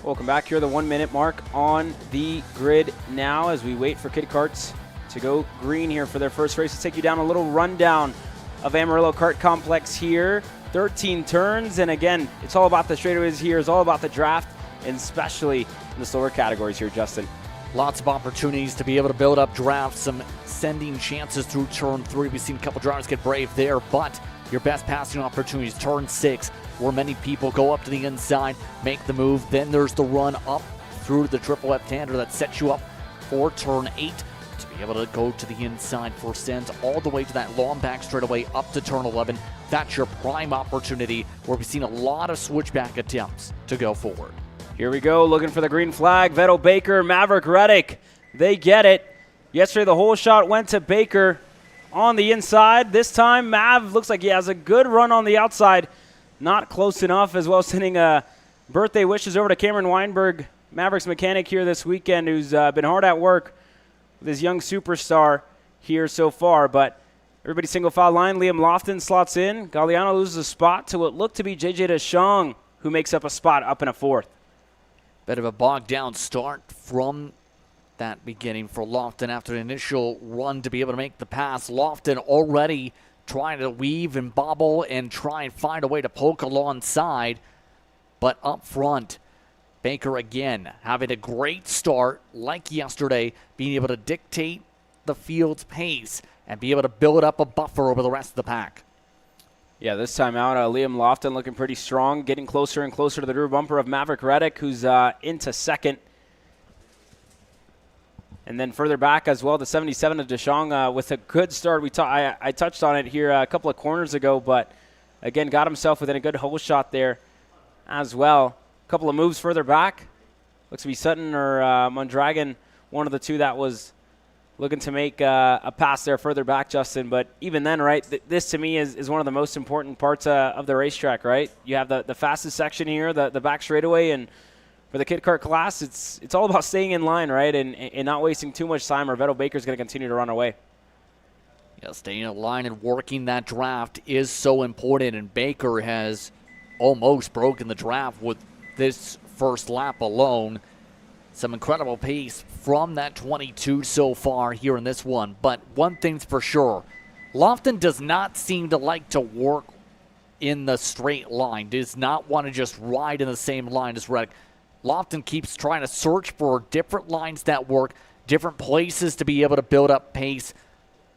Welcome back. Here, the 1 minute mark on the grid now as we wait for Kid Karts to go green here for their first race. Let's take you down a little rundown of Amarillo Kart Complex here. 13 turns, and again, it's all about the straightaways here. It's all about the draft, and especially in the slower categories here, Justin. Lots of opportunities to be able to build up drafts, some sending chances through turn 3. We've seen a couple drivers get brave there, but your best passing opportunities, turn 6, where many people go up to the inside, make the move. Then there's the run up through the triple left-hander that sets you up for turn 8 to be able to go to the inside for sends all the way to that long back straightaway up to turn 11. That's your prime opportunity where we've seen a lot of switchback attempts to go forward. Here we go, looking for the green flag. Vettel Baker, Maverick Reddick, they get it. Yesterday, the whole shot went to Baker on the inside. This time, Mav looks like he has a good run on the outside. Not close enough, as well as sending birthday wishes over to Cameron Weinberg, Mavericks mechanic here this weekend, who's been hard at work with his young superstar here so far. But everybody single file line. Liam Lofton slots in. Galliano loses a spot to what looked to be JJ DeShong, who makes up a spot up in a fourth. Bit of a bogged down start from that beginning for Lofton after the initial run to be able to make the pass. Lofton already trying to weave and bobble and try and find a way to poke alongside. But up front, Baker again having a great start like yesterday, being able to dictate the field's pace and be able to build up a buffer over the rest of the pack. Yeah, this time out, Liam Lofton looking pretty strong, getting closer and closer to the rear bumper of Maverick Reddick, who's into second. And then further back as well, the 77 of DeShong with a good start. I touched on it here a couple of corners ago, but again, got himself within a good hole shot there as well. A couple of moves further back. Looks to be Sutton or Mondragon, one of the two that was looking to make a pass there further back, Justin. But even then, right, this to me is one of the most important parts of the racetrack, right? You have the fastest section here, the back straightaway, and for the Kid Kart class, it's all about staying in line, right, and not wasting too much time, or Vettel Baker's going to continue to run away. Yeah, staying in line and working that draft is so important, and Baker has almost broken the draft with this first lap alone. Some incredible pace from that 22 so far here in this one. But one thing's for sure, Lofton does not seem to like to work in the straight line, does not want to just ride in the same line as Reddick. Lofton keeps trying to search for different lines that work, different places to be able to build up pace,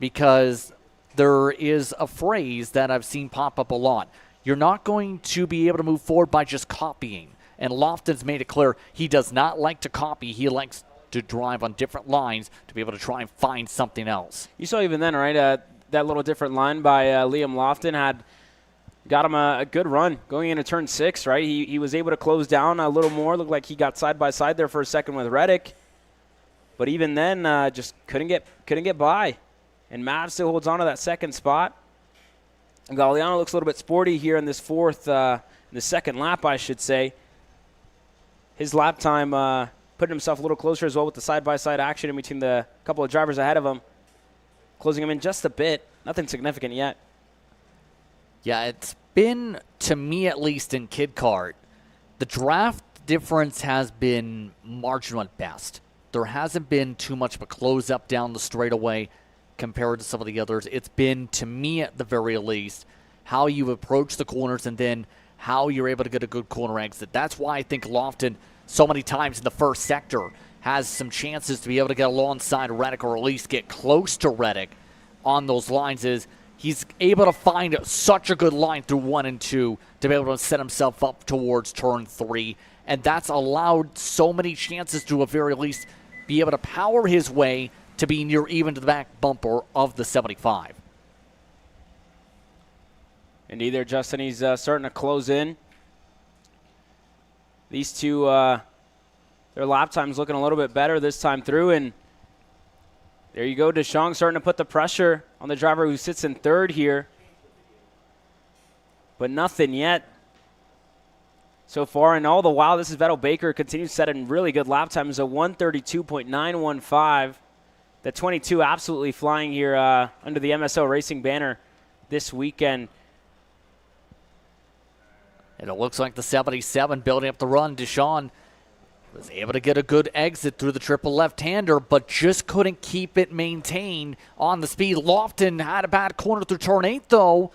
because there is a phrase that I've seen pop up a lot. You're not going to be able to move forward by just copying. And Lofton's made it clear he does not like to copy. He likes to drive on different lines to be able to try and find something else. You saw even then, right, that little different line by Liam Lofton had got him a good run going into turn 6, right? He was able to close down a little more. Looked like he got side by side there for a second with Reddick. But even then, just couldn't get by. And Mav still holds on to that second spot. And Galliano looks a little bit sporty here in this fourth, the second lap, I should say. His lap time putting himself a little closer as well with the side-by-side action in between the couple of drivers ahead of him. Closing him in just a bit. Nothing significant yet. Yeah, it's been, to me at least in Kid Kart, the draft difference has been marginal at best. There hasn't been too much of a close-up down the straightaway compared to some of the others. It's been, to me at the very least, how you approach the corners and then how you're able to get a good corner exit. That's why I think Lofton, so many times in the first sector, has some chances to be able to get alongside Reddick or at least get close to Reddick on those lines. Is he's able to find such a good line through 1 and 2 to be able to set himself up towards turn 3. And that's allowed so many chances to, at very least, be able to power his way to be near even to the back bumper of the 75. Indeed there, Justin. He's starting to close in. These two, their lap time's looking a little bit better this time through. And there you go, DeShong starting to put the pressure on the driver who sits in third here. But nothing yet so far. And all the while, this is Vettel Baker continues setting really good lap times, a 132.915. The 22 absolutely flying here under the MSO Racing banner this weekend. And it looks like the 77 building up the run. DeShong Was able to get a good exit through the triple left-hander, but just couldn't keep it maintained on the speed. Lofton had a bad corner through turn 8, though.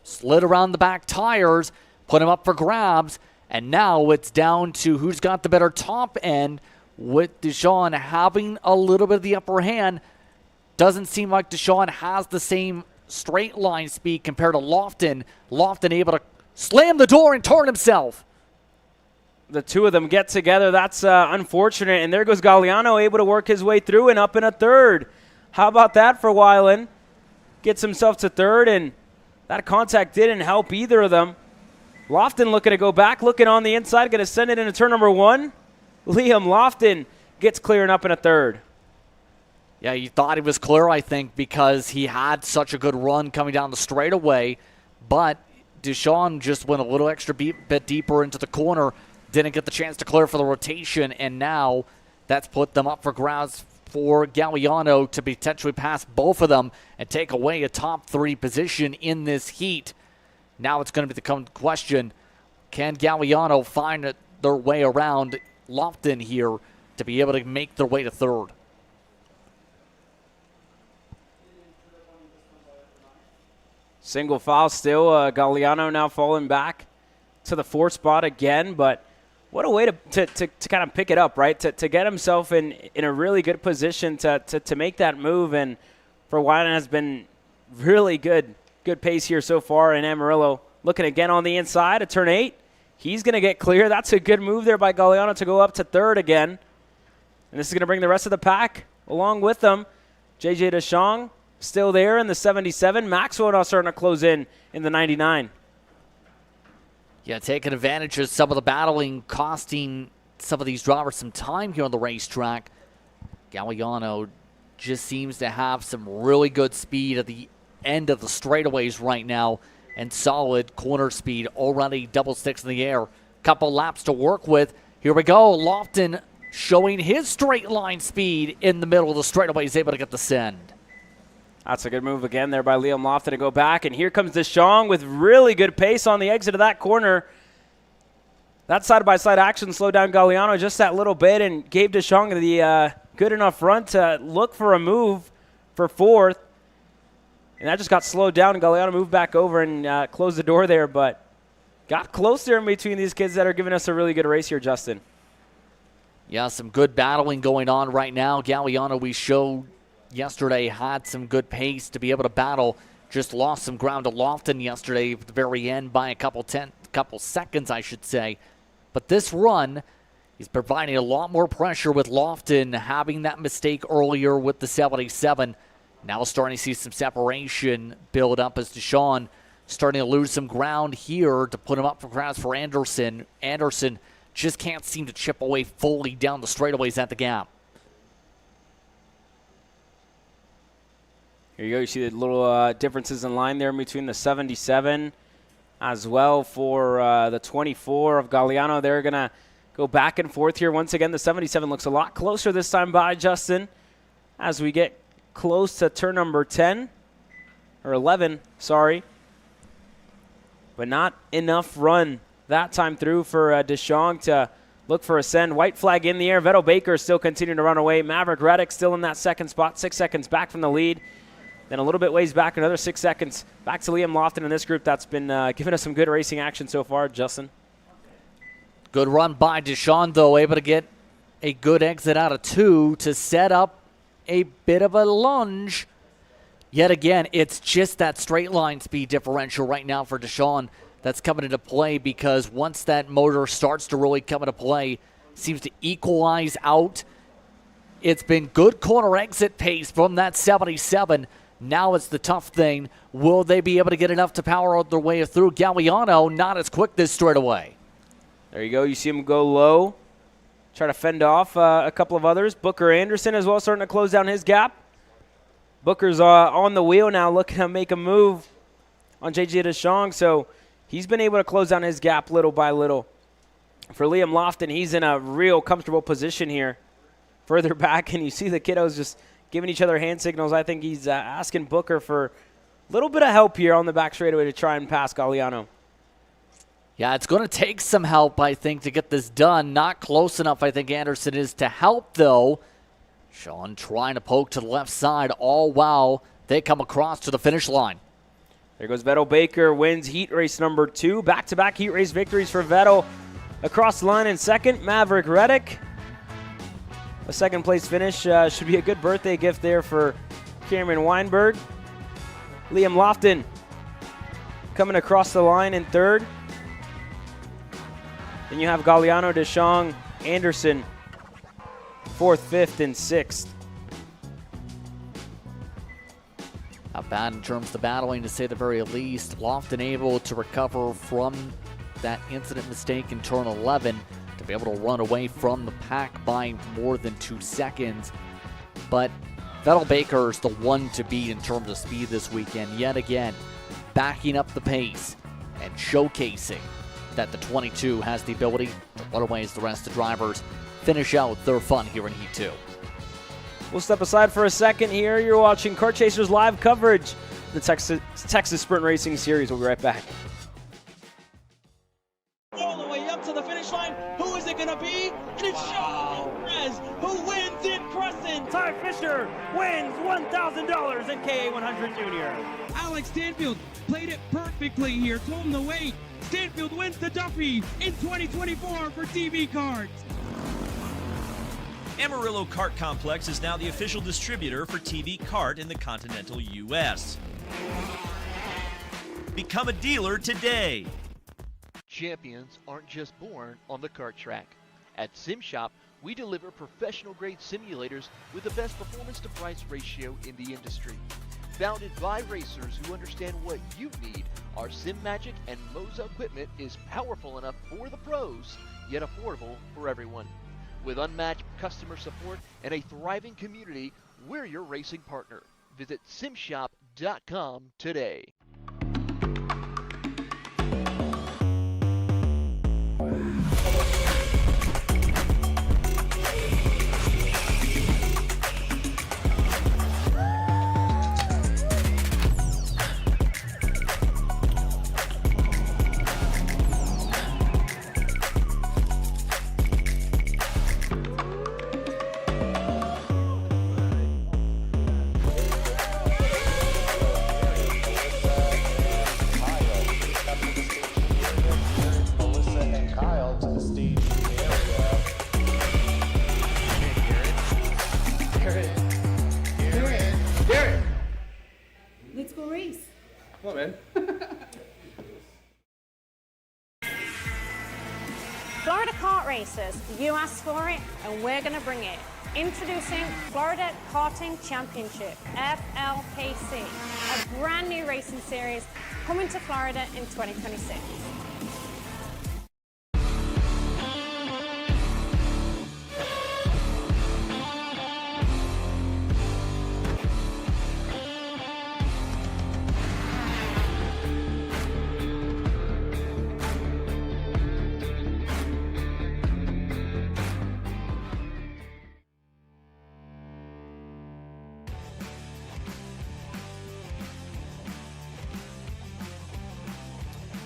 Slid around the back tires, put him up for grabs, and now it's down to who's got the better top end, with Deshawn having a little bit of the upper hand. Doesn't seem like Deshawn has the same straight line speed compared to Lofton. Lofton able to slam the door and turn himself. The two of them get together. That's unfortunate. And there goes Galliano, able to work his way through and up in a third. How about that for Weiland? Gets himself to third, and that contact didn't help either of them. Lofton looking to go back, looking on the inside, going to send it into turn number 1. Liam Lofton gets clear and up in a third. Yeah, you thought he was clear, I think, because he had such a good run coming down the straightaway, but Deshawn just went a little extra bit deeper into the corner. Didn't get the chance to clear for the rotation, and now that's put them up for grabs for Galliano to potentially pass both of them and take away a top 3 position in this heat. Now it's going to become the question, can Galliano find their way around Lofton here to be able to make their way to third? Single foul still. Galliano now falling back to the 4th spot again, but what a way to kind of pick it up, right? To get himself in a really good position to make that move. And for Weiland has been really good pace here so far. And Amarillo looking again on the inside at turn 8. He's going to get clear. That's a good move there by Galliano to go up to third again. And this is going to bring the rest of the pack along with them. JJ Deschong still there in the 77. Maxwell now starting to close in the 99. Yeah, taking advantage of some of the battling, costing some of these drivers some time here on the racetrack. Galliano just seems to have some really good speed at the end of the straightaways right now, and solid corner speed, already double sticks in the air. Couple laps to work with. Here we go. Lofton showing his straight line speed in the middle of the straightaways, able to get the send. That's a good move again there by Liam Lofton to go back. And here comes Deschong with really good pace on the exit of that corner. That side-by-side action slowed down Galliano just that little bit and gave Deschong the good enough run to look for a move for 4th. And that just got slowed down, and Galliano moved back over and closed the door there. But got close there in between these kids that are giving us a really good race here, Justin. Yeah, some good battling going on right now. Galliano, we showed yesterday, had some good pace to be able to battle. Just lost some ground to Lofton yesterday at the very end by a couple seconds, I should say. But this run is providing a lot more pressure with Lofton having that mistake earlier with the 77. Now starting to see some separation build up as Deshawn starting to lose some ground here to put him up for grabs for Anderson. Anderson just can't seem to chip away fully down the straightaways at the gap. Here you go. You see the little differences in line there between the 77 as well for the 24 of Galliano. They're going to go back and forth here. Once again, the 77 looks a lot closer this time by Justin as we get close to turn number 10 or 11, sorry. But not enough run that time through for Deschong to look for a send. White flag in the air. Vettel Baker still continuing to run away. Maverick Reddick still in that 2nd spot, 6 seconds back from the lead. Then a little bit ways back, another 6 seconds back to Liam Lofton in this group. That's been giving us some good racing action so far, Justin. Good run by Deshawn, though, able to get a good exit out of 2 to set up a bit of a lunge. Yet again, it's just that straight line speed differential right now for Deshawn that's coming into play, because once that motor starts to really come into play, seems to equalize out. It's been good corner exit pace from that 77. Now it's the tough thing. Will they be able to get enough to power their way through? Galliano not as quick this straightaway. There you go. You see him go low. Try to fend off a couple of others. Booker Anderson as well starting to close down his gap. Booker's on the wheel now looking to make a move on JJ Deschong. So he's been able to close down his gap little by little. For Liam Lofton, he's in a real comfortable position here. Further back, and you see the kiddos just giving each other hand signals. I think he's asking Booker for a little bit of help here on the back straightaway to try and pass Galliano. Yeah, it's going to take some help, I think, to get this done. Not close enough, I think Anderson is to help, though. Sean trying to poke to the left side, all while they come across to the finish line. There goes Vettel Baker, wins heat race number 2. Back-to-back heat race victories for Vettel. Across the line in second, Maverick Reddick. A second-place finish should be a good birthday gift there for Cameron Weinberg. Liam Lofton coming across the line in third. Then you have Galliano, Deschamps, Anderson, 4th, 5th, and 6th. Not bad in terms of the battling, to say the very least. Lofton able to recover from that incident mistake in turn 11 to be able to run away from the pack by more than 2 seconds. But Vettel Baker is the one to beat in terms of speed this weekend. Yet again, backing up the pace and showcasing that the 22 has the ability to run away as the rest of the drivers finish out their fun here in Heat 2. We'll step aside for a second here. You're watching Kart Chasers live coverage, the Texas Sprint Racing Series. We'll be right back. All the way up to the finish line. Who is it going to be? And it's Sean Perez who wins in Crescent. Ty Fisher wins $1,000 in KA100 Junior. Alex Stanfield played it perfectly here. Told him to wait. Stanfield wins the Duffy in 2024 for TV Karts. Amarillo Kart Complex is now the official distributor for TV Kart in the continental U.S. Become a dealer today. Champions aren't just born on the kart track. At SimShop, we deliver professional-grade simulators with the best performance-to-price ratio in the industry. Founded by racers who understand what you need, our SimMagic and Moza equipment is powerful enough for the pros, yet affordable for everyone. With unmatched customer support and a thriving community, we're your racing partner. Visit simshop.com today. Let's go race. Come on, man. Florida Kart Racers, you asked for it and we're going to bring it. Introducing Florida Karting Championship, FLKC, a brand new racing series coming to Florida in 2026.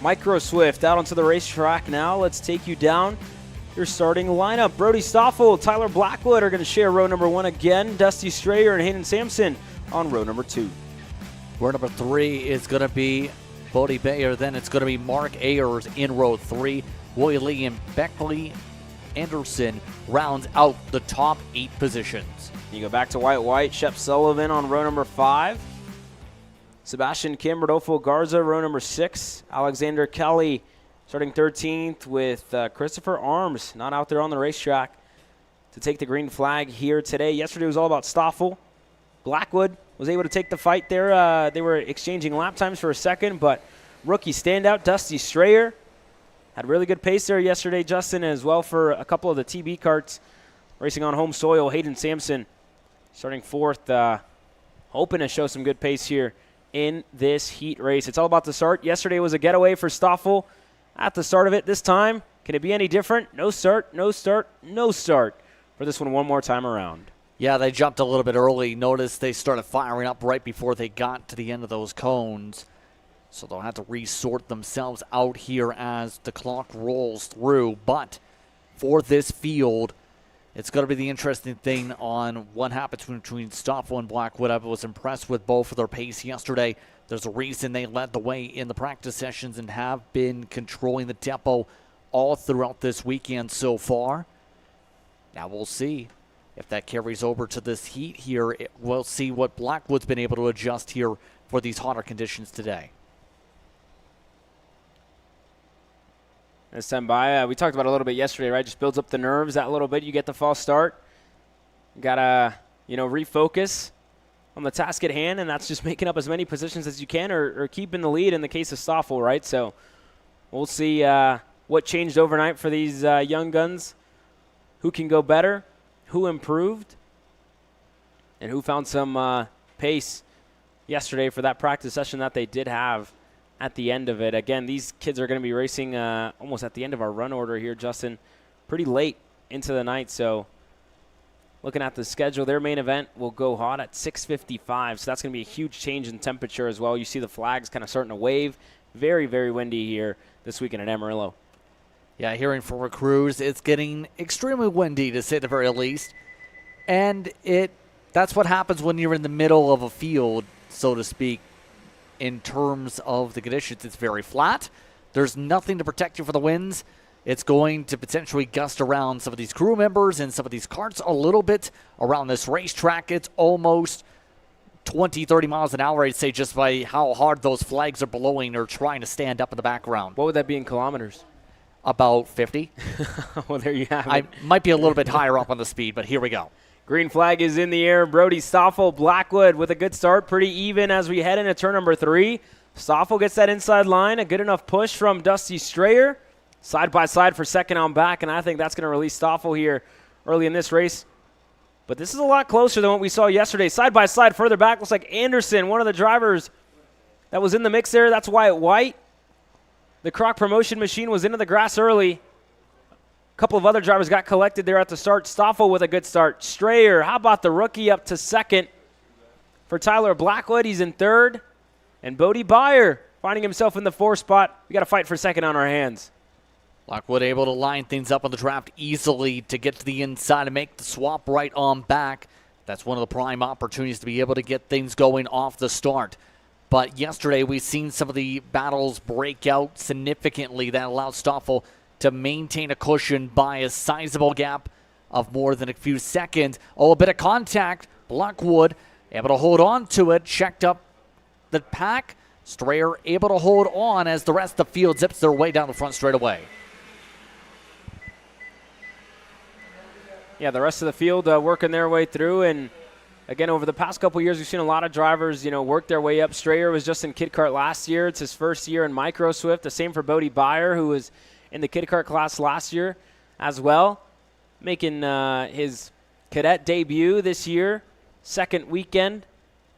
Micro Swift out onto the racetrack now. Let's take you down your starting lineup. Brody Stoffel, Tyler Blackwood are going to share row number 1 again. Dusty Strayer and Hayden Sampson on row number 2. Row number 3 is going to be Bodie Bayer. Then it's going to be Mark Ayers in row 3. Roy Lee and Beckley Anderson rounds out the top 8 positions. You go back to White, Shep Sullivan on row number 5. Sebastian Kim, Rodolfo Garza, row number 6. Alexander Kelly starting 13th with Christopher Arms, not out there on the racetrack to take the green flag here today. Yesterday was all about Stoffel. Blackwood was able to take the fight there. They were exchanging lap times for a second, but rookie standout Dusty Strayer had really good pace there yesterday, Justin, as well for a couple of the TB karts racing on home soil. Hayden Sampson starting 4th, hoping to show some good pace here in this heat race. It's all about the start. Yesterday was a getaway for Stoffel at the start of it. This time, can it be any different? No start, no start, no start for this one more time around. Yeah, they jumped a little bit early. Notice they started firing up right before they got to the end of those cones. So they'll have to resort themselves out here as the clock rolls through. But for this field, it's going to be the interesting thing on what happens between Stoffel and Blackwood. I was impressed with both of their pace yesterday. There's a reason they led the way in the practice sessions and have been controlling the tempo all throughout this weekend so far. Now we'll see if that carries over to this heat here. We'll see what Blackwood's been able to adjust here for these hotter conditions today. As time by, we talked about it a little bit yesterday, right? Just builds up the nerves that little bit. You get the false start. You gotta, refocus on the task at hand, and that's just making up as many positions as you can or keeping the lead in the case of Stoffel, right? So we'll see what changed overnight for these young guns. Who can go better? Who improved? And who found some pace yesterday for that practice session that they did have at the end of it. Again, these kids are going to be racing almost at the end of our run order here, Justin, pretty late into the night. So looking at the schedule, their main event will go hot at 6:55. So that's going to be a huge change in temperature as well. You see the flags kind of starting to wave. Very, very windy here this weekend at Amarillo. Yeah, hearing from our crews, it's getting extremely windy to say the very least. And that's what happens when you're in the middle of a field, so to speak. In terms of the conditions, it's very flat. There's nothing to protect you from the winds. It's going to potentially gust around some of these crew members and some of these carts a little bit around this racetrack. It's almost 20, 30 miles an hour, I'd say, just by how hard those flags are blowing or trying to stand up in the background. What would that be in kilometers? About 50. Well, there you have it. I might be a little bit higher up on the speed, but here we go. Green flag is in the air. Brody Stoffel, Blackwood with a good start. Pretty even as we head into turn number 3. Stoffel gets that inside line. A good enough push from Dusty Strayer. Side by side for second on back, and I think that's going to release Stoffel here early in this race. But this is a lot closer than what we saw yesterday. Side by side further back looks like Anderson, one of the drivers that was in the mix there. That's Wyatt White. The Croc promotion machine was into the grass early. A couple of other drivers got collected there at the start. Stoffel with a good start. Strayer, how about the rookie up to second? For Tyler Blackwood, he's in third. And Bodie Byer finding himself in the 4th spot. We got to fight for second on our hands. Blackwood able to line things up on the draft easily to get to the inside and make the swap right on back. That's one of the prime opportunities to be able to get things going off the start. But yesterday we've seen some of the battles break out significantly that allowed Stoffel to maintain a cushion by a sizable gap of more than a few seconds. Oh, a bit of contact. Blackwood able to hold on to it. Checked up the pack. Strayer able to hold on as the rest of the field zips their way down the front straightaway. Yeah, the rest of the field working their way through. And, again, over the past couple years, we've seen a lot of drivers, work their way up. Strayer was just in Kid Kart last year. It's his first year in Micro Swift. The same for Bodie Byer, who was in the Kid Kart class last year as well. Making his cadet debut this year. Second weekend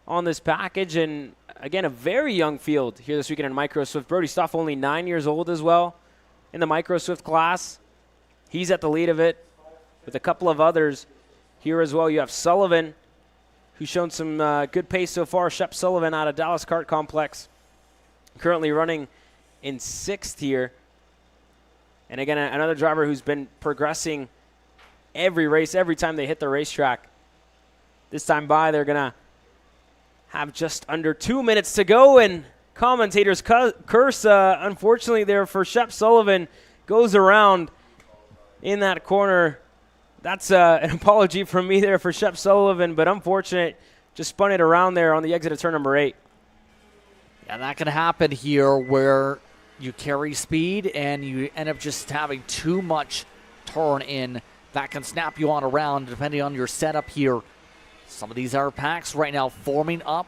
on this package. And, again, a very young field here this weekend in Micro Swift. Brody Stoffel only 9 years old as well in the Micro Swift class. He's at the lead of it with a couple of others here as well. You have Sullivan, who's shown some good pace so far. Shep Sullivan out of Dallas Kart Complex, currently running in 6th here. And again, another driver who's been progressing every race, every time they hit the racetrack. This time by, they're going to have just under 2 minutes to go, and commentators curse, unfortunately, there for Shep Sullivan. Goes around in that corner. That's an apology from me there for Shep Sullivan, but unfortunate. Just spun it around there on the exit of turn number 8. And that can happen here where you carry speed and you end up just having too much turn in. That can snap you on around depending on your setup here. Some of these are packs right now forming up.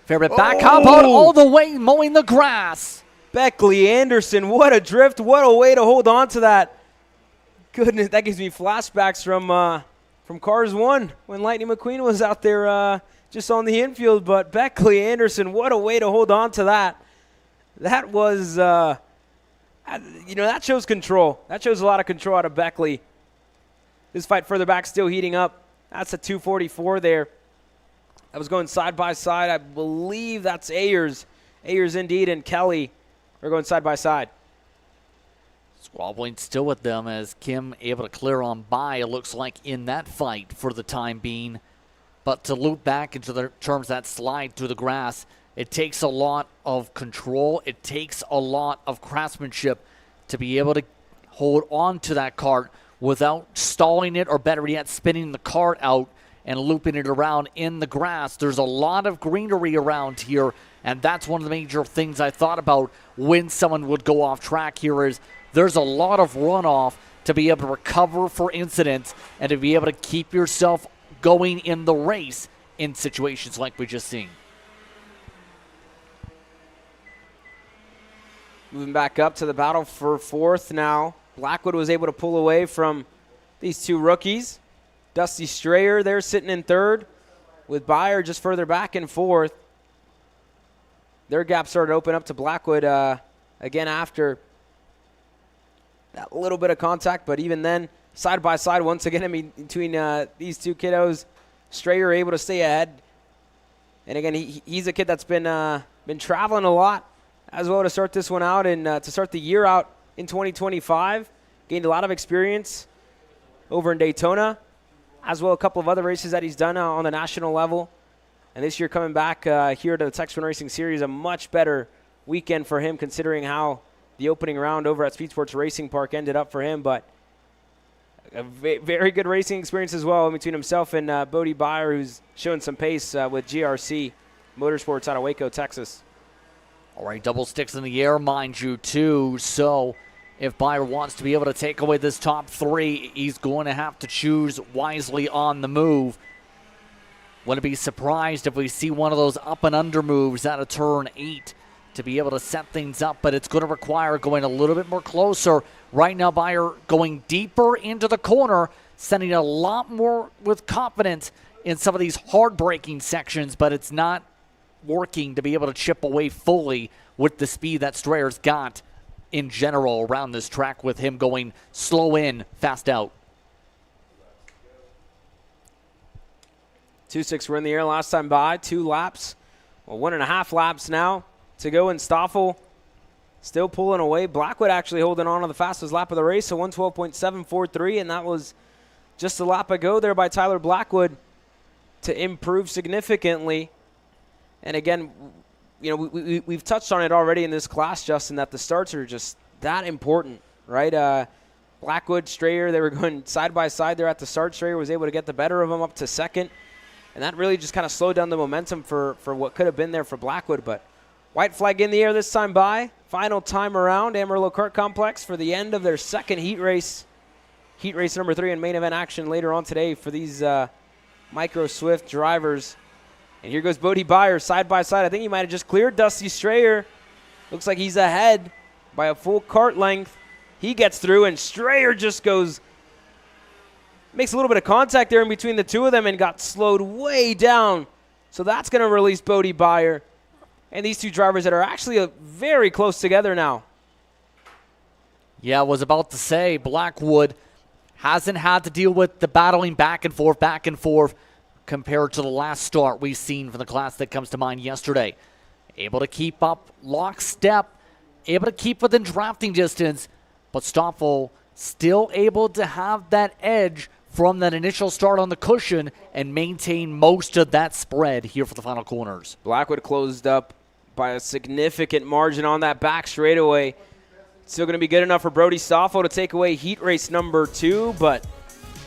Fair bit back. How about all the way mowing the grass? Beckley Anderson, what a drift. What a way to hold on to that. Goodness, that gives me flashbacks from Cars 1 when Lightning McQueen was out there just on the infield. But Beckley Anderson, what a way to hold on to that. That was, that shows control. That shows a lot of control out of Beckley. This fight further back still heating up. That's a 244 there. That was going side by side. I believe that's Ayers Ayers indeed and Kelly are going side by side. Squabbling still with them as Kim able to clear on by, it looks like, in that fight for the time being. But to loop back into the terms of that slide through the grass, it takes a lot of control. It takes a lot of craftsmanship to be able to hold on to that cart without stalling it, or better yet, spinning the cart out and looping it around in the grass. There's a lot of greenery around here, and that's one of the major things I thought about when someone would go off track here is there's a lot of runoff to be able to recover for incidents and to be able to keep yourself going in the race in situations like we just seen. Moving back up to the battle for fourth now. Blackwood was able to pull away from these two rookies. Dusty Strayer there sitting in third with Byer just further back in fourth. Their gap started to open up to Blackwood again after that little bit of contact, but even then, side by side once again between these two kiddos. Strayer able to stay ahead. And again, he's a kid that's been traveling a lot as well to start this one out and to start the year out in 2025. Gained a lot of experience over in Daytona, as well a couple of other races that he's done on the national level. And this year coming back here to the Texas Racing Series, a much better weekend for him considering how the opening round over at Speed Sports Racing Park ended up for him. But a very good racing experience as well between himself and Bodie Byer, who's showing some pace with GRC Motorsports out of Waco, Texas. All right, double sticks in the air, mind you, too. So if Byer wants to be able to take away this top three, he's going to have to choose wisely on the move. Wouldn't be surprised if we see one of those up and under moves out of turn 8 to be able to set things up, but it's going to require going a little bit more closer. Right now, Byer going deeper into the corner, sending a lot more with confidence in some of these hard braking sections, but it's not working to be able to chip away fully with the speed that Strayer's got in general around this track, with him going slow in, fast out. 2.6 were in the air last time by, 2 laps. Well, 1.5 laps now to go, and Stoffel still pulling away. Blackwood actually holding on to the fastest lap of the race, so 1:12.743, and that was just a lap ago there by Tyler Blackwood to improve significantly. And again, you know, we've touched on it already in this class, Justin, that the starts are just that important, right? Blackwood, Strayer, they were going side by side there at the start. Strayer was able to get the better of him up to second, and that really just kind of slowed down the momentum for what could have been there for Blackwood. But white flag in the air this time by. Final time around Amarillo Kart Complex for the end of their second heat race. Heat race number 3 in main event action later on today for these Micro Swift drivers. And here goes Bodie Byer side by side. I think he might have just cleared Dusty Strayer. Looks like he's ahead by a full kart length. He gets through, and Strayer just makes a little bit of contact there in between the two of them and got slowed way down. So that's going to release Bodie Byer. And these two drivers that are actually very close together now. Yeah, I was about to say, Blackwood hasn't had to deal with the battling back and forth compared to the last start we've seen from the class that comes to mind yesterday. Able to keep up lockstep, able to keep within drafting distance, but Stoffel still able to have that edge from that initial start on the cushion and maintain most of that spread here for the final corners. Blackwood closed up by a significant margin on that back straightaway. Still going to be good enough for Brody Stoffel to take away heat race number 2, but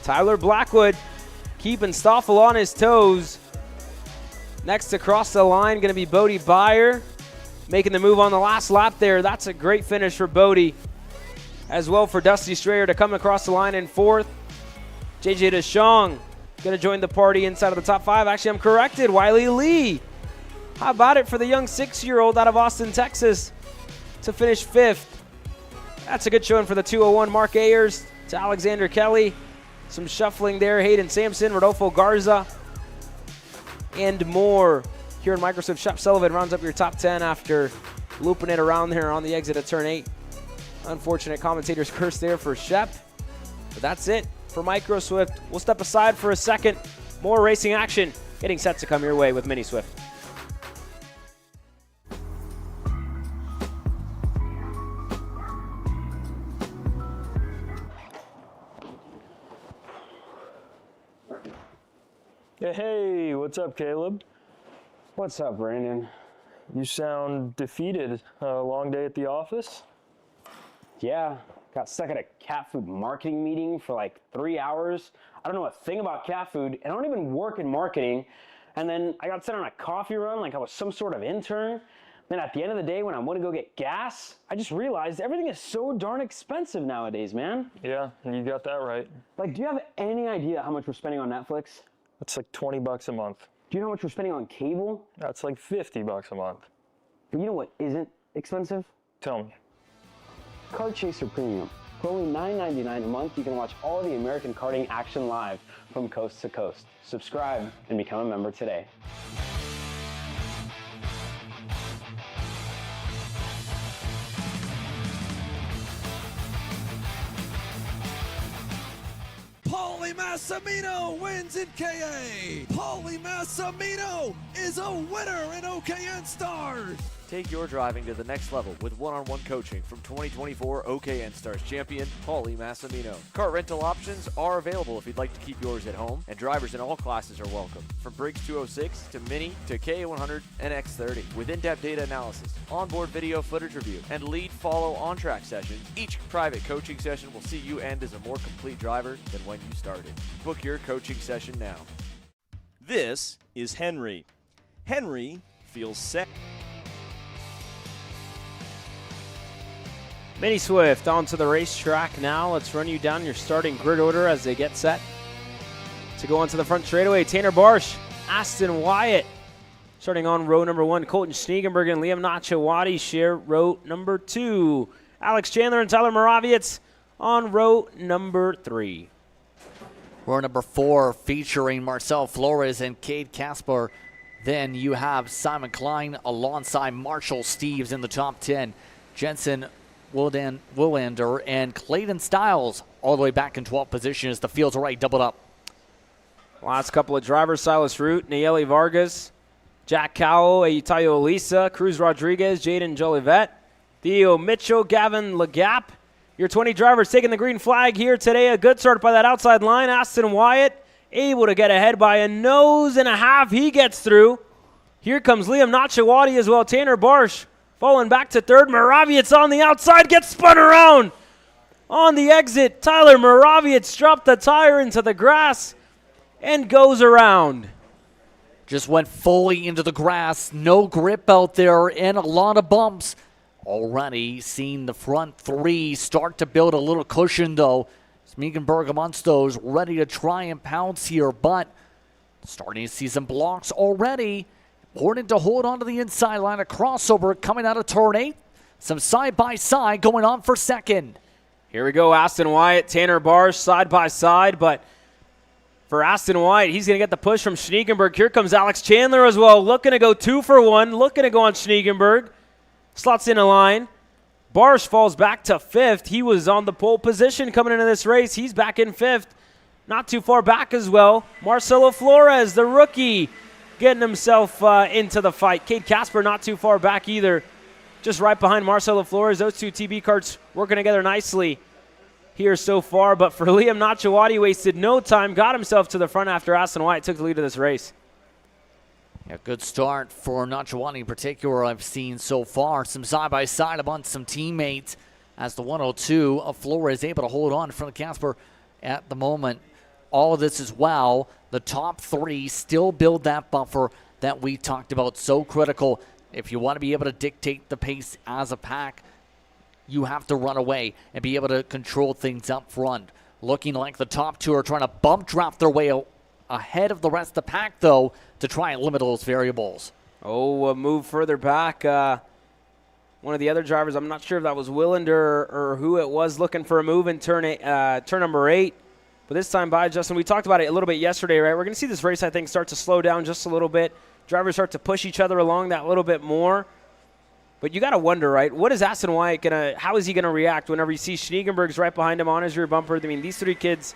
Tyler Blackwood keeping Stoffel on his toes. Next across the line going to be Bodie Byer, making the move on the last lap there. That's a great finish for Bodie. As well for Dusty Strayer to come across the line in 4th. JJ DeShong going to join the party inside of the top 5. Actually, I'm corrected. Wiley Lee. How about it for the young 6-year-old out of Austin, Texas to finish 5th. That's a good showing for the 201. Mark Ayers to Alexander Kelly. Some shuffling there. Hayden Sampson, Rodolfo Garza, and more. Here in Microsoft, Shep Sullivan rounds up your top 10 after looping it around there on the exit of turn 8. Unfortunate commentator's curse there for Shep. But that's it for Micro Swift. We'll step aside for a second. More racing action getting set to come your way with Mini Swift. Hey, what's up, Caleb? What's up, Brandon? You sound defeated. A long day at the office? Yeah, got stuck at a cat food marketing meeting for like 3 hours. I don't know a thing about cat food, and I don't even work in marketing. And then I got sent on a coffee run like I was some sort of intern. Then at the end of the day, when I went to go get gas, I just realized everything is so darn expensive nowadays, man. Yeah, you got that right. Like, do you have any idea how much we're spending on Netflix? That's like $20 a month. Do you know how much we're spending on cable? That's like $50 a month. But you know what isn't expensive? Tell me. Kart Chaser Premium. For only $9.99 a month, you can watch all the American karting action live from coast to coast. Subscribe and become a member today. Paulie Massimino wins in KA. Paulie Massimino is a winner in OKN Stars. Take your driving to the next level with one-on-one coaching from 2024 OKN Stars champion Paulie Massimino. Kart rental options are available if you'd like to keep yours at home, and drivers in all classes are welcome, from Briggs 206 to Mini to KA100 and X30. With in-depth data analysis, onboard video footage review, and lead follow on-track sessions, each private coaching session will see you end as a more complete driver than when you started. Book your coaching session now. This is Henry. Henry feels set. Mini Swift onto the racetrack now. Let's run you down your starting grid order as they get set to go onto the front straightaway. Tanner Barsh, Aston Wyatt starting on row number 1. Colton Schniegenberg and Liam Nachawati share row number 2. Alex Chandler and Tyler Moraviec on row number 3. Row number 4 featuring Marcel Flores and Cade Kasper. Then you have Simon Klein alongside Marshall Steves in the top 10. Jensen Willander and Clayton Stiles all the way back in 12th position as the field's already doubled up. Last couple of drivers: Silas Root, Nayeli Vargas, Jack Cowell, Ayutayo Elisa, Cruz Rodriguez, Jaden Jolivet, Theo Mitchell, Gavin Legap. Your 20 drivers taking the green flag here today. A good start by that outside line. Aston Wyatt able to get ahead by a nose and a half. He gets through. Here comes Liam Nachawati as well. Tanner Barsh falling back to third. Moraviec on the outside, gets spun around. On the exit, Tyler Moraviec dropped the tire into the grass and goes around. Just went fully into the grass. No grip out there and a lot of bumps. Already seeing the front 3 start to build a little cushion though. Schniegenberg amongst those, ready to try and pounce here, but starting to see some blocks already. Important to hold on to the inside line. A crossover coming out of turn 8. Some side-by-side going on for second. Here we go, Aston Wyatt, Tanner Barsh side-by-side, but for Aston Wyatt, he's going to get the push from Schniegenberg. Here comes Alex Chandler as well, looking to go 2 for 1, looking to go on Schniegenberg. Slots in a line. Barsh falls back to 5th. He was on the pole position coming into this race. He's back in 5th. Not too far back as well. Marcelo Flores, the rookie, getting himself into the fight. Cade Kasper not too far back either. Just right behind Marcelo Flores. Those two TB karts working together nicely here so far. But for Liam Nachawati, wasted no time. Got himself to the front after Aston Wyatt took the lead of this race. Yeah, good start for Nachawati in particular I've seen so far. Some side-by-side amongst some teammates as the 102 of Flores able to hold on in front of Kasper at the moment. All of this as well. The top 3 still build that buffer that we talked about. So critical. If you want to be able to dictate the pace as a pack, you have to run away and be able to control things up front. Looking like the top 2 are trying to bump draft their way ahead of the rest of the pack, though, to try and limit those variables. Oh, a move further back. One of the other drivers, I'm not sure if that was Willander or who it was, looking for a move in turn number 8. But this time by Justin, we talked about it a little bit yesterday, right? We're going to see this race, I think, start to slow down just a little bit. Drivers start to push each other along that little bit more. But you got to wonder, right? What is Aston Wyatt how is he going to react whenever you see Schniegenberg's right behind him on his rear bumper? I mean, these 3 kids,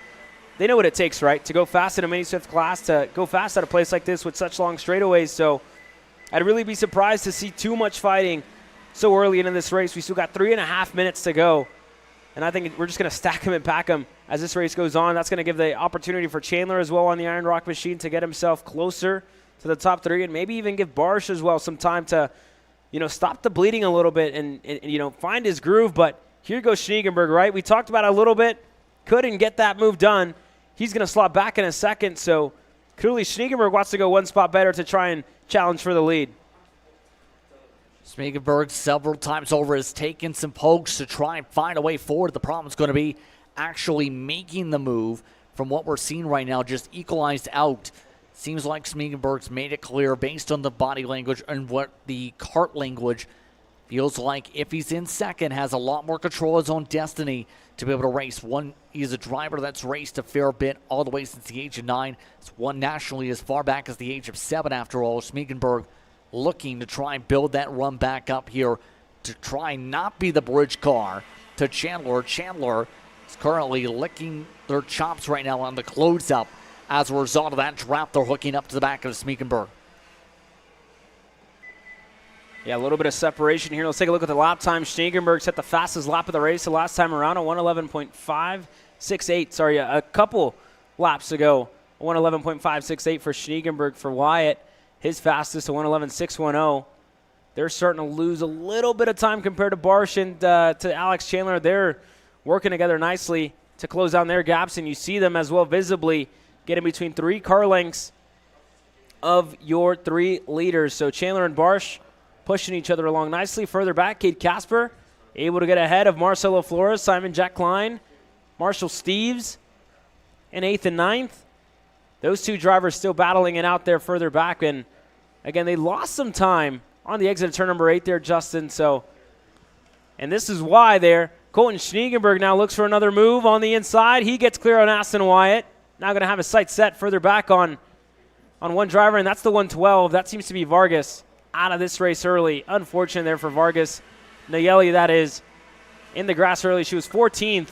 they know what it takes, right? To go fast in a mini Swift class, to go fast at a place like this with such long straightaways. So I'd really be surprised to see too much fighting so early into this race. We still got 3.5 minutes to go. And I think we're just going to stack him and pack him as this race goes on. That's going to give the opportunity for Chandler as well on the Iron Rock machine to get himself closer to the top 3 and maybe even give Barsh as well some time to, stop the bleeding a little bit and find his groove. But here goes Schniegenberg, right? We talked about it a little bit. Couldn't get that move done. He's going to slot back in a second. So clearly Schniegenberg wants to go one spot better to try and challenge for the lead. Schniegenberg several times over has taken some pokes to try and find a way forward. The problem is going to be actually making the move. From what we're seeing right now, just equalized out. Seems like Schniegenberg's made it clear based on the body language and what the kart language feels like. If he's in second, has a lot more control of his own destiny to be able to race. He's a driver that's raced a fair bit all the way since the age of 9. It's won nationally as far back as the age of 7 after all. Schniegenberg looking to try and build that run back up here to try and not be the bridge car to Chandler. Chandler is currently licking their chops right now on the close-up. As a result of that draft, they're hooking up to the back of Schniegenberg. Yeah, a little bit of separation here. Let's take a look at the lap time. Schniegenberg set the fastest lap of the race the last time around, a 1:11.568. Sorry, a couple laps ago, 1:11.568 for Schniegenberg. For Wyatt, his fastest, a 1:11.610. They're starting to lose a little bit of time compared to Barsh and to Alex Chandler. They're working together nicely to close down their gaps, and you see them as well visibly getting between 3 car lengths of your 3 leaders. So Chandler and Barsh pushing each other along nicely. Further back, Cade Casper able to get ahead of Marcelo Flores, Simon Jack Klein, Marshall Steves in 8th and 9th. Those 2 drivers still battling it out there further back. And again, they lost some time on the exit of turn number 8 there, Justin. So, and this is why there, Colton Schniegenberg now looks for another move on the inside. He gets clear on Aston Wyatt. Now going to have his sights set further back on one driver, and that's the 112. That seems to be Vargas out of this race early. Unfortunate there for Vargas. Nayeli, that is, in the grass early. She was 14th.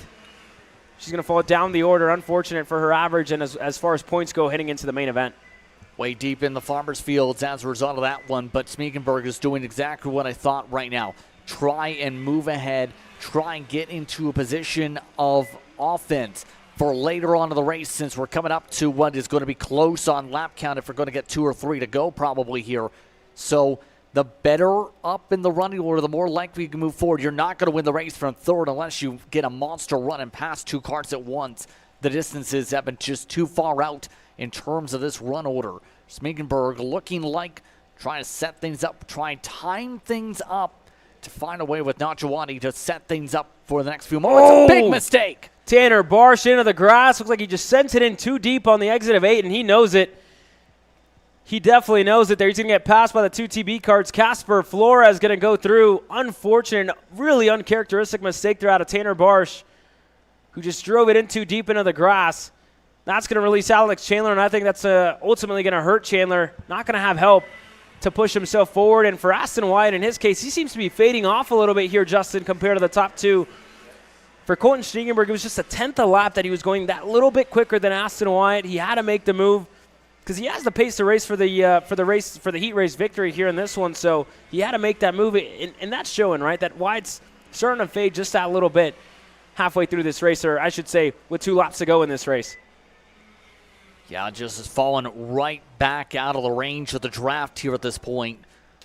She's going to fall down the order. Unfortunate for her average and as far as points go heading into the main event. Way deep in the farmers' fields as a result of that one, but Schniegenberg is doing exactly what I thought right now. Try and move ahead. Try and get into a position of offense for later on in the race, since we're coming up to what is going to be close on lap count if we're going to get 2 or 3 to go probably here. So the better up in the running order, the more likely you can move forward. You're not going to win the race from 3rd unless you get a monster run and pass 2 karts at once. The distances have been just too far out in terms of this run order. Schniegenberg looking like trying to set things up, trying to time things up to find a way with Najawani to set things up for the next few moments. A big mistake. Tanner Barsh into the grass. Looks like he just sent it in too deep on the exit of 8, and he knows it. He definitely knows it there. He's going to get passed by the 2 TB cards. Casper Flores going to go through. Unfortunate, really uncharacteristic mistake there out of Tanner Barsh, who just drove it in too deep into the grass. That's going to release Alex Chandler, and I think that's ultimately going to hurt Chandler. Not going to have help to push himself forward. And for Aston Wyatt, in his case, he seems to be fading off a little bit here, Justin, compared to the top 2. For Colton Schniegenberg, it was just a 10th a lap that he was going that little bit quicker than Aston Wyatt. He had to make the move because he has the pace to race for the heat race victory here in this one. So he had to make that move, and that's showing, right, that Wyatt's starting to fade just that little bit halfway through this race, or I should say with 2 laps to go in this race. Yeah, just has fallen right back out of the range of the draft here at this point.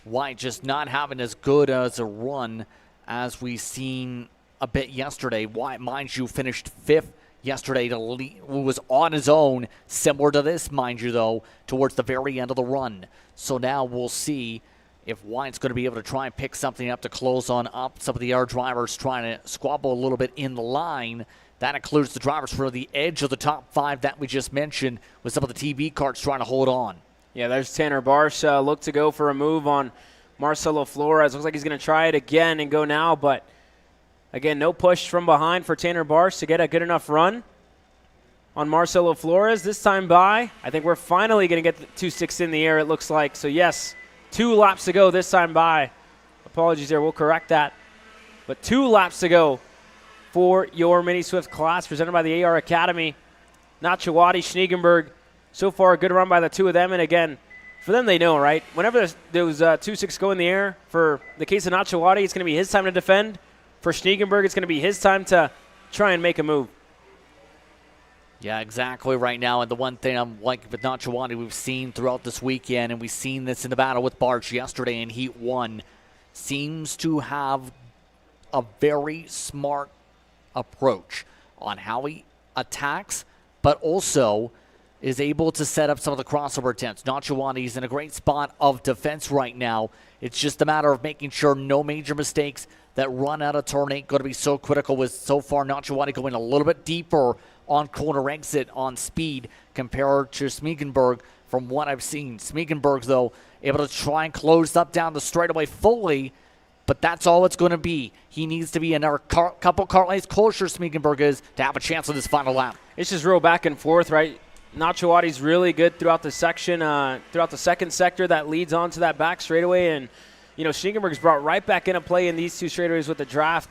Wyatt just not having as good as a run as we've seen a bit yesterday. Wyatt, mind you, finished 5th yesterday to lead, who was on his own, similar to this, mind you, though, towards the very end of the run. So now we'll see if Wyatt's going to be able to try and pick something up to close on up. Some of the other drivers trying to squabble a little bit in the line. That includes the drivers for the edge of the top 5 that we just mentioned, with some of the TB karts trying to hold on. Yeah, there's Tanner Barsh. Look to go for a move on Marcelo Flores. Looks like he's going to try it again and go now, but again, no push from behind for Tanner Barsh to get a good enough run on Marcelo Flores. This time by, I think we're finally going to get the 2.6 in the air, it looks like. So yes, 2 laps to go this time by. Apologies there, we'll correct that. But 2 laps to go for your Mini Swift class presented by the AR Academy. Nachawati, Schniegenberg, so far a good run by the 2 of them. And again, for them, they know, right? Whenever those 2.6 go in the air, for the case of Nachawati, it's going to be his time to defend. For Schniegenberg, it's going to be his time to try and make a move. Yeah, exactly right now. And the one thing I'm like with Nachawati we've seen throughout this weekend, and we've seen this in the battle with Barch yesterday in Heat 1, seems to have a very smart approach on how he attacks, but also is able to set up some of the crossover attempts. Nachawati's in a great spot of defense right now. It's just a matter of making sure no major mistakes. That run out of turn ain't going to be so critical, with so far Nachawati going a little bit deeper on corner exit on speed compared to Smeekenberg from what I've seen. Smeekenberg, though, able to try and close up down the straightaway fully, but that's all it's going to be. He needs to be another couple kart lanes closer, Smeekenberg is, to have a chance on this final lap. It's just real back and forth, right? Nachawati's really good throughout the section, throughout the second sector that leads onto that back straightaway, and you know, Schniegenberg's brought right back into play in these two straightaways with the draft.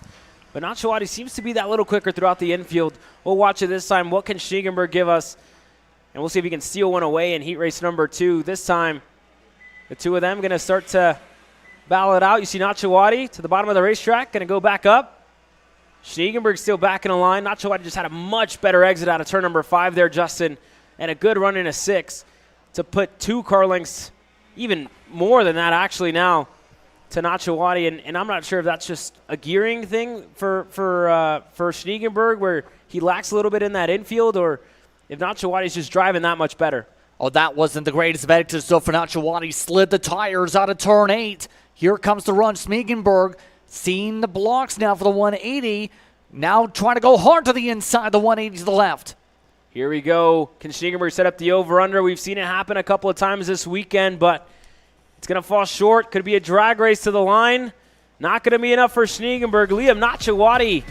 But Nachawati seems to be that little quicker throughout the infield. We'll watch it this time. What can Schniegenberg give us? And we'll see if he can steal one away in heat race number 2. This time, the two of them going to start to battle it out. You see Nachawati to the bottom of the racetrack, going to go back up. Schniegenberg still back in the line. Nachawati just had a much better exit out of turn number 5 there, Justin, and a good run in a 6 to put 2 car lengths, even more than that actually now, to Nachawati, and I'm not sure if that's just a gearing thing for Schniegenberg, where he lacks a little bit in that infield, or if Nachawati's just driving that much better. Oh, that wasn't the greatest advantage, so for Nachawati, slid the tires out of turn 8. Here comes the run. Schniegenberg seeing the blocks now for the 180, now trying to go hard to the inside, the 180 to the left. Here we go. Can Schniegenberg set up the over-under? We've seen it happen a couple of times this weekend, but it's going to fall short. Could be a drag race to the line. Not going to be enough for Schniegenberg. Liam Nachawati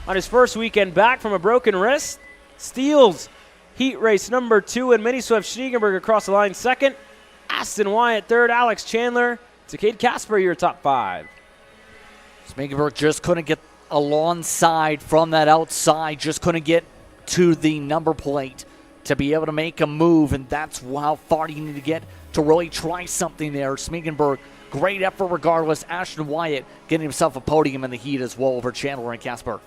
on his first weekend back from a broken wrist steals heat race number 2, and Mini Swift Schniegenberg across the line second. Aston Wyatt third. Alex Chandler. Takade Casper, your top 5. Schniegenberg just couldn't get alongside from that outside. Just couldn't get to the number plate to be able to make a move, and that's how far you need to get to really try something there. Schniegenberg, great effort regardless. Ashton Wyatt getting himself a podium in the heat as well over Chandler and Casper.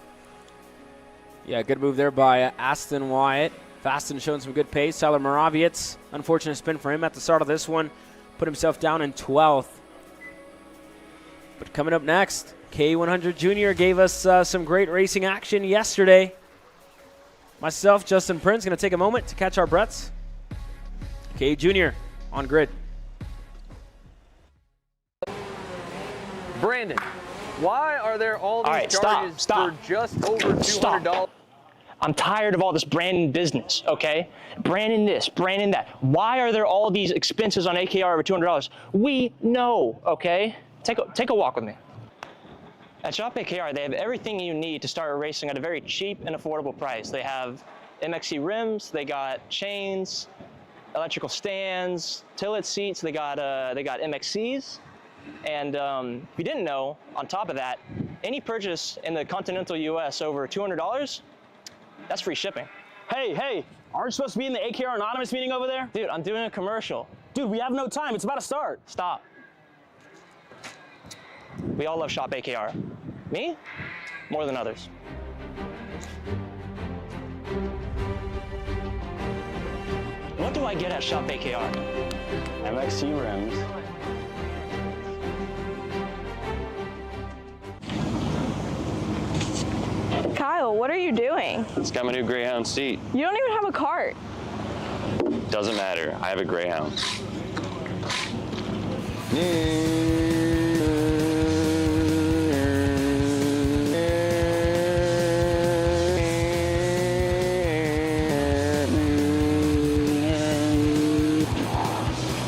Yeah, good move there by Aston Wyatt. Faston showing some good pace. Tyler Moravietz, unfortunate spin for him at the start of this one. Put himself down in 12th. But coming up next, K100 Jr. gave us some great racing action yesterday. Myself, Justin Prince, going to take a moment to catch our breaths. K Jr. on grid. Brandon, why are there all these charges for just over $200? I'm tired of all this Brandon business, okay? Brandon this, Brandon that. Why are there all these expenses on AKR over $200? We know, okay? Take a walk with me. At Shop AKR, they have everything you need to start racing at a very cheap and affordable price. They have MXC rims, they got chains, electrical stands, tilt seats, they got MXCs. And if you didn't know, on top of that, any purchase in the continental US over $200, that's free shipping. Hey, aren't you supposed to be in the AKR Anonymous meeting over there? Dude, I'm doing a commercial. Dude, we have no time. It's about to start. Stop. We all love Shop AKR. Me? More than others. What do I get at Shop AKR? MXC rims. Kyle, what are you doing? It's got my new Greyhound seat. You don't even have a cart. Doesn't matter. I have a Greyhound.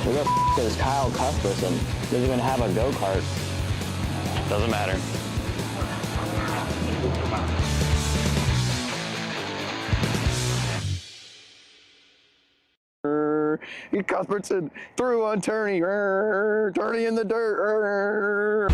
Who the f is Kyle Cuthbertson? Doesn't even have a go-kart. Doesn't matter. Cuthbertson through on Turney, Turney in the dirt.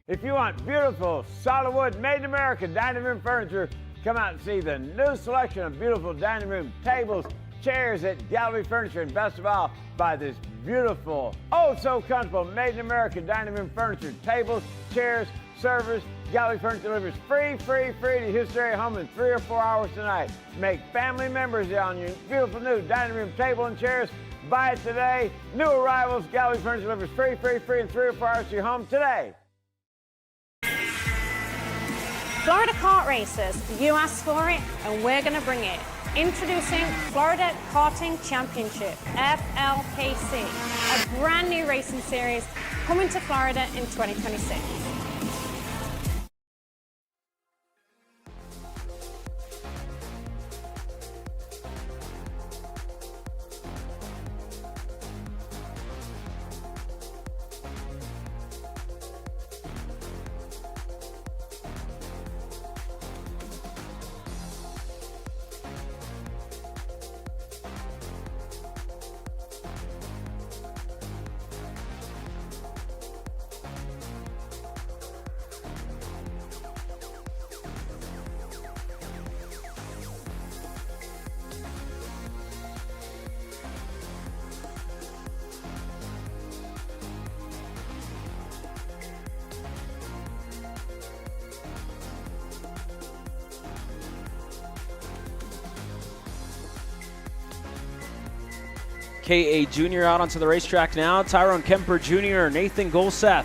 If you want want beautiful, solid wood, made in America dining room furniture, come out and see the new selection of beautiful dining room tables, chairs at Gallery Furniture, and best of all, buy this beautiful, oh so comfortable, made in America dining room furniture, tables, chairs, servers. Gallery Furniture delivers free to Houston area home in 3 or 4 hours tonight. Make family members on your beautiful new dining room table and chairs. Buy it today. New arrivals, Gallery Furniture delivers free in 3 or 4 hours to your home today. Florida Kart Racers, you asked for it and we're going to bring it. Introducing Florida Karting Championship, FLKC, a brand new racing series coming to Florida in 2026. KA Jr. out onto the racetrack now. Tyrone Kemper Jr., Nathan Golseth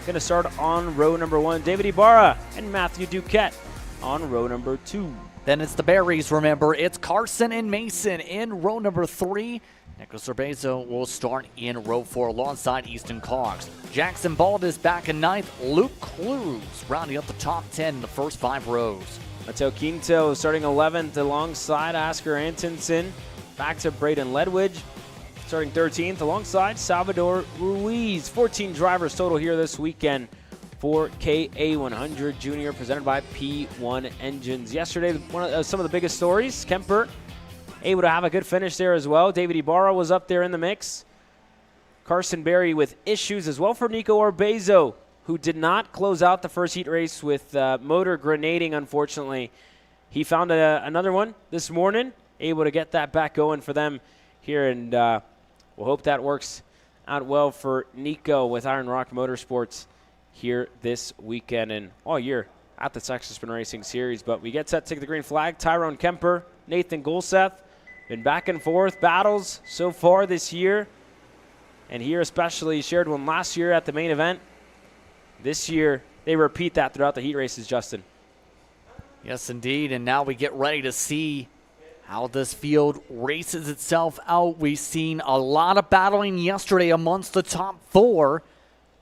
going to start on row number 1. David Ibarra and Matthew Duquette on row number 2. Then it's the Berries, remember. It's Carson and Mason in row number 3. Nico Cerbezo will start in row 4 alongside Easton Cox. Jackson Baldus back in 9th. Luke Cruz rounding up the top 10 in the first 5 rows. Mateo Quinto starting 11th alongside Oscar Antonsen. Back to Braden Ledwidge starting 13th alongside Salvador Ruiz. 14 drivers total here this weekend for KA100 Junior, presented by P1 Engines. Yesterday, some of the biggest stories, Kemper able to have a good finish there as well. David Ibarra was up there in the mix. Carson Berry with issues as well for Nico Orbezo, who did not close out the first heat race with motor grenading, unfortunately. He found another one this morning, able to get that back going for them here, and we'll hope that works out well for Nico with Iron Rock Motorsports here this weekend and all year at the Texas Spin Racing Series. But we get set to take the green flag. Tyrone Kemper, Nathan Golseth, been back and forth battles so far this year, and here especially shared one last year at the main event. This year, they repeat that throughout the heat races, Justin. Yes, indeed, and now we get ready to see how this field races itself out. We've seen a lot of battling yesterday amongst the top 4.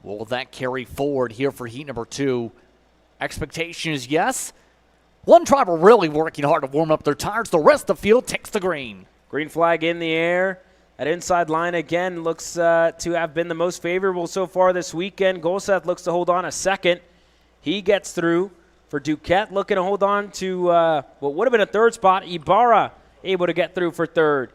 Will that carry forward here for heat number 2? Expectation is yes. One driver really working hard to warm up their tires. The rest of the field takes the green. Green flag in the air. That inside line again looks to have been the most favorable so far this weekend. Golseth looks to hold on a second. He gets through. For Duquette, looking to hold on to what would have been a 3rd spot. Ibarra able to get through for 3rd.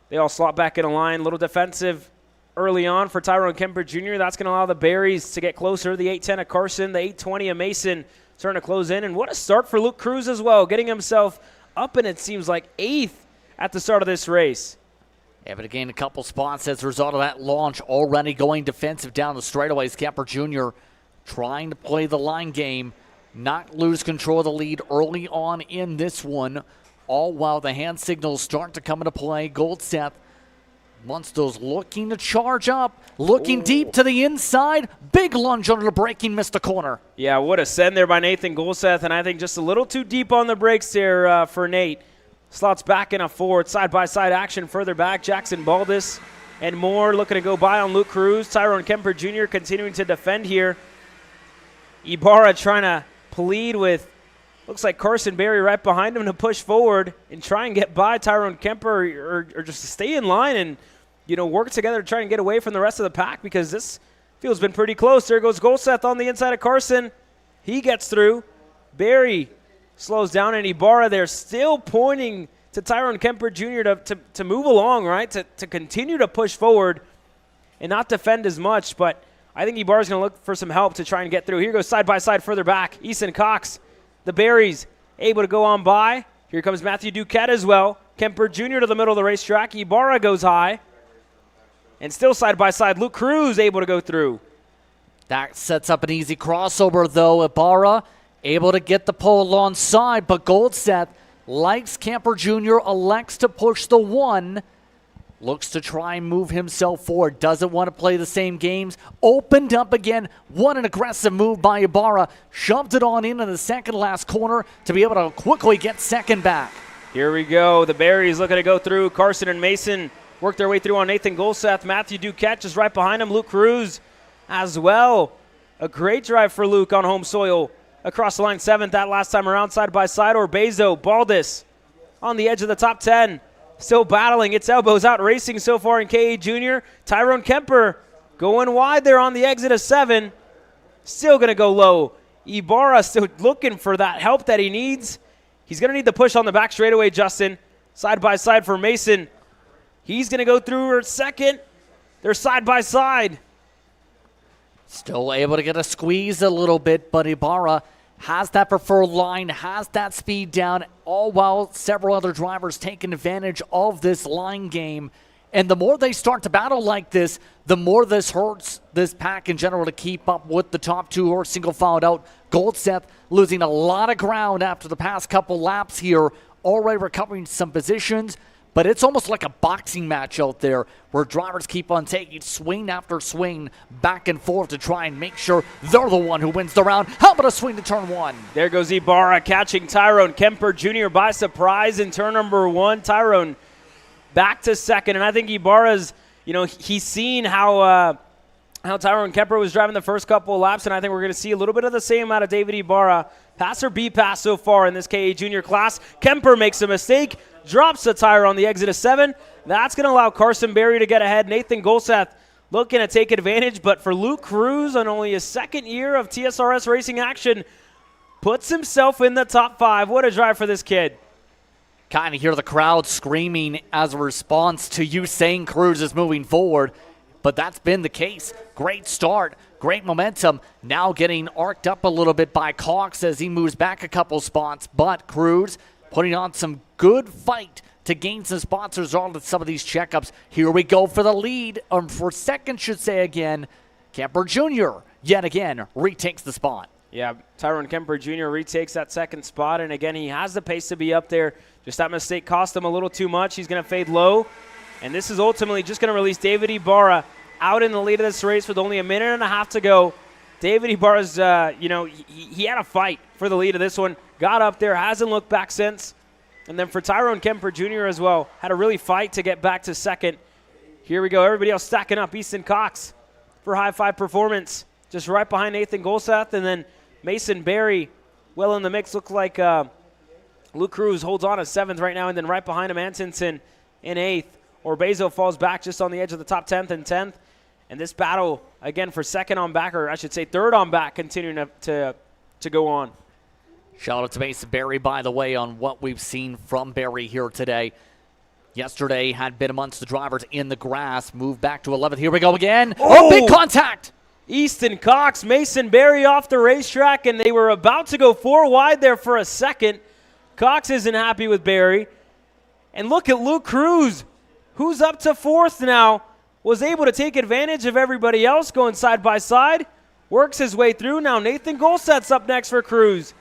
They all slot back in a line. A little defensive early on for Tyrone Kemper Jr. That's going to allow the Berries to get closer. The 810 of Carson, the 820 of Mason starting to close in. And what a start for Luke Cruz as well, getting himself up, and it seems like 8th at the start of this race. Able to gain a couple spots as a result of that launch. Already going defensive down the straightaways. Kemper Jr. trying to play the line game. Not lose control of the lead early on in this one, all while the hand signals start to come into play. Golseth, Munsters looking to charge up, looking deep to the inside. Big lunge under the braking, missed the corner. Yeah, what a send there by Nathan Golseth, and I think just a little too deep on the brakes there for Nate. Slots back in a 4th, side-by-side action further back. Jackson Baldus and more looking to go by on Luke Cruz. Tyrone Kemper Jr. continuing to defend here. Ibarra trying to plead with, looks like Carson Berry right behind him to push forward and try and get by Tyrone Kemper or just to stay in line and, work together to try and get away from the rest of the pack, because this field's been pretty close. There goes Golseth on the inside of Carson. He gets through. Berry slows down, and Ibarra there still pointing to Tyrone Kemper Jr. to move along, right, to continue to push forward and not defend as much. But I think Ibarra's going to look for some help to try and get through. Here goes side by side further back. Easton Cox, the Berries, able to go on by. Here comes Matthew Duquette as well. Kemper Jr. to the middle of the racetrack. Ibarra goes high. And still side by side, Luke Cruz able to go through. That sets up an easy crossover, though. Ibarra able to get the pole alongside, but Goldseth likes Kemper Jr., elects to push the one. Looks to try and move himself forward. Doesn't want to play the same games. Opened up again. What an aggressive move by Ibarra. Shoved it on into the second last corner to be able to quickly get second back. Here we go. The Berries looking to go through. Carson and Mason work their way through on Nathan Goldseth. Matthew Duquette just right behind him. Luke Cruz as well. A great drive for Luke on home soil. Across the line, 7th that last time around, side by side. Orbezo, Baldus on the edge of the top 10. Still battling. Its elbows out racing so far in KA Junior. Tyrone Kemper going wide there on the exit of 7. Still going to go low. Ibarra still looking for that help that he needs. He's going to need the push on the back straightaway, Justin. Side by side for Mason. He's going to go through her second. They're side by side. Still able to get a squeeze a little bit, but Ibarra has that preferred line, has that speed down, all while several other drivers taking advantage of this line game. And the more they start to battle like this, the more this hurts this pack in general to keep up with the top two who are single filed out. Goldseth losing a lot of ground after the past couple laps here, already recovering some positions. But it's almost like a boxing match out there where drivers keep on taking swing after swing back and forth to try and make sure they're the one who wins the round. How about a swing to turn 1? There goes Ibarra catching Tyrone Kemper Jr. by surprise in turn number 1. Tyrone back to second, and I think Ibarra's, he's seen how Tyrone Kemper was driving the first couple of laps, and I think we're going to see a little bit of the same out of David Ibarra. Pass or B pass so far in this KA Junior class. Kemper makes a mistake, drops the tire on the exit of 7. That's going to allow Carson Berry to get ahead. Nathan Goldseth looking to take advantage, but for Luke Cruz on only his second year of TSRS racing action, puts himself in the top 5. What a drive for this kid. Kind of hear the crowd screaming as a response to you saying Cruz is moving forward, but that's been the case. Great start, great momentum. Now getting arced up a little bit by Cox as he moves back a couple spots, but Cruz putting on some good fight to gain some sponsors on some of these checkups. Here we go for the lead, for second should say again. Kemper Jr. yet again retakes the spot. Yeah, Tyrone Kemper Jr. retakes that second spot, and again, he has the pace to be up there. Just that mistake cost him a little too much. He's going to fade low, and this is ultimately just going to release David Ibarra out in the lead of this race with only a minute and a half to go. David Ibarra's, he had a fight for the lead of this one. Got up there, hasn't looked back since. And then for Tyrone Kemper Jr. as well, had to really fight to get back to second. Here we go, everybody else stacking up. Easton Cox for high 5 performance, just right behind Nathan Goldseth, and then Mason Berry well in the mix. Looks like Luke Cruz holds on at 7th right now, and then right behind him, Antonsen in 8th. Orbezo falls back just on the edge of the top 10th and 10th. And this battle, again, for second on back, or I should say third on back, continuing to go on. Shout out to Mason Berry, by the way, on what we've seen from Berry here today. Yesterday had been amongst the drivers in the grass, moved back to 11th. Here we go again. Oh, big contact! Easton Cox, Mason Berry off the racetrack, and they were about to go 4 wide there for a second. Cox isn't happy with Berry. And look at Luke Cruz, who's up to 4th now. Was able to take advantage of everybody else going side by side. Works his way through. Now Nathan Goldseth's up next for Cruz.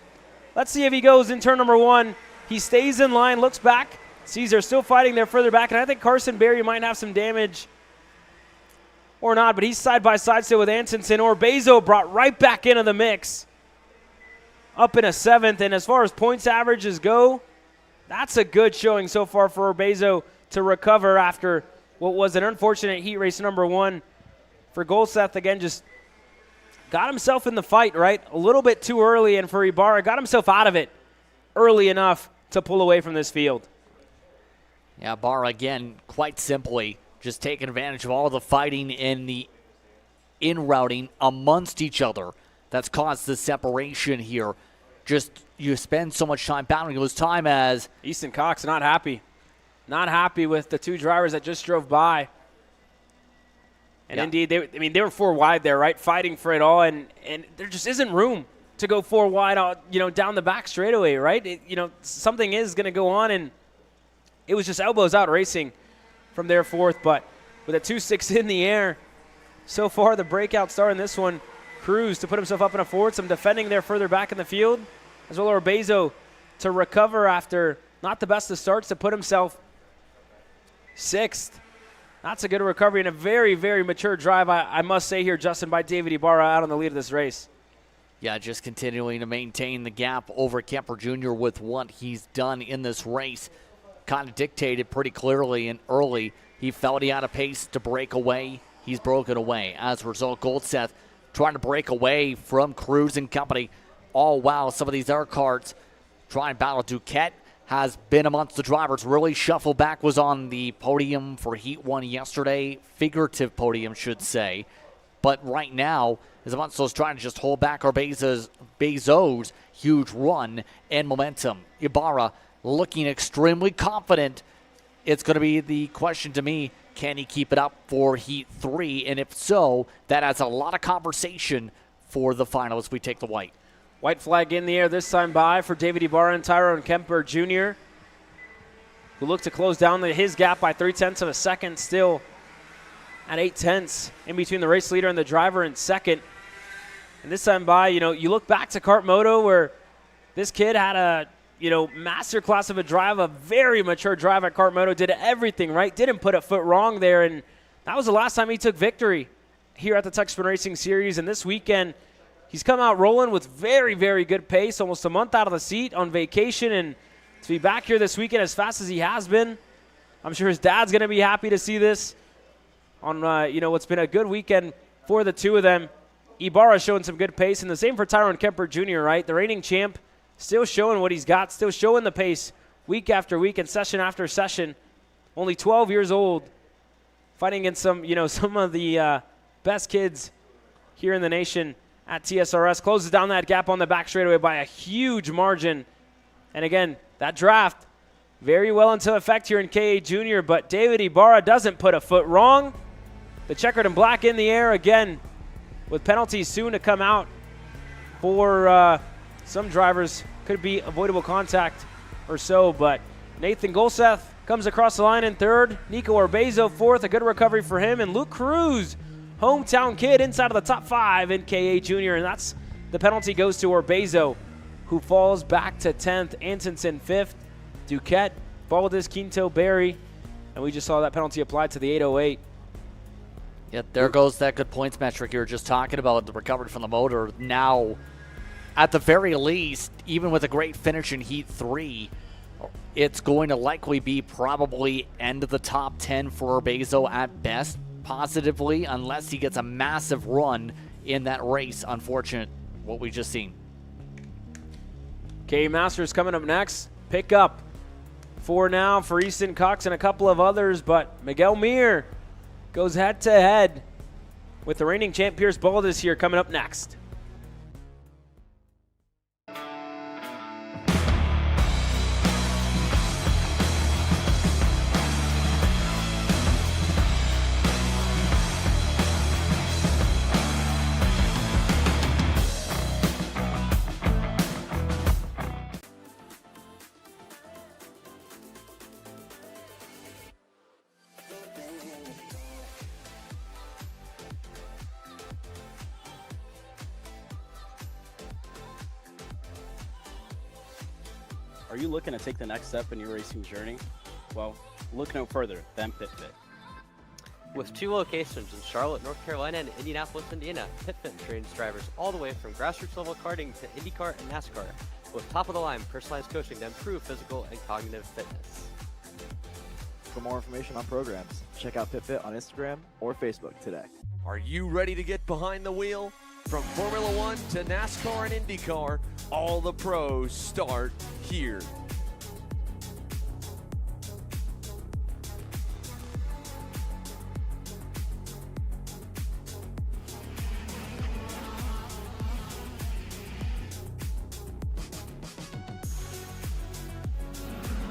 Let's see if he goes in turn number 1. He stays in line, looks back, sees they're still fighting there further back, and I think Carson Berry might have some damage or not, but he's side by side still with Antonsen. Orbezo brought right back into the mix. Up in a 7th, and as far as points averages go, that's a good showing so far for Orbezo to recover after what was an unfortunate heat race number 1 for Goldseth. Again, just got himself in the fight, right? A little bit too early, and for Ibarra, got himself out of it early enough to pull away from this field. Yeah, Ibarra, again, quite simply, just taking advantage of all the fighting and the in-routing amongst each other that's caused the separation here. Just, you spend so much time battling those time as... Easton Cox not happy. Not happy with the 2 drivers that just drove by. And indeed, they were 4 wide there, right, fighting for it all, and there just isn't room to go 4 wide, down the back straightaway, right? Something is going to go on, and it was just elbows out racing from their 4th, but with a 2.6 in the air, so far the breakout star in this one, Cruz to put himself up in a 4th, some defending there further back in the field, as well as Orbezo to recover after not the best of starts to put himself 6th. That's a good recovery and a very, very mature drive, I must say here, Justin, by David Ibarra out on the lead of this race. Yeah, just continuing to maintain the gap over Kemper Jr. with what he's done in this race. Kind of dictated pretty clearly and early. He felt he had a pace to break away. He's broken away. As a result, Goldseth trying to break away from Cruz and company. All while some of these other karts trying to battle. Duquette has been amongst the drivers. Really shuffle back, was on the podium for Heat 1 yesterday. Figurative podium, should say. But right now, is amongst those trying to just hold back Bezos' huge run and momentum. Ibarra looking extremely confident. It's going to be the question to me, can he keep it up for Heat 3? And if so, that adds a lot of conversation for the final as we take the white. White flag in the air this time by for David Ibarra and Tyrone Kemper Jr., who look to close down his gap by 0.3 of a second, still at 0.8 in between the race leader and the driver in second. And this time by, you look back to Kart Moto where this kid had a, master class of a drive, a very mature drive at Kart Moto, did everything right, didn't put a foot wrong there, and that was the last time he took victory here at the Tuxpan Racing Series. And this weekend, he's come out rolling with very, very good pace, almost a month out of the seat on vacation, and to be back here this weekend as fast as he has been, I'm sure his dad's going to be happy to see this on, what's been a good weekend for the two of them. Ibarra showing some good pace, and the same for Tyrone Kemper Jr., right? The reigning champ still showing what he's got, still showing the pace week after week and session after session. Only 12 years old, fighting against some of the best kids here in the nation at TSRS. Closes down that gap on the back straightaway by a huge margin. And again, that draft very well into effect here in KA Junior, but David Ibarra doesn't put a foot wrong. The checkered and black in the air again, with penalties soon to come out for some drivers. Could be avoidable contact or so, but Nathan Golseth comes across the line in 3rd. Nico Orbezo 4th, a good recovery for him. And Luke Cruz, hometown kid, inside of the top 5 in KA Junior, and that's the penalty goes to Orbezo, who falls back to 10th. Antonsen 5th. Duquette, Valdez, Quinto, Berry, and we just saw that penalty applied to the 808. Yeah, there goes that good points metric you were just talking about, the recovery from the motor. Now, at the very least, even with a great finish in Heat 3, it's going to likely be probably end of the top 10 for Orbezo at best, positively, unless he gets a massive run in that race. Unfortunate what we just seen. K Masters coming up next. Pick up for Easton Cox and a couple of others, but Miguel Mir goes head-to-head with the reigning champ Pierce Baldes here coming up next. Are you looking to take the next step in your racing journey? Well, look no further than PitFit. With 2 locations in Charlotte, North Carolina and Indianapolis, Indiana, PitFit trains drivers all the way from grassroots level karting to IndyCar and NASCAR, with top-of-the-line personalized coaching to improve physical and cognitive fitness. For more information on programs, check out PitFit on Instagram or Facebook today. Are you ready to get behind the wheel? From Formula One to NASCAR and IndyCar, all the pros start here.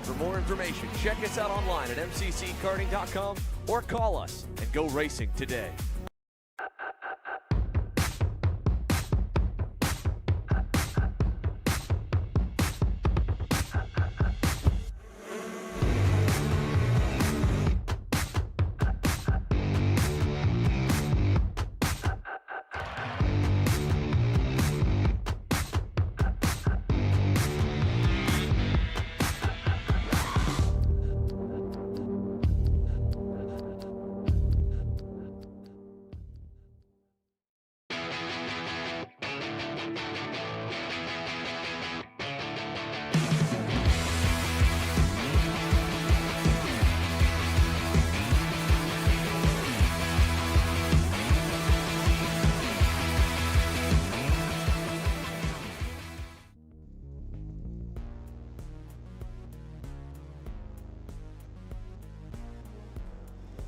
For more information, check us out online at mcckarting.com or call us and go racing today.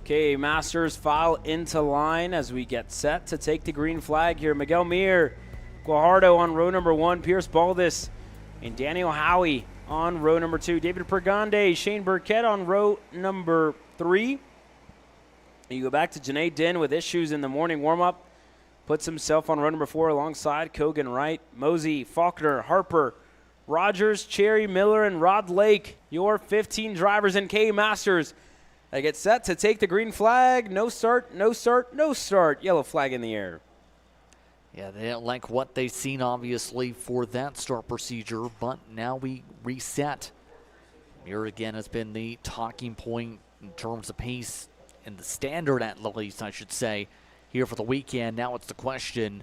Okay, Masters file into line as we get set to take the green flag here. Miguel Mir, Guajardo on row number 1, Pierce Baldus, and Daniel Howie on row number 2. David Pergande, Shane Burkett on row number 3. And you go back to Janae Din with issues in the morning warm-up. Puts himself on row number 4 alongside Kogan Wright, Mosey, Faulkner, Harper, Rogers, Cherry, Miller, and Rod Lake. Your 15 drivers in K Masters. They get set to take the green flag. No start, no start, no start. Yellow flag in the air. Yeah, they didn't like what they've seen, obviously, for that start procedure, but now we reset. Mir, again, has been the talking point in terms of pace and the standard, at least, I should say, here for the weekend. Now it's the question,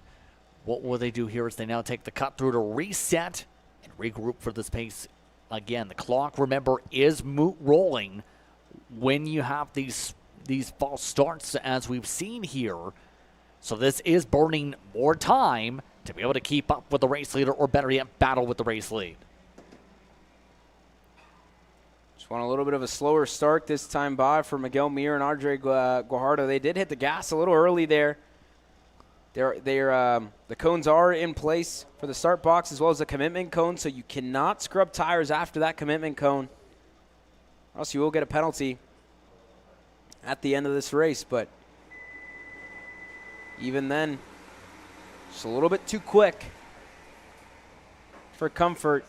what will they do here as they now take the cut through to reset and regroup for this pace? Again, the clock, remember, is rolling when you have these false starts, as we've seen here. So this is burning more time to be able to keep up with the race leader, or better yet, battle with the race lead. Just want a little bit of a slower start this time by for Miguel Mir and Andre Guajardo. They did hit the gas a little early there. The cones are in place for the start box as well as the commitment cone, so you cannot scrub tires after that commitment cone, or else you will get a penalty at the end of this race. But even then, just a little bit too quick for comfort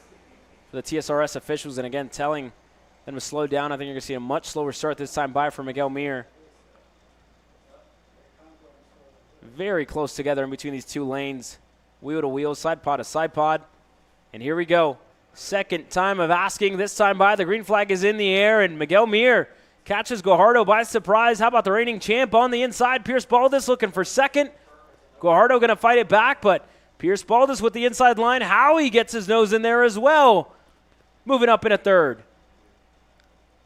for the TSRS officials, and again, telling them to slow down. I think you're going to see a much slower start this time by for Miguel Mir. Very close together in between these two lanes. Wheel to wheel, side pod to side pod. And here we go. Second time of asking, this time by. The green flag is in the air, and Miguel Mir catches Guajardo by surprise. How about the reigning champ on the inside? Pierce Baldus looking for second. Guajardo going to fight it back, but Pierce Baldus with the inside line. Howie gets his nose in there as well. Moving up in a third.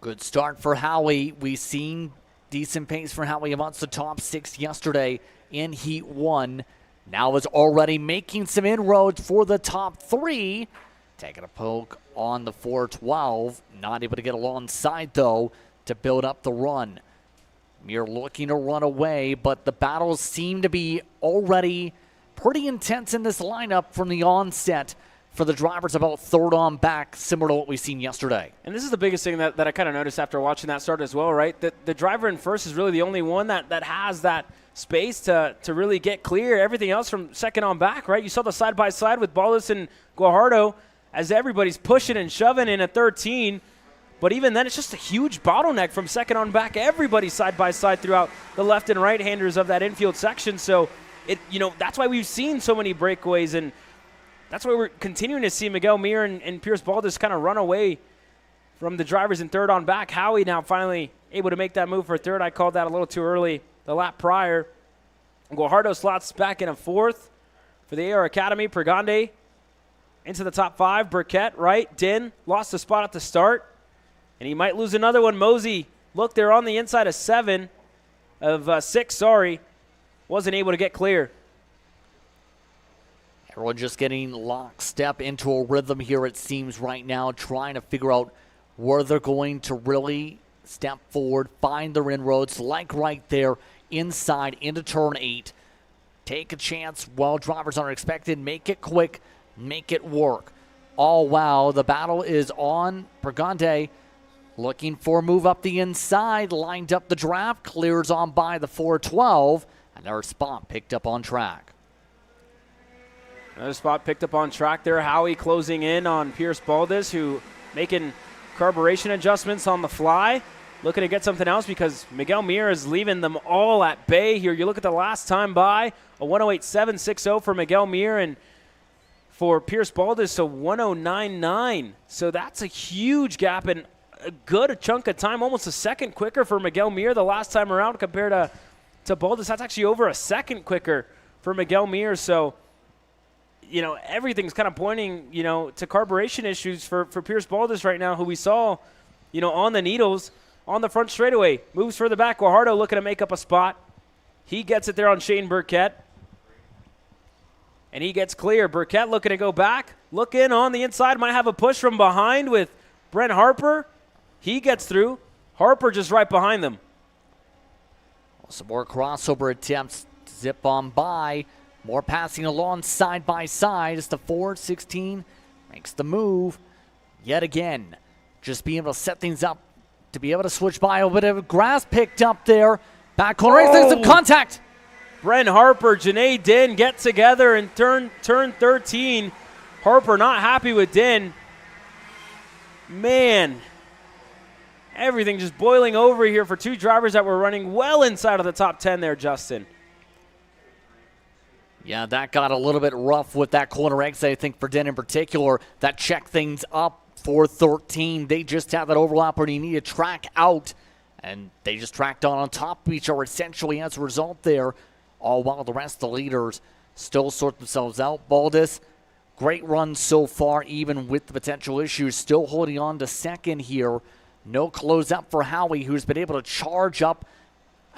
Good start for Howie. We've seen decent pace for Howie amongst the top 6 yesterday in Heat 1. Now is already making some inroads for the top 3. Taking a poke on the 412. Not able to get alongside, though, to build up the run. Mir looking to run away, but the battles seem to be already pretty intense in this lineup from the onset for the drivers about third on back, similar to what we've seen yesterday. And this is the biggest thing that I kind of noticed after watching that start as well, right? That the driver in first is really the only one that has that space to really get clear. Everything else from second on back, right? You saw the side-by-side with Baldus and Guajardo as everybody's pushing and shoving in a 13. But even then, it's just a huge bottleneck from second on back. Everybody's side-by-side throughout the left and right-handers of that infield section. So, that's why we've seen so many breakaways, and that's why we're continuing to see Miguel Mir and Pierce Baldus kind of run away from the drivers in third on back. Howie now finally able to make that move for third. I called that a little too early the lap prior. Guajardo slots back in a fourth for the AR Academy. Pergande into the top 5. Burkett, right. Din lost the spot at the start, and he might lose another one. Mosey, look, they're on the inside of 6, wasn't able to get clear. Everyone just getting lockstep into a rhythm here, it seems, right now, trying to figure out where they're going to really step forward, find their inroads, like right there inside into turn 8. Take a chance while drivers are expected. Make it quick. Make it work. Oh, wow. The battle is on. Pergande looking for a move up the inside. Lined up the draft. Clears on by the 412. Another spot picked up on track. Another spot picked up on track there. Howie closing in on Pierce Baldus, who making carburation adjustments on the fly. Looking to get something else because Miguel Mir is leaving them all at bay here. You look at the last time by, a 108.760 for Miguel Mir, and for Pierce Baldus, a 109.9. So that's a huge gap and a good chunk of time, almost a second quicker for Miguel Mir the last time around compared to Baldus. That's actually over a second quicker for Miguel Mir. So, everything's kind of pointing, to carburation issues for Pierce Baldus right now, who we saw, on the needles on the front straightaway. Moves further back. Guajardo looking to make up a spot. He gets it there on Shane Burkett. And he gets clear. Burkett looking to go back. Look in on the inside. Might have a push from behind with Brent Harper. He gets through. Harper just right behind them. Some more crossover attempts to zip on by. More passing along side by side as the 4-16 makes the move yet again. Just being able to set things up to be able to switch by. A bit of grass picked up there. Back corner, there's some contact. Bren Harper, Janae Din get together and turn 13. Harper not happy with Din. Man, everything just boiling over here for two drivers that were running well inside of the top 10 there, Justin. Yeah, that got a little bit rough with that corner exit, I think, for Din in particular. That checked things up for 13. They just had that overlap where you need to track out, and they just tracked on top of each other essentially as a result there, all while the rest of the leaders still sort themselves out. Baldus, great run so far, even with the potential issues, still holding on to second here. No close up for Howie, who's been able to charge up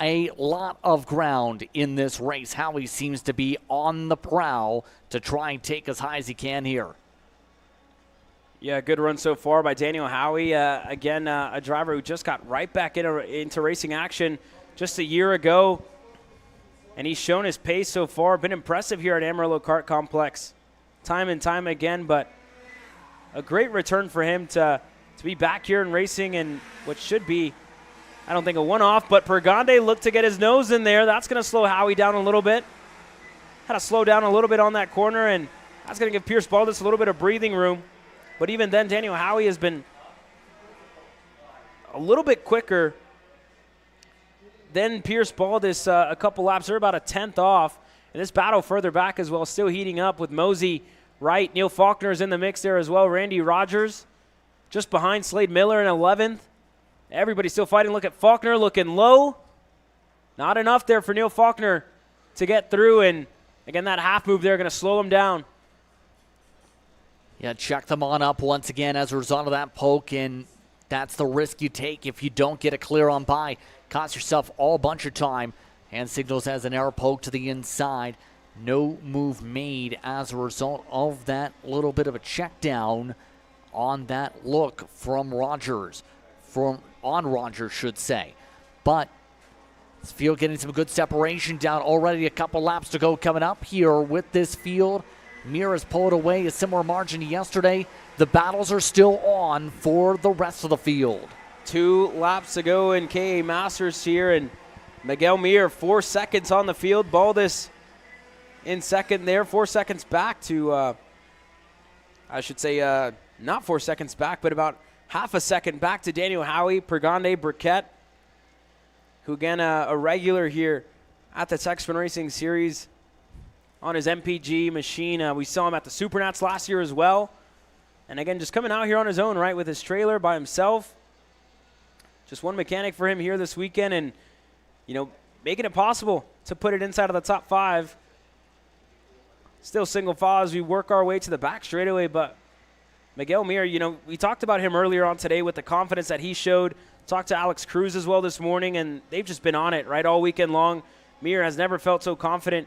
a lot of ground in this race. Howie seems to be on the prowl to try and take as high as he can here. Yeah, good run so far by Daniel Howie. Again, a driver who just got right back into racing action just a year ago. And he's shown his pace so far. Been impressive here at Amarillo Kart Complex time and time again. But a great return for him to be back here and racing in what should be, I don't think, a one-off. But Pergande looked to get his nose in there. That's going to slow Howie down a little bit. Had to slow down a little bit on that corner. And that's going to give Pierce Baldus a little bit of breathing room. But even then, Daniel Howie has been a little bit quicker than Pierce Baldus a couple laps. They're about a 10th off. And this battle further back as well, still heating up with Mosey right. Neil Faulkner is in the mix there as well. Randy Rogers just behind Slade Miller in 11th. Everybody still fighting. Look at Faulkner looking low. Not enough there for Neil Faulkner to get through. And again, that half move there going to slow him down. Yeah, check them on up once again as a result of that poke, and that's the risk you take if you don't get a clear on by. Cost yourself all bunch of time. Hand signals as an error poke to the inside. No move made as a result of that little bit of a check down on that look from Rogers. On Rogers, should say. But this field getting some good separation down already. A couple laps to go coming up here with this field. Mir has pulled away a similar margin to yesterday. The battles are still on for the rest of the field. 2 laps to go in KA Masters here, and Miguel Mir 4 seconds on the field. Baldus in second there, 4 seconds back to, I should say, not 4 seconds back, but about half a second back to Daniel Howie. Pergande Burkett, who again a regular here at the Texas Racing Series on his MPG machine. We saw him at the Supernats last year as well. And again, just coming out here on his own, right, with his trailer by himself. Just one mechanic for him here this weekend, and, you know, making it possible to put it inside of the top 5. Still single file as we work our way to the back straightaway, but Miguel Mir, you know, we talked about him earlier on today with the confidence that he showed. Talked to Alex Cruz as well this morning, and they've just been on it, right, all weekend long. Mir has never felt so confident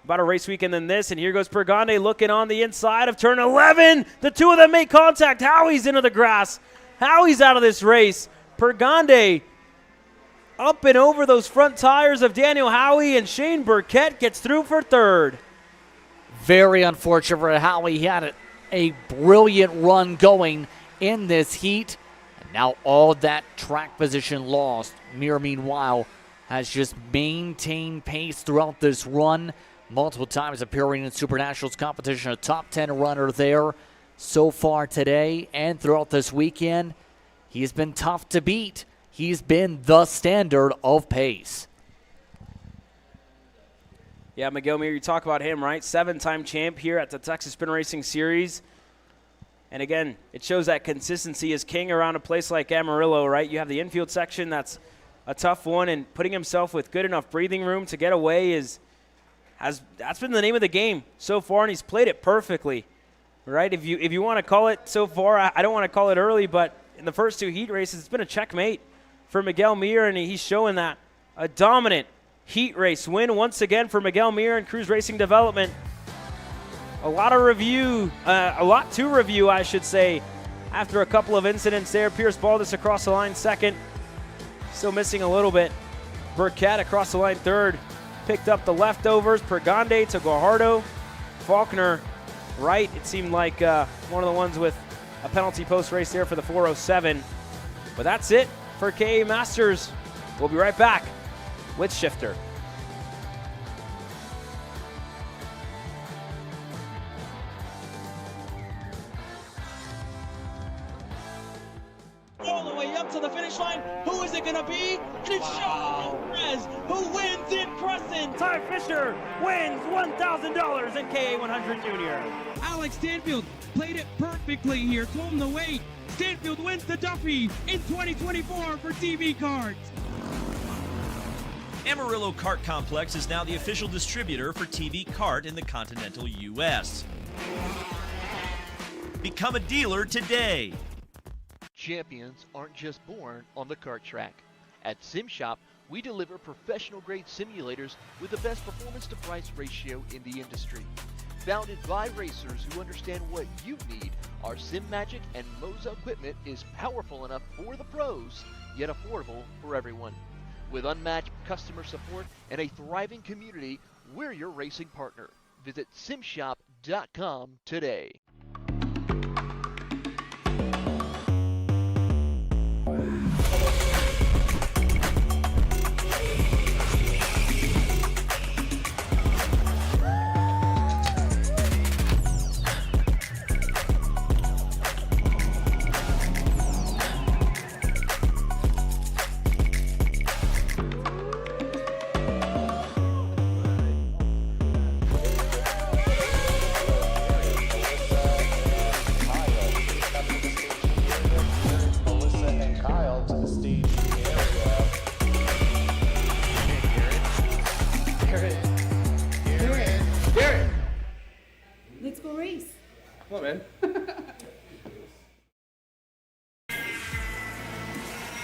about a race weekend than this, and here goes Pergande looking on the inside of turn 11. The two of them make contact. Howie's into the grass. Howie's out of this race. Pergande up and over those front tires of Daniel Howie, and Shane Burkett gets through for third. Very unfortunate for Howie. He had a brilliant run going in this heat, and now all that track position lost. Mir, meanwhile, has just maintained pace throughout this run. Multiple times appearing in Super Nationals competition, a top 10 runner there so far today and throughout this weekend. He's been tough to beat. He's been the standard of pace. Yeah, Miguel Mir, you talk about him, right? 7-time champ here at the Texas Spin Racing Series. And again, it shows that consistency is king around a place like Amarillo, right? You have the infield section that's a tough one, and putting himself with good enough breathing room to get away that's been the name of the game so far, and he's played it perfectly, right? If you want to call it so far, I don't want to call it early, but in the first 2 heat races, it's been a checkmate for Miguel Mir, and he's showing that. A dominant heat race win once again for Miguel Mir and Cruise Racing Development. A lot to review, I should say, after a couple of incidents there. Pierce Baldus across the line second. Still missing a little bit. Burkett across the line third. Picked up the leftovers. Pergande to Guajardo. Faulkner right. It seemed like one of the ones with a penalty post race there for the 407. But that's it for KA Masters. We'll be right back with Shifter. All the way up to the finish line. Who is it going to be? And it's Sean Perez who wins in Crescent. Ty Fisher wins $1,000 in KA 100 Junior. Alex Stanfield played it perfectly here. Told him to wait. Stanfield wins the Duffy in 2024 for TV Karts. Amarillo Kart Complex is now the official distributor for TV Kart in the continental U.S. Become a dealer today. Champions aren't just born on the kart track. At SimShop, we deliver professional-grade simulators with the best performance-to-price ratio in the industry. Founded by racers who understand what you need, our SimMagic and Moza equipment is powerful enough for the pros, yet affordable for everyone. With unmatched customer support and a thriving community, we're your racing partner. Visit simshop.com today. Let's go race. Come on, man.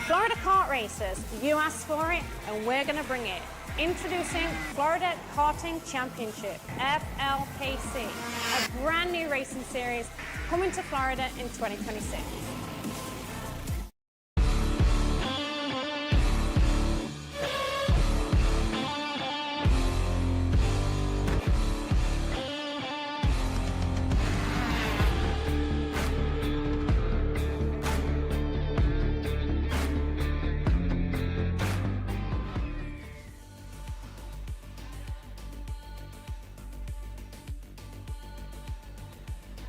Florida Kart Racers, you asked for it and we're going to bring it. Introducing Florida Karting Championship, FLKC, a brand new racing series coming to Florida in 2026.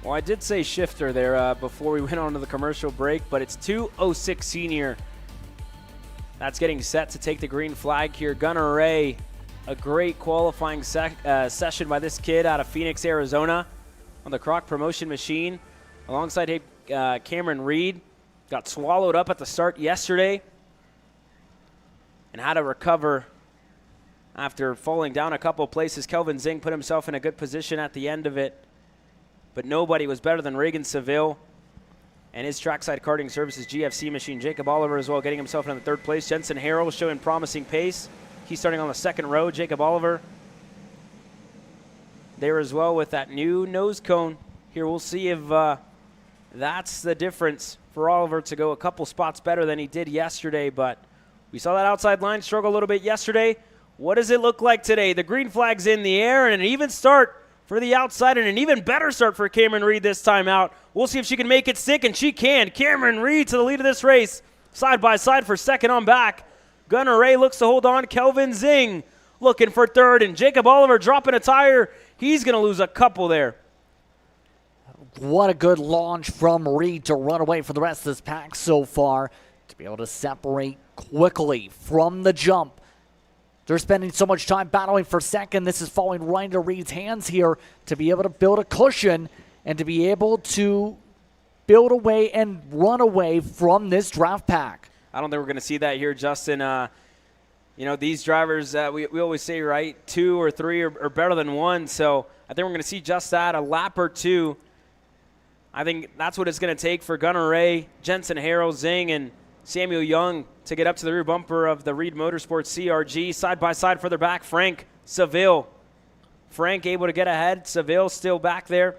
Well, I did say Shifter there before we went on to the commercial break, but it's 206 Senior. That's getting set to take the green flag here. Gunnar Ray, a great qualifying session by this kid out of Phoenix, Arizona on the Croc Promotion machine. Alongside Cameron Reed. Got swallowed up at the start yesterday and had to recover after falling down a couple places. Kelvin Zing put himself in a good position at the end of it. But nobody was better than Reagan Seville and his Trackside Karting Services GFC machine. Jacob Oliver as well, getting himself in the third place. Jensen Harrell showing promising pace. He's starting on the second row. Jacob Oliver there as well with that new nose cone. Here we'll see if that's the difference for Oliver to go a couple spots better than he did yesterday. But we saw that outside line struggle a little bit yesterday. What does it look like today? The green flag's in the air and an even start for the outside and an even better start for Cameron Reed this time out. We'll see if she can make it stick, and she can. Cameron Reed to the lead of this race. Side by side for second on back. Gunnar Ray looks to hold on. Kelvin Zing looking for third, and Jacob Oliver dropping a tire. He's going to lose a couple there. What a good launch from Reed to run away for the rest of this pack so far. To be able to separate quickly from the jump. They're spending so much time battling for second. This is falling right into Reed's hands here to be able to build a cushion and to be able to build away and run away from this draft pack. I don't think we're going to see that here, Justin. You know, these drivers, we always say, right, 2 or 3 are better than 1. So I think we're going to see just that, a lap or 2. I think that's what it's going to take for Gunnar Ray, Jensen Harrell, Zing, and Samuel Young to get up to the rear bumper of the Reed Motorsports CRG. Side by side further back, Frank Seville. Frank able to get ahead. Seville still back there.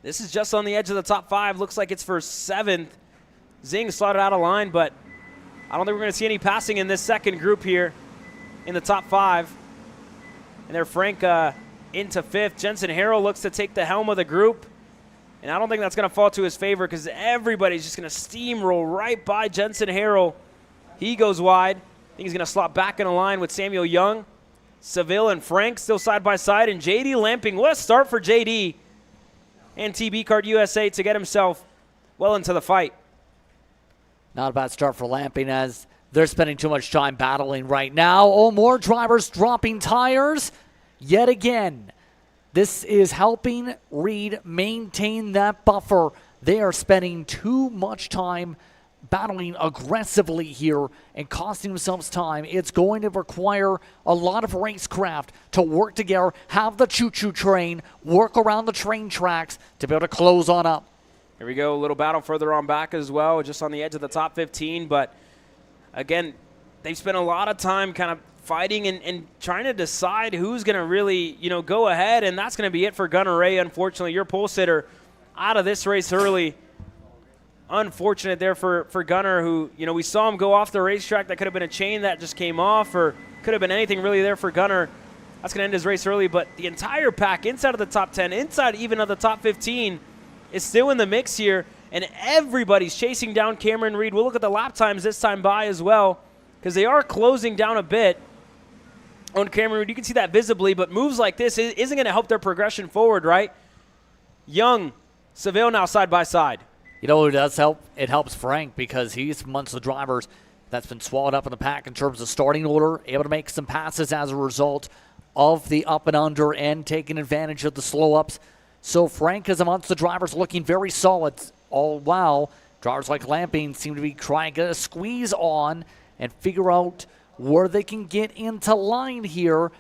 This is just on the edge of the top 5. Looks like it's for 7th. Zing slotted out of line, but I don't think we're going to see any passing in this second group here in the top 5. And there Frank into 5th. Jensen Harrell looks to take the helm of the group. And I don't think that's going to fall to his favor because everybody's just going to steamroll right by Jensen Harrell. He goes wide. I think he's going to slot back in a line with Samuel Young. Seville and Frank still side by side. And JD Lamping. What a start for JD and TB Kart USA to get himself well into the fight. Not a bad start for Lamping as they're spending too much time battling right now. Oh, more drivers dropping tires yet again. This is helping Reed maintain that buffer. They are spending too much time battling aggressively here and costing themselves time. It's going to require a lot of racecraft to work together, have the choo-choo train, work around the train tracks to be able to close on up. Here we go, a little battle further on back as well, just on the edge of the top 15. But again, they've spent a lot of time kind of fighting and trying to decide who's going to really, go ahead, and that's going to be it for Gunnar Ray. Unfortunately, your pole sitter out of this race early. Unfortunate there for Gunnar, who, we saw him go off the racetrack. That could have been a chain that just came off, or could have been anything really there for Gunnar. That's going to end his race early, but the entire pack inside of the top 10, inside even of the top 15, is still in the mix here, and everybody's chasing down Cameron Reed. We'll look at the lap times this time by as well, because they are closing down a bit on Cameron Reed. You can see that visibly, but moves like this isn't going to help their progression forward, right? Young, Seville now side by side. You know who does help? It helps Frank because he's amongst the drivers that's been swallowed up in the pack in terms of starting order, able to make some passes as a result of the up and under and taking advantage of the slow ups. So Frank is amongst the drivers looking very solid, all while drivers like Lamping seem to be trying to get a squeeze on and figure out where they can get into line here.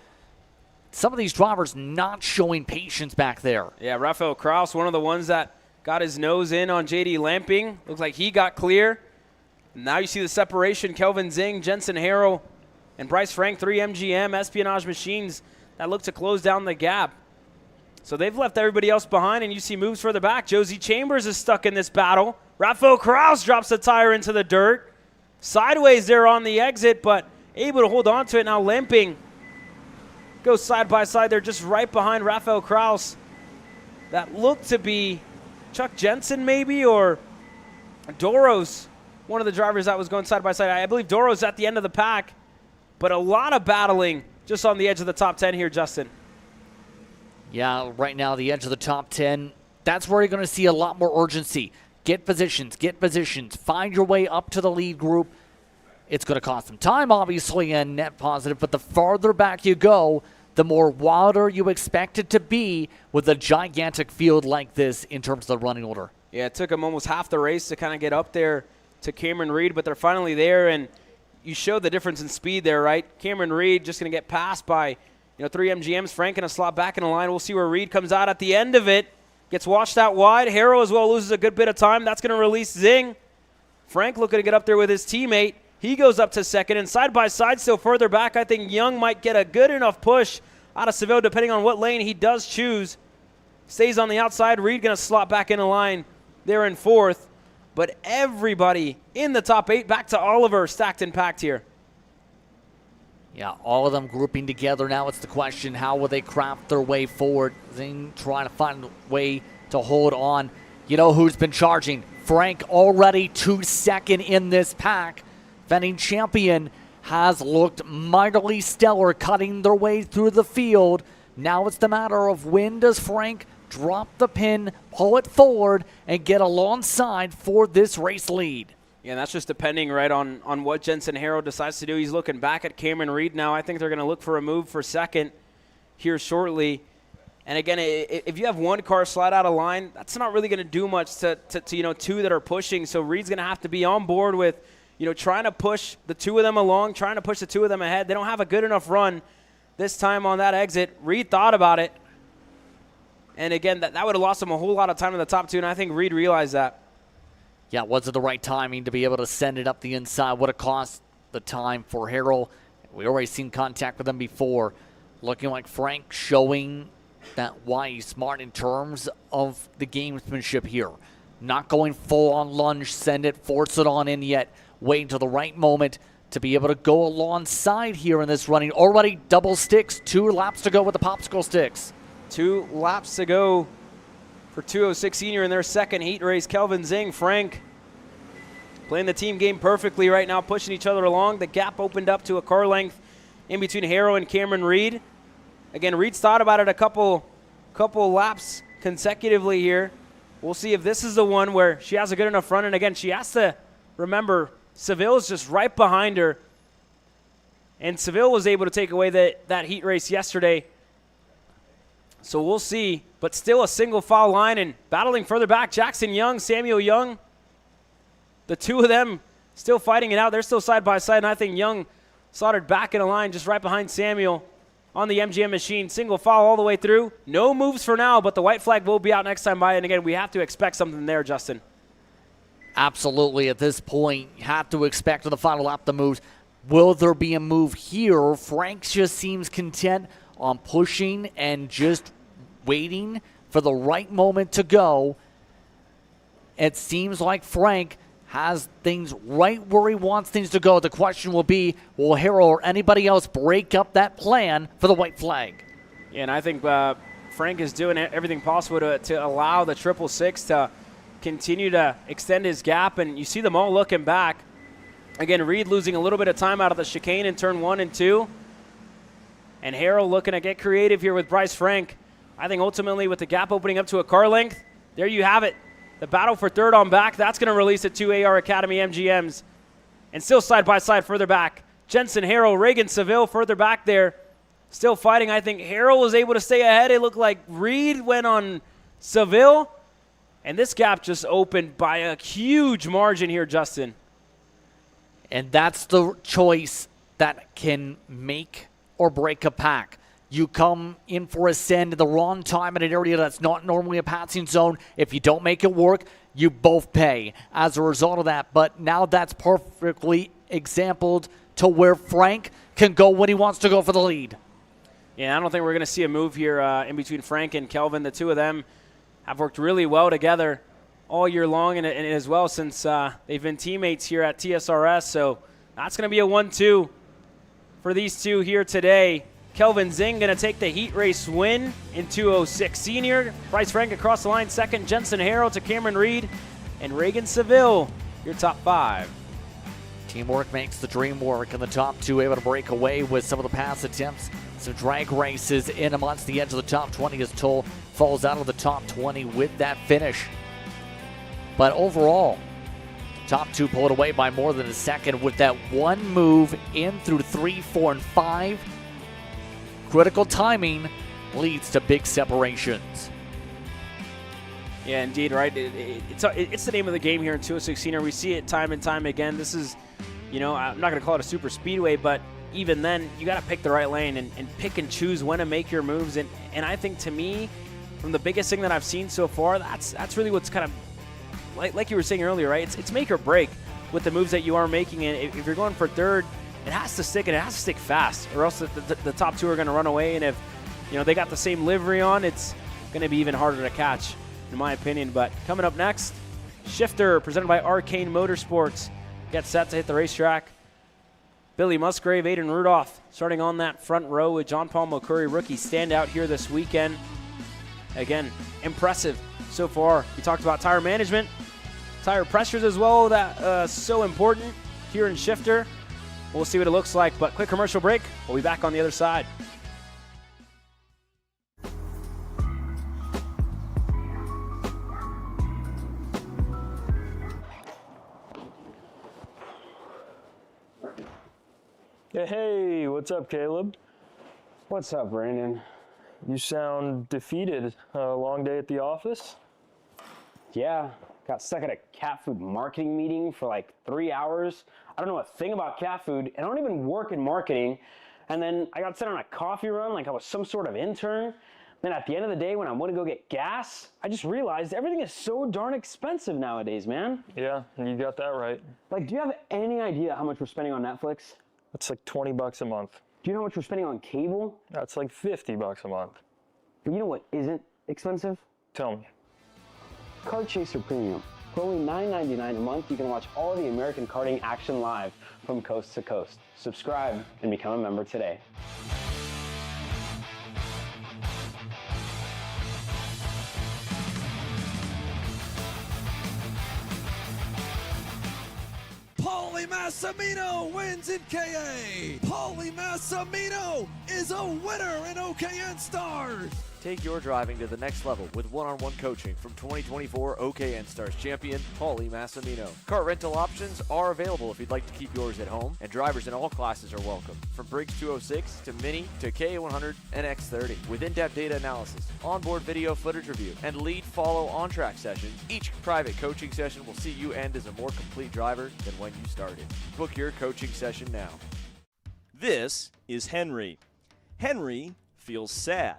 Some of these drivers not showing patience back there. Yeah, Rafael Kraus, one of the ones that got his nose in on JD Lamping. Looks like he got clear. Now you see the separation. Kelvin Zing, Jensen Harrell, and Bryce Frank, 3 MGM Espionage Machines that look to close down the gap. So they've left everybody else behind, and you see moves further back. Josie Chambers is stuck in this battle. Rafael Kraus drops the tire into the dirt. Sideways there on the exit, but able to hold on to it. Now Lamping goes side by side. They're just right behind Rafael Kraus. That looked to be Chuck Jensen maybe, or Doros, one of the drivers that was going side by side. I believe Doros at the end of the pack, but a lot of battling just on the edge of the top 10 here, Justin. Yeah, right now, the edge of the top 10, that's where you're going to see a lot more urgency. Get positions, find your way up to the lead group. It's going to cost some time, obviously, and net positive, but the farther back you go, the more wilder you expect it to be with a gigantic field like this in terms of the running order. Yeah, it took them almost half the race to kind of get up there to Cameron Reed, but they're finally there, and you showed the difference in speed there, right? Cameron Reed just going to get passed by 3 MGMs. Frank going to slot back in the line. We'll see where Reed comes out at the end of it. Gets washed out wide. Harrow as well loses a good bit of time. That's going to release Zing. Frank looking to get up there with his teammate. He goes up to second, and side by side still further back. I think Young might get a good enough push out of Seville depending on what lane he does choose. Stays on the outside. Reed going to slot back in the line there in 4th. But everybody in the top 8 back to Oliver stacked and packed here. Yeah, all of them grouping together. Now it's the question, how will they craft their way forward? Zing trying to find a way to hold on. You know who's been charging? Frank, already 2nd in this pack. Defending champion has looked mightily stellar, cutting their way through the field. Now it's the matter of when does Frank drop the pin, pull it forward, and get alongside for this race lead. Yeah, and that's just depending, right, on what Jensen Harrell decides to do. He's looking back at Cameron Reed now. I think they're going to look for a move for second here shortly. And again, if you have one car slide out of line, that's not really going to do much to 2 that are pushing. So Reed's going to have to be on board with, trying to push the 2 of them along, trying to push the 2 of them ahead. They don't have a good enough run this time on that exit. Reed thought about it. And again, that would have lost him a whole lot of time in the top 2, and I think Reed realized that. Yeah, was it the right timing to be able to send it up the inside? Would have cost the time for Harrell. We already seen contact with him before. Looking like Frank showing that why he's smart in terms of the gamesmanship here. Not going full on lunge, send it, force it on in yet. waiting to the right moment to be able to go alongside here in this running. Already double sticks, 2 laps to go with the popsicle sticks. 2 laps to go for 206 Senior in their second heat race. Kelvin Zing, Frank playing the team game perfectly right now, pushing each other along. The gap opened up to a car length in between Harrow and Cameron Reed. Again, Reed's thought about it a couple laps consecutively here. We'll see if this is the one where she has a good enough run. And again, she has to remember Seville's just right behind her. And Seville was able to take away that heat race yesterday. So we'll see. But still a single foul line, and battling further back, Jackson Young, Samuel Young. The two of them still fighting it out. They're still side by side, and I think Young soldered back in a line just right behind Samuel on the MGM machine. Single foul all the way through. No moves for now, but the white flag will be out next time by. And again, we have to expect something there, Justin. Absolutely. At this point, you have to expect on the final lap the moves. Will there be a move here? Frank just seems content on pushing and just waiting for the right moment to go. It seems like Frank has things right where he wants things to go. The question will be, will Harrow or anybody else break up that plan for the white flag? Yeah, and I think Frank is doing everything possible to allow the 666 to continue to extend his gap, and you see them all looking back. Again, Reed losing a little bit of time out of the chicane in turn 1 and 2. And Harrow looking to get creative here with Bryce Frank. I think ultimately with the gap opening up to a car length, there you have it. The battle for third on back, that's going to release the 2 AR Academy MGMs. And still side by side further back. Jensen Harrow, Reagan Seville further back there. Still fighting. I think Harrow was able to stay ahead. It looked like Reed went on Seville. And this gap just opened by a huge margin here, Justin. And that's the choice that can make or break a pack. You come in for a send at the wrong time in an area that's not normally a passing zone. If you don't make it work, you both pay as a result of that. But now that's perfectly exampled to where Frank can go when he wants to go for the lead. Yeah, I don't think we're going to see a move here in between Frank and Kelvin. The two of them have worked really well together all year long and as well since they've been teammates here at TSRS. So that's going to be a 1-2 for these two here today. Kelvin Zing going to take the heat race win in 206 Senior. Bryce Frank across the line second. Jensen Harrow to Cameron Reed. And Reagan Seville, your top 5. Teamwork makes the dream work, and the top 2 able to break away with some of the pass attempts. Some drag races in amongst the edge of the top 20 as Toll falls out of the top 20 with that finish. But overall, top 2 pulled away by more than a second with that one move in through 3, 4, and 5. Critical timing leads to big separations. Yeah, indeed, right? It's the name of the game here in 206 Senior. We see it time and time again. This is, I'm not going to call it a super speedway, but even then, you got to pick the right lane and pick and choose when to make your moves. And I think, to me, from the biggest thing that I've seen so far, that's really what's kind of, like you were saying earlier, right? It's make or break with the moves that you are making. And if you're going for third, it has to stick, and it has to stick fast, or else the top 2 are going to run away. And if they got the same livery on, it's going to be even harder to catch, in my opinion. But coming up next, Shifter, presented by Arcane Motorsports, gets set to hit the racetrack. Billy Musgrave, Aiden Rudolph, starting on that front row with John Paul McCurry, rookie standout here this weekend. Again, impressive so far. We talked about tire management, tire pressures as well. That so important here in Shifter. We'll see what it looks like, but quick commercial break. We'll be back on the other side. Hey, what's up, Caleb? What's up, Brandon? You sound defeated. A long day at the office? Yeah, got stuck at a cat food marketing meeting for like 3 hours. I don't know a thing about cat food, and I don't even work in marketing. And then I got sent on a coffee run like I was some sort of intern. Then at the end of the day, when I want to go get gas, I just realized everything is so darn expensive nowadays, man. Yeah, you got that right. Like, do you have any idea how much we're spending on Netflix? That's like $20 a month. Do you know how much we're spending on cable? That's like $50 a month. But you know what isn't expensive? Tell me. Kart Chaser Premium. For only $9.99 a month, you can watch all of the American karting action live from coast to coast. Subscribe and become a member today. Paulie Massimino wins in KA. Paulie Massimino is a winner in OKN Stars. Take your driving to the next level with one-on-one coaching from 2024 OKN Stars champion Paulie Massimino. Kart rental options are available if you'd like to keep yours at home, and drivers in all classes are welcome, from Briggs 206 to Mini to KA100 and X30. With in-depth data analysis, onboard video footage review, and lead follow on-track sessions, each private coaching session will see you end as a more complete driver than when you started. Book your coaching session now. This is Henry. Henry feels sad.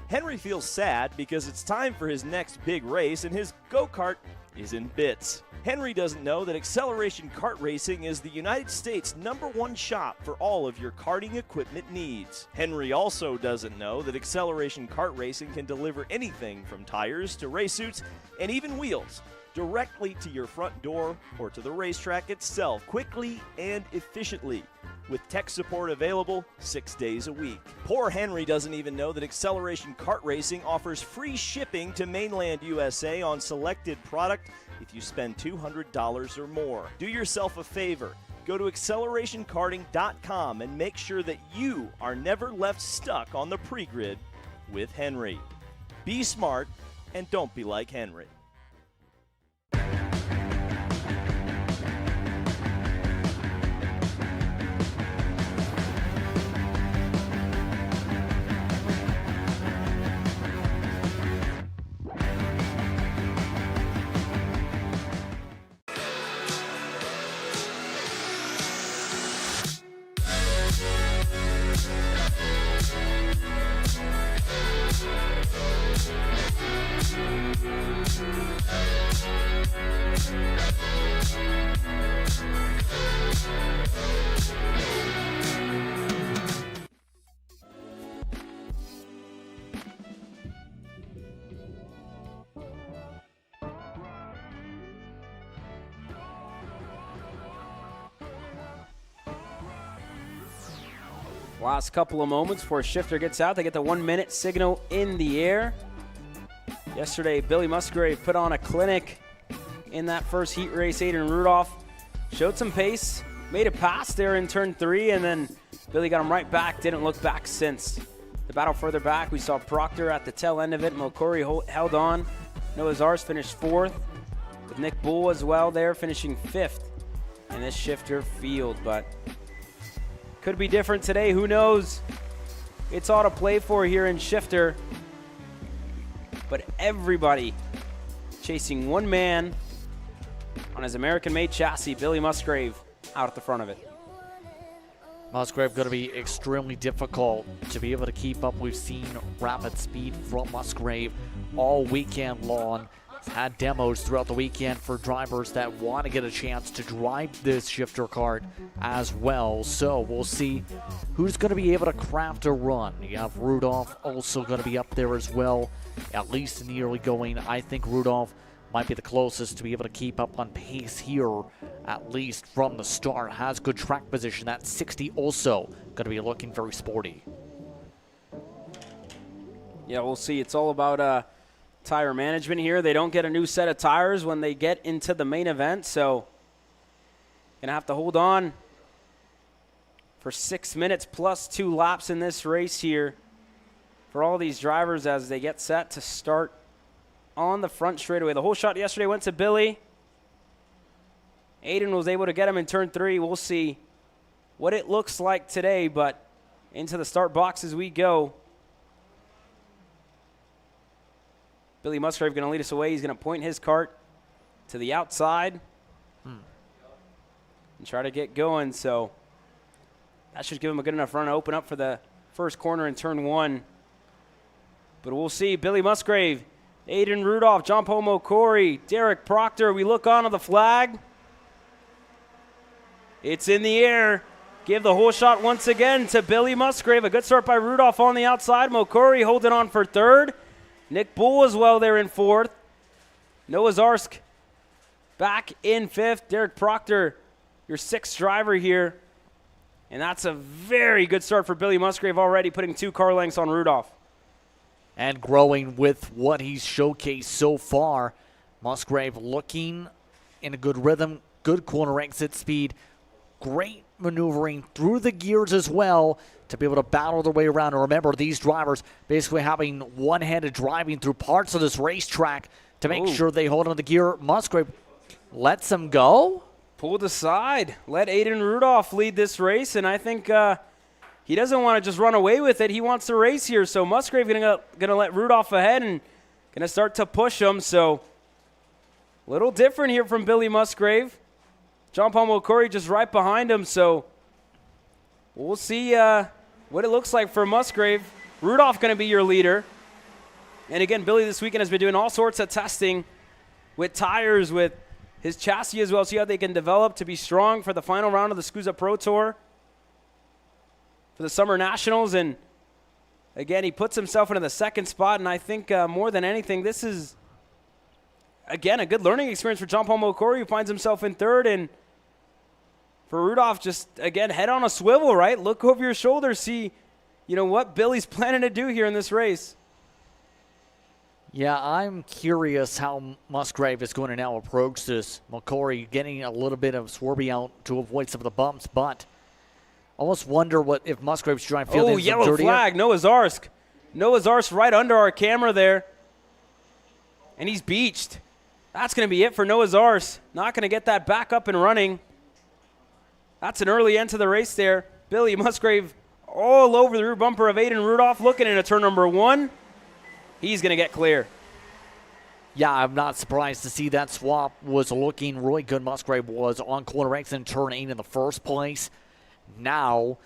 Henry feels sad because it's time for his next big race and his go-kart is in bits. Henry doesn't know that Acceleration Kart Racing is the United States' #1 shop for all of your karting equipment needs. Henry also doesn't know that Acceleration Kart Racing can deliver anything from tires to race suits and even wheels directly to your front door or to the racetrack itself, quickly and efficiently, with tech support available 6 days a week. Poor Henry doesn't even know that Acceleration Kart Racing offers free shipping to mainland USA on selected product if you spend $200 or more. Do yourself a favor. Go to accelerationkarting.com and make sure that you are never left stuck on the pre-grid with Henry. Be smart and don't be like Henry. Last couple of moments before Shifter gets out. They get the 1-minute signal in the air. Yesterday, Billy Musgrave put on a clinic in that first heat race. Aiden Rudolph showed some pace, made a pass there in turn 3, and then Billy got him right back, didn't look back since. The battle further back, we saw Proctor at the tail end of it. Mokori held on. Noah Zars finished 4th, with Nick Bull as well there, finishing 5th in this Shifter field, but could be different today, who knows? It's all to play for here in Shifter. But everybody chasing one man on his American-made chassis, Billy Musgrave, out at the front of it. Musgrave going to be extremely difficult to be able to keep up. We've seen rapid speed from Musgrave all weekend long. Had demos throughout the weekend for drivers that want to get a chance to drive this Shifter kart as well. So we'll see who's going to be able to craft a run. You have Rudolph also going to be up there as well, at least in the early going. I think Rudolph might be the closest to be able to keep up on pace here, at least from the start. Has good track position. That 60 also going to be looking very sporty. Yeah, we'll see. It's all about tire management here. They don't get a new set of tires when they get into the main event, so gonna have to hold on for 6 minutes plus 2 laps in this race here for all these drivers as they get set to start on the front straightaway. The whole shot yesterday went to Billy. Aiden was able to get him in turn 3. We'll see what it looks like today, but into the start boxes we go. Billy Musgrave going to lead us away. He's going to point his kart to the outside and try to get going. So that should give him a good enough run to open up for the first corner in turn 1. But we'll see. Billy Musgrave, Aiden Rudolph, John Paul Mokori, Derek Proctor. We look on to the flag. It's in the air. Give the whole shot once again to Billy Musgrave. A good start by Rudolph on the outside. Mokori holding on for 3rd. Nick Bull as well there in 4th. Noah Zarsk back in 5th. Derek Proctor, your 6th driver here. And that's a very good start for Billy Musgrave already, putting 2 car lengths on Rudolph. And growing with what he's showcased so far. Musgrave looking in a good rhythm, good corner exit speed, great maneuvering through the gears as well to be able to battle their way around. And remember, these drivers basically having one-handed driving through parts of this racetrack to make sure they hold on the gear. Musgrave lets him go. Pulled aside, let Aiden Rudolph lead this race, and I think he doesn't want to just run away with it. He wants to race here, so Musgrave gonna let Rudolph ahead and gonna start to push him. So a little different here from Billy Musgrave. John Paul Mokori just right behind him, so we'll see what it looks like for Musgrave. Rudolph gonna be your leader. And again, Billy this weekend has been doing all sorts of testing with tires, with his chassis as well, see how they can develop to be strong for the final round of the SCUSA Pro Tour for the Summer Nationals. And again, he puts himself into the 2nd spot, and I think more than anything, this is, again, a good learning experience for John Paul Mokori, who finds himself in 3rd, and for Rudolph, just, again, head on a swivel, right? Look over your shoulder, see, what Billy's planning to do here in this race. Yeah, I'm curious how Musgrave is going to now approach this. Mokori getting a little bit of swerving out to avoid some of the bumps, but I almost wonder what if Musgrave's trying to feel things yellow dirtier. flag, Noah Zarsk. Noah Zarsk right under our camera there, and he's beached. That's going to be it for Noah Zarsk. Not going to get that back up and running. That's an early end to the race there. Billy Musgrave all over the rear bumper of Aiden Rudolph, looking into turn number 1. He's going to get clear. Yeah, I'm not surprised to see that swap was looking really good. Musgrave was on corner exit and turn 8 in the first place. Now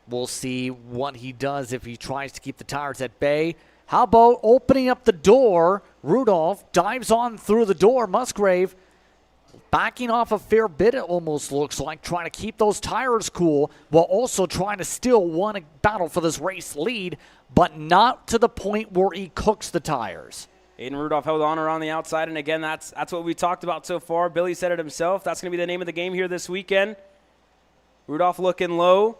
we'll see what he does if he tries to keep the tires at bay. How about opening up the door? Rudolph dives on through the door. Musgrave backing off a fair bit, it almost looks like, trying to keep those tires cool while also trying to still win a battle for this race lead, but not to the point where he cooks the tires. Aiden Rudolph held on around the outside, and again, that's what we talked about so far. Billy said it himself. That's going to be the name of the game here this weekend. Rudolph looking low.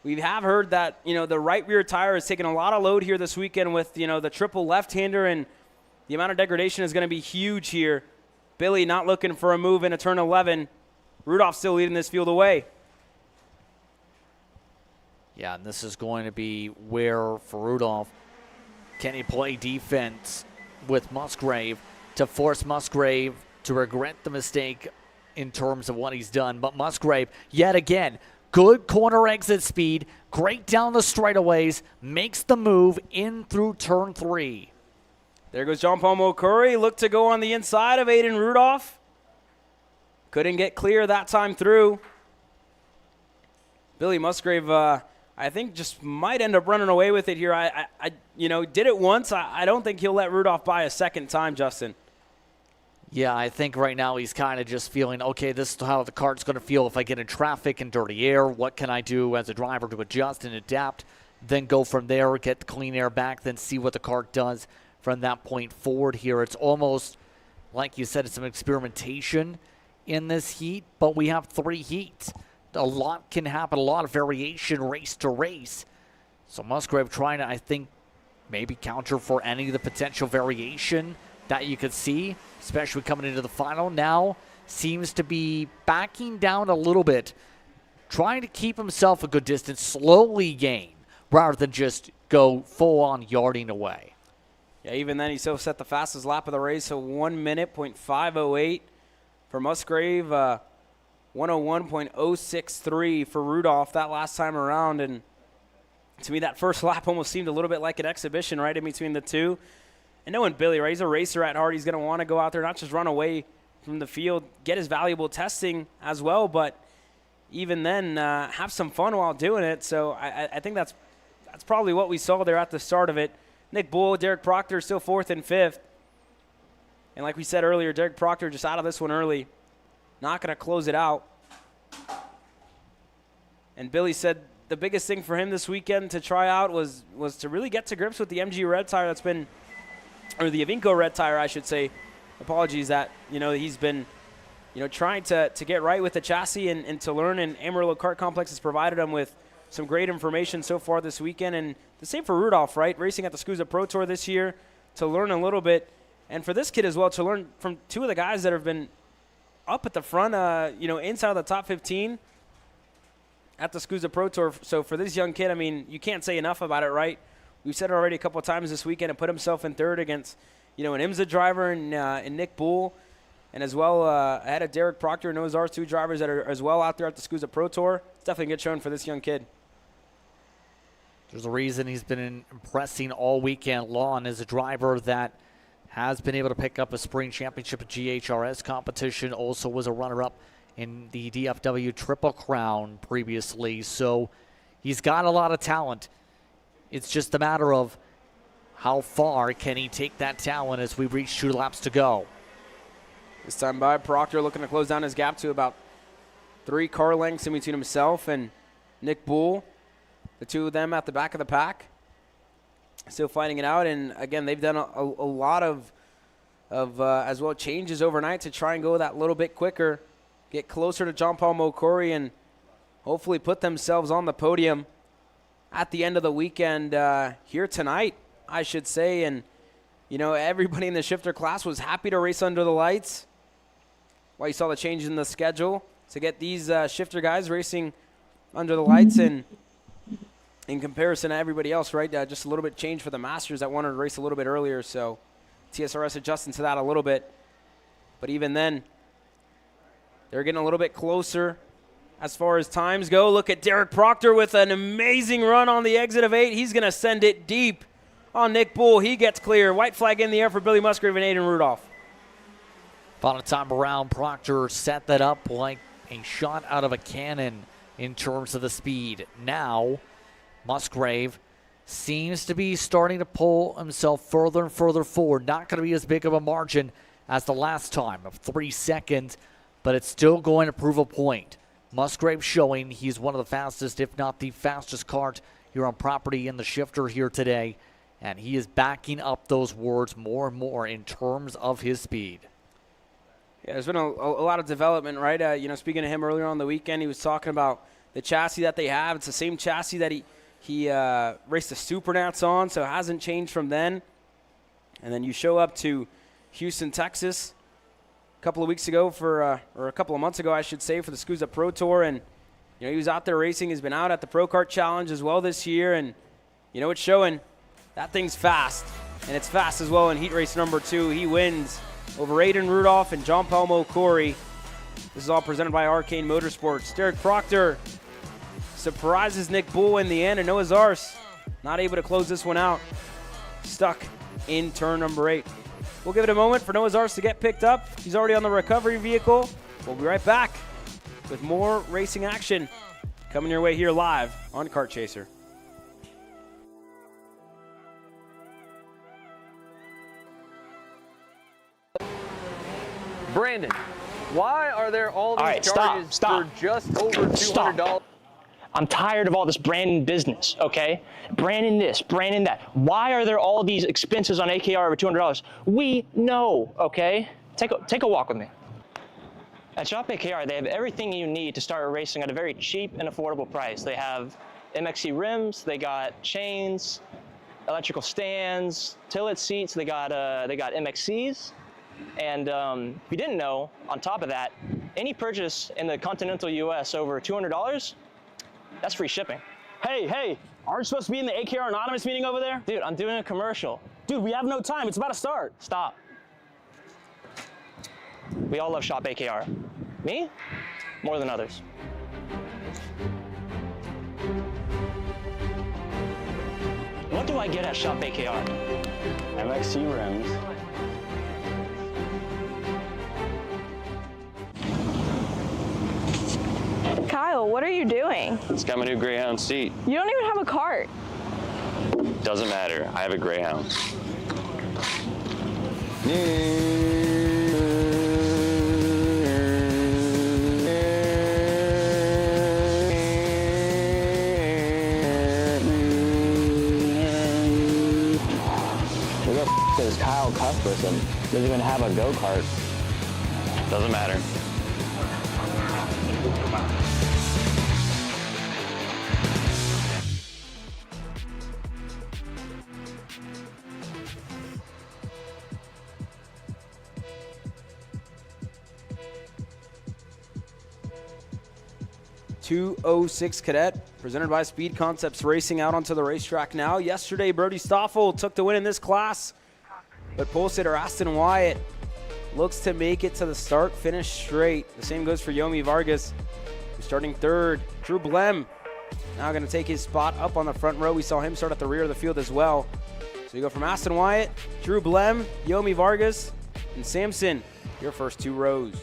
We have heard that, the right rear tire is taking a lot of load here this weekend with, the triple left-hander, and the amount of degradation is going to be huge here. Billy not looking for a move into turn 11. Rudolph still leading this field away. Yeah, and this is going to be where, for Rudolph, can he play defense with Musgrave to force Musgrave to regret the mistake in terms of what he's done. But Musgrave, yet again, good corner exit speed, great down the straightaways, makes the move in through turn 3. There goes John Paul Mokori. Looked to go on the inside of Aiden Rudolph. Couldn't get clear that time through. Billy Musgrave, I think, just might end up running away with it here. I did it once. I don't think he'll let Rudolph by a second time, Justin. Yeah, I think right now he's kind of just feeling, okay, this is how the kart's going to feel if I get in traffic and dirty air. What can I do as a driver to adjust and adapt? Then go from there, get the clean air back, then see what the kart does from that point forward here. It's almost, like you said, it's some experimentation in this heat, but we have 3 heats. A lot can happen, a lot of variation race to race. So Musgrave trying to, I think, maybe counter for any of the potential variation that you could see, especially coming into the final. Now seems to be backing down a little bit, trying to keep himself a good distance, slowly gain, rather than just go full-on yarding away. Yeah, even then he still set the fastest lap of the race, so 1 minute, .508 for Musgrave, 101.063 for Rudolph that last time around. And to me, that first lap almost seemed a little bit like an exhibition right in between the two. And knowing Billy, right, he's a racer at heart. He's going to want to go out there, not just run away from the field, get his valuable testing as well, but even then have some fun while doing it. So I think that's probably what we saw there at the start of it. Nick Bull, Derek Proctor still 4th and 5th. And like we said earlier, Derek Proctor just out of this one early. Not going to close it out. And Billy said the biggest thing for him this weekend to try out was to really get to grips with the MG red tire that's been, or the Avinco red tire, I should say. Apologies that, he's been trying to get right with the chassis and to learn. And Amarillo Kart Complex has provided them with some great information so far this weekend. And the same for Rudolph, right? Racing at the SCUSA Pro Tour this year to learn a little bit. And for this kid as well, to learn from two of the guys that have been up at the front, inside of the top 15 at the SCUSA Pro Tour. So for this young kid, I mean, you can't say enough about it, right? We've said it already a couple of times this weekend and put himself in third against, an IMSA driver and Nick Bull, and as well ahead of Derek Proctor and those are two drivers that are as well out there at the SCUSA Pro Tour. It's definitely a good showing for this young kid. There's a reason he's been impressing all weekend long as a driver that has been able to pick up a spring championship at GHRS competition, also was a runner-up in the DFW Triple Crown previously. So he's got a lot of talent. It's just a matter of how far can he take that talent as we reach 2 laps to go. This time by Proctor looking to close down his gap to about 3 car lengths in between himself and Nick Bull. The two of them at the back of the pack, still fighting it out. And again, they've done a lot of as well changes overnight to try and go that little bit quicker, get closer to John Paul Mokori, and hopefully put themselves on the podium at the end of the weekend here tonight, I should say. And everybody in the shifter class was happy to race under the lights. Well, you saw the change in the schedule to get these shifter guys racing under the lights, and in comparison to everybody else, right? Just a little bit change for the Masters that wanted to race a little bit earlier, so TSRS adjusting to that a little bit. But even then, they're getting a little bit closer as far as times go. Look at Derek Proctor with an amazing run on the exit of 8. He's going to send it deep on Nick Bull. He gets clear. White flag in the air for Billy Musgrave and Aiden Rudolph. Final time around, Proctor set that up like a shot out of a cannon in terms of the speed. Now, Musgrave seems to be starting to pull himself further and further forward. Not going to be as big of a margin as the last time of 3 seconds, but it's still going to prove a point. Musgrave showing he's one of the fastest, if not the fastest kart here on property in the shifter here today, and he is backing up those words more and more in terms of his speed. Yeah, there's been a lot of development, right? Speaking to him earlier on the weekend, he was talking about the chassis that they have. It's the same chassis that he raced the Supernats on, so it hasn't changed from then. And then you show up to Houston, Texas a couple of weeks ago or a couple of months ago, I should say, for the SCUSA Pro Tour. And, he was out there racing. He's been out at the Pro Kart Challenge as well this year. And, it's showing that thing's fast. And it's fast as well in heat race number 2. He wins over Aiden Rudolph and John Paul Mokori. This is all presented by Arcane Motorsports. Derek Proctor surprises Nick Bull in the end, and Noah Zars not able to close this one out. Stuck in turn number 8. We'll give it a moment for Noah Zars to get picked up. He's already on the recovery vehicle. We'll be right back with more racing action coming your way here live on Kart Chaser. Brandon, why are there all these charges for just over $200? I'm tired of all this branding business, okay? Branding this, branding that. Why are there all these expenses on AKR over $200? We know, okay? Take a walk with me. At Shop AKR, they have everything you need to start racing at a very cheap and affordable price. They have MXC rims, they got chains, electrical stands, tilt seats. They got MXCs. And if you didn't know, on top of that, any purchase in the continental US over $200, that's free shipping. Hey, aren't you supposed to be in the AKR Anonymous meeting over there? Dude, I'm doing a commercial. Dude, we have no time. It's about to start. Stop. We all love Shop AKR. Me? More than others. What do I get at Shop AKR? MXC rims. Kyle, what are you doing? It's got my new Greyhound seat. You don't even have a cart. Doesn't matter. I have a Greyhound. Who the is Kyle Cuthbertson? Doesn't even have a go-kart. Doesn't matter. 2:06 Cadet, presented by Speed Concepts Racing, out onto the racetrack now. Yesterday, Brody Stoffel took the win in this class, but pole sitter Aston Wyatt looks to make it to the start, finish straight. The same goes for Yomi Vargas, who's starting third. Drew Blem now going to take his spot up on the front row. We saw him start at the rear of the field as well. So you go from Aston Wyatt, Drew Blem, Yomi Vargas, and Samson, your first 2 rows.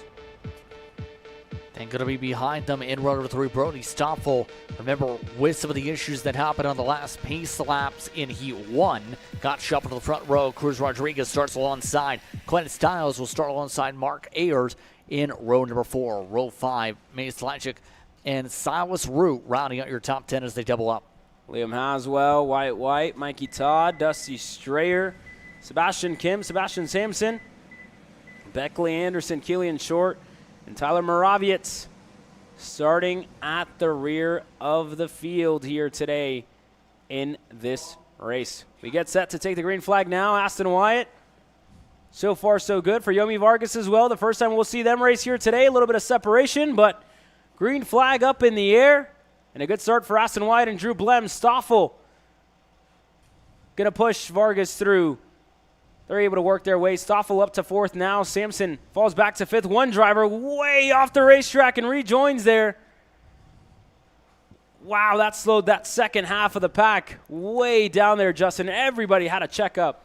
And going to be behind them in row number 3, Brody Stoffel. Remember, with some of the issues that happened on the last pace laps in Heat 1, got shuffled to the front row. Cruz Rodriguez starts alongside. Quentin Stiles will start alongside Mark Ayers in row number 4. Row 5, Mace Lechick and Silas Root rounding out your top 10 as they double up. Liam Haswell, Wyatt White, Mikey Todd, Dusty Strayer, Sebastian Kim, Sebastian Sampson, Beckley Anderson, Killian Short, and Tyler Moravietz starting at the rear of the field here today in this race. We get set to take the green flag now. Aston Wyatt, so far so good for Yomi Vargas as well. The first time we'll see them race here today. A little bit of separation, but green flag up in the air. And a good start for Aston Wyatt and Drew Blem. Stoffel going to push Vargas through. They're able to work their way. Stoffel up to 4th now. Sampson falls back to 5th. One driver way off the racetrack and rejoins there. Wow, that slowed that second half of the pack way down there, Justin. Everybody had a checkup.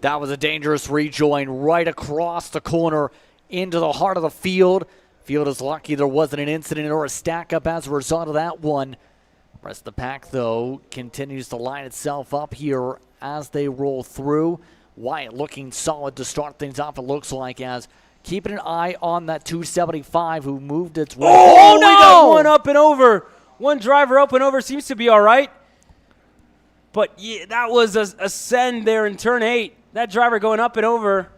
That was a dangerous rejoin right across the corner into the heart of the field. Field is lucky there wasn't an incident or a stack up as a result of that one. The rest of the pack, though, continues to line itself up here as they roll through. Wyatt looking solid to start things off, it looks like, as keeping an eye on that 275 who moved its way. Oh, no! We got one up and over. One driver up and over seems to be all right. But yeah, that was a send there in turn 8. That driver going up and over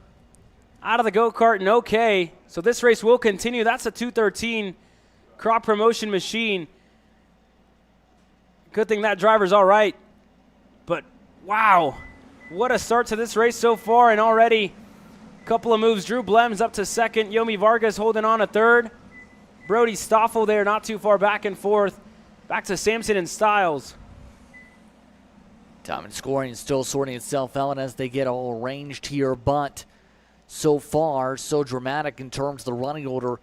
out of the go-kart and okay. So this race will continue. That's a 213 crop promotion machine. Good thing that driver's all right. But wow, what a start to this race so far, and already a couple of moves. Drew Blem's up to 2nd. Yomi Vargas holding on to 3rd. Brody Stoffel there, not too far back and forth. Back to Sampson and Stiles. Time and scoring still sorting itself out as they get all arranged here, but so far, so dramatic in terms of the running order.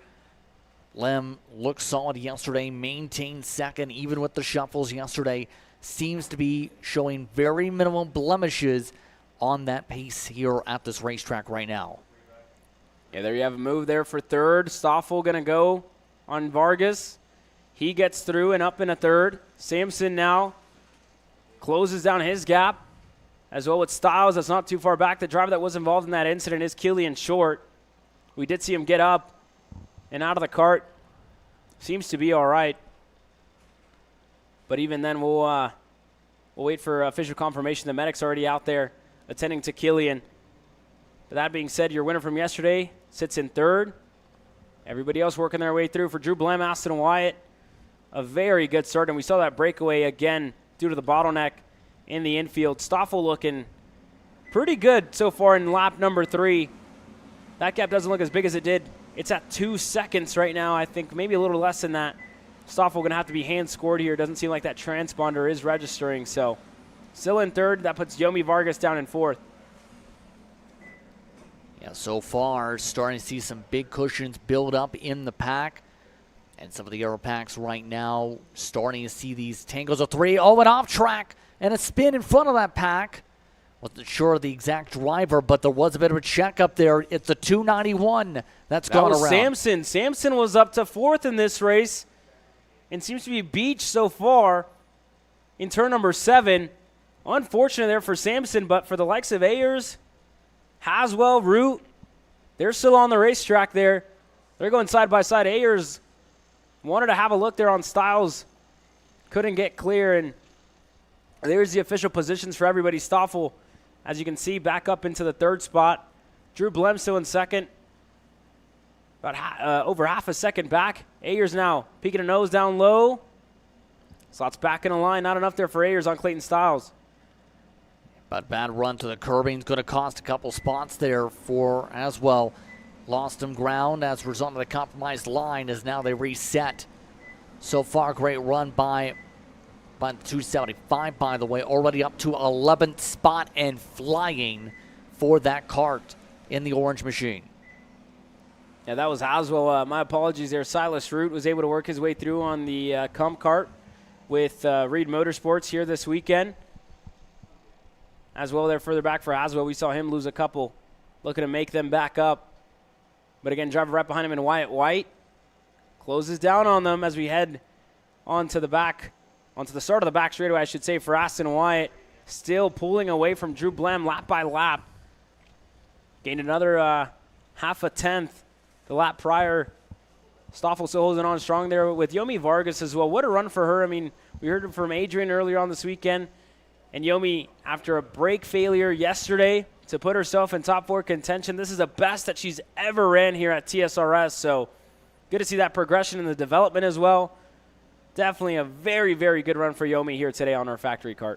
Lem looked solid yesterday, maintained 2nd, even with the shuffles yesterday. Seems to be showing very minimal blemishes on that pace here at this racetrack right now. Yeah, there you have a move there for 3rd. Stoffel going to go on Vargas. He gets through and up in a 3rd. Sampson now closes down his gap, as well with Stiles. That's not too far back. The driver that was involved in that incident is Killian Short. We did see him get up and out of the cart. Seems to be all right. But even then, we'll wait for official confirmation. The medic's already out there attending to Killian. But that being said, your winner from yesterday sits in 3rd. Everybody else working their way through. For Drew Blem, Aston Wyatt, a very good start. And we saw that breakaway again due to the bottleneck in the infield. Stoffel looking pretty good so far in lap number 3. That gap doesn't look as big as it did. It's at 2 seconds right now, I think, maybe a little less than that. Stoffel going to have to be hand scored here. Doesn't seem like that transponder is registering. So still in 3rd. That puts Yomi Vargas down in 4th. Yeah, so far, starting to see some big cushions build up in the pack. And some of the Aero packs right now starting to see these tangles of 3. Oh, and off track. And a spin in front of that pack. Wasn't sure of the exact driver, but there was a bit of a check up there. It's a 291 that's gone around. Sampson. Sampson was up to 4th in this race and seems to be beached so far in turn number 7. Unfortunate there for Sampson, but for the likes of Ayers, Haswell, Root, they're still on the racetrack there. They're going side by side. Ayers wanted to have a look there on Stiles. Couldn't get clear, and there's the official positions for everybody. Stoffel, as you can see, back up into the 3rd spot. Drew Blem still in 2nd. About over half a second back. Ayers now peeking a nose down low. Slots back in a line. Not enough there for Ayers on Clayton Stiles. But bad run to the curbing is going to cost a couple spots there for as well. Lost some ground as a result of the compromised line as now they reset. so far. Great run by the 275, by the way. Already up to 11th spot and flying for that kart in the orange machine. Yeah, that was Haswell. My apologies there. Silas Root was able to work his way through on the comp kart with Reed Motorsports here this weekend. As well there further back for Haswell, we saw him lose a couple, looking to make them back up. But again, driver right behind him in Wyatt White closes down on them as we head onto the start of the back straightaway, I should say, for Aston Wyatt. Still pulling away from Drew Blem lap by lap. Gained another half a tenth the lap prior. Stoffel still holding on strong there with Yomi Vargas as well. What a run for her. I mean, we heard from Adrian earlier on this weekend. And Yomi, after a brake failure yesterday to put herself in top 4 contention, this is the best that she's ever ran here at TSRS. So good to see that progression in the development as well. Definitely a very, very good run for Yomi here today on our factory kart.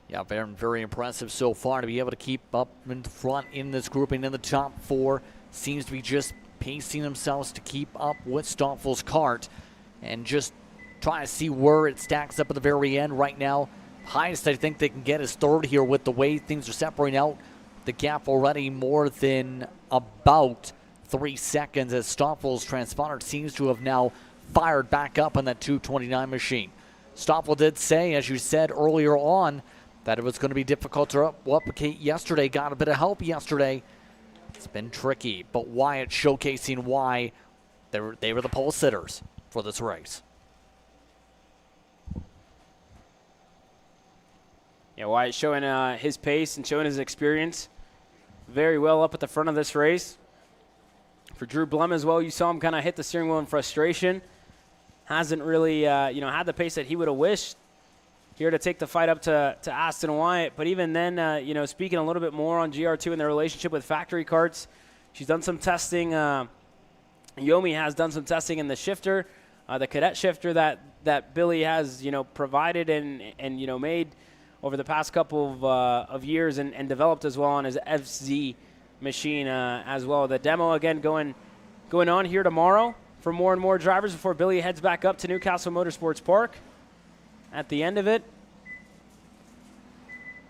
Yeah, very, very impressive so far to be able to keep up in front in this grouping in the top 4. Seems to be just pacing themselves to keep up with Stoffel's kart and just trying to see where it stacks up at the very end right now. Highest I think they can get is 3rd here with the way things are separating out. The gap already more than about 3 seconds as Stoffel's transponder seems to have now fired back up on that 229 machine. Stoffel did say, as you said earlier on, that it was going to be difficult to replicate yesterday. Got a bit of help yesterday. It's been tricky, but Wyatt showcasing why they were the pole sitters for this race. Yeah, Wyatt showing his pace and showing his experience very well up at the front of this race. For Drew Blem as well, you saw him kind of hit the steering wheel in frustration. Hasn't really, had the pace that he would have wished here to take the fight up to Aston Wyatt. But even then, speaking a little bit more on GR2 and their relationship with factory karts, she's done some testing. Yomi has done some testing in the shifter, the cadet shifter that Billy has, provided and made over the past couple of years and developed as well on his FZ machine as well. The demo again going on here tomorrow for more and more drivers before Billy heads back up to Newcastle Motorsports Park at the end of it.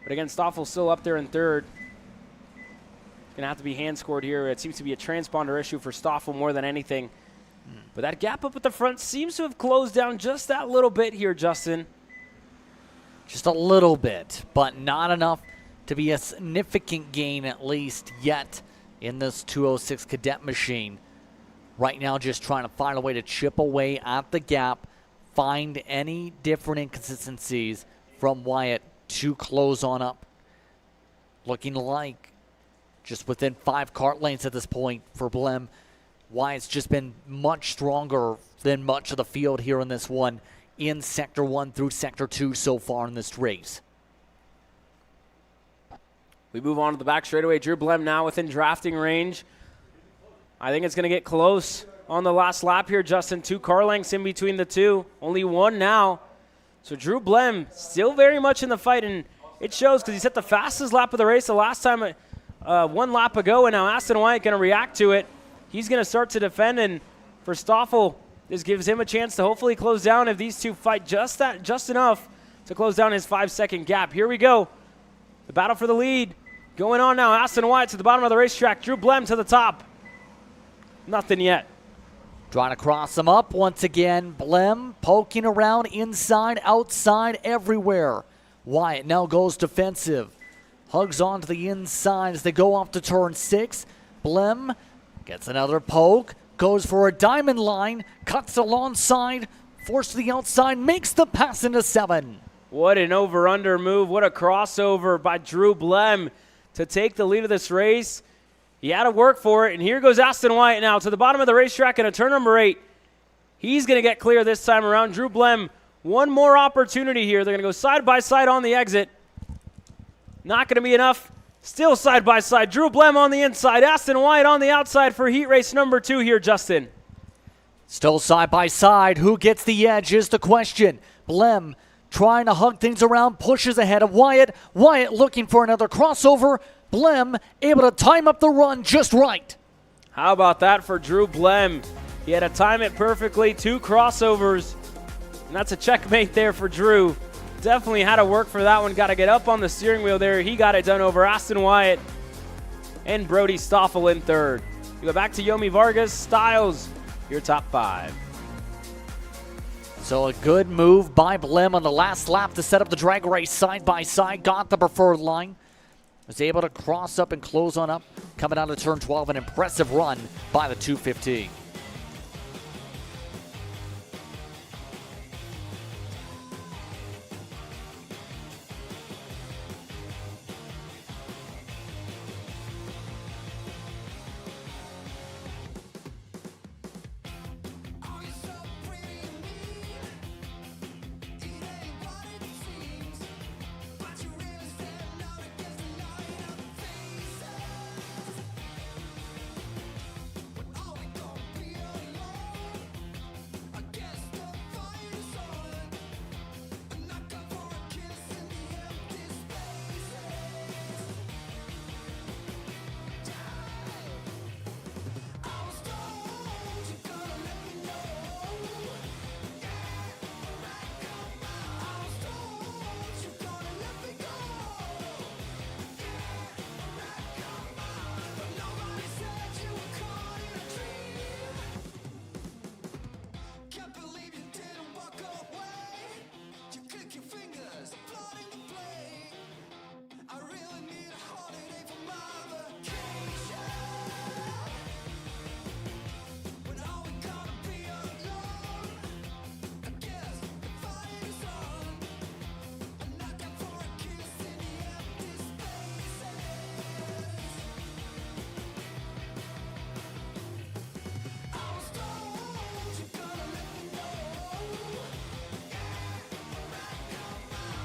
But again, Stoffel's still up there in 3rd. Going to have to be hand scored here. It seems to be a transponder issue for Stoffel more than anything. But that gap up at the front seems to have closed down just that little bit here, Justin. Just a little bit, but not enough to be a significant gain at least yet in this 206 cadet machine. Right now just trying to find a way to chip away at the gap, find any different inconsistencies from Wyatt to close on up. Looking like just within 5 kart lanes at this point for Blem. Wyatt's just been much stronger than much of the field here in this one in Sector 1 through Sector 2 so far in this race. We move on to the back straightaway. Drew Blem now within drafting range. I think it's going to get close on the last lap here, Justin. 2 car lengths in between the two. Only 1 now. So Drew Blem still very much in the fight, and it shows because he set the fastest lap of the race the last time 1 lap ago, and now Aston Wyatt going to react to it. He's going to start to defend, and for Stoffel, this gives him a chance to hopefully close down if these two fight just enough to close down his 5-second gap. Here we go. The battle for the lead going on now. Aston Wyatt to the bottom of the racetrack. Drew Blem to the top. Nothing yet. Trying to cross them up once again. Blem poking around inside, outside, everywhere. Wyatt now goes defensive. Hugs onto the inside as they go off to turn 6. Blem gets another poke. Goes for a diamond line, cuts alongside, forced to the outside, makes the pass into 7. What an over-under move. What a crossover by Drew Blem to take the lead of this race. He had to work for it, and here goes Aston Wyatt now to the bottom of the racetrack in a turn number 8. He's going to get clear this time around. Drew Blem, one more opportunity here. They're going to go side by side on the exit. Not going to be enough. Still side by side. Drew Blem on the inside. Aston Wyatt on the outside for heat race number 2 here, Justin. Still side by side. Who gets the edge is the question. Blem trying to hug things around, pushes ahead of Wyatt. Wyatt looking for another crossover. Blem able to time up the run just right. How about that for Drew Blem? He had to time it perfectly, 2 crossovers, and that's a checkmate there for Drew. Definitely had to work for that one. Got to get up on the steering wheel there. He got it done over Aston Wyatt and Brody Stoffel in third. We go back to Yomi Vargas. Styles, your top 5. So a good move by Blim on the last lap to set up the drag race side by side. Got the preferred line. Was able to cross up and close on up. Coming out of turn 12, an impressive run by the 215.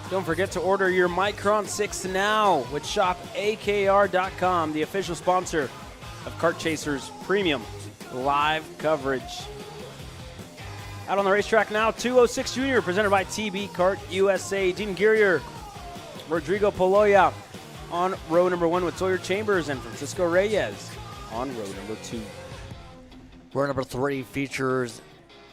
Don't forget to order your Micron 6 now with shopakr.com, the official sponsor of Kart Chasers Premium Live Coverage. Out on the racetrack now, 206 Junior, presented by TB Kart USA. Dean Guerrier, Rodrigo Poloya on row number 1 with Sawyer Chambers and Francisco Reyes on row number 2. Row number 3 features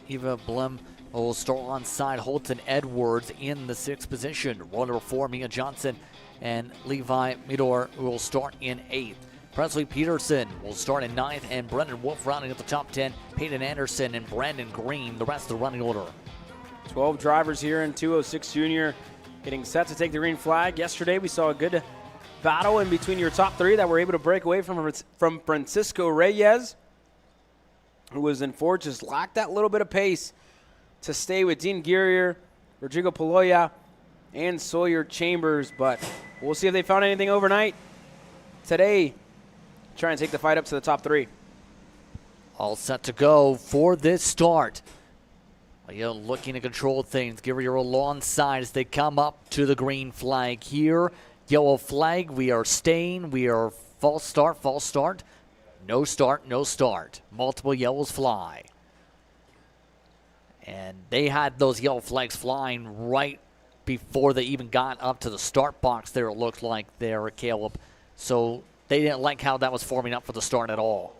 Eva Blim will start on side. Holton Edwards in the 6th position. Row number 4, Mia Johnson and Levi Midor will start in 8th. Presley Peterson will start in 9th, and Brendan Wolf rounding at the top 10. Peyton Anderson and Brandon Green, the rest of the running order. 12 drivers here in 206 Junior getting set to take the green flag. Yesterday we saw a good battle in between your top 3 that were able to break away from Francisco Reyes, who was in 4th, just lacked that little bit of pace to stay with Dean Guerrier, Rodrigo Poloya, and Sawyer Chambers. But we'll see if they found anything overnight today. Try and take the fight up to the top 3. All set to go for this start. Looking to control things. Guerrier alongside as they come up to the green flag here. Yellow flag, we are staying. We are false start, false start. No start, no start. Multiple yellows fly. And they had those yellow flags flying right before they even got up to the start box there, it looked like there, Caleb. So they didn't like how that was forming up for the start at all.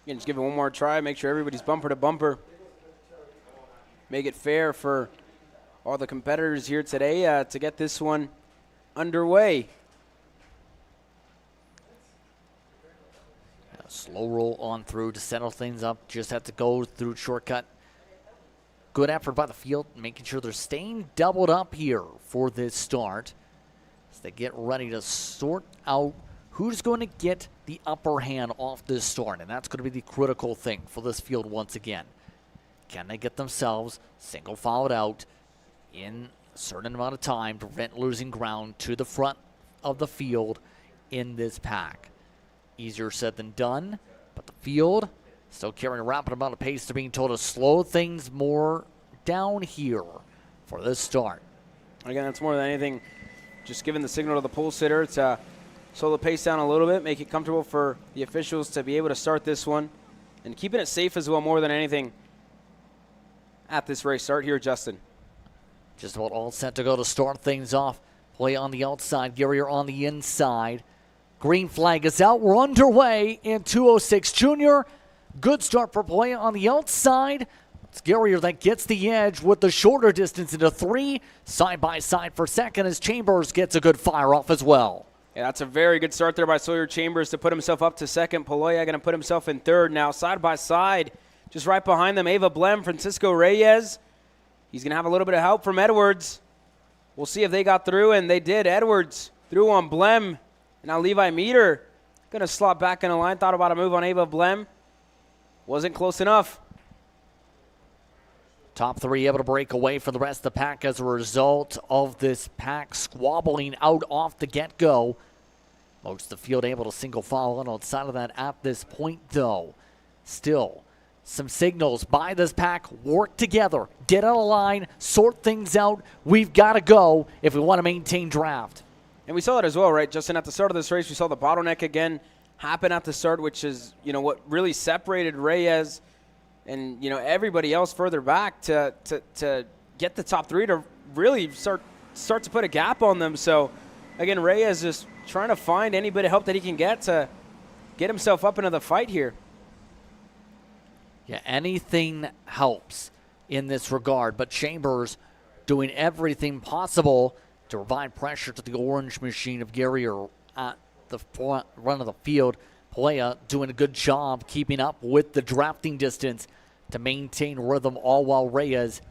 You can just give it one more try, make sure everybody's bumper to bumper. Make it fair for all the competitors here today to get this one underway. Slow roll on through to settle things up. Just have to go through shortcut. Good effort by the field, making sure they're staying doubled up here for this start as they get ready to sort out who's going to get the upper hand off this start. And that's going to be the critical thing for this field once again. Can they get themselves single filed out in a certain amount of time to prevent losing ground to the front of the field in this pack? Easier said than done, but the field still carrying a rapid amount of pace. They're being told to slow things more down here for this start. Again, that's more than anything, just giving the signal to the pole sitter to slow the pace down a little bit, make it comfortable for the officials to be able to start this one, and keeping it safe as well more than anything at this race start here, Justin. Just about all set to go to start things off. Play on the outside, Guerrier on the inside. Green flag is out. We're underway in 206 Junior. Good start for Polea on the outside. It's Guerrier that gets the edge with the shorter distance into 3. Side by side for second as Chambers gets a good fire off as well. Yeah, that's a very good start there by Sawyer Chambers to put himself up to second. Polea going to put himself in third. Now side by side, just right behind them, Ava Blem, Francisco Reyes. He's going to have a little bit of help from Edwards. We'll see if they got through, and they did. Edwards through on Blem. And now Levi Meter going to slot back in the line. Thought about a move on Ava Blem. Wasn't close enough. Top 3 able to break away from the rest of the pack as a result of this pack squabbling out off the get-go. Most of the field able to single file on outside of that at this point, though. Still, some signals by this pack. Work together. Get on a line. Sort things out. We've got to go if we want to maintain draft. And we saw it as well, right, Justin? At the start of this race, we saw the bottleneck again happen at the start, which is, what really separated Reyes and, everybody else further back to get the top 3 to really start to put a gap on them. So, again, Reyes just trying to find any bit of help that he can get to get himself up into the fight here. Yeah, anything helps in this regard, but Chambers doing everything possible to provide pressure to the orange machine of Guerrier at the front run of the field. Polea doing a good job keeping up with the drafting distance to maintain rhythm, all while Reyes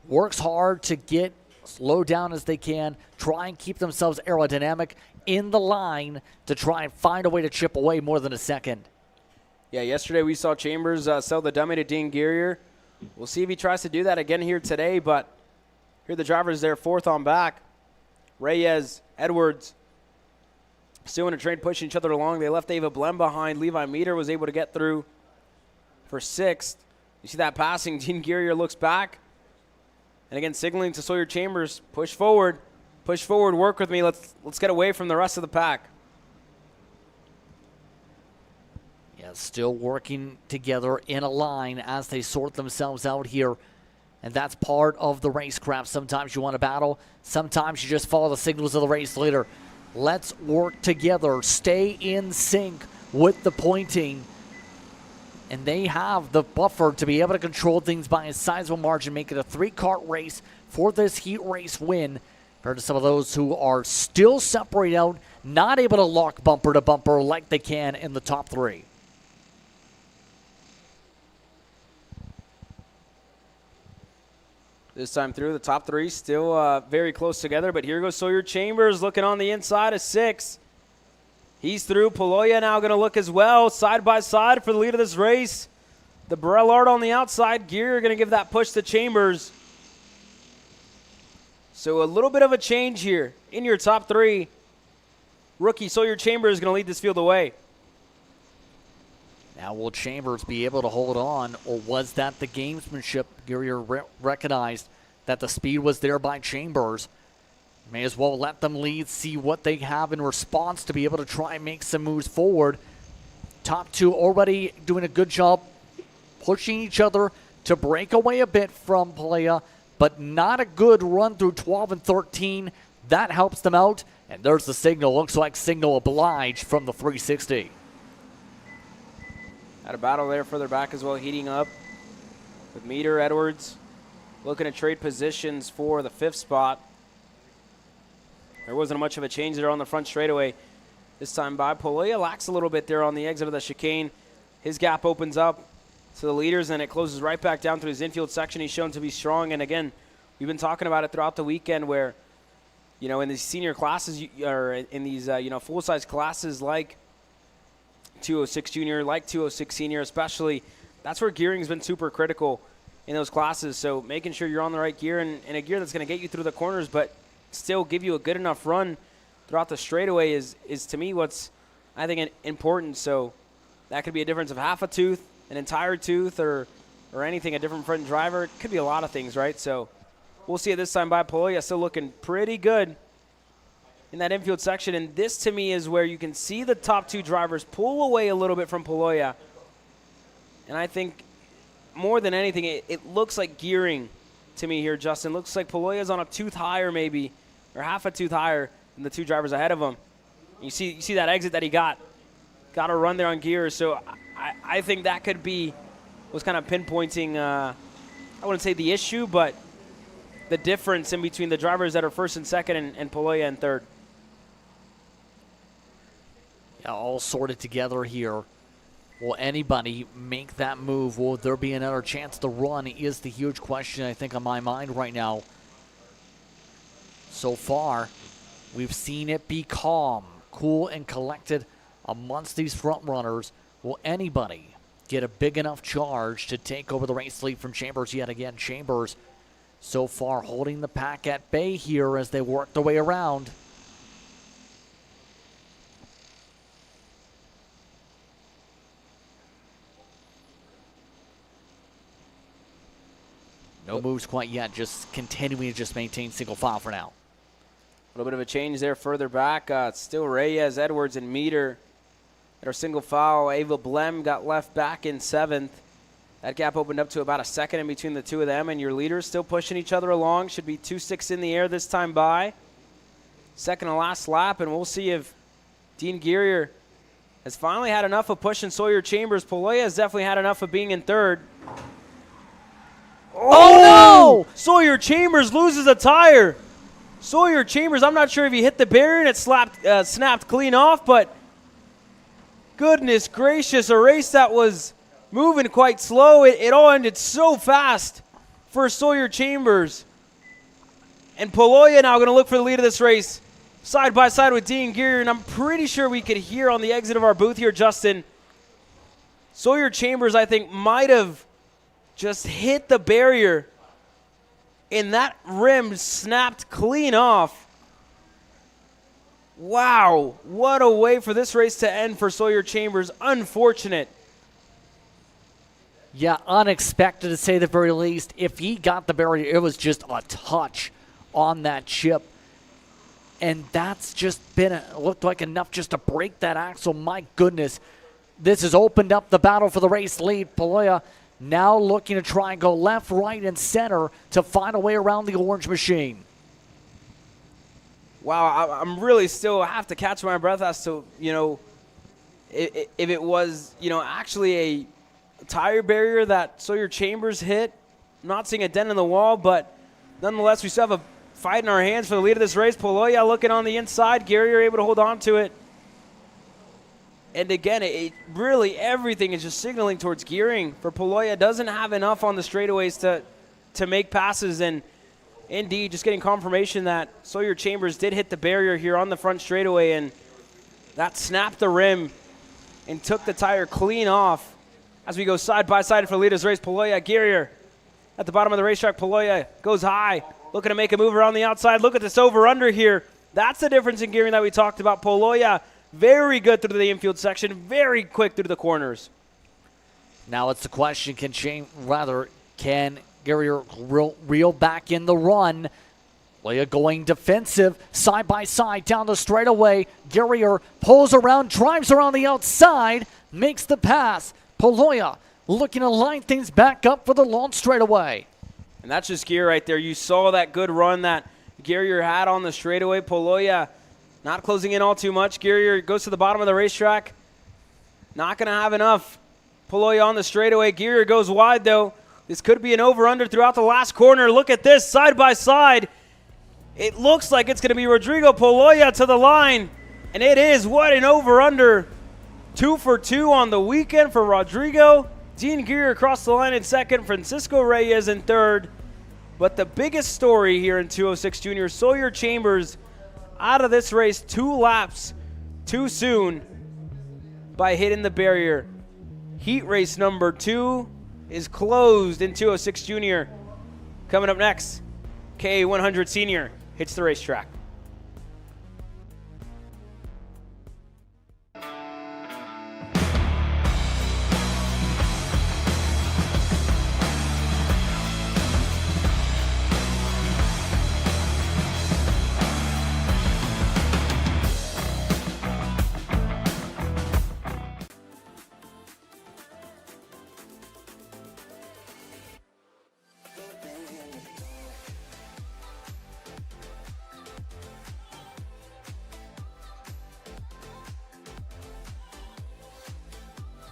works hard to get slow down as they can, try and keep themselves aerodynamic in the line to try and find a way to chip away more than a second. Yeah, yesterday we saw Chambers sell the dummy to Dean Guerrier. We'll see if he tries to do that again here today, but here the drivers there, 4th on back. Reyes, Edwards, still in a trade, pushing each other along. They left Ava Blem behind. Levi Meter was able to get through for 6th. You see that passing. Dean Guerrier looks back. And again, signaling to Sawyer Chambers, push forward, work with me. Let's get away from the rest of the pack. Yeah, still working together in a line as they sort themselves out here. And that's part of the racecraft. Sometimes you want to battle. Sometimes you just follow the signals of the race leader. Let's work together. Stay in sync with the pointing. And they have the buffer to be able to control things by a sizable margin, make it a 3-kart race for this heat race win. Compared to some of those who are still separated out, not able to lock bumper to bumper like they can in the top 3. This time through, the top 3 still very close together, but here goes Sawyer Chambers looking on the inside of 6. He's through. Polea now going to look as well, side by side for the lead of this race. The Brellard on the outside. Gear going to give that push to Chambers. So a little bit of a change here in your top 3. Rookie Sawyer Chambers is going to lead this field away. Now will Chambers be able to hold on, or was that the gamesmanship? Guerrier recognized that the speed was there by Chambers. May as well let them lead, see what they have in response to be able to try and make some moves forward. Top 2 already doing a good job pushing each other to break away a bit from Polea, but not a good run through 12 and 13. That helps them out, and there's the signal. Looks like signal obliged from the 360. Had a battle there further back as well, heating up with Meter, Edwards looking to trade positions for the 5th spot. There wasn't much of a change there on the front straightaway this time by. Polea lacks a little bit there on the exit of the chicane. His gap opens up to the leaders, and it closes right back down to his infield section. He's shown to be strong, and again, we've been talking about it throughout the weekend where, in these senior classes, or in these, full-size classes like 206 junior, like 206 senior especially, that's where gearing's been super critical in those classes. So making sure you're on the right gear and a gear that's going to get you through the corners but still give you a good enough run throughout the straightaway is to me what's, I think, important. So that could be a difference of half a tooth, an entire tooth, or anything, a different front driver. It could be a lot of things, right? So we'll see it this time by. Polea still looking pretty good in that infield section, and this to me is where you can see the top 2 drivers pull away a little bit from Polea. And I think more than anything, it looks like gearing to me here, Justin. Looks like Polea's on a tooth higher maybe, or half a tooth higher than the 2 drivers ahead of him. You see that exit that he got a run there on gear. So I think that could be was kind of pinpointing, I wouldn't say the issue, but the difference in between the drivers that are first and second and Poloya in third. Yeah, all sorted together here. Will anybody make that move? Will there be another chance to run is the huge question, I think, on my mind right now. So far, we've seen it be calm, cool, and collected amongst these front runners. Will anybody get a big enough charge to take over the race lead from Chambers yet again? Chambers so far holding the pack at bay here as they work their way around. No moves quite yet, just continuing to just maintain single file for now. A little bit of a change there further back. It's still Reyes, Edwards, and Meter at our single file. Ava Blem got left back in 7th. That gap opened up to about a second in between the two of them, and your leaders still pushing each other along. Should be 2-6 in the air this time by. Second to last lap, and we'll see if Dean Gearier has finally had enough of pushing Sawyer Chambers. Poloya has definitely had enough of being in third. Oh, no! Sawyer Chambers loses a tire. Sawyer Chambers, I'm not sure if he hit the barrier and it snapped clean off, but goodness gracious, a race that was moving quite slow. It all ended so fast for Sawyer Chambers. And Poloya now going to look for the lead of this race, side by side with Dean Gearier, and I'm pretty sure we could hear on the exit of our booth here, Justin, Sawyer Chambers, I think, might have just hit the barrier, and that rim snapped clean off. Wow, what a way for this race to end for Sawyer Chambers. Unfortunate. Yeah, unexpected to say the very least. If he got the barrier, it was just a touch on that chip. And that's just been, looked like enough just to break that axle. My goodness, this has opened up the battle for the race lead. Poloya now looking to try and go left, right, and center to find a way around the orange machine. Wow, I'm really still have to catch my breath as to, if it was, actually a tire barrier that Sawyer Chambers hit. I'm not seeing a dent in the wall, but nonetheless, we still have a fight in our hands for the lead of this race. Poloya looking on the inside. Gearier able to hold on to it. And again, it really, everything is just signaling towards gearing for Poloya. Doesn't have enough on the straightaways to make passes. And indeed, just getting confirmation that Sawyer Chambers did hit the barrier here on the front straightaway, and that snapped the rim and took the tire clean off. As we go side by side for the lead of this race, Poloya, Gearier at the bottom of the racetrack. Poloya goes high, looking to make a move around the outside. Look at this over-under here. That's the difference in gearing that we talked about. Poloya, very good through the infield section, very quick through the corners. Now it's the question, can Gearier reel back in the run? Poloya going defensive, side by side down the straightaway. Gearier pulls around, drives around the outside, makes the pass. Poloya looking to line things back up for the long straightaway. And that's just gear right there. You saw that good run that Gearier had on the straightaway. Poloya not closing in all too much. Gearier goes to the bottom of the racetrack. Not going to have enough. Poloya on the straightaway. Gearier goes wide, though. This could be an over-under throughout the last corner. Look at this, side by side. It looks like it's going to be Rodrigo Poloya to the line. And it is. What an over-under. 2 for 2 on the weekend for Rodrigo. Dean Gearier across the line in second. Francisco Reyes in third. But the biggest story here in 206 Junior, Sawyer Chambers out of this race 2 laps too soon by hitting the barrier. Heat race number 2 is closed in 206 Junior. Coming up next, K100 Senior hits the racetrack.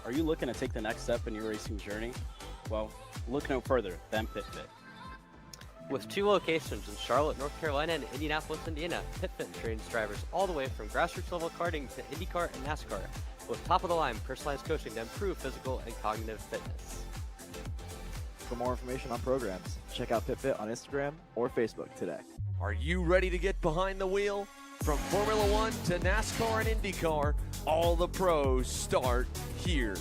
Are you looking to take the next step in your racing journey? Well, look no further than PitFit. With 2 locations in Charlotte, North Carolina and Indianapolis, Indiana, PitFit trains drivers all the way from grassroots level karting to IndyCar and NASCAR, with top-of-the-line personalized coaching to improve physical and cognitive fitness. For more information on programs, check out PitFit on Instagram or Facebook today. Are you ready to get behind the wheel? From Formula One to NASCAR and IndyCar, all the pros start here.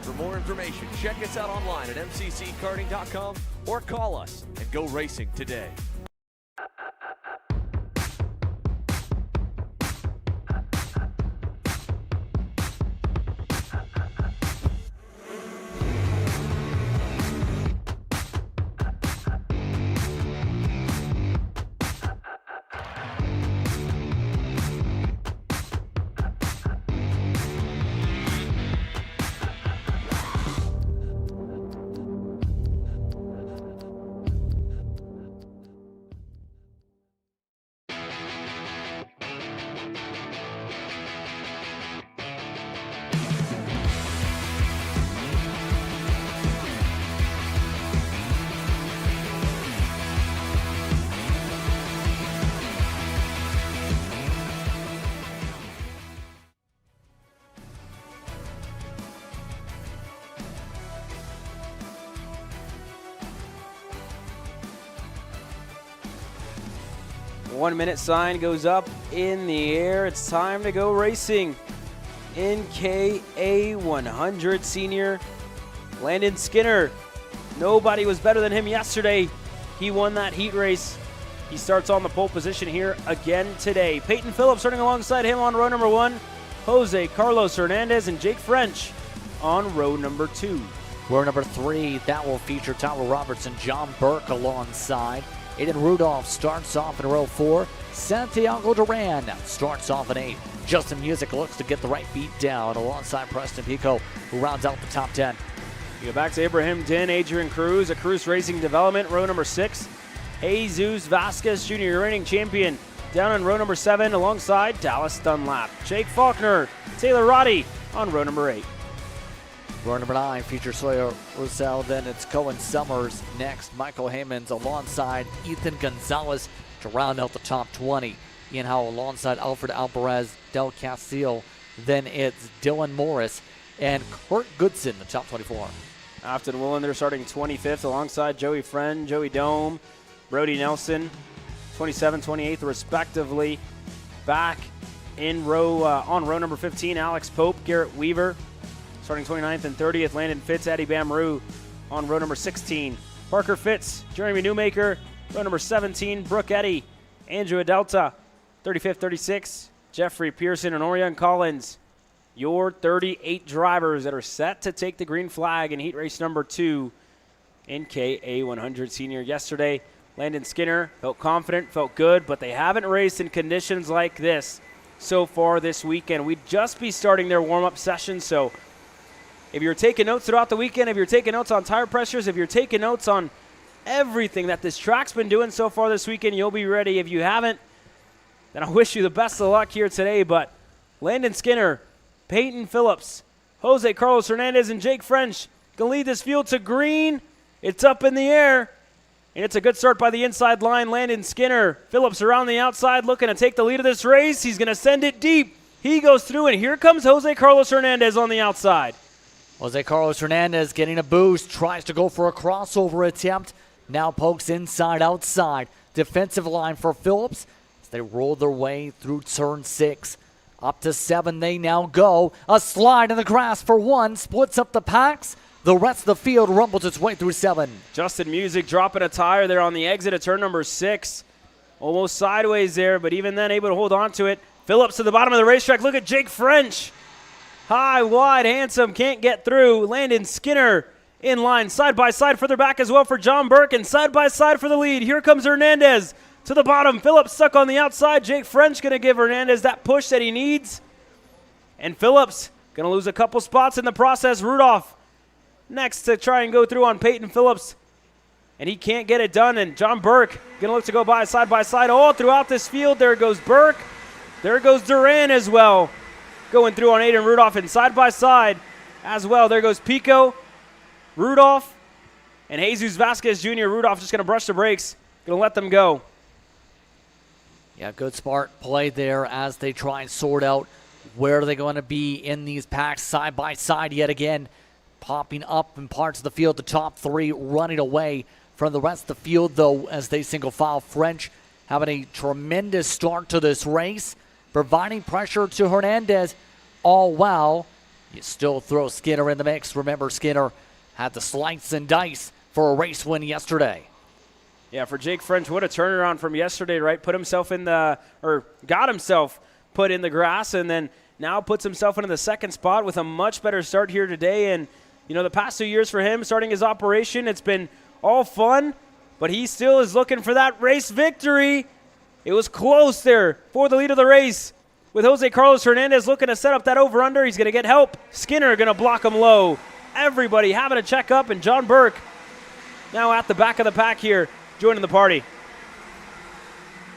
For more information, check us out online at mcckarting.com or call us and go racing today. One minute sign goes up in the air. It's time to go racing. NKA 100 senior Landon Skinner. Nobody was better than him yesterday. He won that heat race. He starts on the pole position here again today. Peyton Phillips starting alongside him on row number 1. Jose Carlos Hernandez and Jake French on row number 2. Row number 3, that will feature Tyler Roberts and John Burke alongside. Aiden Rudolph starts off in row 4. Santiago Duran starts off in 8. Justin Music looks to get the right beat down alongside Preston Pico, who rounds out the top 10. You go back to Abraham Din, Adrian Cruz, a Cruz Racing Development, row number 6. Jesus Vasquez Jr., your reigning champion, down in row number 7 alongside Dallas Dunlap. Jake Faulkner, Taylor Roddy on row number 8. Row number 9 features Sawyer Roussel, then it's Cohen Summers. Next, Michael Haymans alongside Ethan Gonzalez to round out the top 20. Ian Howell alongside Alfred Alvarez, Del Castillo. Then it's Dylan Morris and Kurt Goodson, the top 24. Afton Willender starting 25th alongside Joey Friend, Joey Dome, Brody Nelson, 27th, 28th respectively. Back in on row number 15, Alex Pope, Garrett Weaver. Starting 29th and 30th, Landon Fitz, Eddie Bamrou on row number 16. Parker Fitz, Jeremy Newmaker, row number 17. Brooke Eddy, Andrew Adelta, 35th, 36th. Jeffrey Pearson and Orion Collins, your 38 drivers that are set to take the green flag in heat race number 2 in KA 100 senior. Yesterday, Landon Skinner felt confident, felt good, but they haven't raced in conditions like this so far this weekend. We'd just be starting their warm-up session, so if you're taking notes throughout the weekend, if you're taking notes on tire pressures, if you're taking notes on everything that this track's been doing so far this weekend, you'll be ready. If you haven't, then I wish you the best of luck here today. But Landon Skinner, Peyton Phillips, Jose Carlos Hernandez, and Jake French can lead this field to green. It's up in the air, and it's a good start by the inside line. Landon Skinner, Phillips around the outside looking to take the lead of this race. He's going to send it deep. He goes through, and here comes Jose Carlos Hernandez on the outside. Jose Carlos Hernandez getting a boost, tries to go for a crossover attempt, now pokes inside, outside. Defensive line for Phillips as they roll their way through turn 6. Up to 7 they now go. A slide in the grass for 1, splits up the packs. The rest of the field rumbles its way through 7. Justin Music dropping a tire there on the exit of turn number 6. Almost sideways there, but even then able to hold on to it. Phillips to the bottom of the racetrack. Look at Jake French. High, wide, handsome, can't get through. Landon Skinner in line, side by side, further back as well for John Burke, and side by side for the lead. Here comes Hernandez to the bottom. Phillips stuck on the outside. Jake French going to give Hernandez that push that he needs. And Phillips Going to lose a couple spots in the process. Rudolph next to try and go through on Peyton Phillips. And he can't get it done. And John Burke going to look to go by side all throughout this field. There goes Burke. There goes Duran as well. Going through on Aiden Rudolph and side by side as well. There goes Pico, Rudolph, and Jesus Vasquez Jr. Rudolph just going to brush the brakes. Going to let them go. Yeah, good smart play there as they try and sort out where they're going to be in these packs side by side yet again. Popping up in parts of the field, the top three running away from the rest of the field, though, as they single file. French having a tremendous start to this race, providing pressure to Hernandez, all while you still throw Skinner in the mix. Remember, Skinner had the slice and dice for a race win yesterday. Yeah, for Jake French, what a turnaround from yesterday, right? Got himself put in the grass, and then now puts himself into the second spot with a much better start here today. And, the past 2 years for him, starting his operation, it's been all fun, but he still is looking for that race victory. It was close there for the lead of the race with Jose Carlos Hernandez looking to set up that over-under. He's going to get help. Skinner going to block him low. Everybody having a check-up, and John Burke now at the back of the pack here, joining the party.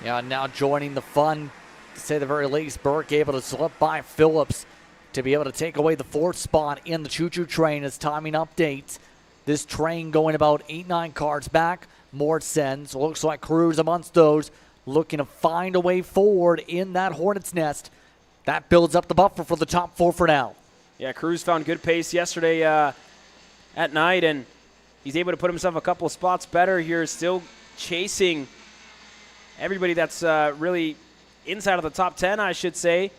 Yeah, now joining the fun, to say the very least. Burke able to slip by Phillips to be able to take away the fourth spot in the choo-choo train as timing updates. This train going about 8-9 cars back. More sends. Looks like Cruz amongst those, looking to find a way forward in that Hornet's nest. That builds up the buffer for the top four for now. Yeah, Cruz found good pace yesterday at night, and he's able to put himself a couple spots better here, still chasing everybody that's really inside of the top 10, I should say.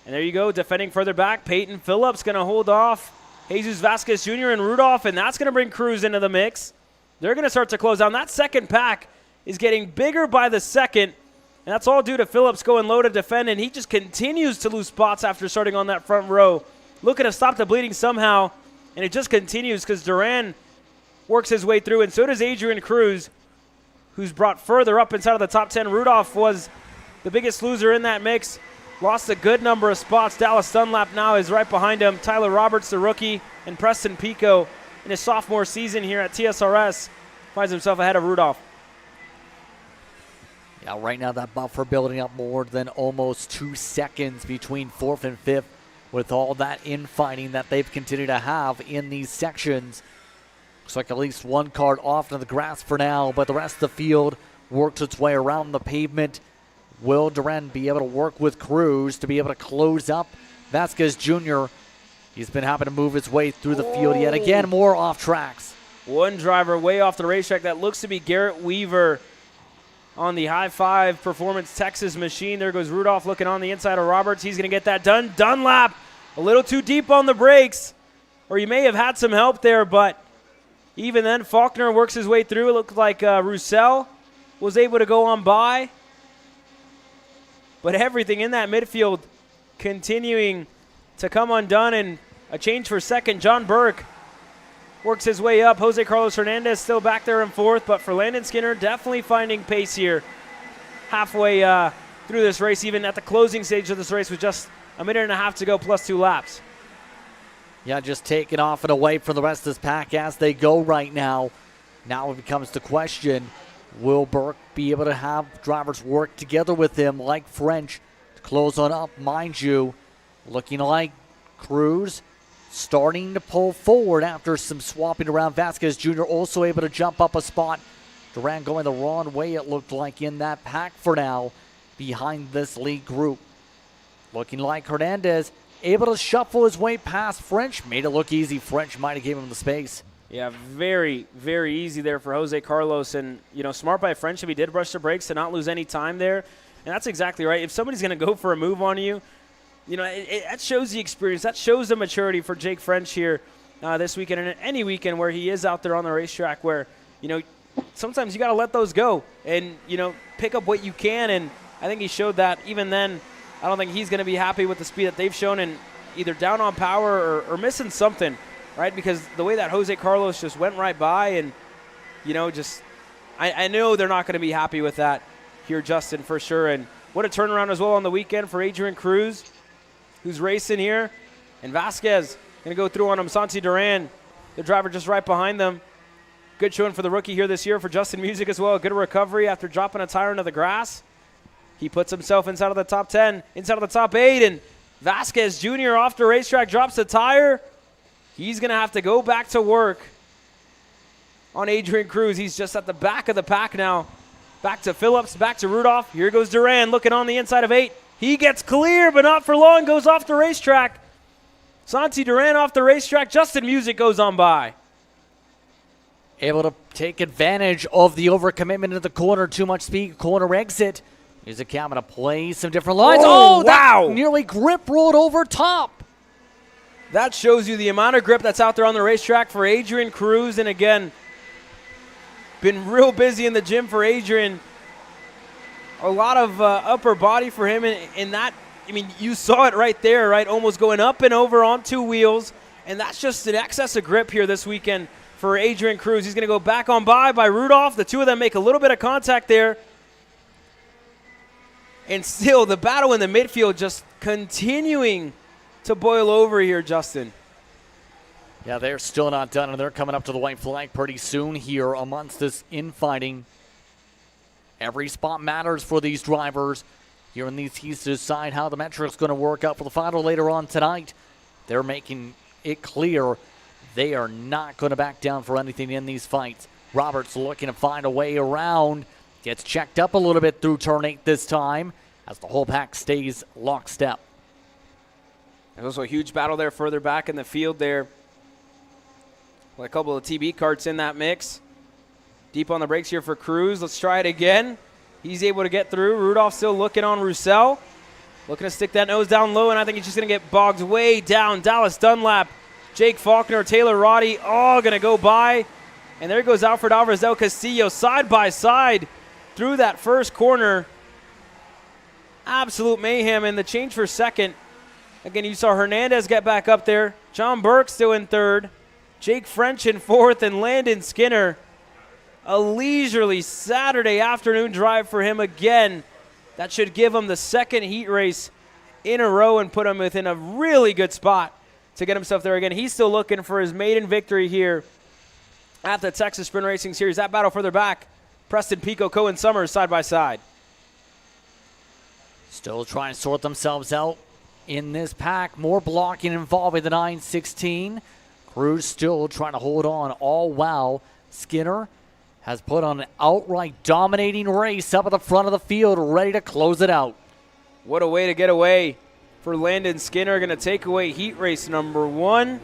And there you go, defending further back. Peyton Phillips going to hold off Jesus Vasquez Jr. and Rudolph, and that's going to bring Cruz into the mix. They're going to start to close down. That second pack is getting bigger by the second, and that's all due to Phillips going low to defend, and he just continues to lose spots after starting on that front row. Looking to stop the bleeding somehow, and it just continues because Duran works his way through, and so does Adrian Cruz, who's brought further up inside of the top 10. Rudolph was the biggest loser in that mix. Lost a good number of spots. Dallas Dunlap now is right behind him. Tyler Roberts, the rookie, and Preston Pico in his sophomore season here at TSRS finds himself ahead of Rudolph. Yeah, right now that buffer building up more than almost 2 seconds between fourth and fifth with all that infighting that they've continued to have in these sections. Looks like at least one card off to the grass for now, but the rest of the field works its way around the pavement. Will Duran be able to work with Cruz to be able to close up Vasquez Jr.? He's been happy to move his way through the field yet again. More off tracks. One driver way off the racetrack. That looks to be Garrett Weaver on the High Five Performance Texas machine. There goes Rudolph looking on the inside of Roberts. He's going to get that done. Dunlap a little too deep on the brakes, or you may have had some help there, but even then, Faulkner works his way through. It looked like Roussel was able to go on by. But everything in that midfield continuing to come undone, and a change for second. John Burke works his way up. Jose Carlos Hernandez still back there in fourth, but for Landon Skinner, definitely finding pace here halfway through this race, even at the closing stage of this race with just a minute and a half to go plus 2 laps. Yeah, just taking off and away from the rest of this pack as they go right now. Now it becomes the question, will Burke be able to have drivers work together with him like French to close on up? Mind you, looking like Cruz starting to pull forward after some swapping around. Vasquez Jr. also able to jump up a spot. Duran going the wrong way, it looked like, in that pack for now behind this lead group. Looking like Hernandez able to shuffle his way past French. Made it look easy. French might have given him the space. Yeah, very, very easy there for Jose Carlos. And, smart by French if he did brush the brakes to not lose any time there. And that's exactly right. If somebody's going to go for a move on you, that shows the experience. That shows the maturity for Jake French here this weekend and any weekend where he is out there on the racetrack where, sometimes you got to let those go and, pick up what you can. And I think he showed that. Even then, I don't think he's going to be happy with the speed that they've shown and either down on power or missing something, right? Because the way that Jose Carlos just went right by and, I know they're not going to be happy with that here, Justin, for sure. And what a turnaround as well on the weekend for Adrian Cruz, who's racing here. And Vasquez going to go through on him. Santi Duran, the driver just right behind them. Good showing for the rookie here this year for Justin Music as well. Good recovery after dropping a tire into the grass. He puts himself inside of the top 10, inside of the top 8, and Vasquez Jr. off the racetrack drops the tire. He's going to have to go back to work on Adrian Cruz. He's just at the back of the pack now. Back to Phillips, back to Rudolph. Here goes Duran looking on the inside of 8. He gets clear, but not for long, goes off the racetrack. Santi Duran off the racetrack. Justin Music goes on by. Able to take advantage of the overcommitment into the corner. Too much speed, corner exit. Music Cam going to play some different lines. Oh, wow. That nearly grip rolled over top. That shows you the amount of grip that's out there on the racetrack for Adrian Cruz. And again, been real busy in the gym for Adrian. A lot of upper body for him. And that, I mean, you saw it right there, right? Almost going up and over on 2 wheels. And that's just an excess of grip here this weekend for Adrian Cruz. He's going to go back on by Rudolph. The two of them make a little bit of contact there. And still, the battle in the midfield just continuing to boil over here, Justin. Yeah, they're still not done, and they're coming up to the white flag pretty soon here amongst this infighting. Every spot matters for these drivers here in these heats to decide how the metric's going to work out for the final later on tonight. They're making it clear they are not going to back down for anything in these fights. Roberts looking to find a way around. Gets checked up a little bit through turn 8 this time as the whole pack stays lockstep. There's also a huge battle there further back in the field there. With a couple of TB karts in that mix. Deep on the brakes here for Cruz. Let's try it again. He's able to get through. Rudolph still looking on Roussel. Looking to stick that nose down low, and I think he's just going to get bogged way down. Dallas Dunlap, Jake Faulkner, Taylor Roddy, all going to go by. And there goes Alfred Alvarez del Castillo side by side through that first corner. Absolute mayhem, and the change for second. Again, you saw Hernandez get back up there. John Burke still in third. Jake French in fourth, and Landon Skinner. A leisurely Saturday afternoon drive for him again. That should give him the second heat race in a row and put him within a really good spot to get himself there again. He's still looking for his maiden victory here at the Texas Sprint Racing Series. That battle further back. Preston Pico, Cohen Summers side by side. Still trying to sort themselves out in this pack. More blocking involving the 916. Cruz still trying to hold on all while Skinner has put on an outright dominating race up at the front of the field, ready to close it out. What a way to get away for Landon Skinner. Going to take away heat race number 1.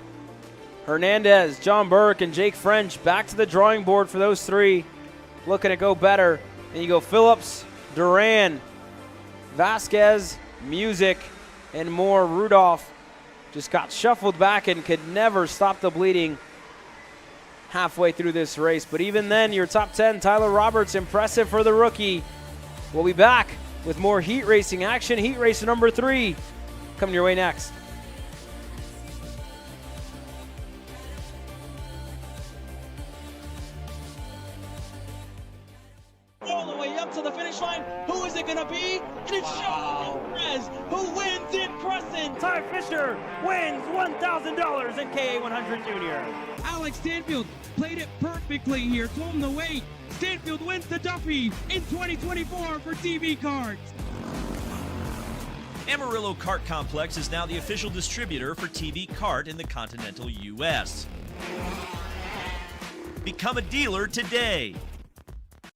Hernandez, John Burke, and Jake French back to the drawing board for those 3. Looking to go better. And you go Phillips, Duran, Vasquez, Music, and more. Rudolph just got shuffled back and could never stop the bleeding halfway through this race. But even then, your top 10, Tyler Roberts, impressive for the rookie. We'll be back with more heat racing action. Heat race number 3 coming your way next. All the way up to the finish line. Who is it going to be? And it's Sean Perez who wins in Crescent. Ty Fisher wins $1,000 in KA100 Junior. Alex Stanfield played it perfectly here. Told him to wait. Stanfield wins the Duffy in 2024 for TV Karts. Amarillo Kart Complex is now the official distributor for TV Kart in the continental U.S. Become a dealer today.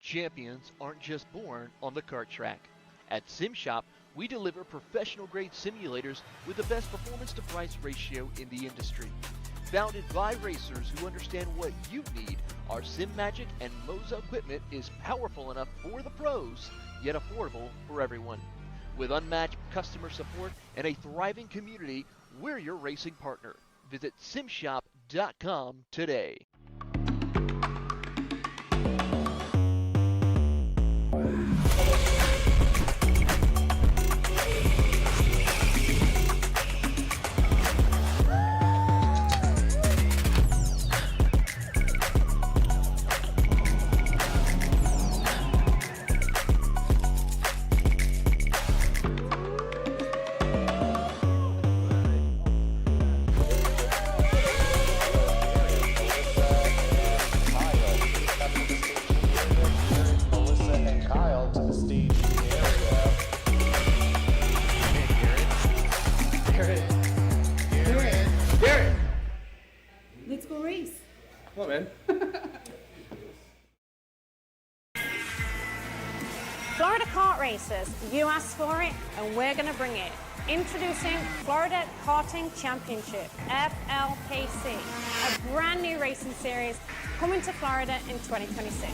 Champions aren't just born on the kart track. At SimShop, we deliver professional-grade simulators with the best performance-to-price ratio in the industry. Founded by racers who understand what you need, our SimMagic and Moza equipment is powerful enough for the pros, yet affordable for everyone. With unmatched customer support and a thriving community, we're your racing partner. Visit simshop.com today. Florida kart racers, you asked for it and we're going to bring it. Introducing Florida Karting Championship, FLKC, a brand new racing series coming to Florida in 2026.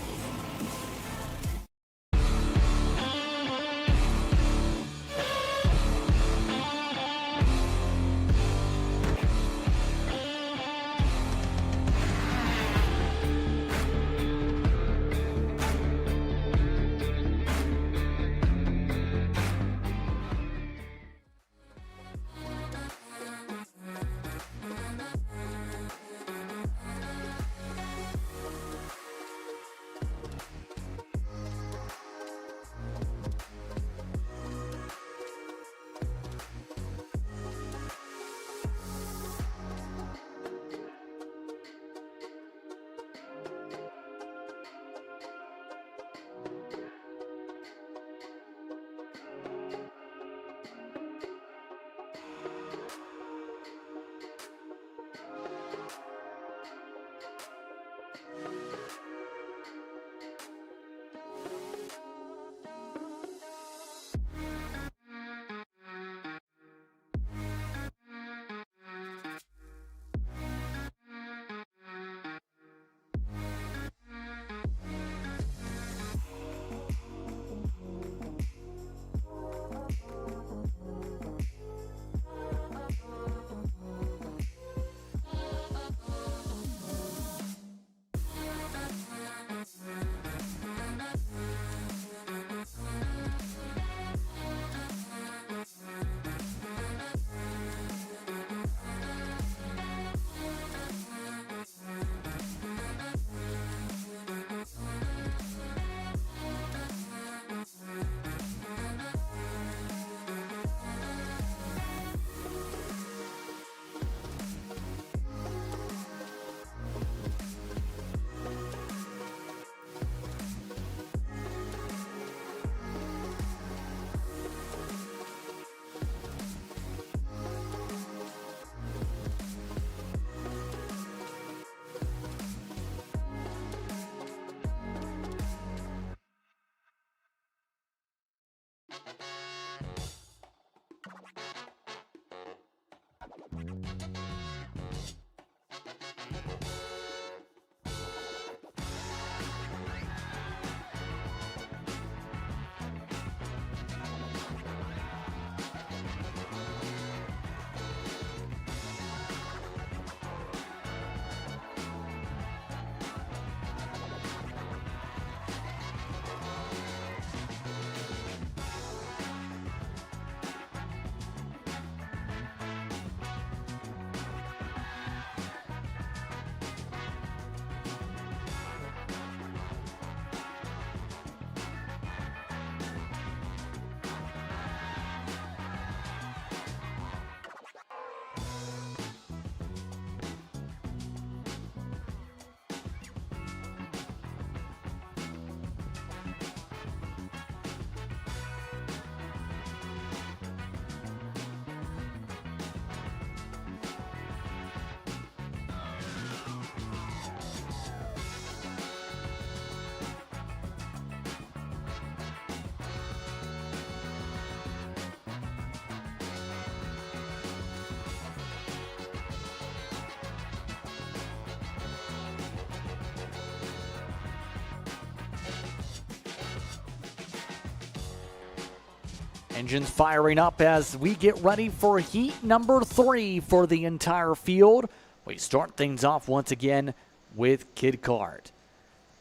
Engines firing up as we get ready for heat number 3 for the entire field. We start things off once again with Kid Kart.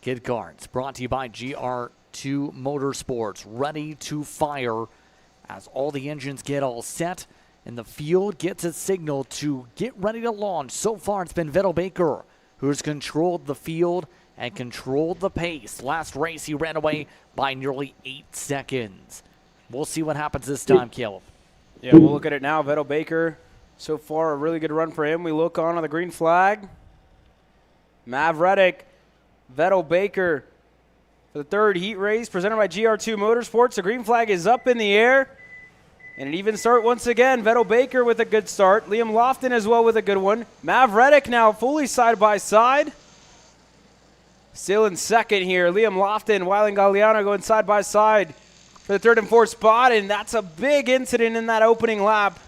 Kid Kart's brought to you by GR2 Motorsports, ready to fire as all the engines get all set and the field gets its signal to get ready to launch. So far it's been Vettel Baker who's controlled the field and controlled the pace. Last race he ran away by nearly 8 seconds. We'll see what happens this time, Caleb. Yeah, we'll look at it now. Vettel Baker, so far a really good run for him. We look on the green flag. Mav Reddick, Vettel Baker for the third heat race presented by GR2 Motorsports. The green flag is up in the air. And an even start once again. Vettel Baker with a good start. Liam Lofton as well with a good one. Mav Reddick now fully side by side. Still in second here. Liam Lofton, Wyland Galliano going side by side for the third and fourth spot, and that's a big incident in that opening lap,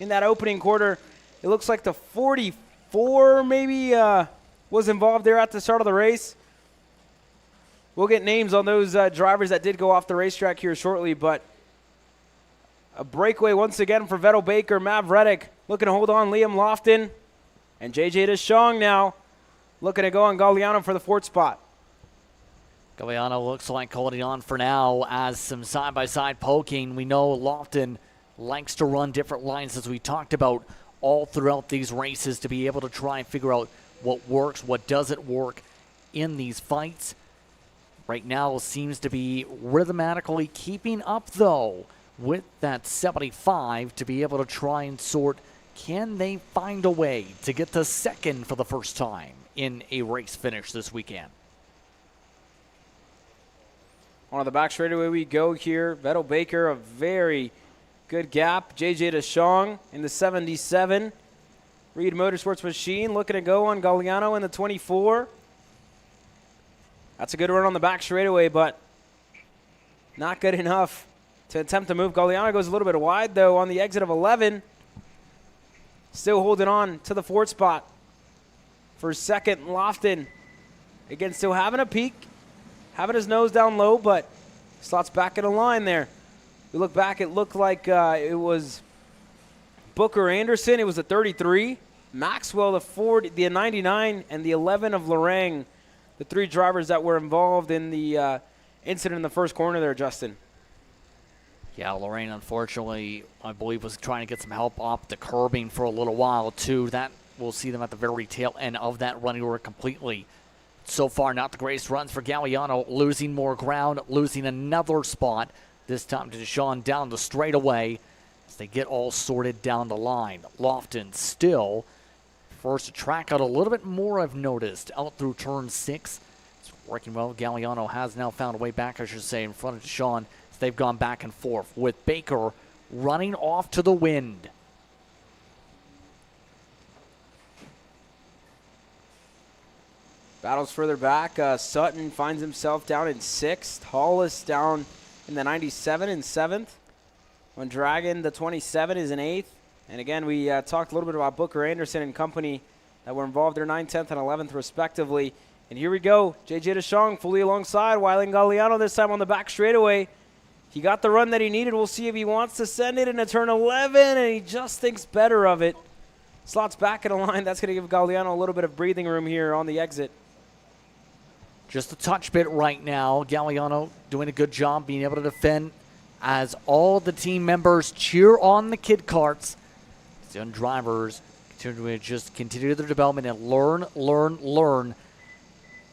in that opening quarter. It looks like the 44 maybe was involved there at the start of the race. We'll get names on those drivers that did go off the racetrack here shortly, but a breakaway once again for Vettel Baker, Mav Reddick looking to hold on Liam Lofton, and JJ DeShong now looking to go on Galliano for the fourth spot. Galliano looks like holding on for now as some side-by-side poking. We know Lofton likes to run different lines, as we talked about all throughout these races, to be able to try and figure out what works, what doesn't work in these fights. Right now seems to be rhythmatically keeping up, though, with that 75 to be able to try and sort, can they find a way to get to second for the first time in a race finish this weekend? On the back straightaway we go here. Vettel Baker, a very good gap. JJ DeShong in the 77. Reed Motorsports Machine looking to go on Galliano in the 24. That's a good run on the back straightaway, but not good enough to attempt to move. Galliano goes a little bit wide, though, on the exit of 11. Still holding on to the fourth spot. For second, Lofton. Again, still having a peak. Having his nose down low, but slots back in a line there. We look back, it looked like it was Booker Anderson. It was the 33. Maxwell, the 40, the 99, and the 11 of Lorang. The three drivers that were involved in the incident in the first corner there, Justin. Yeah, Lorraine, unfortunately, I believe was trying to get some help off the curbing for a little while, too. That we'll see them at the very tail end of that running order completely. So far, not the greatest runs for Galliano, losing more ground, losing another spot, this time to DeShong down the straightaway as they get all sorted down the line. Lofton still forced to track out a little bit more, I've noticed, out through turn 6. It's working well. Galliano has now found a way back, I should say, in front of DeShong. They've gone back and forth with Baker running off to the wind. Battles further back. Sutton finds himself down in 6th. Hollis down in the 97 in 7th. When Dragon, the 27, is in 8th. And again, we talked a little bit about Booker Anderson and company that were involved there, 9th, 10th, and 11th respectively. And here we go. JJ DeShong fully alongside. Weiling Galliano this time on the back straightaway. He got the run that he needed. We'll see if he wants to send it into turn 11, and he just thinks better of it. Slots back in a line. That's going to give Galliano a little bit of breathing room here on the exit. Just a touch bit right now. Galliano doing a good job being able to defend as all the team members cheer on the kid karts. The young drivers continue their development and learn.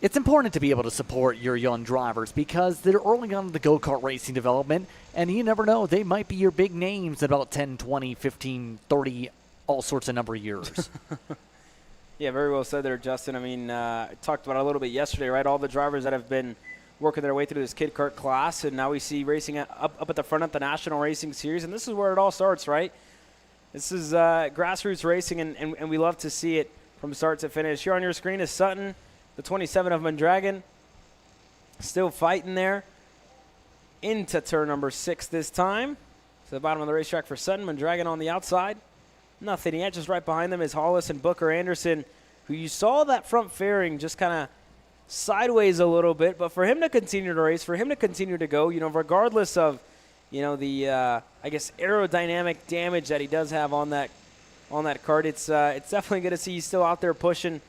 It's important to be able to support your young drivers because they're early on in the go-kart racing development, and you never know, they might be your big names in about 10, 20, 15, 30, all sorts of number of years. Yeah, very well said there, Justin. I mean, I talked about it a little bit yesterday, right? All the drivers that have been working their way through this kid kart class, and now we see racing up at the front of the National Racing Series, and this is where it all starts, right? This is grassroots racing, and we love to see it from start to finish. Here on your screen is Sutton, the 27 of Mondragon, still fighting there into turn number 6 this time. To the bottom of the racetrack for Sutton. Mondragon on the outside. Nothing yet. Just right behind them is Hollis and Booker Anderson, who you saw that front fairing just kind of sideways a little bit. But for him to continue to race, for him to continue to go, regardless of, the, I guess, aerodynamic damage that he does have on that kart, it's definitely good to see he's still out there pushing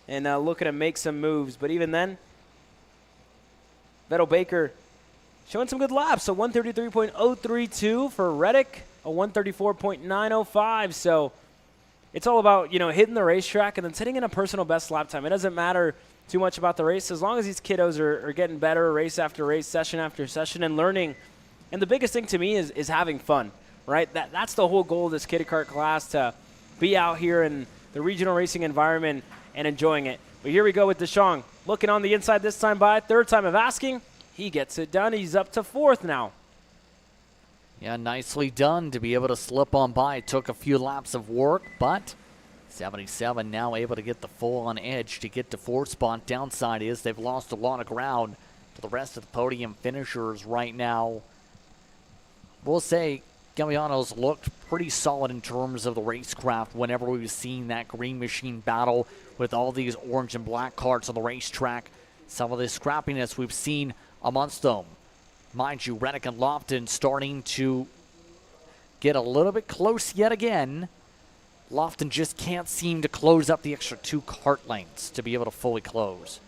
and looking to make some moves. But even then, Vettel Baker showing some good laps. A 133.032 for Reddick, a 134.905. So it's all about, hitting the racetrack and then setting in a personal best lap time. It doesn't matter too much about the race as long as these kiddos are getting better race after race, session after session, and learning. And the biggest thing to me is having fun, right? That's the whole goal of this kid kart class, to be out here in the regional racing environment and enjoying it. But here we go with DeShong. Looking on the inside this time by. Third time of asking. He gets it done. He's up to 4th now. Yeah, nicely done to be able to slip on by. It took a few laps of work, but 77 now able to get the full-on edge to get to 4th spot. Downside is they've lost a lot of ground to the rest of the podium finishers right now. we'll say Galliano's looked pretty solid in terms of the racecraft whenever we've seen that green machine battle with all these orange and black karts on the racetrack. Some of the scrappiness we've seen amongst them. Mind you, Reddick and Lofton starting to get a little bit close yet again. Lofton just can't seem to close up the extra 2 kart lengths to be able to fully close.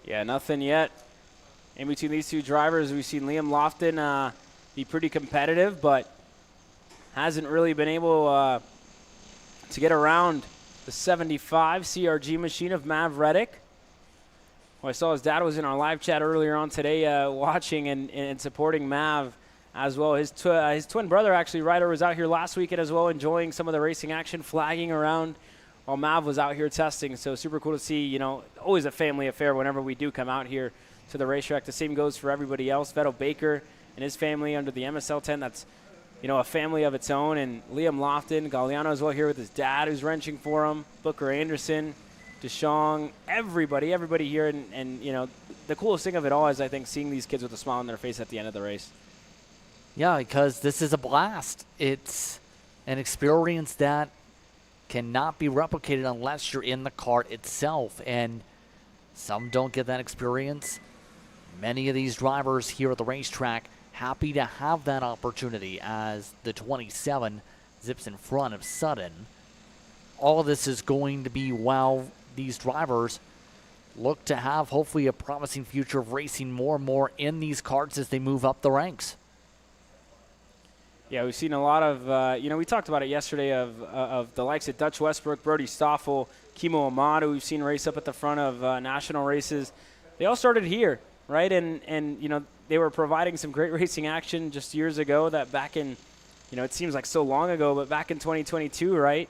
Yeah, nothing yet. In between these two drivers, we've seen Liam Lofton be pretty competitive, but hasn't really been able to get around the 75 CRG machine of Mav Reddick. Well, I saw his dad was in our live chat earlier on today watching and supporting Mav as well. His twin brother, actually, Ryder, was out here last weekend as well, enjoying some of the racing action, flagging around while Mav was out here testing. So super cool to see, you know, always a family affair whenever we do come out here to the racetrack. The same goes for everybody else. Vettel Baker and his family under the MSL 10, that's, you know, a family of its own. And Liam Lofton, Galliano as well here with his dad who's wrenching for him, Booker Anderson, Deschong, everybody here. And, you know, the coolest thing of it all is, I think, seeing these kids with a smile on their face at the end of the race. Yeah, because this is a blast. It's an experience that cannot be replicated unless you're in the kart itself. And some don't get that experience. Many of these drivers here at the racetrack happy to have that opportunity as the 27 zips in front of Sutton. All of this is going to be while these drivers look to have hopefully a promising future of racing more and more in these karts as they move up the ranks. Yeah, we've seen a lot of, you know, we talked about it yesterday of the likes of Dutch Westbrook, Brody Stoffel, Kimo Ahmad, who we've seen race up at the front of national races. They all started here, right? And you know, they were providing some great racing action just years ago that back in, you know, it seems like so long ago, but back in 2022, right?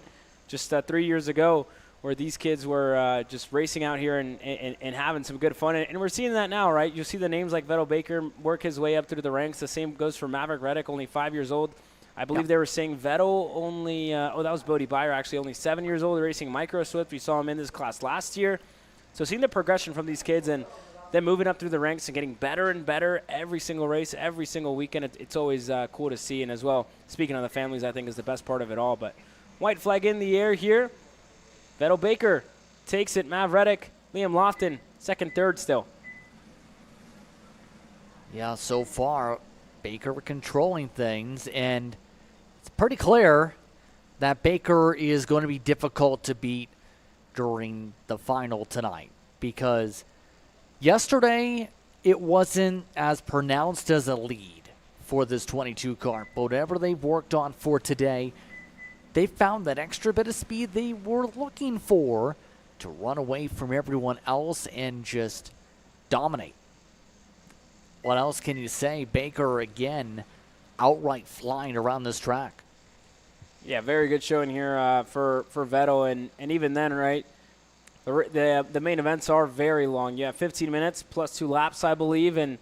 Just 3 years ago, where these kids were just racing out here and having some good fun. And we're seeing that now, right? You'll see the names like Vettel Baker work his way up through the ranks. The same goes for Maverick Reddick, only 5 years old. I believe they were saying Vettel only, that was Bodie Byer, actually, only 7 years old, racing Micro Swift. We saw him in this class last year. So seeing the progression from these kids and them moving up through the ranks and getting better and better every single race, every single weekend, it's always cool to see. And as well, speaking of the families, I think is the best part of it all. But white flag in the air here. Vettel Baker takes it. Mav Reddick, Liam Lofton, second, third still. Yeah, so far, Baker controlling things, and it's pretty clear that Baker is going to be difficult to beat during the final tonight, because yesterday it wasn't as pronounced as a lead for this 22 car. But whatever they've worked on for today, they found that extra bit of speed they were looking for to run away from everyone else and just dominate. What else can you say? Baker, again, outright flying around this track. Yeah, very good showing here for Vettel. And even then, right, the main events are very long. You have 15 minutes plus 2 laps, I believe, and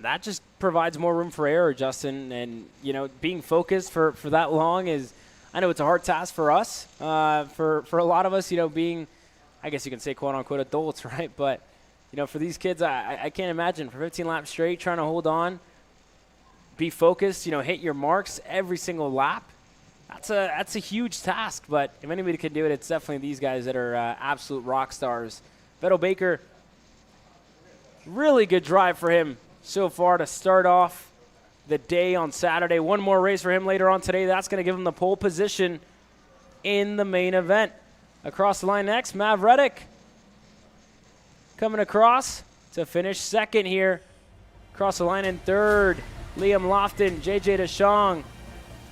that just provides more room for error, Justin. And, you know, being focused for that long is, I know it's a hard task for us, for a lot of us, you know, being, I guess you can say, quote-unquote adults, right? But, you know, for these kids, I can't imagine for 15 laps straight trying to hold on, be focused, you know, hit your marks every single lap. That's a huge task, but if anybody can do it, it's definitely these guys that are absolute rock stars. Vettel Baker, really good drive for him so far to start off the day on Saturday. One more race for him later on today. That's going to give him the pole position in the main event. Across the line next, Mav Reddick coming across to finish second here. Across the line in third, Liam Lofton, JJ Deschong,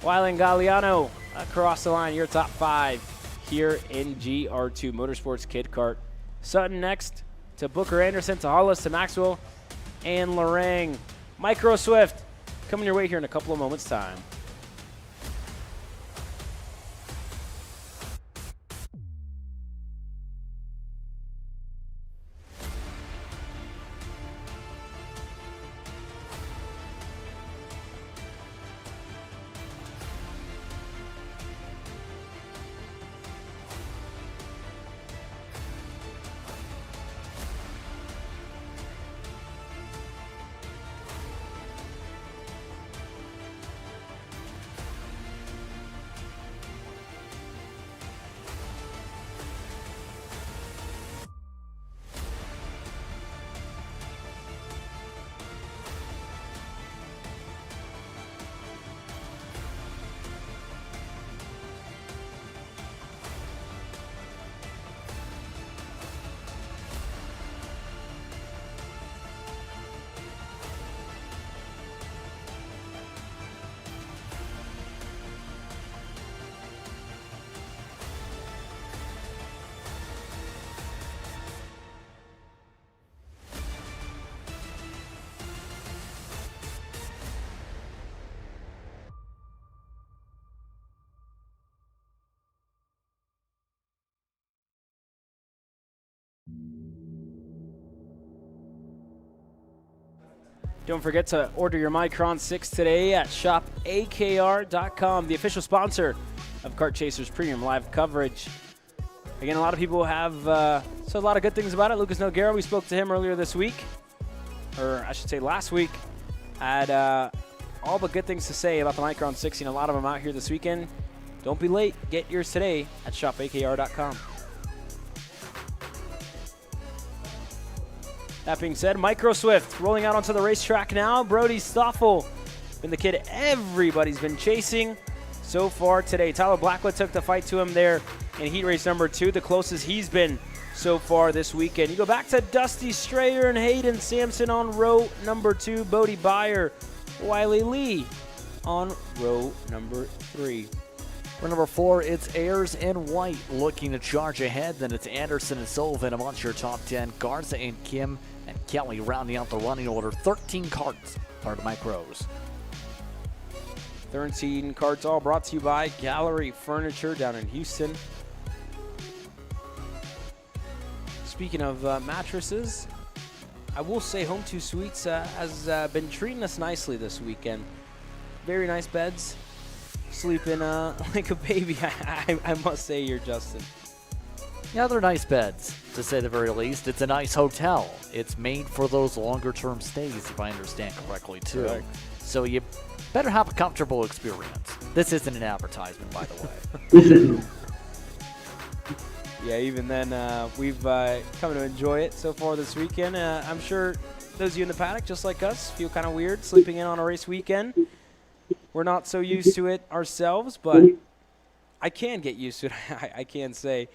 Wylan Galliano across the line. Your top 5 here in GR2 Motorsports Kid Kart. Sutton next to Booker Anderson, to Hollis, to Maxwell, and Lorang. Micro Swift coming your way here in a couple of moments' time. Don't forget to order your Micron 6 today at shopakr.com, the official sponsor of Kart Chasers Premium Live coverage. Again, a lot of people have said a lot of good things about it. Lucas Noguera, we spoke to him earlier this week, or I should say last week, had all but good things to say about the Micron 6. A lot of them out here this weekend. Don't be late. Get yours today at shopakr.com. That being said, Micro Swift rolling out onto the racetrack now. Brody Stoffel, been the kid everybody's been chasing so far today. Tyler Blackwood took the fight to him there in heat race number 2, the closest he's been so far this weekend. You go back to Dusty Strayer and Hayden Sampson on row number 2, Bodie Byer, Wiley Lee on row number 3. For number 4, it's Ayers and White looking to charge ahead. Then it's Anderson and Sullivan amongst your top 10. Garza and Kim and Kelly rounding out the running order. 13 carts, part of Micros. 13 carts all brought to you by Gallery Furniture down in Houston. Speaking of mattresses, I will say Home 2 Suites has been treating us nicely this weekend. Very nice beds. Sleeping like a baby, I must say here, Justin. Yeah, they're nice beds, to say the very least. It's a nice hotel. It's made for those longer-term stays, if I understand correctly, too. Correct. So you better have a comfortable experience. This isn't an advertisement, by the way. Yeah, even then, we've come to enjoy it so far this weekend. I'm sure those of you in the paddock, just like us, feel kind of weird sleeping in on a race weekend. We're not so used to it ourselves, but I can get used to it, I can say.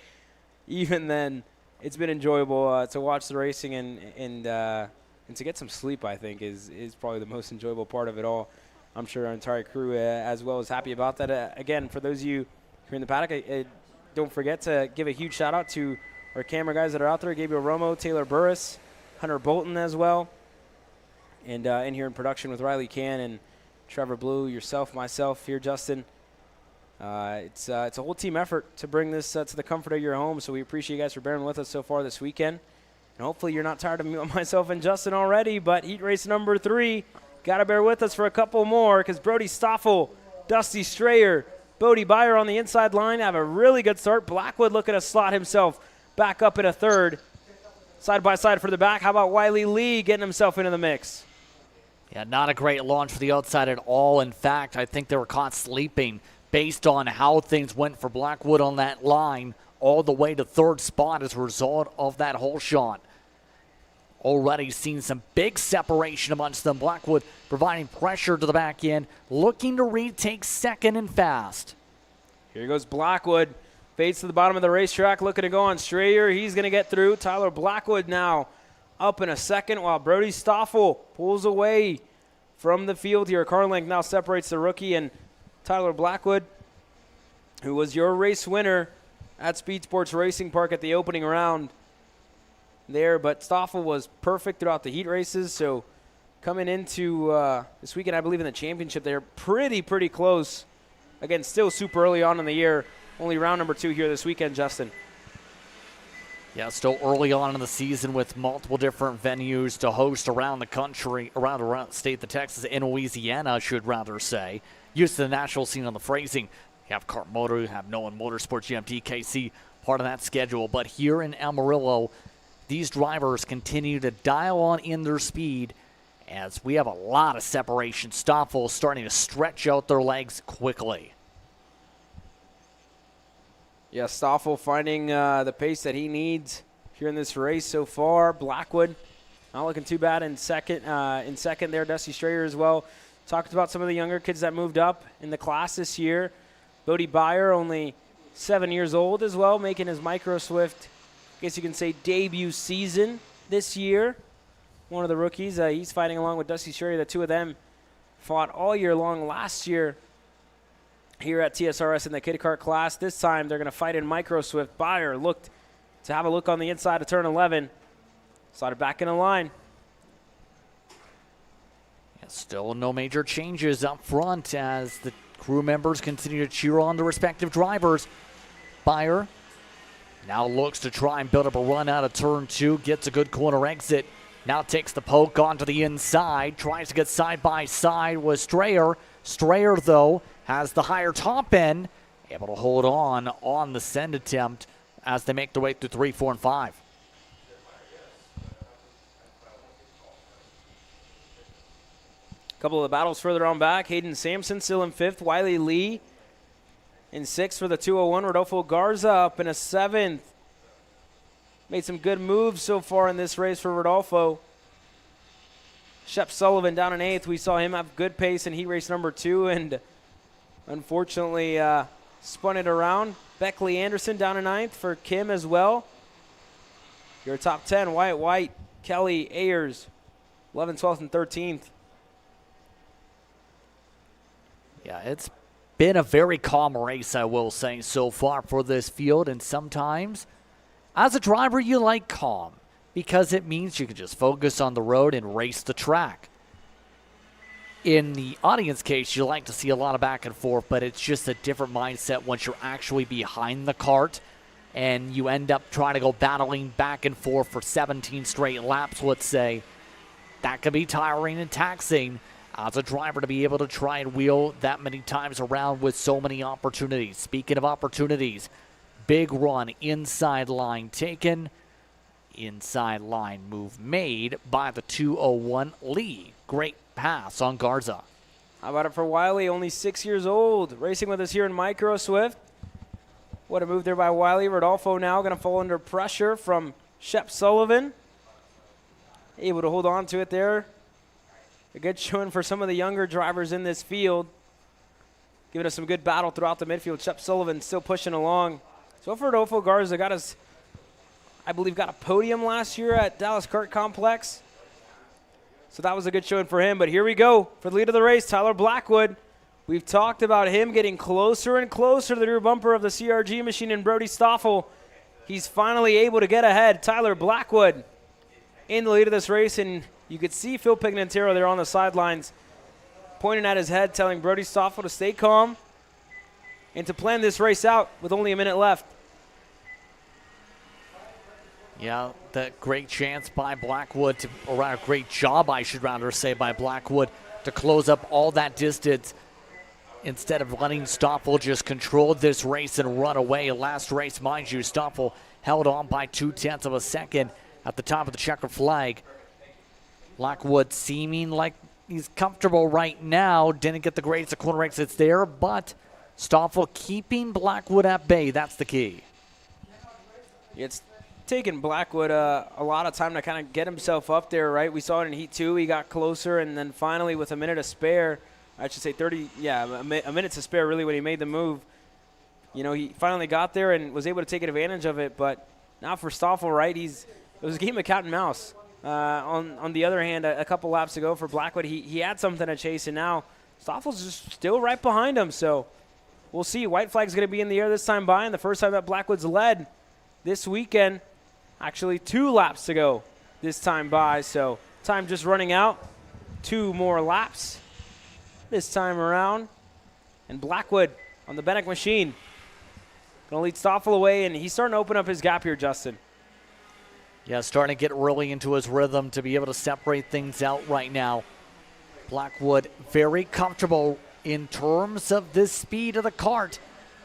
Even then, it's been enjoyable to watch the racing and to get some sleep, I think, is probably the most enjoyable part of it all. I'm sure our entire crew as well is happy about that. Again, for those of you who are in the paddock, don't forget to give a huge shout-out to our camera guys that are out there, Gabriel Romo, Taylor Burris, Hunter Bolton as well, and in here in production with Riley Can and Trevor Blue, yourself, myself here, Justin. It's a whole team effort to bring this to the comfort of your home, so we appreciate you guys for bearing with us so far this weekend. And hopefully you're not tired of myself and Justin already, but heat race number 3, got to bear with us for a couple more because Brody Stoffel, Dusty Strayer, Bodie Byer on the inside line have a really good start. Blackwood looking to slot himself back up in a third. Side by side for the back. How about Wiley Lee getting himself into the mix? Yeah, not a great launch for the outside at all. In fact, I think they were caught sleeping based on how things went for Blackwood on that line all the way to third spot as a result of that hole shot. Already seen some big separation amongst them. Blackwood providing pressure to the back end, looking to retake second and fast. Here goes Blackwood. Fades to the bottom of the racetrack, looking to go on Strayer. He's going to get through. Tyler Blackwood now up in a second while Brody Stoffel pulls away from the field here. Car length now separates the rookie and Tyler Blackwood, who was your race winner at Speed Sports Racing Park at the opening round there. But Stoffel was perfect throughout the heat races. So coming into this weekend, I believe in the championship, they're pretty close. Again, still super early on in the year. Only round number 2 here this weekend, Justin. Yeah, still early on in the season with multiple different venues to host around the country, around the state of Texas and Louisiana, I should rather say. Used to the national scene on the phrasing. You have Kart Motor, you have Nolan Motorsports, GMT, KC, part of that schedule. But here in Amarillo, these drivers continue to dial on in their speed as we have a lot of separation. Stoffel starting to stretch out their legs quickly. Yeah, Stoffel finding the pace that he needs here in this race so far. Blackwood not looking too bad in second there. Dusty Strayer as well. Talked about some of the younger kids that moved up in the class this year. Bodie Byer, only 7 years old as well, making his Micro Swift, I guess you can say, debut season this year. One of the rookies. He's fighting along with Dusty Strayer. The two of them fought all year long last year here at TSRS in the kid kart class. This time they're going to fight in Micro Swift. Byer looked to have a look on the inside of turn 11. Slotted back in the line. Yeah, still no major changes up front as the crew members continue to cheer on the respective drivers. Byer now looks to try and build up a run out of turn 2. Gets a good corner exit. Now takes the poke onto the inside, tries to get side by side with Strayer. Strayer, though, has the higher top end, able to hold on the send attempt as they make their way through 3, 4, and 5. A couple of the battles further on back. Hayden Sampson still in 5th. Wiley Lee in 6th for the 201. Rodolfo Garza up in a 7th. Made some good moves so far in this race for Rodolfo. Shep Sullivan down in 8th. We saw him have good pace in heat race number 2 and unfortunately spun it around. Beckley Anderson down in 9th for Kim as well. Your top 10, Wyatt White, Kelly Ayers, 11th, 12th, and 13th. Yeah, it's been a very calm race, I will say, so far for this field. And sometimes, as a driver, you like calm because it means you can just focus on the road and race the track. In the audience case, you like to see a lot of back and forth, but it's just a different mindset once you're actually behind the cart and you end up trying to go battling back and forth for 17 straight laps, let's say. That can be tiring and taxing as a driver to be able to try and wheel that many times around with so many opportunities. Speaking of opportunities, big run, inside line taken, inside line move made by the 201 Lee. Great pass on Garza. How about it for Wiley, only 6 years old, racing with us here in Micro Swift. What a move there by Wiley. Rodolfo now going to fall under pressure from Shep Sullivan. Able to hold on to it there. A good showing for some of the younger drivers in this field. Giving us some good battle throughout the midfield. Shep Sullivan still pushing along. So for Rodolfo Garza, got his, I believe, got a podium last year at Dallas Kart Complex. So that was a good showing for him. But here we go for the lead of the race, Tyler Blackwood. We've talked about him getting closer and closer to the rear bumper of the CRG machine and Brody Stoffel. He's finally able to get ahead. Tyler Blackwood in the lead of this race, and you could see Phil Pignataro there on the sidelines pointing at his head, telling Brody Stoffel to stay calm and to plan this race out with only a minute left. Yeah, that great chance by Blackwood, or a great job, I should rather say, by Blackwood to close up all that distance instead of letting Stoffel just control this race and run away. Last race, mind you, Stoffel held on by 0.2 of a second at the top of the checker flag. Blackwood seeming like he's comfortable right now. Didn't get the greatest of corner exits there, but Stoffel keeping Blackwood at bay. That's the key. It's taken Blackwood a lot of time to kind of get himself up there, right? We saw it in Heat 2. He got closer, and then finally with a minute to spare, I should say a minute to spare really when he made the move. You know, he finally got there and was able to take advantage of it. But now for Stoffel, right, it was a game of cat and mouse. On the other hand, a couple laps ago for Blackwood, he had something to chase, and now Stoffel's just still right behind him. So we'll see. White flag's going to be in the air this time by, and the first time that Blackwood's led this weekend. Actually 2 laps to go this time by, so time just running out. 2 more laps this time around. And Blackwood on the Benek machine going to lead Stoffel away, and he's starting to open up his gap here, Justin. Yeah, starting to get really into his rhythm to be able to separate things out right now. Blackwood very comfortable in terms of the speed of the kart,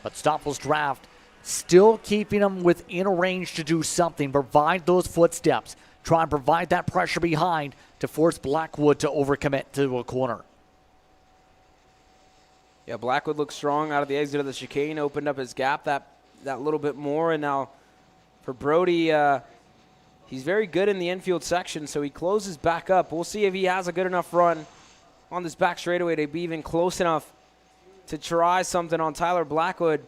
but Stoffel's draft still keeping him within range to do something, provide those footsteps, try and provide that pressure behind to force Blackwood to overcommit to a corner. Yeah, Blackwood looks strong out of the exit of the chicane, opened up his gap that little bit more, and now for Brody, he's very good in the infield section, so he closes back up. We'll see if he has a good enough run on this back straightaway to be even close enough to try something on Tyler Blackwood.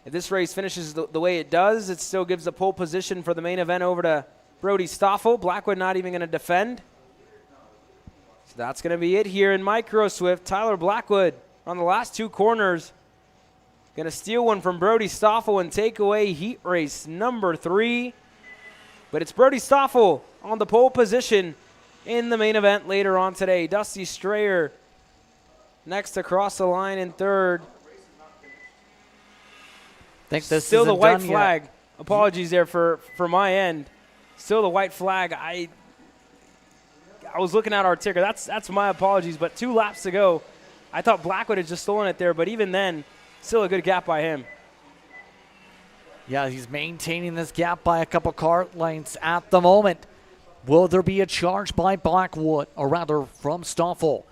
If this race finishes the way it does, it still gives the pole position for the main event over to Brody Stoffel. Blackwood not even going to defend. So that's going to be it here in Micro Swift. Tyler Blackwood on the last 2 corners. Going to steal one from Brody Stoffel and take away heat race number 3. But it's Brody Stoffel on the pole position in the main event later on today. Dusty Strayer next across the line in 3rd. Think this still the white done flag. Yet. Apologies there for my end. Still the white flag. I was looking at our ticker. That's my apologies, but 2 laps to go. I thought Blackwood had just stolen it there, but even then, still a good gap by him. Yeah, he's maintaining this gap by a couple car lengths at the moment. Will there be a charge by Blackwood, or rather from Stoffel?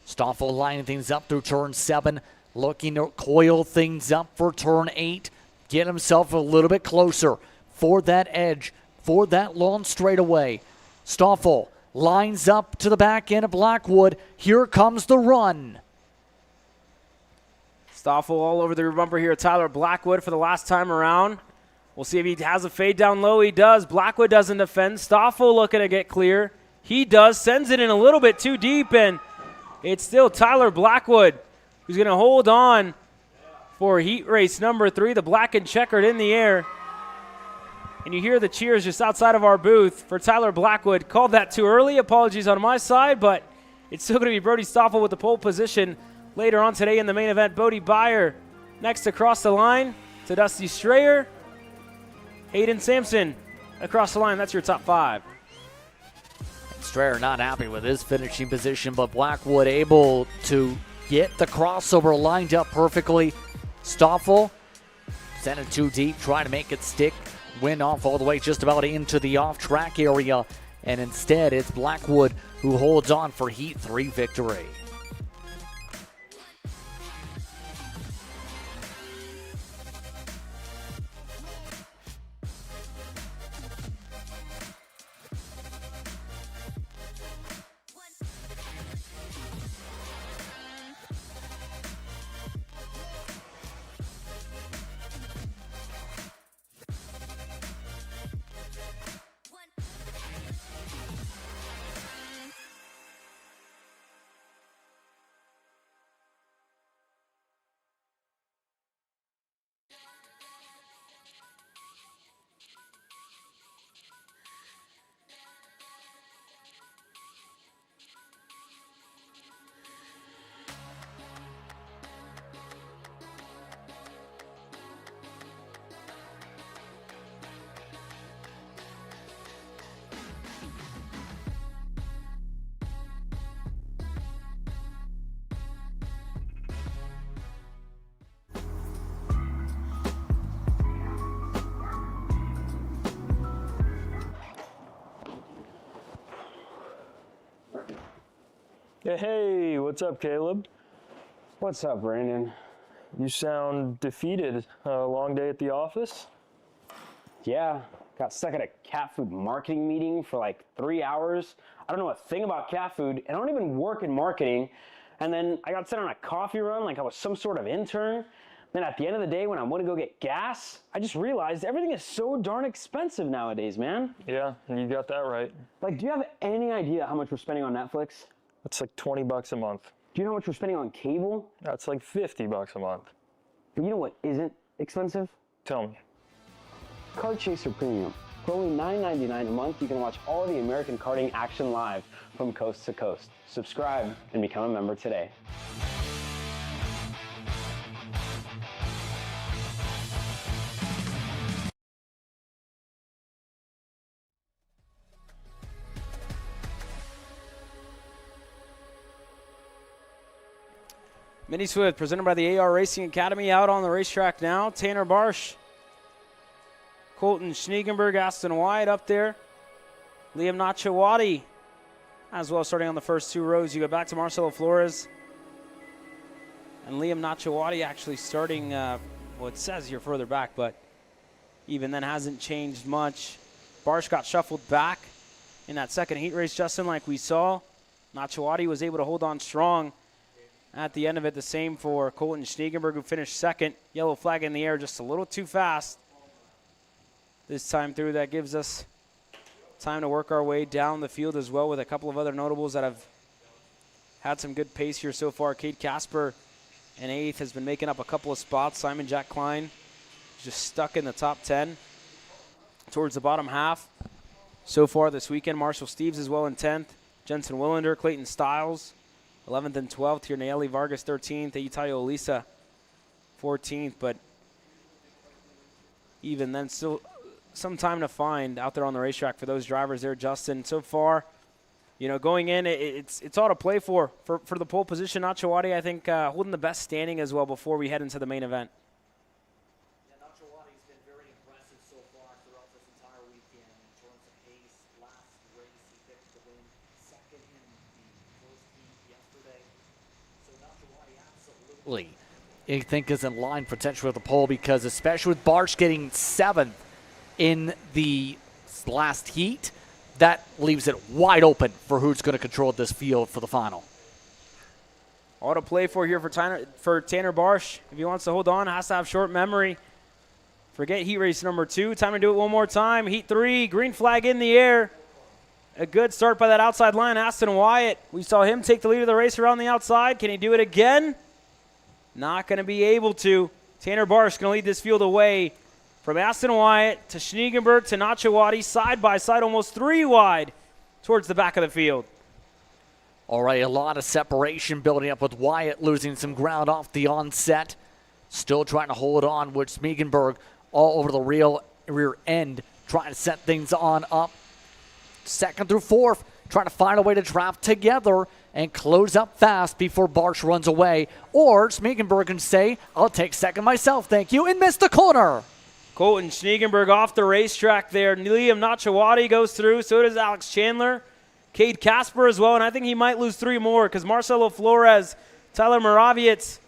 Stoffel lining things up through turn 7, looking to coil things up for turn 8, get himself a little bit closer for that edge, for that long straightaway. Stoffel lines up to the back end of Blackwood. Here comes the run. Stoffel all over the rear bumper here. Tyler Blackwood for the last time around. We'll see if he has a fade down low. He does. Blackwood doesn't defend. Stoffel looking to get clear. He does. Sends it in a little bit too deep, and it's still Tyler Blackwood who's going to hold on for heat race number 3. The black and checkered in the air. And you hear the cheers just outside of our booth for Tyler Blackwood. Called that too early. Apologies on my side, but it's still going to be Brody Stoffel with the pole position later on today in the main event. Bodie Byer next across the line to Dusty Strayer. Hayden Sampson across the line. That's your top 5. Strayer not happy with his finishing position, but Blackwood able to get the crossover lined up perfectly. Stoffel sent it too deep, trying to make it stick. Went off all the way just about into the off-track area, and instead it's Blackwood who holds on for Heat 3 victory. Hey, what's up, Caleb? What's up, Brandon? You sound defeated. A long day at the office? Yeah, got stuck at a cat food marketing meeting for like 3 hours. I don't know a thing about cat food, and I don't even work in marketing. And then I got sent on a coffee run like I was some sort of intern. Then at the end of the day, when I went to go get gas, I just realized everything is so darn expensive nowadays, man. Yeah, you got that right. Like, do you have any idea how much we're spending on Netflix? That's like $20 a month. Do you know how much we're spending on cable? That's like $50 a month. But you know what isn't expensive? Tell me. Kart Chaser Premium. For only $9.99 a month, you can watch all the American karting action live from coast to coast. Subscribe and become a member today. Mini Swift presented by the AR Racing Academy out on the racetrack now. Tanner Barsh, Colton Schniegenberg, Aston White up there. Liam Nachawati as well starting on the first 2 rows. You go back to Marcelo Flores. And Liam Nachawati actually starting, well, it says here further back, but even then hasn't changed much. Barsh got shuffled back in that second heat race, Justin, like we saw. Nachawati was able to hold on strong at the end of it. The same for Colton Schniegenberg, who finished second. Yellow flag in the air, just a little too fast this time through. That gives us time to work our way down the field as well with a couple of other notables that have had some good pace here so far. Cade Casper in 8th has been making up a couple of spots. Simon Jack Klein just stuck in the top 10 towards the bottom half so far this weekend. Marshall Steves as well in 10th. Jensen Willender, Clayton Stiles 11th and 12th here. Naeli Vargas 13th. Eitayo Olisa 14th. But even then, still some time to find out there on the racetrack for those drivers there, Justin. So far, going in, it's all to play for the pole position. Nachawati, I think, holding the best standing as well before we head into the main event. Yeah, Nachawati's been very impressive so far throughout this entire weekend in terms of pace. Last race, he picked the win, second in the first heat yesterday. So Nachawati absolutely, I think, is in line potentially with the pole, because especially with Barsh getting 7th in the last heat, that leaves it wide open for who's going to control this field for the final. All to play for here for Tanner Barsh. If he wants to hold on, has to have short memory. Forget heat race number 2. Time to do it one more time. Heat 3, green flag in the air. A good start by that outside line, Aston Wyatt. We saw him take the lead of the race around the outside. Can he do it again? Not going to be able to. Tanner Barsh going to lead this field away from Aston Wyatt to Schniegenberg to Nachawati, side by side, almost 3 wide towards the back of the field. All right, a lot of separation building up with Wyatt losing some ground off the onset. Still trying to hold on with Schniegenberg all over the rear end, trying to set things on up. 2nd through 4th, trying to find a way to draft together and close up fast before Barsh runs away. Or Schniegenberg can say, I'll take 2nd myself, thank you, and miss the corner. Colton Schniegenberg off the racetrack there. Liam Nachawati goes through. So does Alex Chandler. Cade Casper as well. And I think he might lose 3 more because Marcelo Flores, Tyler Moraviec,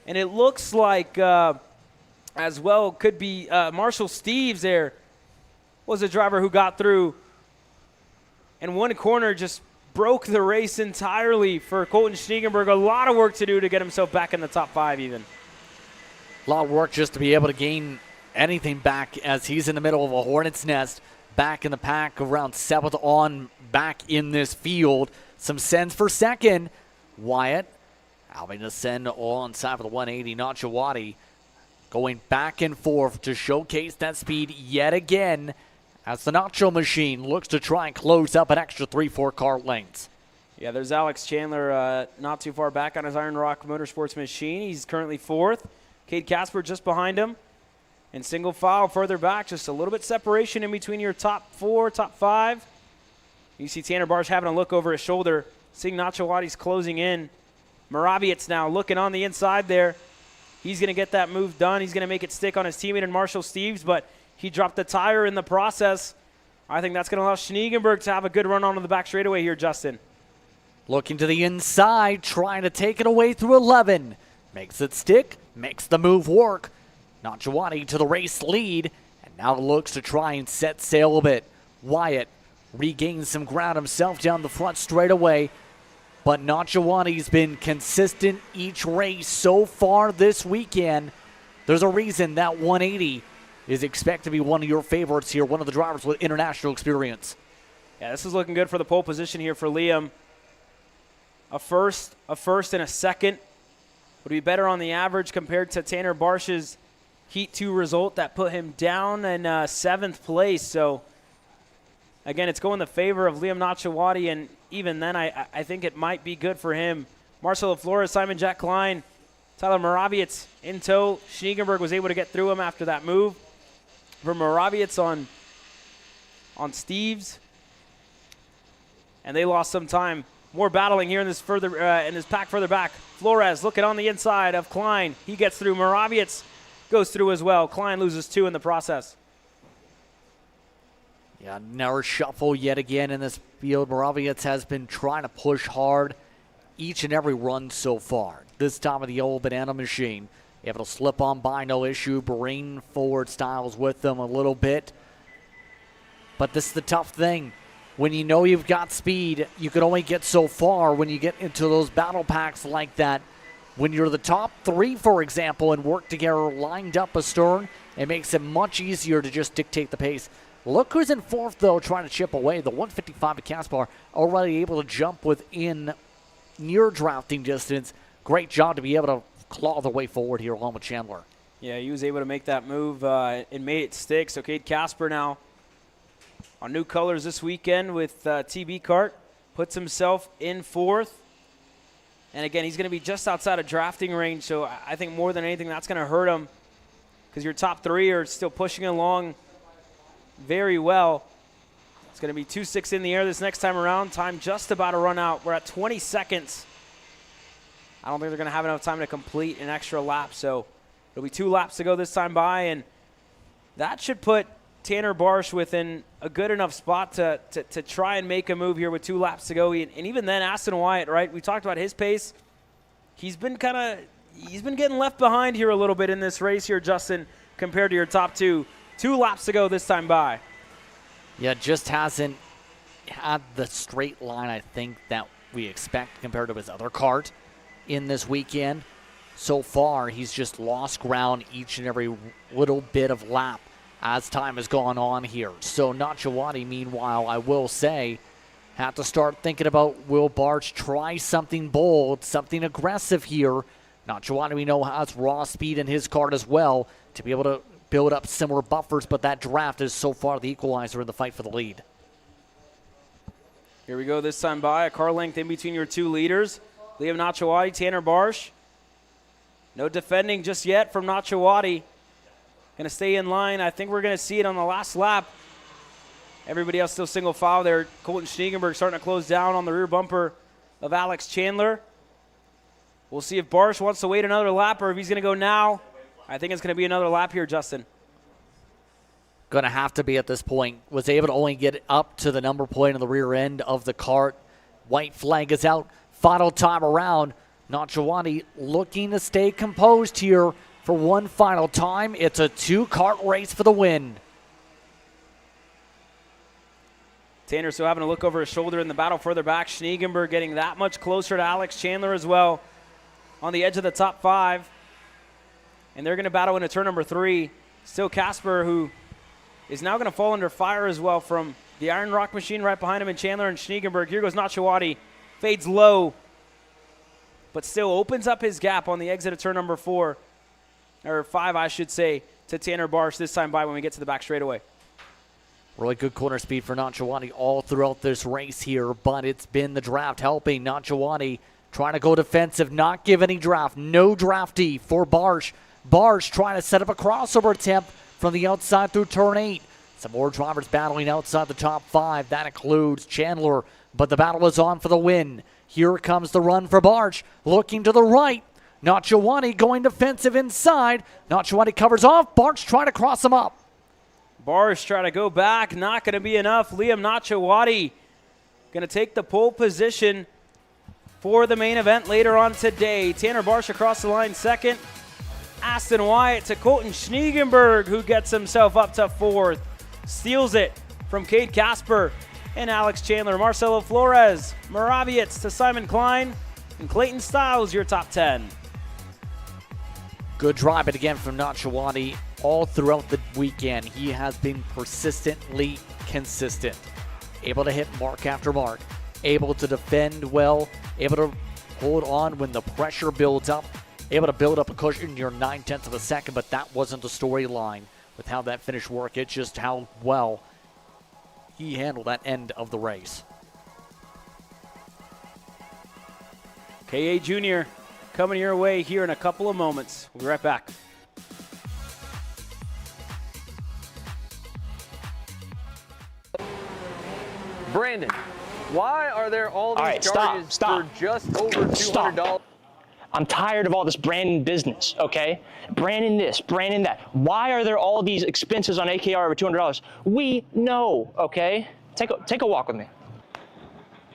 and it looks like as well could be Marshall Steves there was a driver who got through. And one corner just broke the race entirely for Colton Schniegenberg. A lot of work to do to get himself back in the top 5 even. A lot of work just to be able to gain anything back as he's in the middle of a hornet's nest, back in the pack around 7th on, back in this field. Some sends for 2nd. Wyatt having to send on side of the 180. Nachawati going back and forth to showcase that speed yet again as the Nacho machine looks to try and close up an extra 3-4 car lengths. Yeah, there's Alex Chandler not too far back on his Iron Rock Motorsports machine. He's currently 4th. Cade Casper just behind him. And single file further back, just a little bit separation in between your top 4, top 5. You see Tanner Barsh having a look over his shoulder, seeing Nachawati's closing in. Moraviec now looking on the inside there. He's going to get that move done. He's going to make it stick on his teammate in Marshall Steves, but he dropped the tire in the process. I think that's going to allow Schniegenberg to have a good run onto the back straightaway here, Justin. Looking to the inside, trying to take it away through 11. Makes it stick, makes the move work. Nachawati to the race lead, and now looks to try and set sail a bit. Wyatt regains some ground himself down the front straightaway, but Nachawati's been consistent each race so far this weekend. There's a reason that 180 is expected to be one of your favorites here, one of the drivers with international experience. Yeah, this is looking good for the pole position here for Liam. A first, and a 2nd would be better on the average compared to Tanner Barsh's Heat 2 result that put him down in 7th place. So, again, it's going in the favor of Liam Nachawati, and even then I think it might be good for him. Marcelo Flores, Simon Jack Klein, Tyler Moraviec in tow. Schniegenberg was able to get through him after that move. For Moraviec on Steves. And they lost some time. More battling here in this pack further back. Flores looking on the inside of Klein. He gets through. Moraviec goes through as well. Klein loses 2 in the process. Yeah, never shuffle yet again in this field. Moraviec has been trying to push hard each and every run so far. This time of the old banana machine. Able to slip on by, no issue. Bring forward Styles with them a little bit. But this is the tough thing. When you know you've got speed, you can only get so far when you get into those battle packs like that. When you're the top 3, for example, and work together lined up astern, it makes it much easier to just dictate the pace. Look who's in 4th, though, trying to chip away. The 155 at Caspar already able to jump within near drafting distance. Great job to be able to claw the way forward here along with Chandler. Yeah, he was able to make that move and made it stick. So Cade Casper now on new colors this weekend with TB Kart. Puts himself in 4th. And again, he's going to be just outside of drafting range, so I think more than anything that's going to hurt him because your top 3 are still pushing along very well. It's going to be 2.6 in the air this next time around. Time just about to run out. We're at 20 seconds. I don't think they're going to have enough time to complete an extra lap, so it'll be 2 laps to go this time by, and that should put Tanner Barsh within a good enough spot to try and make a move here with 2 laps to go. And even then, Aston Wyatt, right, we talked about his pace. He's been getting left behind here a little bit in this race here, Justin, compared to your top 2. 2 laps to go this time by. Yeah, just hasn't had the straight line, I think, that we expect compared to his other kart in this weekend. So far, he's just lost ground each and every little bit of lap as time has gone on here. So Nachawati, meanwhile, I will say, have to start thinking about, will Barch try something bold, something aggressive here? Nachawati, we know, has raw speed in his kart as well to be able to build up similar buffers, but that draft is so far the equalizer in the fight for the lead. Here we go this time by. A car length in between your 2 leaders. Liam Nachawati, Tanner Barsh. No defending just yet from Nachawati. Going to stay in line. I think we're going to see it on the last lap. Everybody else still single file there. Colton Schniegenberg starting to close down on the rear bumper of Alex Chandler. We'll see if Barsh wants to wait another lap or if he's going to go now. I think it's going to be another lap here, Justin. Going to have to be at this point. Was able to only get up to the number plate on the rear end of the kart. White flag is out. Final time around. Nachawati looking to stay composed here for one final time. It's a 2-kart race for the win. Tanner still having to look over his shoulder in the battle further back. Schniegenberg getting that much closer to Alex Chandler as well on the edge of the top 5. And they're going to battle into turn number 3. Still Casper, who is now going to fall under fire as well from the Iron Rock machine right behind him, and Chandler and Schniegenberg. Here goes Nachawati. Fades low, but still opens up his gap on the exit of turn number 4, or 5, I should say, to Tanner Barsh this time by when we get to the back straightaway. Really good corner speed for Nachawati all throughout this race here, but it's been the draft helping. Nachawati trying to go defensive, not give any draft. No drafty for Barsh. Barsh trying to set up a crossover attempt from the outside through turn 8. Some more drivers battling outside the top 5. That includes Chandler, but the battle is on for the win. Here comes the run for Barsh, looking to the right. Nachawati going defensive inside. Nachawati covers off. Barsh trying to cross him up. Barsh trying to go back. Not going to be enough. Liam Nachawati going to take the pole position for the main event later on today. Tanner Barsh across the line second. Aston Wyatt to Colton Schniegenberg, who gets himself up to 4th. Steals it from Cade Casper and Alex Chandler. Marcelo Flores, Moravietz to Simon Klein, and Clayton Stiles, your top 10. Good drive, but again from Nachawati all throughout the weekend. He has been persistently consistent. Able to hit mark after mark. Able to defend well. Able to hold on when the pressure builds up. Able to build up a cushion near 9/10 of a second, but that wasn't the storyline with how that finish worked. It's just how well he handled that end of the race. K.A. Jr. coming your way here in a couple of moments. We'll be right back. Brandon, why are there all these charges for just over $200? I'm tired of all this branding business, okay? Branding this, branding that. Why are there all these expenses on AKR over $200? We know, okay? Take a walk with me.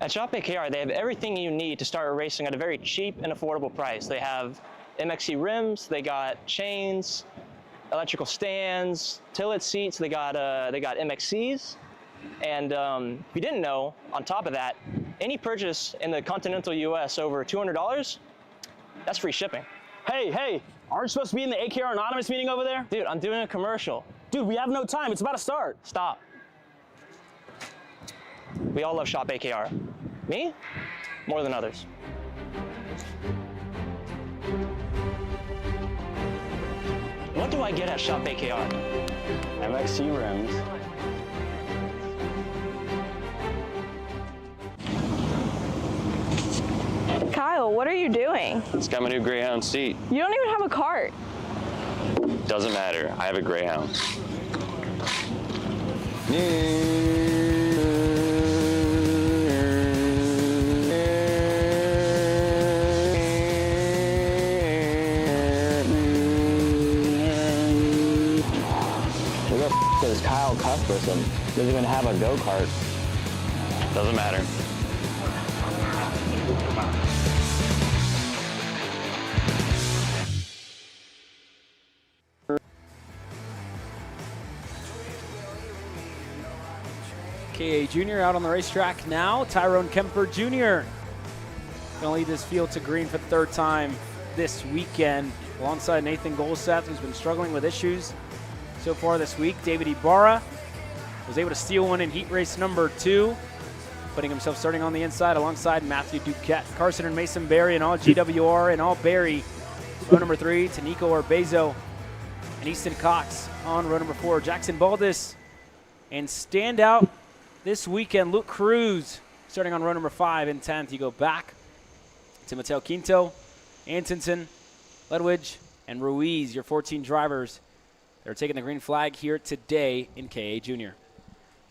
At Shop AKR, they have everything you need to start racing at a very cheap and affordable price. They have MXC rims, they got chains, electrical stands, tilt seats, they got MXCs. And if you didn't know, on top of that, any purchase in the continental US over $200, that's free shipping. Hey, aren't you supposed to be in the AKR Anonymous meeting over there? Dude, I'm doing a commercial. Dude, we have no time. It's about to start. Stop. We all love Shop AKR. Me? More than others. What do I get at Shop AKR? MXC rims. Kyle, what are you doing? It's got my new Greyhound seat. You don't even have a cart. Doesn't matter. I have a Greyhound. person. Doesn't even have a go-kart. Doesn't matter. KA Jr. out on the racetrack now. Tyrone Kemper Jr. going to lead this field to green for the third time this weekend, alongside Nathan Golseth, who's been struggling with issues so far this week. David Ibarra was able to steal one in heat race number 2, putting himself starting on the inside alongside Matthew Duquette. Carson and Mason Berry and all GWR and all Berry. Row number 3 to Nico Urbezo and Easton Cox on row number 4. Jackson Baldus and standout this weekend, Luke Cruz, starting on row number 5 and 10th. You go back to Mateo Quinto, Antonsen, Ledwidge, and Ruiz, your 14 drivers that are taking the green flag here today in KA Junior.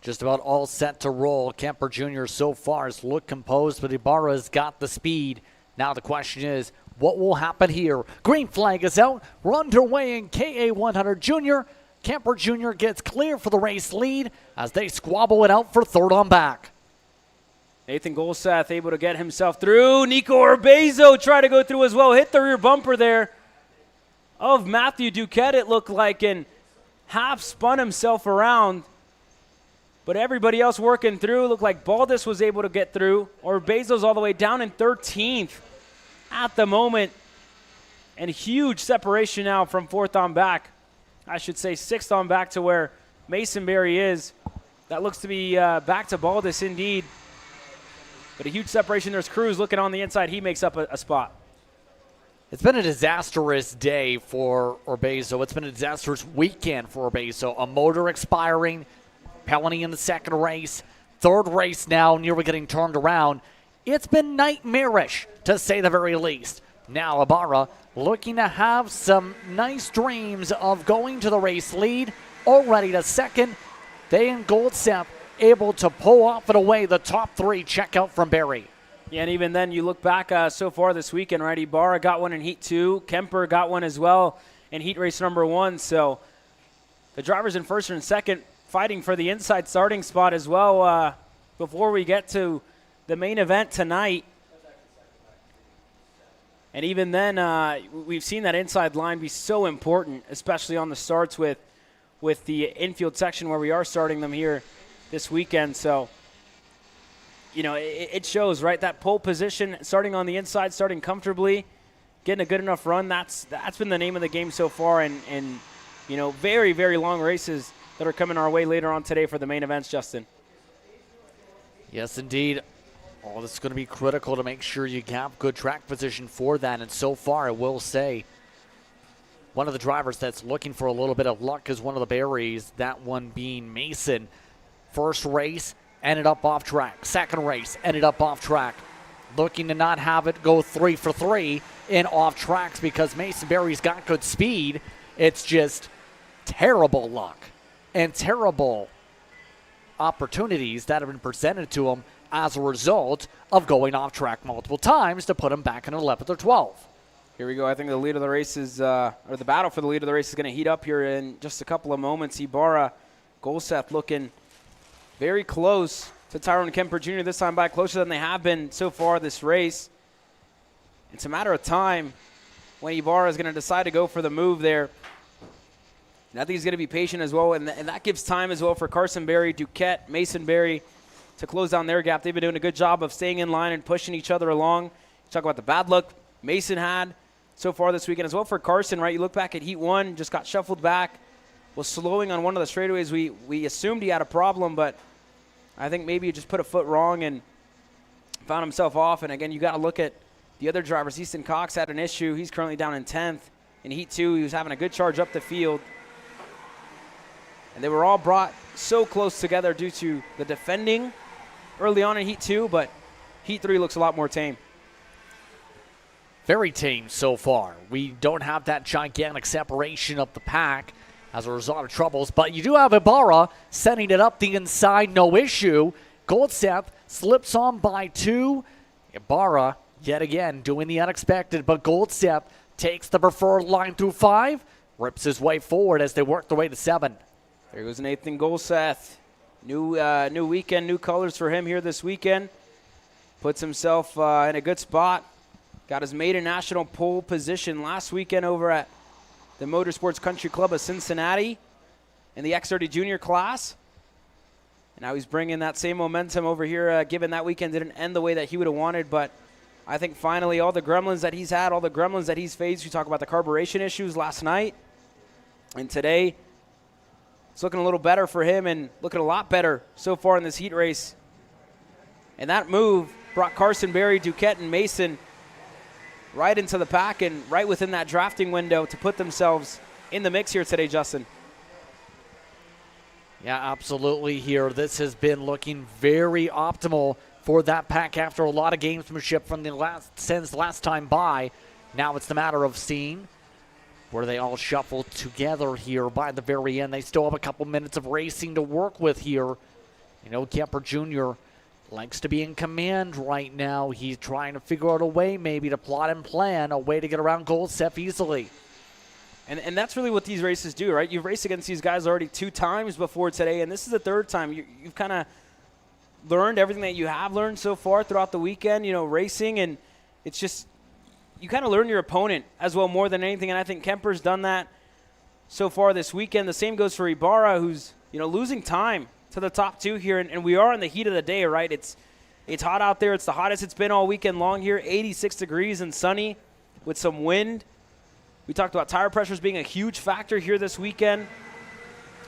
Just about all set to roll. Kemper Jr. so far has looked composed, but Ibarra's got the speed. Now the question is, what will happen here? Green flag is out. We're underway in KA 100 Junior. Kemper Jr. gets clear for the race lead as they squabble it out for third on back. Nathan Golseth able to get himself through. Nico Urbezo tried to go through as well. Hit the rear bumper there of Matthew Duquette, it looked like, and half spun himself around. But everybody else working through. Looked like Baldus was able to get through. Urbezo's all the way down in 13th at the moment. And huge separation now from fourth on back. I should say sixth on back to where Mason Berry is. That looks to be back to Baldus indeed. But a huge separation. There's Cruz looking on the inside. He makes up a spot. It's been a disastrous day for Urbezo. It's been a disastrous weekend for Urbezo. A motor expiring, penalty in the second race, third race now, nearly getting turned around. It's been nightmarish, to say the very least. Now Ibarra looking to have some nice dreams of going to the race lead, already to second. They and Goldsep able to pull off and away the top 3 checkout from Berry. Yeah, and even then you look back so far this weekend, right? Ibarra got one in Heat 2. Kemper got one as well in Heat Race number 1. So the drivers in first and second fighting for the inside starting spot as well before we get to the main event tonight. And even then, we've seen that inside line be so important, especially on the starts with the infield section where we are starting them here this weekend. So, you know, it shows, right? That pole position, starting on the inside, starting comfortably, getting a good enough run. That's been the name of the game so far. And you know, very, very long races that are coming our way later on today for the main events, Justin. Yes, indeed. Oh, this is going to be critical to make sure you have good track position for that. And so far, I will say, one of the drivers that's looking for a little bit of luck is one of the Berries, that one being Mason. First race, ended up off track. Second race, ended up off track. Looking to not have it go 3 for 3 in off tracks because Mason Berry's got good speed. It's just terrible luck and terrible opportunities that have been presented to him as a result of going off track multiple times to put him back in 11th or 12th. Here we go. I think the lead of the race is, or the battle for the lead of the race is going to heat up here in just a couple of moments. Ibarra, Golseth looking very close to Tyrone Kemper Jr. this time by closer than they have been so far this race. It's a matter of time when Ibarra is going to decide to go for the move there. And I think he's going to be patient as well, and that gives time as well for Carson Berry, Duquette, Mason Berry to close down their gap. They've been doing a good job of staying in line and pushing each other along. You talk about the bad luck Mason had so far this weekend as well for Carson, right? You look back at Heat 1, just got shuffled back, was slowing on one of the straightaways. We assumed he had a problem, but I think maybe he just put a foot wrong and found himself off. And again, you got to look at the other drivers. Easton Cox had an issue. He's currently down in 10th. In Heat 2, he was having a good charge up the field. And they were all brought so close together due to the defending early on in Heat 2, but Heat 3 looks a lot more tame. Very tame so far. We don't have that gigantic separation of the pack as a result of troubles, but you do have Ibarra setting it up the inside, no issue. Goldseth slips on by 2. Ibarra, yet again, doing the unexpected, but Goldseth takes the preferred line through 5, rips his way forward as they work their way to 7. There goes Nathan Golseth. New weekend, new colors for him here this weekend. Puts himself in a good spot. Got his maiden national pole position last weekend over at the Motorsports Country Club of Cincinnati in the X30 Junior class. And now he's bringing that same momentum over here, given that weekend didn't end the way that he would have wanted. But I think finally all the gremlins that he's had, all the gremlins that he's faced, we talk about the carburation issues last night and today, it's looking a little better for him and looking a lot better so far in this heat race. And that move brought Carson, Berry, Duquette, and Mason right into the pack and right within that drafting window to put themselves in the mix here today, Justin. Yeah, absolutely here. This has been looking very optimal for that pack after a lot of gamesmanship from since last time by. Now it's the matter of seeing where they all shuffle together here by the very end. They still have a couple minutes of racing to work with here. You know, Kemper Jr. likes to be in command right now. He's trying to figure out a way maybe to plot and plan a way to get around Goldseth easily. And that's really what these races do, right? You've raced against these guys already 2 times before today, and this is the 3rd time. You've kind of learned everything that you have learned so far throughout the weekend, you know, racing, and it's just you kind of learn your opponent as well more than anything, and I think Kemper's done that so far this weekend. The same goes for Ibarra, who's, you know, losing time to the top 2 here, and we are in the heat of the day, right? It's hot out there. It's the hottest it's been all weekend long here, 86 degrees and sunny with some wind. We talked about tire pressures being a huge factor here this weekend.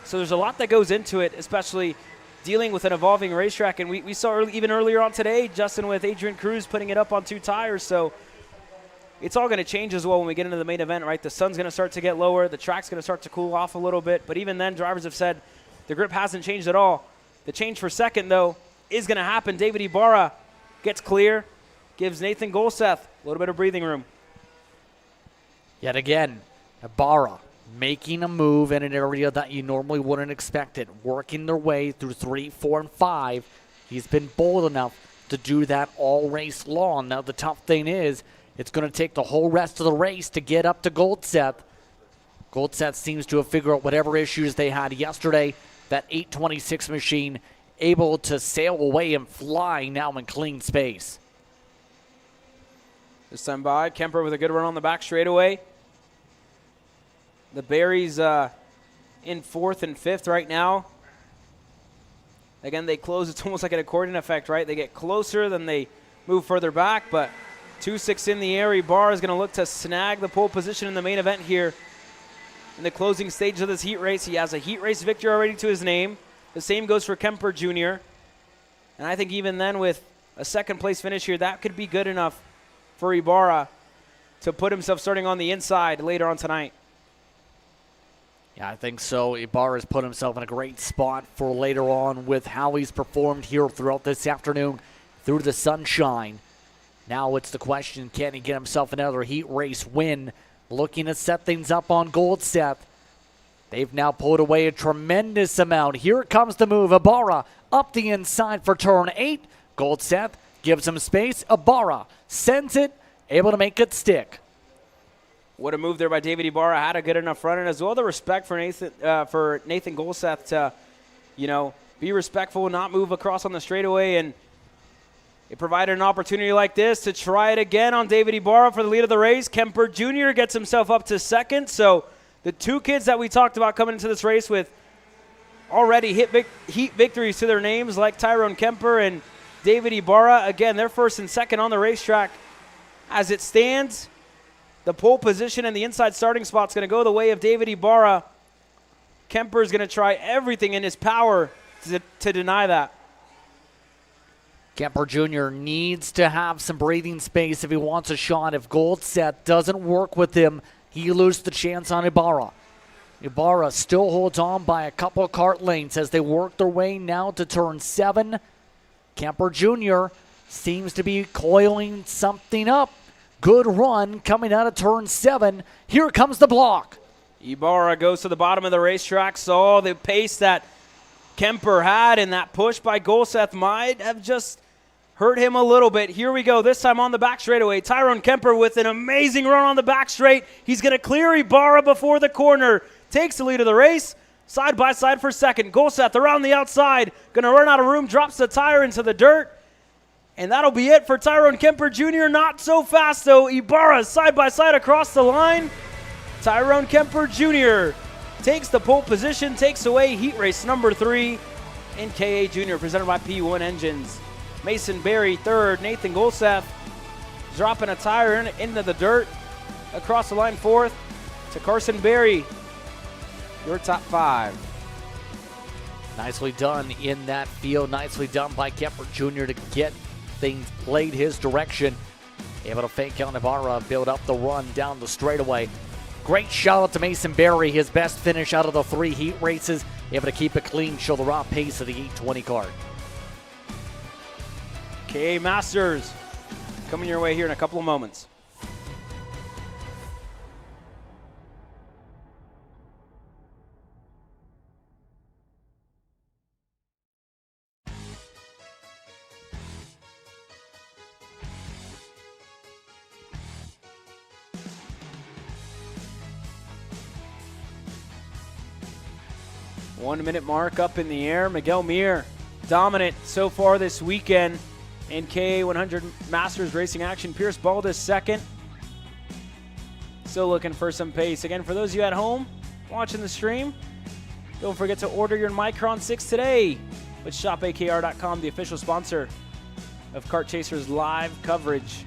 So there's a lot that goes into it, especially dealing with an evolving racetrack. And we saw even earlier on today, Justin, with Adrian Cruz putting it up on 2 tires. So it's all going to change as well when we get into the main event, right? The sun's going to start to get lower. The track's going to start to cool off a little bit. But even then, drivers have said the grip hasn't changed at all. The change for second, though, is going to happen. David Ibarra gets clear, gives Nathan Goldseth a little bit of breathing room. Yet again, Ibarra making a move in an area that you normally wouldn't expect it, working their way through 3, 4, and 5. He's been bold enough to do that all race long. Now, the tough thing is it's going to take the whole rest of the race to get up to Goldseth. Goldseth seems to have figured out whatever issues they had yesterday. That 826 machine able to sail away and fly now in clean space. This time by Kemper with a good run on the back straightaway. The Berries in 4th and 5th right now. Again, they close. It's almost like an accordion effect, right? They get closer, then they move further back. But 2-6 in the air. Ibarra is going to look to snag the pole position in the main event here. In the closing stage of this heat race, he has a heat race victory already to his name. The same goes for Kemper Jr. And I think even then with a 2nd place finish here, that could be good enough for Ibarra to put himself starting on the inside later on tonight. Yeah, I think so. Ibarra's put himself in a great spot for later on with how he's performed here throughout this afternoon through the sunshine. Now it's the question, can he get himself another heat race win? Looking to set things up on Goldseth. They've now pulled away a tremendous amount. Here comes the move. Ibarra up the inside for turn 8. Goldseth gives him space. Ibarra sends it, able to make it stick. What a move there by David Ibarra. Had a good enough run, and as well the respect for Nathan Goldseth to, you know, be respectful, not move across on the straightaway, and it provided an opportunity like this to try it again on David Ibarra for the lead of the race. Kemper Jr. gets himself up to 2nd, so the 2 kids that we talked about coming into this race with already heat victories to their names, like Tyrone Kemper and David Ibarra. Again, they're 1st and 2nd on the racetrack. As it stands, the pole position and the inside starting spot is going to go the way of David Ibarra. Kemper is going to try everything in his power to deny that. Kemper Jr. needs to have some breathing space if he wants a shot. If Goldseth doesn't work with him, he loses the chance on Ibarra. Ibarra still holds on by a couple of kart lengths as they work their way now to turn 7. Kemper Jr. seems to be coiling something up. Good run coming out of turn 7. Here comes the block. Ibarra goes to the bottom of the racetrack, saw the pace that Kemper had, and that push by Goldseth might have just hurt him a little bit. Here we go, this time on the back straightaway. Tyrone Kemper with an amazing run on the back straight. He's going to clear Ibarra before the corner. Takes the lead of the race, side by side for second. Golseth around the outside, going to run out of room, drops the tire into the dirt. And that'll be it for Tyrone Kemper Jr. Not so fast, though. Ibarra side by side across the line. Tyrone Kemper Jr. takes the pole position, takes away heat race number 3 in KA Junior, presented by P1 Engines. Mason Berry third, Nathan Golseth dropping a tire into the dirt. Across the line fourth to Carson Berry. Your top 5. Nicely done in that field. Nicely done by Kemper Jr. to get things played his direction. Able to fake out Navarra, build up the run down the straightaway. Great shout out to Mason Berry, his best finish out of the 3 heat races. Able to keep it clean, show the raw pace of the 820 kart. KA Masters coming your way here in a couple of moments. One-minute mark up in the air. Miguel Mir dominant so far this weekend in KA 100 Masters racing action. Pierce Baldus second. Still looking for some pace. Again, for those of you at home watching the stream, don't forget to order your Micron 6 today with shopakr.com, the official sponsor of Kart Chaser's live coverage.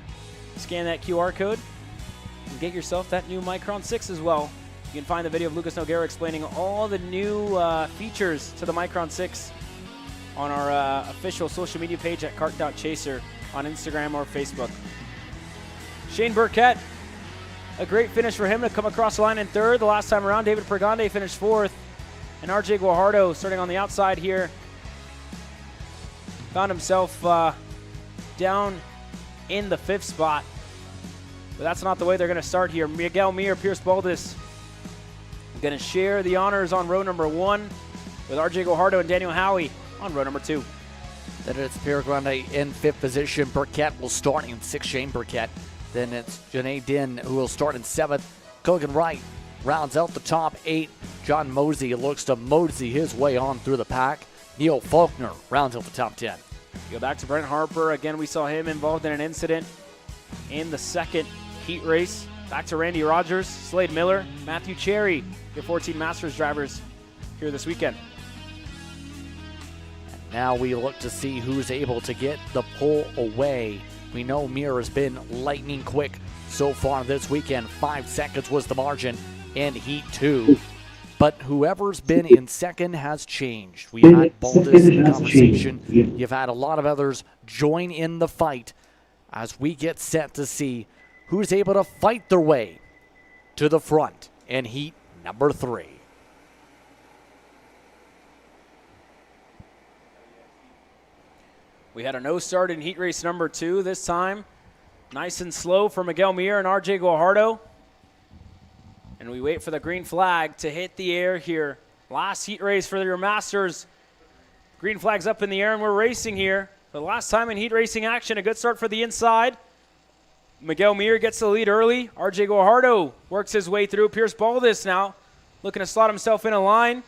Scan that QR code and get yourself that new Micron 6 as well. You can find the video of Lucas Noguera explaining all the new features to the Micron 6 on our official social media page at kart.chaser on Instagram or Facebook. Shane Burkett, a great finish for him to come across the line in third the last time around. David Pregande finished fourth. And RJ Guajardo starting on the outside here. Found himself down in the 5th spot. But that's not the way they're going to start here. Miguel Mir, Pierce Baldus going to share the honors on row number 1 with RJ Guajardo and Daniel Howie on row number 2. Then it's Pierre Grande in 5th position. Burkett will start in 6th, Shane Burkett. Then it's Janae Din who will start in 7th. Kogan Wright rounds out the top 8. John Mosey looks to mosey his way on through the pack. Neil Faulkner rounds out the top 10. Go back to Brent Harper. Again, we saw him involved in an incident in the 2nd heat race. Back to Randy Rogers, Slade Miller, Matthew Cherry, your 14 Masters drivers here this weekend. Now we look to see who's able to get the pole away. We know Mir has been lightning quick so far this weekend. 5 seconds was the margin in Heat 2. But whoever's been in second has changed. We had Baldus in the conversation. You've had a lot of others join in the fight as we get set to see who's able to fight their way to the front in Heat number 3. We had a no start in heat race number 2 this time. Nice and slow for Miguel Mir and RJ Guajardo. And we wait for the green flag to hit the air here. Last heat race for your Masters. Green flag's up in the air and we're racing here. For the last time in heat racing action, a good start for the inside. Miguel Mir gets the lead early. RJ Guajardo works his way through. Pierce Baldus now looking to slot himself in a line.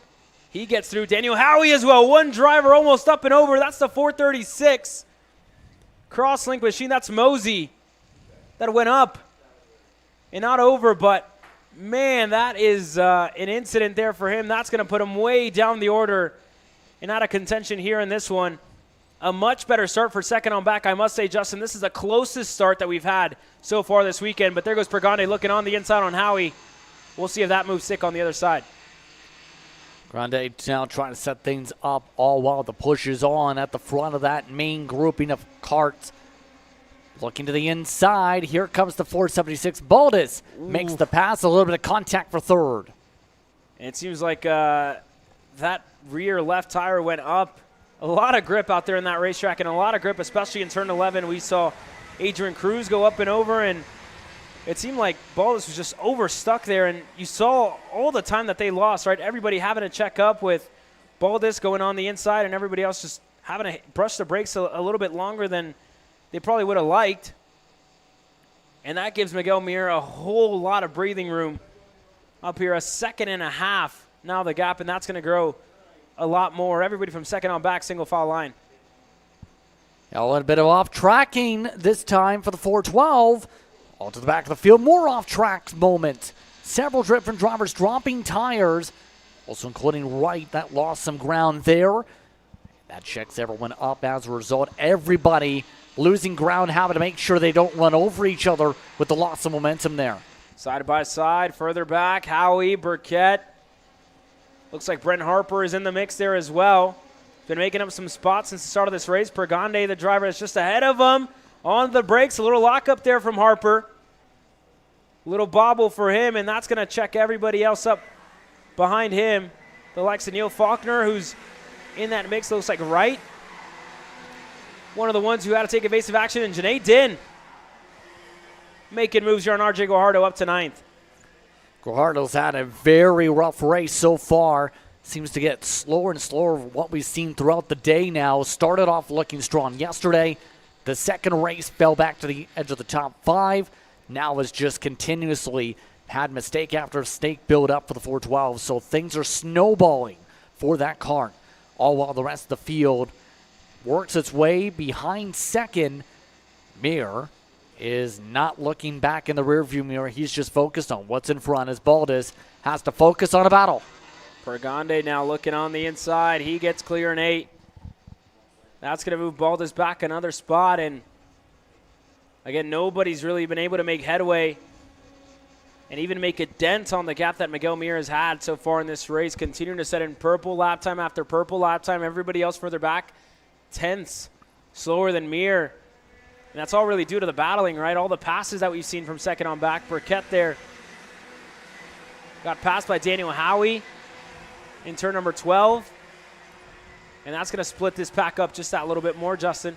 He gets through. Daniel Howie as well. One driver almost up and over. That's the 436. Crosslink machine. That's Mosey. That went up and not over, but man, that is an incident there for him. That's going to put him way down the order and out of contention here in this one. A much better start for second on back, I must say, Justin. This is the closest start that we've had so far this weekend, but there goes Pregande looking on the inside on Howie. We'll see if that moves sick on the other side. Grande now trying to set things up all while the push is on at the front of that main grouping of karts. Looking to the inside. Here comes the 476. Baldus makes the pass. A little bit of contact for third. And it seems like that rear left tire went up. A lot of grip out there in that racetrack, and a lot of grip, especially in turn 11. We saw Adrian Cruz go up and over, and it seemed like Baldus was just overstuck there, and you saw all the time that they lost, right? Everybody having to check up with Baldus going on the inside and everybody else just having to brush the brakes a little bit longer than they probably would have liked. And that gives Miguel Mir a whole lot of breathing room up here. A 2.5 seconds now the gap, and that's going to grow a lot more. Everybody from second on back, single file line. A little bit of off-tracking this time for the 412. Onto the back of the field, more off-track moments. Several different drivers dropping tires, also including Wright that lost some ground there. That checks everyone up as a result. Everybody losing ground, having to make sure they don't run over each other with the loss of momentum there. Side by side, further back, Howie, Burkett. Looks like Brent Harper is in the mix there as well. Been making up some spots since the start of this race. Pergande, the driver, is just ahead of him. On the brakes, a little lockup there from Harper. Little bobble for him, and that's going to check everybody else up behind him. The likes of Neil Faulkner, who's in that mix, looks like Wright. One of the ones who had to take evasive action, and Janae Din making moves here on RJ Guajardo up to 9th. Guajardo's had a very rough race so far. Seems to get slower and slower of what we've seen throughout the day now. Started off looking strong yesterday. The second race fell back to the edge of the top 5. Now has just continuously had mistake after mistake build up for the 412. So things are snowballing for that car. All while the rest of the field works its way behind second. Mir is not looking back in the rearview mirror. He's just focused on what's in front as Baldus has to focus on a battle. Pergande now looking on the inside. He gets clear in 8. That's going to move Baldus back another spot. And again, nobody's really been able to make headway and even make a dent on the gap that Miguel Mir has had so far in this race. Continuing to set in purple lap time after purple lap time. Everybody else further back, tenths slower than Mir. And that's all really due to the battling, right? All the passes that we've seen from second on back. Burkett there got passed by Daniel Howie in turn number 12. And that's going to split this pack up just that little bit more, Justin.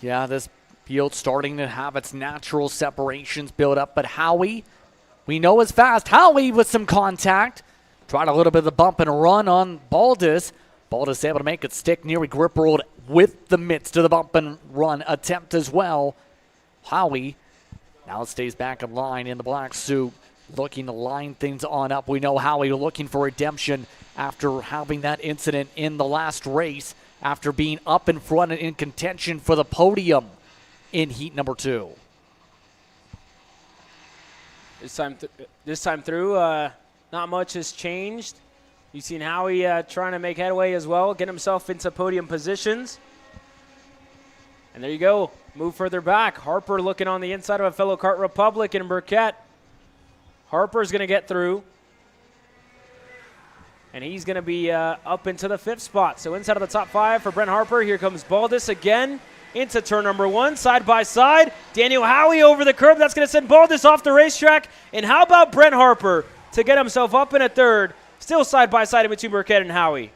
Yeah, this field starting to have its natural separations build up. But Howie, we know is fast. Howie with some contact. Tried a little bit of the bump and run on Baldus. Baldus able to make it stick. Nearly grip rolled with the midst of the bump and run attempt as well. Howie now stays back in line in the black suit, looking to line things on up. We know Howie looking for redemption after having that incident in the last race, after being up in front and in contention for the podium in heat number 2. This time through, not much has changed. You've seen Howie trying to make headway as well, get himself into podium positions. And there you go, move further back. Harper looking on the inside of a fellow Kart Republic and Burkett. Harper's going to get through. And he's going to be up into the 5th spot. So inside of the top 5 for Brent Harper. Here comes Baldus again into turn number 1, side by side. Daniel Howie over the curb. That's going to send Baldus off the racetrack. And how about Brent Harper to get himself up in a 3rd? Still side by side in between Burkett and Howie.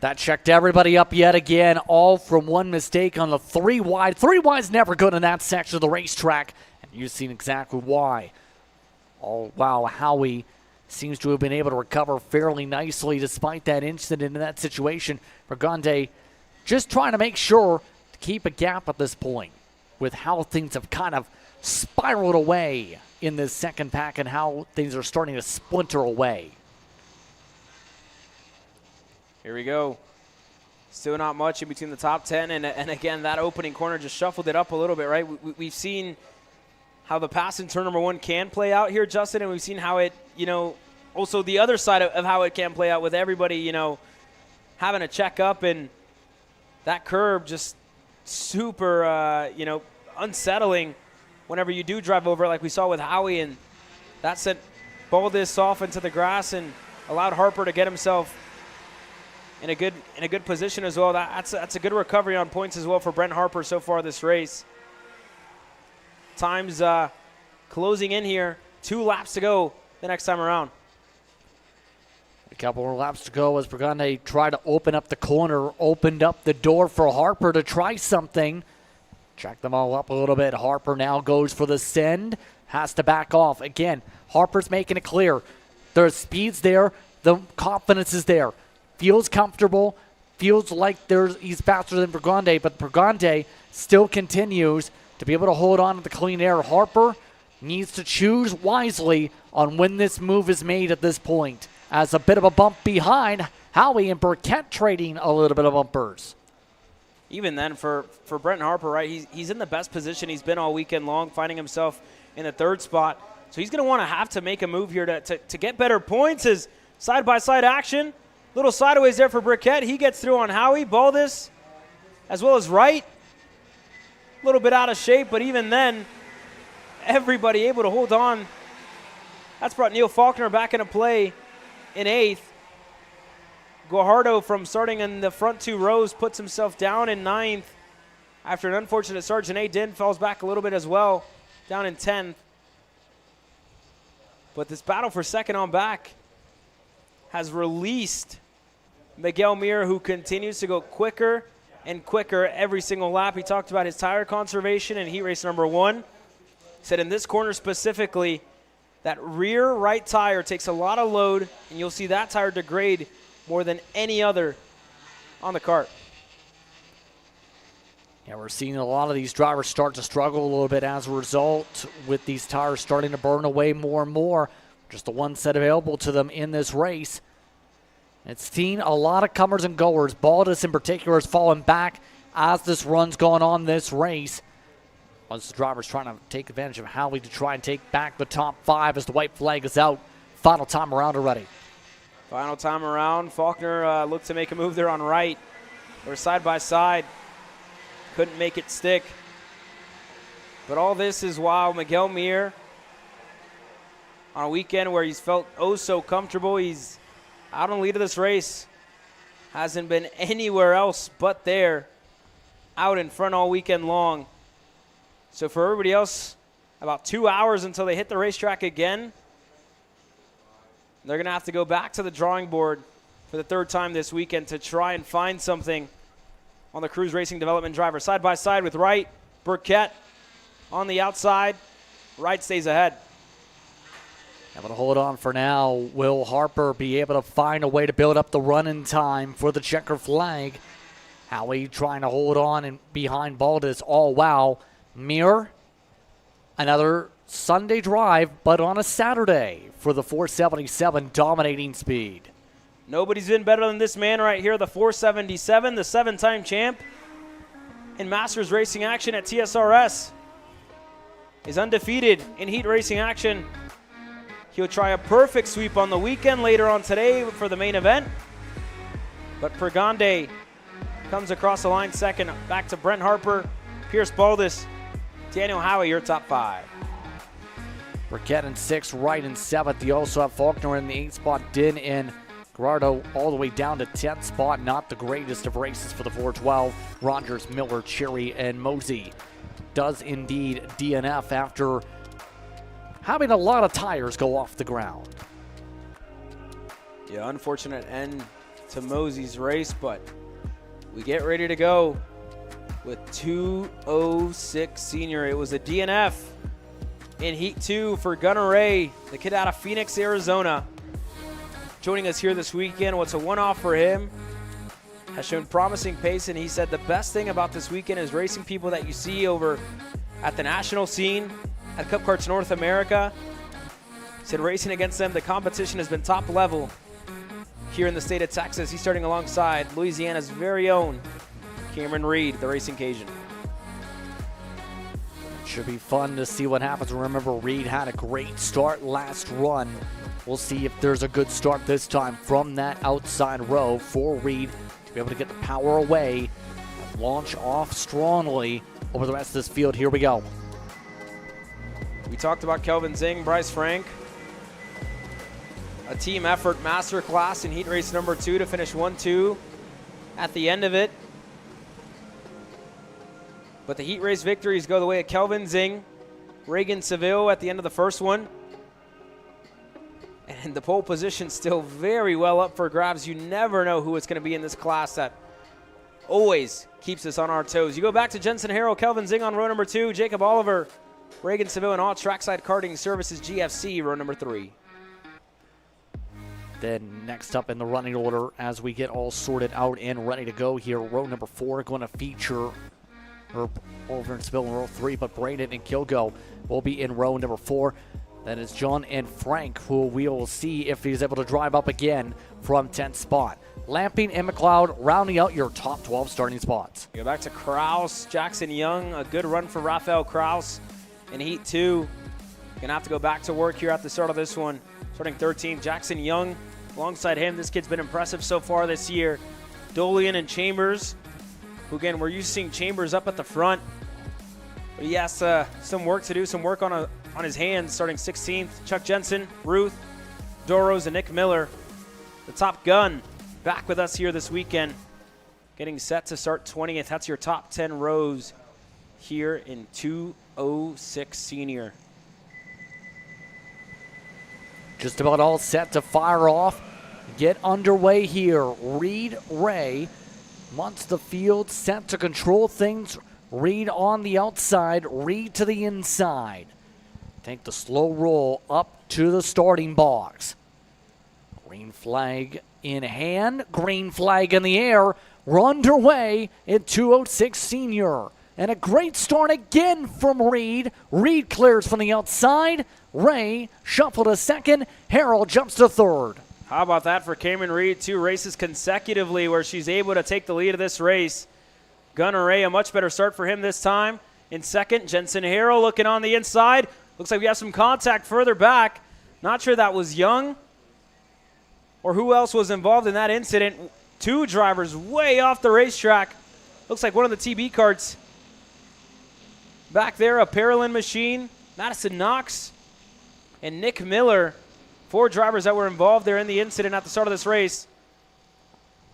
That checked everybody up yet again, all from one mistake on the 3 wide. 3 wide's never good in that section of the racetrack. And you've seen exactly why. Oh, wow, Howie seems to have been able to recover fairly nicely despite that incident in that situation. Pergande just trying to make sure to keep a gap at this point with how things have kind of spiraled away in this second pack and how things are starting to splinter away. Here we go. Still not much in between the top 10. And again, that opening corner just shuffled it up a little bit, right? We've seen how the pass in turn number 1 can play out here, Justin, and we've seen how it, also the other side of how it can play out with everybody, having a check up, and that curb just super, unsettling whenever you do drive over it, like we saw with Howie, and that sent Baldus off into the grass and allowed Harper to get himself in a good position as well. That's a good recovery on points as well for Brent Harper so far this race. Time's closing in here. 2 laps to go the next time around. A couple more laps to go as Pergande tried to open up the corner, opened up the door for Harper to try something. Check them all up a little bit. Harper now goes for the send. Has to back off. Again, Harper's making it clear. There's speed's there. The confidence is there. Feels comfortable. Feels like he's faster than Pergande, but Pergande still continues to be able to hold on to the clean air. Harper needs to choose wisely on when this move is made at this point. As a bit of a bump behind, Howie and Burkett trading a little bit of bumpers. Even then, for Brenton Harper, right, he's in the best position he's been all weekend long, finding himself in the third spot. So he's going to have to make a move here to get better points. As side-by-side action, little sideways there for Burkett. He gets through on Howie, Baldus, as well as Wright. A little bit out of shape, but even then, everybody able to hold on. That's brought Neil Faulkner back into play in 8th. Guajardo, from starting in the front 2 rows, puts himself down in 9th. After an unfortunate start, Janae Din falls back a little bit as well, down in 10th. But this battle for second on back has released Miguel Mir, who continues to go quicker and quicker every single lap. He talked about his tire conservation in heat race number 1. He said in this corner specifically, that rear right tire takes a lot of load, and you'll see that tire degrade more than any other on the kart. Yeah, we're seeing a lot of these drivers start to struggle a little bit as a result, with these tires starting to burn away more and more. Just the one set available to them in this race. It's seen a lot of comers and goers. Baldus in particular has fallen back as this run's gone on this race. Once the driver's trying to take advantage of Howie to try and take back the top 5 as the white flag is out. Final time around already. Final time around. Faulkner looked to make a move there on Wright. They were side by side. Couldn't make it stick. But all this is while Miguel Mir, on a weekend where he's felt oh so comfortable, he's out on lead of this race. Hasn't been anywhere else but there. Out in front all weekend long. So for everybody else, about 2 hours until they hit the racetrack again. They're going to have to go back to the drawing board for the 3rd time this weekend to try and find something on the Cruise Racing Development driver. Side by side with Wright, Burkett on the outside. Wright stays ahead. Able to hold on for now. Will Harper be able to find a way to build up the run in time for the checker flag? Howie trying to hold on and behind Baldus. Oh, wow. Mir, another Sunday drive, but on a Saturday for the 477 dominating speed. Nobody's been better than this man right here, the 477, the 7-time champ in Masters racing action at TSRS. Is undefeated in heat racing action. He'll try a perfect sweep on the weekend later on today for the main event. But Pregande comes across the line second. Back to Brent Harper, Pierce Baldus, Daniel Howie, your top 5. Burkett in 6th, Wright in 7th. You also have Faulkner in the 8th spot, Din in Guajardo all the way down to 10th spot. Not the greatest of races for the 412. Rogers, Miller, Cherry, and Mosey does indeed DNF after having a lot of tires go off the ground. Yeah, unfortunate end to Mosey's race, but we get ready to go with 206 senior. It was a DNF in Heat 2 for Gunnar Ray, the kid out of Phoenix, Arizona. Joining us here this weekend. What's a one-off for him? Has shown promising pace, and he said the best thing about this weekend is racing people that you see over at the national scene at Cup Karts North America. He said racing against them, the competition has been top level here in the state of Texas. He's starting alongside Louisiana's very own Cameron Reed, the Racing Cajun. Should be fun to see what happens. Remember, Reed had a great start last run. We'll see if there's a good start this time from that outside row for Reed to be able to get the power away and launch off strongly over the rest of this field. Here we go. We talked about Kelvin Zing, Bryce Frank. A team effort masterclass in heat race number 2 to finish 1-2 at the end of it. But the heat race victories go the way of Kelvin Zing, Reagan Seville at the end of the first one. And the pole position still very well up for grabs. You never know who it's going to be in this class. That always keeps us on our toes. You go back to Jensen Harrell, Kelvin Zing on row number 2, Jacob Oliver, Reagan Seville, and All Trackside Karting Services GFC, row number 3. Then next up in the running order, as we get all sorted out and ready to go here, row number 4 going to feature Oliver and Seville in row 3, but Braden and Kilgo will be in row number 4. That is John and Frank, who we will see if he's able to drive up again from 10th spot. Lamping and McLeod rounding out your top 12 starting spots. Go back to Kraus, Jackson Young, a good run for Rafael Kraus in Heat 2. Gonna have to go back to work here at the start of this one. Starting 13th, Jackson Young. Alongside him, this kid's been impressive so far this year. Dolian and Chambers, who again, we're used to seeing Chambers up at the front. But he has some work to do, some work on his hands. Starting 16th, Chuck Jensen, Ruth, Doros, and Nick Miller. The top gun back with us here this weekend. Getting set to start 20th. That's your top 10 rows here in 206 Senior. Just about all set to fire off. Get underway here. Reed Ray wants the field set to control things. Reed on the outside, Reed to the inside. Take the slow roll up to the starting box. Green flag in hand, green flag in the air. We're underway in 206 Senior. And a great start again from Reed. Reed clears from the outside. Ray shuffled to second. Harold jumps to third. How about that for Cameron Reed? 2 races consecutively where she's able to take the lead of this race. Gunnar Ray, a much better start for him this time. In second, Jensen Harrell looking on the inside. Looks like we have some contact further back. Not sure that was Young or who else was involved in that incident. 2 drivers way off the racetrack. Looks like one of the TB carts. Back there, a Paralyn machine. Madison Knox and Nick Miller. 4 drivers that were involved there in the incident at the start of this race.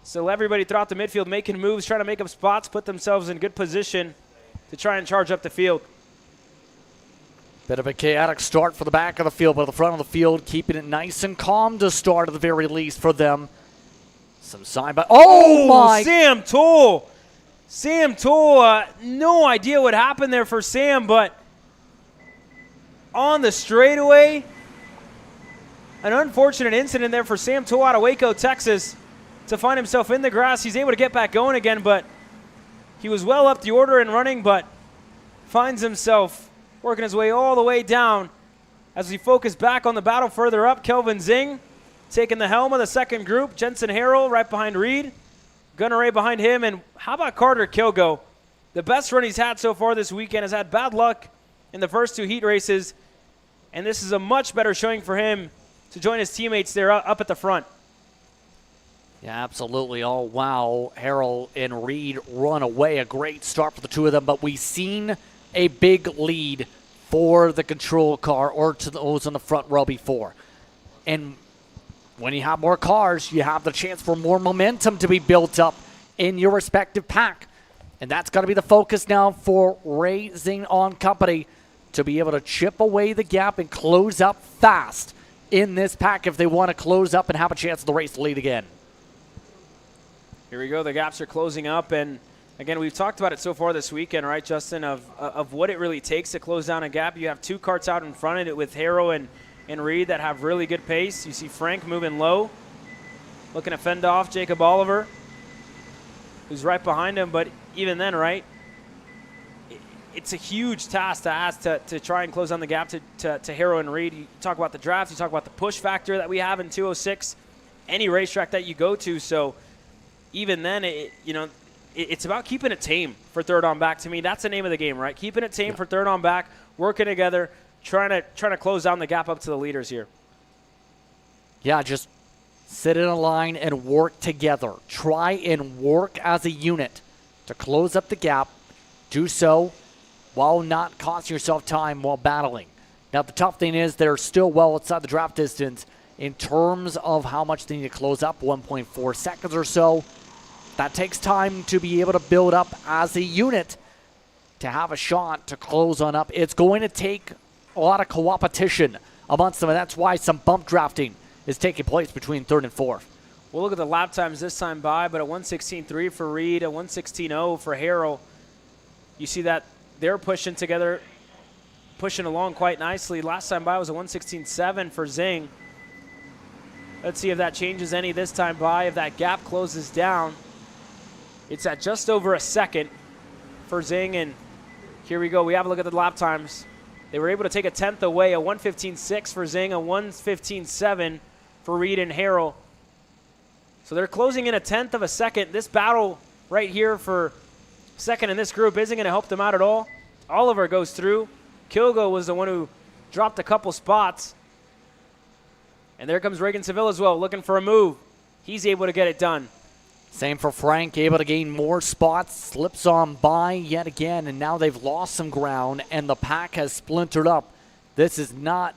So everybody throughout the midfield making moves, trying to make up spots, put themselves in good position to try and charge up the field. Bit of a chaotic start for the back of the field, but at the front of the field, keeping it nice and calm to start at the very least for them. Some side by. Oh my! Sam Toll. Sam Toll, no idea what happened there for Sam, but on the straightaway, an unfortunate incident there for Sam Toll out of Waco, Texas, to find himself in the grass. He's able to get back going again, but he was well up the order and running, but finds himself working his way all the way down as we focus back on the battle further up. Kelvin Zing taking the helm of the second group. Jensen Harrell right behind Reed. Gunnar Ray behind him. And how about Carter Kilgo? The best run he's had so far this weekend. Has had bad luck in the first 2 heat races. And this is a much better showing for him to join his teammates there up at the front. Yeah, absolutely. Oh, wow. Harrell and Reed run away. A great start for the 2 of them. But we've seen a big lead for the control car or to those in the front row before. And when you have more cars, you have the chance for more momentum to be built up in your respective pack. And that's got to be the focus now for Racing On Company to be able to chip away the gap and close up fast in this pack if they want to close up and have a chance of the race to lead again. Here we go. The gaps are closing up. And, again, we've talked about it so far this weekend, right, Justin, of what it really takes to close down a gap. You have 2 karts out in front of it with Harrow and Reed that have really good pace. You see Frank moving low, looking to fend off Jacob Oliver, who's right behind him. But even then, right, it's a huge task to ask to try and close down the gap to Harrow and Reed. You talk about the draft, you talk about the push factor that we have in 206, any racetrack that you go to. So even then, it's about keeping it tame for third on back. To me, that's the name of the game, right? Keeping it tame for third on back, working together, trying to close down the gap up to the leaders here. Yeah, just sit in a line and work together. Try and work as a unit to close up the gap. Do so while not costing yourself time while battling. Now, the tough thing is they're still well outside the draft distance in terms of how much they need to close up, 1.4 seconds or so. That takes time to be able to build up as a unit to have a shot to close on up. It's going to take a lot of co-opetition amongst them, and that's why some bump drafting is taking place between 3rd and 4th. We'll look at the lap times this time by, but a 1:16.3 for Reed, a 1:16.0 for Harrell. You see that they're pushing together, pushing along quite nicely. Last time by was a 1:16.7 for Zing. Let's see if that changes any this time by, if that gap closes down. It's at just over a second for Zing, and here we go. We have a look at the lap times. They were able to take a 10th away, a 1:15.6 for Zing, a 1:15.7 for Reed and Harrell. So they're closing in a 10th of a second. This battle right here for second in this group isn't going to help them out at all. Oliver goes through. Kilgo was the one who dropped a couple spots. And there comes Reagan Seville as well, looking for a move. He's able to get it done. Same for Frank, able to gain more spots, slips on by yet again, and now they've lost some ground, and the pack has splintered up. This is not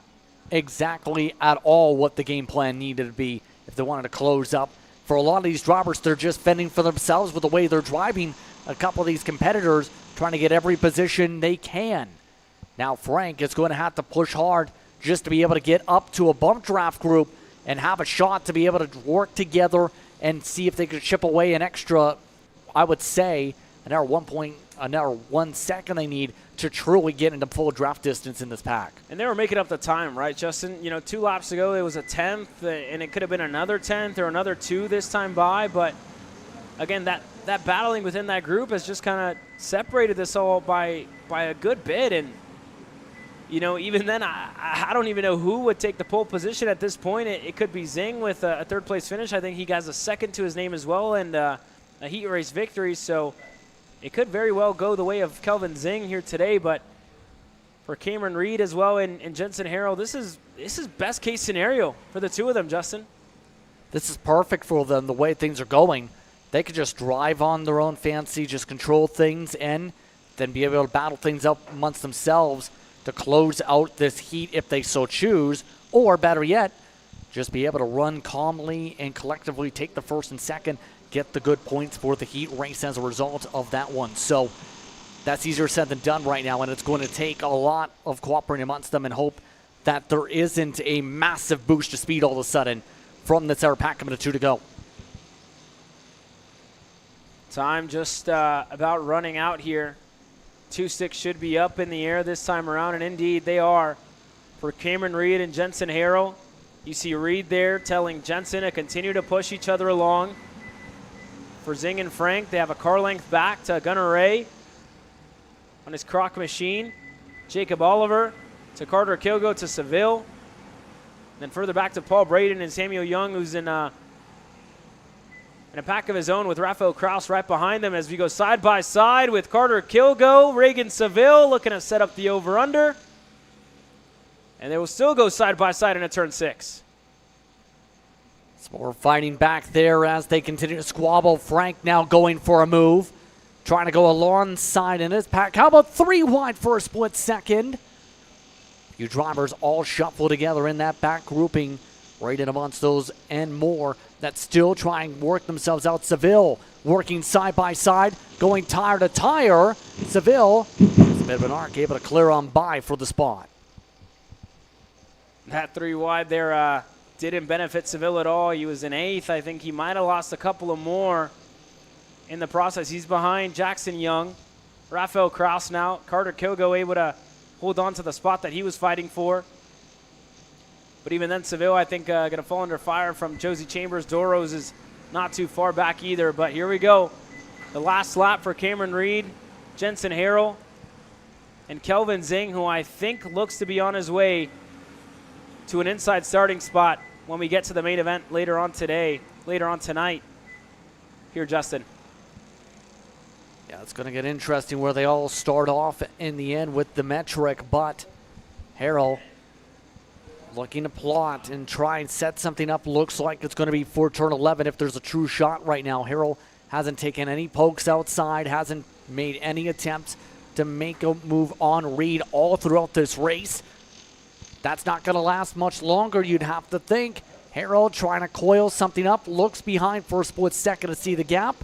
exactly at all what the game plan needed to be if they wanted to close up. For a lot of these drivers, they're just fending for themselves with the way they're driving. A couple of these competitors trying to get every position they can. Now Frank is going to have to push hard just to be able to get up to a bump draft group and have a shot to be able to work together and see if they could chip away an extra, I would say, another 1 second they need to truly get into full draft distance in this pack. And they were making up the time, right, Justin? You know, 2 laps ago it was a 10th, and it could have been another 10th or another 2 this time by. But, again, that battling within that group has just kind of separated this all by a good bit. And, you know, even then, I don't even know who would take the pole position at this point. It could be Zing with a third-place finish. I think he has a second to his name as well, and a heat race victory. So it could very well go the way of Kelvin Zing here today. But for Cameron Reed as well and Jensen Harrell, this is best-case scenario for the two of them, Justin. This is perfect for them, the way things are going. They could just drive on their own fancy, just control things, and then be able to battle things up amongst themselves to close out this heat if they so choose, or better yet, just be able to run calmly and collectively take the first and second, get the good points for the heat race as a result of that one. So that's easier said than done right now, and it's going to take a lot of cooperating amongst them and hope that there isn't a massive boost to speed all of a sudden from this air pack coming to 2 to go. Time just about running out here. 2 sticks should be up in the air this time around, and indeed they are for Cameron Reed and Jensen Harrell. You see Reed there telling Jensen to continue to push each other along. For Zing and Frank, they have a car length back to Gunnar Ray on his croc machine. Jacob Oliver to Carter Kilgo to Seville. Then further back to Paul Braden and Samuel Young, who's in a pack of his own with Rafael Kraus right behind them as we go side by side with Carter Kilgo, Reagan Seville looking to set up the over-under. And they will still go side by side in a turn 6. Some more fighting back there as they continue to squabble. Frank now going for a move, trying to go alongside in his pack. How about 3 wide for a split second? You drivers all shuffle together in that back grouping, right in amongst those and more that still try and work themselves out. Seville working side by side, going tire to tire. Seville, it's a bit of an arc, able to clear on by for the spot. That 3 wide there didn't benefit Seville at all. He was in 8th. I think he might have lost a couple of more in the process. He's behind Jackson Young. Rafael Kraus now. Carter Kilgo able to hold on to the spot that he was fighting for. But even then, Seville, I think, going to fall under fire from Josie Chambers. Doros is not too far back either. But here we go. The last lap for Cameron Reed, Jensen Harrell, and Kelvin Zing, who I think looks to be on his way to an inside starting spot when we get to the main event later on tonight. Here, Justin. Yeah, it's going to get interesting where they all start off in the end with the metric, but Harrell looking to plot and try and set something up. Looks like it's going to be for turn 11 if there's a true shot right now. Harrell hasn't taken any pokes outside, hasn't made any attempts to make a move on Reed all throughout this race. That's not going to last much longer, you'd have to think. Harrell trying to coil something up, looks behind for a split second to see the gap.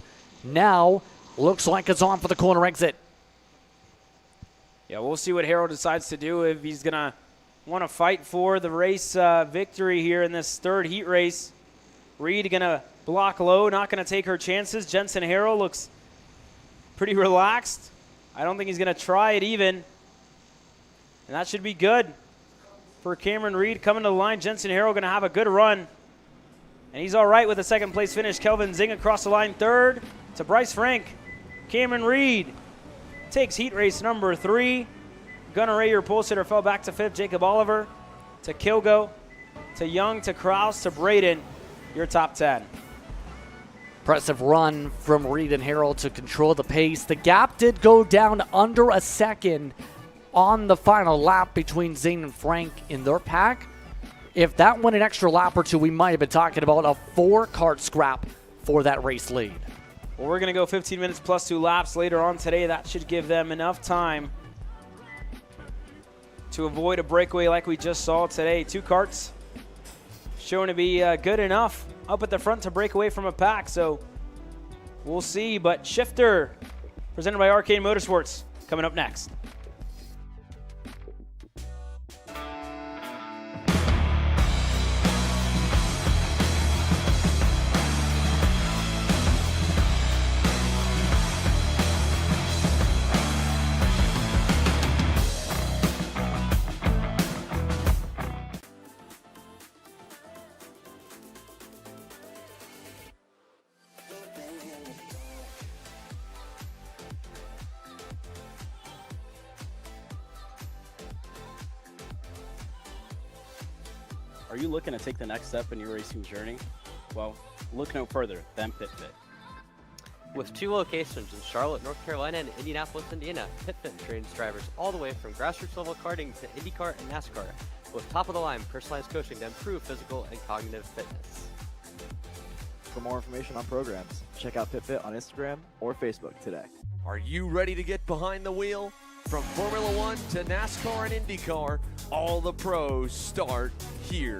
Now looks like it's on for the corner exit. Yeah, we'll see what Harrell decides to do, if he's going to want to fight for the race victory here in this third heat race. Reed going to block low, not going to take her chances. Jensen Harrell looks pretty relaxed. I don't think he's going to try it even. And that should be good for Cameron Reed coming to the line. Jensen Harrell going to have a good run. And he's all right with a second place finish. Kelvin Zing across the line third to Bryce Frank. Cameron Reed takes heat race number 3. Gunnar Ray, your pole sitter, fell back to 5th. Jacob Oliver to Kilgo to Young to Kraus to Braden, your top 10. Impressive run from Reed and Harold to control the pace. The gap did go down under a second on the final lap between Zane and Frank in their pack. If that went an extra lap or two, we might have been talking about a 4-kart scrap for that race lead. Well, we're going to go 15 minutes plus 2 laps later on today. That should give them enough time to avoid a breakaway like we just saw today. 2 karts showing to be good enough up at the front to break away from a pack, so we'll see. But Shifter, presented by Arcade Motorsports, coming up next. Are you looking to take the next step in your racing journey? Well, look no further than PitFit. With 2 locations in Charlotte, North Carolina and Indianapolis, Indiana, PitFit trains drivers all the way from grassroots level karting to IndyCar and NASCAR with top-of-the-line personalized coaching to improve physical and cognitive fitness. For more information on programs, check out PitFit on Instagram or Facebook today. Are you ready to get behind the wheel? From Formula One to NASCAR and IndyCar, all the pros start here.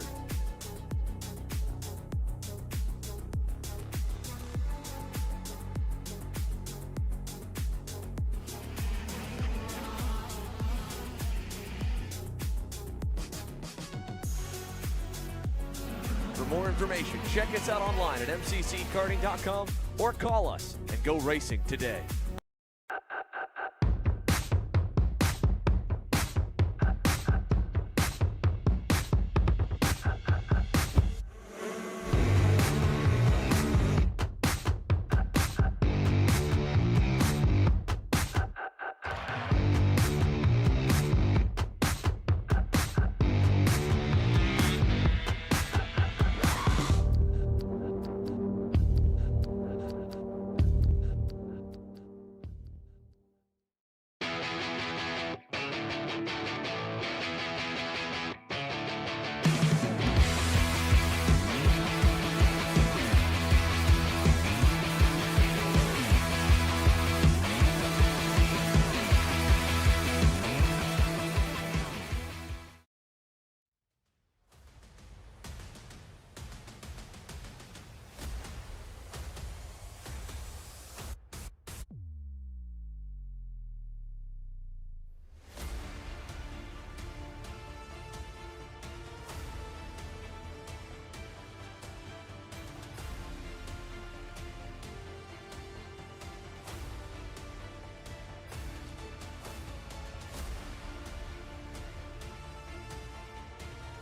For more information, check us out online at mcckarting.com or call us and go racing today.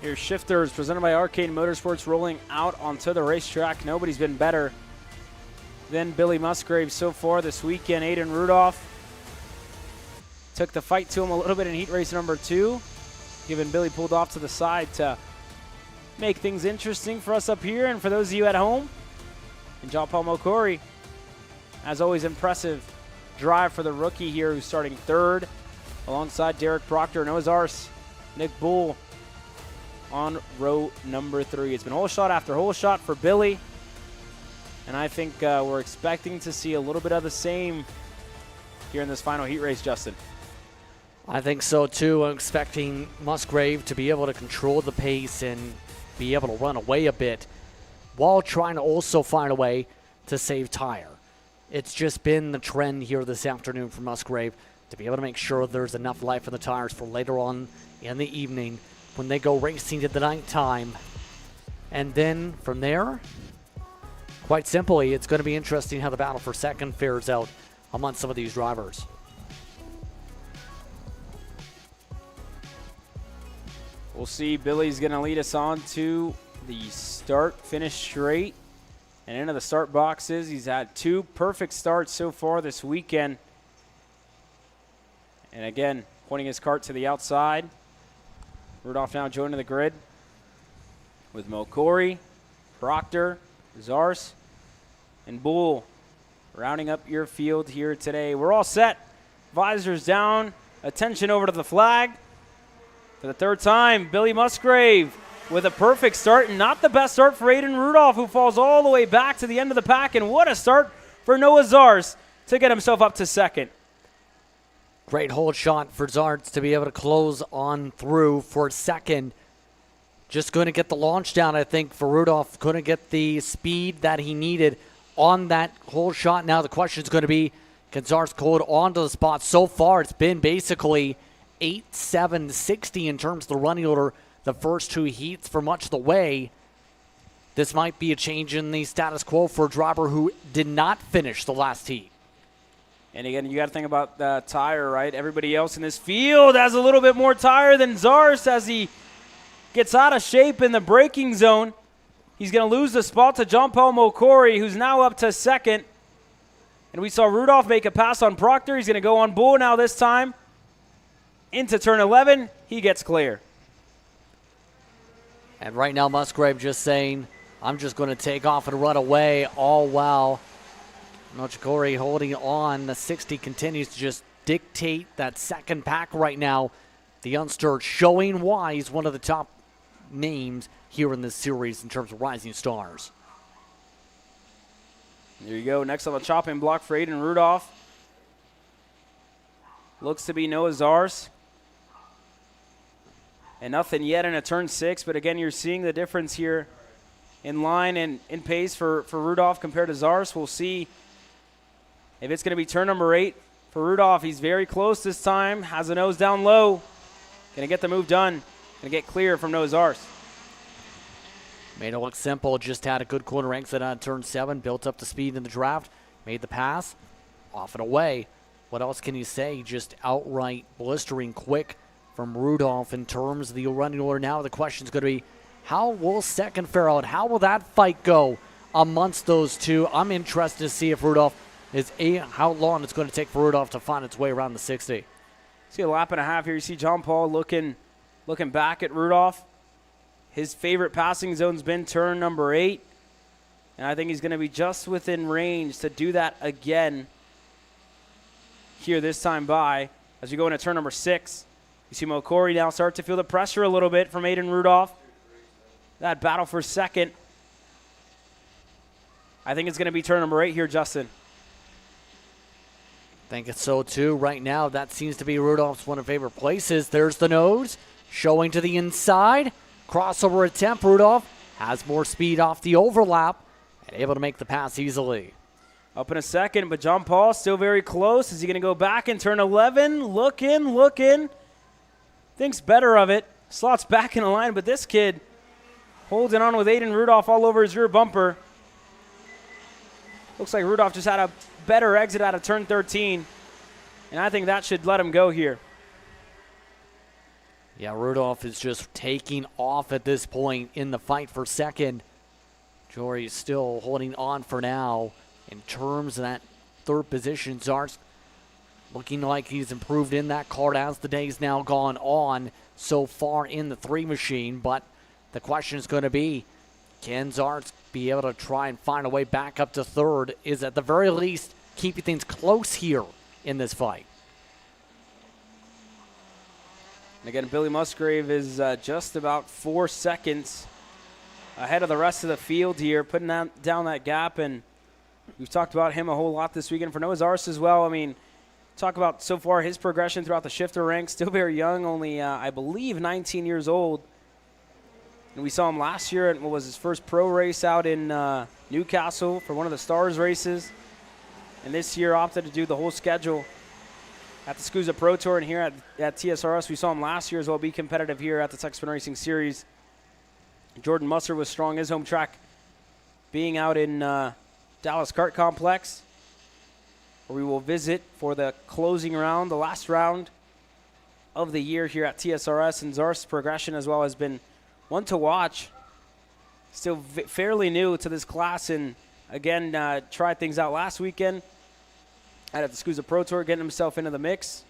Here's Shifters, presented by Arcade Motorsports, rolling out onto the racetrack. Nobody's been better than Billy Musgrave so far this weekend. Aiden Rudolph took the fight to him a little bit in heat race number 2, given Billy pulled off to the side to make things interesting for us up here and for those of you at home. And John Paul Mokori, as always, impressive drive for the rookie here, who's starting 3rd alongside Derek Proctor, Noah's Arse, Nick Bull on row number 3. It's been hole shot after hole shot for Billy, and I think we're expecting to see a little bit of the same here in this final heat race, Justin. I think so too. I'm expecting Musgrave to be able to control the pace and be able to run away a bit while trying to also find a way to save tire. It's just been the trend here this afternoon for Musgrave to be able to make sure there's enough life in the tires for later on in the evening when they go racing at the night time. And then from there, quite simply, it's going to be interesting how the battle for second fares out among some of these drivers. We'll see. Billy's going to lead us on to the start, finish straight, and into the start boxes. He's had 2 perfect starts so far this weekend. And again, pointing his kart to the outside. Rudolph now joining the grid with Mokori, Proctor, Zars, and Bull rounding up your field here today. We're all set. Visors down. Attention over to the flag. For the third time, Billy Musgrave with a perfect start, and not the best start for Aiden Rudolph, who falls all the way back to the end of the pack. And what a start for Noah Zars to get himself up to second. Great hold shot for Zarts to be able to close on through for second. Just going to get the launch down, I think, for Rudolph. Couldn't get the speed that he needed on that hold shot. Now the question is going to be, can Zarts hold onto the spot? So far, it's been basically 8-7-60 in terms of the running order the first two heats for much of the way. This might be a change in the status quo for a driver who did not finish the last heat. And again, you got to think about the tire, right? Everybody else in this field has a little bit more tire than Zars as he gets out of shape in the braking zone. He's going to lose the spot to John Paul Mokori, who's now up to second. And we saw Rudolph make a pass on Proctor. He's going to go on Bull now this time. Into turn 11, he gets clear. And right now, Musgrave just saying, I'm just going to take off and run away, all while Mokori holding on. The 60 continues to just dictate that second pack right now. The youngster showing why he's one of the top names here in this series in terms of rising stars. There you go. Next on the chopping block for Aiden Rudolph. Looks to be Noah Zars. And nothing yet in a turn 6, but again, you're seeing the difference here in line and in pace for Rudolph compared to Zars. We'll see if it's going to be turn number 8 for Rudolph. He's very close this time, has a nose down low. Going to get the move done. Going to get clear from Noah Zars. Made it look simple, just had a good corner exit on turn 7, built up the speed in the draft, made the pass, off and away. What else can you say? Just outright blistering quick from Rudolph in terms of the running order. Now the question is going to be, how will second fare out? How will that fight go amongst those two? I'm interested to see if Rudolph how long it's going to take for Rudolph to find its way around the 60. See a lap and a half here. You see John Paul looking back at Rudolph. His favorite passing zone's been turn number 8. And I think he's going to be just within range to do that again here this time by as we go into turn number 6. You see Mokori now start to feel the pressure a little bit from Aiden Rudolph. That battle for second. I think it's going to be turn number 8 here, Justin. Think it's so too. Right now, that seems to be Rudolph's one of favorite places. There's the nose, showing to the inside. Crossover attempt. Rudolph has more speed off the overlap and able to make the pass easily. Up in a second, but John Paul still very close. Is he going to go back in turn 11? Looking. Thinks better of it. Slots back in the line, but this kid holding on with Aiden Rudolph all over his rear bumper. Looks like Rudolph just had a better exit out of turn 13, and I think that should let him go here. Yeah, Rudolph is just taking off at this point in the fight for second. Jory is still holding on for now in terms of that third position. Zarts looking like he's improved in that card as the day's now gone on so far in the 3 machine, but the question is going to be, can Zarts be able to try and find a way back up to third? Is at the very least keeping things close here in this fight. And again, Billy Musgrave is just about 4 seconds ahead of the rest of the field here, putting down that gap, and we've talked about him a whole lot this weekend. For Noah Zars as well, I mean, talk about so far his progression throughout the shifter ranks. Still very young, only I believe 19 years old. And we saw him last year at what was his first pro race out in Newcastle for one of the Stars races. And this year opted to do the whole schedule at the SCUSA Pro Tour, and here at TSRS. We saw him last year as well be competitive here at the Tech Spin Racing Series. Jordan Musser was strong. His home track being out in Dallas Kart Complex, where we will visit for the closing round, the last round of the year here at TSRS. And Zars' progression as well has been one to watch. Still fairly new to this class, and again, tried things out last weekend at the SCUSA Pro Tour, getting himself into the mix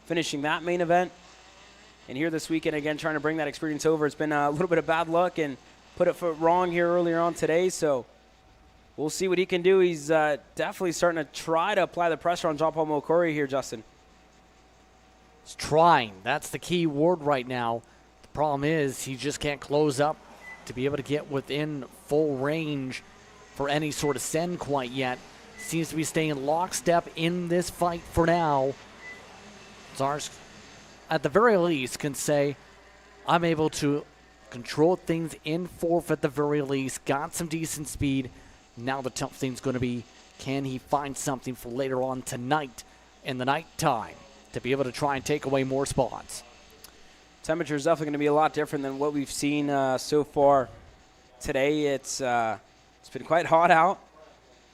finishing that main event. And here this weekend, again, trying to bring that experience over. It's been a little bit of bad luck and put it foot wrong here earlier on today. So we'll see what he can do. He's definitely starting to try to apply the pressure on John Paul Mokori here, Justin. He's trying. That's the key word right now. The problem is he just can't close up to be able to get within full range for any sort of send quite yet. Seems to be staying lockstep in this fight for now. Czars, at the very least, can say, I'm able to control things in fourth at the very least, got some decent speed. Now the tough thing's going to be, can he find something for later on tonight in the nighttime to be able to try and take away more spots? Temperature is definitely going to be a lot different than what we've seen so far today. It's been quite hot out.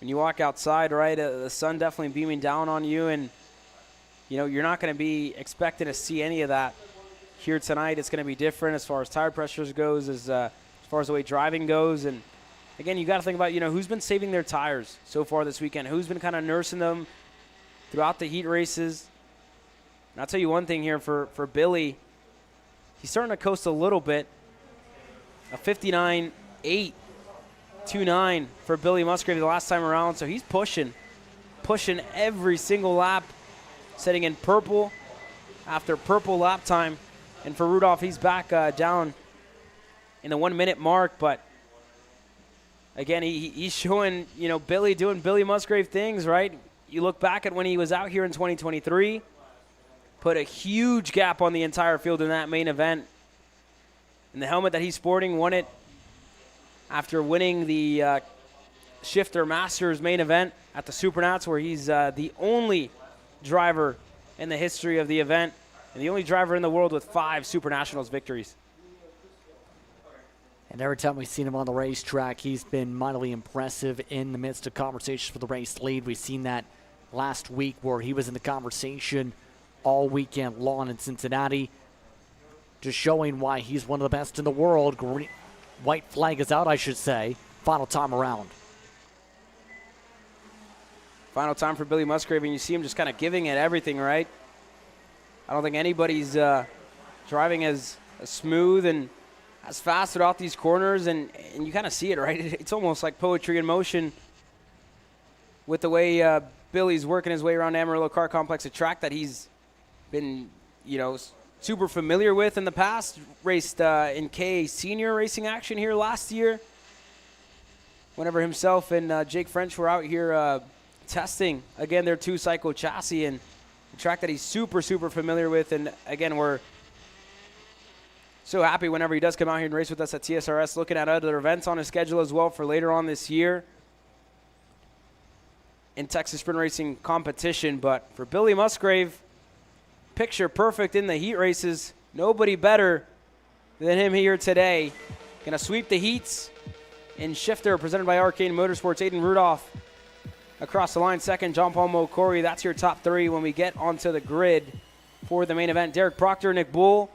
When you walk outside, right, the sun definitely beaming down on you, and you know, you're not going to be expecting to see any of that here tonight. It's going to be different as far as tire pressures goes, as far as the way driving goes. And again, you got to think about, you know, who's been saving their tires so far this weekend, who's been kind of nursing them throughout the heat races. And I'll tell you one thing here for Billy, he's starting to coast a little bit. A 59.829 for Billy Musgrave the last time around, so he's pushing every single lap, setting in purple after purple lap time. And for Rudolph, he's back down in the 1 minute mark. But again, he's showing, you know, Billy doing Billy Musgrave things, right? You look back at when he was out here in 2023, put a huge gap on the entire field in that main event. And the helmet that he's sporting won it after winning the Shifter Masters main event at the Supernats, where he's the only driver in the history of the event and the only driver in the world with 5 Super Nationals victories. And every time we've seen him on the racetrack, he's been mightily impressive in the midst of conversations for the race lead. We've seen that last week where he was in the conversation all weekend long in Cincinnati, just showing why he's one of the best in the world. White flag is out, I should say. Final time around. Final time for Billy Musgrave, and you see him just kind of giving it everything, right? I don't think anybody's driving as smooth and as fast throughout these corners, and you kind of see it, right? It's almost like poetry in motion with the way Billy's working his way around Amarillo Kart Complex, a track that he's been, you know, super familiar with in the past. Raced in KA senior racing action here last year, whenever himself and Jake French were out here testing, again, their 2-cycle chassis, and a track that he's super familiar with. And again, we're so happy whenever he does come out here and race with us at TSRS, looking at other events on his schedule as well for later on this year in Texas Sprint Racing competition. But for Billy Musgrave, picture perfect in the heat races. Nobody better than him here today. Gonna sweep the heats in Shifter, presented by Arcane Motorsports. Aiden Rudolph across the line second. John Paul Mokori. That's your top 3 when we get onto the grid for the main event. Derek Proctor, Nick Bull,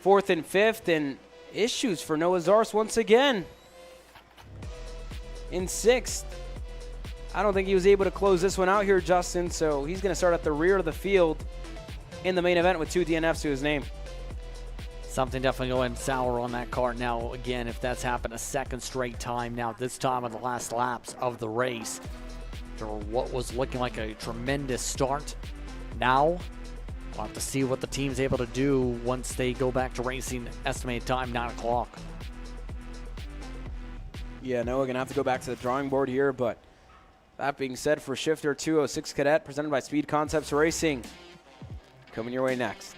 4th and 5th. And issues for Noah Zars once again in 6th. I don't think he was able to close this one out here, Justin, so he's going to start at the rear of the field in the main event with 2 DNFs to his name. Something definitely going sour on that car now. Again, if that's happened a second straight time now, this time in the last laps of the race, to what was looking like a tremendous start. Now, we'll have to see what the team's able to do once they go back to racing. Estimated time, 9 o'clock. Yeah, no, we're going to have to go back to the drawing board here, but that being said, for Shifter 206 Cadet, presented by Speed Concepts Racing, coming your way next.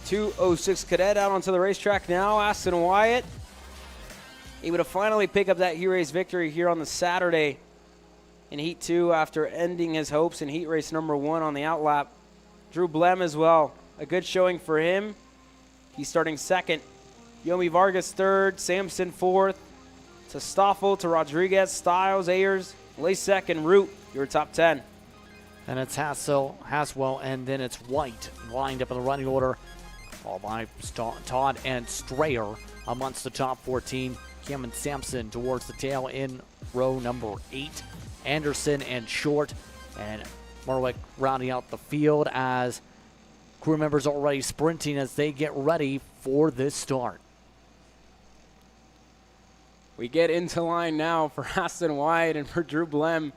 206 Cadet out onto the racetrack now. Aston Wyatt able to finally pick up that heat race victory here on the Saturday in Heat 2 after ending his hopes in heat race number 1 on the outlap. Drew Blem as well. A good showing for him. He's starting second. Yomi Vargas third. Sampson fourth. To Stoffel, to Rodriguez, Stiles, Ayers, Lasek, and Root, your top 10. And it's Haswell, and then it's White lined up in the running order. Followed by Todd and Strayer amongst the top 14. Cameron Sampson towards the tail in row number 8. Anderson and Short, and Marwick rounding out the field as crew members already sprinting as they get ready for this start. We get into line now for Aston Wyatt and for Drew Blem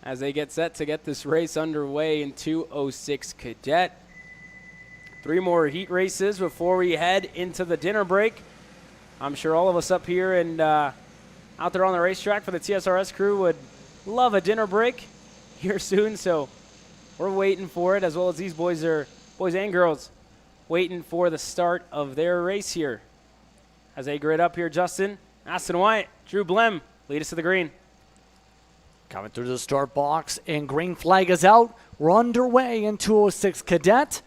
as they get set to get this race underway in 206 Cadet. 3 more heat races before we head into the dinner break. I'm sure all of us up here and out there on the racetrack for the TSRS crew would love a dinner break here soon, so we're waiting for it, as well as these boys and girls waiting for the start of their race here. As they grid up here, Justin, Aston Wyatt, Drew Blem, lead us to the green. Coming through the start box, and green flag is out. We're underway in 206 Cadet.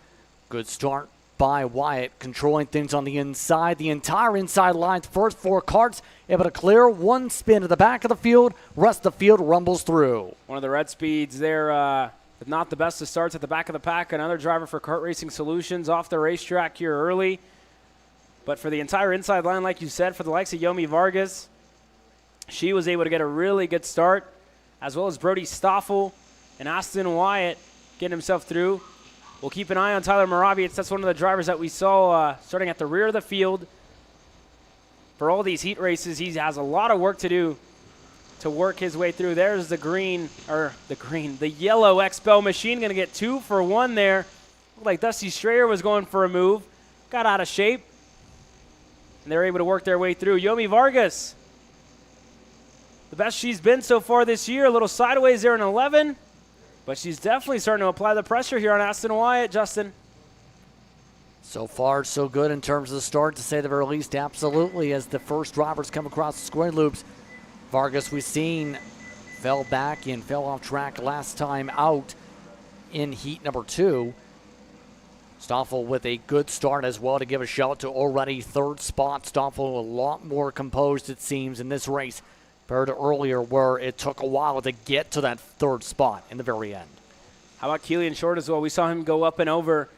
Good start by Wyatt, controlling things on the inside. The entire inside line, first 4 karts, able to clear 1 spin to the back of the field. Rest of the field rumbles through. One of the red speeds there, not the best of starts at the back of the pack. Another driver for Kart Racing Solutions off the racetrack here early. But for the entire inside line, like you said, for the likes of Yomi Vargas, she was able to get a really good start, as well as Brody Stoffel and Aston Wyatt getting himself through. We'll keep an eye on Tyler Moraviec. That's one of the drivers that we saw starting at the rear of the field. For all these heat races, he has a lot of work to do to work his way through. There's the yellow Expel machine, going to get 2 for 1 there. Looked like Dusty Strayer was going for a move, got out of shape, and they're able to work their way through. Yomi Vargas, the best she's been so far this year, a little sideways there in 11, but she's definitely starting to apply the pressure here on Aston Wyatt, Justin. So far, so good in terms of the start, to say the very least, absolutely, as the first drivers come across the square loops. Vargas, we've seen, fell back and fell off track last time out in heat number 2. Stoffel with a good start as well to give a shout to already 3rd spot. Stoffel a lot more composed, it seems, in this race compared to earlier where it took a while to get to that 3rd spot in the very end. How about Keelan Short as well? We saw him go up and over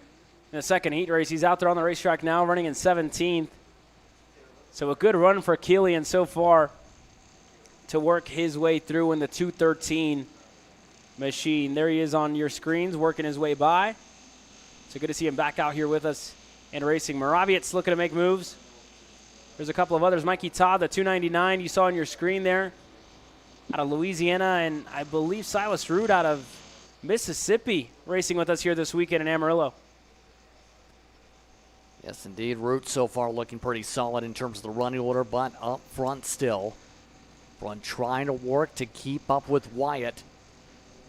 in the second heat race. He's out there on the racetrack now running in 17th. So a good run for Keelan so far to work his way through in the 213 machine. There he is on your screens working his way by. So good to see him back out here with us and racing. Moraviec's looking to make moves. There's a couple of others. Mikey Todd, the 299 you saw on your screen there out of Louisiana, and I believe Silas Root out of Mississippi racing with us here this weekend in Amarillo. Yes, indeed. Root so far looking pretty solid in terms of the running order, but up front still. Front trying to work to keep up with Wyatt.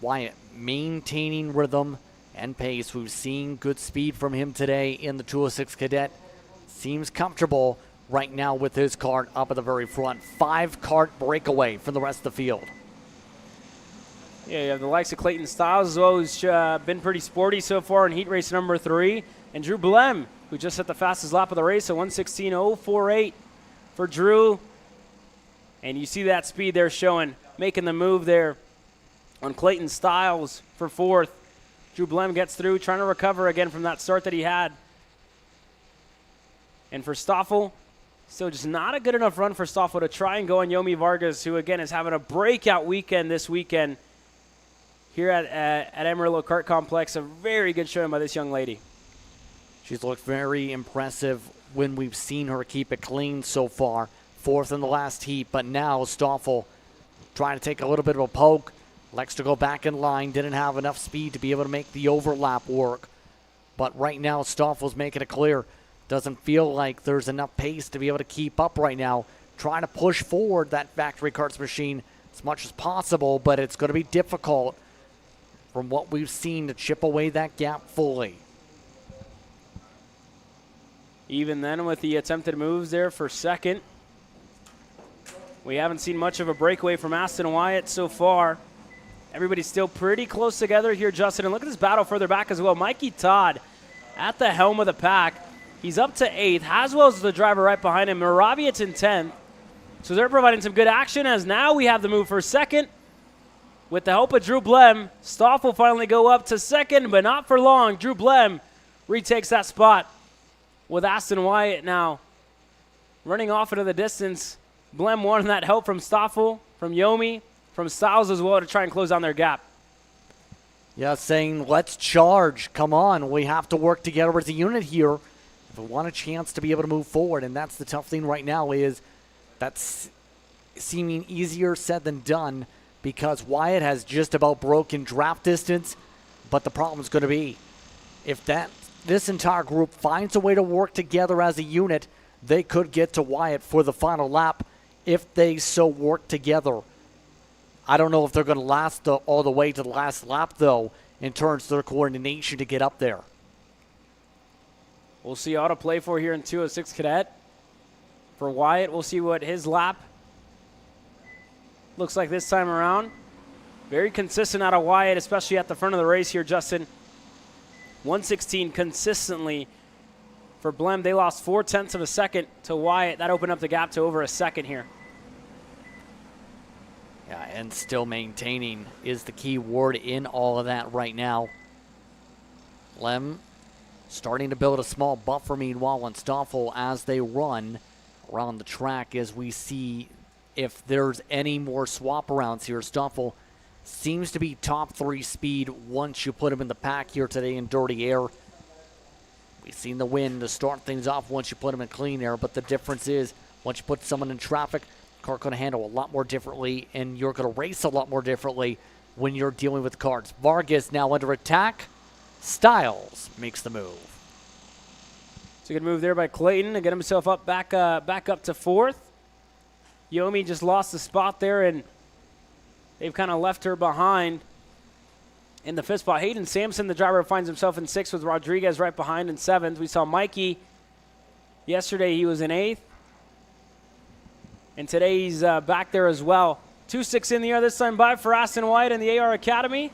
Wyatt maintaining rhythm and pace. We've seen good speed from him today in the 206 Cadet. Seems comfortable right now with his kart up at the very front. 5 kart breakaway from the rest of the field. Yeah, you have the likes of Clayton Stiles as well, who's been pretty sporty so far in heat race number 3. And Drew Blem, who just hit the fastest lap of the race, a 1:16.048 for Drew. And you see that speed there showing, making the move there on Clayton Stiles for 4th. Drew Blem gets through, trying to recover again from that start that he had. And for Stoffel, still just not a good enough run for Stoffel to try and go on Yomi Vargas, who again is having a breakout weekend this weekend here at Amarillo Kart Complex. A very good showing by this young lady. She's looked very impressive when we've seen her keep it clean so far. 4th in the last heat, but now Stoffel trying to take a little bit of a poke. Likes to go back in line, didn't have enough speed to be able to make the overlap work. But right now, Stoffel's making it clear. Doesn't feel like there's enough pace to be able to keep up right now. Trying to push forward that factory karts machine as much as possible, but it's going to be difficult from what we've seen to chip away that gap fully. Even then with the attempted moves there for second. We haven't seen much of a breakaway from Aston Wyatt so far. Everybody's still pretty close together here, Justin. And look at this battle further back as well. Mikey Todd at the helm of the pack. He's up to 8th. Haswell's the driver right behind him. Moraviet's in 10th. So they're providing some good action as now we have the move for second. With the help of Drew Blem, Stoff will finally go up to second, but not for long. Drew Blem retakes that spot with Aston Wyatt now running off into the distance. Blem wanting that help from Stoffel, from Yomi, from Styles as well to try and close down their gap. Yeah, saying let's charge. Come on, we have to work together as a unit here if we want a chance to be able to move forward. And that's the tough thing right now is that's seeming easier said than done because Wyatt has just about broken draft distance. But the problem is going to be if this entire group finds a way to work together as a unit, they could get to Wyatt for the final lap if they so work together. I don't know if they're going to last all the way to the last lap, though, in terms of their coordination to get up there. We'll see auto play for here in 206 Cadet. For Wyatt, we'll see what his lap looks like this time around. Very consistent out of Wyatt, especially at the front of the race here, Justin. 116 consistently for Blem. They lost 0.4 of a second to Wyatt. That opened up the gap to over a second here. Yeah, and still maintaining is the key word in all of that right now. Blem starting to build a small buffer, meanwhile, on Stoffel as they run around the track as we see if there's any more swap arounds here. Stoffel seems to be top 3 speed once you put him in the pack here today in dirty air. We've seen the win to start things off once you put him in clean air, but the difference is once you put someone in traffic, car going to handle a lot more differently, and you're going to race a lot more differently when you're dealing with carts. Vargas now under attack. Styles makes the move. It's a good move there by Clayton to get himself up back up to 4th. Yomi just lost the spot there, and they've kind of left her behind in the 5th spot. Hayden Sampson, the driver, finds himself in 6th with Rodriguez right behind in 7th. We saw Mikey yesterday. He was in 8th. And today he's back there as well. 2-6 in the air this time by for Aston Wyatt and the AR Academy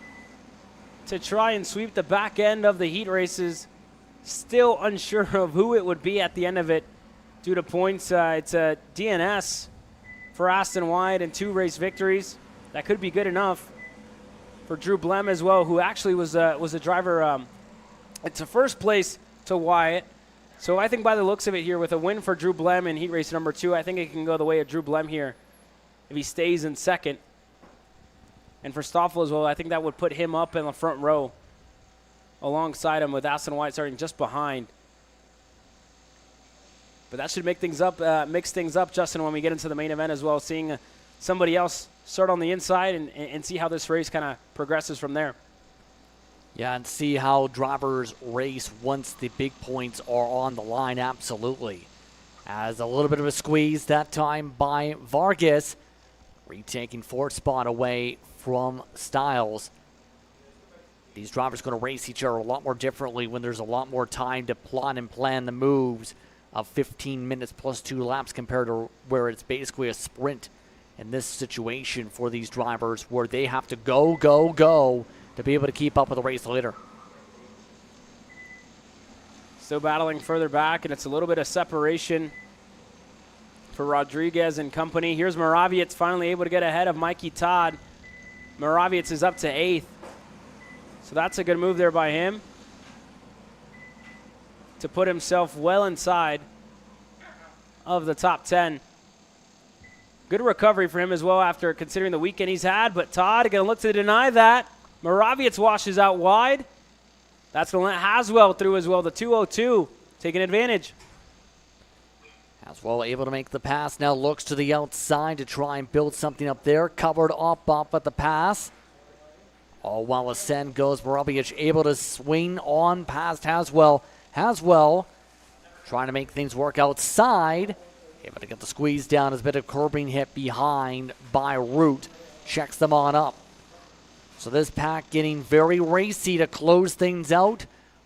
to try and sweep the back end of the heat races. Still unsure of who it would be at the end of it due to points. It's a DNS for Aston Wyatt and 2 race victories. That could be good enough for Drew Blem as well, who actually was a driver. It's a first place to Wyatt. So I think by the looks of it here, with a win for Drew Blem in heat race number 2, I think it can go the way of Drew Blem here if he stays in 2nd. And for Stoffel as well, I think that would put him up in the front row alongside him with Aston Wyatt starting just behind. But that should mix things up, Justin, when we get into the main event as well, seeing somebody else start on the inside and see how this race kind of progresses from there. Yeah, and see how drivers race once the big points are on the line, absolutely. As a little bit of a squeeze that time by Vargas, retaking 4th spot away from Styles. These drivers going to race each other a lot more differently when there's a lot more time to plot and plan the moves of 15 minutes plus 2 laps compared to where it's basically a sprint in this situation for these drivers where they have to go to be able to keep up with the race later. Still battling further back, and it's a little bit of separation for Rodriguez and company. Here's Moravietz finally able to get ahead of Mikey Todd. Moravietz is up to 8th. So that's a good move there by him to put himself well inside of the top 10. Good recovery for him as well after considering the weekend he's had, but Todd going to look to deny that. Moravietz washes out wide. That's going to let Haswell through as well, the 202, taking advantage. Haswell able to make the pass, now looks to the outside to try and build something up there. Covered up at the pass. All while ascend goes Moravietz, able to swing on past Haswell. Haswell trying to make things work outside. Able to get the squeeze down as a bit of curbing hit behind by Root. Checks them on up. So this pack getting very racy to close things out,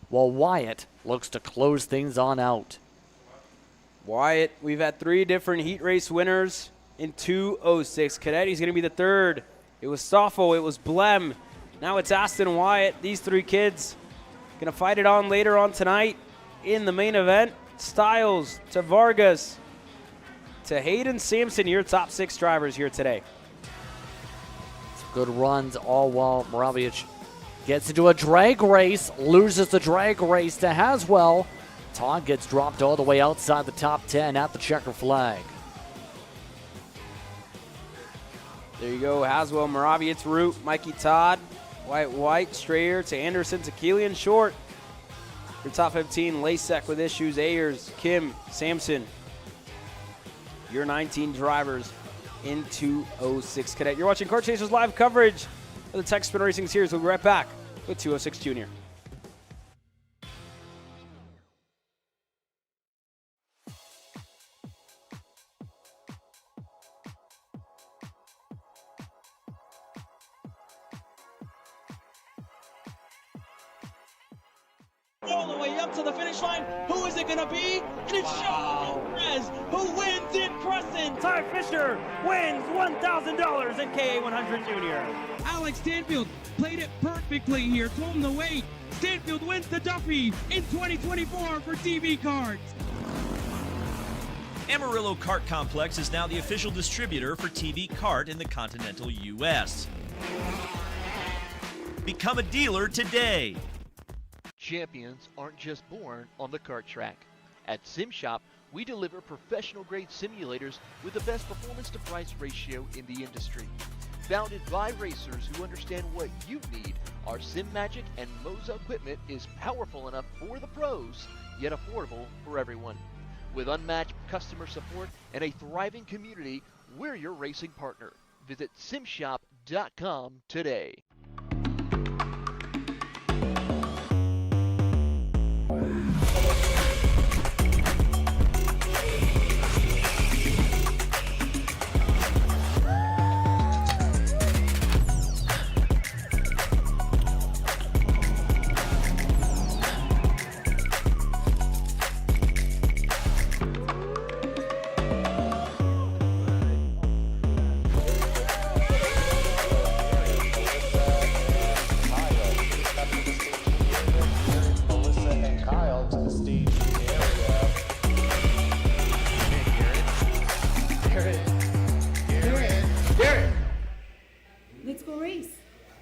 while Wyatt looks to close things on out. Wyatt, we've had 3 different heat race winners in 2:06. Cadet, he's going to be the 3rd. It was Stoffel, it was Blem. Now it's Aston Wyatt. These 3 kids going to fight it on later on tonight in the main event. Styles to Vargas to Hayden Sampson, your top 6 drivers here today. Good runs, all while Moravic gets into a drag race, loses the drag race to Haswell. Todd gets dropped all the way outside the top 10 at the checker flag. There you go, Haswell, Moravic, Root, Mikey Todd, White, Strayer to Anderson to Keelan Short. Your top 15, Lasek with issues, Ayers, Kim, Sampson. Your 19 drivers in 2:06 Cadet. You're watching Kart Chasers live coverage of the Tech Spin Racing Series. We'll be right back with 2:06 Junior. All the way up to the finish line. Who is it going to be? And it's Sean Perez who wins in Crescent. Ty Fisher wins $1,000 in KA100 Junior. Alex Stanfield played it perfectly here. Told him to wait. Stanfield wins the Duffy in 2024 for TV Karts. Amarillo Kart Complex is now the official distributor for TV Kart in the continental U.S. Become a dealer today. Champions aren't just born on the kart track. At SimShop, we deliver professional-grade simulators with the best performance-to-price ratio in the industry. Founded by racers who understand what you need, our SimMagic and Moza equipment is powerful enough for the pros, yet affordable for everyone. With unmatched customer support and a thriving community, we're your racing partner. Visit simshop.com today. Let's go race.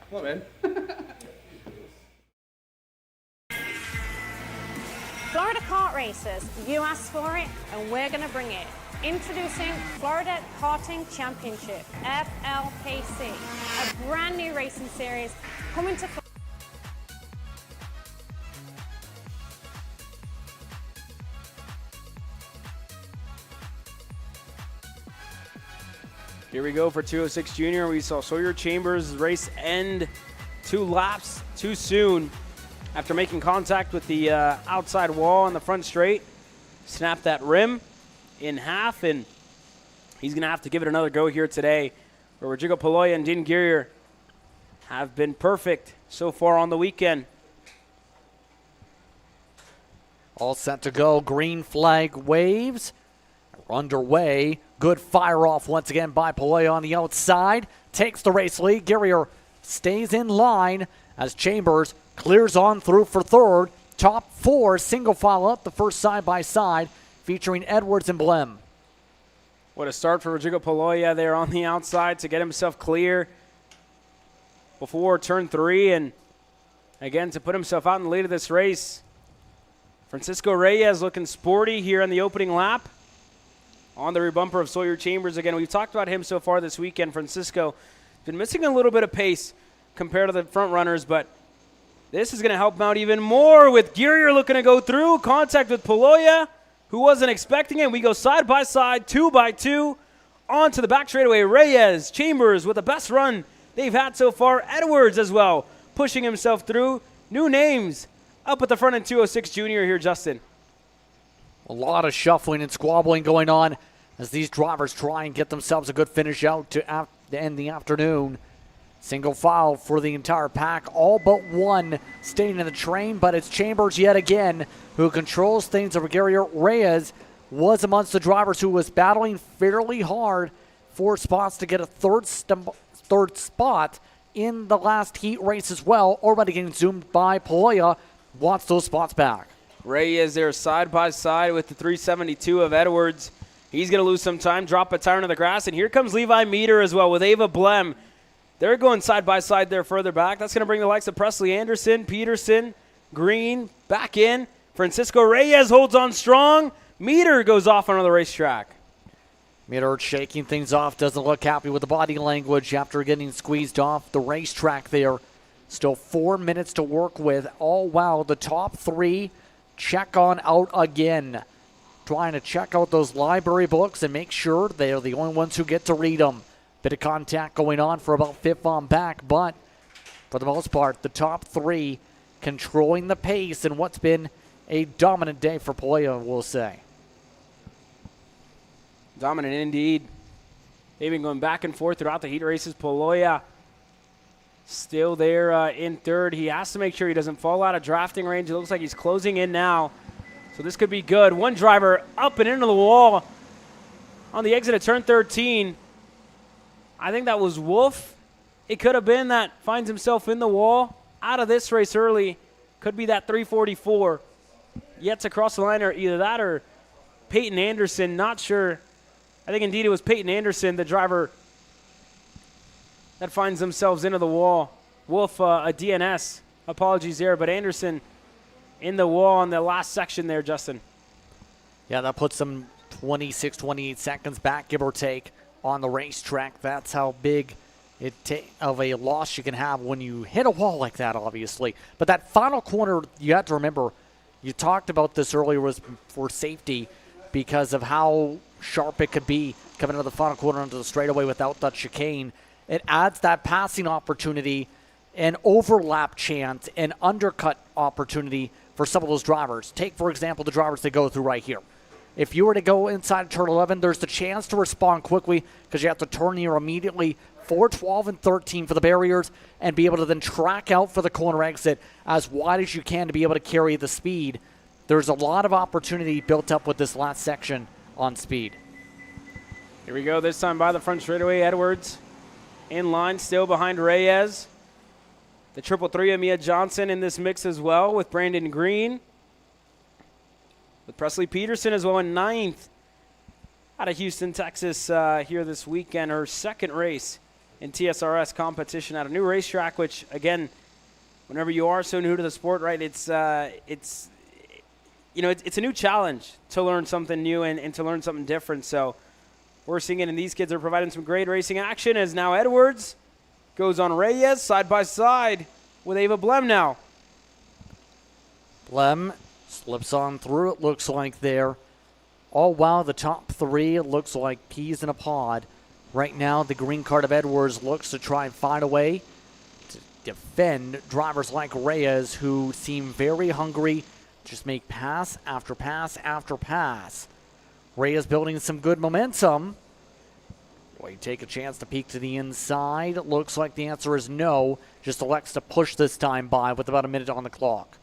Come on, man. Florida Kart Racers, you asked for it and we're going to bring it. Introducing Florida Karting Championship, FLPC, a brand new racing series coming to Here we go for 2:06 Junior. We saw Sawyer Chambers' race end 2 laps too soon after making contact with the outside wall on the front straight. Snapped that rim in half, and he's going to have to give it another go here today, where Rodrigo Paloya and Dean Guerrier have been perfect so far on the weekend. All set to go. Green flag waves. We're underway. Good fire off once again by Paloya on the outside. Takes the race lead. Guerrier stays in line as Chambers clears on through for third. Top 4 single file up the first side-by-side featuring Edwards and Blem. What a start for Rodrigo Paloya there on the outside to get himself clear before turn 3, and again to put himself out in the lead of this race. Francisco Reyes looking sporty here in the opening lap on the rear bumper of Sawyer Chambers. Again, we've talked about him so far this weekend. Francisco been missing a little bit of pace compared to the front runners, but this is going to help him out even more with Guerrier looking to go through. Contact with Paloya, who wasn't expecting it. We go side by side, 2 by 2, onto the back straightaway. Reyes, Chambers with the best run they've had so far. Edwards as well, pushing himself through. New names up at the front in 2:06 Junior here, Justin. A lot of shuffling and squabbling going on as these drivers try and get themselves a good finish out to end the afternoon. Single file for the entire pack, all but one staying in the train, but it's Chambers yet again who controls things over Guerrier. Reyes was amongst the drivers who was battling fairly hard for spots to get a third spot in the last heat race as well. Already getting zoomed by Poloya. Wants those spots back. Reyes there side by side with the 372 of Edwards. He's going to lose some time, drop a tire into the grass, and here comes Levi Meter as well with Ava Blem. They're going side by side there further back. That's going to bring the likes of Presley Anderson, Peterson, Green back in. Francisco Reyes holds on strong. Meter goes off onto the racetrack. Meter shaking things off, doesn't look happy with the body language after getting squeezed off the racetrack there. Still 4 minutes to work with. Oh, wow, the top three check on out again. Trying to check out those library books and make sure they are the only ones who get to read them. Bit of contact going on for about fifth on back, but for the most part, the top three controlling the pace in what's been a dominant day for Poloya, we'll say. Dominant indeed. They've been going back and forth throughout the heat races. Poloya still there in third. He has to make sure he doesn't fall out of drafting range. It looks like he's closing in now. So this could be good. One driver up and into the wall on the exit of turn 13. I think that was Wolf. It could have been that finds himself in the wall. Out of this race early. Could be that 344. Yet to cross the line, or either that or Peyton Anderson. Not sure. I think indeed it was Peyton Anderson, the driver that finds themselves into the wall. Wolf, a DNS. Apologies there, but Anderson in the wall on the last section there, Justin. Yeah, that puts them 26, 28 seconds back, give or take, on the racetrack. That's how big of a loss you can have when you hit a wall like that, obviously. But that final corner, you have to remember, you talked about this earlier, was for safety because of how sharp it could be coming into the final corner onto the straightaway without that chicane. It adds that passing opportunity, an overlap chance, an undercut opportunity for some of those drivers. Take, for example, the drivers that go through right here. If you were to go inside turn 11, there's the chance to respond quickly because you have to turn here immediately 4, 12, and 13 for the barriers and be able to then track out for the corner exit as wide as you can to be able to carry the speed. There's a lot of opportunity built up with this last section on speed. Here we go, this time by the front straightaway. Edwards in line, still behind Reyes. The 333 of Mia Johnson in this mix as well with Brandon Green. With Presley Peterson as well in ninth out of Houston, Texas here this weekend. Her second race in TSRS competition at a new racetrack, which, again, whenever you are so new to the sport, right, it's a new challenge to learn something new and to learn something different. So we're seeing it, and these kids are providing some great racing action as now Edwards goes on Reyes side by side with Ava Blem now. Blem slips on through, it looks like there. Oh, wow, the top three, it looks like peas in a pod. Right now, the green card of Edwards looks to try and find a way to defend drivers like Reyes, who seem very hungry, just make pass after pass after pass. Reyes building some good momentum. Will he take a chance to peek to the inside? It looks like the answer is no. Just elects to push this time by with about a minute on the clock.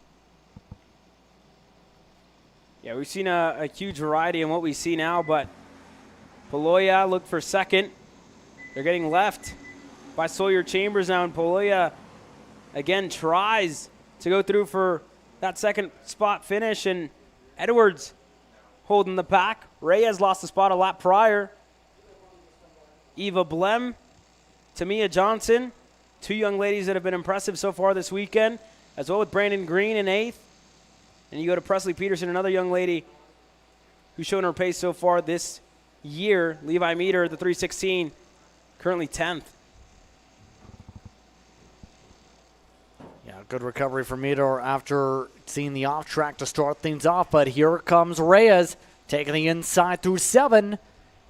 Yeah, we've seen a huge variety in what we see now, but Poloya looked for second. They're getting left by Sawyer Chambers now, and Poloya again tries to go through for that second spot finish, and Edwards holding the pack. Reyes lost the spot a lap prior. Eva Blem, Tamia Johnson, two young ladies that have been impressive so far this weekend, as well with Brandon Green in eighth. And you go to Presley Peterson, another young lady who's shown her pace so far this year. Levi Meter, the 316, currently 10th. Yeah, good recovery for Meter after seeing the off track to start things off. But here comes Reyes taking the inside through 7.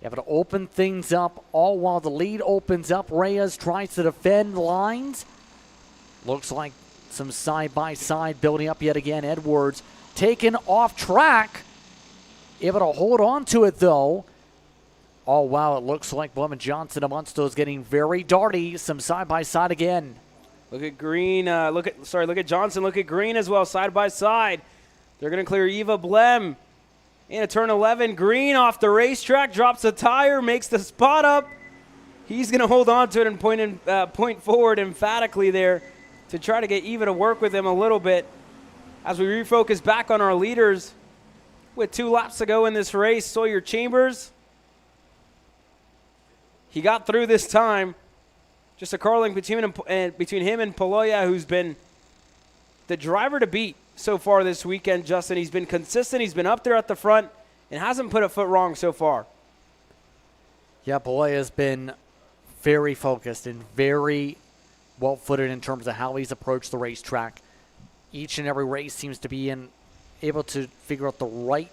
Able to open things up all while the lead opens up. Reyes tries to defend lines. Looks like some side-by-side building up yet again. Edwards taken off track. Able to hold on to it, though. Oh, wow, it looks like Blem and Johnson amongst those getting very darty. Some side-by-side again. Look at Green. Look at Johnson. Look at Green as well, side-by-side. They're going to clear Eva Blem. into turn 11. Green off the racetrack, drops a tire, makes the spot up. He's going to hold on to it and point forward emphatically there to try to get even to work with him a little bit. As we refocus back on our leaders with 2 laps to go in this race, Sawyer Chambers, he got through this time. Just a car link between him and Paloya, who's been the driver to beat so far this weekend, Justin. He's been consistent. He's been up there at the front and hasn't put a foot wrong so far. Yeah, Paloya's been very focused and very well-footed in terms of how he's approached the racetrack. Each and every race seems to be able to figure out the right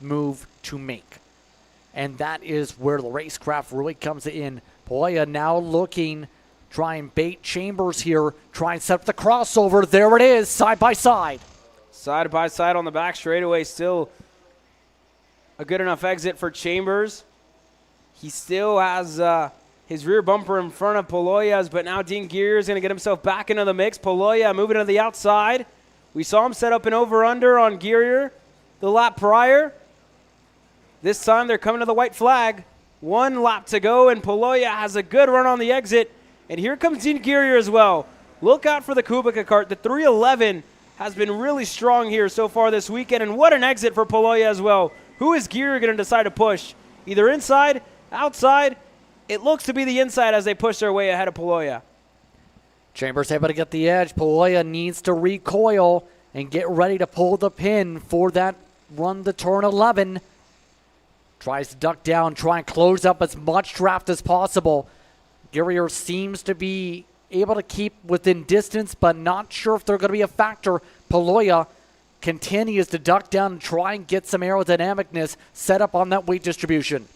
move to make. And that is where the racecraft really comes in. Paloya now looking, try and bait Chambers here, try and set up the crossover. There it is, side by side. Side by side on the back straightaway, still a good enough exit for Chambers. He still has his rear bumper in front of Paloya's, but now Dean Gear is going to get himself back into the mix. Paloya moving to the outside. We saw him set up an over-under on Gear the lap prior. This time they're coming to the white flag. 1 lap to go, and Paloya has a good run on the exit. And here comes Dean Gear as well. Look out for the Kubica kart. The 311 has been really strong here so far this weekend, and what an exit for Paloya as well. Who is Gear going to decide to push? Either inside, outside. It looks to be the inside as they push their way ahead of Paloya. Chambers able to get the edge. Paloya needs to recoil and get ready to pull the pin for that run to turn 11. Tries to duck down, try and close up as much draft as possible. Guerrier seems to be able to keep within distance, but not sure if they're going to be a factor. Paloya continues to duck down and try and get some aerodynamicness set up on that weight distribution.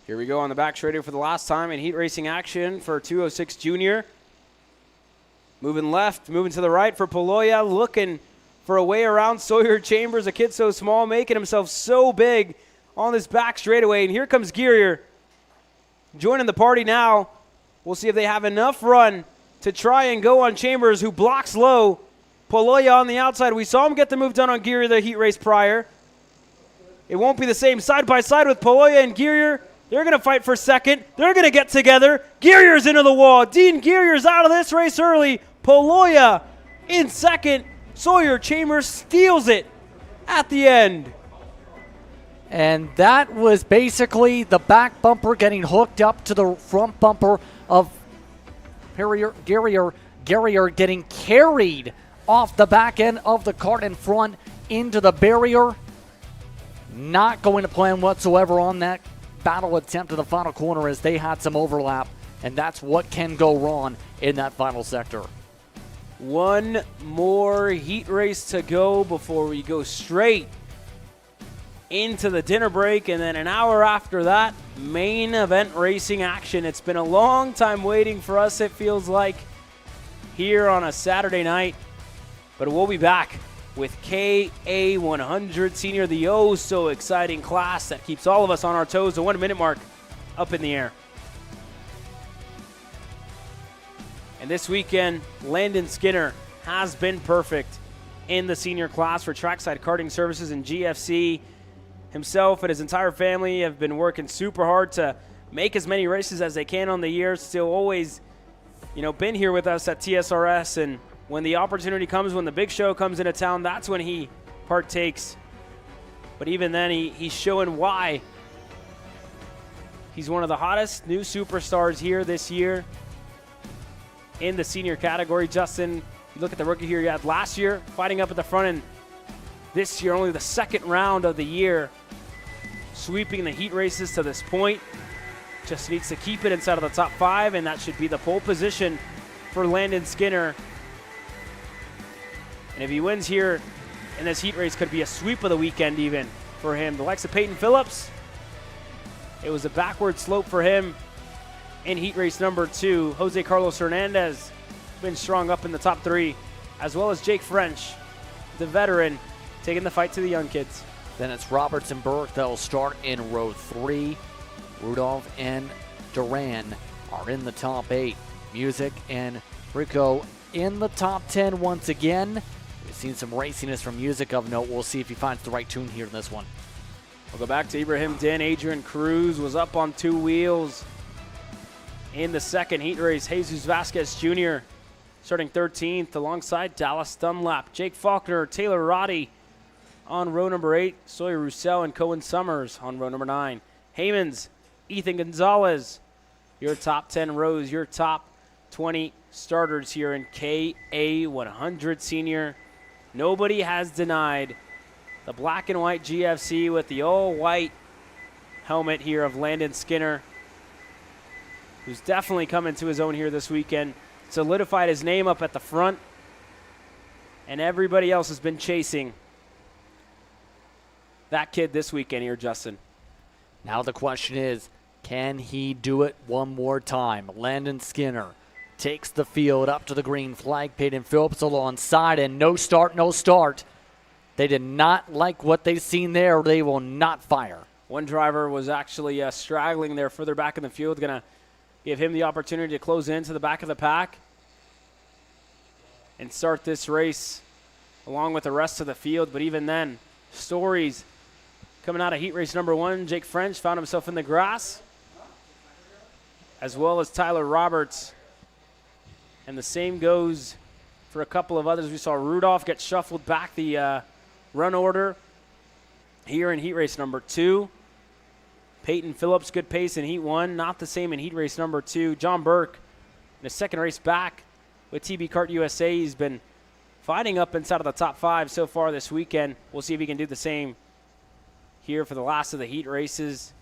Here we go on the back straightaway for the last time in heat racing action for 206 Junior. Moving left, moving to the right for Paloya, looking for a way around Sawyer Chambers, a kid so small, making himself so big on this back straightaway. And here comes Gear joining the party now. We'll see if they have enough run to try and go on Chambers, who blocks low. Paloya on the outside. We saw him get the move done on Gear the heat race prior. It won't be the same side by side with Paloya and Gear. They're going to fight for second. They're going to get together. Gear's into the wall. Dean Gear's out of this race early. Paloya in second. Sawyer Chambers steals it at the end. And that was basically the back bumper getting hooked up to the front bumper of Guerrier getting carried off the back end of the kart in front into the barrier. Not going to plan whatsoever on that battle attempt to the final corner as they had some overlap, and that's what can go wrong in that final sector. One more heat race to go before we go straight into the dinner break, and then an hour after that, main event racing action. It's been a long time waiting for us, it feels like, here on a Saturday night, but we'll be back with KA100 Senior, the oh so exciting class that keeps all of us on our toes. The 1 minute mark up in the air. And this weekend, Landon Skinner has been perfect in the senior class for Trackside Karting Services and GFC. Himself and his entire family have been working super hard to make as many races as they can on the year. Still always, been here with us at TSRS, and when the opportunity comes, when the big show comes into town, that's when he partakes. But even then, he's showing why he's one of the hottest new superstars here this year in the senior category. Justin, you look at the rookie here you had last year, fighting up at the front, and this year only the second round of the year, sweeping the heat races to this point. Just needs to keep it inside of the top 5, and that should be the pole position for Landon Skinner. And if he wins here in this heat race, could be a sweep of the weekend even for him. The likes of Peyton Phillips, it was a backward slope for him in heat race number 2. Jose Carlos Hernandez been strong up in the top 3, as well as Jake French, the veteran, taking the fight to the young kids. Then it's Roberts and Burke that will start in row 3. Rudolph and Duran are in the top 8. Music and Rico in the top 10 once again. We've seen some raciness from Music of note. We'll see if he finds the right tune here in this one. We'll go back to Ibrahim Din. Adrian Cruz was up on 2 wheels in the second heat race. Jesus Vasquez Jr. starting 13th alongside Dallas Dunlap. Jake Faulkner, Taylor Roddy on row number 8. Sawyer Roussel and Cohen Summers on row number 9. Haymans, Ethan Gonzalez. Your top 10 rows, your top 20 starters here in KA100 Senior. Nobody has denied the black and white GFC with the all-white helmet here of Landon Skinner, who's definitely come into his own here this weekend. Solidified his name up at the front, and everybody else has been chasing that kid this weekend here, Justin. Now the question is, can he do it one more time? Landon Skinner takes the field up to the green flag. Peyton Phillips alongside, and no start, no start. They did not like what they've seen there. They will not fire. One driver was actually straggling there further back in the field. Going to give him the opportunity to close into the back of the pack and start this race along with the rest of the field. But even then, stories coming out of heat race number 1. Jake French found himself in the grass, as well as Tyler Roberts. And the same goes for a couple of others. We saw Rudolph get shuffled back the run order here in heat race number 2. Peyton Phillips, good pace in heat 1. Not the same in heat race number 2. John Burke in his second race back with TB Kart USA. He's been fighting up inside of the top 5 so far this weekend. We'll see if he can do the same here for the last of the heat races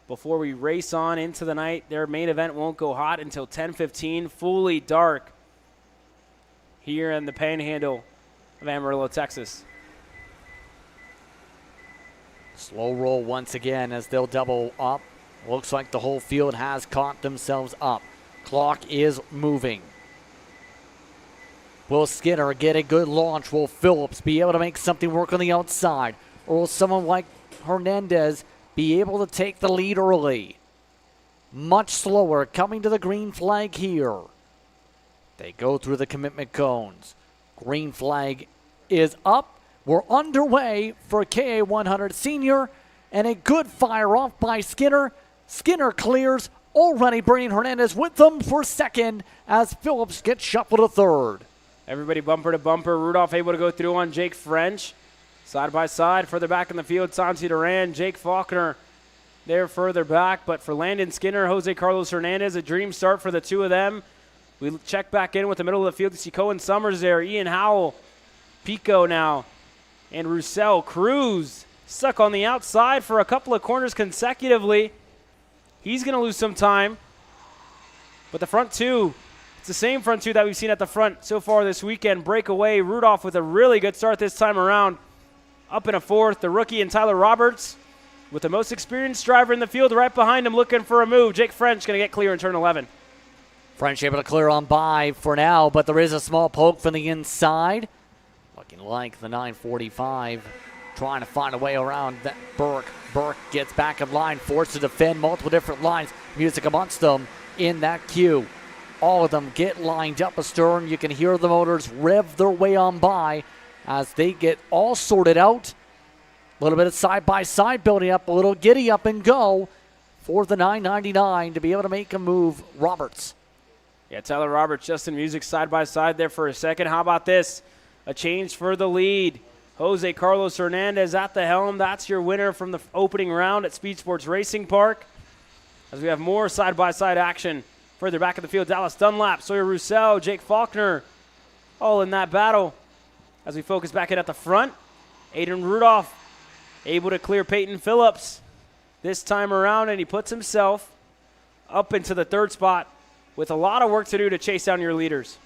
before we race on into the night. Their main event won't go hot until 10:15, fully dark here in the Panhandle of Amarillo, Texas. Slow roll once again as they'll double up. Looks like the whole field has caught themselves up. Clock is moving. Will Skinner get a good launch? Will Phillips be able to make something work on the outside? Or will someone like Hernandez be able to take the lead early? Much slower, coming to the green flag here. They go through the commitment cones. Green flag is up. We're underway for KA100 Senior, and a good fire off by Skinner. Skinner clears, already bringing Hernandez with them for second as Phillips gets shuffled to third. Everybody bumper to bumper. Rudolph able to go through on Jake French. Side by side, further back in the field, Santi Duran, Jake Faulkner there further back. But for Landon Skinner, Jose Carlos Hernandez, a dream start for the two of them. We check back in with the middle of the field to see Cohen Summers there, Ian Howell, Pico now, and Roussel. Cruz stuck on the outside for a couple of corners consecutively. He's going to lose some time. But the front two, it's the same front two that we've seen at the front so far this weekend. Breakaway, Rudolph with a really good start this time around. Up in a fourth, the rookie and Tyler Roberts with the most experienced driver in the field right behind him looking for a move. Jake French going to get clear in turn 11. French able to clear on by for now, but there is a small poke from the inside. Looking like the 945 trying to find a way around that Burke. Burke gets back in line, forced to defend multiple different lines. Music amongst them in that queue. All of them get lined up astern. You can hear the motors rev their way on by as they get all sorted out. A little bit of side-by-side building up, a little giddy up and go for the 999 to be able to make a move. Roberts. Yeah, Tyler Roberts, Justin Music side-by-side there for a second. How about this? A change for the lead. Jose Carlos Hernandez at the helm. That's your winner from the opening round at Speed Sports Racing Park. As we have more side-by-side action further back in the field. Dallas Dunlap, Sawyer Roussel, Jake Faulkner, all in that battle. As we focus back in at the front, Aiden Rudolph able to clear Peyton Phillips this time around, and he puts himself up into the third spot with a lot of work to do to chase down your leaders.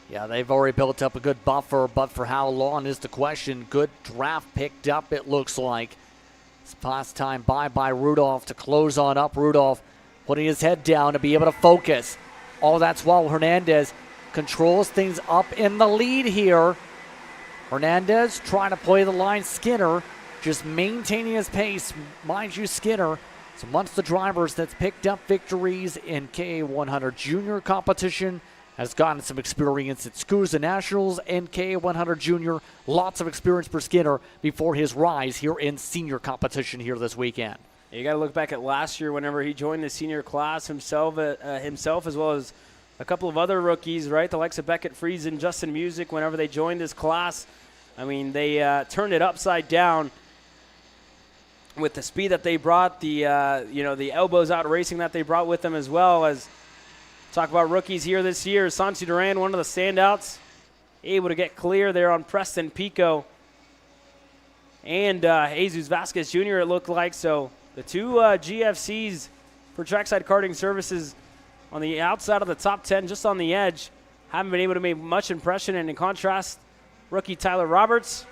Yeah, they've already built up a good buffer, but for how long is the question. Good draft picked up, it looks like. It's pass time by Rudolph to close on up. Rudolph putting his head down to be able to focus. All that's while Hernandez controls things up in the lead here. Hernandez trying to play the line. Skinner just maintaining his pace. Mind you, Skinner is amongst the drivers that's picked up victories in KA100 junior competition has gotten some experience at SCUSA Nationals and KA100 Junior. Lots of experience for Skinner before his rise here in senior competition here this weekend. You got to look back at last year whenever he joined the senior class himself as well as a couple of other rookies, right? The likes of Beckett Freeze and Justin Music, whenever they joined this class, I mean, they turned it upside down with the speed that they brought, the elbows out racing that they brought with them, as well as talk about rookies here this year. Santi Duran, one of the standouts, able to get clear there on Preston Pico and Jesus Vasquez Jr., it looked like. So the two GFCs for Trackside Karting Services on the outside of the top 10, just on the edge, haven't been able to make much impression. And in contrast, rookie Tyler Roberts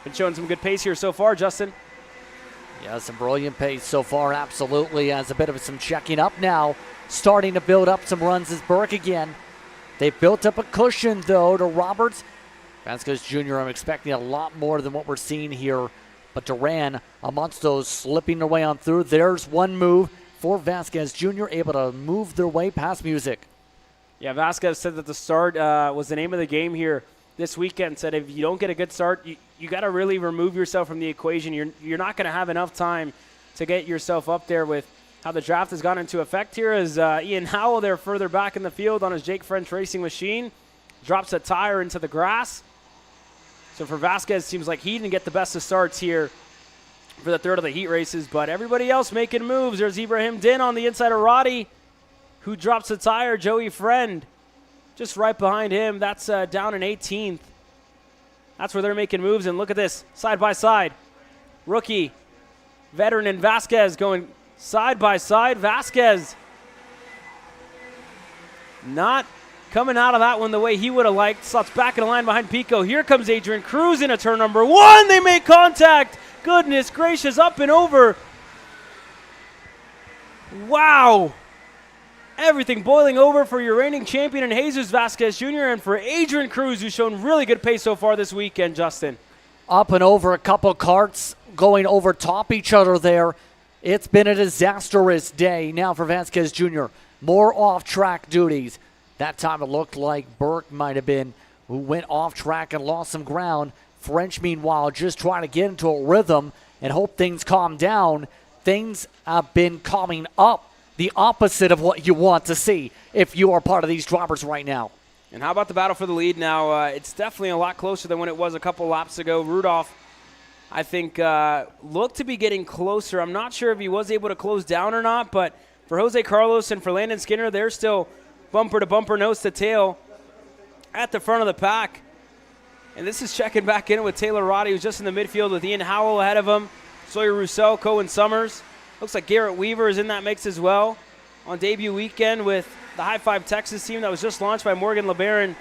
been showing some good pace here so far, Justin. Yeah, some brilliant pace so far, absolutely. As a bit of some checking up now, starting to build up some runs is Burke again. They've built up a cushion, though, to Roberts. Vasquez Jr., I'm expecting a lot more than what we're seeing here. But Duran, amongst those, slipping their way on through. There's one move for Vasquez Jr., able to move their way past Music. Yeah, Vasquez said that the start was the name of the game here this weekend. Said if you don't get a good start, you got to really remove yourself from the equation. You're not going to have enough time to get yourself up there with how the draft has gone into effect here. As Ian Howell there further back in the field on his Jake French racing machine drops a tire into the grass. So for Vasquez, it seems like he didn't get the best of starts here for the third of the heat races, but everybody else making moves. There's Ibrahim Din on the inside of Roddy, who drops a tire. Joey Friend just right behind him. That's down in 18th. That's where they're making moves, and look at this, side by side. Rookie, veteran, and Vasquez going side by side. Vasquez not coming out of that one the way he would have liked. Slots back in the line behind Pico. Here comes Adrian Cruz into turn number 1. They make contact. Goodness gracious, up and over. Wow. Everything boiling over for your reigning champion in Jesus Vasquez Jr. and for Adrian Cruz, who's shown really good pace so far this weekend, Justin. Up and over a couple carts going over top each other there. It's been a disastrous day now for Vasquez Jr. More off-track duties. That time it looked like Burke might have been who went off track and lost some ground. French, meanwhile, just trying to get into a rhythm and hope things calm down. Things have been calming up, the opposite of what you want to see if you are part of these droppers right now. And how about the battle for the lead now? It's definitely a lot closer than when it was a couple laps ago. Rudolph, I think, looked to be getting closer. I'm not sure if he was able to close down or not, but for Jose Carlos and for Landon Skinner, they're still bumper to bumper, nose to tail at the front of the pack. And this is checking back in with Taylor Roddy, who's just in the midfield with Ian Howell ahead of him. Sawyer Roussel, Cohen Summers. Looks like Garrett Weaver is in that mix as well on debut weekend with the High Five Texas team that was just launched by Morgan LeBaron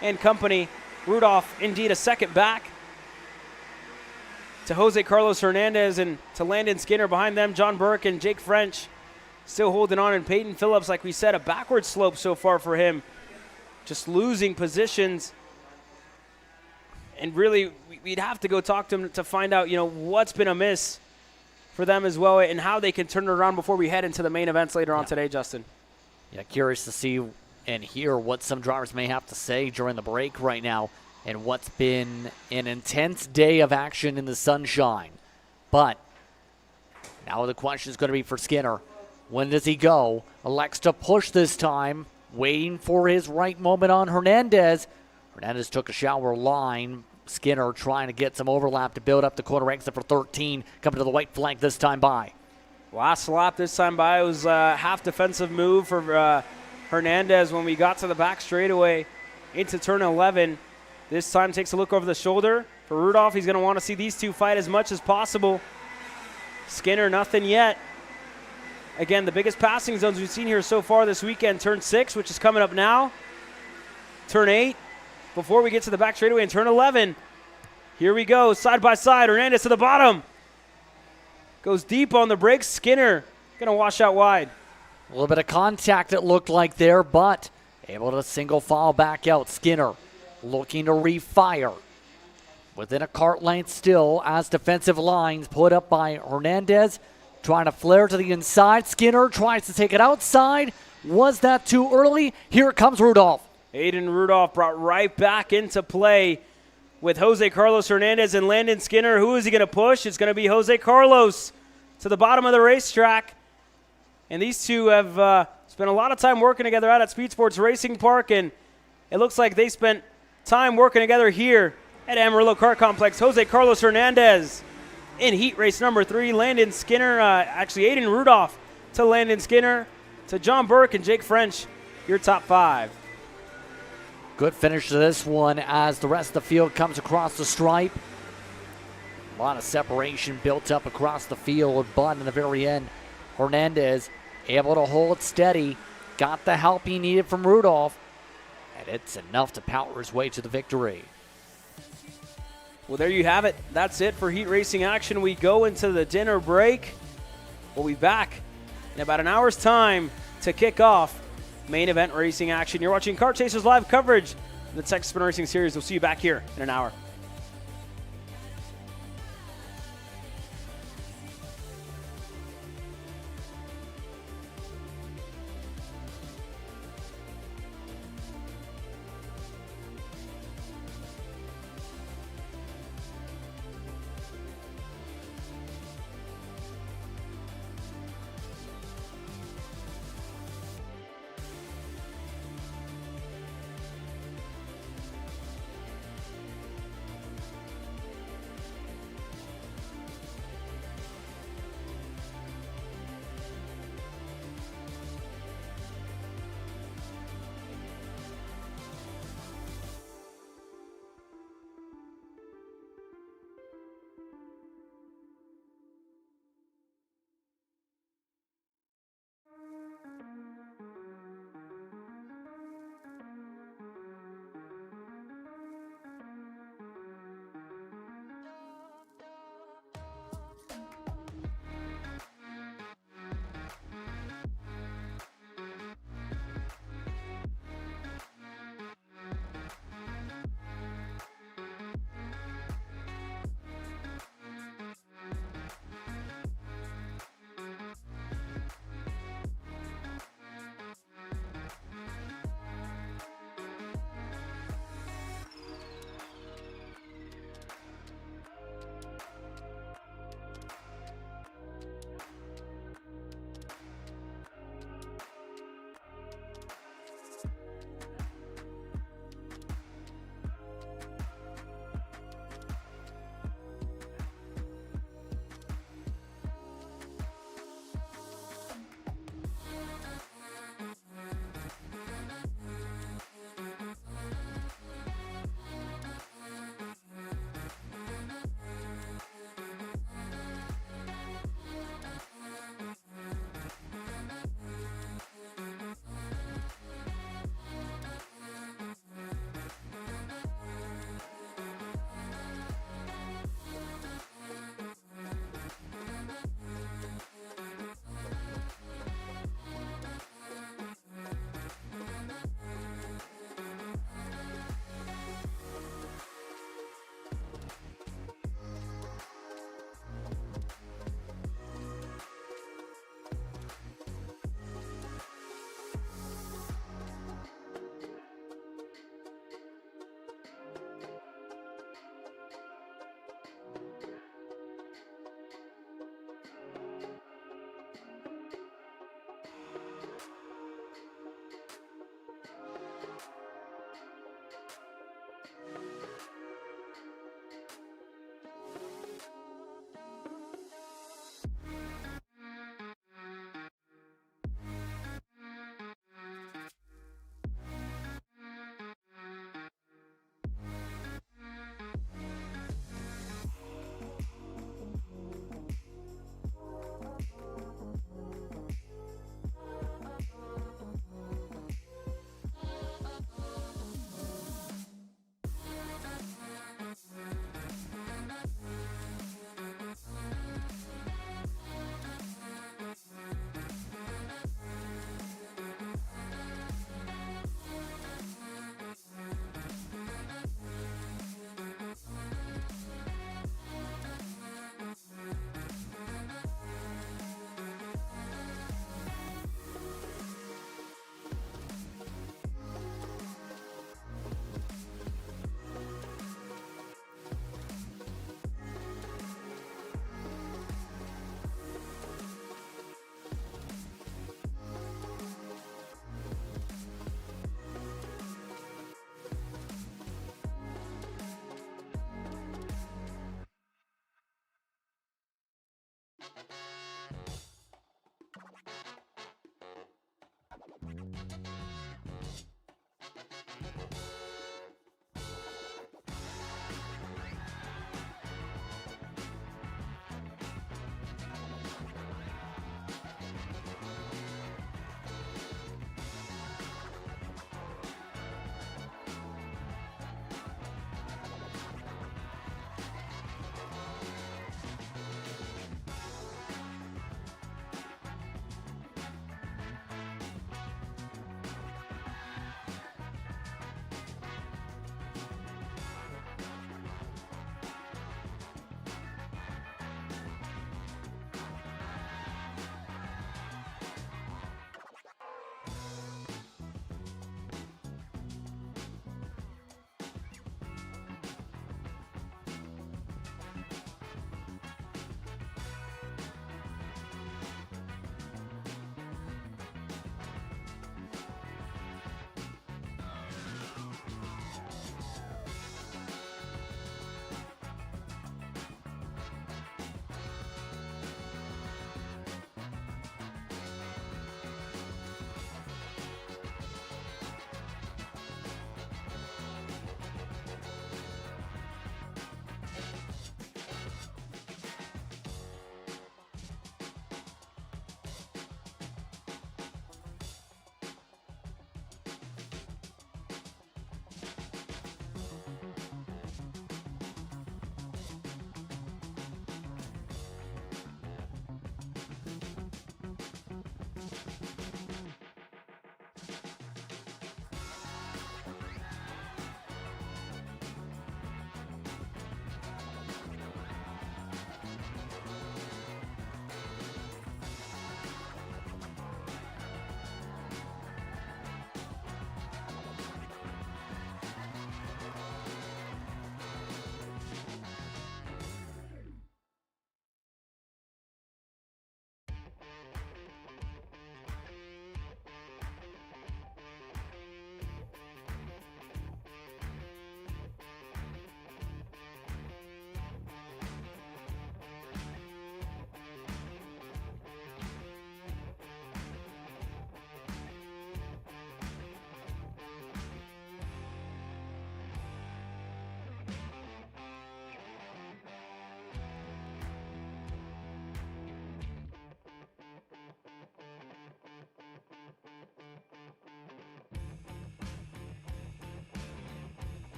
and company. Rudolph, indeed, a second back to Jose Carlos Hernandez and to Landon Skinner behind them. John Burke and Jake French still holding on. And Peyton Phillips, like we said, a backward slope so far for him. Just losing positions. And really, we'd have to go talk to him to find out, what's been amiss for them as well and how they can turn it around before we head into the main events later on today, Justin. Yeah, curious to see and hear what some drivers may have to say during the break right now and what's been an intense day of action in the sunshine. But now the question is going to be for Skinner. When does he go? Elects to push this time, waiting for his right moment on Hernandez. Hernandez took a shower line. Skinner trying to get some overlap to build up the corner exit for 13. Coming to the white flank this time by. Last lap this time by was a half defensive move for Hernandez when we got to the back straightaway into turn 11. This time takes a look over the shoulder. For Rudolph, he's going to want to see these two fight as much as possible. Skinner, nothing yet. Again, the biggest passing zones we've seen here so far this weekend. Turn 6, which is coming up now. Turn 8. Before we get to the back straightaway in turn 11. Here we go, side by side. Hernandez to the bottom. Goes deep on the brakes. Skinner going to wash out wide. A little bit of contact it looked like there, but able to single file back out. Skinner looking to refire. Within a cart length still as defensive lines put up by Hernandez. Trying to flare to the inside. Skinner tries to take it outside. Was that too early? Here comes Rudolph. Aiden Rudolph brought right back into play with Jose Carlos Hernandez and Landon Skinner. Who is he going to push? It's going to be Jose Carlos to the bottom of the racetrack. And these two have spent a lot of time working together out at Speed Sports Racing Park, and it looks like they spent time working together here at Amarillo Kart Complex. Jose Carlos Hernandez in heat race number 3. Landon Skinner, Aiden Rudolph to Landon Skinner, to John Burke and Jake French, your top 5. Good finish to this one as the rest of the field comes across the stripe. A lot of separation built up across the field, but in the very end, Hernandez able to hold steady, got the help he needed from Rudolph, and it's enough to power his way to the victory. Well, there you have it. That's it for heat racing action. We go into the dinner break. We'll be back in about an hour's time to kick off main event racing action. You're watching Kart Chasers live coverage of the Texas Sprint Racing Series. We'll see you back here in an hour.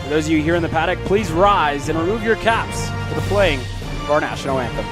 For those of you here in the paddock, please rise and remove your caps for the playing of our national anthem.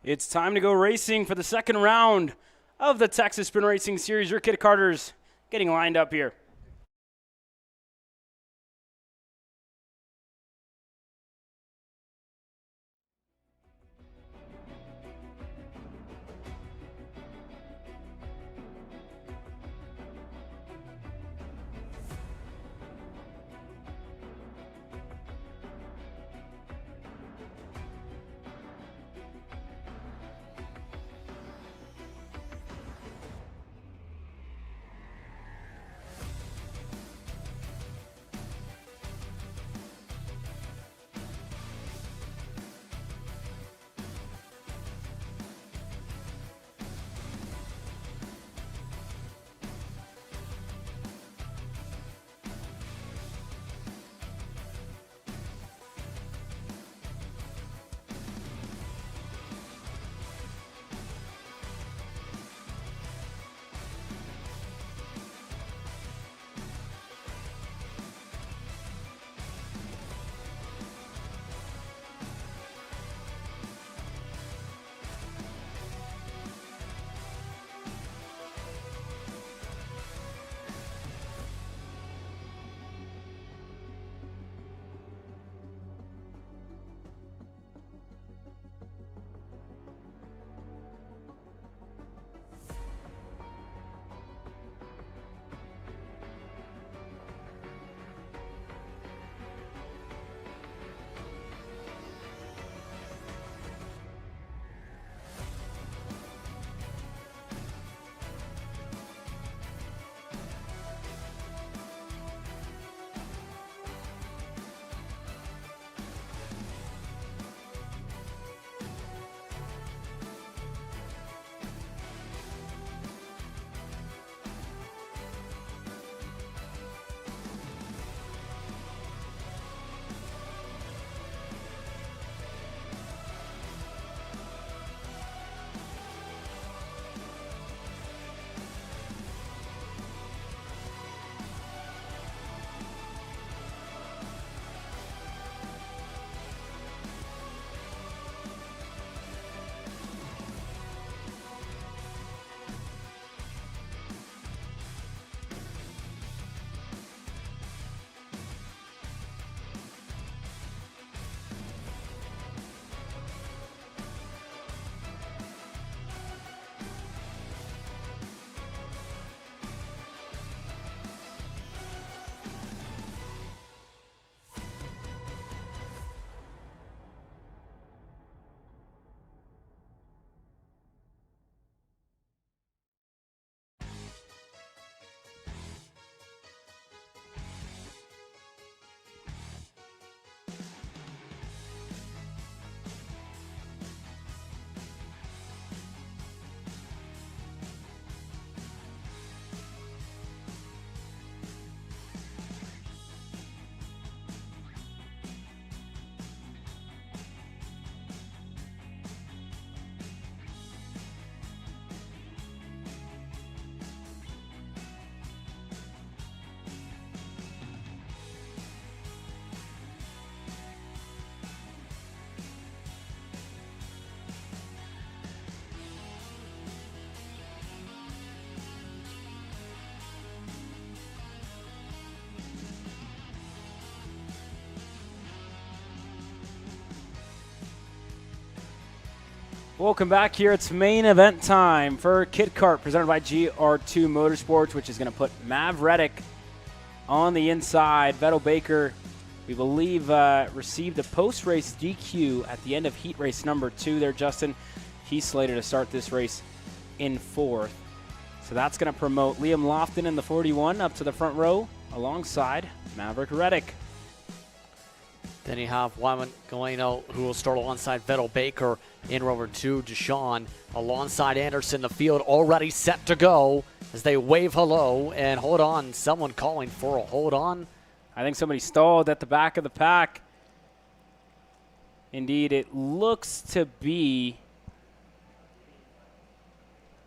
It's time to go racing for the second round of the Texas Sprint Racing Series. Your Kid Carters getting lined up here. Welcome back here. It's main event time for Kit Kart, presented by GR2 Motorsports, which is going to put Mav Reddick on the inside. Vettel Baker, we believe, received a post-race DQ at the end of heat race number 2 there, Justin. He's slated to start this race in 4th. So that's going to promote Liam Lofton in the 41 up to the front row alongside Maverick Reddick. Then you have Wyman Galeno, who will start alongside Vettel Baker in row number 2. Deshaun alongside Anderson. The field already set to go as they wave hello and hold on. Someone calling for a hold on. I think somebody stalled at the back of the pack. Indeed, it looks to be,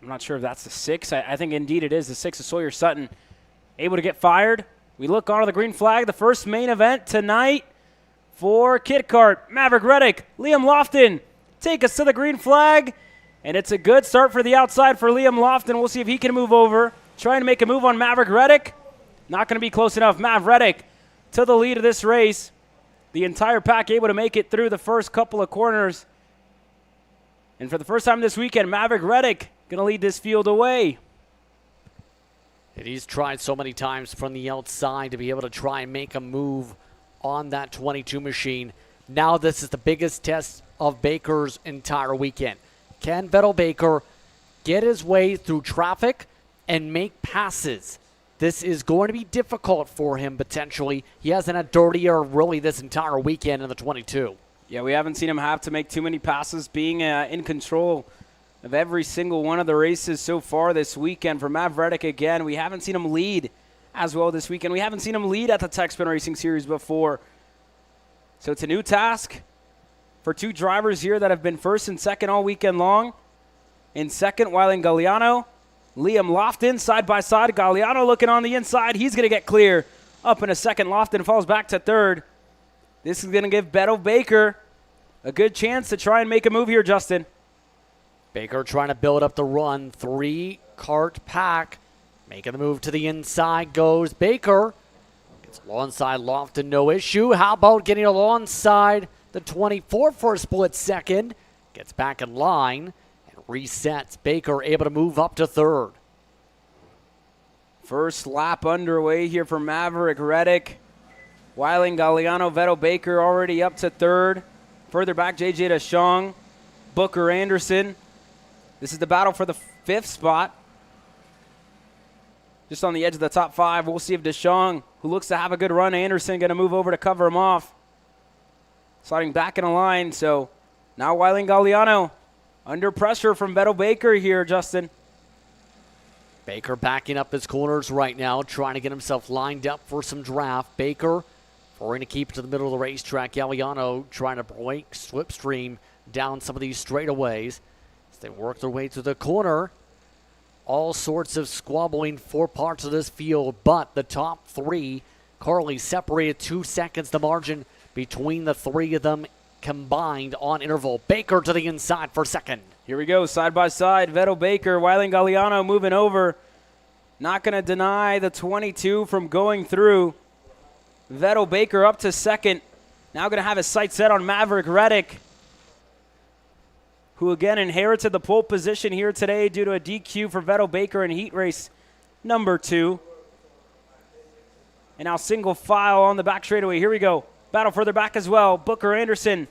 I'm not sure if that's the 6. I think indeed it is the 6 of Sawyer Sutton. Able to get fired. We look onto the green flag, the first main event tonight for Kit Kart. Maverick Reddick, Liam Lofton take us to the green flag, and it's a good start for the outside for Liam Lofton. We'll see if he can move over. Trying to make a move on Maverick Reddick. Not going to be close enough. Mav Reddick to the lead of this race. The entire pack able to make it through the first couple of corners. And for the first time this weekend, Maverick Reddick going to lead this field away. And he's tried so many times from the outside to be able to try and make a move on that 22 machine. Now this is the biggest test of Baker's entire weekend. Can Vettel Baker get his way through traffic and make passes? This is going to be difficult for him potentially. He hasn't had dirtier really this entire weekend in the 22. Yeah, we haven't seen him have to make too many passes, being in control of every single one of the races so far this weekend. For Mav Reddick again, we haven't seen him lead as well this weekend. We haven't seen him lead at the Tech Spin Racing Series before. So it's a new task for two drivers here that have been first and second all weekend long. In second, Wylan Galliano, Liam Lofton side by side. Galliano looking on the inside. He's going to get clear. Up in a second, Lofton falls back to third. This is going to give Vettel Baker a good chance to try and make a move here, Justin. Baker trying to build up the run. 3-cart pack. Making the move to the inside goes Baker. Gets alongside Lofton, no issue. How about getting alongside the 24 for a split second? Gets back in line and resets. Baker able to move up to third. First lap underway here for Maverick Reddick. Wylan Galliano, Vettel Baker already up to third. Further back, JJ DeShong, Booker Anderson. This is the battle for the 5th spot. Just on the edge of the top 5. We'll see if DeShong, who looks to have a good run, Anderson going to move over to cover him off. Sliding back in a line. So now Wylan Galliano under pressure from Vettel Baker here, Justin. Baker backing up his corners right now, trying to get himself lined up for some draft. Baker trying to keep it to the middle of the racetrack. Galliano trying to break slipstream down some of these straightaways as they work their way to the corner. All sorts of squabbling for parts of this field, but the top 3 currently separated 2 seconds the margin between the 3 of them combined on interval. Baker to the inside for second. Here we go, side by side. Vettel Baker, Wylan Galliano moving over. Not going to deny the 22 from going through. Vettel Baker up to second. Now going to have his sights set on Maverick Reddick, who again inherited the pole position here today due to a DQ for Vettel Baker in heat race number 2. And now single file on the back straightaway. Here we go. Battle further back as well. Booker Anderson,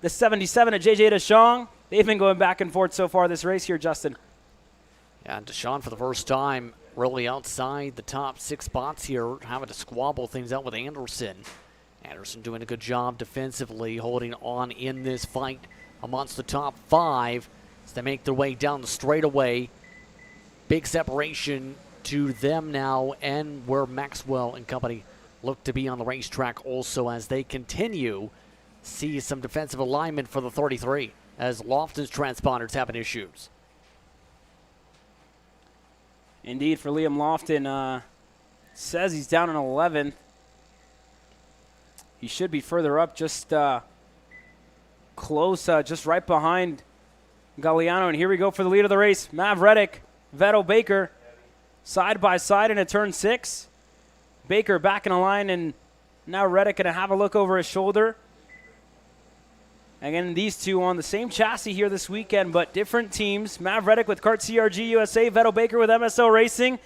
the 77 of JJ DeShong. They've been going back and forth so far this race here, Justin. Yeah, and DeShong for the first time really outside the top 6 spots here, having to squabble things out with Anderson. Anderson doing a good job defensively, holding on in this fight amongst the top 5 as they make their way down the straightaway. Big separation to them now, and where Maxwell and company look to be on the racetrack also as they continue. See some defensive alignment for the 33 as Lofton's transponders having issues. Indeed, for Liam Lofton, says he's down in 11th. He should be further up, just close, just right behind Galliano. And here we go for the lead of the race. Mav Reddick, Vettel Baker, side by side into turn 6. Baker back in a line, and now Reddick going to have a look over his shoulder Again, these two on the same chassis here this weekend, but different teams. Mav Reddick with Kart CRG USA, Vettel Baker with MSL Racing.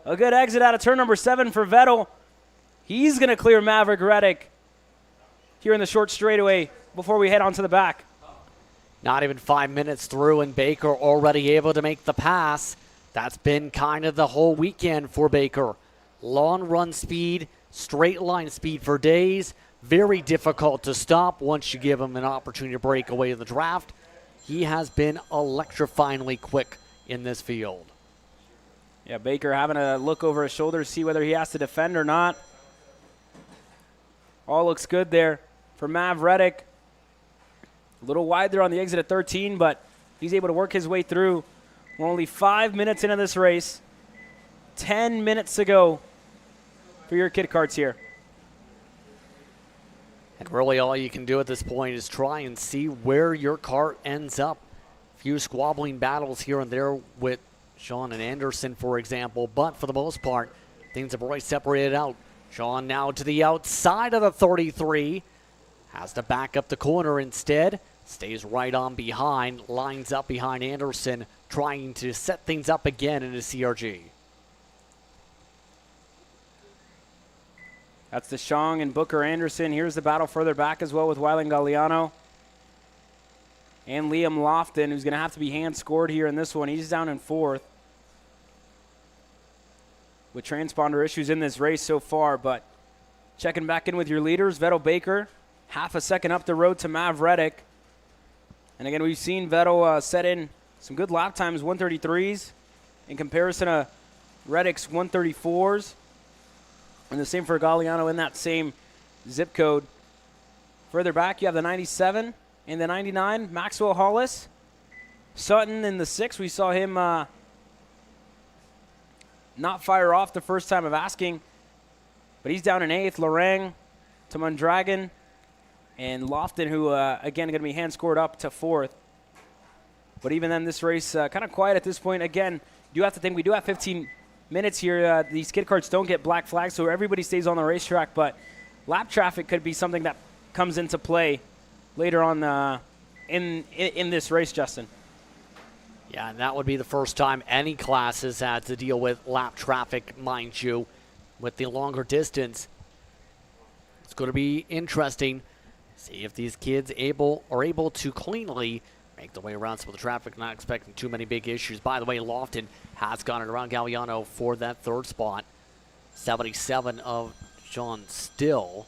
A good exit out of turn number 7 for Vettel. He's going to clear Maverick Reddick here in the short straightaway before we head on to the back. Not even 5 minutes through, and Baker already able to make the pass. That's been kind of the whole weekend for Baker. Long run speed, straight line speed for days. Very difficult to stop once you give him an opportunity to break away in the draft. He has been electrifyingly quick in this field. Yeah, Baker having a look over his shoulder to see whether he has to defend or not. All looks good there for Mav Reddick. A little wide there on the exit at 13, but he's able to work his way through. We're only 5 minutes into this race. 10 minutes to go for your kid karts here. And really all you can do at this point is try and see where your kart ends up. A few squabbling battles here and there with Sean and Anderson, for example, but for the most part, things have already separated out. Sean now to the outside of the 33. Has to back up the corner instead. Stays right on behind, lines up behind Anderson, trying to set things up again in his CRG. That's DeShong and Booker Anderson. Here's the battle further back as well with Wyland Galliano and Liam Lofton, who's going to have to be hand-scored here in this one. He's down in 4th with transponder issues in this race so far, but checking back in with your leaders, Vettel Baker, half a second up the road to Mav Reddick. And again, we've seen Vettel set in some good lap times, 133s, in comparison to Reddick's 134s. And the same for Galliano in that same zip code. Further back, you have the 97 and the 99, Maxwell Hollis. Sutton in the 6, we saw him not fire off the first time of asking, but he's down in 8th. Lorang to Mondragon, and Lofton, who, again, going to be hand-scored up to 4th. But even then, this race kind of quiet at this point. Again, you have to think we do have 15 minutes here. These skid karts don't get black flags, so everybody stays on the racetrack. But lap traffic could be something that comes into play later on in this race, Justin. Yeah, and that would be the first time any class has had to deal with lap traffic, mind you, with the longer distance. It's going to be interesting. See if these kids are able to cleanly make their way around some of the traffic, not expecting too many big issues. By the way, Lofton has gone around Galliano for that 3rd spot. 77 of Sean Still.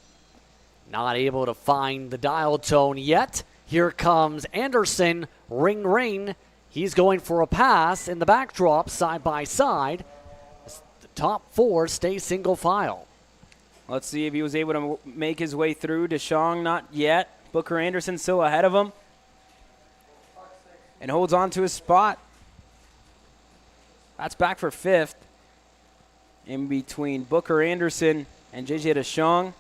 Not able to find the dial tone yet. Here comes Anderson. Ring, ring. He's going for a pass in the backdrop, side by side. The top 4 stay single file. Let's see if he was able to make his way through. DeShong, not yet. Booker Anderson still ahead of him. And holds on to his spot. That's back for 5th. In between Booker Anderson and JJ DeShong.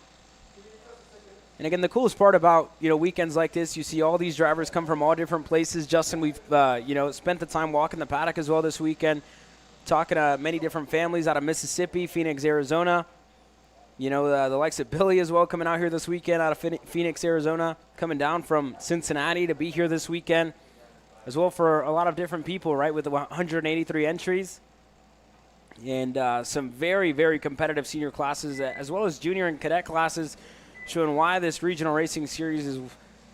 And again, the coolest part about, weekends like this, you see all these drivers come from all different places. Justin, we've, spent the time walking the paddock as well this weekend, talking to many different families out of Mississippi, Phoenix, Arizona. The likes of Billy as well coming out here this weekend out of Phoenix, Arizona, coming down from Cincinnati to be here this weekend as well for a lot of different people, right, with 183 entries and some very, very competitive senior classes as well as junior and cadet classes, showing why this regional racing series is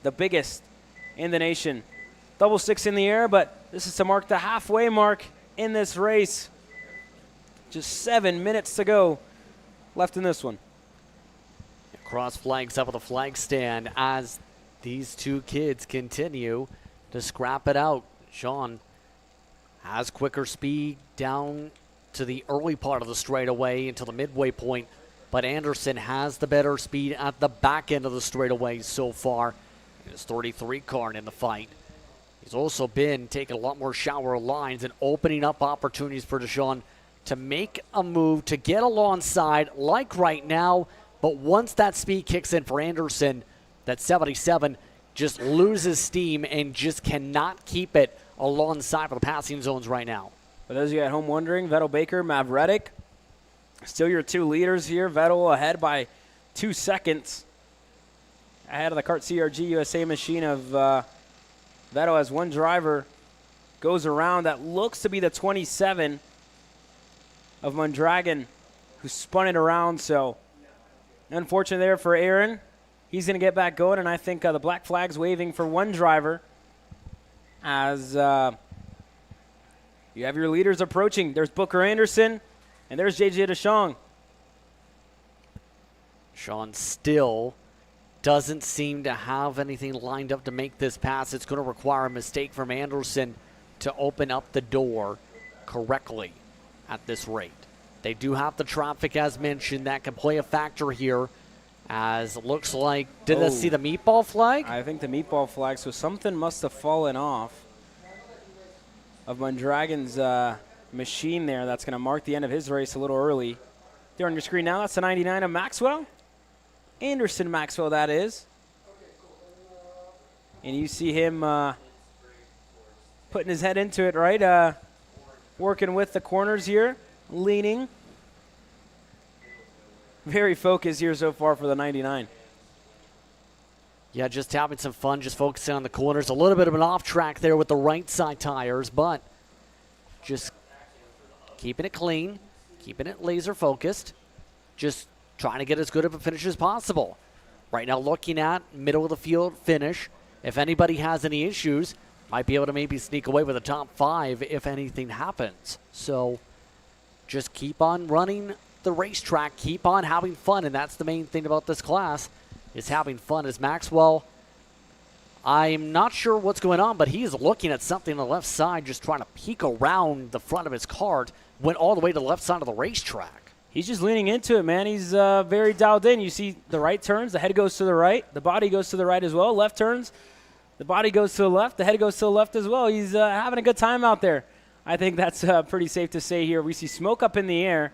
the biggest in the nation. Double six in the air, but this is to mark the halfway mark in this race. Just 7 minutes to go left in this one. Cross flags up at the flag stand as these two kids continue to scrap it out. Sean has quicker speed down to the early part of the straightaway into the midway point, but Anderson has the better speed at the back end of the straightaway so far. His 33 car in the fight. He's also been taking a lot more shower lines and opening up opportunities for DeShong to make a move, to get alongside like right now. But once that speed kicks in for Anderson, that 77 just loses steam and just cannot keep it alongside for the passing zones right now. For those of you at home wondering, Vettel Baker, Mav Reddick, still your two leaders here. Vettel ahead by 2 seconds ahead of the Kart CRG USA machine of Vettel as one driver goes around. That looks to be the 27 of Mondragon, who spun it around. So unfortunate there for Aaron. He's going to get back going, and I think the black flag's waving for one driver as you have your leaders approaching. There's Booker Anderson, and there's JJ DeShong. Sean still doesn't seem to have anything lined up to make this pass. It's going to require a mistake from Anderson to open up the door correctly at this rate. They do have the traffic, as mentioned, that can play a factor here, as it looks like, did I see the meatball flag? I think the meatball flag, so something must have fallen off of Mondragon's machine there. That's going to mark the end of his race a little early. There on your screen now, that's the 99 of Maxwell. Anderson Maxwell, that is. And you see him putting his head into it, right? Working with the corners here, leaning. Very focused here so far for the 99. Yeah, just having some fun, just focusing on the corners. A little bit of an off track there with the right side tires, but just keeping it clean, keeping it laser focused, just trying to get as good of a finish as possible. Right now looking at middle of the field finish. If anybody has any issues, might be able to maybe sneak away with a top 5 if anything happens. So just keep on running the racetrack, keep on having fun, and that's the main thing about this class, is having fun. As Maxwell, I'm not sure what's going on, but he is looking at something on the left side, just trying to peek around the front of his cart, went all the way to the left side of the racetrack. He's just leaning into it, man. He's very dialed in. You see the right turns, the head goes to the right, the body goes to the right as well. Left turns, the body goes to the left, the head goes to the left as well. He's having a good time out there. I think that's pretty safe to say here. We see smoke up in the air,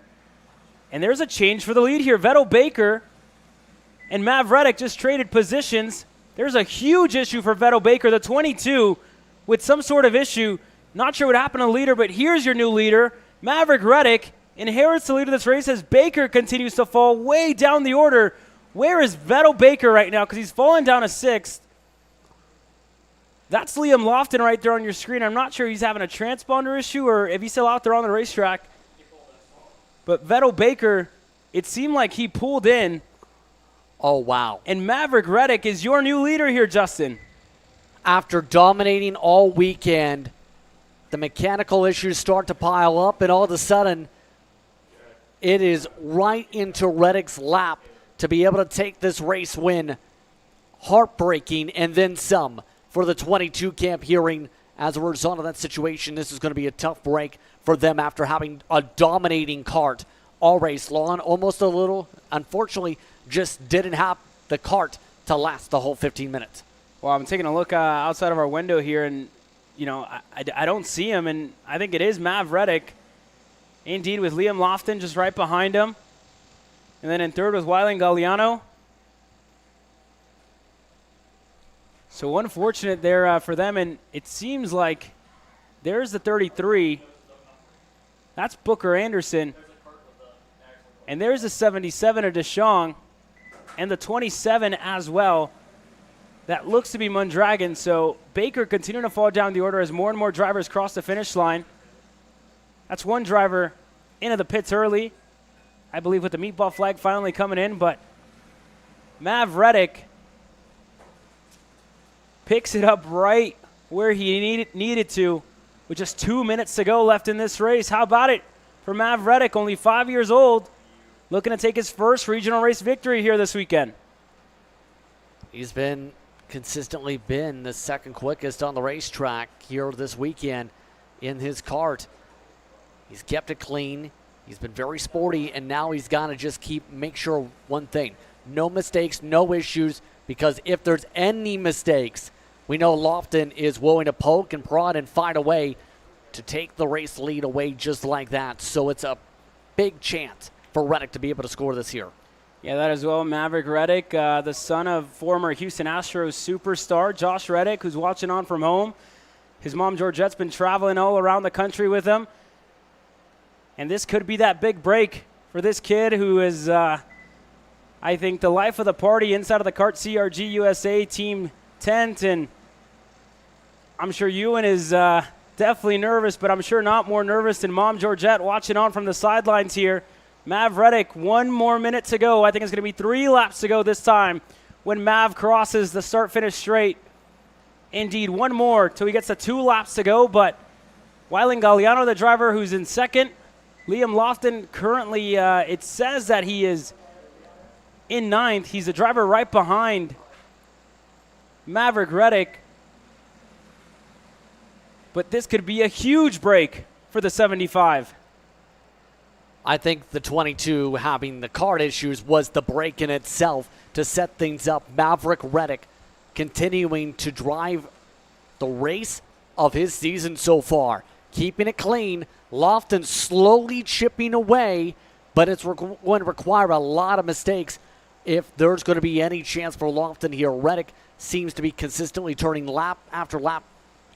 and there's a change for the lead here. Vettel Baker and Mav Reddick just traded positions. There's a huge issue for Vettel Baker, the 22, with some sort of issue. Not sure what happened to the leader, but here's your new leader. Maverick Reddick inherits the lead of this race as Baker continues to fall way down the order. Where is Vettel Baker right now? Because he's fallen down to 6th. That's Liam Lofton right there on your screen. I'm not sure he's having a transponder issue or if he's still out there on the racetrack. But Vettel Baker, it seemed like he pulled in. Oh, wow. And Maverick Reddick is your new leader here, Justin. After dominating all weekend, the mechanical issues start to pile up, and all of a sudden, it is right into Reddick's lap to be able to take this race win. Heartbreaking, and then some for the 22 camp hearing. As a result of that situation, this is going to be a tough break for them after having a dominating kart all race long. Almost a little, unfortunately, just didn't have the kart to last the whole 15 minutes. Well, I'm taking a look outside of our window here, and, you know, I don't see him, and I think it is Mav Reddick. Indeed, with Liam Lofton just right behind him. And then in third was Wyland Galliano. So unfortunate there for them, and it seems like there's the 33. That's Booker Anderson. And there's the 77 of DeShong, and the 27 as well. That looks to be Mondragon. So Baker continuing to fall down the order as more and more drivers cross the finish line. That's one driver into the pits early, I believe, with the meatball flag finally coming in. But Mav Reddick picks it up right where he needed to with just 2 minutes to go left in this race. How about it for Mav Reddick, only 5 years old, looking to take his first regional race victory here this weekend. He's consistently been the second quickest on the racetrack here this weekend in his kart. He's kept it clean. He's been very sporty, and now he's got to just make sure one thing. No mistakes, no issues, because if there's any mistakes, we know Lofton is willing to poke and prod and find a way to take the race lead away just like that. So it's a big chance for Reddick to be able to score this here. Yeah, that as well. Maverick Reddick, the son of former Houston Astros superstar Josh Reddick, who's watching on from home. His mom, Georgette's been traveling all around the country with him. And this could be that big break for this kid who is I think, the life of the party inside of the Kart CRG USA team tent. And I'm sure Ewan is definitely nervous, but I'm sure not more nervous than Mom Georgette watching on from the sidelines here. Mav Reddick, 1 more minute to go. I think it's going to be 3 laps to go this time when Mav crosses the start-finish straight. Indeed, 1 more till he gets to 2 laps to go, but Wylan Galliano, the driver who's in second. Liam Lofton currently, it says that he is in 9th. He's the driver right behind Maverick Reddick. But this could be a huge break for the 75. I think the 22 having the card issues was the break in itself to set things up. Maverick Reddick continuing to drive the race of his season so far, keeping it clean. Lofton slowly chipping away, but it's going to require a lot of mistakes if there's going to be any chance for Lofton here. Reddick seems to be consistently turning lap after lap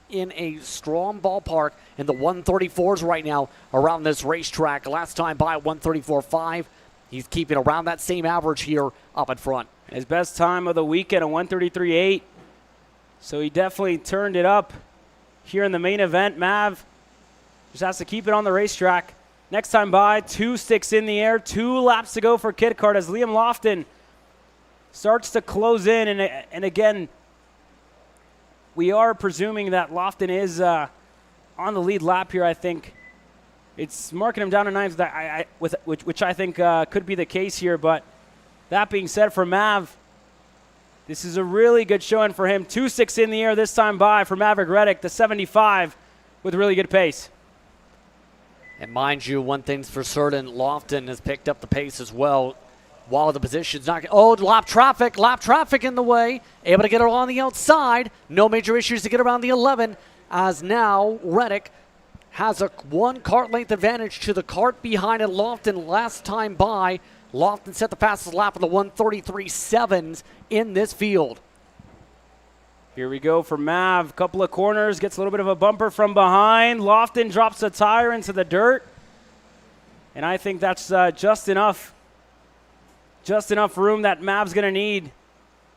in a strong ballpark in the 134s right now around this racetrack. Last time by 134.5. He's keeping around that same average here up in front. His best time of the weekend, a 133.8. So he definitely turned it up here in the main event. Mav just has to keep it on the racetrack. Next time by, 2 sticks in the air, 2 laps to go for Kit Kart as Liam Lofton starts to close in. And again, we are presuming that Lofton is on the lead lap here, I think. It's marking him down to 9th, which I think could be the case here. But that being said, for Mav, this is a really good showing for him. 2 sticks in the air this time by for Maverick Reddick, the 75, with really good pace. And mind you, one thing's for certain, Lofton has picked up the pace as well. While the position's not, lap traffic in the way. Able to get it on the outside. No major issues to get around the 11, as now Reddick has a 1 kart length advantage to the kart behind it. Lofton last time by. Lofton set the fastest lap in the 133.7s in this field. Here we go for Mav. Couple of corners, gets a little bit of a bumper from behind. Lofton drops a tire into the dirt. And I think that's just enough room that Mav's going to need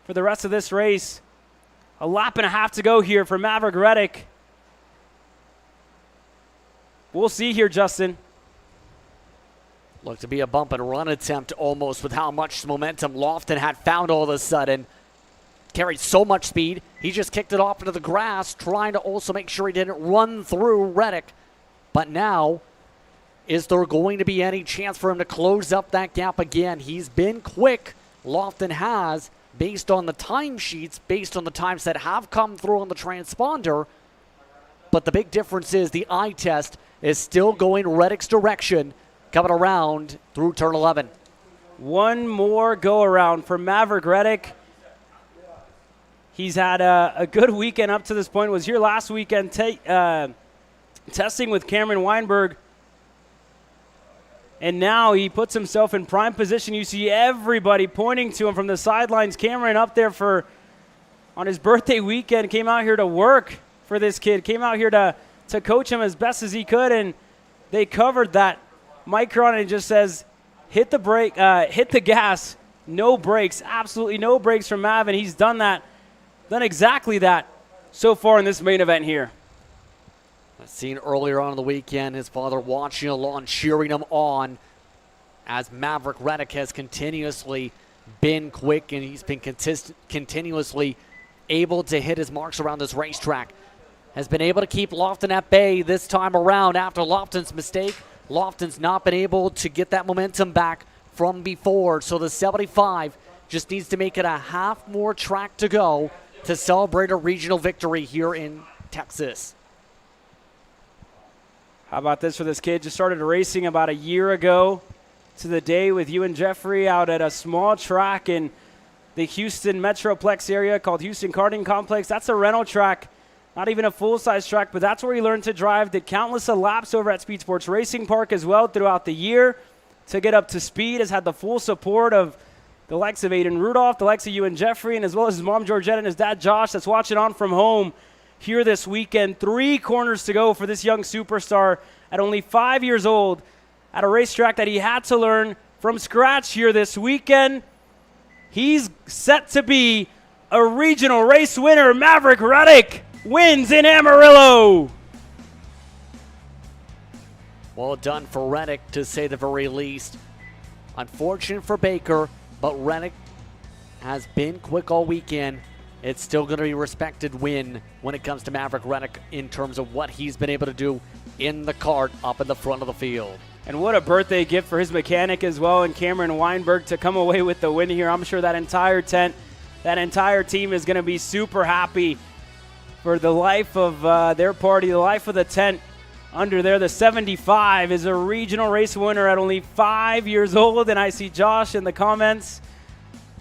for the rest of this race. A lap and a half to go here for Maverick Reddick. We'll see here, Justin. Looked to be a bump and run attempt almost with how much momentum Lofton had found all of a sudden. Carried so much speed, he just kicked it off into the grass, trying to also make sure he didn't run through Reddick. But now, is there going to be any chance for him to close up that gap again? He's been quick. Lofton has, based on the timesheets, based on the times that have come through on the transponder. But the big difference is the eye test is still going Reddick's direction, coming around through turn 11. 1 more go around for Maverick Reddick. He's had a good weekend up to this point. Was here last weekend testing with Cameron Weinberg. And now he puts himself in prime position. You see everybody pointing to him from the sidelines. Cameron up there on his birthday weekend, came out here to work for this kid. Came out here to coach him as best as he could. And they covered that micron and it just says, hit the brake, hit the gas, no brakes. Absolutely no brakes from Mav. And he's done exactly that so far in this main event here. I've seen earlier on in the weekend his father watching along, cheering him on as Maverick Reddick has continuously been quick and he's been continuously able to hit his marks around this racetrack. Has been able to keep Lofton at bay this time around after Lofton's mistake. Lofton's not been able to get that momentum back from before, so the 75 just needs to make it a half more track to go to celebrate a regional victory here in Texas. How about this for this kid? Just started racing about a year ago to the day with you and Jeffrey out at a small track in the Houston Metroplex area called Houston Karting Complex. That's a rental track, not even a full-size track, but that's where he learned to drive. Did countless of laps over at Speed Sports Racing Park as well throughout the year to get up to speed. Has had the full support of the likes of Aiden Rudolph, the likes of you and Jeffrey, and as well as his mom Georgette and his dad Josh that's watching on from home here this weekend. 3 corners to go for this young superstar at only 5 years old at a racetrack that he had to learn from scratch here this weekend. He's set to be a regional race winner. Maverick Reddick wins in Amarillo. Well done for Reddick, to say the very least. Unfortunate for Baker, but Reddick has been quick all weekend. It's still going to be a respected win when it comes to Maverick Reddick in terms of what he's been able to do in the kart up in the front of the field. And what a birthday gift for his mechanic as well, and Cameron Weinberg, to come away with the win here. I'm sure that entire tent, that entire team is going to be super happy for the life of their party, the life of the tent under there. The 75 is a regional race winner at only 5 years old, and I see Josh in the comments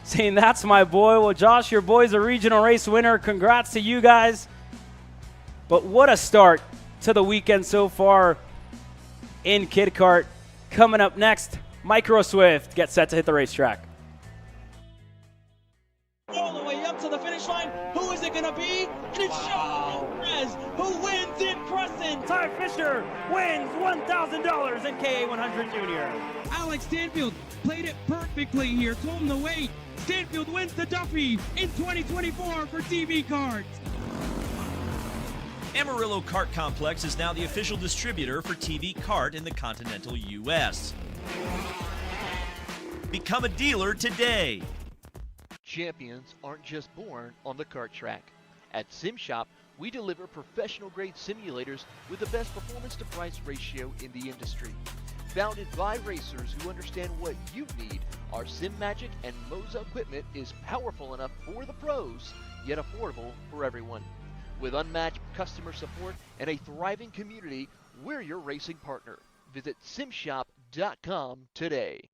saying, that's my boy. Well, Josh, your boy's a regional race winner. Congrats to you guys. But what a start to the weekend so far in Kid Kart. Coming up next, Micro Swift gets set to hit the racetrack. All the way up to the finish line. Who is it going to be? And it's Sean Perez who wins in Crescent. Ty Fisher wins $1,000 in KA100 Junior. Alex Stanfield played it perfectly here. Told him to wait. Stanfield wins the Duffy in 2024 for TV Karts. Amarillo Kart Complex is now the official distributor for TV Kart in the continental U.S. Become a dealer today. Champions aren't just born on the kart track. At SimShop, we deliver professional-grade simulators with the best performance-to-price ratio in the industry. Founded by racers who understand what you need, our SimMagic and Moza equipment is powerful enough for the pros, yet affordable for everyone. With unmatched customer support and a thriving community, we're your racing partner. Visit simshop.com today.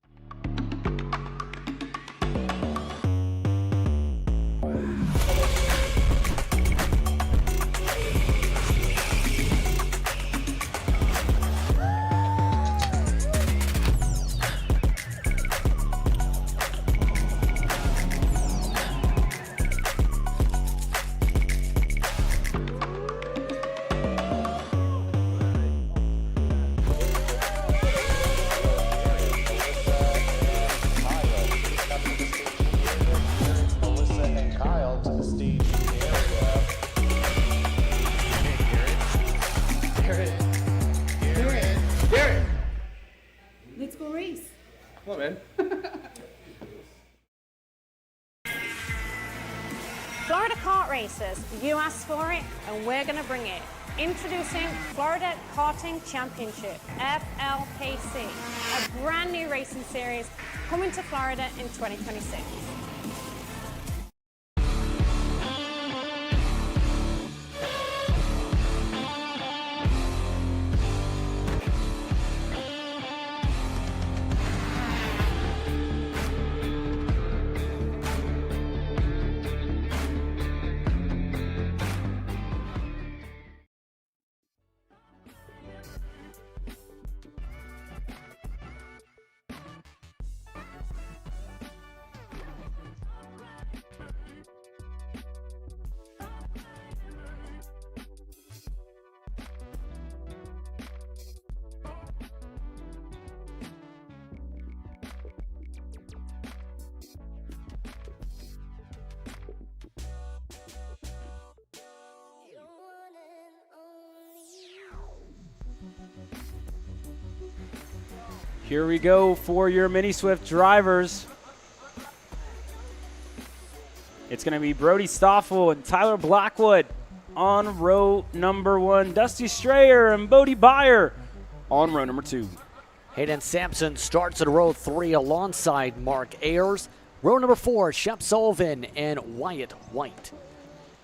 Let's go race. Come on, man. Florida kart racers, you asked for it, and we're going to bring it. Introducing Florida Karting Championship, FLKC, a brand new racing series coming to Florida in 2026. Here we go for your Mini Swift drivers. It's going to be Brody Stoffel and Tyler Blackwood on row number 1. Dusty Strayer and Bodie Byer on row number 2. Hayden Sampson starts in row 3 alongside Mark Ayers. Row number 4, Shep Sullivan and Wyatt White.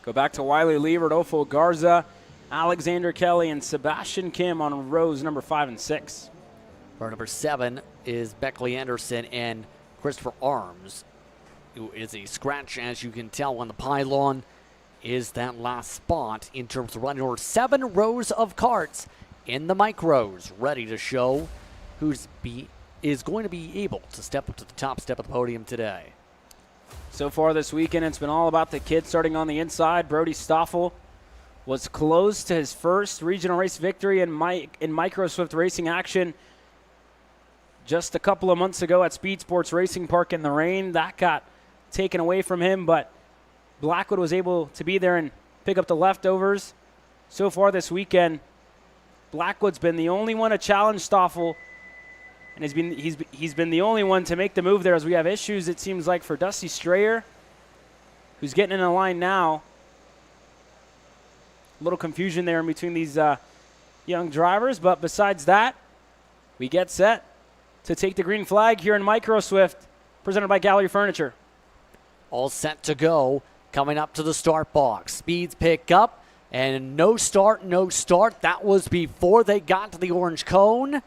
Go back to Wiley Lee, Rodolfo Garza, Alexander Kelly, and Sebastian Kim on rows number 5 and 6. Row number 7 is Beckley Anderson and Christopher Arms, who is a scratch, as you can tell on the pylon, is that last spot in terms of running over 7 rows of karts in the micros, ready to show who's is going to be able to step up to the top step of the podium today. So far this weekend, it's been all about the kids starting on the inside. Brody Stoffel was close to his first regional race victory in Micro Swift racing action just a couple of months ago at Speed Sports Racing Park in the rain. That got taken away from him, but Blackwood was able to be there and pick up the leftovers. So far this weekend, Blackwood's been the only one to challenge Stoffel, and he's been the only one to make the move there, as we have issues, it seems like, for Dusty Strayer, who's getting in the line now. A little confusion there in between these young drivers, but besides that, we get set to take the green flag here in Micro Swift, presented by Gallery Furniture. All set to go, coming up to the start box. Speeds pick up, and no start. That was before they got to the orange cone. And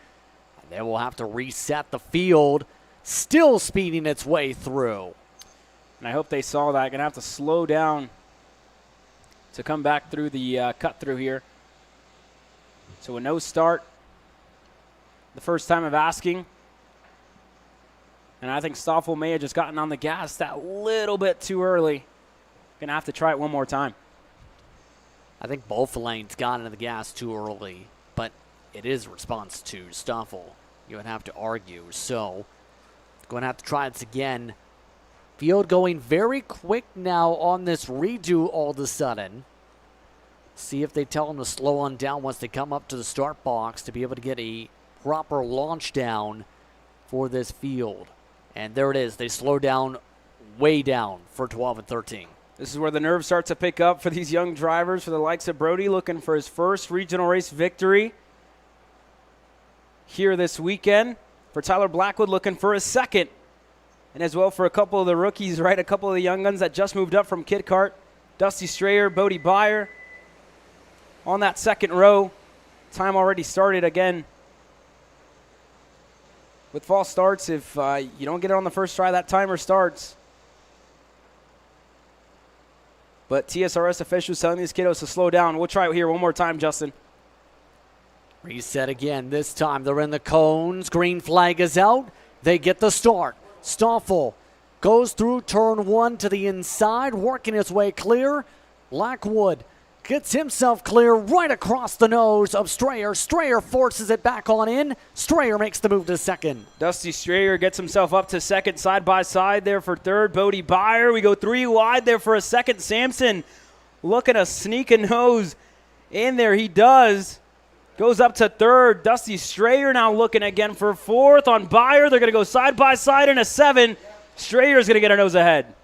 then we'll have to reset the field, still speeding its way through. And I hope they saw that. Going to have to slow down to come back through the cut through here. So a no start, the first time of asking. And I think Stoffel may have just gotten on the gas that little bit too early. Going to have to try it one more time. I think both lanes got into the gas too early, but it is response to Stoffel, you would have to argue. So, going to have to try this again. Field going very quick now on this redo all of a sudden. See if they tell him to slow on down once they come up to the start box to be able to get a proper launch down for this field. And there it is. They slow down, way down for 12 and 13. This is where the nerves start to pick up for these young drivers, for the likes of Brody, looking for his first regional race victory here this weekend. For Tyler Blackwood, looking for his second. And as well for a couple of the rookies, right? A couple of the young guns that just moved up from Kid Kart. Dusty Strayer, Bodie Byer on that second row. Time already started again. With false starts, if you don't get it on the first try, that timer starts. But TSRS officials telling these kiddos to slow down. We'll try it here one more time, Justin. Reset again. This time they're in the cones. Green flag is out. They get the start. Stoffel goes through turn one to the inside, working his way clear. Blackwood gets himself clear right across the nose of Strayer. Strayer forces it back on in. Strayer makes the move to second. Dusty Strayer gets himself up to second, side by side there for third. Bodie Byer, we go three wide there for a second. Sampson looking to sneak a nose in there. He does. Goes up to third. Dusty Strayer now looking again for fourth on Byer. They're going to go side by side in a 7. Strayer's going to get a nose ahead.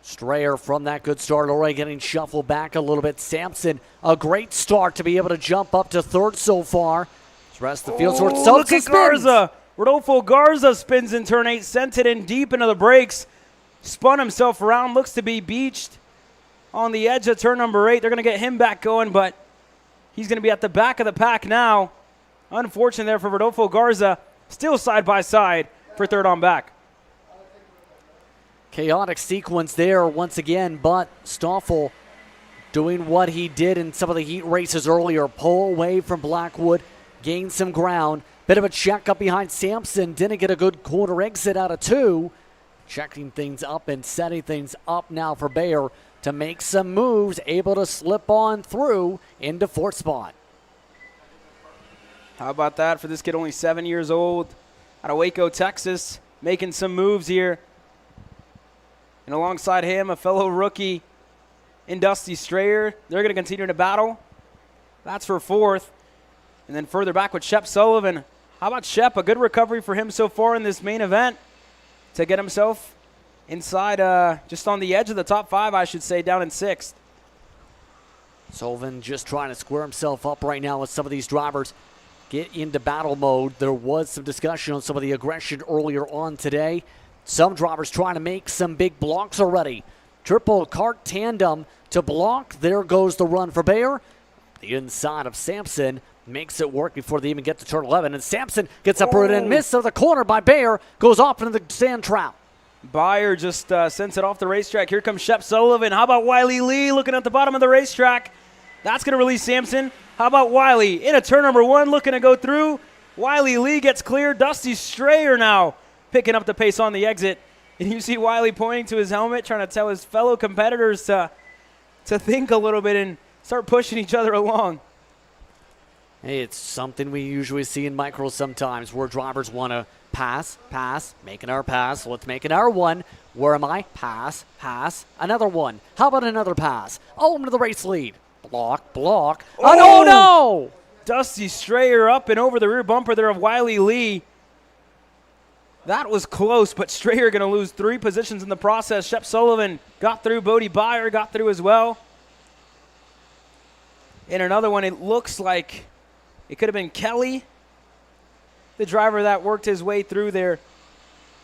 Strayer from that good start already getting shuffled back a little bit. Sampson, a great start to be able to jump up to third so far. The rest of the field sort of look at Garza. Rodolfo Garza spins in turn 8, sent it in deep into the brakes. Spun himself around, looks to be beached on the edge of turn number 8. They're going to get him back going, but he's going to be at the back of the pack now. Unfortunate there for Rodolfo Garza. Still side by side for third on back. Chaotic sequence there once again, but Stoffel doing what he did in some of the heat races earlier. Pull away from Blackwood, gain some ground. Bit of a check up behind Sampson. Didn't get a good corner exit out of 2. Checking things up and setting things up now for Bayer to make some moves, able to slip on through into 4th spot. How about that for this kid, only 7 years old, out of Waco, Texas, making some moves here. And alongside him, a fellow rookie in Dusty Strayer. They're going to continue to battle. That's for 4th. And then further back with Shep Sullivan. How about Shep? A good recovery for him so far in this main event to get himself inside, just on the edge of the top 5, I should say, down in 6th. Sullivan just trying to square himself up right now with some of these drivers. Get into battle mode. There was some discussion on some of the aggression earlier on today. Some drivers trying to make some big blocks already. Triple kart tandem to block. There goes the run for Bayer. The inside of Sampson makes it work before they even get to turn 11. And Sampson gets uprooted and missed of the corner by Bayer. Goes off into the sand trap. Byer just sends it off the racetrack. Here comes Shep Sullivan. How about Wiley Lee looking at the bottom of the racetrack? That's going to release Sampson. How about Wiley in a turn number 1 looking to go through? Wiley Lee gets clear. Dusty Strayer now picking up the pace on the exit. And you see Wiley pointing to his helmet, trying to tell his fellow competitors to think a little bit and start pushing each other along. Hey, it's something we usually see in micros sometimes where drivers want to pass, making our pass, let's make it our one. Where am I? Pass, pass, another one. How about another pass? Oh, into the race lead. Block, block. Oh, no! Dusty Strayer up and over the rear bumper there of Wiley Lee. That was close, but Strayer going to lose 3 positions in the process. Shep Sullivan got through. Bodie Byer got through as well. In another one, it looks like it could have been Kelly, the driver that worked his way through there.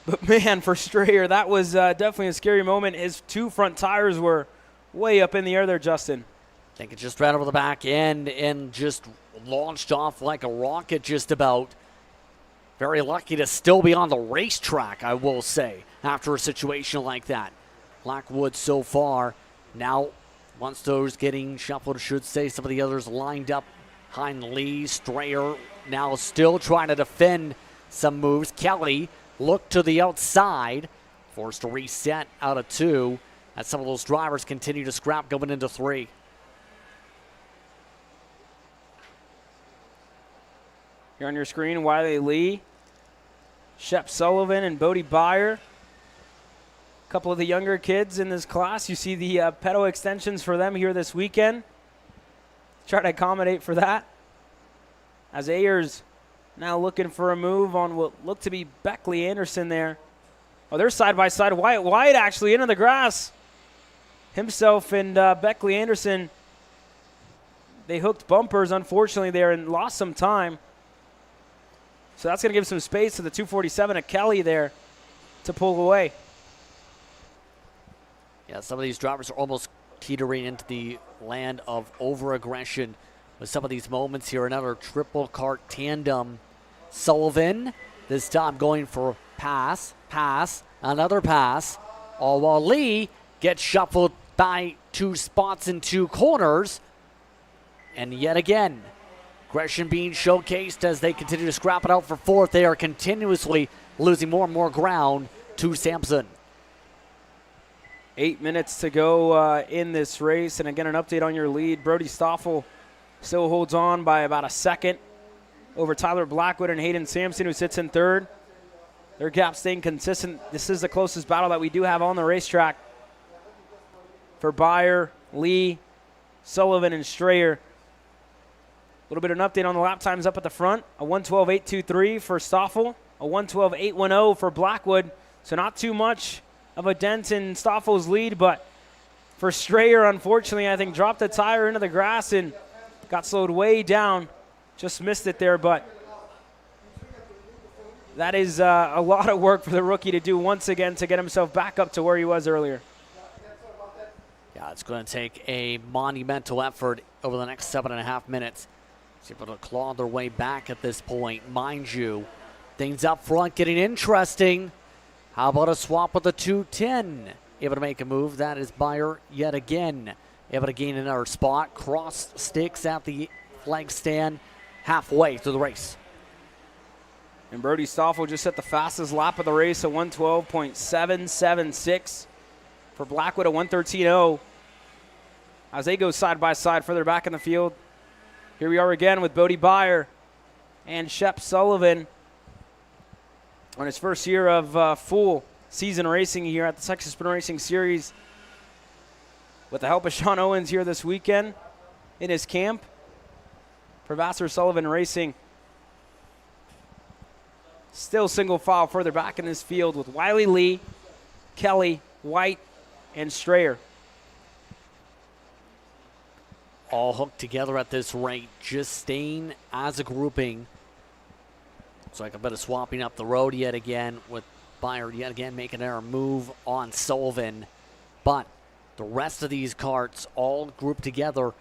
But, man, for Strayer, that was definitely a scary moment. His 2 front tires were way up in the air there, Justin. I think it just ran over the back end and just launched off like a rocket just about. Very lucky to still be on the racetrack, I will say, after a situation like that. Blackwood so far. Now, once those getting shuffled, I should say, some of the others lined up behind Lee. Strayer now still trying to defend some moves. Kelly looked to the outside, forced to reset out of 2 as some of those drivers continue to scrap going into 3. Here on your screen, Wiley Lee, Shep Sullivan, and Bodie Byer. A couple of the younger kids in this class. You see the pedal extensions for them here this weekend. Try to accommodate for that. As Ayers now looking for a move on what looked to be Beckley Anderson there. Oh, they're side by side. Wyatt actually into the grass. Himself and Beckley Anderson, they hooked bumpers, unfortunately, there and lost some time. So that's going to give some space to the 247 of Kelly there to pull away. Yeah, some of these drivers are almost teetering into the land of over-aggression with some of these moments here. Another triple kart tandem. Sullivan, this time going for pass, pass, another pass. All while Lee gets shuffled by 2 spots in 2 corners. And yet again, aggression being showcased as they continue to scrap it out for 4th. They are continuously losing more and more ground to Sampson. 8 minutes to go in this race. And again, an update on your lead. Brody Stoffel still holds on by about a second over Tyler Blackwood and Hayden Sampson, who sits in 3rd. Their gap staying consistent. This is the closest battle that we do have on the racetrack for Byer, Lee, Sullivan, and Strayer. A little bit of an update on the lap times up at the front. A 1:12.823 for Stoffel, a 1:12.810 for Blackwood. So not too much of a dent in Stoffel's lead, but for Strayer, unfortunately, I think dropped the tire into the grass and got slowed way down. Just missed it there, but that is a lot of work for the rookie to do once again to get himself back up to where he was earlier. Yeah, it's going to take a monumental effort over the next 7.5 minutes. It's able to claw their way back at this point. Mind you, things up front getting interesting. How about a swap with the 210? Able to make a move. That is Byer yet again. Able to gain another spot. Cross sticks at the flag stand halfway through the race. And Brody Stoffel just set the fastest lap of the race, a 1:12.776. For Blackwood, a 1:13.0. As they go side by side further back in the field. Here we are again with Bodie Byer and Shep Sullivan on his first year of full season racing here at the Texas Sprint Racing Series. With the help of Sean Owens here this weekend in his camp for Vassar Sullivan Racing. Still single file further back in this field with Wiley Lee, Kelly, White, and Strayer. All hooked together at this rate, just staying as a grouping. It's like a bit of swapping up the road yet again with Byer yet again making their move on Sullivan. But the rest of these karts all grouped together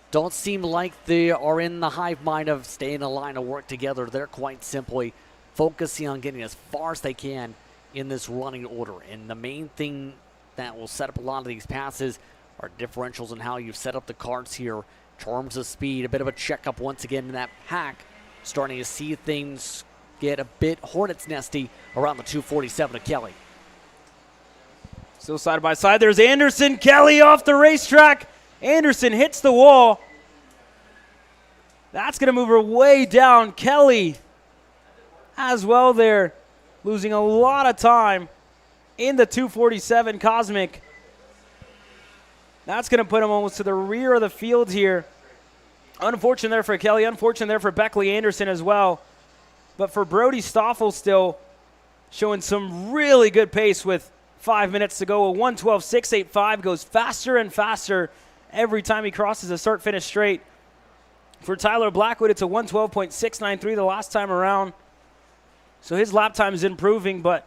don't seem like they are in the hive mind of staying in a line of work together. They're quite simply focusing on getting as far as they can in this running order. And the main thing that will set up a lot of these passes are differentials in how you've set up the karts here. In terms of speed, a bit of a checkup once again in that pack. Starting to see things get a bit hornet's nesty around the 247 of Kelly. Still side by side. There's Anderson. Kelly off the racetrack. Anderson hits the wall. That's going to move her way down. Kelly as well there, losing a lot of time. in the 247 Cosmic. That's going to put him almost to the rear of the field here. Unfortunate there for Kelly. Unfortunate there for Beckley Anderson as well. But for Brody Stoffel still showing some really good pace with 5 minutes to go. A 1:12.685 goes faster and faster every time he crosses a start-finish straight. For Tyler Blackwood, it's a 1:12.693 the last time around. So his lap time is improving, but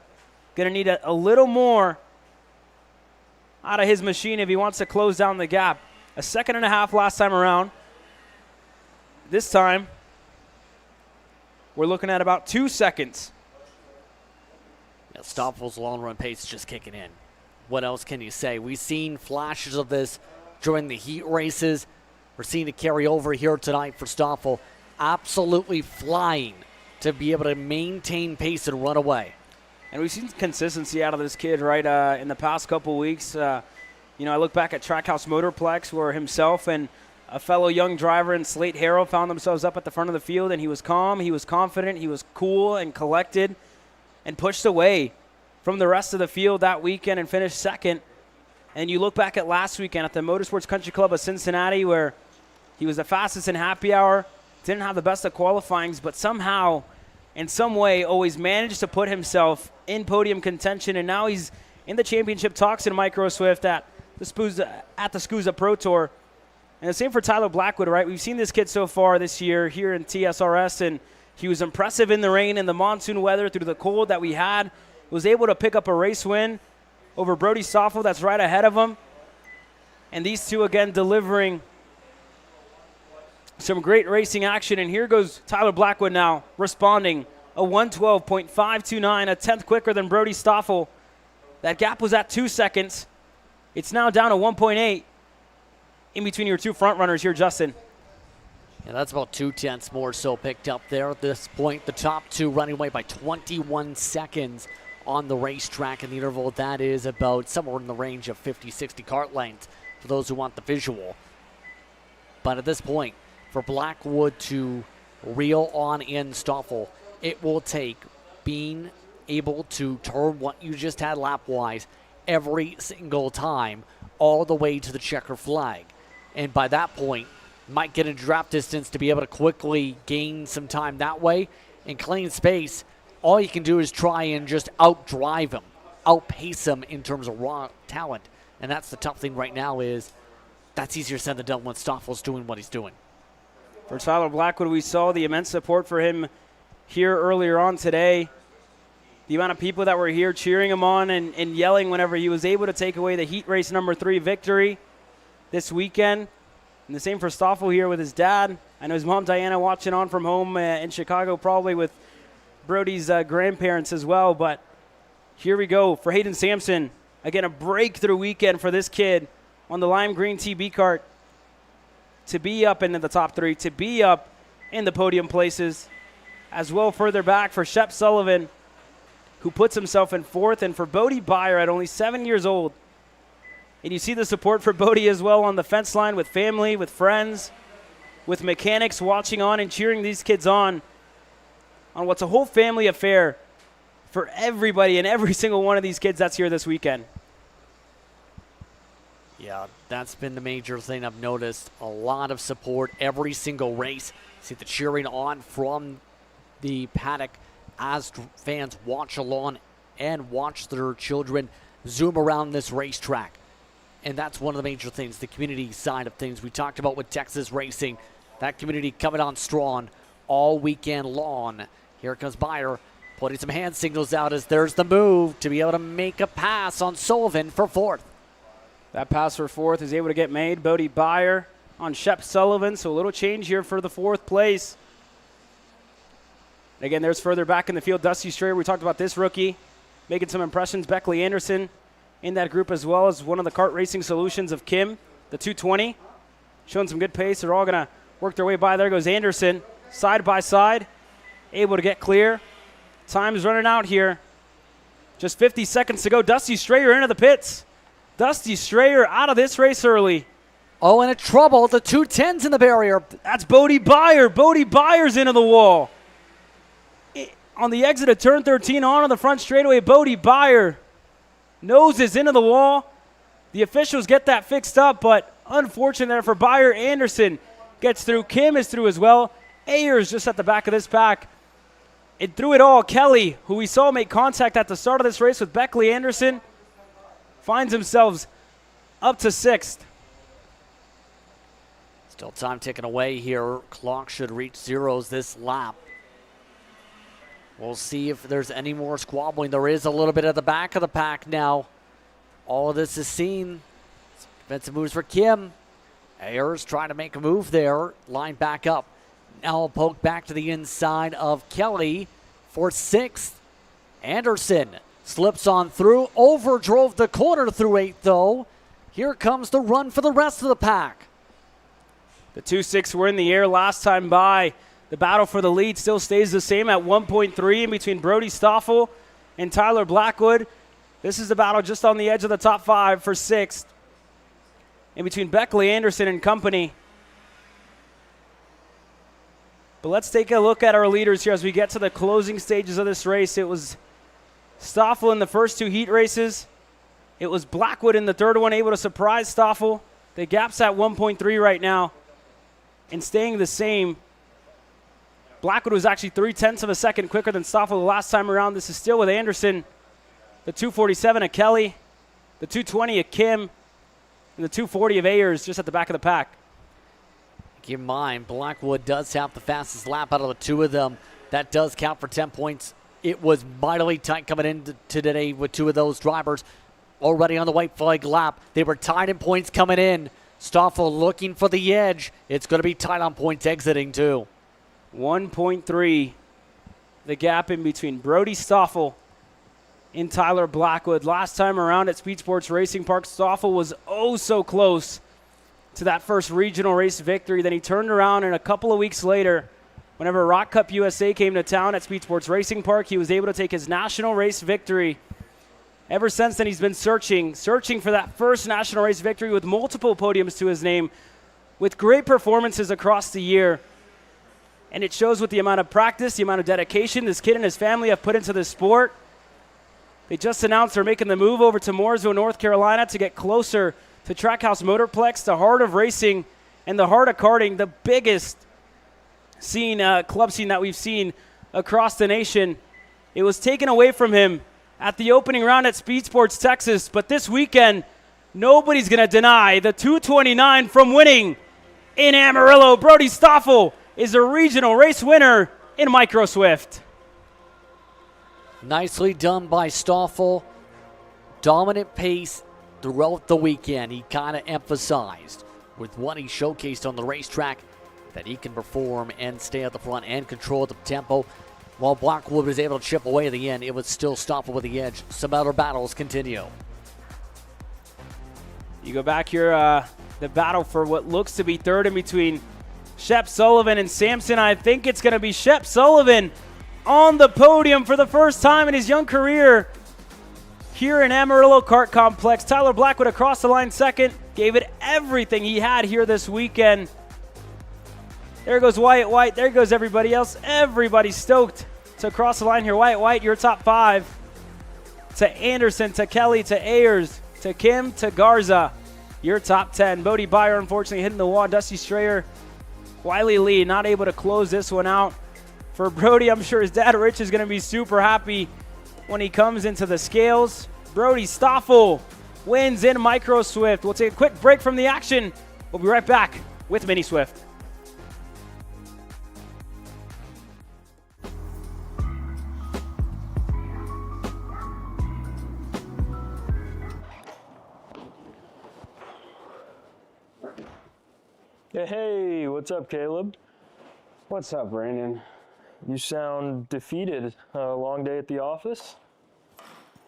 going to need a little more out of his machine if he wants to close down the gap. A second and a half last time around. This time, we're looking at about 2 seconds. Yeah, Stoffel's long run pace is just kicking in. What else can you say? We've seen flashes of this during the heat races. We're seeing it carry over here tonight for Stoffel. Absolutely flying to be able to maintain pace and run away. And we've seen consistency out of this kid, right, in the past couple weeks. I look back at Trackhouse Motorplex where himself and a fellow young driver in Slate Harrell found themselves up at the front of the field, and he was calm, he was confident, he was cool and collected and pushed away from the rest of the field that weekend and finished second. And you look back at last weekend at the Motorsports Country Club of Cincinnati where he was the fastest in happy hour, didn't have the best of qualifyings, but somehow, in some way, always managed to put himself in podium contention, and now he's in the championship talks in Micro Swift at the SCUSA Pro Tour. And the same for Tyler Blackwood, right? We've seen this kid so far this year here in TSRS, and he was impressive in the rain and the monsoon weather through the cold that we had. Was able to pick up a race win over Brody Stoffel that's right ahead of him. And these two, again, delivering some great racing action. And here goes Tyler Blackwood now, responding. A 1:12.529, a tenth quicker than Brody Stoffel. That gap was at 2 seconds. It's now down to 1.8 in between your two front runners here, Justin. Yeah, that's about 2/10 more so picked up there at this point. The top two running away by 21 seconds on the racetrack in the interval. That is about somewhere in the range of 50-60 kart lengths for those who want the visual. But at this point, for Blackwood to reel on in Stoffel, it will take being able to turn what you just had lap-wise every single time all the way to the checker flag. And by that point, might get a draft distance to be able to quickly gain some time that way. In clean space, all you can do is try and just outdrive him, outpace him in terms of raw talent. And that's the tough thing right now is that's easier said than done when Stoffel's doing what he's doing. For Tyler Blackwood, we saw the immense support for him here earlier on today. The amount of people that were here cheering him on and yelling whenever he was able to take away the heat race number 3 victory this weekend. And the same for Stoffel here with his dad. I know his mom, Diana, watching on from home in Chicago, probably with Brody's grandparents as well. But here we go for Hayden Sampson. Again, a breakthrough weekend for this kid on the lime green TB kart to be up into the top 3, to be up in the podium places. As well further back for Shep Sullivan, who puts himself in 4th, and for Bodie Byer at only 7 years old. And you see the support for Bodie as well on the fence line with family, with friends, with mechanics watching on and cheering these kids on what's a whole family affair for everybody and every single one of these kids that's here this weekend. Yeah, that's been the major thing I've noticed. A lot of support every single race. See the cheering on from the paddock as fans watch along and watch their children zoom around this racetrack. And that's one of the major things, the community side of things. We talked about with Texas Racing, that community coming on strong all weekend long. Here comes Byer, putting some hand signals out as there's the move to be able to make a pass on Sullivan for 4th. That pass for 4th is able to get made. Bodie Byer on Shep Sullivan, so a little change here for the 4th place. And again, there's further back in the field, Dusty Strayer. We talked about this rookie making some impressions. Beckley Anderson in that group as well as one of the kart racing solutions of Kim, the 220. Showing some good pace. They're all going to work their way by. There goes Anderson, side by side, able to get clear. Time's running out here. Just 50 seconds to go. Dusty Strayer into the pits. Dusty Strayer out of this race early. Oh, and a trouble. The 210's in the barrier. That's Bodie Byer. Bodie Byer's into the wall. On the exit of turn 13 on the front straightaway, Bodie Byer noses into the wall. The officials get that fixed up, but unfortunate there for Beyer. Anderson gets through. Kim is through as well. Ayers just at the back of this pack. And through it all, Kelly, who we saw make contact at the start of this race with Beckley Anderson, finds themselves up to 6th. Still time ticking away here. Clock should reach zeros this lap. We'll see if there's any more squabbling. There is a little bit at the back of the pack now. All of this is seen. Defensive moves for Kim. Ayers trying to make a move there. Line back up. Now a poke back to the inside of Kelly for 6th. Anderson slips on through. Overdrove the corner through 8th though. Here comes the run for the rest of the pack. The 2-6 were in the air last time by. The battle for the lead still stays the same at 1.3 in between Brody Stoffel and Tyler Blackwood. This is the battle just on the edge of the top 5 for 6th. In between Beckley Anderson and company. But let's take a look at our leaders here as we get to the closing stages of this race. It was Stoffel in the first 2 heat races. It was Blackwood in the third one, able to surprise Stoffel. The gap's at 1.3 right now and staying the same. Blackwood was actually 0.3 of a second quicker than Stoffel the last time around. This is still with Anderson. The 2:47 of Kelly, the 2:20 of Kim, and the 2:40 of Ayers just at the back of the pack. Keep in mind, Blackwood does have the fastest lap out of the 2 of them. That does count for 10 points. It was mightily tight coming into today with 2 of those drivers already on the white flag lap. They were tied in points coming in. Stoffel looking for the edge. It's going to be tight on points exiting too. 1.3, the gap in between Brody Stoffel and Tyler Blackwood. Last time around at Speed Sports Racing Park, Stoffel was oh so close to that first regional race victory. Then he turned around, and a couple of weeks later, whenever Rock Cup USA came to town at Speed Sports Racing Park, he was able to take his national race victory. Ever since then, he's been searching for that first national race victory with multiple podiums to his name, with great performances across the year. And it shows with the amount of practice, the amount of dedication this kid and his family have put into this sport. They just announced they're making the move over to Mooresville, North Carolina to get closer to Trackhouse Motorplex, the heart of racing and the heart of karting, the biggest club scene that we've seen across the nation. It was taken away from him at the opening round at Speed Sports Texas, but this weekend, nobody's going to deny the 229 from winning in Amarillo. Brody Stoffel is a regional race winner in Micro Swift. Nicely done by Stoffel. Dominant pace throughout the weekend. He kind of emphasized with what he showcased on the racetrack that he can perform and stay at the front and control the tempo. While Blackwood was able to chip away at the end, it was still Stoffel with the edge. Some other battles continue. You go back here, the battle for what looks to be third in between Shep Sullivan and Sampson. I think it's going to be Shep Sullivan on the podium for the first time in his young career here in Amarillo Kart Complex. Tyler Blackwood across the line second, gave it everything he had here this weekend. There goes Wyatt White. There goes everybody else. Everybody stoked to cross the line here. Wyatt White, your top 5. To Anderson, to Kelly, to Ayers, to Kim, to Garza, your top 10. Bodie Beyer, unfortunately, hitting the wall. Dusty Strayer, Wiley Lee, not able to close this one out. For Brody, I'm sure his dad, Rich, is going to be super happy when he comes into the scales. Brody Stoffel wins in Micro Swift. We'll take a quick break from the action. We'll be right back with Mini Swift. Hey, what's up, Caleb? What's up, Brandon? You sound defeated. A long day at the office?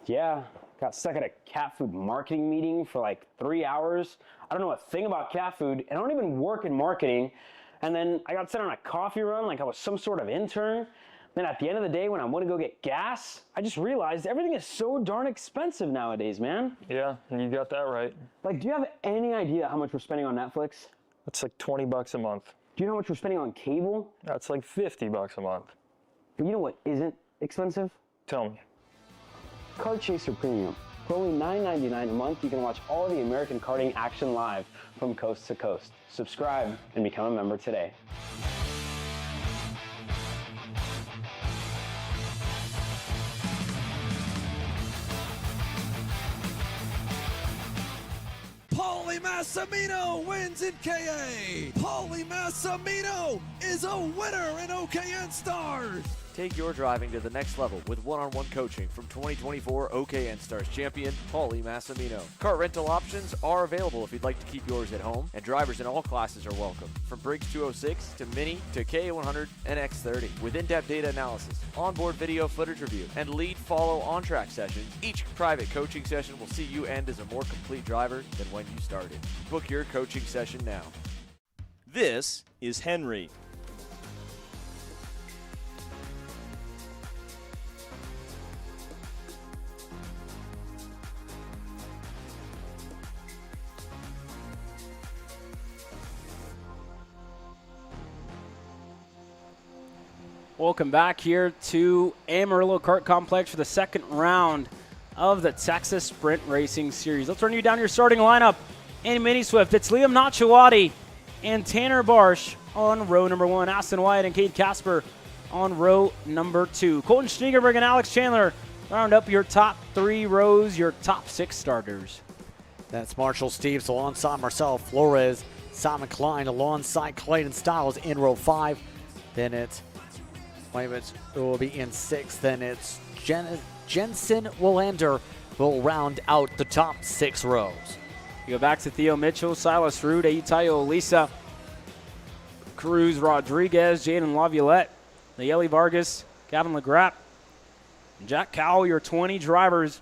Yeah, got stuck at a cat food marketing meeting for like 3 hours. I don't know a thing about cat food, and I don't even work in marketing. And then I got sent on a coffee run like I was some sort of intern. Then at the end of the day, when I want to go get gas, I just realized everything is so darn expensive nowadays, man. Yeah, you got that right. Like, do you have any idea how much we're spending on Netflix? That's like $20 a month. Do you know how much we're spending on cable? That's like $50 a month. But you know what isn't expensive? Tell me. Kart Chaser Premium. For only $9.99 a month, you can watch all the American karting action live from coast to coast. Subscribe and become a member today. Paulie Massimino wins in KA. Paulie Massimino is a winner in OKN Stars. Take your driving to the next level with one-on-one coaching from 2024 OKN Stars champion Paulie Massimino. Kart rental options are available if you'd like to keep yours at home, and drivers in all classes are welcome, from Briggs 206 to Mini to KA100 and X30. With in-depth data analysis, onboard video footage review, and lead-follow on-track sessions, each private coaching session will see you end as a more complete driver than when you started. Book your coaching session now. This is Henry. Welcome back here to Amarillo Kart Complex for the second round of the Texas Sprint Racing Series. Let's run you down your starting lineup. In Mini Swift, it's Liam Nachawati and Tanner Barsh on row number 1. Aston Wyatt and Cade Casper on row number 2. Colton Schniegerberg and Alex Chandler round up your top 3 rows, your top 6 starters. That's Marshall Steves alongside Marcelo Flores, Simon Klein alongside Clayton Stiles in row 5. Then it's it will be in 6th. Then it's Jensen Willander will round out the top 6 rows. You go back to Theo Mitchell, Silas Rude, Aitayo Olisa, Cruz Rodriguez, Jaden Laviolette, Nayeli Vargas, Gavin LeGrapp, and Jack Cowell, your 20 drivers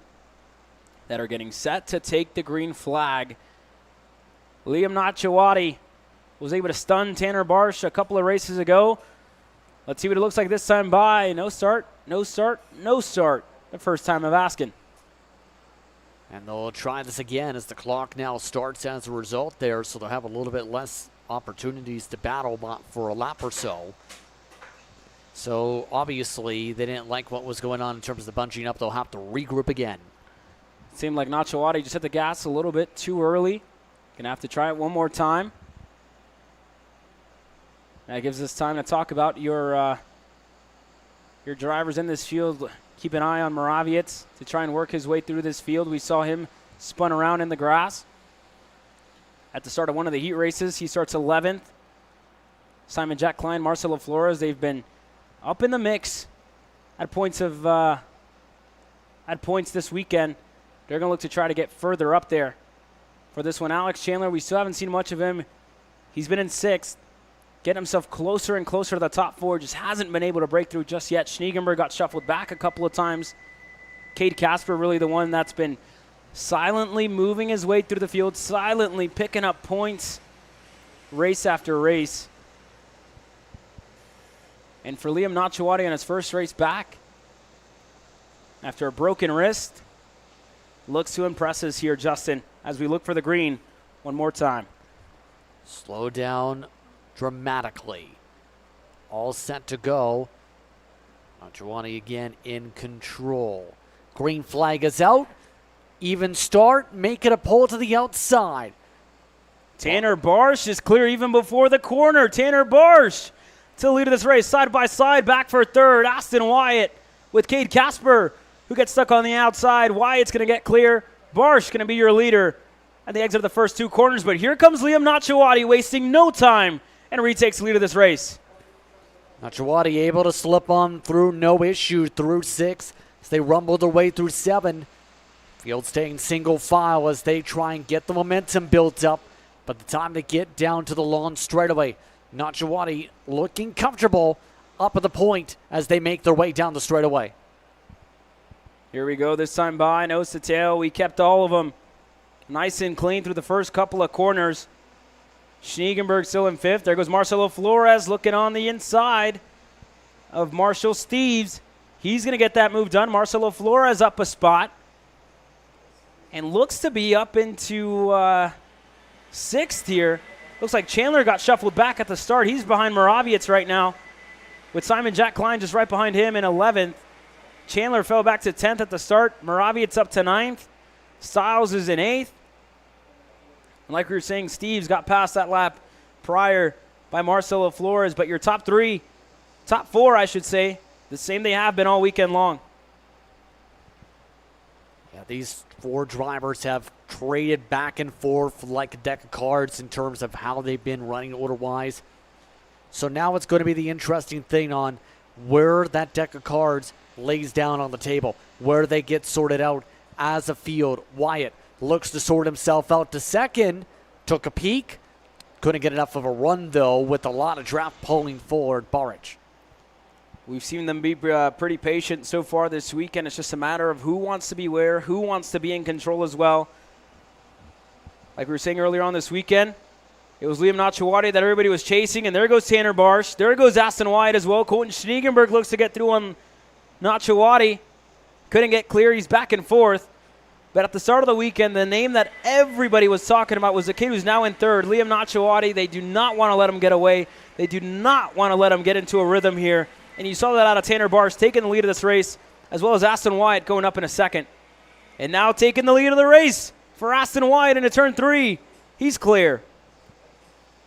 that are getting set to take the green flag. Liam Nachawati was able to stun Tanner Barsh a couple of races ago. Let's see what it looks like this time by. No start, no start, no start. The first time of asking. And they'll try this again as the clock now starts as a result there, so they'll have a little bit less opportunities to battle for a lap or so. So obviously they didn't like what was going on in terms of the bunching up. They'll have to regroup again. It seemed like Nachawati just hit the gas a little bit too early. Gonna have to try it one more time. That gives us time to talk about your drivers in this field. Keep an eye on Moraviec to try and work his way through this field. We saw him spun around in the grass at the start of one of the heat races. He starts 11th. Simon Jack Klein, Marcelo Flores, they've been up in the mix at points this weekend. They're going to look to try to get further up there. For this one, Alex Chandler, we still haven't seen much of him. He's been in 6th. Getting himself closer and closer to the top 4. Just hasn't been able to break through just yet. Schniegenberg got shuffled back a couple of times. Cade Casper really the one that's been silently moving his way through the field, silently picking up points race after race. And for Liam Nachawati on his first race back, after a broken wrist, looks to impress us here, Justin, as we look for the green one more time. Slow down dramatically. All set to go. Nachawati again in control. Green flag is out. Even start. Make it a pull to the outside. Tanner Barsh is clear even before the corner. Tanner Barsh to the lead of this race. Side by side, back for 3rd. Aston Wyatt with Cade Casper, who gets stuck on the outside. Wyatt's going to get clear. Barsh going to be your leader at the exit of the first 2 corners. But here comes Liam Nachawati, wasting no time, and retakes the lead of this race. Nachawati able to slip on through, no issue, through 6 as they rumble their way through 7. Field staying single file as they try and get the momentum built up. But the time to get down to the lawn straightaway. Nachawati looking comfortable up at the point as they make their way down the straightaway. Here we go this time by nose to tail. We kept all of them nice and clean through the first couple of corners. Schniegenberg still in 5th. There goes Marcelo Flores looking on the inside of Marshall Steves. He's going to get that move done. Marcelo Flores up a spot and looks to be up into 6th here. Looks like Chandler got shuffled back at the start. He's behind Moraviec right now with Simon Jack Klein just right behind him in 11th. Chandler fell back to 10th at the start. Moraviec up to 9th. Styles is in 8th. And like we were saying, Steve's got past that lap prior by Marcelo Flores. But your top 4, I should say, the same they have been all weekend long. Yeah, these 4 drivers have traded back and forth like a deck of cards in terms of how they've been running order-wise. So now it's going to be the interesting thing on where that deck of cards lays down on the table, where they get sorted out as a field. Wyatt looks to sort himself out to second, took a peek, couldn't get enough of a run though with a lot of draft pulling forward. Baric. We've seen them be pretty patient so far this weekend. It's just a matter of who wants to be where, who wants to be in control as well. Like we were saying earlier on this weekend, it was Liam Nachawati that everybody was chasing, and there goes Tanner Barsh. There goes Aston Wyatt as well. Colton Schniegenberg looks to get through on Nachawati. Couldn't get clear. He's back and forth. But at the start of the weekend, the name that everybody was talking about was the kid who's now in 3rd, Liam Nachawati. They do not want to let him get away. They do not want to let him get into a rhythm here. And you saw that out of Tanner Barsh taking the lead of this race, as well as Aston Wyatt going up in a second. And now taking the lead of the race for Aston Wyatt into turn 3. He's clear.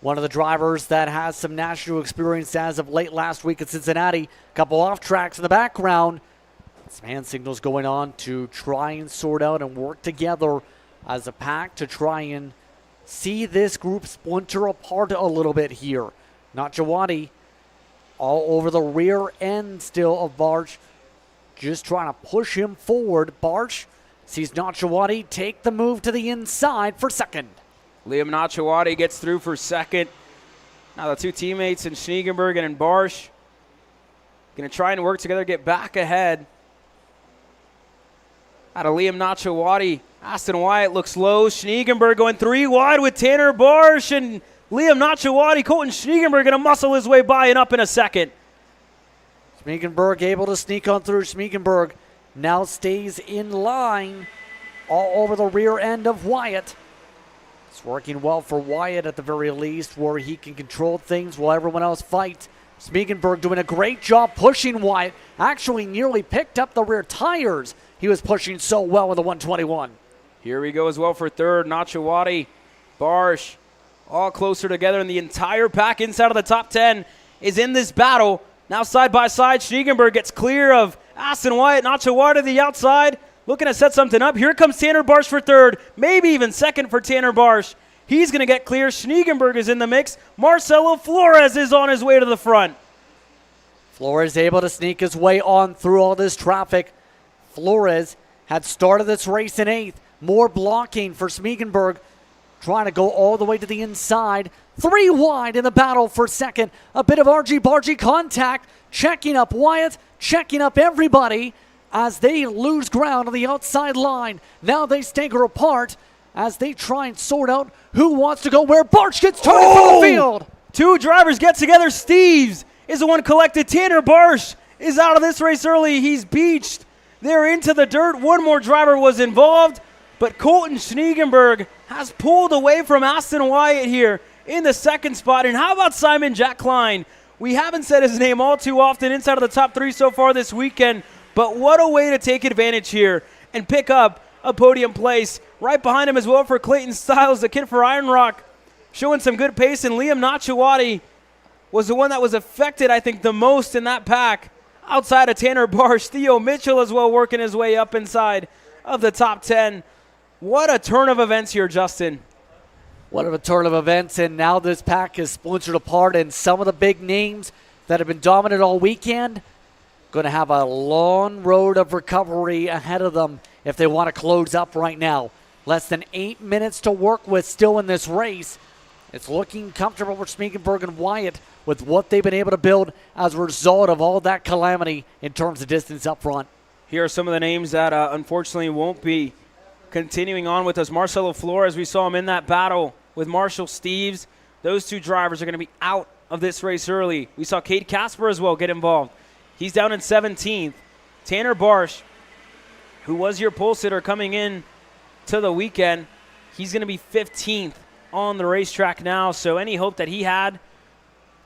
One of the drivers that has some national experience as of late last week at Cincinnati. A couple off tracks in the background. Some hand signals going on to try and sort out and work together as a pack to try and see this group splinter apart a little bit here. Nachawati all over the rear end still of Barsh, just trying to push him forward. Barsh sees Nachawati take the move to the inside for second. Liam Nachawati gets through for second. Now the 2 teammates in Schniegenberg and in Barsh going to try and work together, get back ahead. Out of Liam Nachawati, Aston Wyatt looks low. Schniegenberg going 3 wide with Tanner Barsh, and Liam Nachawati, Colton Schniegenberg going to muscle his way by and up in a second. Schniegenberg able to sneak on through. Schniegenberg now stays in line all over the rear end of Wyatt. It's working well for Wyatt at the very least, where he can control things while everyone else fights. Schniegenberg doing a great job pushing Wyatt. Actually nearly picked up the rear tires. He was pushing so well with the 121. Here we go as well for 3rd. Nachawati, Barsh, all closer together, and the entire pack inside of the top 10 is in this battle. Now side by side, Schniegenberg gets clear of Aston Wyatt. Nachawati to the outside, looking to set something up. Here comes Tanner Barsh for 3rd, maybe even second for Tanner Barsh. He's going to get clear. Schniegenberg is in the mix. Marcelo Flores is on his way to the front. Flores able to sneak his way on through all this traffic. Flores had started this race in 8th. More blocking for Schniegenberg, trying to go all the way to the inside. 3 wide in the battle for second. A bit of argy-bargy contact, checking up Wyatt, checking up everybody as they lose ground on the outside line. Now they stagger apart as they try and sort out who wants to go where. Barsh gets turned from the field. 2 drivers get together. Steves is the one collected. Tanner Barsh is out of this race early. He's beached. They're into the dirt. 1 more driver was involved, but Colton Schniegenberg has pulled away from Aston Wyatt here in the 2nd spot. And how about Simon Jack Klein? We haven't said his name all too often inside of the top 3 so far this weekend, but what a way to take advantage here and pick up a podium place. Right behind him as well for Clayton Styles, the kid for Iron Rock, showing some good pace. And Liam Nachawati was the one that was affected, I think, the most in that pack. Outside of Tanner Barsh, Theo Mitchell as well working his way up inside of the top 10. What a turn of events here, Justin. What a turn of events, and now this pack is splintered apart, and some of the big names that have been dominant all weekend going to have a long road of recovery ahead of them if they want to close up right now. Less than 8 minutes to work with still in this race. It's looking comfortable for Schniegenberg and Wyatt with what they've been able to build as a result of all that calamity in terms of distance up front. Here are some of the names that unfortunately won't be continuing on with us. Marcelo Flores, we saw him in that battle with Marshall Steves. Those 2 drivers are going to be out of this race early. We saw Cade Casper as well get involved. He's down in 17th. Tanner Barsh, who was your pole sitter coming in to the weekend, he's going to be 15th on the racetrack now. So any hope that he had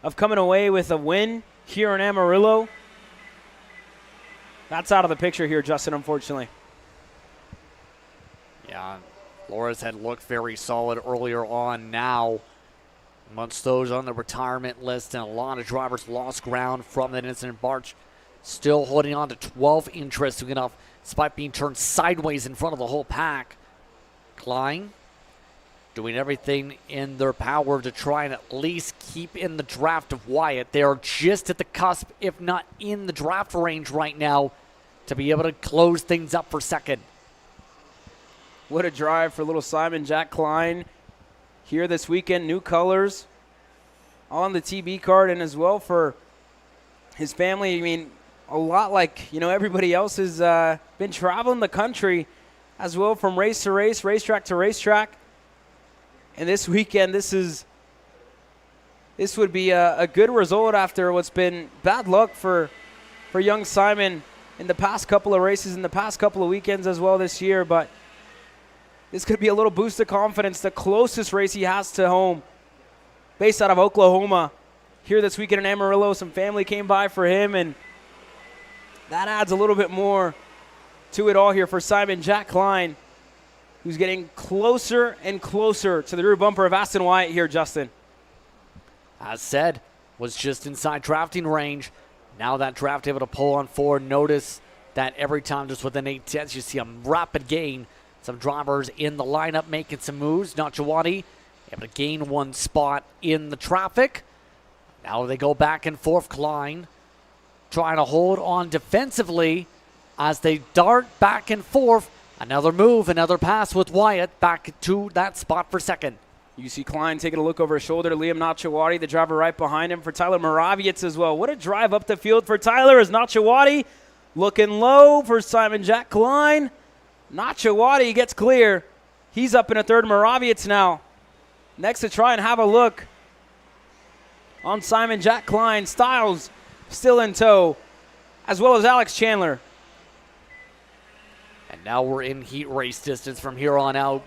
of coming away with a win here in Amarillo, that's out of the picture here, Justin, unfortunately. Yeah, Flores had looked very solid earlier on. Now, amongst those on the retirement list, and a lot of drivers lost ground from that incident. Barch still holding on to 12th, interesting enough, despite being turned sideways in front of the whole pack. Klein doing everything in their power to try and at least keep in the draft of Wyatt. They are just at the cusp, if not in the draft range right now, to be able to close things up for second. What a drive for little Simon Jack Klein here this weekend. New colors on the TB card, and as well for his family. I mean, a lot like, everybody else has been traveling the country as well, from race to race, racetrack to racetrack. And this weekend, this would be a good result after what's been bad luck for young Simon in the past couple of races, in the past couple of weekends as well this year. But this could be a little boost of confidence. The closest race he has to home, based out of Oklahoma, here this weekend in Amarillo. Some family came by for him, and that adds a little bit more to it all here for Simon Jack Klein, who's getting closer and closer to the rear bumper of Aston Wyatt here, Justin. As said, was just inside drafting range. Now that draft able to pull on forward. Notice that every time just within 8/10, you see a rapid gain. Some drivers in the lineup making some moves. Nachawati able to gain one spot in the traffic. Now they go back and forth. Klein trying to hold on defensively as they dart back and forth. Another move, another pass with Wyatt back to that spot for second. You see Klein taking a look over his shoulder. Liam Nachawati, the driver right behind him for Tyler Moraviec as well. What a drive up the field for Tyler as Nachawati looking low for Simon Jack Klein. Nachawati gets clear. He's up in a third. Moraviec now next to try and have a look on Simon Jack Klein. Styles still in tow, as well as Alex Chandler. And now we're in heat race distance from here on out.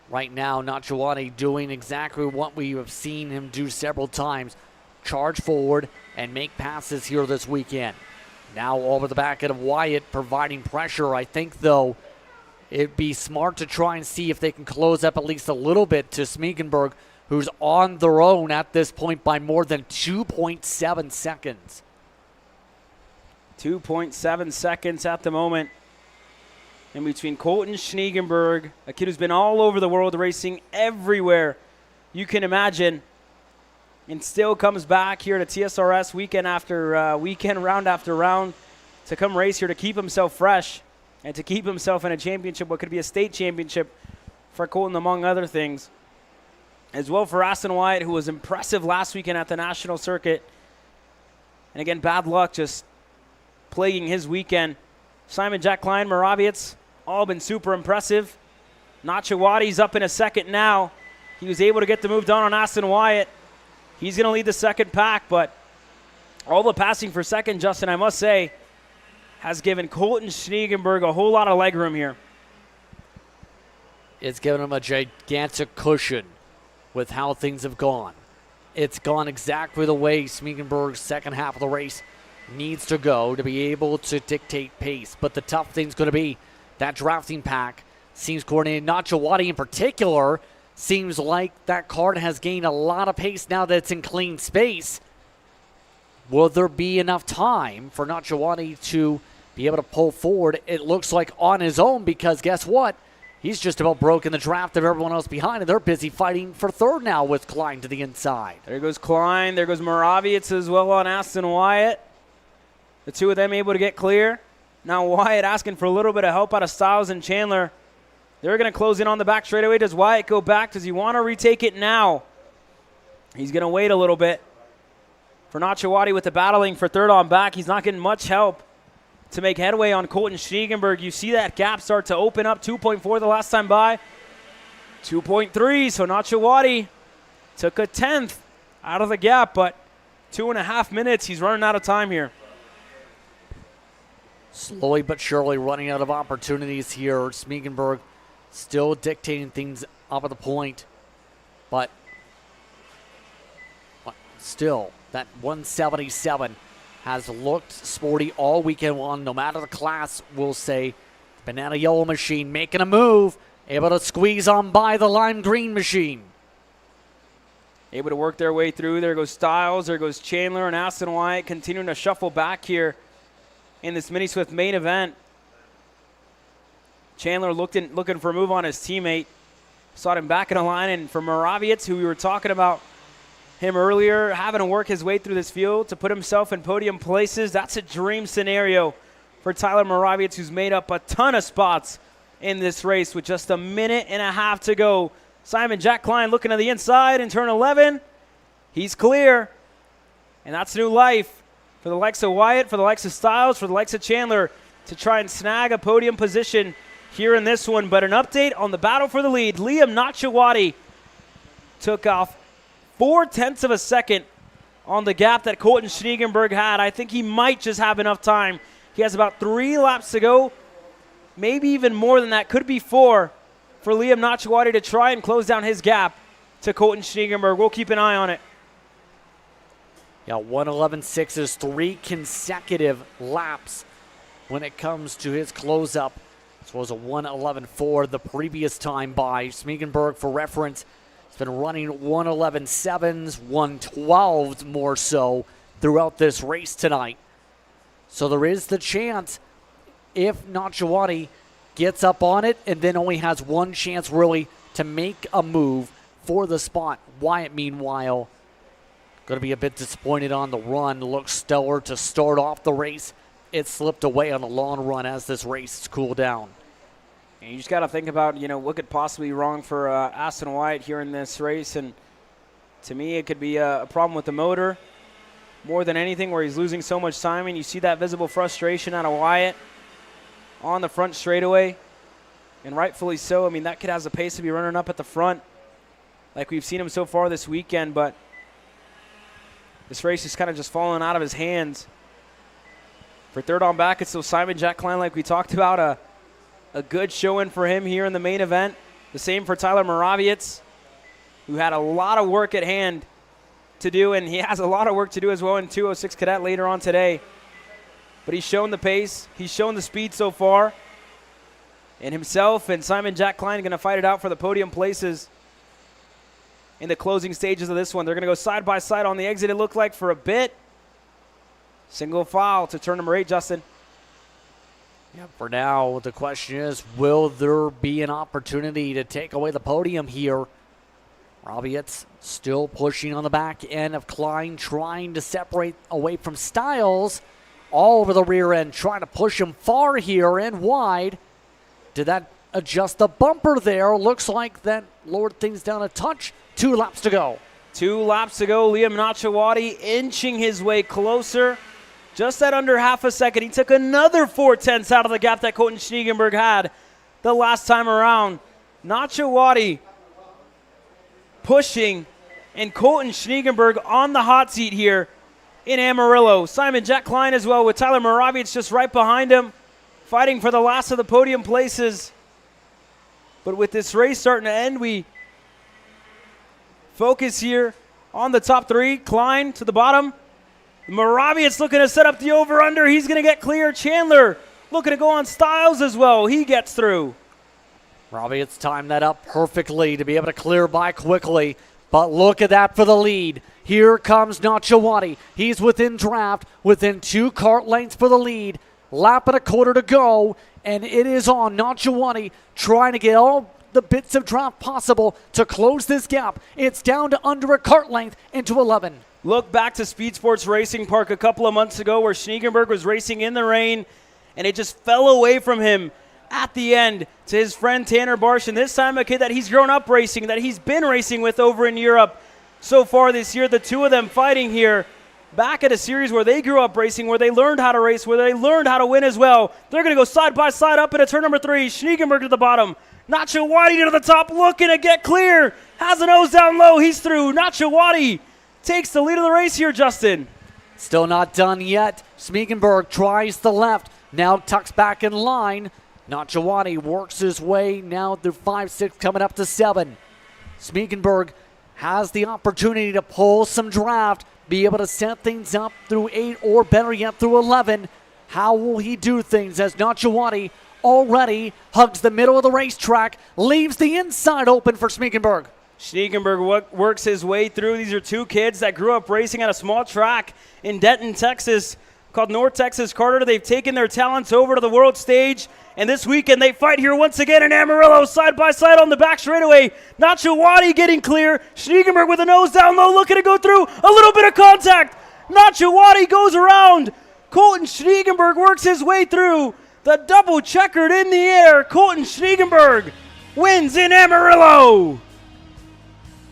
Right now, Nachawati doing exactly what we have seen him do several times. Charge forward and make passes here this weekend. Now over the back end of Wyatt, providing pressure. I think, though, it'd be smart to try and see if they can close up at least a little bit to Smeekenberg, who's on their own at this point by more than 2.7 seconds. 2.7 seconds at the moment in between Colton Schniegenberg, a kid who's been all over the world, racing everywhere you can imagine, and still comes back here to TSRS weekend after weekend, round after round, to come race here to keep himself fresh and to keep himself in a championship, what could be a state championship for Colton, among other things. As well for Aston Wyatt, who was impressive last weekend at the national circuit. And again, bad luck just plaguing his weekend. Simon Jack Klein, Moraviec, all been super impressive. Nachawati's up in a second now. He was able to get the move done on Aston Wyatt. He's going to lead the second pack, but all the passing for second, Justin, I must say, has given Colton Schniegenberg a whole lot of leg room here. It's given him a gigantic cushion with how things have gone. It's gone exactly the way Schniegenberg's second half of the race needs to go to be able to dictate pace. But the tough thing's going to be that drafting pack seems coordinated. Nachawati in particular seems like that card has gained a lot of pace now that it's in clean space. Will there be enough time for Nachawati to be able to pull forward? It looks like on his own, because guess what? He's just about broken the draft of everyone else behind, and they're busy fighting for third now with Klein to the inside. There goes Klein. There goes Moraviec as well on Aston Wyatt. The two of them able to get clear. Now Wyatt asking for a little bit of help out of Styles and Chandler. They're going to close in on the back straightaway. Does Wyatt go back? Does he want to retake it now? He's going to wait a little bit. For Nachawati with the battling for third on back, he's not getting much help to make headway on Colton Schniegenberg. You see that gap start to open up. 2.4 the last time by. 2.3, so Nachawati took a 10th out of the gap, but 2.5 minutes. He's running out of time here. Slowly but surely running out of opportunities here. Schniegenberg still dictating things up at the point, but still, that 177 has looked sporty all weekend long. No matter the class, we'll say Banana Yellow machine making a move. Able to squeeze on by the lime green machine. Able to work their way through. There goes Styles. There goes Chandler and Aston Wyatt continuing to shuffle back here in this Mini Swift main event. Chandler looking for a move on his teammate. Saw him back in a line. And for Moraviec, who we were talking about him earlier, having to work his way through this field to put himself in podium places, that's a dream scenario for Tyler Moraviec, who's made up a ton of spots in this race with just a minute and a half to go. Simon Jack Klein looking to the inside in turn 11. He's clear. And that's new life for the likes of Wyatt, for the likes of Styles, for the likes of Chandler to try and snag a podium position here in this one. But an update on the battle for the lead. Liam Nachawati took off 0.4 of a second on the gap that Colton Schniegenberg had. I think he might just have enough time. He has about 3 laps to go, maybe even more than that, could be 4, for Liam Nachawati to try and close down his gap to Colton Schniegenberg. We'll keep an eye on it. Yeah, 1:11.6 is 3 consecutive laps when it comes to his close-up. This was a 1:11.4 the previous time by Schniegenberg. For reference, he's been running 1:11.7s, 1:12s more so throughout this race tonight. So there is the chance, if Nachawati gets up on it and then only has one chance really to make a move for the spot. Wyatt, meanwhile, going to be a bit disappointed on the run. Looks stellar to start off the race. It slipped away on the long run as this race has cooled down. And you just got to think about, what could possibly be wrong for Aston Wyatt here in this race. And to me, it could be a problem with the motor more than anything, where he's losing so much time. And you see that visible frustration out of Wyatt on the front straightaway, and rightfully so. I mean, that kid has the pace to be running up at the front like we've seen him so far this weekend, but this race is kind of just falling out of his hands. For third on back, it's still Simon Jack Klein, like we talked about, a good showing for him here in the main event. The same for Tyler Moraviec, who had a lot of work at hand to do, and he has a lot of work to do as well in 206 Cadet later on today. But he's shown the pace. He's shown the speed so far. And himself and Simon Jack Klein are going to fight it out for the podium places in the closing stages of this one. They're going to go side by side on the exit, it looked like, for a bit. Single file to turn number 8, Justin. Yeah, for now, the question is, will there be an opportunity to take away the podium here? Moraviec still pushing on the back end of Klein, trying to separate away from Styles. All over the rear end, trying to push him far here and wide. Did that adjust the bumper there? Looks like that lowered things down a touch. 2 laps to go. 2 laps to go. Liam Nachawati inching his way closer. Just at under half a second. He took another 0.4 out of the gap that Colton Schniegenberg had the last time around. Nachawati pushing, and Colton Schniegenberg on the hot seat here in Amarillo. Simon Jack Klein as well, with Tyler Moraviec just right behind him, fighting for the last of the podium places. But with this race starting to end, we focus here on the top 3. Klein to the bottom. Moraviec looking to set up the over-under. He's going to get clear. Chandler looking to go on Styles as well. He gets through. Moraviec timed that up perfectly to be able to clear by quickly. But look at that for the lead. Here comes Nachawati. He's within draft, within 2 kart lengths for the lead. Lap and a quarter to go, and it is on Nachawati trying to get all the bits of draft possible to close this gap. It's down to under a kart length into 11. Look back to Speed Sports Racing Park a couple of months ago where Schniegenberg was racing in the rain, and it just fell away from him at the end to his friend Tanner Barsh. And this time a kid that he's grown up racing, that he's been racing with over in Europe so far this year. The two of them fighting here back at a series where they grew up racing, where they learned how to race, where they learned how to win as well. They're going to go side by side up into turn number 3. Schniegenberg to the bottom. Nachawati to the top, looking to get clear. Has a nose down low. He's through. Nachawati takes the lead of the race here, Justin. Still not done yet. Schniegenberg tries the left. Now tucks back in line. Nachawati works his way now through 5, 6, coming up to 7. Schniegenberg has the opportunity to pull some draft, be able to set things up through 8 or better yet through 11. How will he do things as Nachawati already hugs the middle of the racetrack, leaves the inside open for Schmiegenberg. Schniegenberg works his way through. These are two kids that grew up racing at a small track in Denton, Texas, called North Texas Carter. They've taken their talents over to the world stage, and this weekend they fight here once again in Amarillo, side by side on the back straightaway. Nacho Wadi getting clear. Schniegenberg with a nose down low, looking to go through. A little bit of contact. Nacho Wadi goes around. Colton Schniegenberg works his way through. The double checkered in the air. Colton Schniegenberg wins in Amarillo.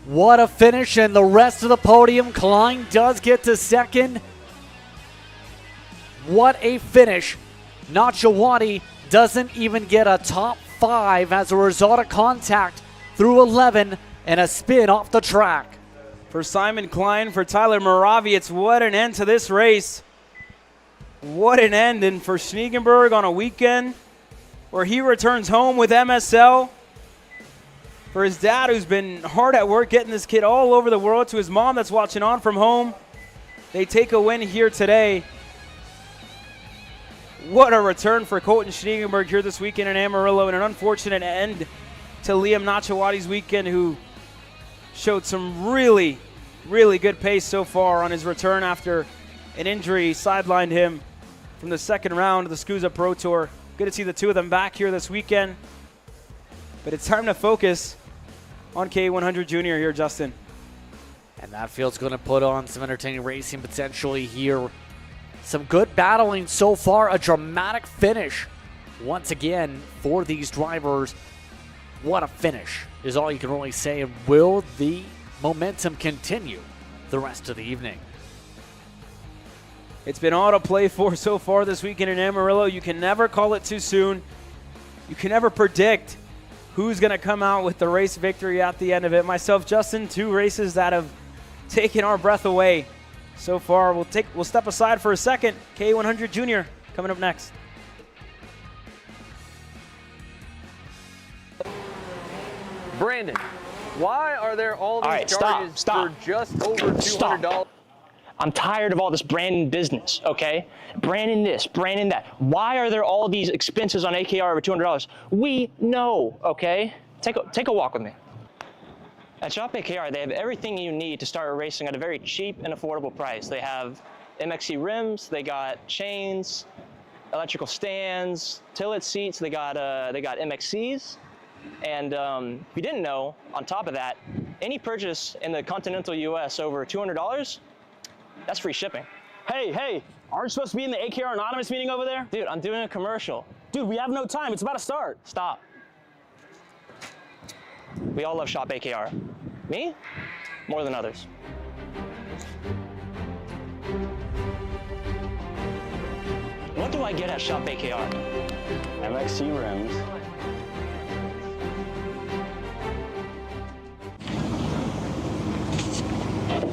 What a finish, and the rest of the podium. Klein does get to second. What a finish. Nacho Wadi doesn't even get a top 5 as a result of contact through 11 and a spin off the track. For Simon Klein, for Tyler Moraviec, what an end to this race. What an end. And for Schniegenberg on a weekend where he returns home with MSL. For his dad, who's been hard at work getting this kid all over the world, to his mom that's watching on from home. They take a win here today. What a return for Colton Schniegenberg here this weekend in Amarillo, and an unfortunate end to Liam Nacho Wadi's weekend, who showed some really, really good pace so far on his return after an injury sidelined him from the second round of the SCUSA Pro Tour. Good to see the two of them back here this weekend. But it's time to focus on K100 Junior here, Justin. And that field's going to put on some entertaining racing potentially here. Some good battling so far. A dramatic finish once again for these drivers. What a finish is all you can really say. And will the momentum continue the rest of the evening? It's been all to play for so far this weekend in Amarillo. You can never call it too soon. You can never predict who's going to come out with the race victory at the end of it. Myself, Justin, 2 races that have taken our breath away so far. We'll step aside for a second. K100 Junior coming up next. Brandon, why are there all these charges stop. for just over $200? I'm tired of all this branding business, okay? Branding this, branding that. Why are there all these expenses on AKR over $200? We know, okay? Take a walk with me. At Shop AKR, they have everything you need to start racing at a very cheap and affordable price. They have MXC rims, they got chains, electrical stands, tilt seats, they got MXCs. And if you didn't know, on top of that, any purchase in the continental US over $200, that's free shipping. Hey, aren't you supposed to be in the AKR Anonymous meeting over there? Dude, I'm doing a commercial. Dude, we have no time. It's about to start. Stop. We all love Shop AKR. Me? More than others. What do I get at Shop AKR? MXC rims.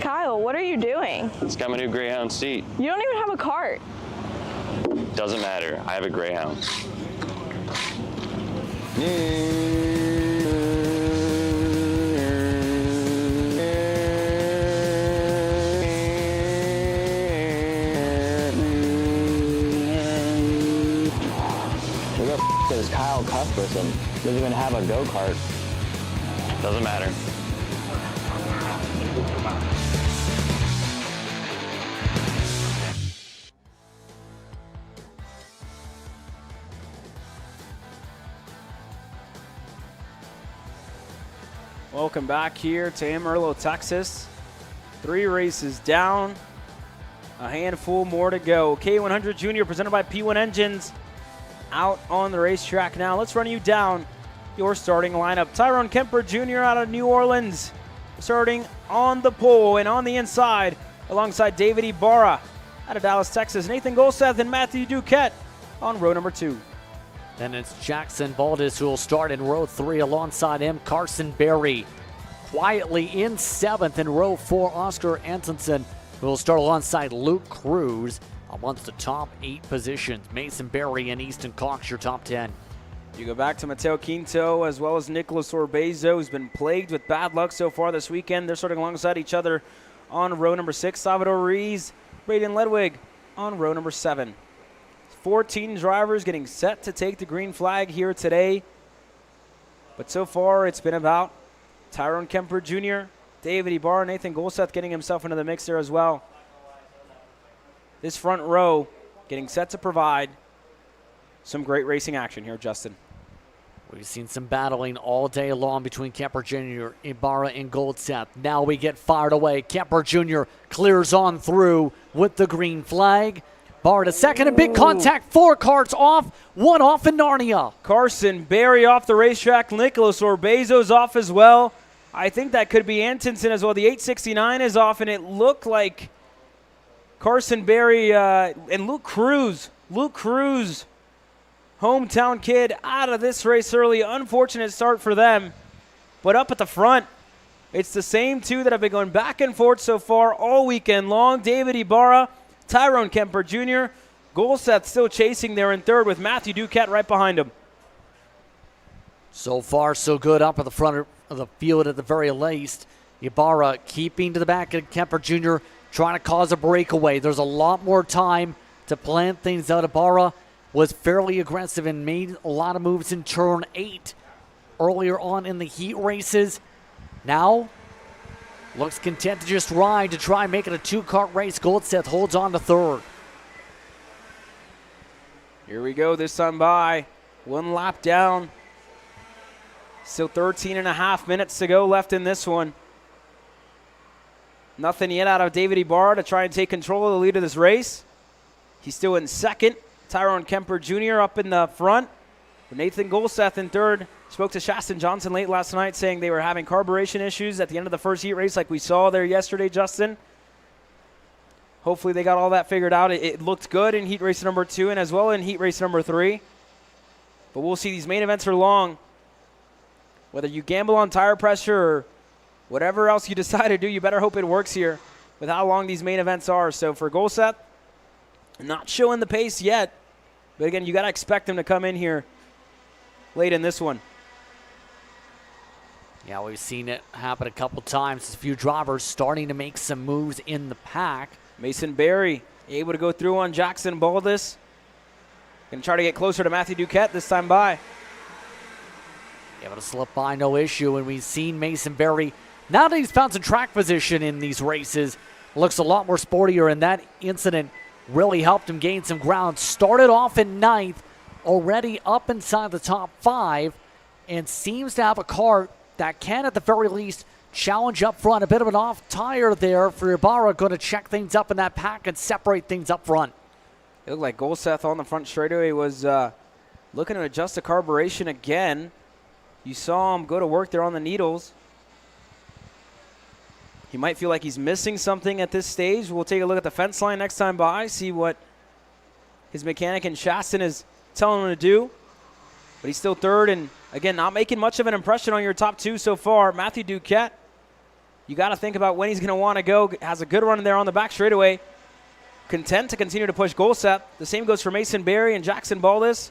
Kyle, what are you doing? It's got my new Greyhound seat. You don't even have a cart. Doesn't matter. I have a Greyhound. Who the is Kyle Cuthbertson? Doesn't even have a go-kart. Doesn't matter. Welcome back here to Amarillo, Texas. 3 races down, a handful more to go. K100 Junior presented by P1 Engines out on the racetrack now. Let's run you down your starting lineup. Tyrone Kemper Jr. out of New Orleans, starting on the pole and on the inside alongside David Ibarra out of Dallas, Texas. Nathan Golseth and Matthew Duquette on row number 2. Then it's Jackson Baldus who will start in row 3 alongside him. Carson Berry quietly in 7th in row 4. Oscar Antonsen who will start alongside Luke Cruz amongst the top 8 positions. Mason Berry and Easton Cox your top 10. You go back to Mateo Quinto as well as Nicolas Orbezo, who's been plagued with bad luck so far this weekend. They're starting alongside each other on row number 6. Salvador Ruiz, Braden Ledwig on row number 7. 14 drivers getting set to take the green flag here today. But so far, it's been about Tyrone Kemper Jr., David Ibarra, Nathan Golseth getting himself into the mix there as well. This front row getting set to provide some great racing action here, Justin. We've seen some battling all day long between Kemper Jr., Ibarra, and Golseth. Now we get fired away. Kemper Jr. clears on through with the green flag. Barr to second, and big contact. 4 carts off, 1 off in Narnia. Carson Berry off the racetrack. Nicholas Orbezo's off as well. I think that could be Antonsen as well. The 869 is off, and it looked like Carson Berry and Luke Cruz, hometown kid, out of this race early. Unfortunate start for them. But up at the front, it's the same two that have been going back and forth so far all weekend long. David Ibarra, Tyrone Kemper Jr., Golseth still chasing there in third with Matthew Duquette right behind him. So far, so good up at the front of the field at the very least. Ibarra keeping to the back of Kemper Jr., trying to cause a breakaway. There's a lot more time to plan things out. Ibarra was fairly aggressive and made a lot of moves in turn 8 earlier on in the heat races. Now, looks content to just ride to try and make it a 2-kart race. Golseth holds on to third. Here we go, this time by 1 lap down. Still 13 and a half minutes to go left in this one. Nothing yet out of David Ibarra to try and take control of the lead of this race. He's still in second. Tyrone Kemper Jr. up in the front. Nathan Golseth in third. Spoke to Shaston Johnson late last night saying they were having carburation issues at the end of the first heat race like we saw there yesterday, Justin. Hopefully they got all that figured out. It looked good in heat race number 2 and as well in heat race number 3. But we'll see. These main events are long. Whether you gamble on tire pressure or whatever else you decide to do, you better hope it works here with how long these main events are. So for Golseth, not showing the pace yet. But again, you got to expect him to come in here late in this one. Yeah, we've seen it happen a couple times. A few drivers starting to make some moves in the pack. Mason Berry able to go through on Jackson Baldus. Going to try to get closer to Matthew Duquette this time by. Able to slip by, no issue. And we've seen Mason Berry, now that he's found some track position in these races, looks a lot more sportier, and that incident really helped him gain some ground. Started off in 9th, already up inside the top 5, and seems to have a kart that can, at the very least, challenge up front. A bit of an off tire there for Ibarra, going to check things up in that pack and separate things up front. It looked like Golseth on the front straightaway was looking to adjust the carburation again. You saw him go to work there on the needles. He might feel like he's missing something at this stage. We'll take a look at the fence line next time by, see what his mechanic in Shaston is telling him to do. But he's still third, and again, not making much of an impression on your top 2 so far. Matthew Duquette, you got to think about when he's going to want to go. Has a good run there on the back straightaway. Content to continue to push Golseth. The same goes for Mason Berry and Jackson Baldus,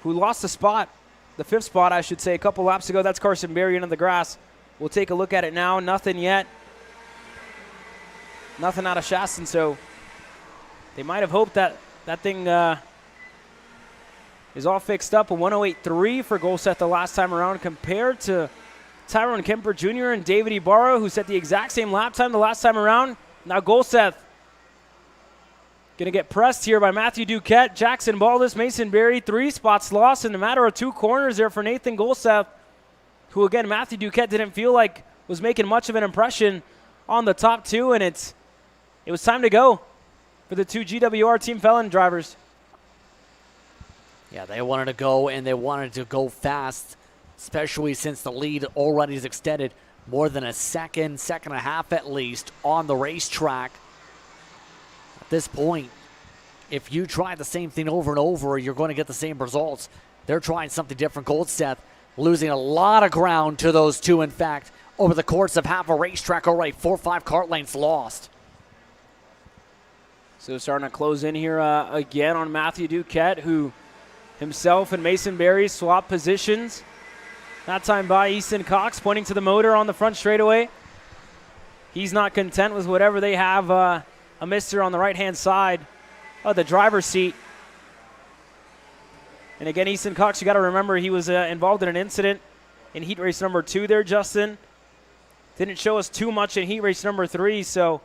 who lost the spot, the 5th spot, I should say, a couple laps ago. That's Carson Berry into the grass. We'll take a look at it now. Nothing yet. Nothing out of Shaston, so they might have hoped that that thing is all fixed up. A 108.3 for Golseth the last time around compared to Tyrone Kemper Jr. and David Ibarra, who set the exact same lap time the last time around. Now Golseth going to get pressed here by Matthew Duquette, Jackson Baldus, Mason Berry. 3 spots lost in a matter of 2 corners there for Nathan Golseth, who, again, Matthew Duquette didn't feel like was making much of an impression on the top 2, and it was time to go for the 2 GWR Team Felon drivers. Yeah, they wanted to go, and they wanted to go fast, especially since the lead already is extended more than a second and a half at least on the racetrack. At this point, if you try the same thing over and over, you're going to get the same results. They're trying something different. Golseth losing a lot of ground to those 2, in fact, over the course of half a racetrack already. 4 or 5 kart lengths lost. So starting to close in here again on Matthew Duquette, who himself and Mason Berry swap positions. That time by Easton Cox, pointing to the motor on the front straightaway. He's not content with whatever they have a mister on the right-hand side. the driver's seat. And again, Easton Cox, you got to remember he was involved in an incident in heat race number 2 there, Justin. Didn't show us too much in heat race number 3, so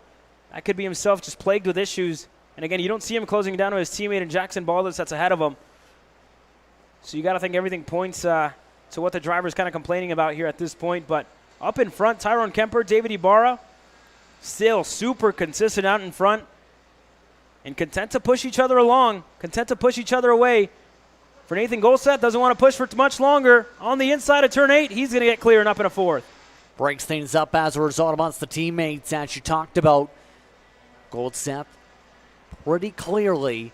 that could be himself just plagued with issues. And again, you don't see him closing down to his teammate in Jackson Baldus that's ahead of him. So you got to think everything points to what the driver's kind of complaining about here at this point. But up in front, Tyrone Kemper, David Ibarra, still super consistent out in front and content to push each other along, content to push each other away. For Nathan Golseth, doesn't want to push for much longer. On the inside of turn 8, he's going to get clear and up in a 4th. Breaks things up as a result amongst the teammates, as you talked about. Golseth pretty clearly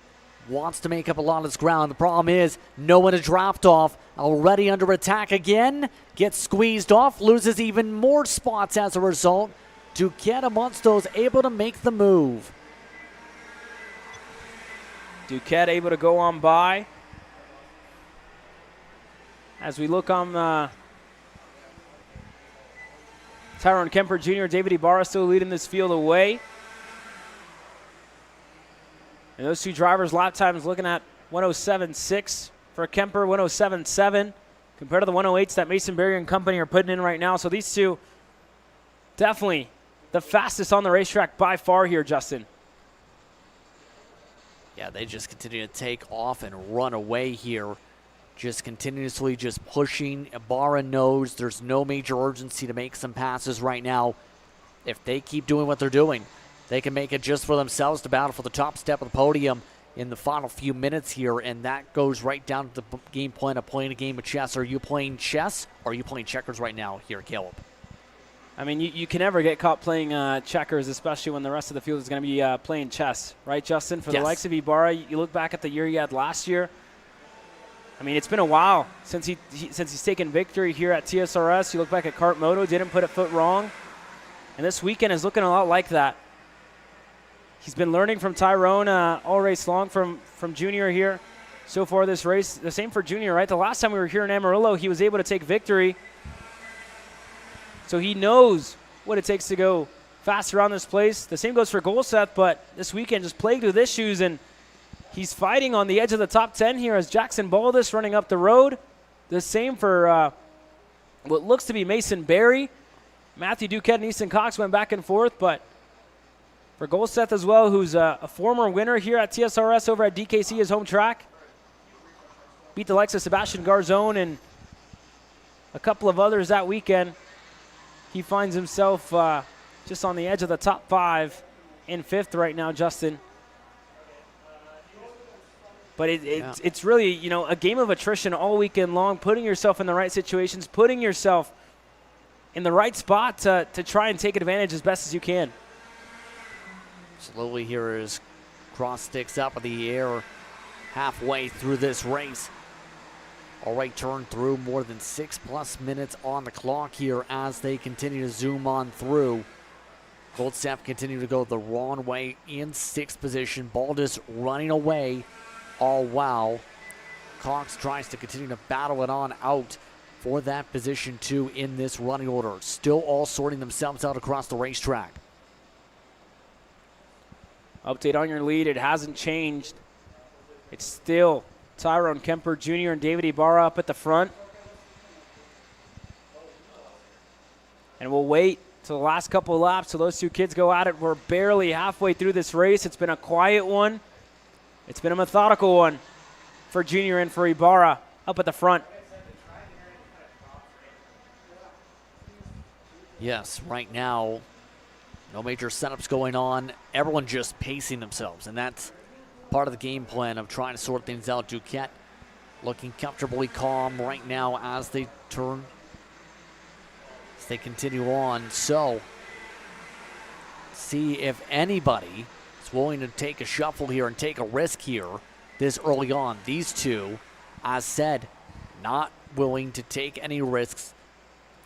wants to make up a lot of his ground. The problem is no one to draft off. Already under attack again. Gets squeezed off. Loses even more spots as a result. Duquette amongst those able to make the move. Duquette able to go on by. As we look on Tyrone Kemper Jr., David Ibarra still leading this field away. And those two drivers' lap times looking at 107.6 for Kemper, 107.7 compared to the 108s that Mason Berry and company are putting in right now. So these two definitely the fastest on the racetrack by far here, Justin. Yeah, they just continue to take off and run away here. Just continuously just pushing. Ibarra knows there's no major urgency to make some passes right now. If they keep doing what they're doing, they can make it just for themselves to battle for the top step of the podium in the final few minutes here, and that goes right down to the game plan of playing a game of chess. Are you playing chess, or are you playing checkers right now here, Caleb? I mean, you can never get caught playing checkers, especially when the rest of the field is going to be playing chess, right, Justin? For the likes of Ibarra, you look back at the year he had last year. I mean, it's been a while since he's taken victory here at TSRS. You look back at Kart Moto, didn't put a foot wrong, and this weekend is looking a lot like that. He's been learning from Tyrone all race long from Junior here so far this race. The same for Junior, right? The last time we were here in Amarillo, he was able to take victory. So he knows what it takes to go fast around this place. The same goes for Golseth, but this weekend just plagued with issues, and he's fighting on the edge of the top 10 here as Jackson Baldus running up the road. The same for what looks to be Mason Berry. Matthew Duquette and Easton Cox went back and forth, but for Golseth as well, who's a former winner here at TSRS over at DKC, his home track. Beat the likes of Sebastian Garzone and a couple of others that weekend. He finds himself just on the edge of the top 5 in 5th right now, Justin. But it's really, you know, a game of attrition all weekend long, putting yourself in the right situations, putting yourself in the right spot to try and take advantage as best as you can. Slowly here as cross sticks up in the air halfway through this race. All right, turn through, more than 6+ minutes on the clock here as they continue to zoom on through. Golseth continue to go the wrong way in 6th position. Baldus running away all while Cox tries to continue to battle it on out for that position 2 in this running order. Still all sorting themselves out across the racetrack. Update on your lead, it hasn't changed. It's still Tyrone Kemper Jr. and David Ibarra up at the front. And we'll wait till the last couple of laps till those two kids go at it. We're barely halfway through this race. It's been a quiet one. It's been a methodical one for Junior and for Ibarra up at the front. Yes, right now, no major setups going on. Everyone just pacing themselves, and that's part of the game plan of trying to sort things out. Duquette looking comfortably calm right now as they turn, as they continue on. So, see if anybody is willing to take a shuffle here and take a risk here this early on. These two, as said, not willing to take any risks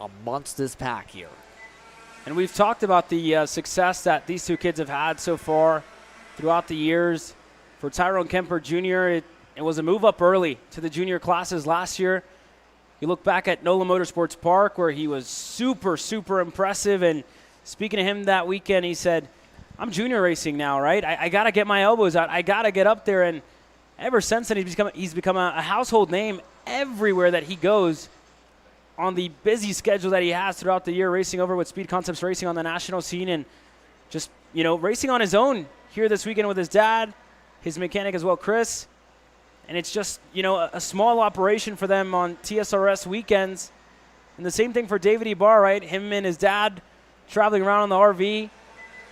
amongst this pack here. And we've talked about the success that these two kids have had so far throughout the years. For Tyrone Kemper Jr., it was a move up early to the junior classes last year. You look back at NOLA Motorsports Park where he was super, super impressive. And speaking to him that weekend, he said, I'm junior racing now, right? I got to get my elbows out. I got to get up there. And ever since then, he's become a household name everywhere that he goes on the busy schedule that he has throughout the year, racing over with Speed Concepts Racing on the national scene and just, racing on his own here this weekend with his dad, his mechanic as well, Chris. And it's just, a small operation for them on TSRS weekends. And the same thing for David Ibarra, right? Him and his dad traveling around on the RV,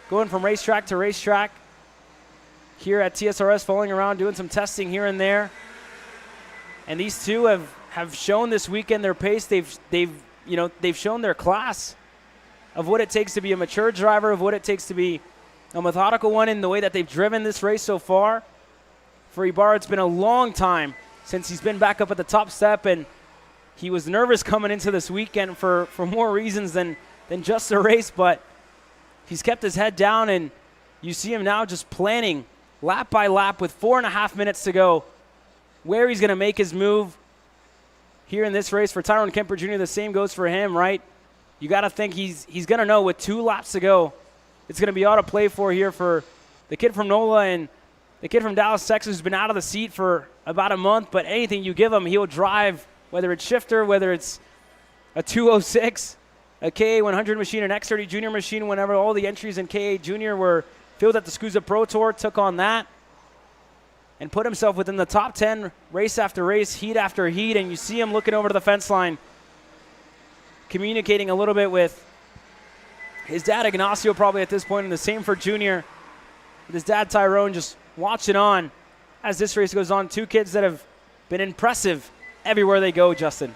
going from racetrack to racetrack here at TSRS, following around, doing some testing here and there. And these two have shown this weekend their pace. They've shown their class of what it takes to be a mature driver, of what it takes to be a methodical one in the way that they've driven this race so far. For Ibarra, it's been a long time since he's been back up at the top step, and he was nervous coming into this weekend for more reasons than just the race, but he's kept his head down, and you see him now just planning lap by lap with 4.5 minutes to go where he's going to make his move here in this race. For Tyrone Kemper Jr., the same goes for him, right? You got to think he's going to know with 2 laps to go, it's going to be all to play for here for the kid from NOLA and the kid from Dallas, Texas, who's been out of the seat for about a month, but anything you give him, he'll drive, whether it's shifter, whether it's a 206, a KA100 machine, an X30 Junior machine, whenever all the entries in KA Junior were filled at the SCUSA Pro Tour, took on that and put himself within the top 10 race after race, heat after heat, and you see him looking over to the fence line, communicating a little bit with his dad, Ignacio, probably at this point, and the same for Junior, with his dad, Tyrone, just watching on as this race goes on. 2 kids that have been impressive everywhere they go, Justin.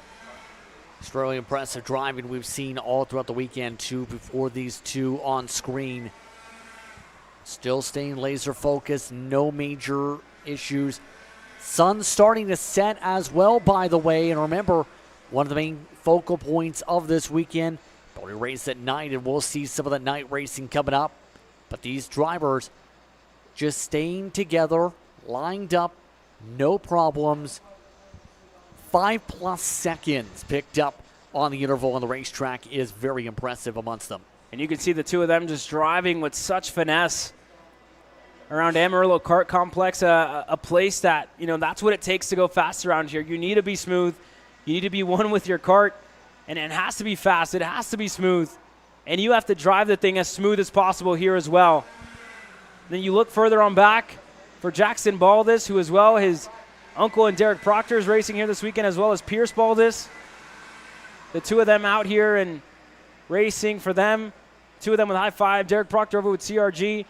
It's really impressive driving we've seen all throughout the weekend, too, before these two on screen. Still staying laser focused, no major issues. Sun's starting to set as well, by the way, and remember, one of the main focal points of this weekend, we race at night, and we'll see some of the night racing coming up. But these drivers just staying together, lined up, no problems. 5+ seconds picked up on the interval on the racetrack is very impressive amongst them. And you can see the two of them just driving with such finesse around Amarillo Kart Complex, a place that, that's what it takes to go fast around here. You need to be smooth. You need to be one with your kart, and it has to be fast. It has to be smooth. And you have to drive the thing as smooth as possible here as well. Then you look further on back for Jackson Baldus, who as well, his uncle and Derek Proctor is racing here this weekend, as well as Pierce Baldus. The two of them out here and racing for them. 2 of them with high five. Derek Proctor over with CRG.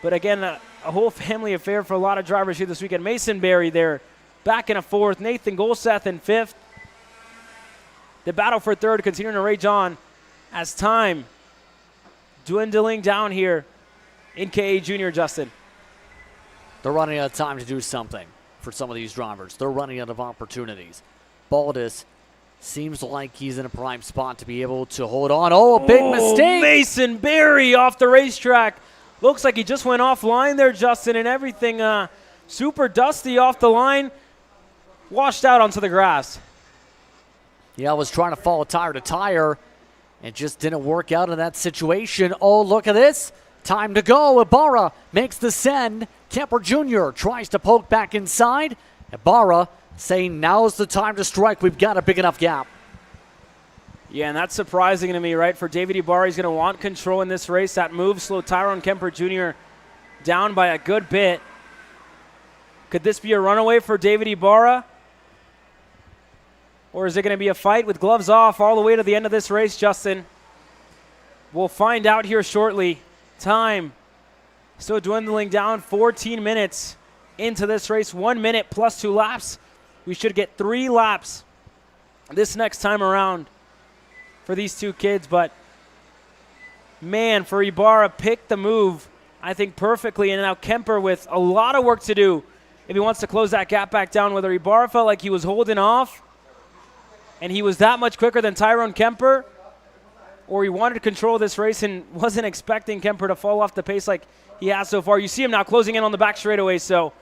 But again, a whole family affair for a lot of drivers here this weekend. Mason Berry there back in a 4th. Nathan Golseth in 5th. The battle for 3rd continuing to rage on as time dwindling down here in KA Junior, Justin. They're running out of time to do something for some of these drivers. They're running out of opportunities. Baldus seems like he's in a prime spot to be able to hold on. Oh, a big mistake. Mason Berry off the racetrack. Looks like he just went offline there, Justin, and everything super dusty off the line. Washed out onto the grass. Yeah, I was trying to follow tire to tire. It just didn't work out in that situation. Oh, look at this. Time to go. Ibarra makes the send. Kemper Jr. tries to poke back inside. Ibarra saying now's the time to strike. We've got a big enough gap. Yeah, and that's surprising to me, right? For David Ibarra, he's going to want control in this race. That move slowed Tyrone Kemper Jr. down by a good bit. Could this be a runaway for David Ibarra? Or is it going to be a fight with gloves off all the way to the end of this race, Justin? We'll find out here shortly. Time still dwindling down. 14 minutes into this race. 1 minute plus 2 laps. We should get 3 laps this next time around for these 2 kids. But, man, for Ibarra, picked the move, I think, perfectly. And now Kemper with a lot of work to do if he wants to close that gap back down. Whether Ibarra felt like he was holding off and he was that much quicker than Tyrone Kemper, or he wanted to control this race and wasn't expecting Kemper to fall off the pace like he has so far. You see him now closing in on the back straightaway. So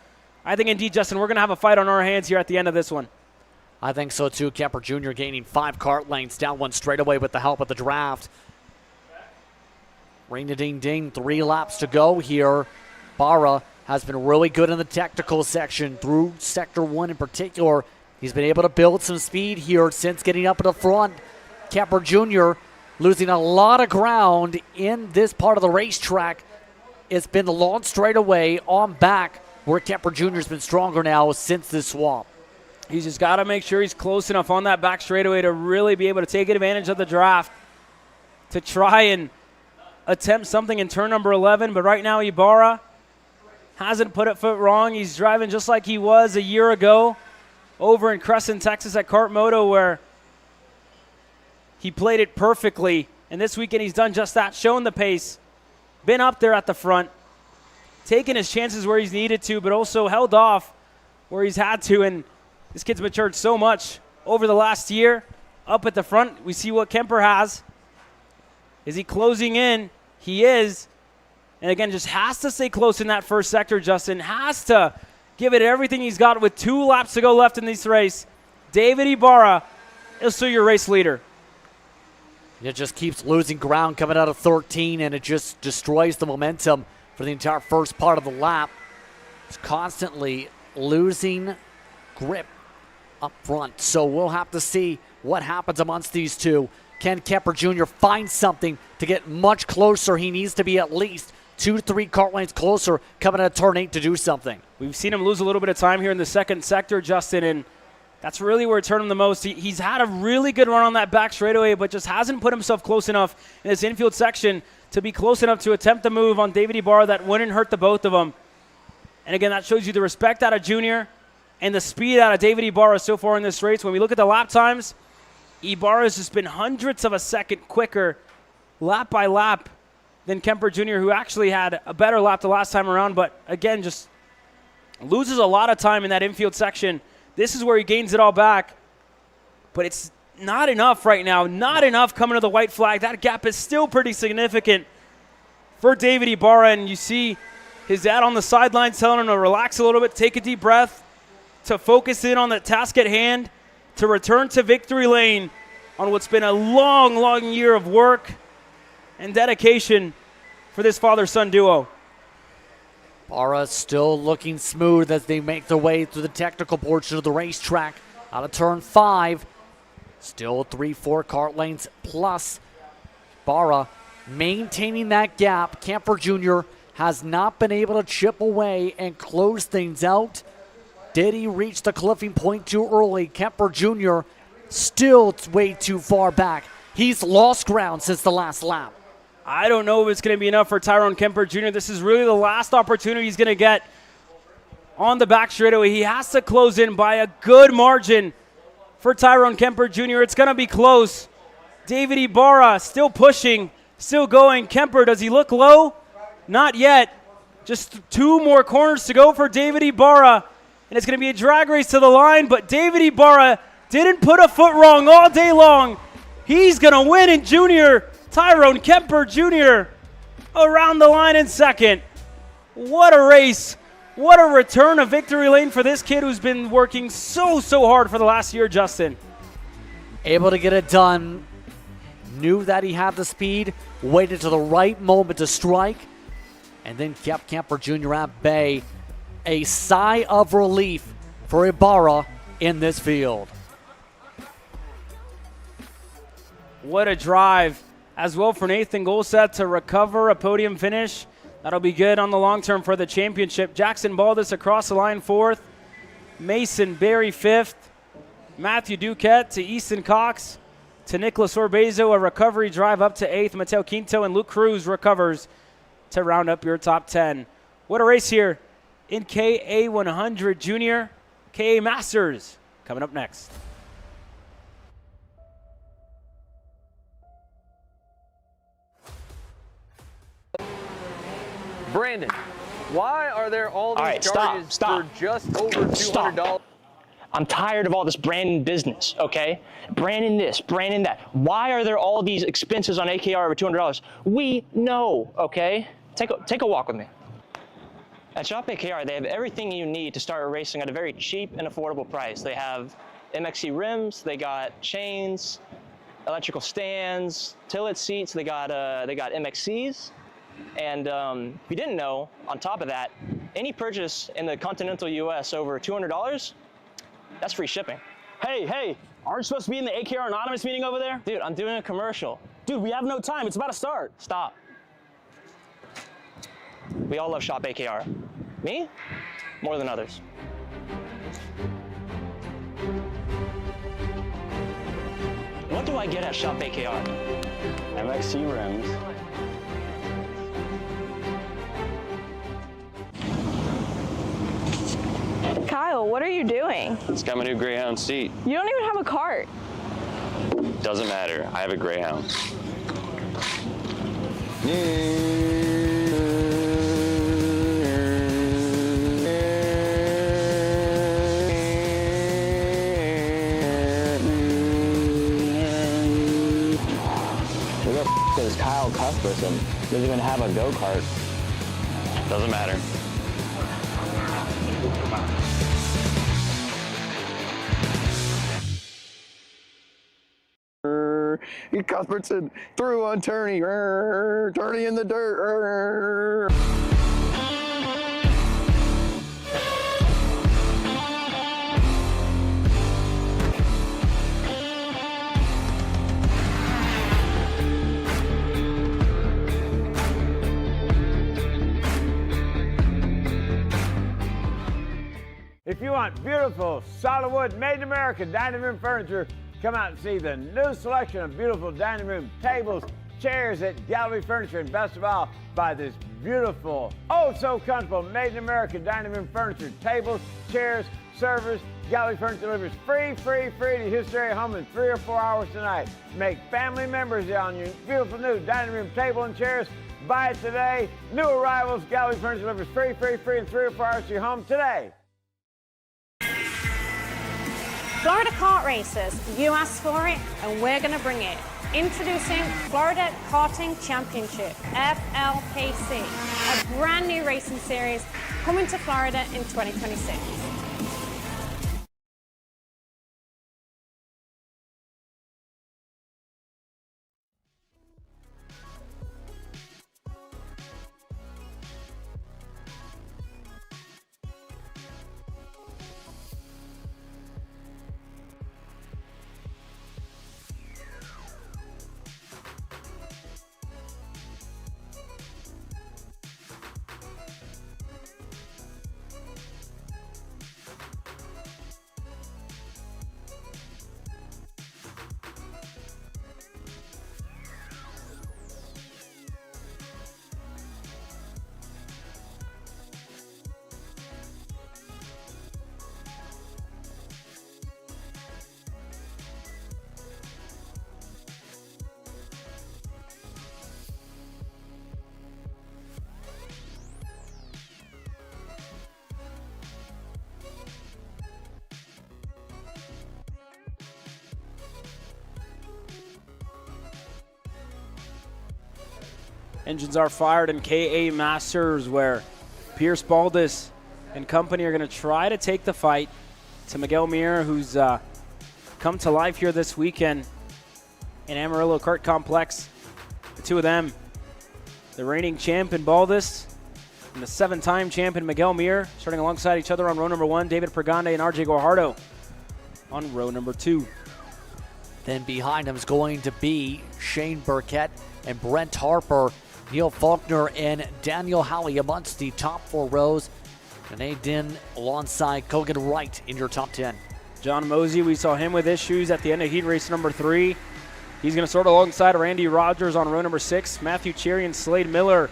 I think indeed, Justin, we're going to have a fight on our hands here at the end of this one. I think so too. Kemper Jr. gaining 5 kart lengths down one straightaway with the help of the draft. Ring-a-ding-ding, 3 laps to go here. Barra has been really good in the technical section through Sector 1 in particular. He's been able to build some speed here since getting up in the front. Kemper Jr. losing a lot of ground in this part of the racetrack. It's been the long straightaway on back where Kemper Jr. has been stronger now since this swap. He's just got to make sure he's close enough on that back straightaway to really be able to take advantage of the draft to try and attempt something in turn number 11. But right now, Ibarra hasn't put a foot wrong. He's driving just like he was a year ago over in Crescent, Texas at Kart Moto, where he played it perfectly. And this weekend he's done just that, shown the pace, been up there at the front, taken his chances where he's needed to, but also held off where he's had to. And this kid's matured so much over the last year. Up at the front, we see what Kemper has. Is he closing in? He is. And again, just has to stay close in that first sector, Justin. Has to give it everything he's got with 2 laps to go left in this race. David Ibarra is still your race leader. It just keeps losing ground coming out of 13, and it just destroys the momentum for the entire first part of the lap. It's constantly losing grip up front. So we'll have to see what happens amongst these two. Can Kemper Jr. find something to get much closer? He needs to be at least 2 to 3 kart lanes closer coming out of turn 8 to do something. We've seen him lose a little bit of time here in the second sector, Justin, and that's really where it hurt him the most. He's had a really good run on that back straightaway, but just hasn't put himself close enough in this infield section to be close enough to attempt the move on David Ibarra that wouldn't hurt the both of them. And again, that shows you the respect out of Junior and the speed out of David Ibarra so far in this race. When we look at the lap times, Ibarra has just been hundredths of a second quicker lap by lap than Kemper Jr., who actually had a better lap the last time around, but again, just loses a lot of time in that infield section. This is where he gains it all back, but it's not enough right now. Not enough coming to the white flag. That gap is still pretty significant for David Ibarra, and you see his dad on the sidelines telling him to relax a little bit, take a deep breath, to focus in on the task at hand, to return to victory lane on what's been a long, long year of work and dedication for this father-son duo. Barra still looking smooth as they make their way through the technical portion of the racetrack. Out of turn 5, still 3-4 kart lanes plus. Barra maintaining that gap. Kemper Jr. has not been able to chip away and close things out. Did he reach the cliffing point too early? Kemper Jr. still way too far back. He's lost ground since the last lap. I don't know if it's going to be enough for Tyrone Kemper Jr. This is really the last opportunity he's going to get on the back straightaway. He has to close in by a good margin for Tyrone Kemper Jr. It's going to be close. David Ibarra still pushing, still going. Kemper, does he look low? Not yet. Just 2 more corners to go for David Ibarra. And it's going to be a drag race to the line, but David Ibarra didn't put a foot wrong all day long. He's going to win in junior. Tyrone Kemper Jr. around the line in second. What a race. What a return of victory lane for this kid who's been working so hard for the last year, Justin. Able to get it done. Knew that he had the speed. Waited to the right moment to strike. And then kept Kemper Jr. at bay. A sigh of relief for Ibarra in this field. What a drive as well for Nathan Golseth to recover a podium finish. That'll be good on the long term for the championship. Jackson Baldus across the line 4th. Mason Berry 5th. Matthew Duquette to Easton Cox. To Nicholas Orbezo, a recovery drive up to 8th. Mateo Quinto and Luke Cruz recovers to round up your top 10. What a race here in KA100 Junior. KA Masters coming up next. Brandon, why are there all these charges for just over $200? I'm tired of all this Brandon business, okay? Brandon this, Brandon that. Why are there all these expenses on AKR over $200? We know, okay? Take a walk with me. At Shop AKR, they have everything you need to start racing at a very cheap and affordable price. They have MXC rims, they got chains, electrical stands, toilet seats. They got MXCs. And if you didn't know, on top of that, any purchase in the continental U.S. over $200, that's free shipping. Hey, aren't you supposed to be in the AKR Anonymous meeting over there? Dude, I'm doing a commercial. Dude, we have no time. It's about to start. Stop. We all love Shop AKR. Me? More than others. What do I get at Shop AKR? MXC rims. Kyle, what are you doing? It's got my new Greyhound seat. You don't even have a cart. Doesn't matter. I have a Greyhound. Who the f is Kyle Cuthbertson? Doesn't even have a go-kart. Doesn't matter. Cuthbertson through on Turney. Turney in the dirt. If you want beautiful, solid wood, made in America dining room furniture, come out and see the new selection of beautiful dining room tables, chairs at Gallery Furniture, and best of all, buy this beautiful, oh so comfortable, made in America dining room furniture, tables, chairs, servers. Gallery Furniture delivers free to Houston area home in 3 or 4 hours tonight. Make family members on your beautiful new dining room table and chairs. Buy it today. New arrivals, Gallery Furniture delivers free in 3 or 4 hours to your home today. Florida Kart Racers, you asked for it and we're going to bring it. Introducing Florida Karting Championship, FLPC, a brand new racing series coming to Florida in 2026. Engines are fired in KA Masters, where Pierce Baldus and company are going to try to take the fight to Miguel Mir, who's come to life here this weekend in Amarillo Kart Complex. The two of them, the reigning champion Baldus and the 7-time champion Miguel Mir, starting alongside each other on row number 1, David Pregande and RJ Guajardo on row number 2. Then behind him is going to be Shane Burkett and Brent Harper, Neil Faulkner and Daniel Howie amongst the top 4 rows. And Aiden alongside Kogan Wright in your top 10. John Mosey, we saw him with issues at the end of heat race number 3. He's going to start alongside Randy Rogers on row number 6. Matthew Cherry and Slade Miller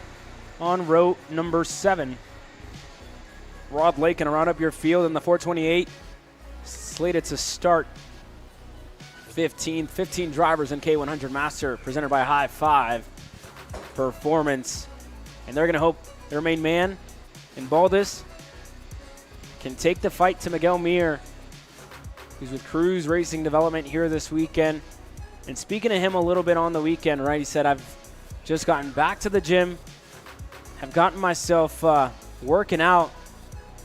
on row number 7. Rod Lake going to round up your field in the 428. Slated to start 15 drivers in K100 Master, presented by High Five Performance. And they're going to hope their main man in Baldus can take the fight to Miguel Mir, who's with Cruise Racing Development here this weekend. And speaking to him a little bit on the weekend, right, he said, I've just gotten back to the gym, have gotten myself working out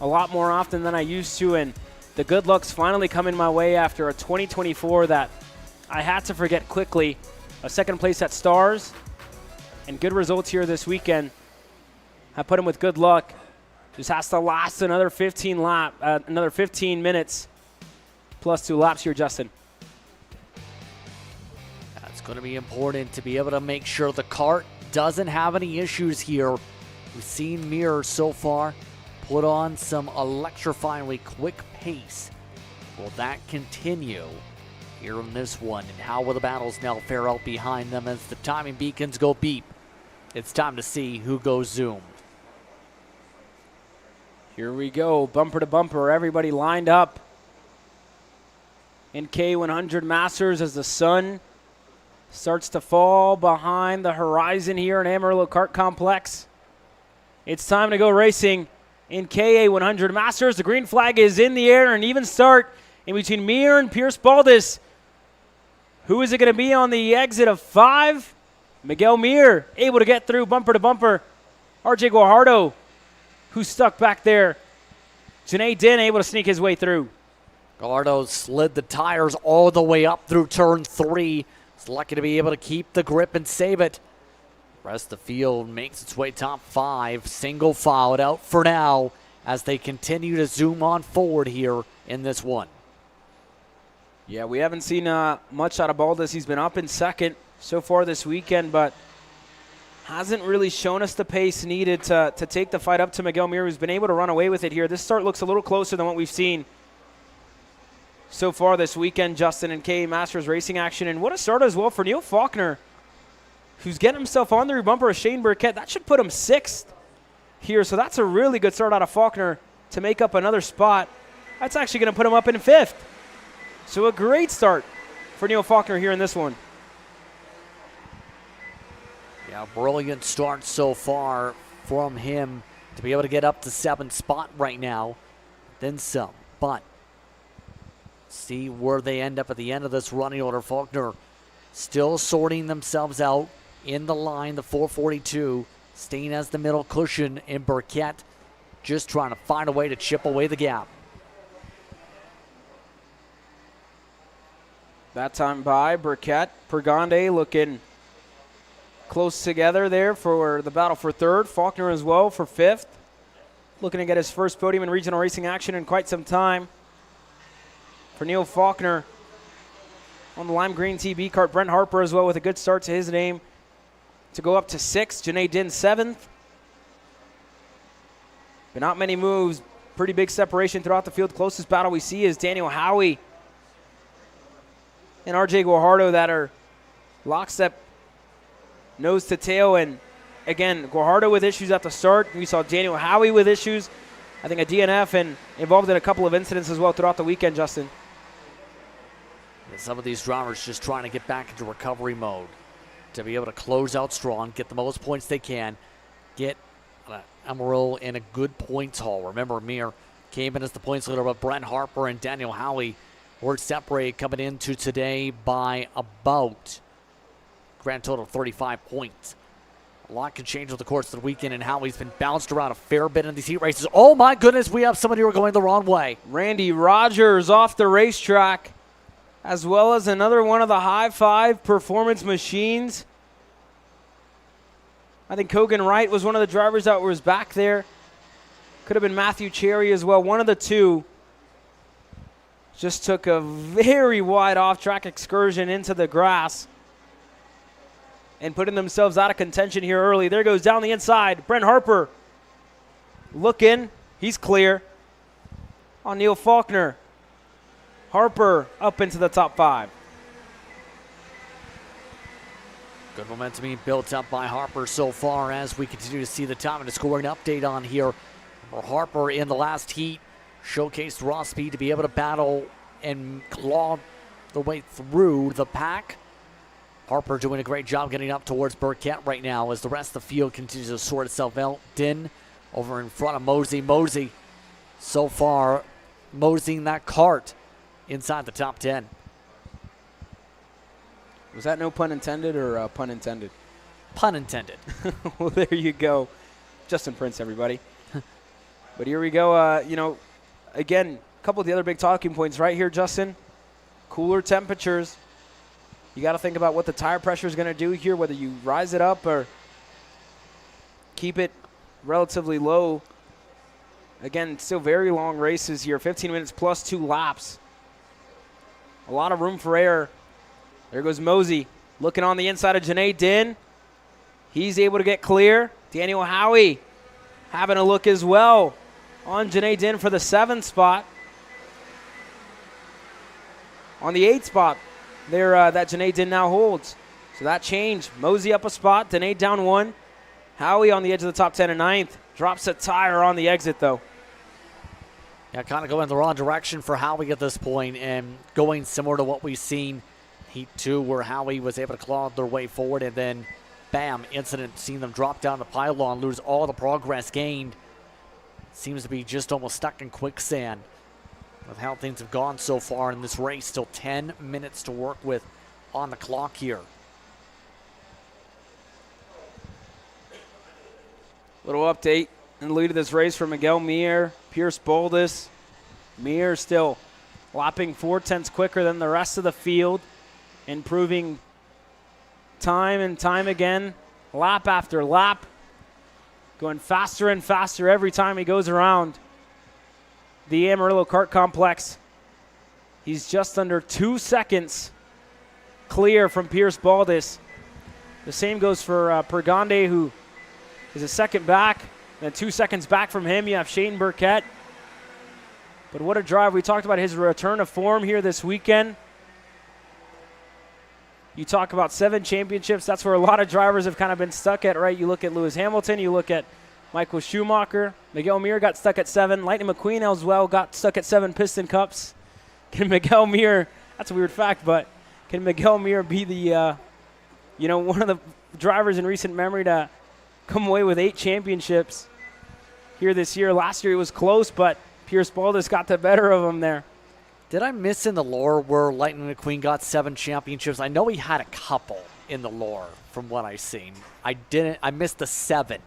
a lot more often than I used to, and the good luck's finally coming my way after a 2024 that I had to forget quickly. A second place at Stars and good results here this weekend. I put him with good luck. Just has to last another 15 minutes plus 2 laps here, Justin. That's going to be important to be able to make sure the kart doesn't have any issues here. We've seen Mir so far put on some electrifyingly quick pace. Will that continue here in this one? And how will the battles now fare out behind them as the timing beacons go beep? It's time to see who goes zoom. Here we go, bumper to bumper, everybody lined up in K100 Masters as the sun starts to fall behind the horizon here in Amarillo Kart Complex. It's time to go racing in KA100 Masters. The green flag is in the air, an even start in between Mir and Pierce Baldus. Who is it going to be on the exit of 5? Miguel Mir able to get through bumper to bumper. RJ Guajardo, who's stuck back there. Janae Din able to sneak his way through. Guajardo slid the tires all the way up through turn 3. He's lucky to be able to keep the grip and save it. Rest of the field makes its way top 5. Single filed out for now as they continue to zoom on forward here in this one. Yeah, we haven't seen much out of Baldus. He's been up in second so far this weekend, but hasn't really shown us the pace needed to take the fight up to Miguel Mir, who's been able to run away with it here. This start looks a little closer than what we've seen so far this weekend, Justin, in KA Masters racing action. And what a start as well for Neil Faulkner, who's getting himself on the rear bumper of Shane Burkett. That should put him 6th here, so that's a really good start out of Faulkner to make up another spot. That's actually going to put him up in 5th. So a great start for Neil Faulkner here in this one. Yeah, brilliant start so far from him to be able to get up to 7th spot right now. Then some, but see where they end up at the end of this running order. Faulkner still sorting themselves out in the line, the 442, staying as the middle cushion, and Burkett just trying to find a way to chip away the gap. That time by Burkett, Pergande looking close together there for the battle for 3rd. Faulkner as well for 5th. Looking to get his first podium in regional racing action in quite some time. For Neil Faulkner on the lime green TB kart. Brent Harper as well with a good start to his name to go up to 6th. Janae Din 7th. But not many moves. Pretty big separation throughout the field. Closest battle we see is Daniel Howie and RJ Guajardo that are lockstep nose to tail. And again, Guajardo with issues at the start. We saw Daniel Howie with issues. I think a DNF and involved in a couple of incidents as well throughout the weekend, Justin. And some of these drivers just trying to get back into recovery mode to be able to close out strong, get the most points they can, get Amarillo in a good points haul. Remember, Mir came in as the points leader, but Brent Harper and Daniel Howie were separated coming into today by about grand total of 35 points. A lot can change with the course of the weekend, and Howie's been bounced around a fair bit in these heat races. Oh my goodness, we have somebody who are going the wrong way. Randy Rogers off the racetrack, as well as another one of the High Five performance machines. I think Kogan Wright was one of the drivers that was back there. Could have been Matthew Cherry as well. One of the two just took a very wide off-track excursion into the grass and putting themselves out of contention here early. There goes down the inside. Brent Harper looking. He's clear on Neil Faulkner. Harper up into the top 5. Good momentum being built up by Harper so far as we continue to see the time and the scoring update on here. Harper in the last heat showcased raw speed to be able to battle and claw the way through the pack. Harper doing a great job getting up towards Burkett right now as the rest of the field continues to sort itself out. Din over in front of Mosey. Mosey so far moseying that kart inside the top 10. Was that no pun intended or pun intended? Pun intended. Well, there you go. Justin Prince, everybody. But here we go. Again, a couple of the other big talking points right here, Justin. Cooler temperatures You got to think about what the tire pressure is going to do here, whether you rise it up or keep it relatively low. Again, still very long races here, 15 minutes plus 2 laps. A lot of room for error. There goes Mosey looking on the inside of Janae Din. He's able to get clear. Daniel Howie having a look as well on Janae Din for the 7th spot. On the 8th spot, there that Janae Din now holds. So that changed. Mosey up a spot, Danae down 1. Howie on the edge of the top 10 and 9th. Drops a tire on the exit, though. Yeah, kind of going in the wrong direction for Howie at this point, and going similar to what we've seen Heat 2, where Howie was able to claw their way forward, and then, bam, incident, seeing them drop down the pylon, lose all the progress gained. Seems to be just almost stuck in quicksand with how things have gone so far in this race. Still 10 minutes to work with on the clock here. Little update in the lead of this race for Miguel Mir, Pierce Boldis. Mir still lapping 4/10 quicker than the rest of the field, improving time and time again, lap after lap, going faster and faster every time he goes around the Amarillo Kart Complex. He's just under 2 seconds clear from Pierce Boldis. The same goes for Pergande, who is a second back. Then 2 seconds back from him, you have Shane Burkett. But what a drive. We talked about his return to form here this weekend. You talk about 7 championships. That's where a lot of drivers have kind of been stuck at, right? You look at Lewis Hamilton. You look at Michael Schumacher. Miguel Mir got stuck at 7. Lightning McQueen as well got stuck at 7 Piston Cups. Can Miguel Mir, that's a weird fact, but can Miguel Mir be the, one of the drivers in recent memory to come away with 8 championships here this year? Last year it was close, but Pierce Boldis got the better of him there. Did I miss in the lore where Lightning McQueen got 7 championships? I know he had a couple in the lore from what I've seen. I missed the 7.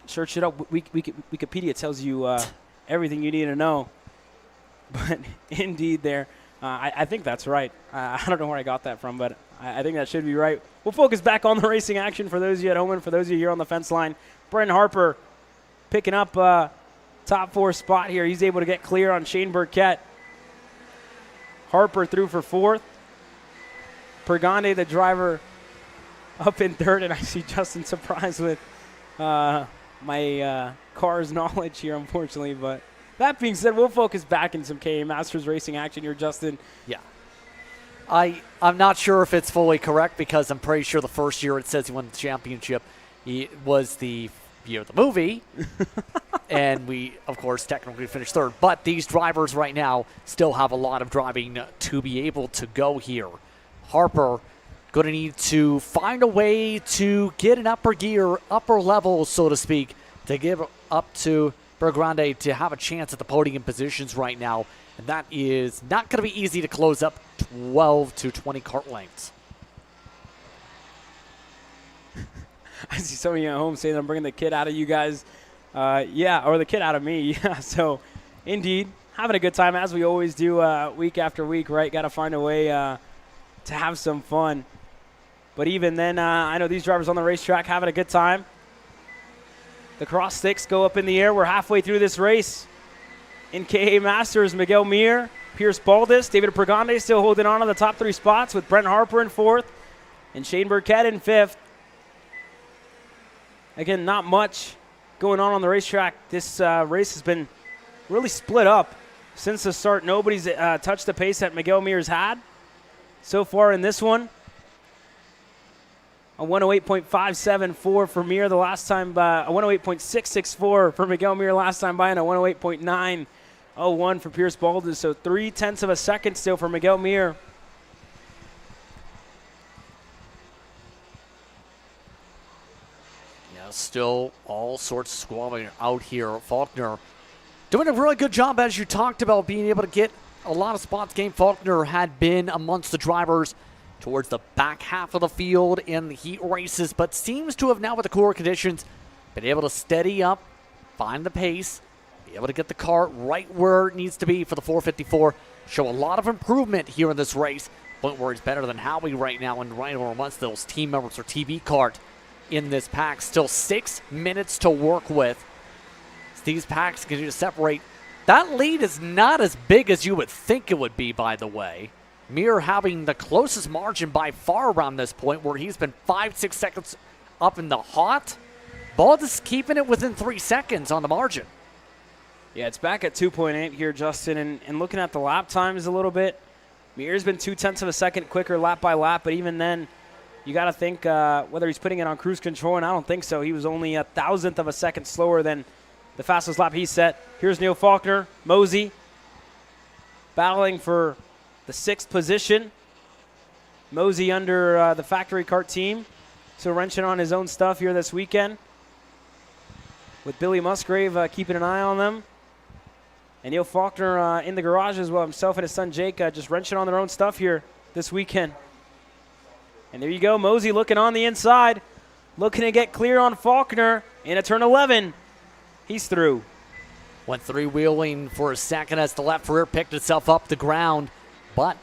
Search it up. Wikipedia tells you everything you need to know. But indeed there, I think that's right. I don't know where I got that from, but I think that should be right. We'll focus back on the racing action for those of you at home and for those of you here on the fence line. Brendan Harper picking up top 4 spot here. He's able to get clear on Shane Burkett. Harper through for 4th. Pergande, the driver, up in 3rd, and I see Justin surprised with my car's knowledge here, unfortunately. But that being said, we'll focus back in some KA Masters racing action here, Justin. Yeah. I'm not sure if it's fully correct, because I'm pretty sure the first year it says he won the championship, he was the year of the movie. And we, of course, technically finished 3rd. But these drivers right now still have a lot of driving to be able to go here. Harper going to need to find a way to get an upper gear, upper level, so to speak, to give up to Bergrande to have a chance at the podium positions right now. And that is not going to be easy to close up 12 to 20 kart lengths. I see some of you at home saying I'm bringing the kid out of you guys. Or the kid out of me. Yeah, so indeed, having a good time as we always do week after week, right? Got to find a way to have some fun. But even then, I know these drivers on the racetrack having a good time. The cross sticks go up in the air. We're halfway through this race. In KA Masters, Miguel Mir, Pierce Boldis, David Pergande still holding on to the top 3 spots with Brent Harper in 4th and Shane Burkett in 5th. Again, not much going on the racetrack. This race has been really split up since the start. Nobody's touched the pace that Miguel Mir's had so far in this one. A 108.574 for Mir the last time by, a 108.664 for Miguel Mir last time by, and a 108.901 for Pierce Boldis. So 0.3 of a second still for Miguel Mir. Still all sorts of squabbling out here. Faulkner doing a really good job, as you talked about, being able to get a lot of spots gained. Faulkner had been amongst the drivers towards the back half of the field in the heat races, but seems to have now, with the cooler conditions, been able to steady up, find the pace, be able to get the car right where it needs to be for the 454. Show a lot of improvement here in this race. point where he's better than Howie right now, and Rhino Munstill's team members or TV Kart in this pack. Still 6 minutes to work with. So these packs continue to separate. That lead is not as big as you would think it would be, by the way. Mir having the closest margin by far around this point, where he's been 5-6 seconds up in the hot. Baldus keeping it within 3 seconds on the margin. Yeah, it's back at 2.8 here, Justin, and looking at the lap times a little bit, Mir's been 0.2 of a second quicker lap by lap, but even then, you got to think whether he's putting it on cruise control, and I don't think so. He was only 1,000th of a second slower than the fastest lap he set. Here's Neil Faulkner, Mosey, battling for the 6th position. Mosey under the factory kart team, so wrenching on his own stuff here this weekend, with Billy Musgrave keeping an eye on them. And Neil Faulkner in the garage as well, himself and his son Jake just wrenching on their own stuff here this weekend. And there you go, Mosey looking on the inside, looking to get clear on Faulkner in a turn 11. He's through. Went three-wheeling for a second as the left rear picked itself up the ground, but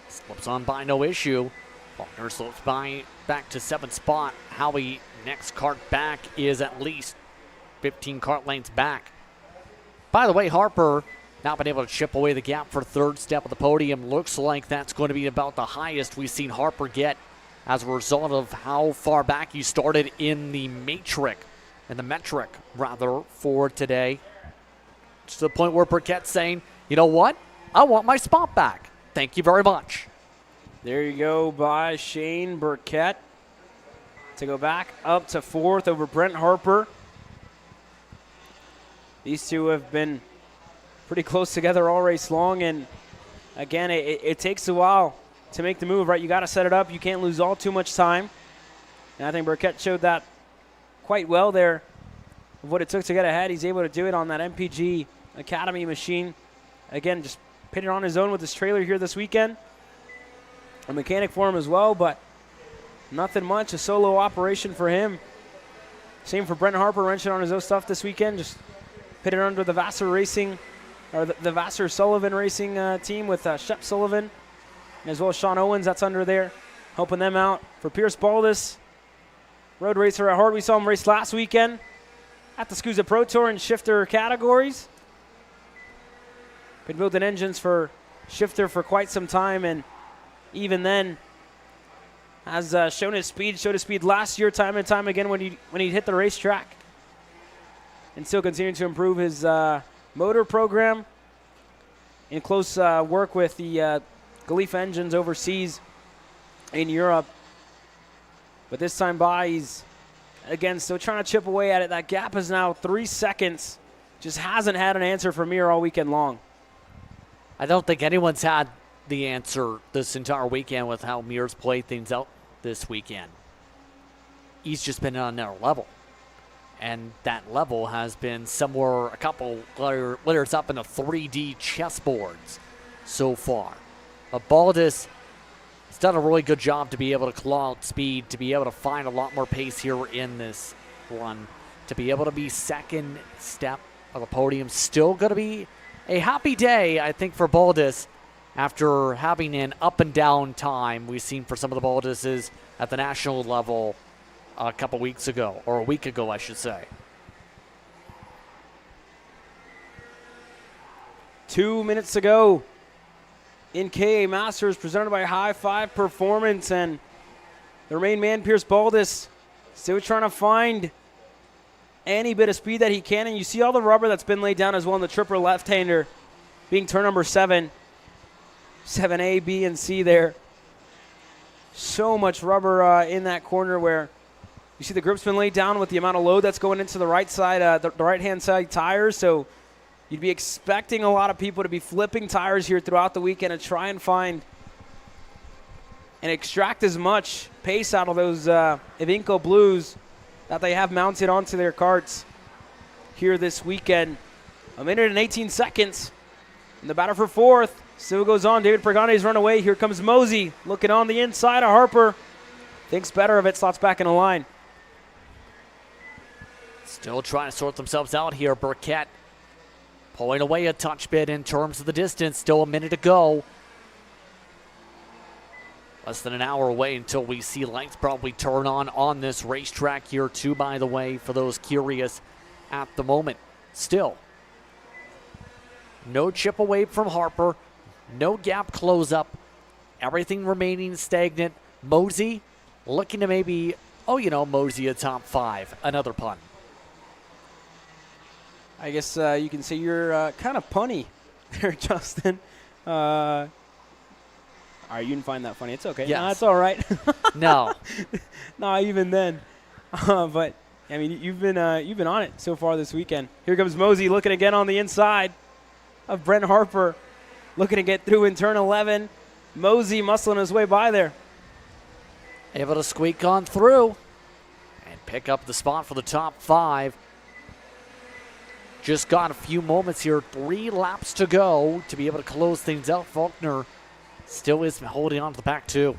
slips on by no issue. Faulkner slips by back to 7th spot. Howie, next kart back, is at least 15 kart lengths back. By the way, Harper not been able to chip away the gap for 3rd step of the podium. Looks like that's going to be about the highest we've seen Harper get as a result of how far back he started in the metric for today. To the point where Burkett's saying, you know what? I want my spot back. Thank you very much. There you go by Shane Burkett to go back up to 4th over Brent Harper. These two have been pretty close together all race long, and again, it takes a while to make the move, right? You got to set it up. You can't lose all too much time. And I think Burkett showed that quite well there of what it took to get ahead. He's able to do it on that MPG Academy machine. Again, just pitted on his own with his trailer here this weekend. A mechanic for him as well, but nothing much. A solo operation for him. Same for Brent Harper, wrenching on his own stuff this weekend. Just pitted under the Vassar Racing, or the Vassar Sullivan Racing team with Shep Sullivan, as well as Sean Owens. That's under there, helping them out. For Pierce Baldus, road racer at heart. We saw him race last weekend at the SCUSA Pro Tour in shifter categories. Been building engines for shifter for quite some time, and even then has showed his speed last year time and time again when he hit the racetrack, and still continuing to improve his motor program in close work with the Galifa engines overseas in Europe. But this time by, he's again still trying to chip away at it. That gap is now 3 seconds. Just hasn't had an answer for Mir all weekend long. I don't think anyone's had the answer this entire weekend with how Mir's played things out this weekend. He's just been on another level. And that level has been somewhere a couple letters up in the 3D chessboards so far. But Baldus has done a really good job to be able to claw out speed, to be able to find a lot more pace here in this run, to be able to be 2nd step of the podium. Still going to be a happy day, I think, for Baldus after having an up and down time we've seen for some of the Balduses at the national level a couple weeks ago, or a week ago, I should say. 2 minutes to go in KA Masters, presented by High Five Performance, and their main man, Pierce Baldus, still trying to find any bit of speed that he can, and you see all the rubber that's been laid down as well in the tripper left-hander, being turn number 7. 7A, B, and C there. So much rubber in that corner where you see the grip's been laid down with the amount of load that's going into the right side, the right-hand side tires, so you'd be expecting a lot of people to be flipping tires here throughout the weekend and try and find and extract as much pace out of those Ivinco Blues that they have mounted onto their karts here this weekend. 1 minute and 18 seconds. And the battle for 4th still goes on. David Pergante's run away. Here comes Mosey looking on the inside of Harper. Thinks better of it, slots back in the line. Still trying to sort themselves out here. Burkett pulling away a touch bit in terms of the distance. Still a minute to go. Less than an hour away until we see lights probably turn on this racetrack here too, by the way, for those curious at the moment. Still, no chip away from Harper, no gap close up, everything remaining stagnant. Mosey looking to maybe, Mosey a top 5, another pun. I guess you can say you're kind of punny there, Justin. All right, you didn't find that funny. It's okay. Yes. No, it's all right. No. No, even then. But, I mean, you've been on it so far this weekend. Here comes Mosey looking again on the inside of Brent Harper, looking to get through in turn 11. Mosey muscling his way by there. Able to squeak on through and pick up the spot for the top 5. Just got a few moments here, 3 laps to go to be able to close things out. Faulkner still is holding on to the back 2.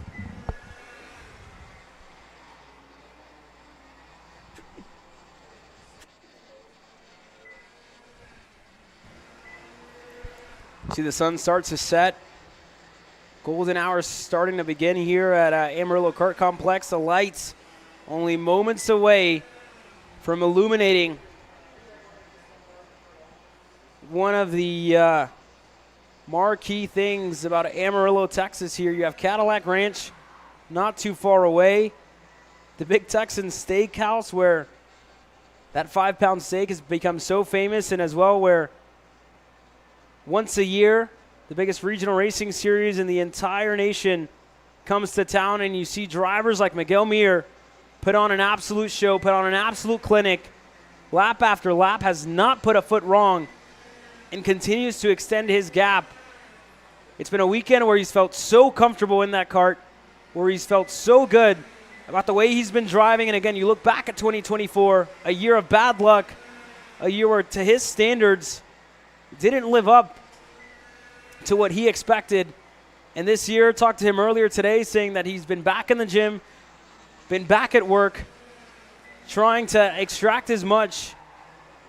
See, the sun starts to set. Golden hour starting to begin here at Amarillo Kart Complex. The lights only moments away from illuminating one of the marquee things about Amarillo, Texas here. You have Cadillac Ranch not too far away. The Big Texan Steakhouse, where that 5-pound steak has become so famous, and as well where once a year the biggest regional racing series in the entire nation comes to town, and you see drivers like Miguel Mir put on an absolute show, put on an absolute clinic. Lap after lap, has not put a foot wrong and continues to extend his gap. It's been a weekend where he's felt so comfortable in that kart, where he's felt so good about the way he's been driving. And again, you look back at 2024, a year of bad luck, a year where to his standards didn't live up to what he expected. And this year, talked to him earlier today, saying that he's been back in the gym, been back at work, trying to extract as much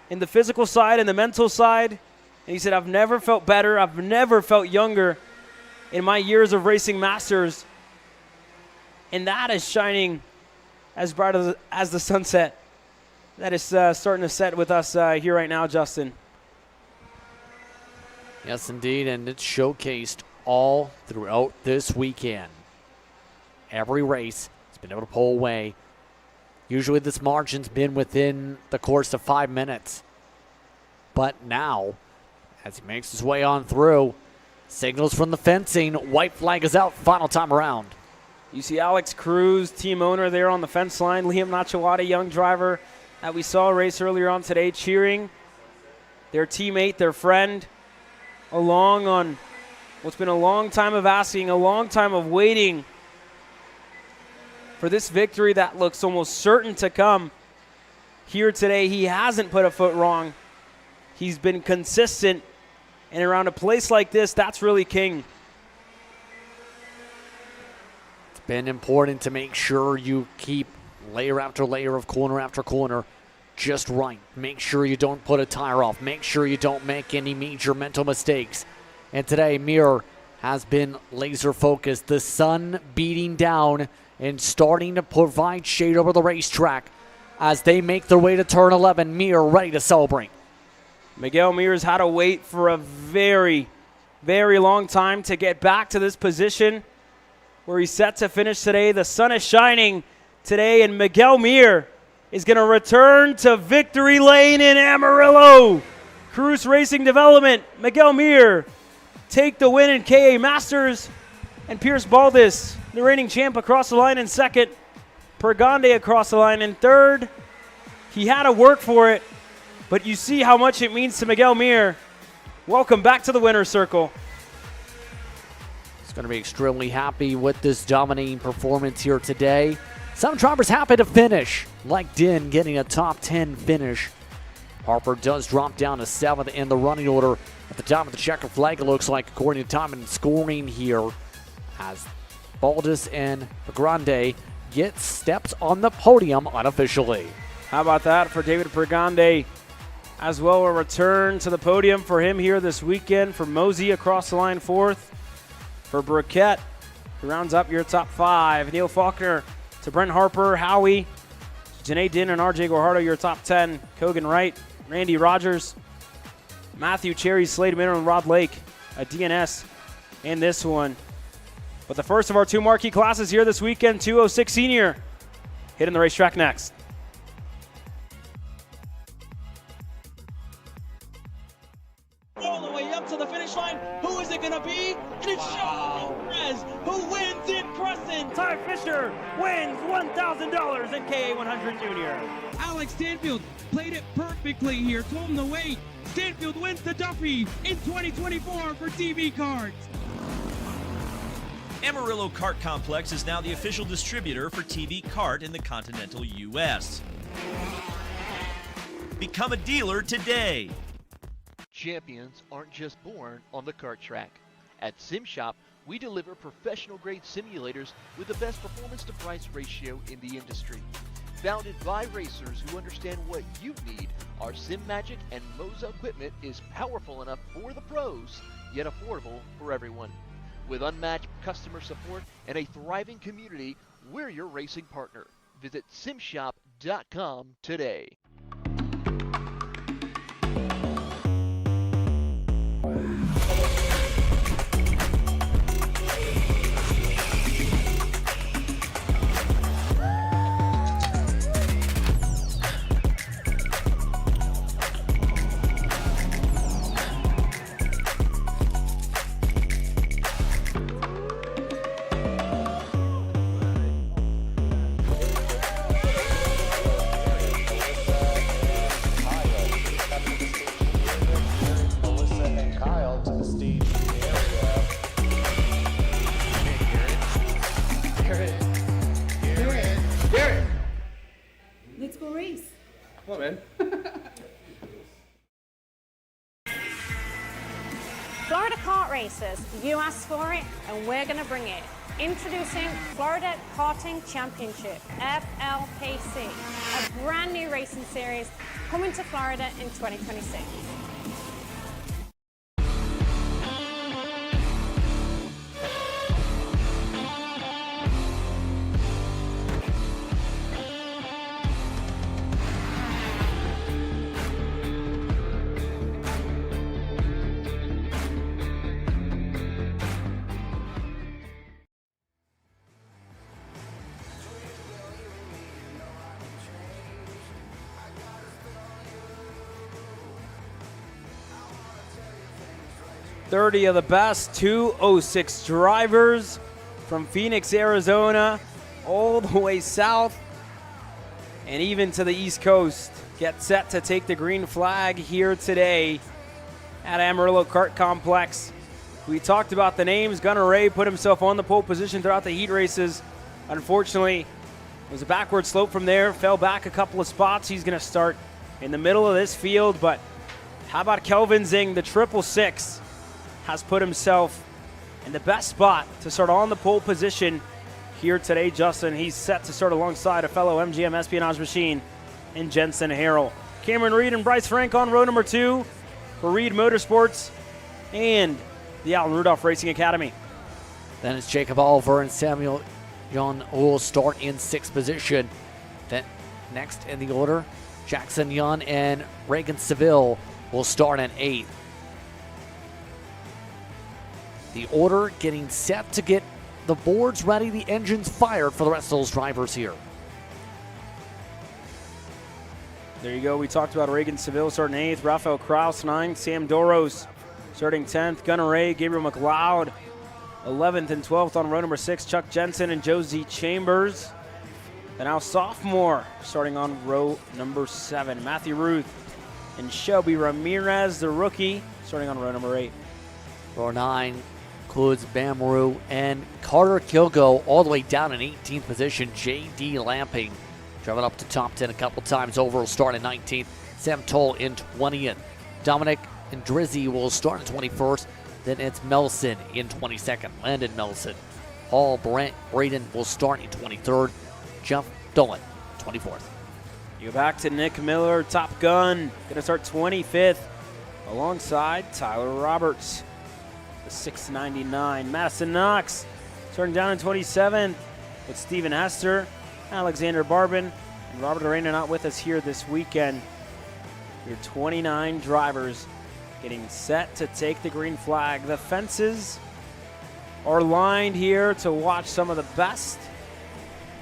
in the physical side and the mental side. And he said, I've never felt better. I've never felt younger in my years of racing masters. And that is shining as bright as the sunset. That is starting to set with us here right now, Justin. Yes, indeed, and it's showcased all throughout this weekend. Every race has been able to pull away. Usually this margin's been within the course of 5 minutes. But now, as he makes his way on through, signals from the fencing, white flag is out, final time around. You see Alex Cruz, team owner, there on the fence line. Liam Nachawati, young driver that we saw race earlier on today, cheering their teammate, their friend, along on what's been a long time of asking, a long time of waiting for this victory that looks almost certain to come here today. He hasn't put a foot wrong. He's been consistent, and around a place like this, that's really king. It's been important to make sure you keep layer after layer of corner after corner just right. Make sure you don't put a tire off. Make sure you don't make any major mental mistakes. And today, Mir has been laser focused. The sun beating down and starting to provide shade over the racetrack as they make their way to turn 11. Mir ready to celebrate. Miguel Mir's had to wait for a very, very long time to get back to this position where he's set to finish today. The sun is shining today, and Miguel Mir is going to return to victory lane in Amarillo. Cruz Racing Development, Miguel Mir take the win in KA Masters, and Pierce Baldus, the reigning champ, across the line in second. Pergande across the line in third. He had to work for it, but you see how much it means to Miguel Mir. Welcome back to the winner's circle. He's going to be extremely happy with this dominating performance here today. Some drivers happy to finish, like Din getting a top 10 finish. Harper does drop down to 7th in the running order at the top of the checker flag, it looks like, according to time and scoring here, as Baldus and Grande get steps on the podium unofficially. How about that for David Pergande? As well, a return to the podium for him here this weekend. For Mosey across the line 4th. For Burkett who rounds up your top 5. Neil Faulkner to Brent Harper, Howie, Janae Din and RJ Guajardo, your top 10. Kogan Wright, Randy Rogers, Matthew Cherry, Slade Minner, and Rod Lake, a DNS in this one. But the first of our 2 marquee classes here this weekend, 206 senior, hitting the racetrack next. All the way up to the finish line. Who is it going to be? And it's Sean Perez who wins in Crescent. Ty Fisher wins $1,000 in KA 100 Junior. Alex Stanfield played it perfectly here. Told him to wait. Stanfield wins the Duffy in 2024 for TV Karts. Amarillo Kart Complex is now the official distributor for TV Kart in the continental U.S. Become a dealer today. Champions aren't just born on the kart track. At SimShop, we deliver professional-grade simulators with the best performance-to-price ratio in the industry. Founded by racers who understand what you need, our SimMagic and Moza equipment is powerful enough for the pros, yet affordable for everyone. With unmatched customer support and a thriving community, we're your racing partner. Visit simshop.com today. Let's go race. Come on, man. Florida Kart Racers, you asked for it and we're going to bring it. Introducing Florida Karting Championship, FLPC, a brand new racing series coming to Florida in 2026. Thirty of the best 206 drivers from Phoenix, Arizona, all the way south and even to the East Coast get set to take the green flag here today at Amarillo Kart Complex. We talked about the names. Gunnar Ray put himself on the pole position throughout the heat races. Unfortunately, it was a backward slope from there, fell back a couple of spots. He's going to start in the middle of this field, but how about Kelvin Zing, the 666? Has put himself in the best spot to start on the pole position here today, Justin. He's set to start alongside a fellow MGM espionage machine in Jensen Harrell. Cameron Reed and Bryce Frank on row number 2 for Reed Motorsports and the Alan Rudolph Racing Academy. Then it's Jacob Oliver and Samuel Young will start in 6th position. Then next in the order, Jackson Young and Reagan Seville will start in 8th. The order getting set to get the boards ready, the engines fired for the rest of those drivers here. There you go. We talked about Reagan Seville starting 8th, Rafael Kraus 9th, Sam Doros starting 10th, Gunnar Ray, Gabriel McLeod 11th and 12th on row number 6, Chuck Jensen and Josie Chambers. And now sophomore starting on row number 7, Matthew Ruth and Shelby Ramirez, the rookie, starting on row number 8. Row 9 includes Bamaru and Carter Kilgo all the way down in 18th position. J.D. Lamping driving up to top 10 a couple times over, will start in 19th. Sam Toll in 20th. Dominic and Drizzy will start in 21st. Then it's Melson in 22nd. Landon Melson. Paul Braden will start in 23rd. Jeff Dolan, 24th. You go back to Nick Miller, Top Gun, going to start 25th alongside Tyler Roberts. 699. Madison Knox Starting down in 27th with Stephen Hester, Alexander Barbin, and Robert Arena not with us here this weekend. Your 29 drivers getting set to take the green flag. The fences are lined here to watch some of the best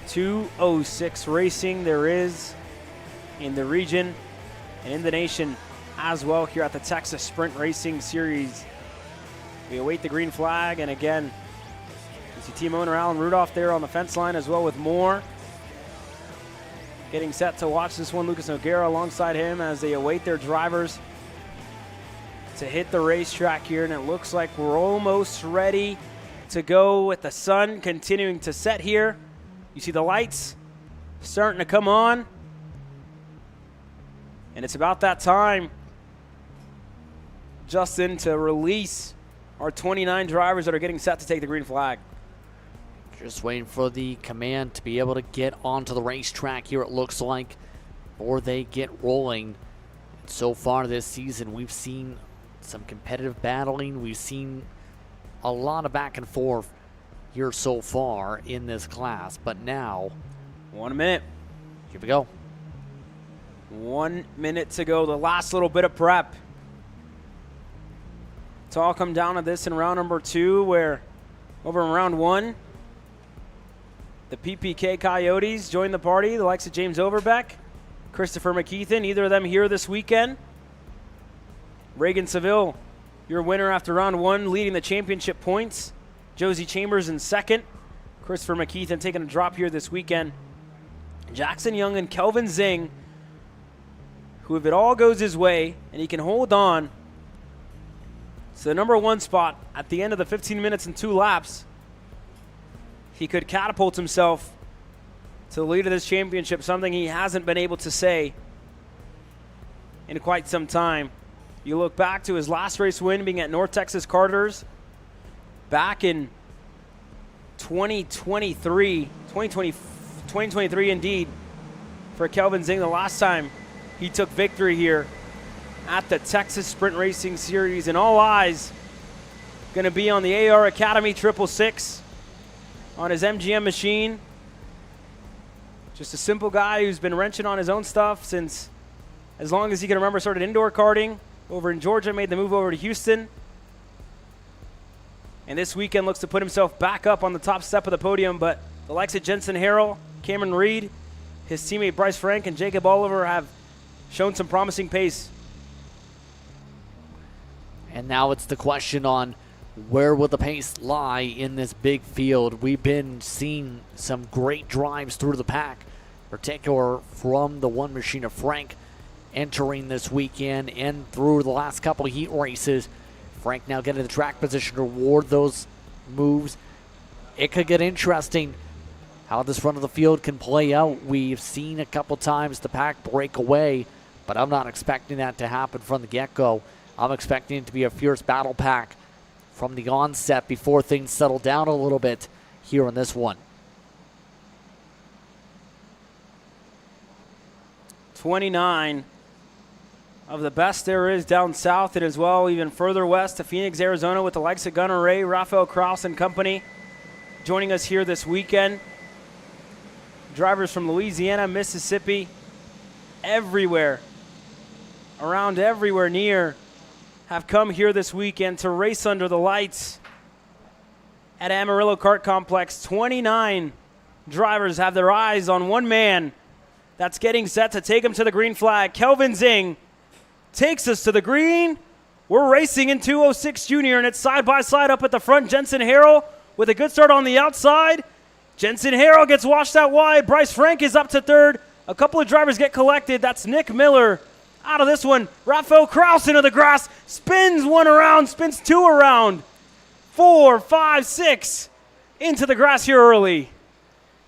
206 racing there is in the region and in the nation as well here at the Texas Sprint Racing Series. We await the green flag, and again, you see team owner Alan Rudolph there on the fence line as well with Moore. Getting set to watch this one, Lucas Noguera alongside him as they await their drivers to hit the racetrack here, and it looks like we're almost ready to go with the sun continuing to set here. You see the lights starting to come on, and it's about that time, Justin, to release our 29 drivers that are getting set to take the green flag. Just waiting for the command to be able to get onto the racetrack here, it looks like, or they get rolling. And so far this season, we've seen some competitive battling. We've seen a lot of back and forth here so far in this class, but now 1 minute. Here we go. 1 minute to go, the last little bit of prep. It's all come down to this in round number 2, where over in round 1, the PPK Coyotes joined the party, the likes of James Overbeck, Christopher McKeithen, either of them here this weekend. Reagan Seville, your winner after round 1, leading the championship points. Josie Chambers in second. Christopher McKeithen taking a drop here this weekend. Jackson Young and Kelvin Zing, who if it all goes his way and he can hold on to the number 1 spot at the end of the 15 minutes and 2 laps, he could catapult himself to the lead of this championship, something he hasn't been able to say in quite some time. You look back to his last race win being at North Texas Carters back in 2023 indeed, for Kelvin Zing, the last time he took victory here at the Texas Sprint Racing Series. And all eyes going to be on the AR Academy 666 on his MGM machine. Just a simple guy who's been wrenching on his own stuff since as long as he can remember. Started indoor karting over in Georgia, made the move over to Houston, and this weekend looks to put himself back up on the top step of the podium. But the likes of Jensen Harrell, Cameron Reed, his teammate Bryce Frank, and Jacob Oliver have shown some promising pace. And now it's the question on where will the pace lie in this big field. We've been seeing some great drives through the pack, particularly from the one machine of Frank entering this weekend and through the last couple of heat races. Frank now getting the track position to reward those moves. It could get interesting how this front of the field can play out. We've seen a couple times the pack break away, but I'm not expecting that to happen from the get-go. I'm expecting it to be a fierce battle pack from the onset before things settle down a little bit here in this one. 29 of the best there is down south, and as well even further west to Phoenix, Arizona, with the likes of Gunnar Ray, Rafael Kraus and company joining us here this weekend. Drivers from Louisiana, Mississippi, everywhere, around everywhere near, have come here this weekend to race under the lights at Amarillo Kart Complex. 29 drivers have their eyes on one man that's getting set to take him to the green flag. Kelvin Zing takes us to the green. We're racing in 206 Junior, and it's side by side up at the front. Jensen Harrell with a good start on the outside. Jensen Harrell gets washed out wide. Bryce Frank is up to third. A couple of drivers get collected. That's Nick Miller out of this one. Rafael Kraus into the grass. Spins one around, spins two around. 4, 5, 6 into the grass here early.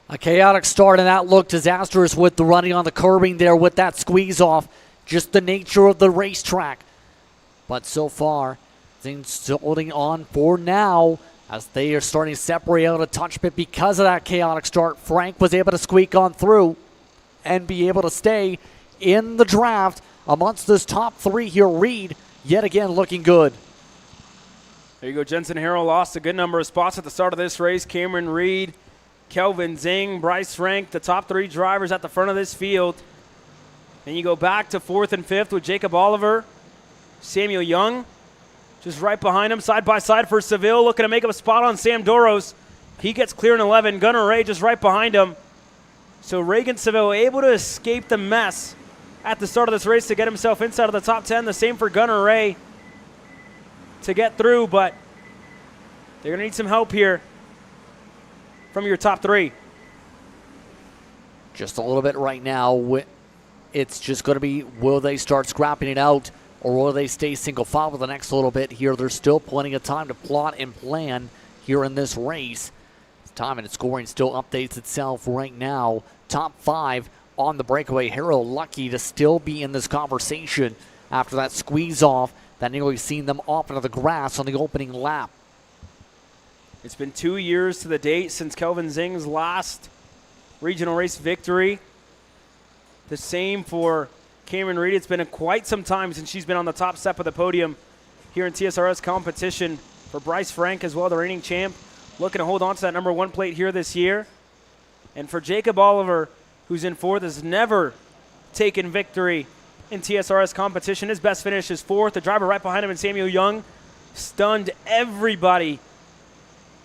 A chaotic start, and that looked disastrous with the running on the curbing there with that squeeze off. Just the nature of the racetrack. But so far, things holding on for now as they are starting to separate out a touch bit because of that chaotic start. Frank was able to squeak on through and be able to stay in the draft amongst this top three here. Reed, yet again, looking good. There you go. Jensen Harrell lost a good number of spots at the start of this race. Cameron Reed, Kelvin Zing, Bryce Frank, the top 3 drivers at the front of this field. Then you go back to 4th and 5th with Jacob Oliver, Samuel Young, just right behind him, side by side for Seville, looking to make up a spot on Sam Doros. He gets clear in 11. Gunnar Ray just right behind him. So Reagan Seville able to escape the mess at the start of this race to get himself inside of the top 10. The same for Gunnar Ray to get through, but they're going to need some help here from your top 3. Just a little bit right now. It's just going to be, will they start scrapping it out, or will they stay single file for the next little bit here? There's still plenty of time to plot and plan here in this race. Time and scoring still updates itself right now. Top 5 on the breakaway. Harrow lucky to still be in this conversation after that squeeze off that nearly seen them off into the grass on the opening lap. It's been 2 years to the date since Kelvin Zing's last regional race victory. The same for Cameron Reed. It's been quite some time since she's been on the top step of the podium here in TSRS competition. For Bryce Frank as well, the reigning champ, looking to hold on to that number 1 plate here this year. And for Jacob Oliver, who's in 4th, has never taken victory in TSRS competition. His best finish is 4th. The driver right behind him is Samuel Young. Stunned everybody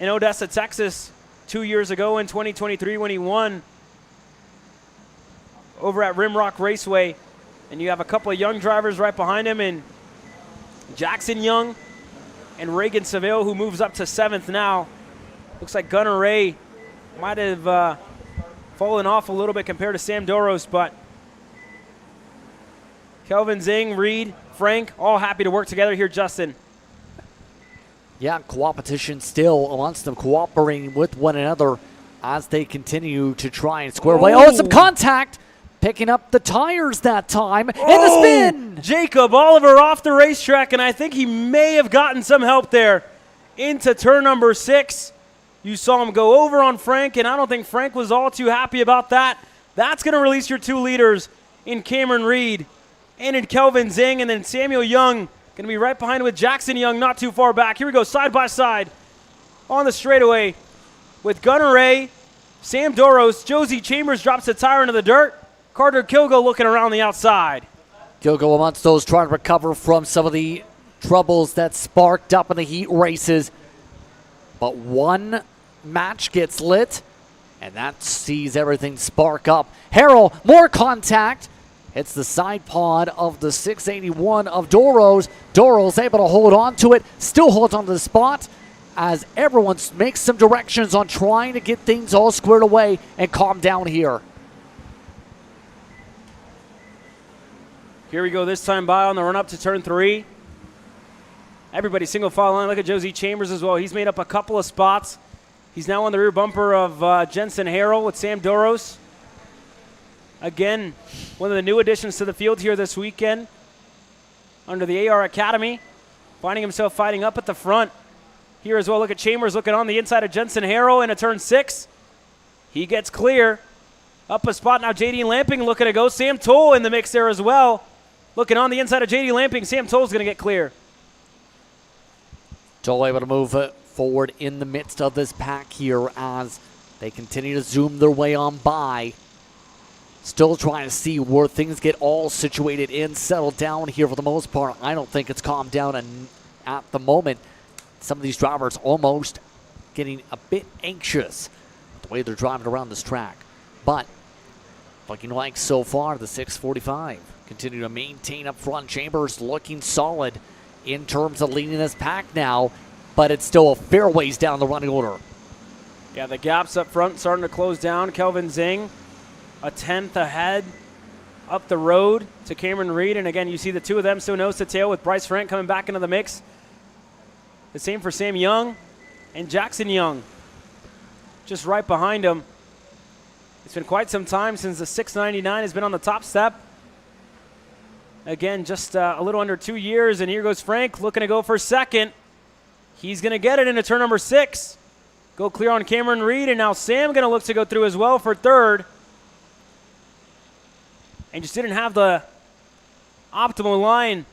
in Odessa, Texas 2 years ago in 2023 when he won over at Rimrock Raceway. And you have a couple of young drivers right behind him in Jackson Young and Reagan Seville, who moves up to 7th now. Looks like Gunnar Ray might have fallen off a little bit compared to Sam Doros, but Kelvin Zing, Reed, Frank, all happy to work together here, Justin. Yeah, competition still amongst them, cooperating with one another as they continue to try and square away. Oh, some contact! Picking up the tires that time, and the spin! Jacob Oliver off the racetrack, and I think he may have gotten some help there into turn number 6. You saw him go over on Frank, and I don't think Frank was all too happy about that. That's going to release your 2 leaders in Cameron Reed and in Kelvin Zing, and then Samuel Young going to be right behind with Jackson Young not too far back. Here we go, side by side on the straightaway with Gunnar Ray, Sam Doros. Josie Chambers drops a tire into the dirt. Carter Kilgo looking around the outside. Kilgo amongst those trying to recover from some of the troubles that sparked up in the heat races. But one match gets lit, and that sees everything spark up. Harrell, more contact. Hits the side pod of the 681 of Doros. Doros able to hold on to it, still holds on to the spot as everyone makes some directions on trying to get things all squared away and calm down here. Here we go this time by on the run up to turn 3. Everybody single file line. Look at Josie Chambers as well. He's made up a couple of spots. He's now on the rear bumper of Jensen Harrell with Sam Doros. Again, one of the new additions to the field here this weekend under the AR Academy. Finding himself fighting up at the front here as well. Look at Chambers looking on the inside of Jensen Harrell into turn 6. He gets clear. Up a spot now, J.D. Lamping looking to go. Sam Toll in the mix there as well. Looking on the inside of J.D. Lamping. Sam Toll's going to get clear. Toll able to move forward in the midst of this pack here as they continue to zoom their way on by. Still trying to see where things get all situated and settled down here for the most part. I don't think it's calmed down at the moment. Some of these drivers almost getting a bit anxious the way they're driving around this track. But looking like so far the 645 continue to maintain up front. Chambers looking solid in terms of leading this pack now, but it's still a fair ways down the running order. Yeah, the gaps up front starting to close down. Kelvin Zing a 10th ahead up the road to Cameron Reed. And again, you see the two of them still nose to tail with Bryce Frank coming back into the mix. The same for Sam Young and Jackson Young just right behind him. It's been quite some time since the 699 has been on the top step. Again, just a little under 2 years, and here goes Frank looking to go for second. He's going to get it into turn number 6. Go clear on Cameron Reed, and now Sam going to look to go through as well for third. And just didn't have the optimal line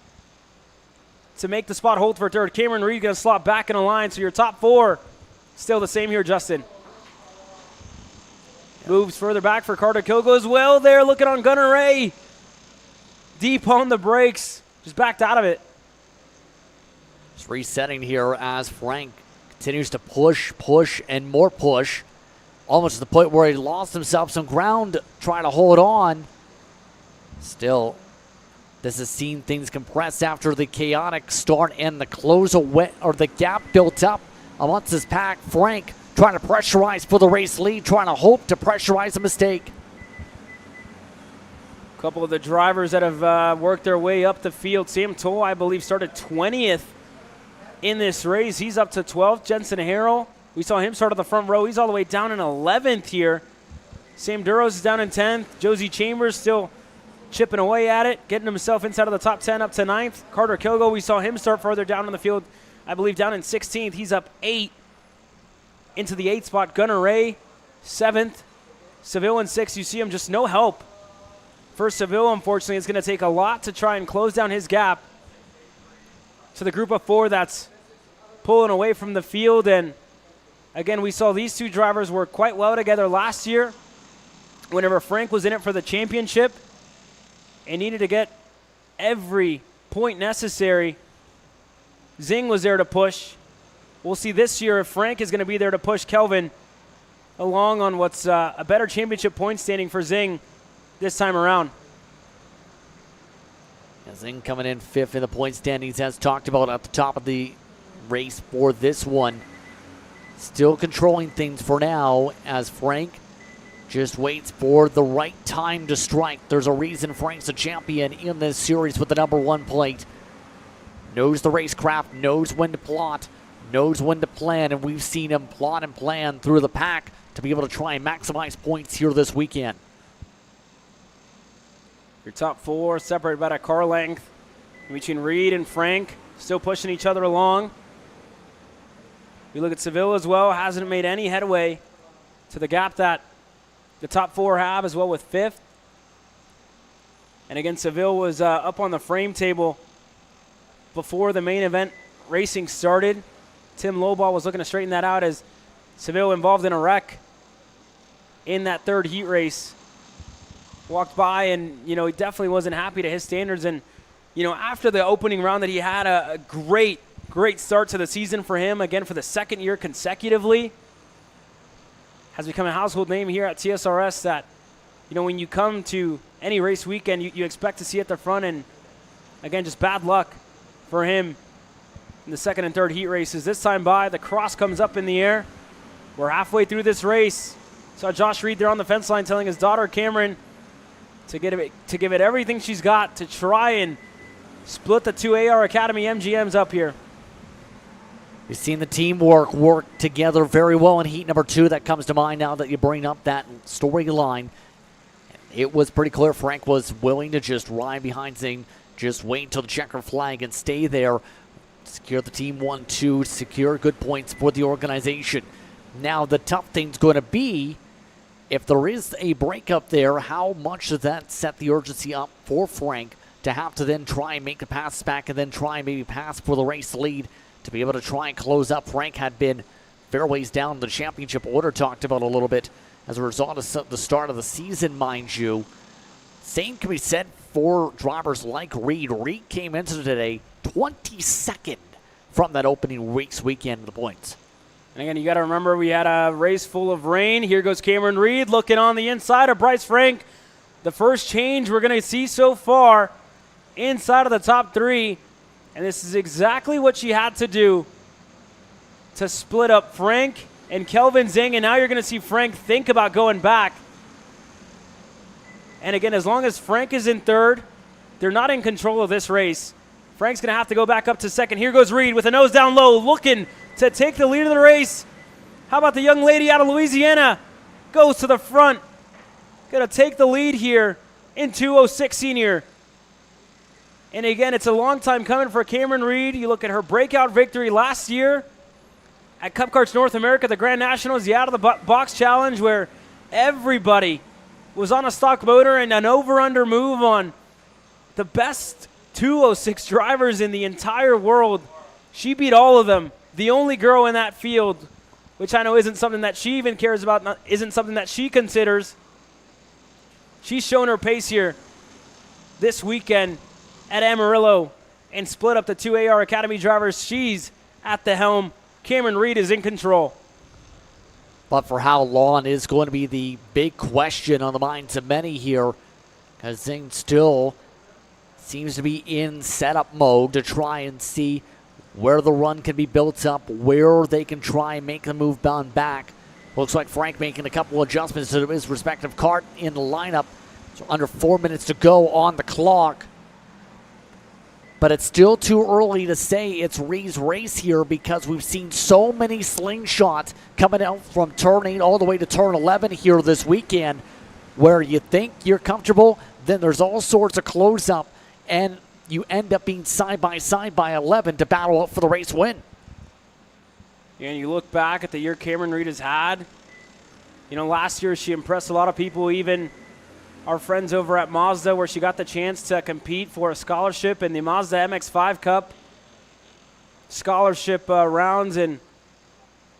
to make the spot hold for third. Cameron Reed going to slot back in a line, so your top 4 still the same here, Justin. Moves further back for Carter Kilgo as well there, looking on Gunnar Ray. Deep on the brakes, just backed out of it. Just resetting here as Frank continues to push, and more push. Almost to the point where he lost himself some ground trying to hold on. Still, this has seen things compress after the chaotic start and the close away, or the gap built up amongst his pack. Frank trying to pressurize for the race lead, trying to hope to pressurize a mistake. A couple of the drivers that have worked their way up the field. Sam Toll, I believe, started 20th in this race. He's up to 12th. Jensen Harrell, we saw him start at the front row. He's all the way down in 11th here. Sam Duros is down in 10th. Josie Chambers still chipping away at it, getting himself inside of the top 10 up to 9th. Carter Kilgo, we saw him start further down in the field, I believe down in 16th. He's up 8 into the 8th spot. Gunnar Ray, 7th. Seville in 6th. You see him, just no help. For Seville, unfortunately, it's going to take a lot to try and close down his gap to the group of 4 that's pulling away from the field. And again, we saw these 2 drivers work quite well together last year whenever Frank was in it for the championship and needed to get every point necessary. Zing was there to push. We'll see this year if Frank is going to be there to push Kelvin along on what's a better championship point standing for Zing this time around. Zing coming in 5th in the point standings, as talked about at the top of the race for this one. Still controlling things for now as Frank just waits for the right time to strike. There's a reason Frank's a champion in this series with the number 1 plate. Knows the racecraft, knows when to plot, knows when to plan, and we've seen him plot and plan through the pack to be able to try and maximize points here this weekend. Your top 4 separated by a car length between Reed and Frank, still pushing each other along. We look at Seville as well, hasn't made any headway to the gap that the top 4 have, as well with 5th. And again, Seville was up on the frame table before the main event racing started. Tim Lowball was looking to straighten that out as Seville involved in a wreck in that 3rd heat race. Walked by and, he definitely wasn't happy to his standards. And, after the opening round that he had a great start to the season for him, again, for the 2nd year consecutively. Has become a household name here at TSRS that, when you come to any race weekend, you expect to see at the front. And, again, just bad luck for him in the 2nd and 3rd heat races. This time by, the cross comes up in the air. We're halfway through this race. Saw Josh Reed there on the fence line telling his daughter, Cameron, to give it everything she's got to try and split the 2 AR Academy MGMs up here. We've seen the teamwork work together very well in heat number 2. That comes to mind now that you bring up that storyline. It was pretty clear Frank was willing to just ride behind Zing, just wait until the checker flag and stay there, secure the team 1-2, secure good points for the organization. Now the tough thing's going to be, if there is a breakup there, how much does that set the urgency up for Frank to have to then try and make the pass back and then try and maybe pass for the race lead to be able to try and close up? Frank had been fair ways down the championship order, talked about a little bit as a result of the start of the season, mind you. Same can be said for drivers like Reed. Reed came into today 22nd from that opening week's weekend of the points. And again, you got to remember we had a race full of rain. Here goes Cameron Reed looking on the inside of Bryce Frank. The first change we're going to see so far inside of the top 3. And this is exactly what she had to do to split up Frank and Kelvin Zing. And now you're going to see Frank think about going back. And again, as long as Frank is in 3rd, they're not in control of this race. Frank's going to have to go back up to 2nd. Here goes Reed with a nose down low, looking to take the lead of the race. How about the young lady out of Louisiana? Goes to the front. Going to take the lead here in 206 senior. And again, it's a long time coming for Cameron Reed. You look at her breakout victory last year at Cup Karts North America, the Grand Nationals, the out-of-the-box challenge where everybody was on a stock motor and an over-under move on the best 206 drivers in the entire world. She beat all of them. The only girl in that field, which I know isn't something that she even cares about, isn't something that she considers. She's shown her pace here this weekend at Amarillo and split up the 2 AR Academy drivers. She's at the helm. Cameron Reed is in control. But for how long is going to be the big question on the minds of many here, because Zing still seems to be in setup mode to try and see where the run can be built up, where they can try and make the move bound back. Looks like Frank making a couple adjustments to his respective kart in the lineup. So under 4 minutes to go on the clock. But it's still too early to say it's Reed's race here because we've seen so many slingshots coming out from turn 8 all the way to turn 11 here this weekend, where you think you're comfortable, then there's all sorts of close-up, and you end up being side-by-side by 11 to battle out for the race win. And you look back at the year Cameron Reed has had. You know, last year she impressed a lot of people, even our friends over at Mazda, where she got the chance to compete for a scholarship in the Mazda MX-5 Cup scholarship rounds, and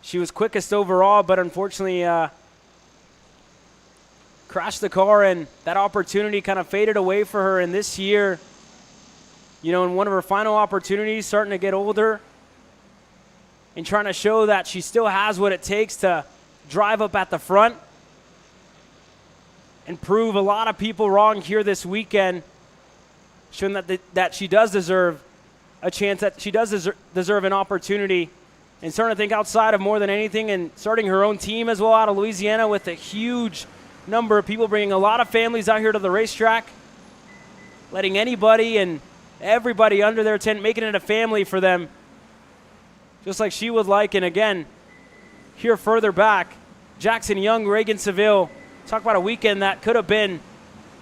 she was quickest overall, but unfortunately crashed the car, and that opportunity kind of faded away for her. And this year, you know, in one of her final opportunities, starting to get older and trying to show that she still has what it takes to drive up at the front and prove a lot of people wrong here this weekend, showing that she does deserve a chance, that she does deserve an opportunity, and starting to think outside of more than anything, and starting her own team as well out of Louisiana with a huge number of people, bringing a lot of families out here to the racetrack, letting anybody and everybody under their tent, making it a family for them, just like she would like. And again, here further back, Jackson Young, Reagan Seville, talk about a weekend that could have been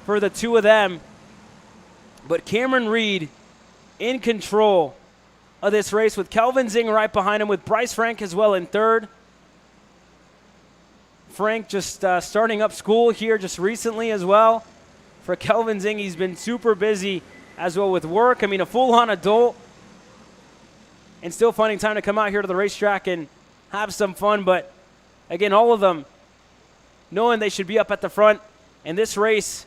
for the two of them. But Cameron Reed in control of this race with Kelvin Zing right behind him, with Bryce Frank as well in third. Frank just starting up school here just recently as well. For Kelvin Zing, he's been super busy as well with work. I mean, a full-on adult, and still finding time to come out here to the racetrack and have some fun. But again, all of them knowing they should be up at the front, and this race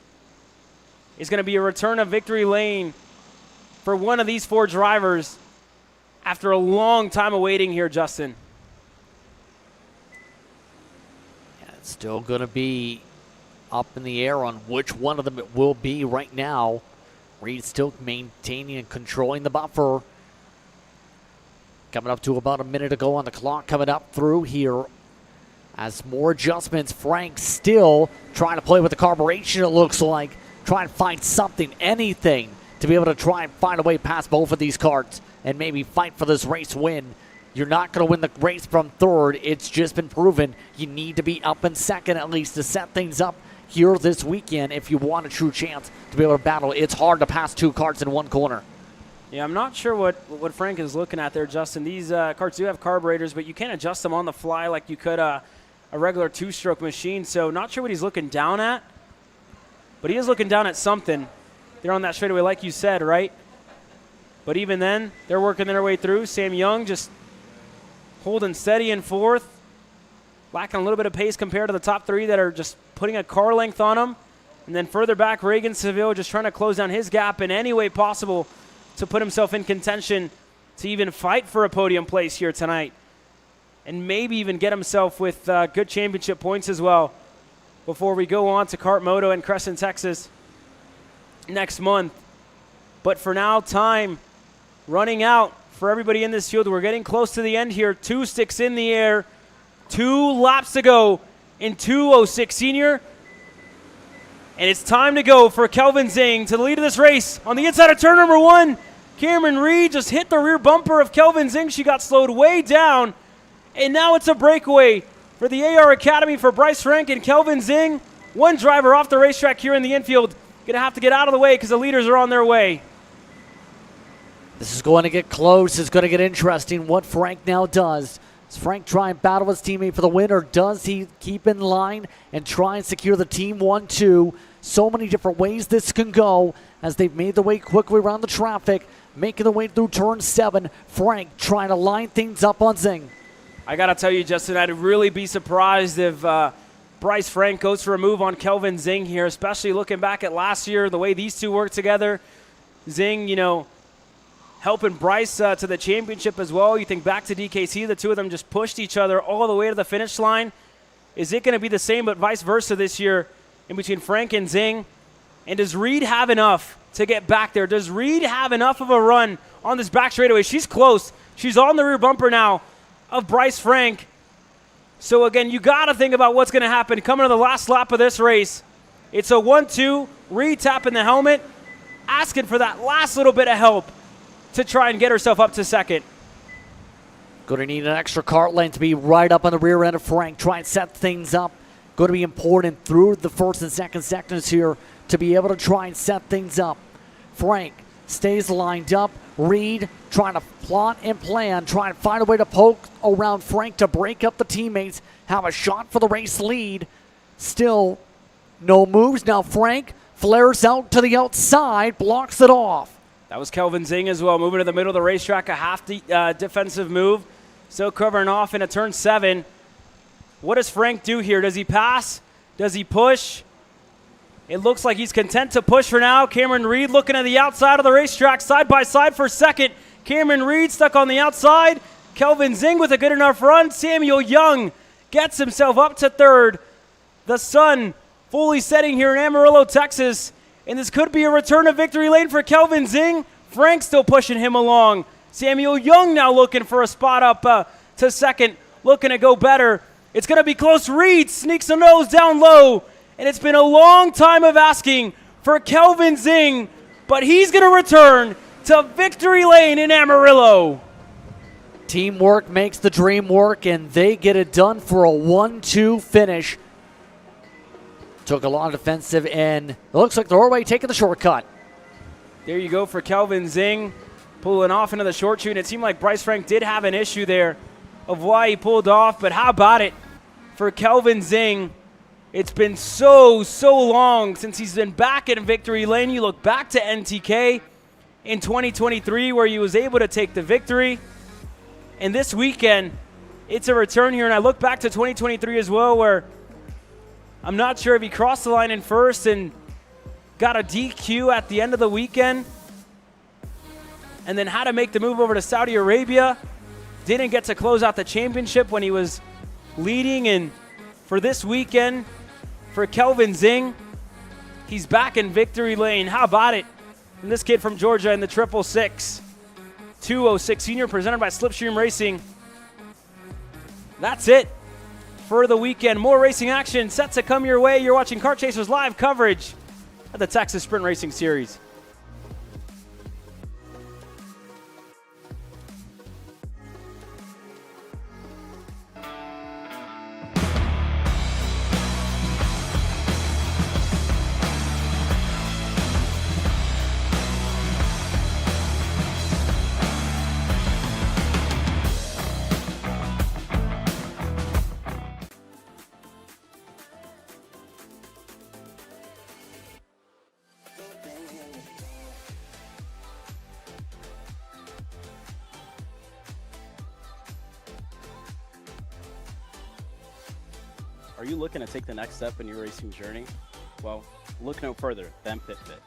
is going to be a return of victory lane for one of these 4 drivers after a long time of waiting here, Justin. Yeah, it's still going to be up in the air on which one of them it will be right now. Reed still maintaining and controlling the buffer. Coming up to about a minute to go on the clock, coming up through here. As more adjustments, Frank still trying to play with the carburation, it looks like. Trying to find something, anything, to be able to try and find a way past both of these karts and maybe fight for this race win. You're not going to win the race from third. It's just been proven. You need to be up in second at least to set things up here this weekend if you want a true chance to be able to battle. It's hard to pass 2 karts in one corner. Yeah, I'm not sure what Frank is looking at there, Justin. These karts do have carburetors, but you can't adjust them on the fly like you could a regular 2-stroke machine. So not sure what he's looking down at, but he is looking down at something. They're on that straightaway, like you said, right? But even then, they're working their way through. Sam Young just holding steady in fourth, lacking a little bit of pace compared to the top 3 that are just putting a car length on him. And then further back, Reagan Seville just trying to close down his gap in any way possible to put himself in contention to even fight for a podium place here tonight, and maybe even get himself with good championship points as well before we go on to Kart Moto in Crescent, Texas next month. But for now, time running out for everybody in this field. We're getting close to the end here. 2 sticks in the air, 2 laps to go in 2:06 Senior. And it's time to go for Kelvin Zing to the lead of this race. On the inside of turn number 1, Cameron Reed just hit the rear bumper of Kelvin Zing. She got slowed way down. And now it's a breakaway for the AR Academy for Bryce Frank and Kelvin Zing. 1 driver off the racetrack here in the infield. Going to have to get out of the way because the leaders are on their way. This is going to get close. It's going to get interesting what Frank now does. Does Frank try and battle his teammate for the win, or does he keep in line and try and secure the team 1-2? So many different ways this can go as they've made the way quickly around the traffic, making the way through turn 7. Frank trying to line things up on Zing. I got to tell you, Justin, I'd really be surprised if Bryce Frank goes for a move on Kelvin Zing here, especially looking back at last year, the way these two worked together. Zing, you know, helping Bryce to the championship as well. You think back to DKC, the two of them just pushed each other all the way to the finish line. Is it going to be the same but vice versa this year in between Frank and Zing? And does Reed have enough to get back there? Does Reed have enough of a run on this back straightaway? She's close. She's on the rear bumper now of Bryce Frank. So again, you got to think about what's going to happen coming to the last lap of this race. It's a 1-2, Reed tapping the helmet, asking for that last little bit of help to try and get herself up to second. Going to need an extra kart lane to be right up on the rear end of Frank. Try and set things up. Going to be important through the first and second sections here to be able to try and set things up. Frank stays lined up. Reed trying to plot and plan, trying to find a way to poke around Frank to break up the teammates, have a shot for the race lead. Still no moves. Now Frank flares out to the outside, blocks it off. That was Kelvin Zing as well, moving to the middle of the racetrack, a half defensive move. Still covering off into turn 7. What does Frank do here? Does he pass? Does he push? It looks like he's content to push for now. Cameron Reed looking at the outside of the racetrack, side by side for second. Cameron Reed stuck on the outside. Kelvin Zing with a good enough run. Samuel Young gets himself up to third. The sun fully setting here in Amarillo, Texas. And this could be a return to victory lane for Kelvin Zing. Frank still pushing him along. Samuel Young now looking for a spot up to second, looking to go better. It's going to be close. Reed sneaks a nose down low. And it's been a long time of asking for Kelvin Zing, but he's going to return to victory lane in Amarillo. Teamwork makes the dream work, and they get it done for a 1-2 finish. Took a lot of defensive, and it looks like the Norway taking the shortcut. There you go for Kelvin Zing, pulling off into the short chute. And it seemed like Bryce Frank did have an issue there of why he pulled off, but how about it for Kelvin Zing? It's been so long since he's been back in victory lane. You look back to NTK in 2023 where he was able to take the victory. And this weekend, it's a return here. And I look back to 2023 as well where I'm not sure if he crossed the line in first and got a DQ at the end of the weekend. And then had to make the move over to Saudi Arabia. Didn't get to close out the championship when he was leading. And for this weekend, for Kelvin Zing, he's back in victory lane. How about it? And this kid from Georgia in the 666. 206 Senior presented by Slipstream Racing. That's it for the weekend. More racing action set to come your way. You're watching Kart Chasers live coverage of the Texas Sprint Racing Series. Are you looking to take the next step in your racing journey? Well, look no further than PitFit.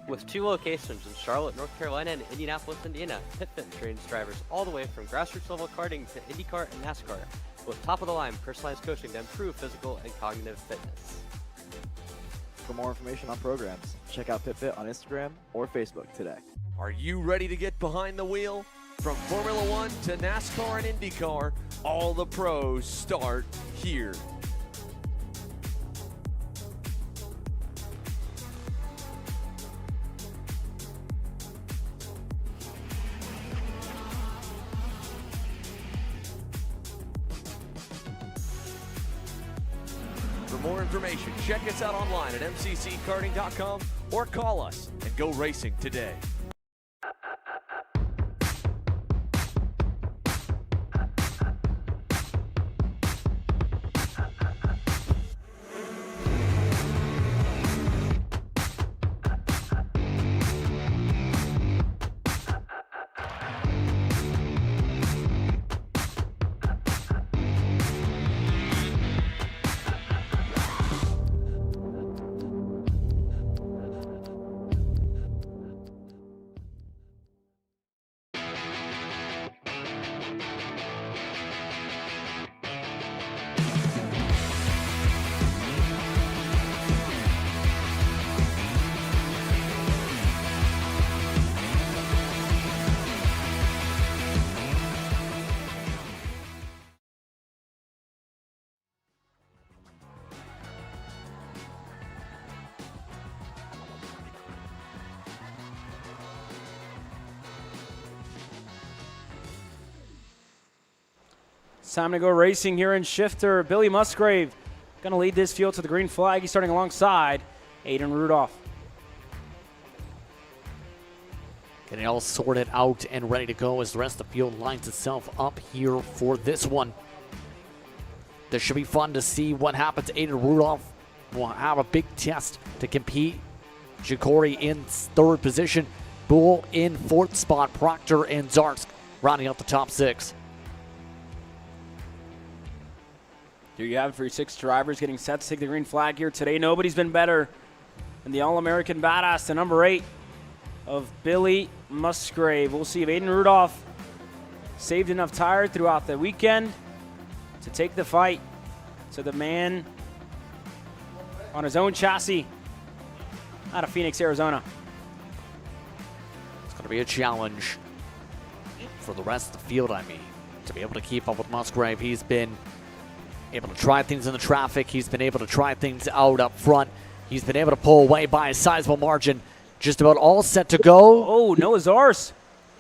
With 2 locations in Charlotte, North Carolina and Indianapolis, Indiana, PitFit trains drivers all the way from grassroots level karting to IndyCar and NASCAR with top-of-the-line personalized coaching to improve physical and cognitive fitness. For more information on programs, check out PitFit on Instagram or Facebook today. Are you ready to get behind the wheel? From Formula One to NASCAR and IndyCar, all the pros start here. For more information, check us out online at mcckarting.com or call us and go racing today. It's time to go racing here in Shifter. Billy Musgrave going to lead this field to the green flag. He's starting alongside Aiden Rudolph. Getting all sorted out and ready to go as the rest of the field lines itself up here for this one. This should be fun to see what happens. Aiden Rudolph will have a big test to compete. Ja'Cory in third position. Bull in fourth spot. Proctor and Zarsk rounding out the top 6. There you have it for your 6 drivers getting set to take the green flag here today. Nobody's been better than the All-American badass, the number 8 of Billy Musgrave. We'll see if Aiden Rudolph saved enough tire throughout the weekend to take the fight to the man on his own chassis out of Phoenix, Arizona. It's going to be a challenge for the rest of the field, to be able to keep up with Musgrave. He's been able to try things in the traffic. He's been able to try things out up front. He's been able to pull away by a sizable margin. Just about all set to go. Oh, Noah Zars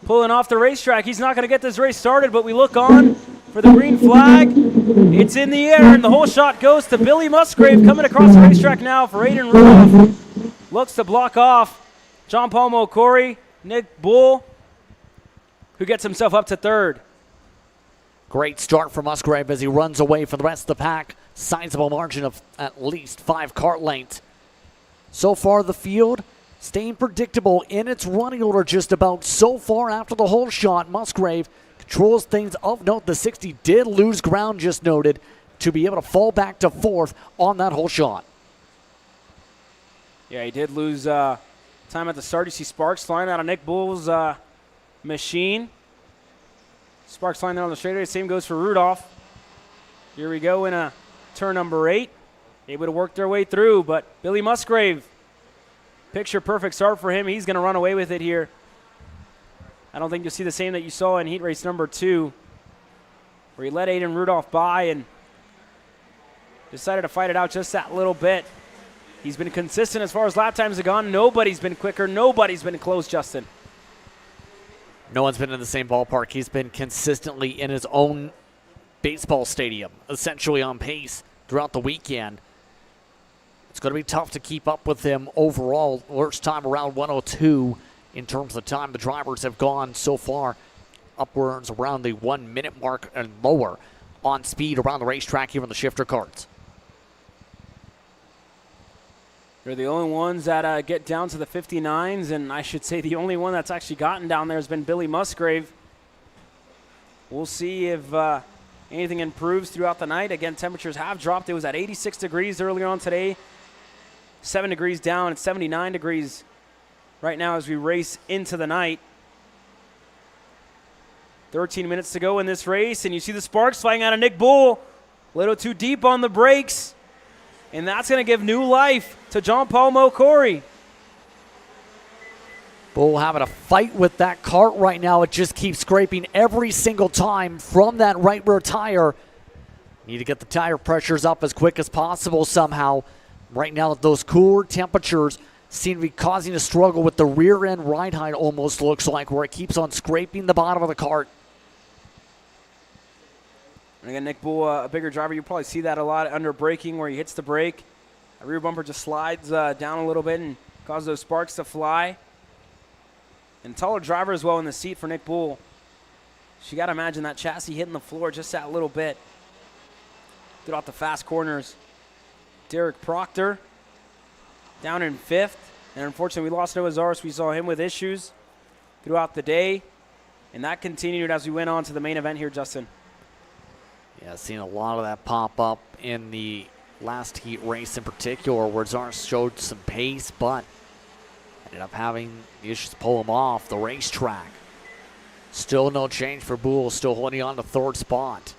pulling off the racetrack. He's not going to get this race started, but we look on for the green flag. It's in the air, and the whole shot goes to Billy Musgrave coming across the racetrack now for Aiden Rudolph. Looks to block off John Paul Mokori, Nick Bull, who gets himself up to third. Great start for Musgrave as he runs away from the rest of the pack. Sizable margin of at least 5 kart lengths. So far, the field staying predictable in its running order just about. So far after the whole shot, Musgrave controls things of note. The 60 did lose ground, just noted, to be able to fall back to 4th on that whole shot. Yeah, he did lose time at the start. You see Sparks flying out of Nick Bull's machine. Sparks flying down on the straightaway. Same goes for Rudolph. Here we go in a turn number 8. Able to work their way through, but Billy Musgrave, picture perfect start for him. He's going to run away with it here. I don't think you'll see the same that you saw in heat race number 2, where he let Aiden Rudolph by and decided to fight it out just that little bit. He's been consistent as far as lap times have gone. Nobody's been quicker. Nobody's been close, Justin. No one's been in the same ballpark. He's been consistently in his own baseball stadium, essentially on pace throughout the weekend. It's going to be tough to keep up with him overall. Worst time around 102 in terms of time the drivers have gone so far. Upwards around the 1 minute mark and lower on speed around the racetrack here in the shifter karts. They're the only ones that get down to the 59s, and I should say the only one that's actually gotten down there has been Billy Musgrave. We'll see if anything improves throughout the night. Again, temperatures have dropped. It was at 86 degrees earlier on today. 7 degrees down. It's 79 degrees right now as we race into the night. 13 minutes to go in this race, and you see the sparks flying out of Nick Bull. A little too deep on the brakes, and that's going to give new life to John Paul Mokori. Bull having a fight with that cart right now. It just keeps scraping every single time from that right rear tire. Need to get the tire pressures up as quick as possible somehow. Right now, those cooler temperatures seem to be causing a struggle with the rear end ride height, almost looks like, where it keeps on scraping the bottom of the cart. And again, Nick Bull, a bigger driver, you probably see that a lot under braking where he hits the brake. A rear bumper just slides down a little bit and causes those sparks to fly. And taller driver as well in the seat for Nick Bull. So you got to imagine that chassis hitting the floor just that little bit throughout the fast corners. Derek Proctor down in 5th. And unfortunately, we lost Noah Zaris. We saw him with issues throughout the day. And that continued as we went on to the main event here, Justin. Yeah, seen a lot of that pop up in the last heat race in particular, where Zaris showed some pace, but ended up having the issues to pull him off the racetrack. Still no change for Bull, still holding on to 3rd spot.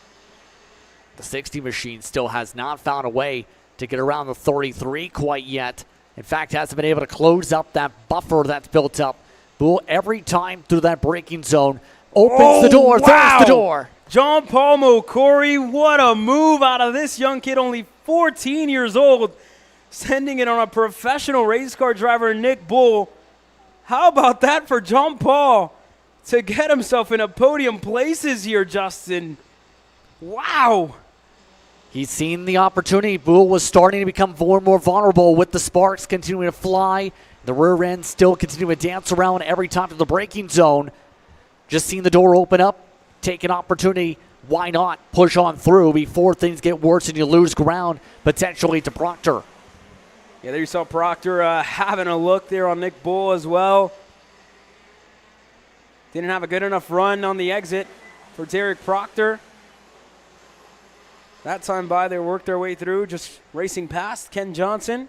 The 60 machine still has not found a way to get around the 33 quite yet. In fact, hasn't been able to close up that buffer that's built up. Bull, every time through that braking zone, opens the door, throws the door. John Paul Mokori, what a move out of this young kid, only 14 years old, sending it on a professional race car driver, Nick Bull. How about that for John Paul to get himself in a podium places here, Justin? Wow. He's seen the opportunity. Boole was starting to become more and more vulnerable with the sparks continuing to fly. The rear end still continuing to dance around every time to the braking zone. Just seeing the door open up, take an opportunity. Why not push on through before things get worse and you lose ground potentially to Proctor? Yeah, there you saw Proctor having a look there on Nick Boole as well. Didn't have a good enough run on the exit for Derek Proctor. That time by, they worked their way through, just racing past Ken Johnson.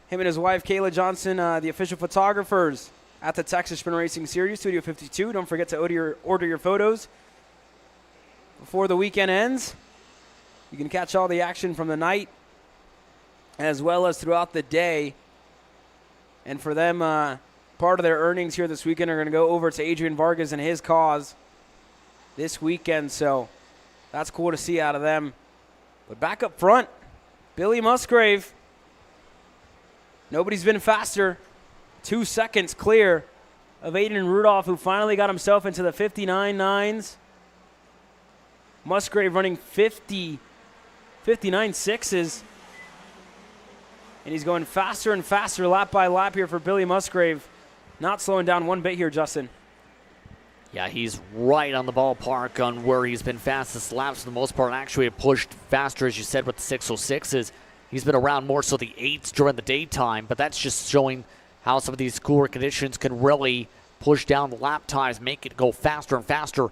Him and his wife, Kayla Johnson, the official photographers at the Texas Sprint Racing Series, Studio 52. Don't forget to order your photos before the weekend ends. You can catch all the action from the night as well as throughout the day. And for them, part of their earnings here this weekend are going to go over to Adrian Vargas and his cause this weekend. So that's cool to see out of them. But back up front, Billy Musgrave. Nobody's been faster. 2 seconds clear of Aiden Rudolph, who finally got himself into the 59.9s. Musgrave running 59.6s. And he's going faster and faster lap by lap here for Billy Musgrave. Not slowing down one bit here, Justin. Yeah, he's right on the ballpark on where he's been fastest laps for the most part. Actually, it pushed faster, as you said, with the 606s. He's been around more so the 8s during the daytime, but that's just showing how some of these cooler conditions can really push down the lap times, make it go faster and faster,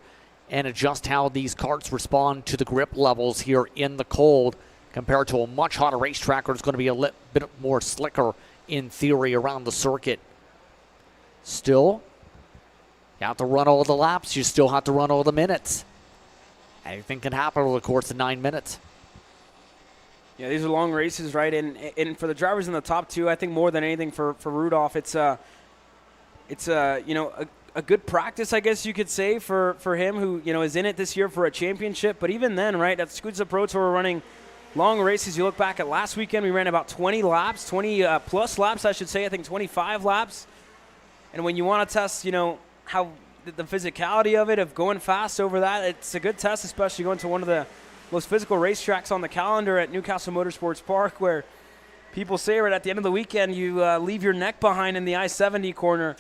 and adjust how these karts respond to the grip levels here in the cold compared to a much hotter racetrack where it's going to be a little bit more slicker in theory around the circuit. Still, you have to run all the laps. You still have to run all the minutes. Anything can happen over the course of 9 minutes. Yeah, these are long races, right? And for the drivers in the top two, I think more than anything for Rudolph, it's a good practice, I guess you could say, for him who is in it this year for a championship. But even then, right, at SCUSA Pro Tour, we're running long races. You look back at last weekend, we ran about 20 laps, 20 plus laps, I should say. I think 25 laps. And when you want to test, how the physicality of it, of going fast over that, it's a good test, especially going to one of the most physical racetracks on the calendar at Newcastle Motorsports Park, where people say right at the end of the weekend you leave your neck behind in the I-70 corner.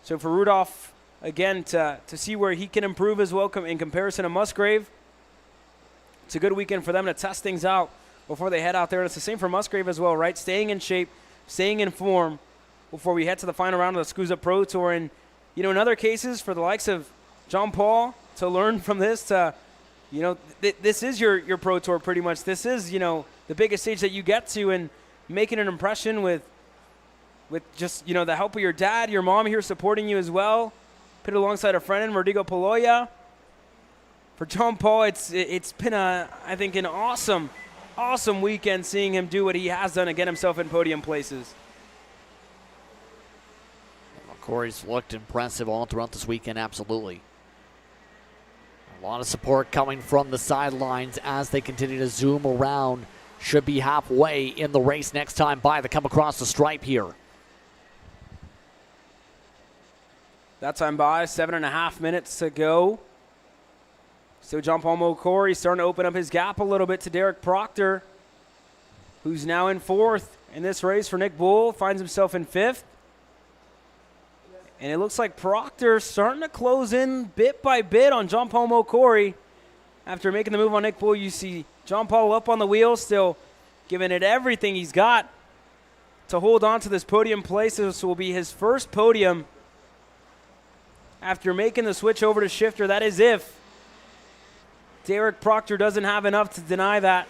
So for Rudolph, again, to see where he can improve as well in comparison to Musgrave, it's a good weekend for them to test things out before they head out there. And it's the same for Musgrave as well, right? Staying in shape, staying in form before we head to the final round of the SCUSA Pro Tour. And, in other cases, for the likes of John Paul, to learn from this, to this is your Pro Tour pretty much. This is, the biggest stage that you get to, and making an impression with just, the help of your dad, your mom here supporting you as well. Put alongside a friend, Rodrigo Poloya. For John Paul, it's been, I think, an awesome weekend seeing him do what he has done and get himself in podium places. Corey's looked impressive all throughout this weekend, absolutely. A lot of support coming from the sidelines as they continue to zoom around. Should be halfway in the race next time by. They come across the stripe here. That time by, 7.5 minutes to go. So John Paul Mokori starting to open up his gap a little bit to Derek Proctor, who's now in 4th in this race for Nick Boole. Finds himself in 5th. And it looks like Proctor starting to close in bit by bit on John Paul Mokori. After making the move on Nick Boole, you see John Paul up on the wheel, still giving it everything he's got to hold on to this podium place. This will be his first podium after making the switch over to shifter. That is if Derek Proctor doesn't have enough to deny that.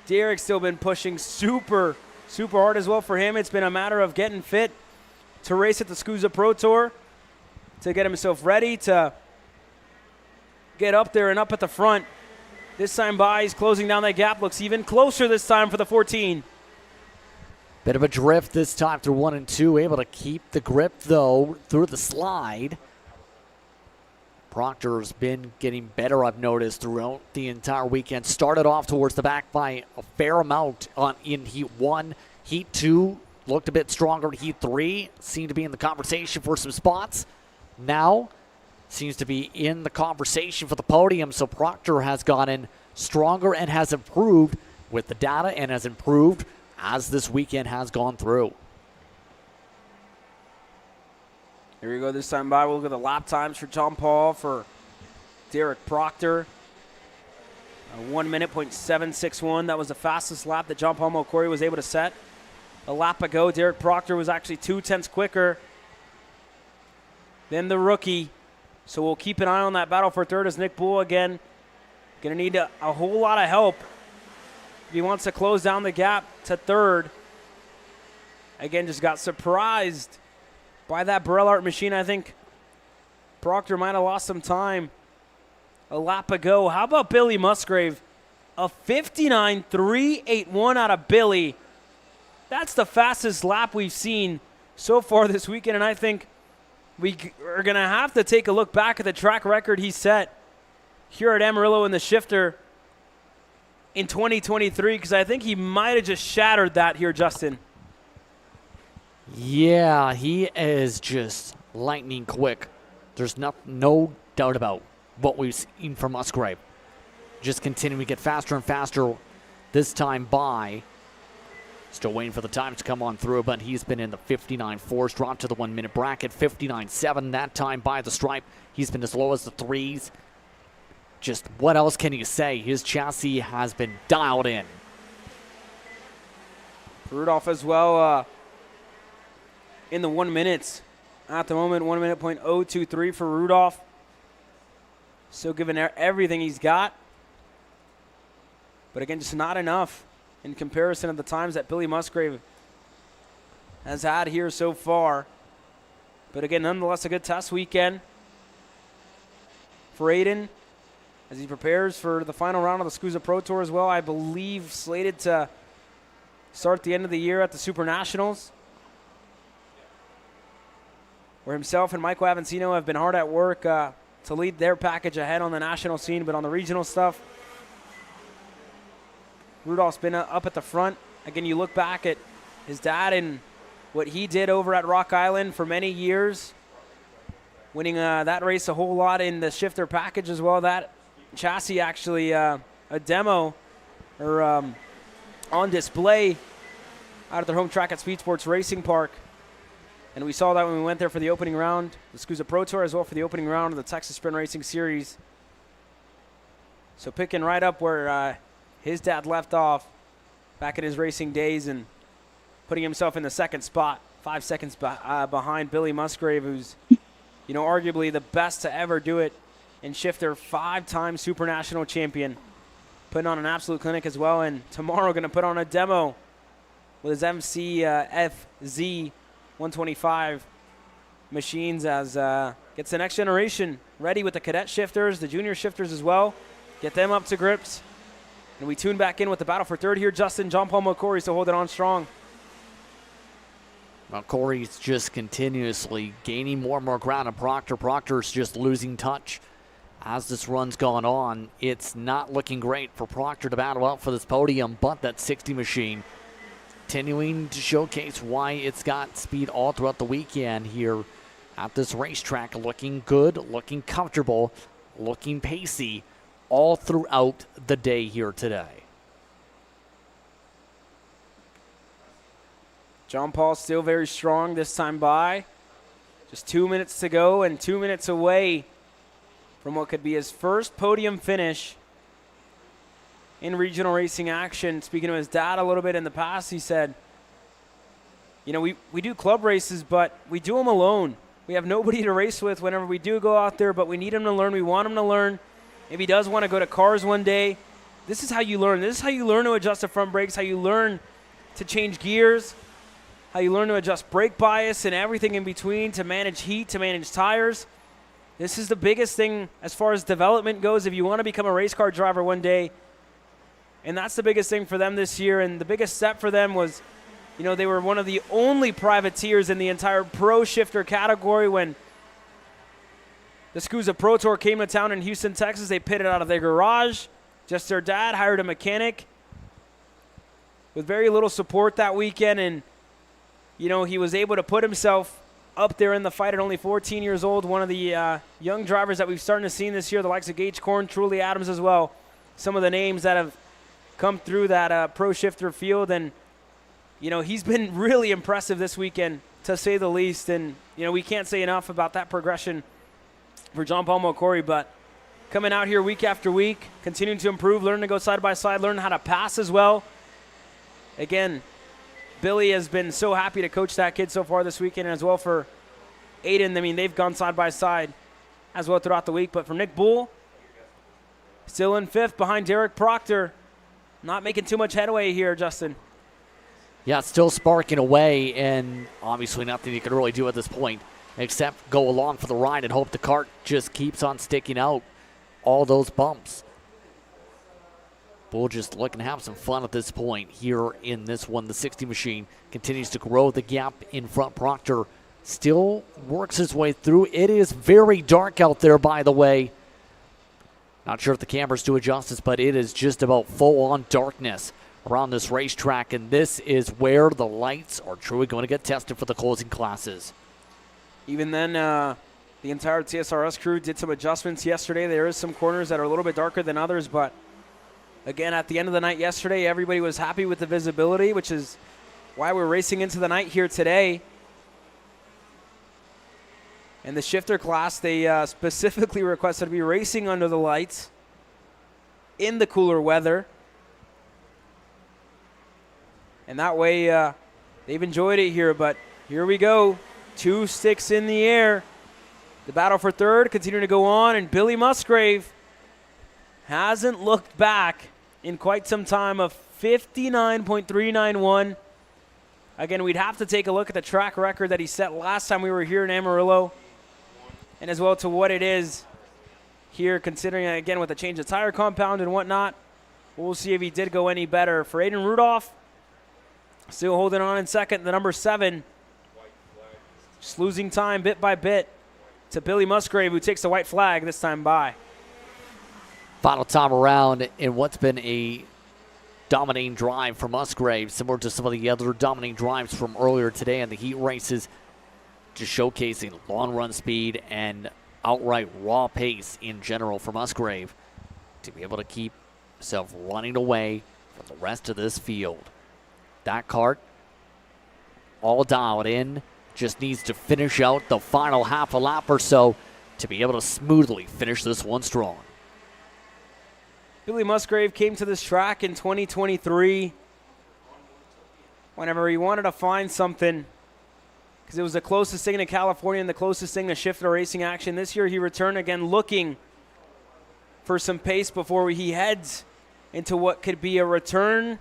Derek's still been pushing super hard as well for him. It's been a matter of getting fit to race at the SCUSA Pro Tour, to get himself ready to get up there and up at the front. This time by, he's closing down that gap. Looks even closer this time for the 14. Bit of a drift this time through 1 and 2. Able to keep the grip, though, through the slide. Proctor's been getting better, I've noticed, throughout the entire weekend. Started off towards the back by a fair amount in Heat 1. Heat 2 looked a bit stronger. Heat 3 seemed to be in the conversation for some spots. Now, seems to be in the conversation for the podium. So Proctor has gotten stronger and has improved with the data and has improved as this weekend has gone through. Here we go this time by. We'll look at the lap times for John Paul, for Derek Proctor. 1 minute, .761. That was the fastest lap that John Paul Melchiorri was able to set. A lap ago, Derek Proctor was actually 0.2 quicker than the rookie. So we'll keep an eye on that battle for third as Nick Bull again going to need a whole lot of help if he wants to close down the gap to third. Again, just got surprised by that Burrell Art machine. I think Proctor might have lost some time a lap ago. How about Billy Musgrave? A 59.381 out of Billy. That's the fastest lap we've seen so far this weekend, and I think we are going to have to take a look back at the track record he set here at Amarillo in the shifter in 2023, because I think he might have just shattered that here, Justin. Yeah, he is just lightning quick. There's no doubt about what we've seen from Musgrave. Just continuing to get faster and faster this time by. Still waiting for the times to come on through, but he's been in the 59.4s, dropped to the 1 minute bracket, 59.7 that time by the stripe. He's been as low as the 3s. Just what else can you say? His chassis has been dialed in. Rudolph as well in the 1 minutes. At the moment, 1 minute .023 for Rudolph. Still giving everything he's got. But again, just not enough in comparison of the times that Billy Musgrave has had here so far. But again, nonetheless, a good test weekend for Aiden as he prepares for the final round of the SCUSA Pro Tour as well. I believe slated to start the end of the year at the Super Nationals, where himself and Michael Avancino have been hard at work to lead their package ahead on the national scene. But on the regional stuff, Rudolph's been up at the front. Again, you look back at his dad and what he did over at Rock Island for many years, winning that race a whole lot in the shifter package as well. That chassis actually a demo or on display out at their home track at Speed Sports Racing Park. And we saw that when we went there for the opening round, the SCUSA Pro Tour, as well for the opening round of the Texas Sprint Racing Series. So picking right up where his dad left off back in his racing days and putting himself in the second spot, 5 seconds behind Billy Musgrave, who's, arguably the best to ever do it in shifter, 5-time Super National champion, putting on an absolute clinic as well. And tomorrow going to put on a demo with his MCFZ 125 machines as gets the next generation ready with the cadet shifters, the junior shifters as well. Get them up to grips. And we tune back in with the battle for third here, Justin. John Paul Melchiorri still holding on strong. Melchiorri's just continuously gaining more and more ground, and Proctor's just losing touch as this run's gone on. It's not looking great for Proctor to battle out for this podium, but that 60 machine continuing to showcase why it's got speed all throughout the weekend here at this racetrack. Looking good, looking comfortable, looking pacey all throughout the day here today. John Paul still very strong this time by. Just 2 minutes to go and 2 minutes away from what could be his first podium finish in regional racing action. Speaking to his dad a little bit in the past, he said, we do club races, but we do them alone. We have nobody to race with whenever we do go out there, but we need him to learn. We want him to learn. If he does want to go to cars one day, this is how you learn. This is how you learn to adjust the front brakes, how you learn to change gears, how you learn to adjust brake bias and everything in between, to manage heat, to manage tires. This is the biggest thing as far as development goes if you want to become a race car driver one day. And that's the biggest thing for them this year. And the biggest step for them was, they were one of the only privateers in the entire pro shifter category when the SCUSA Pro Tour came to town in Houston, Texas. They pitted out of their garage. Just their dad hired a mechanic with very little support that weekend. And, he was able to put himself up there in the fight at only 14 years old. One of the young drivers that we've started to see this year, the likes of Gage Korn, Truly Adams as well. Some of the names that have come through that pro shifter field. And, you know, he's been really impressive this weekend, to say the least. And, you know, we can't say enough about that progression for John Paul Mokori. But coming out here week after week, continuing to improve, learning to go side by side, learning how to pass as well. Again, Billy has been so happy to coach that kid so far this weekend, and as well for Aiden. I mean, they've gone side by side as well throughout the week. But for Nick Bull, still in 5th behind Derek Proctor. Not making too much headway here, Justin. Yeah, it's still sparking away, and obviously nothing you can really do at this point except go along for the ride and hope the cart just keeps on sticking out all those bumps. Bull just looking to have some fun at this point here in this one. The 60 machine continues to grow the gap in front. Proctor still works his way through. It is very dark out there, by the way. Not sure if the cameras do it justice, but it is just about full-on darkness around this racetrack, and this is where the lights are truly going to get tested for the closing classes. Even then, the entire TSRS crew did some adjustments yesterday. There is some corners that are a little bit darker than others, but again, at the end of the night yesterday, everybody was happy with the visibility, which is why we're racing into the night here today. And the shifter class, they specifically requested to be racing under the lights in the cooler weather. And that way, they've enjoyed it here. But here we go. 2 sticks in the air. The battle for 3rd continuing to go on. And Billy Musgrave hasn't looked back in quite some time, of 59.391. Again, we'd have to take a look at the track record that he set last time we were here in Amarillo, and as well to what it is here, considering, again, with the change of tire compound and whatnot. We'll see if he did go any better. For Aiden Rudolph, still holding on in 2nd, the number 7. Just losing time bit by bit to Billy Musgrave, who takes the white flag this time by. Final time around in what's been a dominating drive for Musgrave, similar to some of the other dominating drives from earlier today in the heat races, just showcasing long run speed and outright raw pace in general for Musgrave to be able to keep himself running away from the rest of this field. That cart all dialed in, just needs to finish out the final half a lap or so to be able to smoothly finish this one strong. Billy Musgrave came to this track in 2023 whenever he wanted to find something, because it was the closest thing to California and the closest thing to shifter racing action. This year he returned again looking for some pace before he heads into what could be a return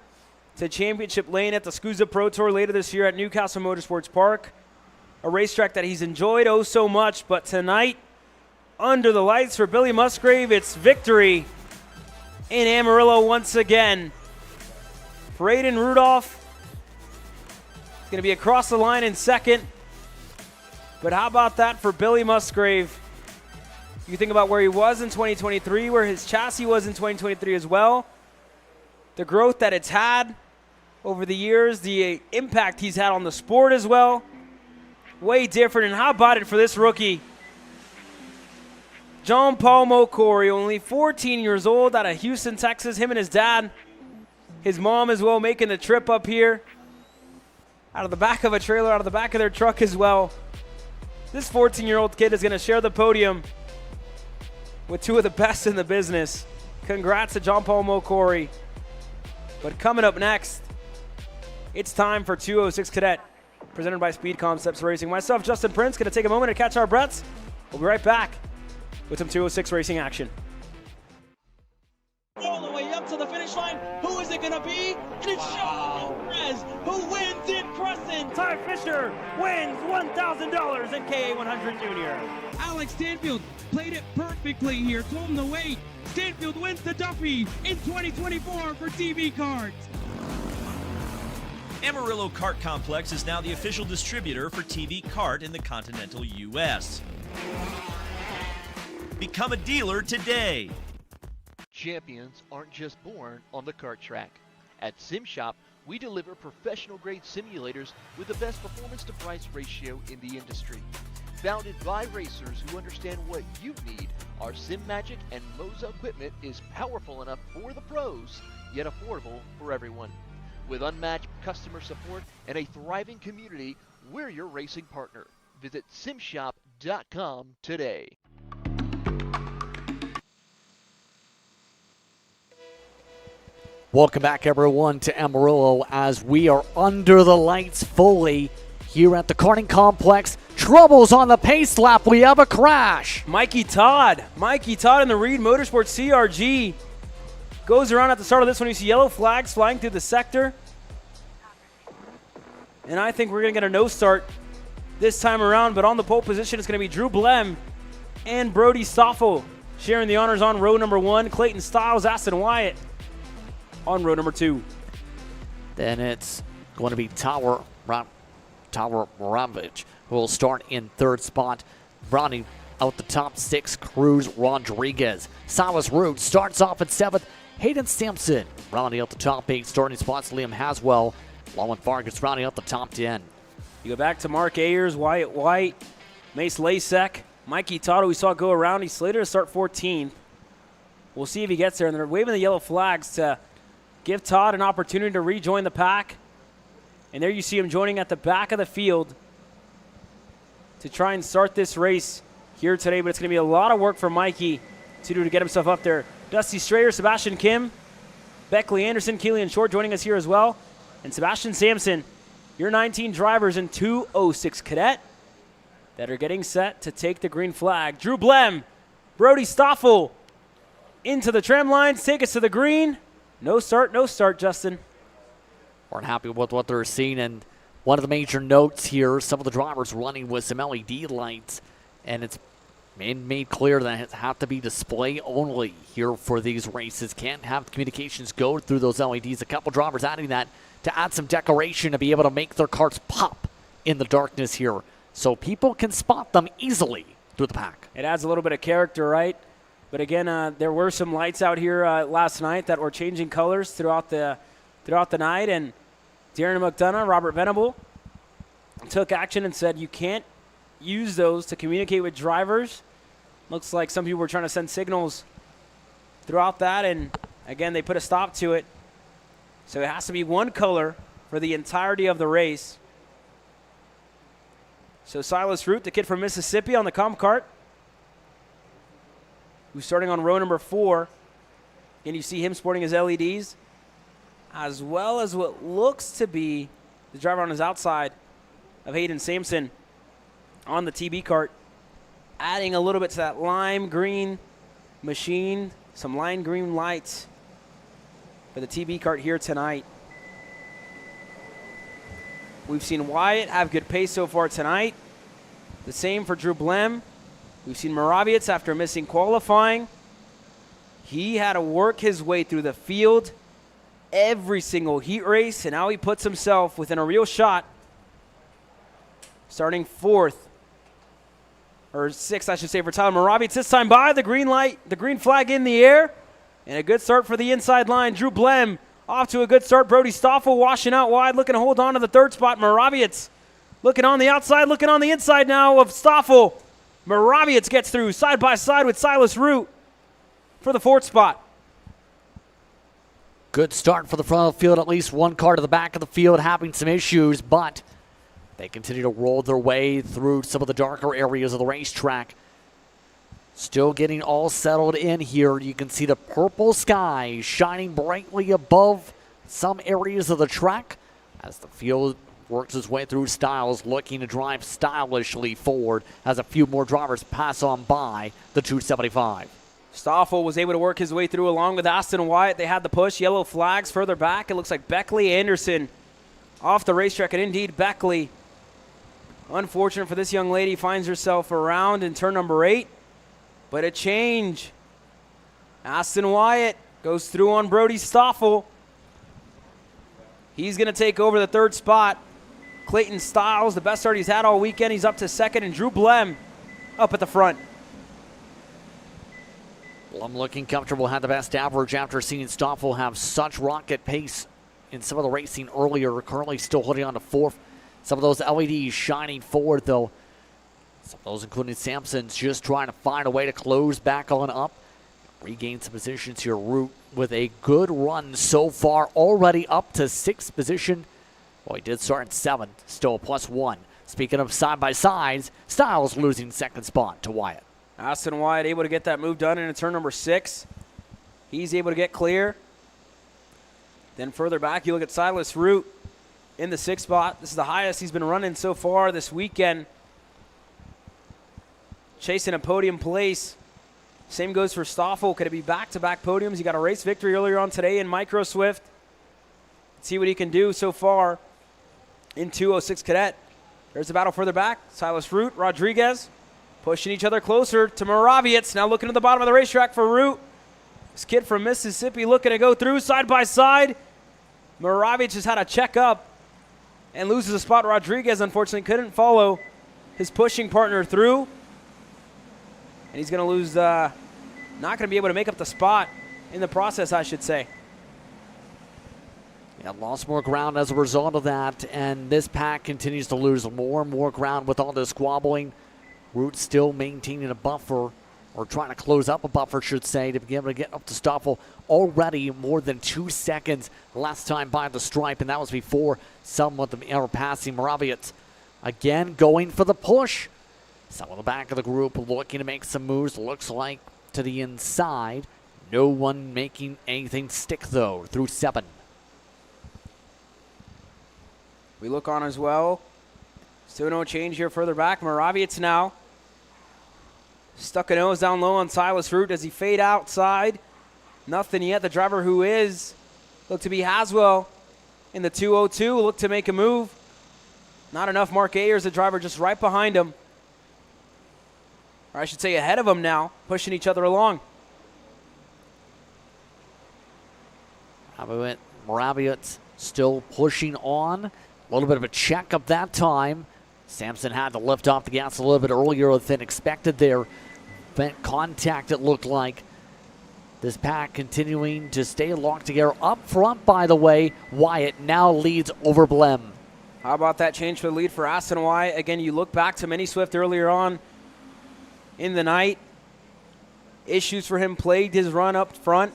to championship lane at the SCUSA Pro Tour later this year at Newcastle Motorsports Park, a racetrack that he's enjoyed oh so much. But tonight, under the lights for Billy Musgrave, it's victory in Amarillo once again. For Aiden Rudolph, it's going to be across the line in 2nd. But how about that for Billy Musgrave? You think about where he was in 2023, where his chassis was in 2023 as well. The growth that it's had over the years, the impact he's had on the sport as well. Way different. And how about it for this rookie, John Paul Mokori, only 14 years old, out of Houston, Texas. Him and his dad, his mom as well, making the trip up here out of the back of a trailer, out of the back of their truck as well. This 14-year-old kid is going to share the podium with 2 of the best in the business. Congrats to John Paul Mokori. But coming up next, it's time for 206 Cadet, presented by Speed Concepts Racing. Myself, Justin Prince, going to take a moment to catch our breaths. We'll be right back with some 206 racing action. All the way up to the finish line. Who is it going to be? And it's Sean Perez who wins in Crescent. Ty Fisher wins $1,000 in KA100 Junior. Alex Stanfield played it perfectly here. Told him to wait. Stanfield wins the Duffy in 2024 for TV Cards. Amarillo Kart Complex is now the official distributor for TV Kart in the continental U.S. Become a dealer today. Champions aren't just born on the kart track. At SimShop, we deliver professional-grade simulators with the best performance-to-price ratio in the industry. Founded by racers who understand what you need, our SimMagic and Moza equipment is powerful enough for the pros, yet affordable for everyone. With unmatched customer support and a thriving community, we're your racing partner. Visit simshop.com today. Welcome back, everyone, to Amarillo as we are under the lights fully here at the karting complex. Troubles on the pace lap. We have a crash. Mikey Todd in the Reed Motorsports CRG goes around at the start of this one. You see yellow flags flying through the sector. And I think we're going to get a no start this time around, but on the pole position it's going to be Drew Blem and Brody Stoffel sharing the honors on row number 1. Clayton Stiles, Aston Wyatt on row number 2. Then it's going to be Tower Moravich, who will start in 3rd spot. Rounding out the top 6, Cruz Rodriguez. Silas Root starts off at 7th. Hayden Sampson rounding out the top 8. Starting spots, Liam Haswell. Lowen Fargus rounding out the top 10. You go back to Mark Ayers, Wyatt White, Mace Lasek, Mikey Todd, who we saw go around. He's slated to start 14th. We'll see if he gets there. And they're waving the yellow flags to give Todd an opportunity to rejoin the pack. And there you see him joining at the back of the field to try and start this race here today. But it's going to be a lot of work for Mikey to do to get himself up there. Dusty Strayer, Sebastian Kim, Beckley Anderson, Keelan Short joining us here as well. And Sebastian Sampson, your 19 drivers in 206 Cadet that are getting set to take the green flag. Drew Blem, Brody Stoffel into the trim lines, take us to the green. No start, Justin. Weren't happy with what they're seeing, and one of the major notes here, some of the drivers running with some LED lights, and it's made clear that it has to be display only here for these races. Can't have communications go through those LEDs. A couple drivers adding that to add some decoration to be able to make their carts pop in the darkness here so people can spot them easily through the pack. It adds a little bit of character, right? But again, there were some lights out here last night that were changing colors throughout the night, and Darren McDonough, Robert Venable took action and said you can't use those to communicate with drivers. Looks like some people were trying to send signals throughout that, and again, they put a stop to it. So it has to be one color for the entirety of the race. So Silas Root, the kid from Mississippi on the comp cart, who's starting on row number 4. And you see him sporting his LEDs, as well as what looks to be the driver on his outside of Hayden Sampson on the TB cart, adding a little bit to that lime green machine, some lime green lights for the TB cart here tonight. We've seen Wyatt have good pace so far tonight. The same for Drew Blem. We've seen Moraviec after missing qualifying. He had to work his way through the field every single heat race, and now he puts himself within a real shot, starting 4th, or 6th, I should say, for Tyler Moraviec. This time by the green light, the green flag in the air, and a good start for the inside line. Drew Blem off to a good start. Brody Stoffel washing out wide, looking to hold on to the 3rd spot. Moraviec looking on the outside, looking on the inside now of Stoffel. Moraviec gets through side by side with Silas Root for the 4th spot. Good start for the front of the field. At least one car to the back of the field having some issues, but they continue to roll their way through some of the darker areas of the racetrack. Still getting all settled in here. You can see the purple sky shining brightly above some areas of the track as the field works his way through Stiles, looking to drive stylishly forward as a few more drivers pass on by the 275. Stoffel was able to work his way through along with Aston Wyatt. They had the push. Yellow flags further back. It looks like Beckley Anderson off the racetrack, and indeed Beckley, unfortunate for this young lady, finds herself around in turn number 8. But a change. Aston Wyatt goes through on Brody Stoffel. He's going to take over the 3rd spot. Clayton Stiles, the best start he's had all weekend. He's up to 2nd, and Drew Blem up at the front. Blem looking comfortable, had the best average after seeing Stoffel have such rocket pace in some of the racing earlier. Currently still holding on to fourth. Some of those LEDs shining forward, though. Some of those, including Sampson's, just trying to find a way to close back on up. Regain some positions here. Root with a good run so far, already up to 6th position. Well, he did start in 7th, still a +1. Speaking of side-by-sides, Styles losing 2nd spot to Wyatt. Aston Wyatt able to get that move done in turn number 6. He's able to get clear. Then further back, you look at Silas Root in the 6th spot. This is the highest he's been running so far this weekend. Chasing a podium place. Same goes for Stoffel. Could it be back-to-back podiums? He got a race victory earlier on today in Micro Swift. See what he can do so far in 206 Cadet. There's a battle further back. Silas Root, Rodriguez, pushing each other closer to Moraviec. Now looking at the bottom of the racetrack for Root. This kid from Mississippi looking to go through side by side. Moraviec has had a check up and loses a spot. Rodriguez, unfortunately, couldn't follow his pushing partner through. And he's going to lose, not going to be able to make up the spot in the process, I should say. Yeah, lost more ground as a result of that, and this pack continues to lose more and more ground with all this squabbling. Root still maintaining a buffer, or trying to close up a buffer, should say, to be able to get up to Stoffel. Already more than 2 seconds last time by the stripe, and that was before some of them are passing. Moraviec again going for the push. Some of the back of the group looking to make some moves, looks like to the inside. No one making anything stick, though, through 7. We look on as well. Still no change here further back. Moraviec now. Stuck a nose down low on Silas Root. Does he fade outside? Nothing yet. The driver who is looked to be Haswell in the 202. Looked to make a move. Not enough. Mark Ayers, the driver, just right behind him. Or I should say ahead of him now, pushing each other along. Moraviec still pushing on. A little bit of a check up that time. Sampson had to lift off the gas a little bit earlier than expected there. Vent contact, it looked like. This pack continuing to stay locked together. Up front, by the way, Wyatt now leads over Blem. How about that change for the lead for Aston Wyatt? Again, you look back to Mini Swift earlier on in the night. Issues for him plagued his run up front.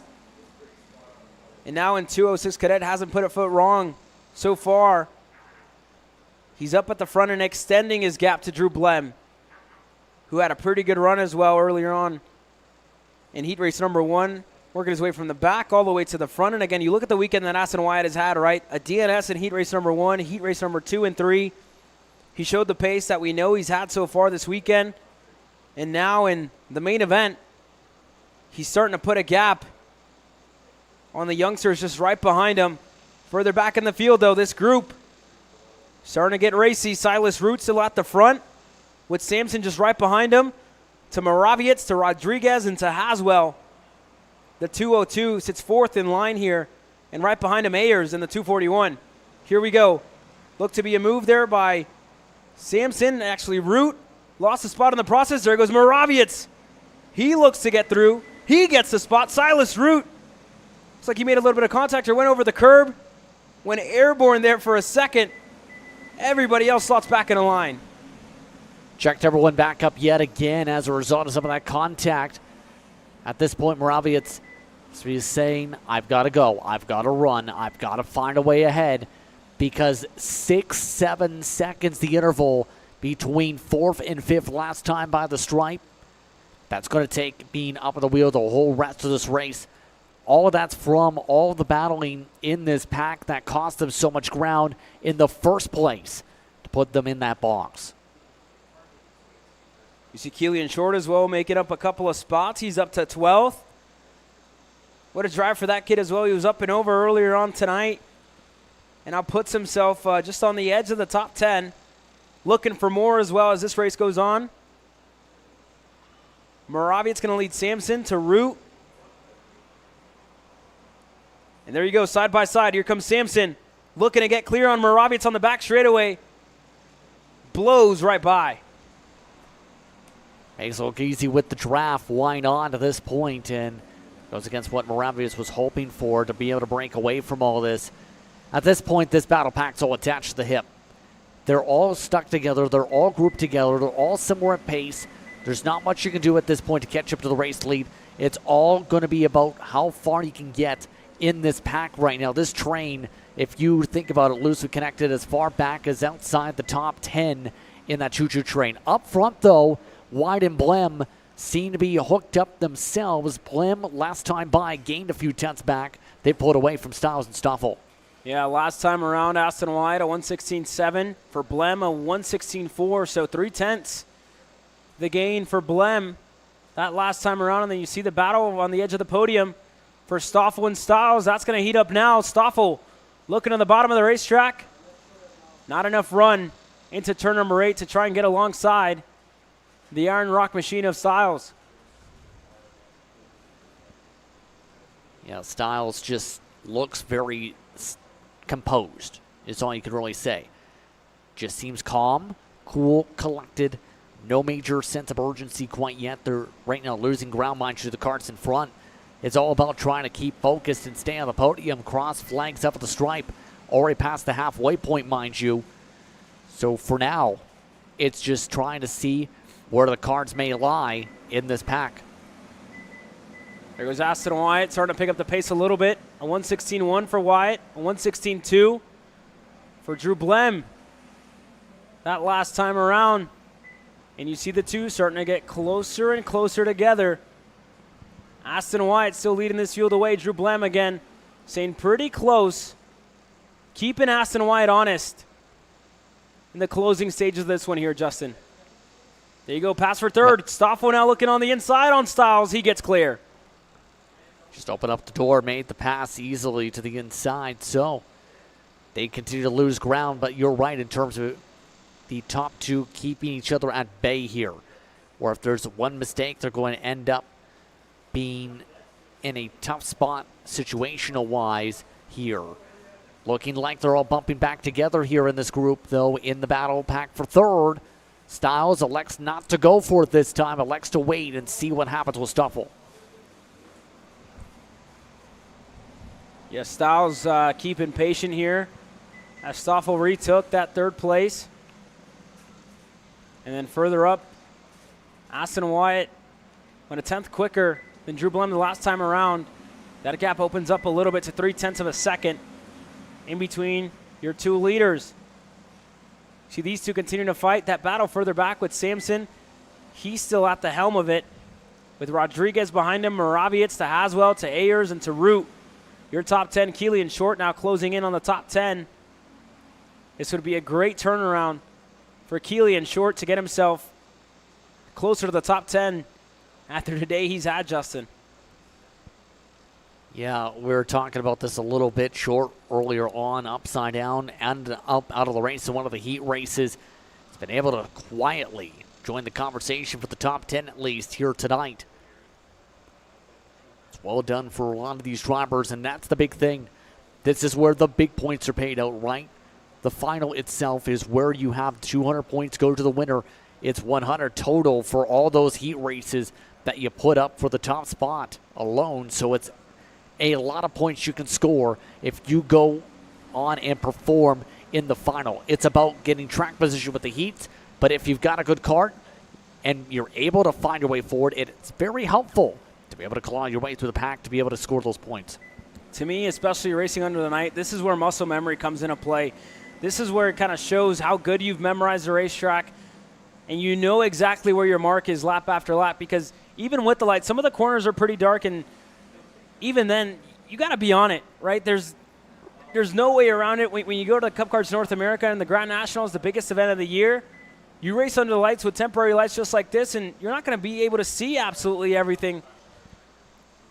And now in 206 Cadet, hasn't put a foot wrong so far. He's up at the front and extending his gap to Drew Blem, who had a pretty good run as well earlier on in heat race number 1, working his way from the back all the way to the front. And again, you look at the weekend that Aston Wyatt has had, right? A DNS in heat race number 1, heat race number 2 and 3. He showed the pace that we know he's had so far this weekend. And now in the main event, he's starting to put a gap on the youngsters just right behind him. Further back in the field, though, this group starting to get racy. Silas Root still at the front, with Sampson just right behind him. To Moraviec, to Rodriguez, and to Haswell. The 202 sits 4th in line here, and right behind him, Ayers in the 241. Here we go. Look to be a move there by Sampson. Actually, Root lost the spot in the process. There goes Moraviec. He looks to get through. He gets the spot. Silas Root. Looks like he made a little bit of contact or went over the curb. Went airborne there for a second. Everybody else slots back in a line. Checked everyone back up yet again as a result of some of that contact. At this point, Moraviec is saying, I've got to go. I've got to run. I've got to find a way ahead, because 6-7 seconds the interval between 4th and 5th last time by the stripe. That's going to take being up on the wheel the whole rest of this race. All of that's from all the battling in this pack that cost them so much ground in the first place to put them in that box. You see Keelan Short as well making up a couple of spots. He's up to 12th. What a drive for that kid as well. He was up and over earlier on tonight. And now puts himself just on the edge of the top 10. Looking for more as well as this race goes on. Moraviec's going to lead Sampson to Root. And there you go, side by side. Here comes Sampson. Looking to get clear on Moraviec on the back straightaway. Blows right by. Makes it look easy with the draft. Why not to this point? And goes against what Moraviec was hoping for, to be able to break away from all this. At this point, this battle pack's all attached to the hip. They're all stuck together. They're all grouped together. They're all similar at pace. There's not much you can do at this point to catch up to the race lead. It's all going to be about how far you can get in this pack right now. This train, if you think about it, loosely connected as far back as outside the top 10 in that choo-choo train. Up front, though, White and Blem seem to be hooked up themselves. Blem, last time by, gained a few tenths back. They pulled away from Styles and Stoffel. Yeah, last time around, Aston White a 1:16.7. For Blem, a 1:16.4, so 3 tenths. The gain for Blem that last time around, and then you see the battle on the edge of the podium for Stoffel and Styles. That's going to heat up now. Stoffel looking on the bottom of the racetrack. Not enough run into turn number 8 to try and get alongside the Iron Rock machine of Styles. Yeah, Styles just looks very composed, is all you can really say. Just seems calm, cool, collected. No major sense of urgency quite yet. They're right now losing ground, mind you, the carts in front. It's all about trying to keep focused and stay on the podium. Cross flags up at the stripe. Already past the halfway point, mind you. So for now, it's just trying to see where the cards may lie in this pack. There goes Aston Wyatt, starting to pick up the pace a little bit. A 1:16.1 for Wyatt, a 1:16.2 for Drew Blem. That last time around. And you see the two starting to get closer and closer together. Aston Wyatt still leading this field away. Drew Blem again, staying pretty close. Keeping Aston Wyatt honest in the closing stages of this one here, Justin. There you go, pass for third. Yep. Stoffel now looking on the inside on Styles. He gets clear. Just opened up the door, made the pass easily to the inside. So they continue to lose ground, but you're right in terms of the top two keeping each other at bay here. Or if there's one mistake, they're going to end up being in a tough spot situational-wise here. Looking like they're all bumping back together here in this group, though, in the battle pack for third. Styles elects not to go for it this time, elects to wait and see what happens with Stoffel. Yeah, Styles keeping patient here as Stoffel retook that third place. And then further up, Aston Wyatt went a tenth quicker than Drew Blem the last time around. That gap opens up a little bit to 0.3 of a second in between your two leaders. See these two continue to fight. That battle further back with Samson. He's still at the helm of it. With Rodriguez behind him, Moraviec to Haswell, to Ayers, and to Root. Your top 10, Keeley and Short now closing in on the top 10. This would be a great turnaround for Keeley and Short to get himself closer to the top 10 after the day he's had, Justin. Yeah, we were talking about this a little bit. Short earlier on, upside down and up out of the race in one of the heat races. He's been able to quietly join the conversation for the top 10 at least here tonight. It's well done for a lot of these drivers, and that's the big thing. This is where the big points are paid out, right? The final itself is where you have 200 points go to the winner. It's 100 total for all those heat races that you put up for the top spot alone. So it's a lot of points you can score if you go on and perform in the final. It's about getting track position with the heats, but if you've got a good kart and you're able to find your way forward, it's very helpful to be able to claw your way through the pack to be able to score those points. To me, especially racing under the night, this is where muscle memory comes into play. This is where it kind of shows how good you've memorized the racetrack, and you know exactly where your mark is lap after lap, because even with the light, some of the corners are pretty dark, and even then, you got to be on it, right? There's no way around it. When you go to the Cup Karts North America and the Grand Nationals, the biggest event of the year, you race under the lights with temporary lights just like this, and you're not going to be able to see absolutely everything.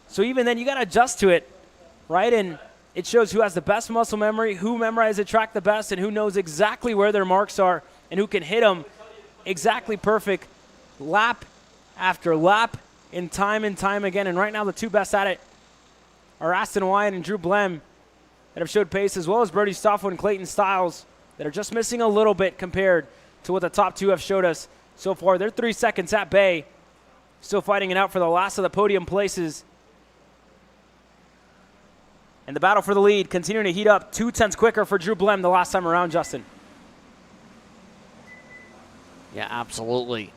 So even then, you got to adjust to it, right? And it shows who has the best muscle memory, who memorizes the track the best, and who knows exactly where their marks are and who can hit them exactly perfect lap after lap and time again. And right now, the two best at it are Aston Wyatt and Drew Blem that have showed pace, as well as Brody Stoffel and Clayton Styles that are just missing a little bit compared to what the top two have showed us so far. They're 3 seconds at bay, still fighting it out for the last of the podium places. And the battle for the lead continuing to heat up. 2/10 quicker for Drew Blem the last time around, Justin. Yeah, absolutely.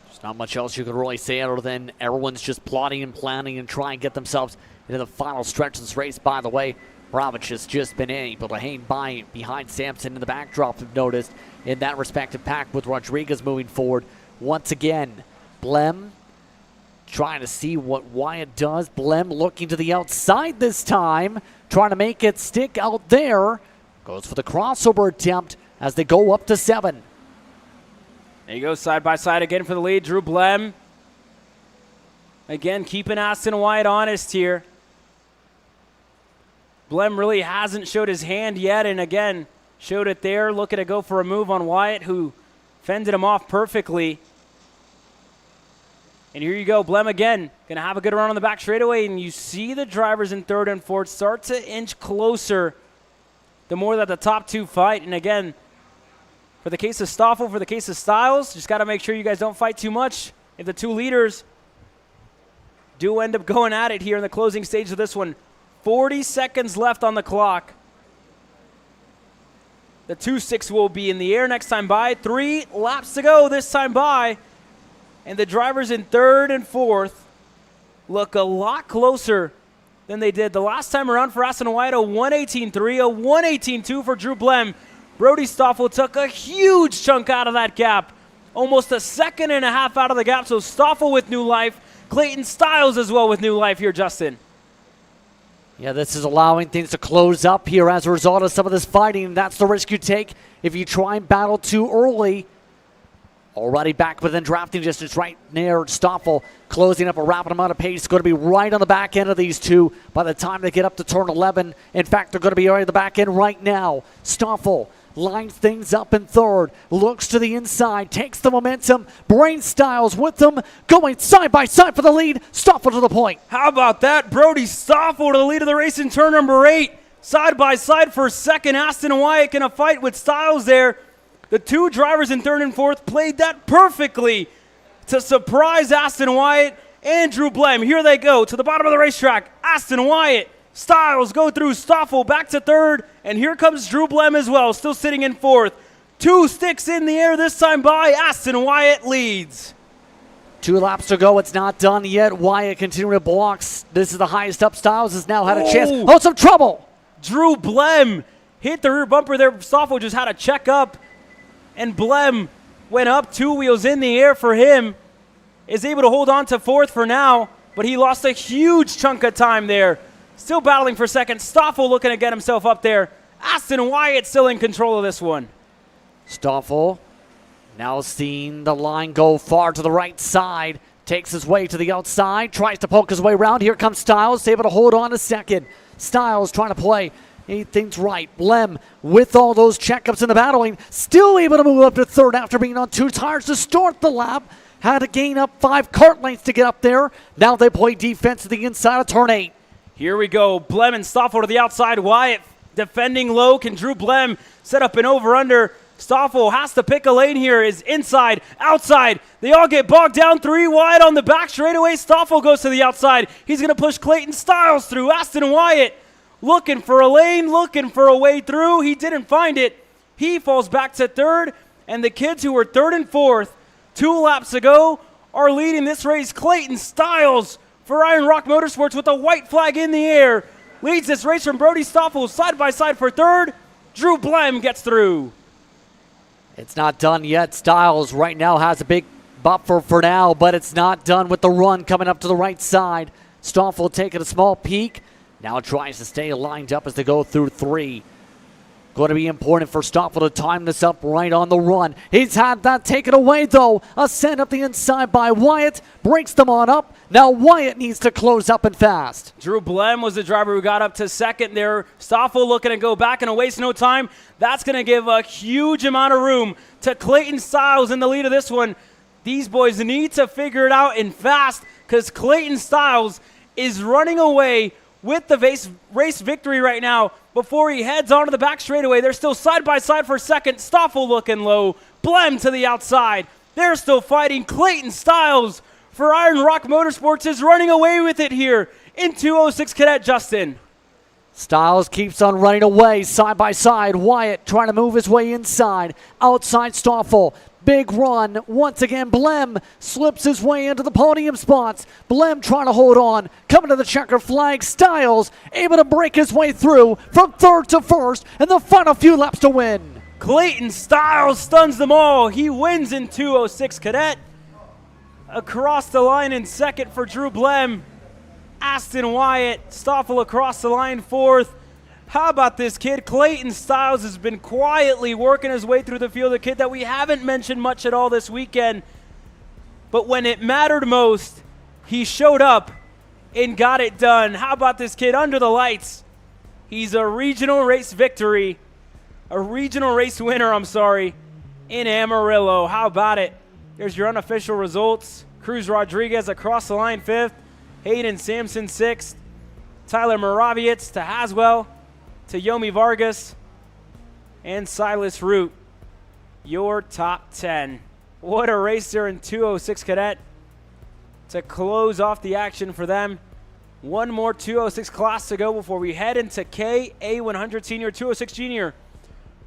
There's not much else you could really say other than everyone's just plotting and planning and trying to get themselves into the final stretch of this race. By the way, Bromwich has just been able to hang by behind Sampson in the backdrop, we've noticed, in that respective pack with Rodriguez moving forward. Once again, Blem trying to see what Wyatt does. Blem looking to the outside this time, trying to make it stick out there. Goes for the crossover attempt as they go up to 7. There you go, side by side again for the lead. Drew Blem. Again, keeping Aston Wyatt honest here. Blem really hasn't showed his hand yet, and again, showed it there, looking to go for a move on Wyatt, who fended him off perfectly. And here you go, Blem again, going to have a good run on the back straightaway, and you see the drivers in 3rd and 4th start to inch closer the more that the top two fight. And again, for the case of Stoffel, for the case of Styles, just got to make sure you guys don't fight too much. If the two leaders do end up going at it here in the closing stage of this one, 40 seconds left on the clock. The 2-6 will be in the air next time by. 3 laps to go this time by. And the drivers in 3rd and 4th look a lot closer than they did the last time around for Aston Wyatt. A 1:18.3, a 1:18.2 for Drew Blem. Brody Stoffel took a huge chunk out of that gap. Almost a second and a half out of the gap. So Stoffel with new life. Clayton Styles as well with new life here, Justin. Yeah, this is allowing things to close up here as a result of some of this fighting. That's the risk you take if you try and battle too early. Already back within drafting distance right near Stoffel, closing up a rapid amount of pace. Going to be right on the back end of these two by the time they get up to turn 11. In fact, they're going to be right at the back end right now. Stoffel lines things up in 3rd, looks to the inside, takes the momentum. Brain Styles with them, going side by side for the lead. Stoffel to the point. How about that? Brody Stoffel to the lead of the race in turn number 8. Side by side for 2nd. Aston Wyatt in a fight with Styles there. The two drivers in 3rd and 4th played that perfectly to surprise Aston Wyatt and Drew Blem. Here they go to the bottom of the racetrack. Aston Wyatt, Styles go through Stoffel back to 3rd, and here comes Drew Blem as well, still sitting in 4th. 2 sticks in the air this time by. Aston Wyatt leads. 2 laps to go. It's not done yet. Wyatt continuing to blocks. This is the highest up. Styles has now had a chance. Oh, some trouble. Drew Blem hit the rear bumper there. Stoffel just had a check up, and Blem went up 2 wheels in the air for him. Is able to hold on to 4th for now, but he lost a huge chunk of time there. Still battling for 2nd. Stoffel looking to get himself up there. Aston Wyatt still in control of this one. Stoffel now seeing the line go far to the right side. Takes his way to the outside. Tries to poke his way around. Here comes Styles. Able to hold on to 2nd. Styles trying to play. He thinks right. Blem with all those checkups in the battling. Still able to move up to 3rd after being on 2 tires to start the lap. Had to gain up 5 kart lengths to get up there. Now they play defense to the inside of turn 8. Here we go. Blem and Stoffel to the outside. Wyatt defending low. Can Drew Blem set up an over-under? Stoffel has to pick a lane here. Is inside, outside. They all get bogged down. 3 wide on the back straightaway. Stoffel goes to the outside. He's going to push Clayton Styles through. Aston Wyatt looking for a lane, looking for a way through. He didn't find it. He falls back to 3rd. And the kids who were 3rd and 4th, 2 laps ago, are leading this race. Clayton Styles for Iron Rock Motorsports with a white flag in the air. Leads this race from Brody Stoffel side by side for 3rd. Drew Blem gets through. It's not done yet. Styles right now has a big buffer for now, but it's not done with the run coming up to the right side. Stoffel taking a small peek. Now tries to stay lined up as they go through 3. Going to be important for Stoffel to time this up right on the run. He's had that taken away, though. A send up the inside by Wyatt. Breaks them on up. Now Wyatt needs to close up and fast. Drew Blem was the driver who got up to 2nd there. Stoffel looking to go back and waste no time. That's going to give a huge amount of room to Clayton Styles in the lead of this one. These boys need to figure it out and fast, because Clayton Styles is running away with the race victory right now before he heads onto the back straightaway. They're still side by side for 2nd. Stoffel looking low. Blem to the outside. They're still fighting. Clayton Styles for Iron Rock Motorsports is running away with it here in 206 Cadet Justin. Styles keeps on running away side by side. Wyatt trying to move his way inside. Outside Stoffel. Big run. Once again, Blem slips his way into the podium spots. Blem trying to hold on. Coming to the checker flag. Styles able to break his way through from third to first and the final few laps to win. Clayton Styles stuns them all. He wins in 206 Cadet. Across the line in second for Drew Blem. Aston Wyatt, Stoffel across the line fourth. How about this kid? Clayton Styles has been quietly working his way through the field, a kid that we haven't mentioned much at all this weekend. But when it mattered most, he showed up and got it done. How about this kid under the lights? He's a regional race victory, a regional race winner, in Amarillo. How about it? There's your unofficial results. Cruz Rodriguez across the line fifth. Hayden Sampson sixth. Tyler Moravietz to Haswell, to Yomi Vargas, and Silas Root. Your top 10. What a race there in 206 Cadet to close off the action for them. One more 206 class to go before we head into KA100 Senior 206 Junior,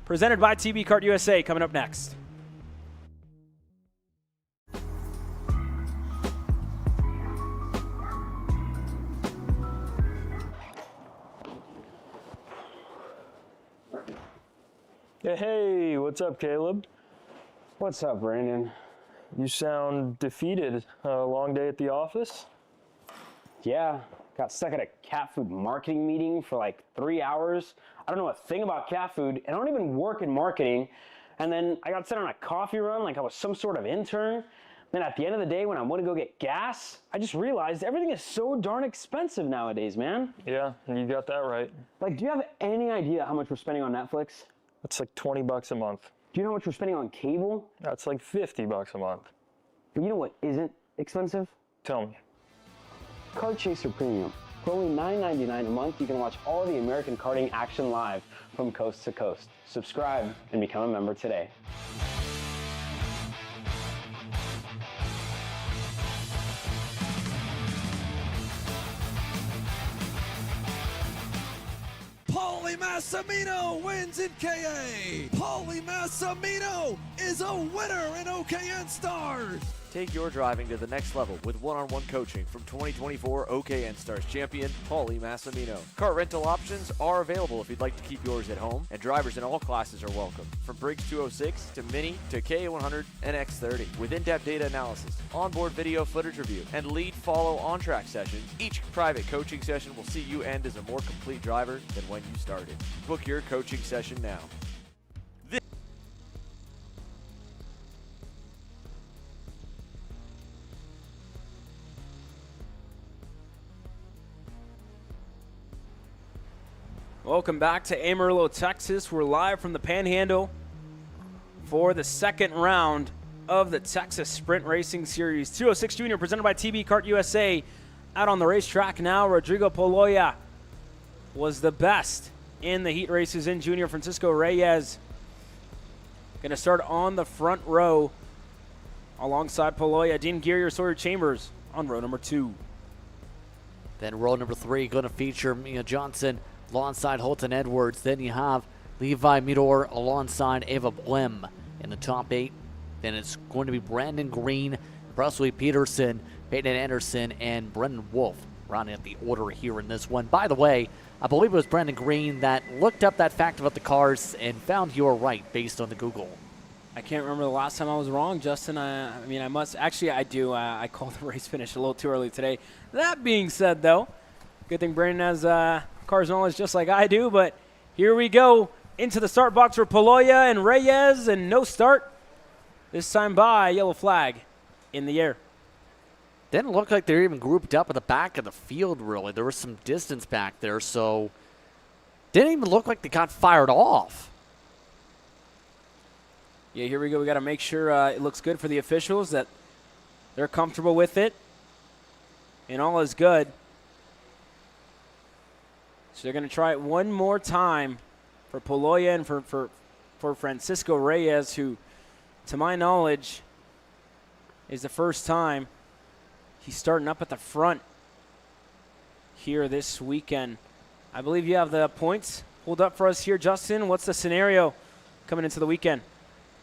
presented by TB Kart USA, coming up next. Hey, what's up, Caleb? What's up, Brandon? You sound defeated. A long day at the office? Yeah, got stuck at a cat food marketing meeting for like 3 hours. I don't know a thing about cat food, and I don't even work in marketing. And then I got sent on a coffee run like I was some sort of intern. Then at the end of the day, when I want to go get gas, I just realized everything is so darn expensive nowadays, man. Yeah, you got that right. Like, do you have any idea how much we're spending on Netflix? That's like 20 bucks a month. Do you know how much we're spending on cable? That's like 50 bucks a month. But you know what isn't expensive? Tell me. Kart Chaser Premium. For only $9.99 a month, you can watch all of the American karting action live from coast to coast. Subscribe and become a member today. Paulie Massimino wins in KA. Paulie Massimino is a winner in OKN Stars. Take your driving to the next level with one-on-one coaching from 2024 OKN Stars champion Paulie Massimino. Kart rental options are available if you'd like to keep yours at home, and drivers in all classes are welcome, from Briggs 206 to Mini to KA100 and X30. With in-depth data analysis, onboard video footage review, and lead follow on-track sessions, each private coaching session will see you end as a more complete driver than when you started. Book your coaching session now. Welcome back to Amarillo, Texas. We're live from the Panhandle for the second round of the Texas Sprint Racing Series 206 Junior, presented by TB Kart USA. Out on the racetrack now, Rodrigo Poloya was the best in the heat races in Junior. Francisco Reyes going to start on the front row alongside Poloya. Dean Geary, Sawyer Chambers on row number 2. Then row number 3 going to feature Mia Johnson alongside Holton Edwards. Then you have Levi Midor alongside Ava Blem in the top 8. Then it's going to be Brandon Green, Presley Peterson, Peyton Anderson, and Brendan Wolf rounding up the order here in this one. By the way, I believe it was Brandon Green that looked up that fact about the cars and found you were right based on the Google. I can't remember the last time I was wrong, Justin. I mean, I must. Actually, I do. I called the race finish a little too early today. That being said, though, good thing Brandon has cars knowledge just like I do. But here we go into the start box for Poloya and Reyes, and no start. This time by yellow flag in the air. Didn't look like they're even grouped up at the back of the field, really. There was some distance back there, so didn't even look like they got fired off. Yeah, here we go. We got to make sure it looks good for the officials, that they're comfortable with it, and all is good. So they're going to try it one more time for Poloya and for Francisco Reyes, who, to my knowledge, is the first time he's starting up at the front here this weekend. I believe you have the points pulled up for us here, Justin. What's the scenario coming into the weekend?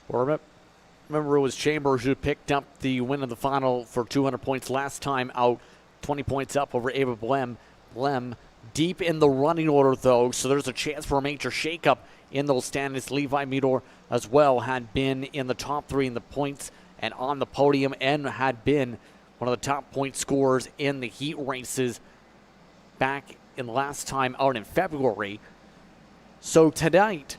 Remember, it was Chambers who picked up the win of the final for 200 points last time out, 20 points up over Ava Blem. Blem deep in the running order, though, so there's a chance for a major shakeup in those standings. Levi Meador as well had been in the top 3 in the points and on the podium and had been one of the top point scorers in the heat races back in last time out in February. So tonight,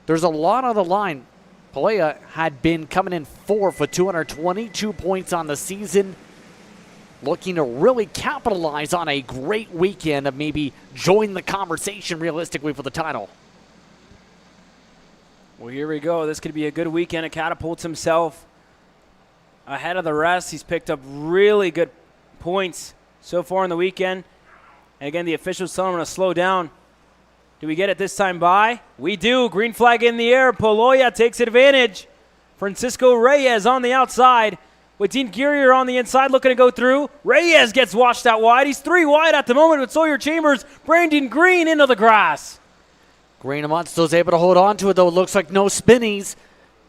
there's a lot on the line. Pelea had been coming in 4th for 222 points on the season, looking to really capitalize on a great weekend of maybe join the conversation realistically for the title. Well, here we go. This could be a good weekend. It catapults himself ahead of the rest. He's picked up really good points so far in the weekend. And again, the officials tell him to slow down. Do we get it this time by? We do. Green flag in the air. Poloya takes advantage. Francisco Reyes on the outside with Dean Guerrier on the inside looking to go through. Reyes gets washed out wide. He's 3 wide at the moment with Sawyer Chambers. Brandon Green into the grass. Green amongst those able to hold on to it, though. It looks like no spinnies.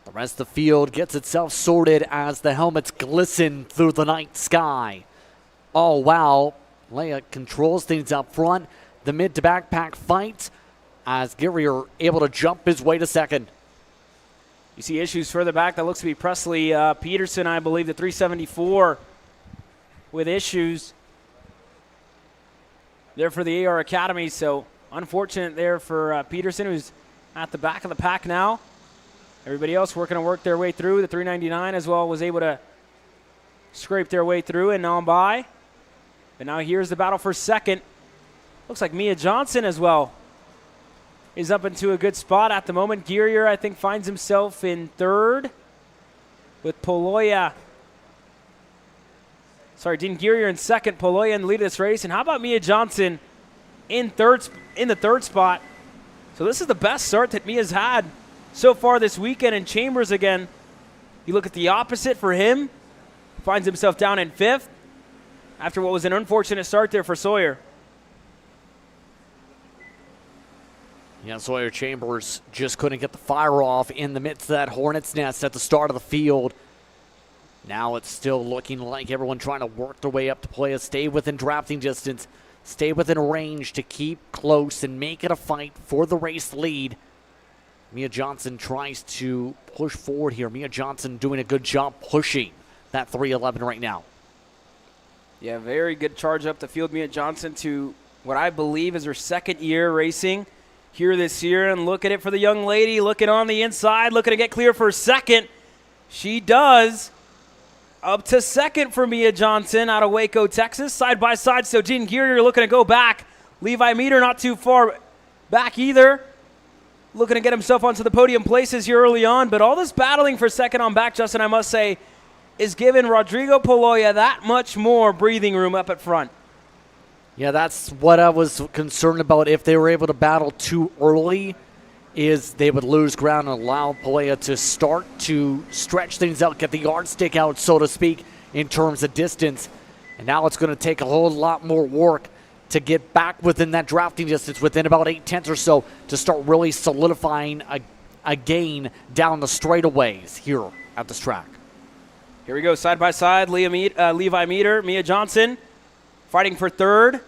The rest of the field gets itself sorted as the helmets glisten through the night sky. Oh, wow. Leia controls things up front. The mid to backpack fight as Guerrier able to jump his way to second. You see issues further back. That looks to be Presley Peterson, I believe, the 374 with issues there for the AR Academy. So unfortunate there for Peterson, who's at the back of the pack now. Everybody else working to work their way through. The 399 as well was able to scrape their way through and on by. But now here's the battle for second. Looks like Mia Johnson as well is up into a good spot at the moment. Guerrier, I think, finds himself in 3rd with Poloya. Sorry, Dean Guerrier in 2nd, Poloya in the lead of this race. And how about Mia Johnson in the 3rd spot? So this is the best start that Mia's had so far this weekend. And Chambers again, you look at the opposite for him, finds himself down in 5th after what was an unfortunate start there for Sawyer. Yeah, Sawyer Chambers just couldn't get the fire off in the midst of that hornet's nest at the start of the field. Now it's still looking like everyone trying to work their way up to play, stay within drafting distance, stay within range to keep close and make it a fight for the race lead. Mia Johnson tries to push forward here. Mia Johnson doing a good job pushing that 311 right now. Yeah, very good charge up the field. Mia Johnson to what I believe is her 2nd year racing here this year. And look at it for the young lady, looking on the inside, looking to get clear for 2nd. She does. Up to 2nd for Mia Johnson out of Waco, Texas. Side by side, so Dean Guerrier looking to go back. Levi Meador not too far back either. Looking to get himself onto the podium places here early on. But all this battling for 2nd on back, Justin, I must say, is giving Rodrigo Poloya that much more breathing room up at front. Yeah, that's what I was concerned about. If they were able to battle too early, is they would lose ground and allow Pelea to start to stretch things out, get the yardstick out, so to speak, in terms of distance. And now it's going to take a whole lot more work to get back within that drafting distance, within about 8/10 or so, to start really solidifying a gain down the straightaways here at this track. Here we go, side by side, Levi Meador, Mia Johnson fighting for 3rd.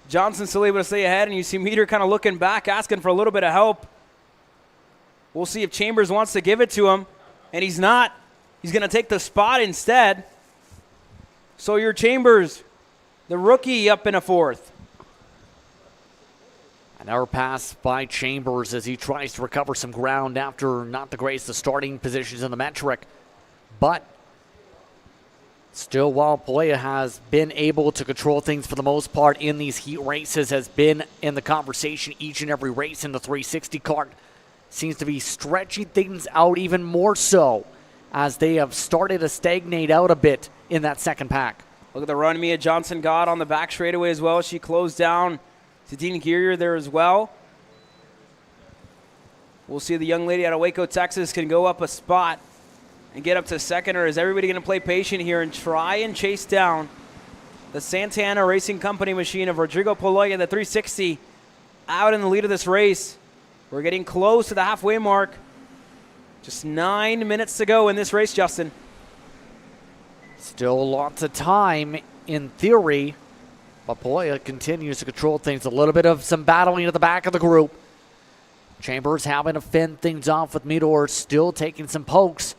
Johnson still able to stay ahead, and you see Meador kind of looking back, asking for a little bit of help. We'll see if Chambers wants to give it to him, and he's not. He's going to take the spot instead. Sawyer Chambers, the rookie, up in a 4th. An hour pass by Chambers as he tries to recover some ground after not the greatest of starting positions in the metric. But still, while Pelea has been able to control things for the most part in these heat races, has been in the conversation each and every race in the 360 cart, seems to be stretching things out even more so as they have started to stagnate out a bit in that 2nd pack. Look at the run Mia Johnson got on the back straightaway as well. She closed down to Dean Guerrier there as well. We'll see the young lady out of Waco, Texas can go up a spot and get up to 2nd, or is everybody going to play patient here and try and chase down the Santana Racing Company machine of Rodrigo Poloya, the 360, out in the lead of this race. We're getting close to the halfway mark. Just 9 minutes to go in this race, Justin. Still lots of time in theory, but Poloya continues to control things. A little bit of some battling at the back of the group. Chambers having to fend things off with Midor, still taking some pokes.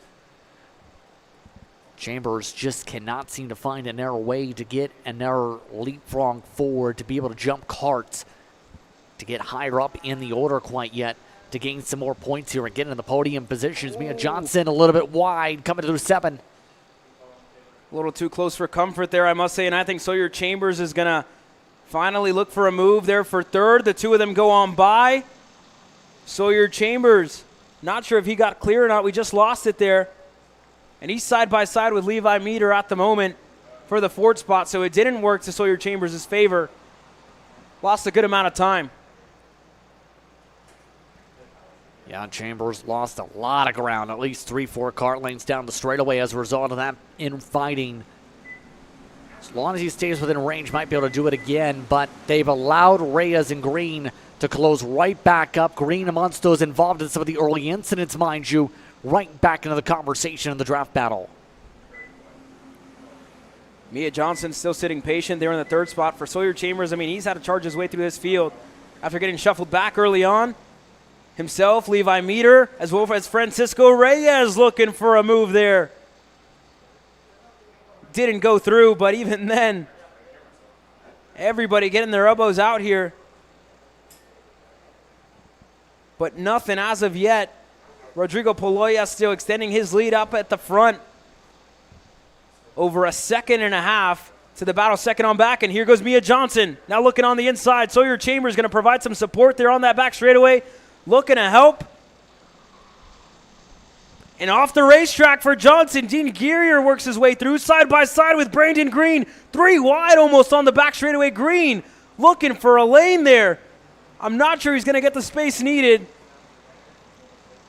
Chambers just cannot seem to find a narrow way to get a narrow leapfrog forward, to be able to jump karts, to get higher up in the order quite yet, to gain some more points here and get in the podium positions. Mia Johnson a little bit wide, coming through 7. A little too close for comfort there, I must say, and I think Sawyer Chambers is going to finally look for a move there for third. The two of them go on by. Sawyer Chambers, not sure if he got clear or not. We just lost it there. And he's side by side with Levi Meter at the moment for the fourth spot, so it didn't work to Sawyer Chambers' favor. Lost a good amount of time. Yeah, Chambers lost a lot of ground, at least 3-4 kart lanes down the straightaway as a result of that infighting. As long as he stays within range, might be able to do it again, but they've allowed Reyes and Green to close right back up. Green amongst those involved in some of the early incidents, mind you, right back into the conversation in the draft battle. Mia Johnson still sitting patient there in the third spot for Sawyer Chambers. I mean, he's had to charge his way through this field after getting shuffled back early on. Himself, Levi Meter, as well as Francisco Reyes looking for a move there. Didn't go through, but even then, everybody getting their elbows out here. But nothing as of yet. Rodrigo Poloya still extending his lead up at the front. Over a second and a half to the battle, second on back, and here goes Mia Johnson. Now looking on the inside. Sawyer Chambers going to provide some support there on that back straightaway. Looking to help. And off the racetrack for Johnson, Dean Gearier works his way through side by side with Brandon Green. 3 wide almost on the back straightaway. Green looking for a lane there. I'm not sure he's going to get the space needed.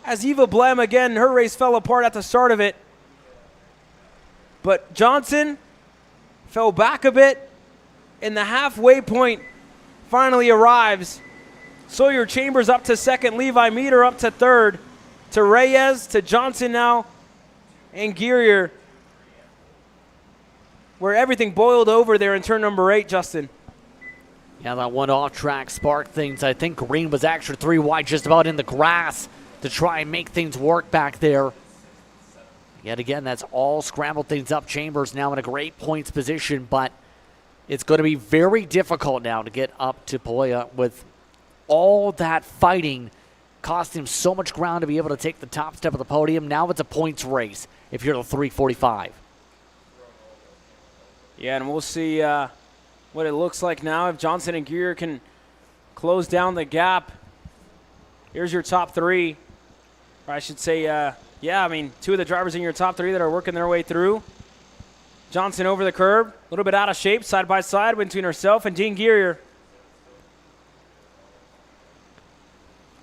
As Eva Blem, again, her race fell apart at the start of it. But Johnson fell back a bit, and the halfway point finally arrives. Sawyer Chambers up to second, Levi Meter up to third, to Reyes, to Johnson now, and Gearier, where everything boiled over there in turn number 8, Justin. Yeah, that one off-track sparked things. I think Green was actually 3 wide just about in the grass to try and make things work back there. Yet again, that's all scrambled things up. Chambers now in a great points position, but it's going to be very difficult now to get up to Poloya with all that fighting. Cost him so much ground to be able to take the top step of the podium. Now it's a points race if you're the 345. Yeah, and we'll see what it looks like now if Johnson and Gearier can close down the gap. Here's your top 3. Or I should say, yeah, I mean, 2 of the drivers in your top 3 that are working their way through. Johnson over the curb, a little bit out of shape, side by side between herself and Dean Gearier.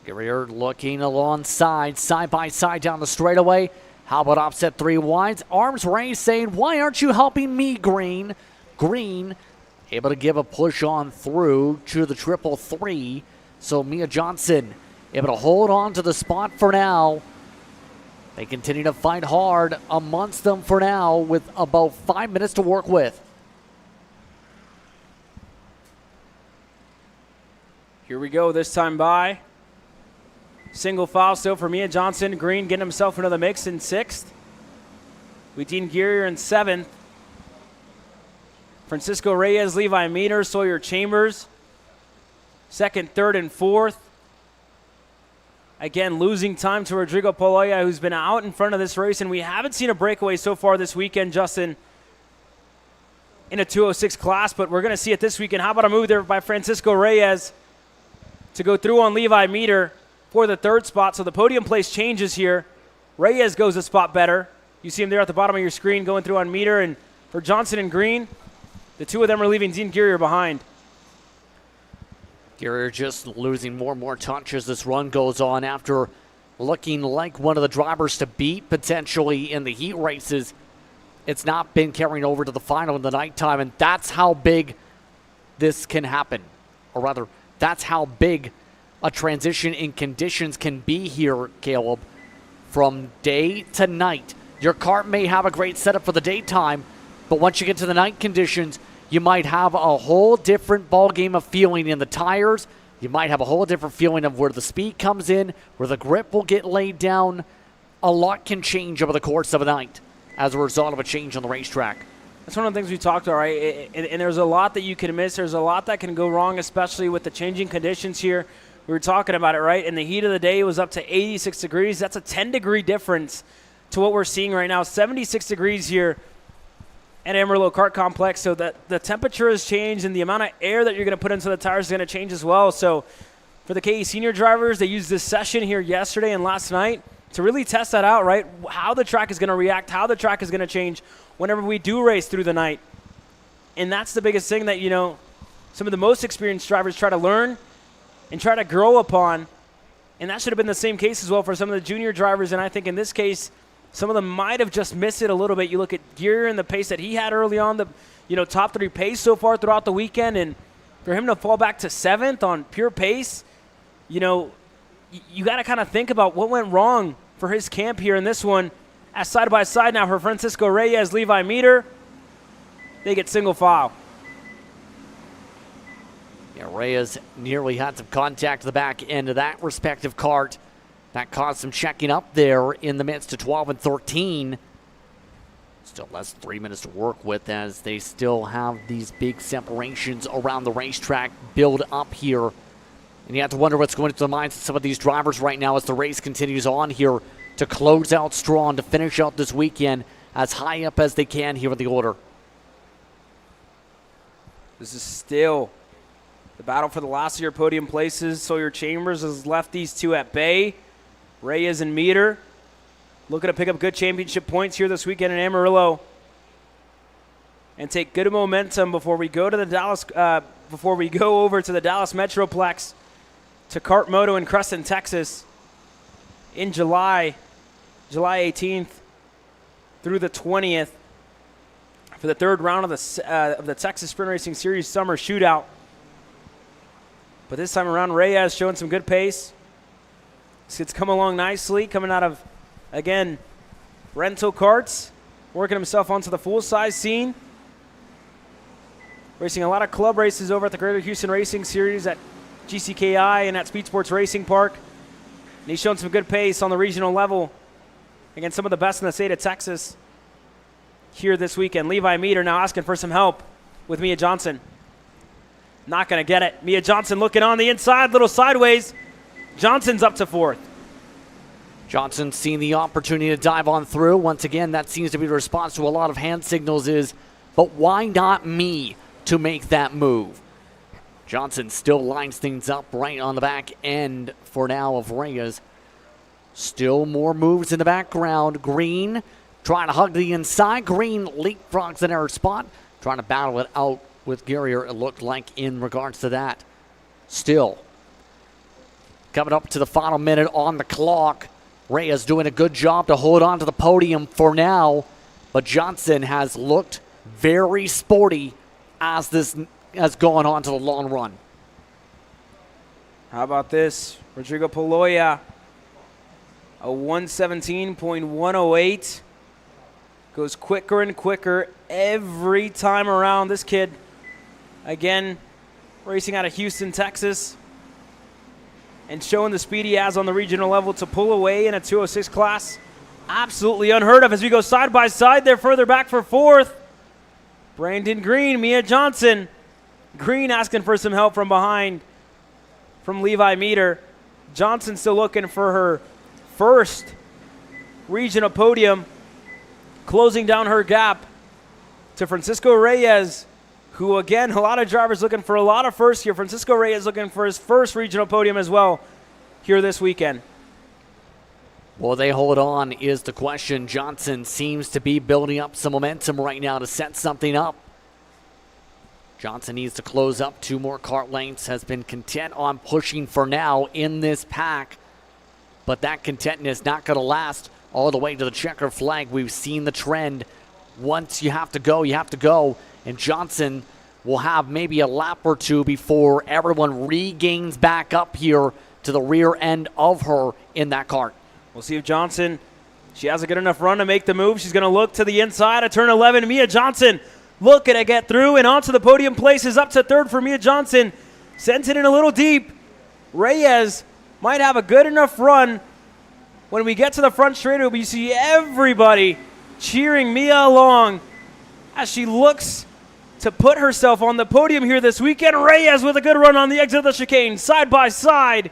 Gearier looking alongside, side by side down the straightaway. How about offset 3 wides? Arms raised saying, why aren't you helping me, Green? Green able to give a push on through to the 333. So Mia Johnson able to hold on to the spot for now. They continue to fight hard amongst them for now with about 5 minutes to work with. Here we go, this time by. Single foul still for Mia Johnson. Green getting himself into the mix in 6th. With Dean Gearier in 7th. Francisco Reyes, Levi Meter, Sawyer Chambers. 2nd, 3rd, and 4th. Again, losing time to Rodrigo Poloya, who's been out in front of this race, and we haven't seen a breakaway so far this weekend, Justin, in a 206 class, but we're going to see it this weekend. How about a move there by Francisco Reyes to go through on Levi Meter for the 3rd spot, so the podium place changes here. Reyes goes a spot better. You see him there at the bottom of your screen going through on Meter, and for Johnson and Green, the 2 of them are leaving Dean Gearier behind. Gearier just losing more and more touch as this run goes on after looking like one of the drivers to beat potentially in the heat races. it's not been carrying over to the final in the nighttime, and that's how big this can happen. Or rather, that's how big a transition in conditions can be here, Caleb. From day to night, your kart may have a great setup for the daytime, but once you get to the night conditions, you might have a whole different ball game of feeling in the tires. You might have a whole different feeling of where the speed comes in, where the grip will get laid down. A lot can change over the course of a night as a result of a change on the racetrack. That's one of the things we talked about, right? And there's a lot that you can miss. There's a lot that can go wrong, especially with the changing conditions here. We were talking about it, right? In the heat of the day, it was up to 86 degrees. That's a 10-degree difference to what we're seeing right now. 76 degrees here at Amarillo Kart Complex. So that the temperature has changed, and the amount of air that you're going to put into the tires is going to change as well. So for the KE senior drivers, they used this session here yesterday and last night to really test that out, right? How the track is going to react, how the track is going to change whenever we do race through the night. And that's the biggest thing that, some of the most experienced drivers try to learn and try to grow upon. And that should have been the same case as well for some of the junior drivers. And I think in this case, some of them might have just missed it a little bit. You look at Gear and the pace that he had early on, the top 3 pace so far throughout the weekend. And for him to fall back to 7th on pure pace, you got to kind of think about what went wrong for his camp here in this one. As side by side now for Francisco Reyes, Levi Meter, they get single file. Yeah, Reyes nearly had some contact to the back end of that respective kart. That caused some checking up there in the midst of 12 and 13. Still less than 3 minutes to work with as they still have these big separations around the racetrack build up here. And you have to wonder what's going through the minds of some of these drivers right now as the race continues on here to close out strong, to finish out this weekend as high up as they can here in the order. This is still the battle for the last of your podium places. Sawyer Chambers has left these two at bay. Reyes and Meter looking to pick up good championship points here this weekend in Amarillo and take good momentum before we go to the Dallas. Before we go over to the Dallas Metroplex to Kart Moto in Crescent, Texas, in July 18th through the 20th for the third round of the Texas Sprint Racing Series Summer Shootout. But this time around, Reyes showing some good pace. This kid's come along nicely, coming out of, again, rental karts, working himself onto the full-size scene. Racing a lot of club races over at the Greater Houston Racing Series at GCKI and at Speed Sports Racing Park. And he's shown some good pace on the regional level against some of the best in the state of Texas here this weekend. Levi Meter now asking for some help with Mia Johnson. Not going to get it. Mia Johnson looking on the inside, little sideways. Johnson's up to 4th. Johnson seeing the opportunity to dive on through. Once again, that seems to be the response to a lot of hand signals is, but why not me to make that move? Johnson still lines things up right on the back end for now of Reyes. Still more moves in the background. Green trying to hug the inside. Green leapfrogs in her spot. Trying to battle it out with Guerrier, it looked like, in regards to that. Still coming up to the final minute on the clock. Reyes doing a good job to hold on to the podium for now. But Johnson has looked very sporty as this has gone on to the long run. How about this? Rodrigo Poloya, a 117.108. Goes quicker and quicker every time around. This kid, again, racing out of Houston, Texas, and showing the speed he has on the regional level to pull away in a 206 class. Absolutely unheard of as we go side by side. They're further back for 4th. Brandon Green, Mia Johnson. Green asking for some help from behind from Levi Meter. Johnson still looking for her first regional podium, closing down her gap to Francisco Reyes, who, again, a lot of drivers looking for a lot of firsts here. Francisco Reyes looking for his first regional podium as well here this weekend. Will they hold on is the question. Johnson seems to be building up some momentum right now to set something up. Johnson needs to close up 2 more kart lengths, has been content on pushing for now in this pack. But that contentness not going to last all the way to the checker flag. We've seen the trend once you have to go, you have to go. And Johnson will have maybe a lap or two before everyone regains back up here to the rear end of her in that kart. We'll see if Johnson, she has a good enough run to make the move. She's going to look to the inside of turn 11. Mia Johnson looking to get through and onto the podium places. Up to third for Mia Johnson. Sends it in a little deep. Reyes might have a good enough run. When we get to the front straightaway, we see everybody cheering Mia along as she looks to put herself on the podium here this weekend. Reyes with a good run on the exit of the chicane, side by side.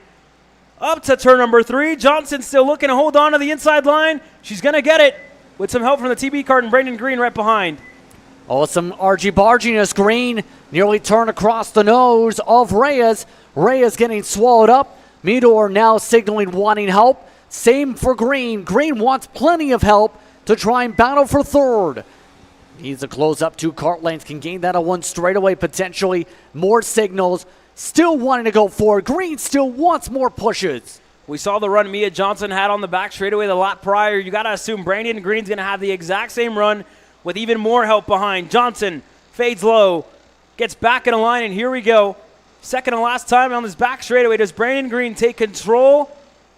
Up to turn number 3. Johnson still looking to hold on to the inside line. She's going to get it with some help from the TB kart and Brandon Green right behind. Oh, some argy-barginess. Green nearly turned across the nose of Reyes. Reyes getting swallowed up. Midor now signaling wanting help. Same for Green. Green wants plenty of help to try and battle for third. Needs to close up 2 kart lanes. Can gain that on 1 straightaway potentially. More signals. Still wanting to go forward. Green still wants more pushes. We saw the run Mia Johnson had on the back straightaway the lap prior. You got to assume Brandon Green's going to have the exact same run with even more help behind. Johnson fades low, gets back in a line, and here we go. Second and last time on this back straightaway. Does Brandon Green take control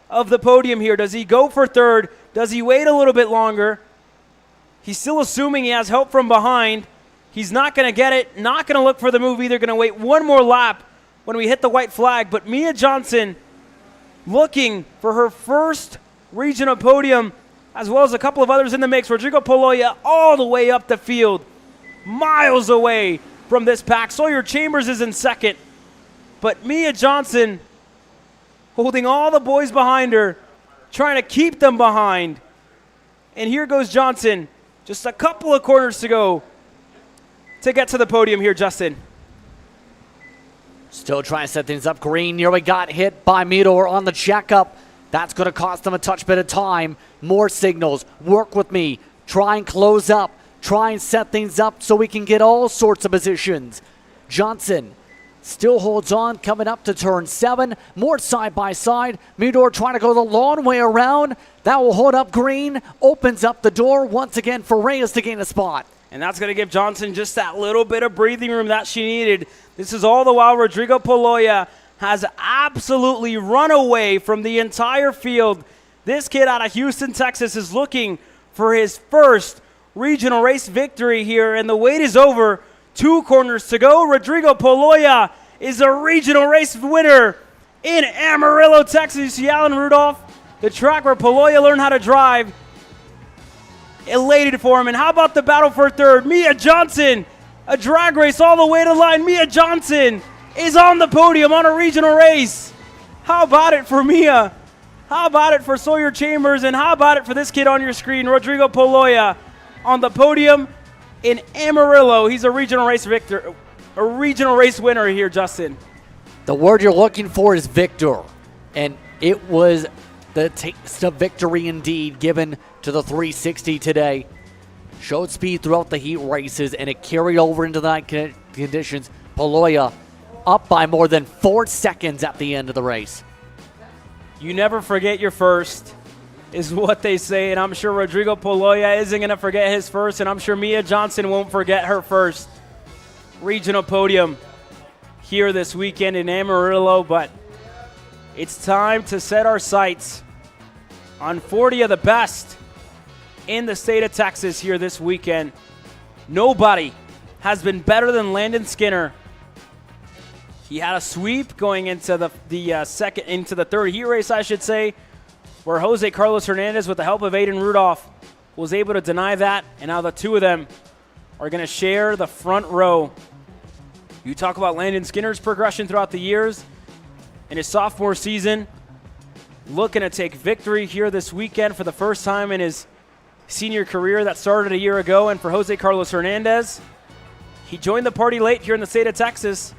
of the podium here? Does he go for third? Does he wait a little bit longer? He's still assuming he has help from behind. He's not going to get it, not going to look for the move either, going to wait one more lap when we hit the white flag. But Mia Johnson looking for her first regional podium, as well as a couple of others in the mix. Rodrigo Poloya all the way up the field, miles away from this pack. Sawyer Chambers is in second, but Mia Johnson holding all the boys behind her, trying to keep them behind. And here goes Johnson. Just a couple of corners to go to get to the podium here, Justin. Still trying to set things up. Green nearly got hit by Midor on the checkup. That's going to cost them a touch bit of time. More signals. Work with me. Try and close up. Try and set things up so we can get all sorts of positions. Johnson still holds on, coming up to turn 7. More side by side. Midor trying to go the long way around. That will hold up Green. Opens up the door once again for Reyes to gain a spot. And that's going to give Johnson just that little bit of breathing room that she needed. This is all the while Rodrigo Poloya has absolutely run away from the entire field. This kid out of Houston, Texas is looking for his first regional race victory here, and the wait is over. 2 corners to go. Rodrigo Poloya is a regional race winner in Amarillo, Texas. You see Alan Rudolph, the track where Poloya learned how to drive. Elated for him. And how about the battle for third? Mia Johnson, a drag race all the way to the line. Mia Johnson is on the podium on a regional race. How about it for Mia? How about it for Sawyer Chambers? And how about it for this kid on your screen, Rodrigo Poloya, on the podium in Amarillo? He's a regional race victor, a regional race winner here, Justin. The word you're looking for is victor. And it was the taste of victory indeed given to the 360 today. Showed speed throughout the heat races, and it carried over into the night conditions. Poloya up by more than 4 seconds at the end of the race. You never forget your first, is what they say, and I'm sure Rodrigo Poloya isn't going to forget his first, and I'm sure Mia Johnson won't forget her first regional podium here this weekend in Amarillo. But it's time to set our sights on 40 of the best in the state of Texas here this weekend. Nobody has been better than Landon Skinner. He had a sweep going into the third heat race, I should say, where Jose Carlos Hernandez, with the help of Aiden Rudolph, was able to deny that, and now the two of them are going to share the front row. You talk about Landon Skinner's progression throughout the years. In his sophomore season, looking to take victory here this weekend for the first time in his senior career that started a year ago. And for Jose Carlos Hernandez, he joined the party late here in the state of Texas.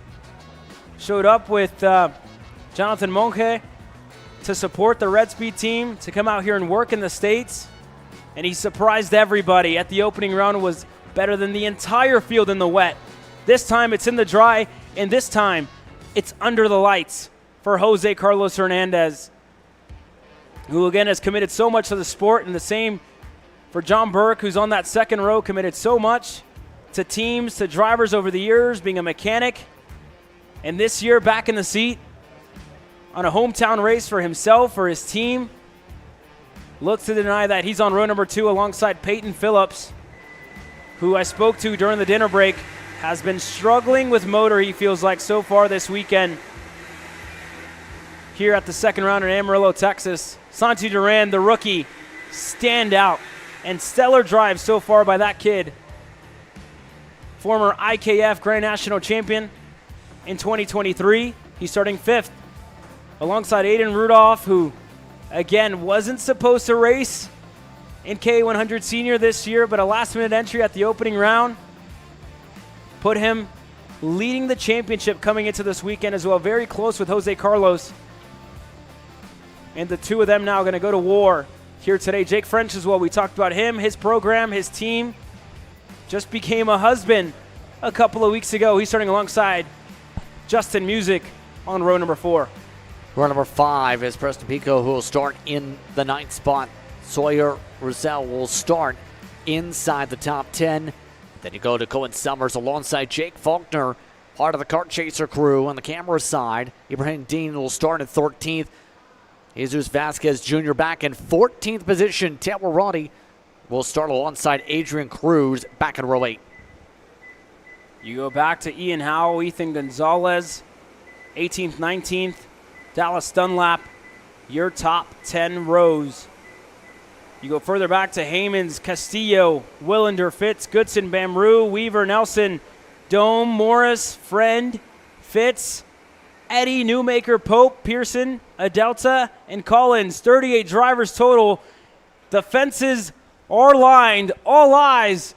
Showed up with Jonathan Monge to support the Red Speed team, to come out here and work in the States. And he surprised everybody. At the opening round, was better than the entire field in the wet. This time it's in the dry, and this time it's under the lights for Jose Carlos Hernandez, who again has committed so much to the sport, and the same for John Burke, who's on that second row, committed so much to teams, to drivers over the years, being a mechanic. And this year, back in the seat on a hometown race for himself, for his team. Looks to deny that. He's on row number 2 alongside Peyton Phillips, who I spoke to during the dinner break, has been struggling with motor, he feels like, so far this weekend here at the second round in Amarillo, Texas. Santi Duran, the rookie, stand out. And stellar drive so far by that kid. Former IKF Grand National Champion in 2023. He's starting 5th alongside Aiden Rudolph, who, again, wasn't supposed to race in KA100 Senior this year, but a last-minute entry at the opening round put him leading the championship coming into this weekend as well. Very close with Jose Carlos. And the two of them now going to go to war here today. Jake French as well. We talked about him, his program, his team. Just became a husband a couple of weeks ago. He's starting alongside Justin Music on row number 4. Row number 5 is Preston Pico, who will start in the 9th spot. Sawyer Rosell will start inside the top 10. Then you go to Cohen Summers alongside Jake Faulkner, part of the Kart Chaser crew on the camera side. Ibrahim Dean will start in 13th. Jesus Vasquez Jr. back in 14th position. Taylor Roddy will start alongside Adrian Cruz back in row 8. You go back to Ian Howell, Ethan Gonzalez, 18th, 19th. Dallas Dunlap, your top 10 rows. You go further back to Haymans, Castillo, Willender, Fitz, Goodson, Bamrue, Weaver, Nelson, Dome, Morris, Friend, Fitz, Eddie, Newmaker, Pope, Pearson, Adelta, and Collins. 38 drivers total. The fences are lined. All eyes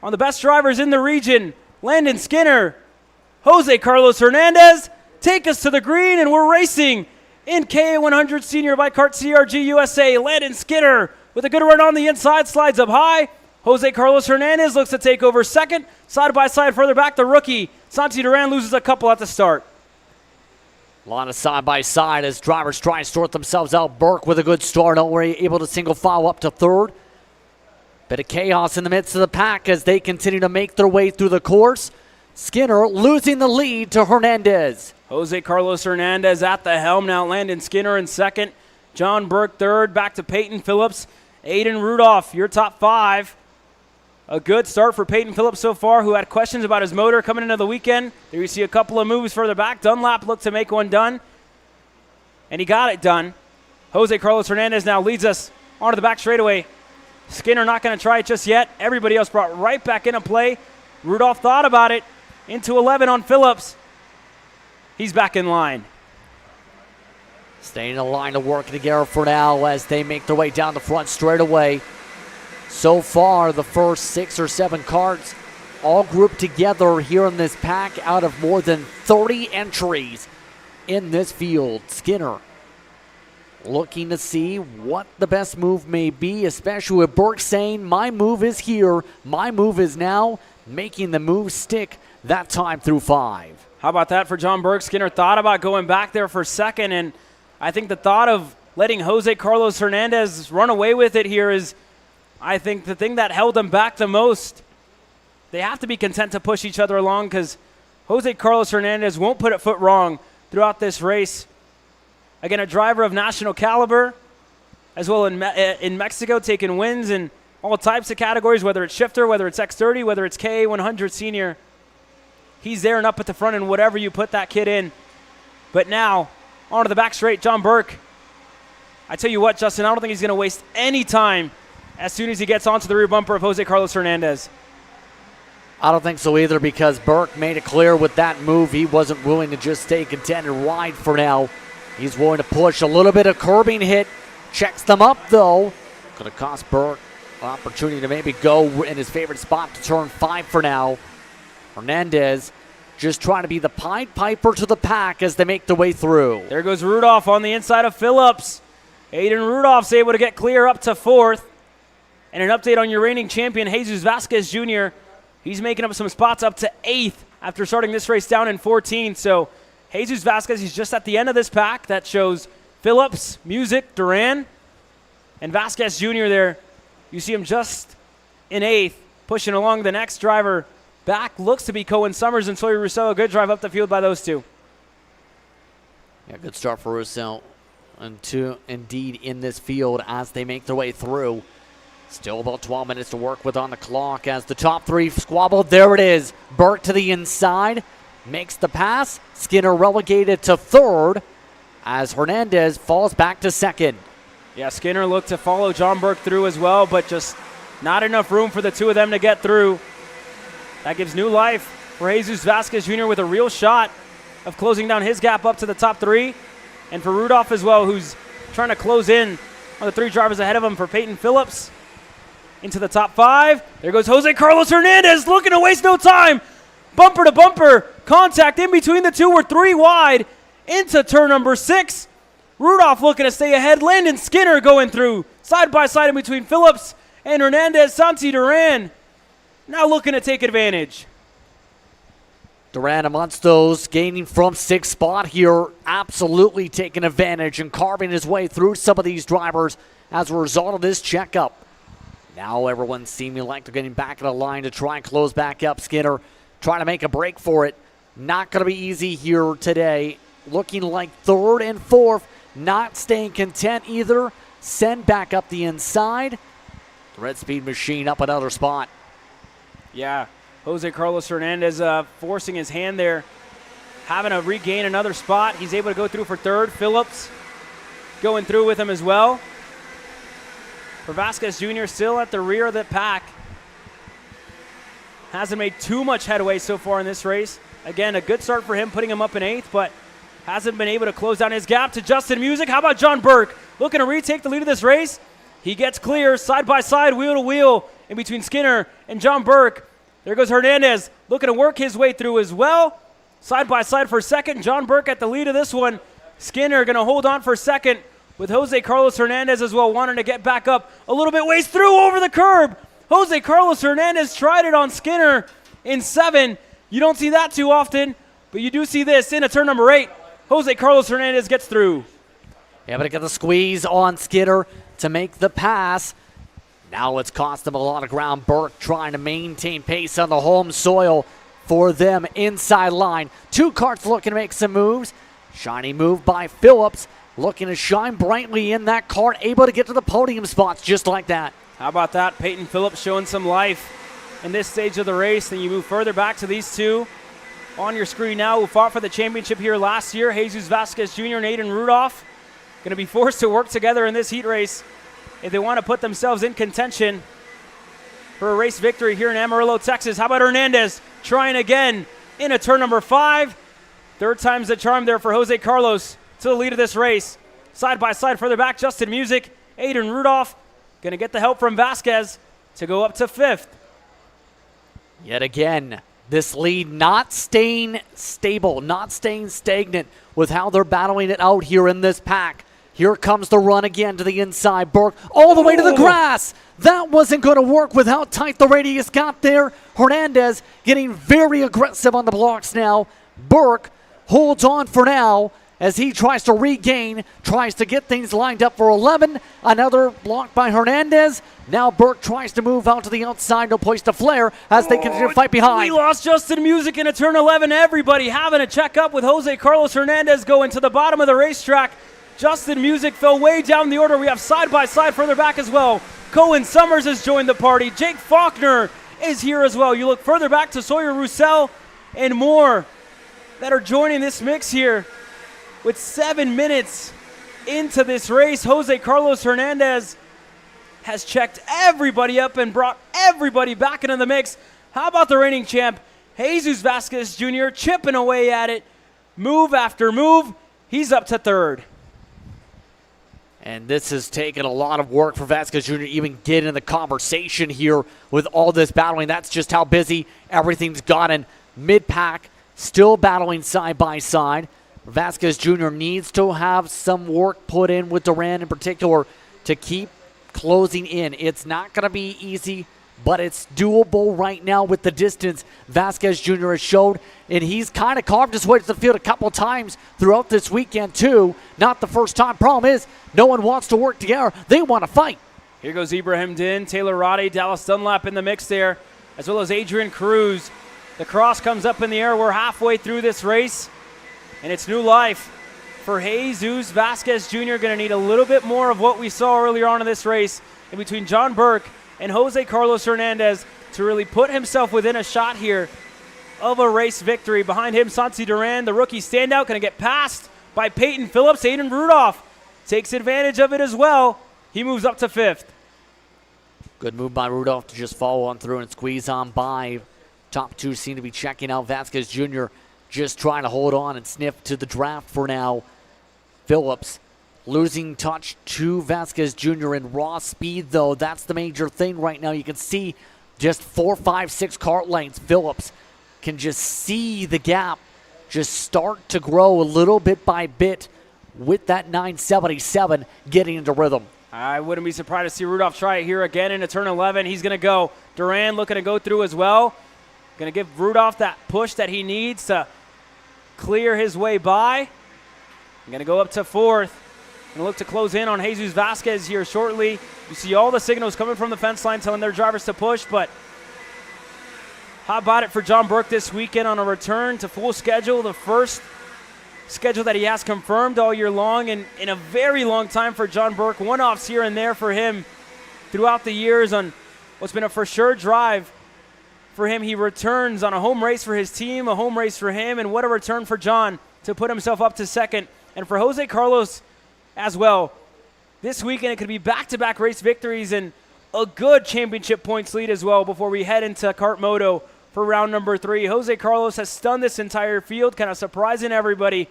on the best drivers in the region. Landon Skinner, Jose Carlos Hernandez, take us to the green, and we're racing in KA100 Senior by Kart CRG USA. Landon Skinner with a good run on the inside, slides up high. Jose Carlos Hernandez looks to take over second. Side by side further back, the rookie, Santi Duran, loses a couple at the start. A lot of side by side as drivers try and sort themselves out. Burke with a good start, already able to single file up to 3rd. Bit of chaos in the midst of the pack as they continue to make their way through the course. Skinner losing the lead to Hernandez. Jose Carlos Hernandez at the helm now. Landon Skinner in second. John Burke 3rd. Back to Peyton Phillips. Aiden Rudolph, your top 5. A good start for Peyton Phillips so far, who had questions about his motor coming into the weekend. There you see a couple of moves further back. Dunlap looked to make one done, and he got it done. Jose Carlos Hernandez now leads us onto the back straightaway. Skinner not going to try it just yet. Everybody else brought right back into play. Rudolph thought about it. Into 11 on Phillips. He's back in line. Staying in the line to work together for now as they make their way down the front straightaway. So far, the first 6 or 7 karts all grouped together here in this pack out of more than 30 entries in this field. Skinner looking to see what the best move may be, especially with Burke saying, my move is here, my move is now, making the move stick that time through 5. How about that for John Burke? Skinner thought about going back there for second, and I think the thought of letting Jose Carlos Hernandez run away with it here is, I think, the thing that held them back the most. They have to be content to push each other along because Jose Carlos Hernandez won't put a foot wrong throughout this race. Again, a driver of national caliber, as well in Mexico, taking wins in all types of categories, whether it's shifter, whether it's X30, whether it's KA100 Senior. He's there and up at the front in whatever you put that kid in. But now, onto the back straight, John Burke. I tell you what, Justin, I don't think he's going to waste any time as soon as he gets onto the rear bumper of Jose Carlos Hernandez. I don't think so either, because Burke made it clear with that move he wasn't willing to just stay contented wide for now. He's willing to push. A little bit of curbing hit. Checks them up, though. Going to cost Burke an opportunity to maybe go in his favorite spot to turn 5 for now. Hernandez just trying to be the Pied Piper to the pack as they make their way through. There goes Rudolph on the inside of Phillips. Aiden Rudolph's able to get clear up to 4th. And an update on your reigning champion, Jesus Vasquez Jr. He's making up some spots up to 8th after starting this race down in 14th. So Jesus Vasquez, he's just at the end of this pack. That shows Phillips, Music, Duran, and Vasquez Jr. there You see him just in 8th, pushing along the next driver. Back looks to be Cohen Summers and Sawyer Rousseau. A good drive up the field by those two. Yeah, good start for Rousseau. And two indeed in this field as they make their way through. Still about 12 minutes to work with on the clock as the top 3 squabble. There it is. Burke to the inside. Makes the pass. Skinner relegated to 3rd as Hernandez falls back to 2nd. Yeah, Skinner looked to follow John Burke through as well, but just not enough room for the two of them to get through. That gives new life for Jesus Vasquez Jr. with a real shot of closing down his gap up to the top 3. And for Rudolph as well, who's trying to close in on the 3 drivers ahead of him for Peyton Phillips. Into the top 5. There goes Jose Carlos Hernandez looking to waste no time. Bumper to bumper contact in between the two. We're 3 wide into turn number 6. Rudolph looking to stay ahead. Landon Skinner going through side by side in between Phillips and Hernandez. Santi Duran now looking to take advantage. Duran amongst those gaining from 6th spot here, absolutely taking advantage and carving his way through some of these drivers as a result of this checkup. Now everyone's seeming like they're getting back in the line to try and close back up. Skinner trying to make a break for it. Not going to be easy here today. Looking like 3rd and 4th. Not staying content either. Send back up the inside. The Red Speed Machine up another spot. Yeah, Jose Carlos Hernandez forcing his hand there. Having to regain another spot. He's able to go through for 3rd. Phillips going through with him as well. For Vasquez Jr. still at the rear of the pack. Hasn't made too much headway so far in this race. Again, a good start for him, putting him up in 8th, but hasn't been able to close down his gap to Justin Music. How about John Burke looking to retake the lead of this race? He gets clear, side by side, wheel to wheel in between Skinner and John Burke. There goes Hernandez looking to work his way through as well. Side by side for 2nd. John Burke at the lead of this one. Skinner going to hold on for 2nd. With Jose Carlos Hernandez as well, wanting to get back up a little bit, ways through over the curb. Jose Carlos Hernandez tried it on Skinner in 7. You don't see that too often, but you do see this into turn number 8. Jose Carlos Hernandez gets through. Yeah, but it got the squeeze on Skinner to make the pass. Now it's cost them a lot of ground. Burke trying to maintain pace on the home soil for them inside line. 2 karts looking to make some moves. Shiny move by Phillips. Looking to shine brightly in that kart, able to get to the podium spots just like that. How about that? Peyton Phillips showing some life in this stage of the race. Then you move further back to these two on your screen now who fought for the championship here last year. Jesus Vasquez Jr. and Aiden Rudolph going to be forced to work together in this heat race if they want to put themselves in contention for a race victory here in Amarillo, Texas. How about Hernandez trying again into turn number 5? 3rd time's the charm there for Jose Carlos to the lead of this race. Side by side further back, Justin Music, Aiden Rudolph going to get the help from Vasquez to go up to 5th. Yet again, this lead not staying stable, not staying stagnant with how they're battling it out here in this pack. Here comes the run again to the inside. Burke all the way to the grass. That wasn't going to work with how tight the radius got there. Hernandez getting very aggressive on the blocks now. Burke holds on for now as he tries to regain, tries to get things lined up for 11. Another block by Hernandez. Now Burke tries to move out to the outside, no place to flare as they continue to fight behind. We lost Justin Music into turn 11. Everybody having a check up with Jose Carlos Hernandez going to the bottom of the racetrack. Justin Music fell way down the order. We have side by side further back as well. Cohen Summers has joined the party. Jake Faulkner is here as well. You look further back to Sawyer Roussel and more that are joining this mix here. With 7 minutes into this race, Jose Carlos Hernandez has checked everybody up and brought everybody back into the mix. How about the reigning champ, Jesus Vasquez Jr., chipping away at it, move after move. He's up to 3rd. And this has taken a lot of work for Vasquez Jr. to even get in the conversation here with all this battling. That's just how busy everything's gotten. Mid-pack, still battling side by side. Vasquez Jr. needs to have some work put in with Duran in particular to keep closing in. It's not going to be easy, but it's doable right now with the distance Vasquez Jr. has showed, and he's kind of carved his way to the field a couple times throughout this weekend too. Not the first time. Problem is, no one wants to work together. They want to fight. Here goes Ibrahim Din, Taylor Roddy, Dallas Dunlap in the mix there, as well as Adrian Cruz. The cross comes up in the air. We're halfway through this race, and it's new life for Jesus Vasquez Jr. Going to need a little bit more of what we saw earlier on in this race in between John Burke and Jose Carlos Hernandez to really put himself within a shot here of a race victory. Behind him, Santi Duran, the rookie standout, going to get passed by Peyton Phillips. Aiden Rudolph takes advantage of it as well. He moves up to 5th. Good move by Rudolph to just follow on through and squeeze on by. Top two seem to be checking out. Vasquez Jr. just trying to hold on and sniff to the draft for now. Phillips losing touch to Vasquez Jr. in raw speed, though. That's the major thing right now. You can see just 4, 5, 6 kart lengths. Phillips can just see the gap just start to grow a little bit by bit with that 977 getting into rhythm. I wouldn't be surprised to see Rudolph try it here again into turn 11. He's going to go. Duran looking to go through as well. Going to give Rudolph that push that he needs to clear his way by. Going to go up to 4th and look to close in on Jesus Vasquez here shortly. You see all the signals coming from the fence line telling their drivers to push, but how about it for John Burke this weekend on a return to full schedule, the first schedule that he has confirmed all year long, and in a very long time for John Burke. One-offs here and there for him throughout the years on what's been a for sure drive for him. He returns on a home race for his team, a home race for him, and what a return for John to put himself up to 2nd. And for Jose Carlos as well, this weekend it could be back-to-back race victories and a good championship points lead as well before we head into Kart Moto for round number 3. Jose Carlos has stunned this entire field, kind of surprising everybody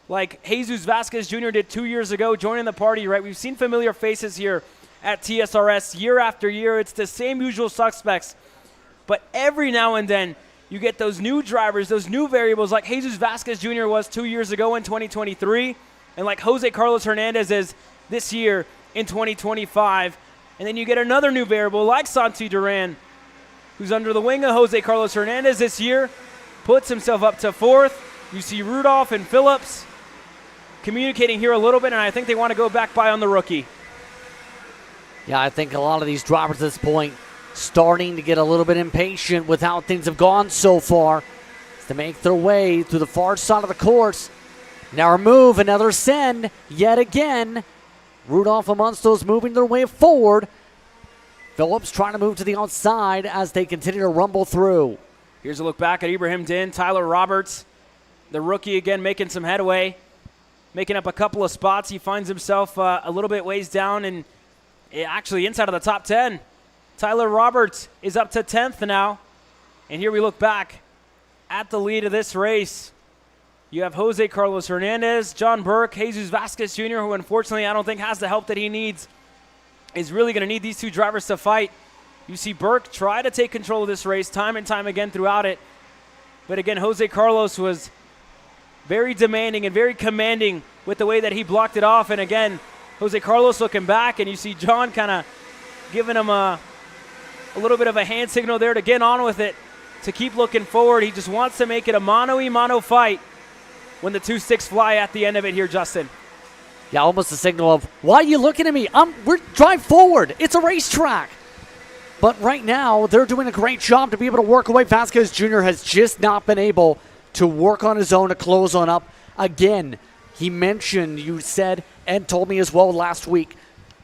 like Jesus Vasquez Jr. did 2 years ago, joining the party, right? We've seen familiar faces here at TSRS year after year. It's the same usual suspects, but every now and then you get those new drivers, those new variables like Jesus Vasquez Jr. was 2 years ago in 2023, and like Jose Carlos Hernandez is this year in 2025. And then you get another new variable like Santi Duran, who's under the wing of Jose Carlos Hernandez this year, puts himself up to 4th. You see Rudolph and Phillips communicating here a little bit, and I think they want to go back by on the rookie. Yeah, I think a lot of these drivers at this point starting to get a little bit impatient with how things have gone so far to make their way through the far side of the course. Now remove another send yet again. Rudolph amongst those moving their way forward. Phillips trying to move to the outside as they continue to rumble through. Here's a look back at Ibrahim Din, Tyler Roberts, the rookie again making some headway, making up a couple of spots. He finds himself a little bit ways down and actually inside of the top 10. Tyler Roberts is up to 10th now. And here we look back at the lead of this race. You have Jose Carlos Hernandez, John Burke, Jesus Vasquez Jr., who unfortunately I don't think has the help that he needs, is really going to need these two drivers to fight. You see Burke try to take control of this race time and time again throughout it. But again, Jose Carlos was very demanding and very commanding with the way that he blocked it off. And again, Jose Carlos looking back, and you see John kind of giving him a little bit of a hand signal there to get on with it, to keep looking forward. He just wants to make it a mano-a-mano fight when the two sticks fly at the end of it here, Justin. Yeah, almost a signal of, why are you looking at me? We're drive forward. It's a racetrack. But right now, they're doing a great job to be able to work away. Vasquez Jr. has just not been able to work on his own to close on up. Again, he mentioned, you said, and told me as well last week,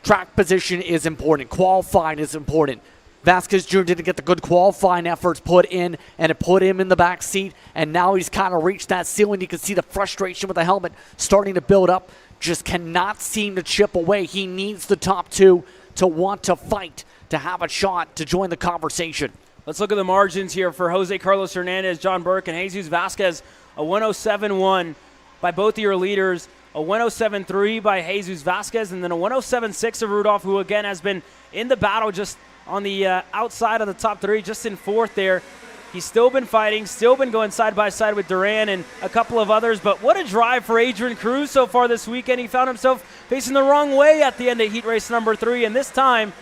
track position is important. Qualifying is important. Vasquez Jr. didn't get the good qualifying efforts put in, and it put him in the back seat, and now he's kind of reached that ceiling. You can see the frustration with the helmet starting to build up. Just cannot seem to chip away. He needs the top two to want to fight, to have a shot to join the conversation. Let's look at the margins here for Jose Carlos Hernandez, John Burke, and Jesus Vasquez. A 107.1 by both of your leaders, a 107.3 by Jesus Vasquez, and then a 107.6 of Rudolph, who again has been in the battle just on the outside of the top 3, just in 4th there. He's still been fighting, still been going side by side with Duran and a couple of others, but what a drive for Adrian Cruz so far this weekend. He found himself facing the wrong way at the end of heat race number 3, and this time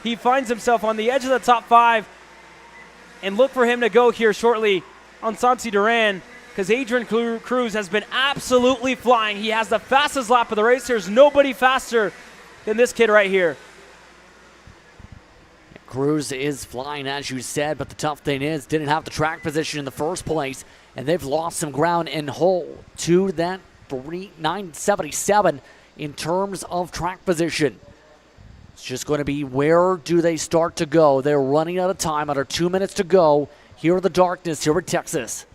he finds himself on the edge of the top 5. And look for him to go here shortly on Santi Duran, because Adrian Cruz has been absolutely flying. He has the fastest lap of the race. There's nobody faster than this kid right here. Cruz is flying, as you said, but the tough thing is, didn't have the track position in the first place, and they've lost some ground in hole to that 977 in terms of track position. It's just going to be, where do they start to go? They're running out of time, under 2 minutes to go here in the darkness here in Texas.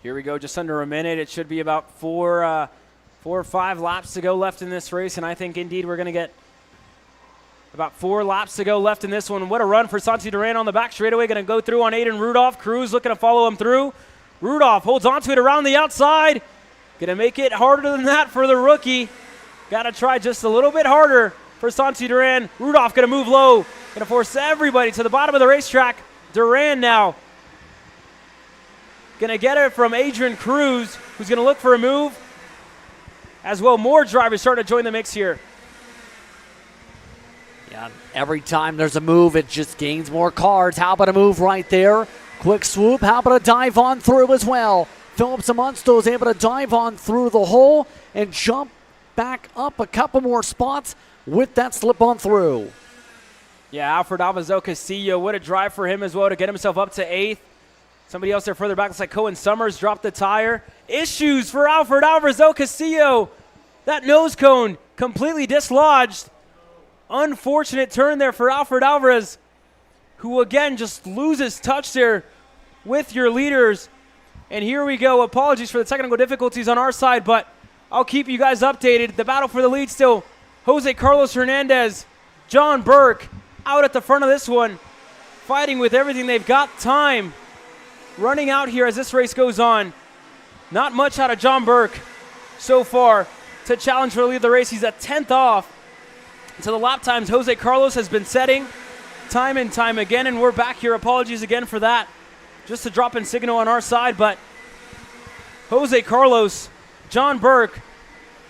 Here we go, just under a minute. It should be about four or five laps to go left in this race, and I think indeed we're going to get about 4 laps to go left in this one. What a run for Santi Duran on the back straightaway. Going to go through on Aiden Rudolph. Cruz looking to follow him through. Rudolph holds onto it around the outside. Going to make it harder than that for the rookie. Got to try just a little bit harder for Santi Duran. Rudolph going to move low. Going to force everybody to the bottom of the racetrack. Duran now going to get it from Adrian Cruz, who's going to look for a move. As well, more drivers starting to join the mix here. Yeah, every time there's a move, it just gains more cars. How about a move right there? Quick swoop. How about a dive on through as well? Phillips Amonsto is able to dive on through the hole and jump back up a couple more spots with that slip on through. Yeah, Alfred Alvazo Castillo, what a drive for him as well to get himself up to 8th. Somebody else there further back, looks like Cohen Summers dropped the tire. Issues for Alfred Alvazo Castillo. That nose cone completely dislodged. Unfortunate turn there for Alfred Alvarez, who again just loses touch there with your leaders. And here we go. Apologies for the technical difficulties on our side, but I'll keep you guys updated. The battle for the lead still. Jose Carlos Hernandez, John Burke out at the front of this one, fighting with everything they've got. Time running out here as this race goes on. Not much out of John Burke so far to challenge for the lead of the race. He's a 10th off. To the lap times Jose Carlos has been setting time and time again, and we're back here. Apologies again for that. Just a drop in signal on our side, but Jose Carlos, John Burke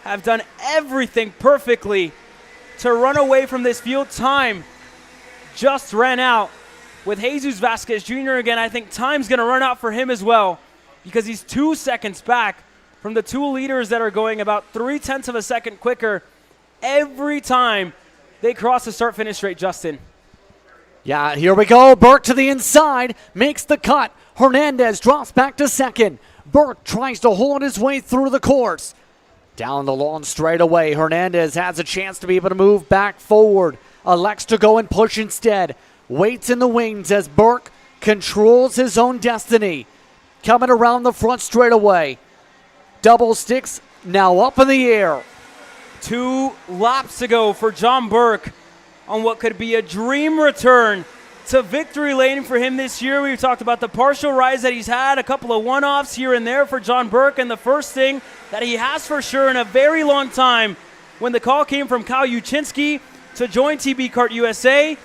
have done everything perfectly to run away from this field. Time just ran out. With Jesus Vasquez Jr. again, I think time's going to run out for him as well, because he's 2 seconds back from the 2 leaders that are going about 0.3 of a second quicker every time they cross the start-finish straight, Justin. Yeah, here we go. Burke to the inside, makes the cut. Hernandez drops back to second. Burke tries to hold his way through the course. Down the long straightaway, Hernandez has a chance to be able to move back forward. Elects to go and push instead. Waits in the wings as Burke controls his own destiny. Coming around the front straightaway. Double sticks now up in the air. 2 laps to go for John Burke on what could be a dream return to victory lane for him this year. We've talked about the partial rise that he's had, a couple of one-offs here and there for John Burke, and the first thing that he has for sure in a very long time, when the call came from Kyle Uchinsky to join TB Kart USA,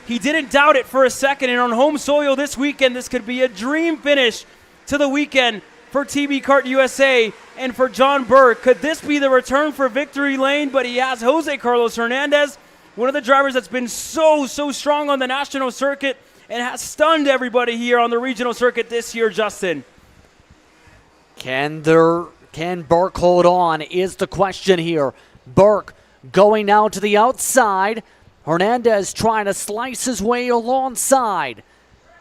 he didn't doubt it for a second, and on home soil this weekend, this could be a dream finish to the weekend for TB Kart USA and for John Burke. Could this be the return for victory lane? But he has Jose Carlos Hernandez, one of the drivers that's been so strong on the national circuit and has stunned everybody here on the regional circuit this year, Justin. Can Burke hold on is the question here. Burke going now to the outside. Hernandez trying to slice his way alongside.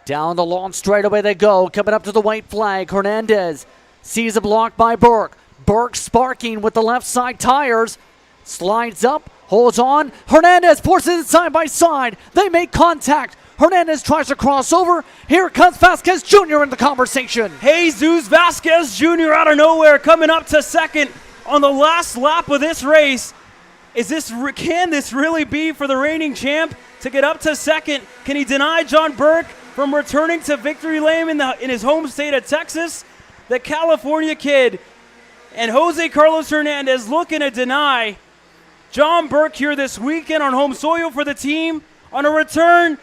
Down the long straightaway they go, coming up to the white flag. Hernandez sees a block by Burke. Burke sparking with the left side tires. Slides up, holds on. Hernandez forces it side by side. They make contact. Hernandez tries to cross over. Here comes Vasquez Jr. in the conversation. Jesus Vasquez Jr. out of nowhere coming up to second on the last lap of this race. Can this really be for the reigning champ to get up to second? Can he deny John Burke from returning to victory lane in his home state of Texas? The California kid and Jose Carlos Hernandez looking to deny John Burke here this weekend on home soil for the team, on a return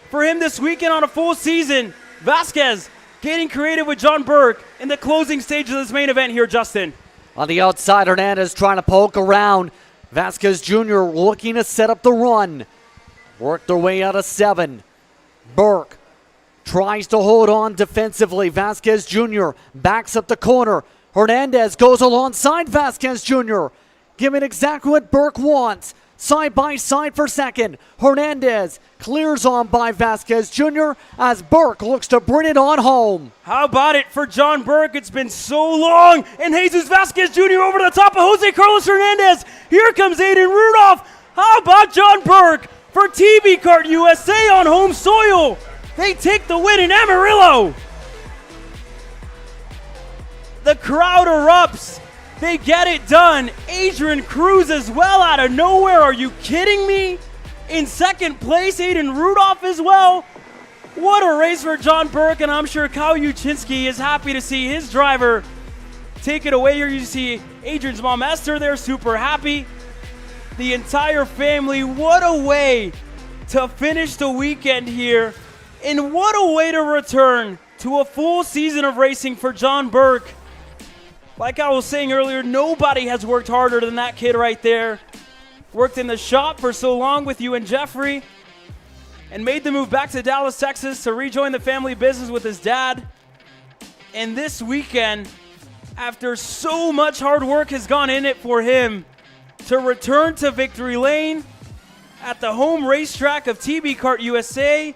for him this weekend on a full season. Vasquez getting creative with John Burke in the closing stage of this main event here, Justin. On the outside, Hernandez trying to poke around. Vasquez Jr. looking to set up the run. Work their way out of 7. Burke tries to hold on defensively. Vasquez Jr. backs up the corner. Hernandez goes alongside Vasquez Jr., giving exactly what Burke wants. side by side for second. Hernandez clears on by Vasquez Jr. as Burke looks to bring it on home. How about it for John Burke? It's been so long. And Jesus Vasquez Jr. over the top of Jose Carlos Hernandez. Here comes Aiden Rudolph. How about John Burke for TB Kart USA on home soil? They take the win in Amarillo. The crowd erupts. They get it done. Adrian Cruz as well out of nowhere. Are you kidding me? In second place, Aiden Rudolph as well. What a race for John Burke, and I'm sure Kyle Uchinsky is happy to see his driver take it away. Here you see Adrian's mom, Esther, there, super happy. The entire family, what a way to finish the weekend here. And what a way to return to a full season of racing for John Burke. Like I was saying earlier, nobody has worked harder than that kid right there. Worked in the shop for so long with you and Jeffrey, and made the move back to Dallas, Texas to rejoin the family business with his dad. And this weekend, after so much hard work has gone in it for him, to return to victory lane at the home racetrack of TB Kart USA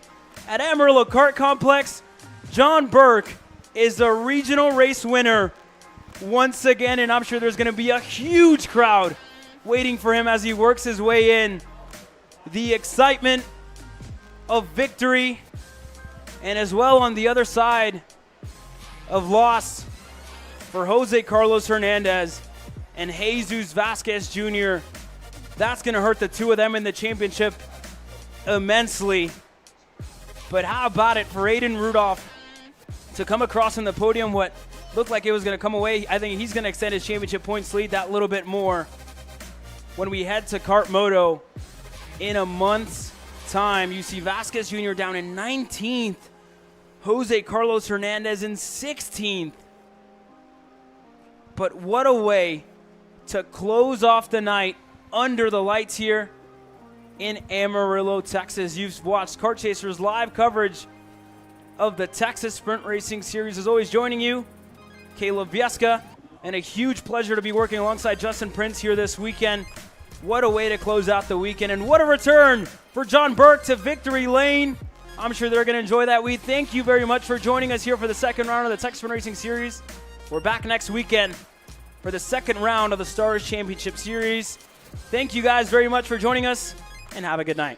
at Amarillo Kart Complex, John Burke is the regional race winner once again, and I'm sure there's going to be a huge crowd waiting for him as he works his way in. The excitement of victory, and as well on the other side of loss for Jose Carlos Hernandez and Jesus Vasquez Jr. That's going to hurt the two of them in the championship immensely. But how about it for Aiden Rudolph to come across on the podium what looked like it was going to come away. I think he's going to extend his championship points lead that little bit more when we head to Kart Moto in a month's time. You see Vasquez Jr. down in 19th. Jose Carlos Hernandez in 16th. But what a way to close off the night under the lights here in Amarillo, Texas. You've watched Kart Chasers live coverage of the Texas Sprint Racing Series. As always, joining you, Caleb Vieska, and a huge pleasure to be working alongside Justin Prince here this weekend. What a way to close out the weekend, and what a return for John Burke to victory lane. I'm sure they're going to enjoy that. We thank you very much for joining us here for the second round of the Texas Sprint Racing Series. We're back next weekend for the second round of the Stars Championship Series. Thank you guys very much for joining us, and have a good night.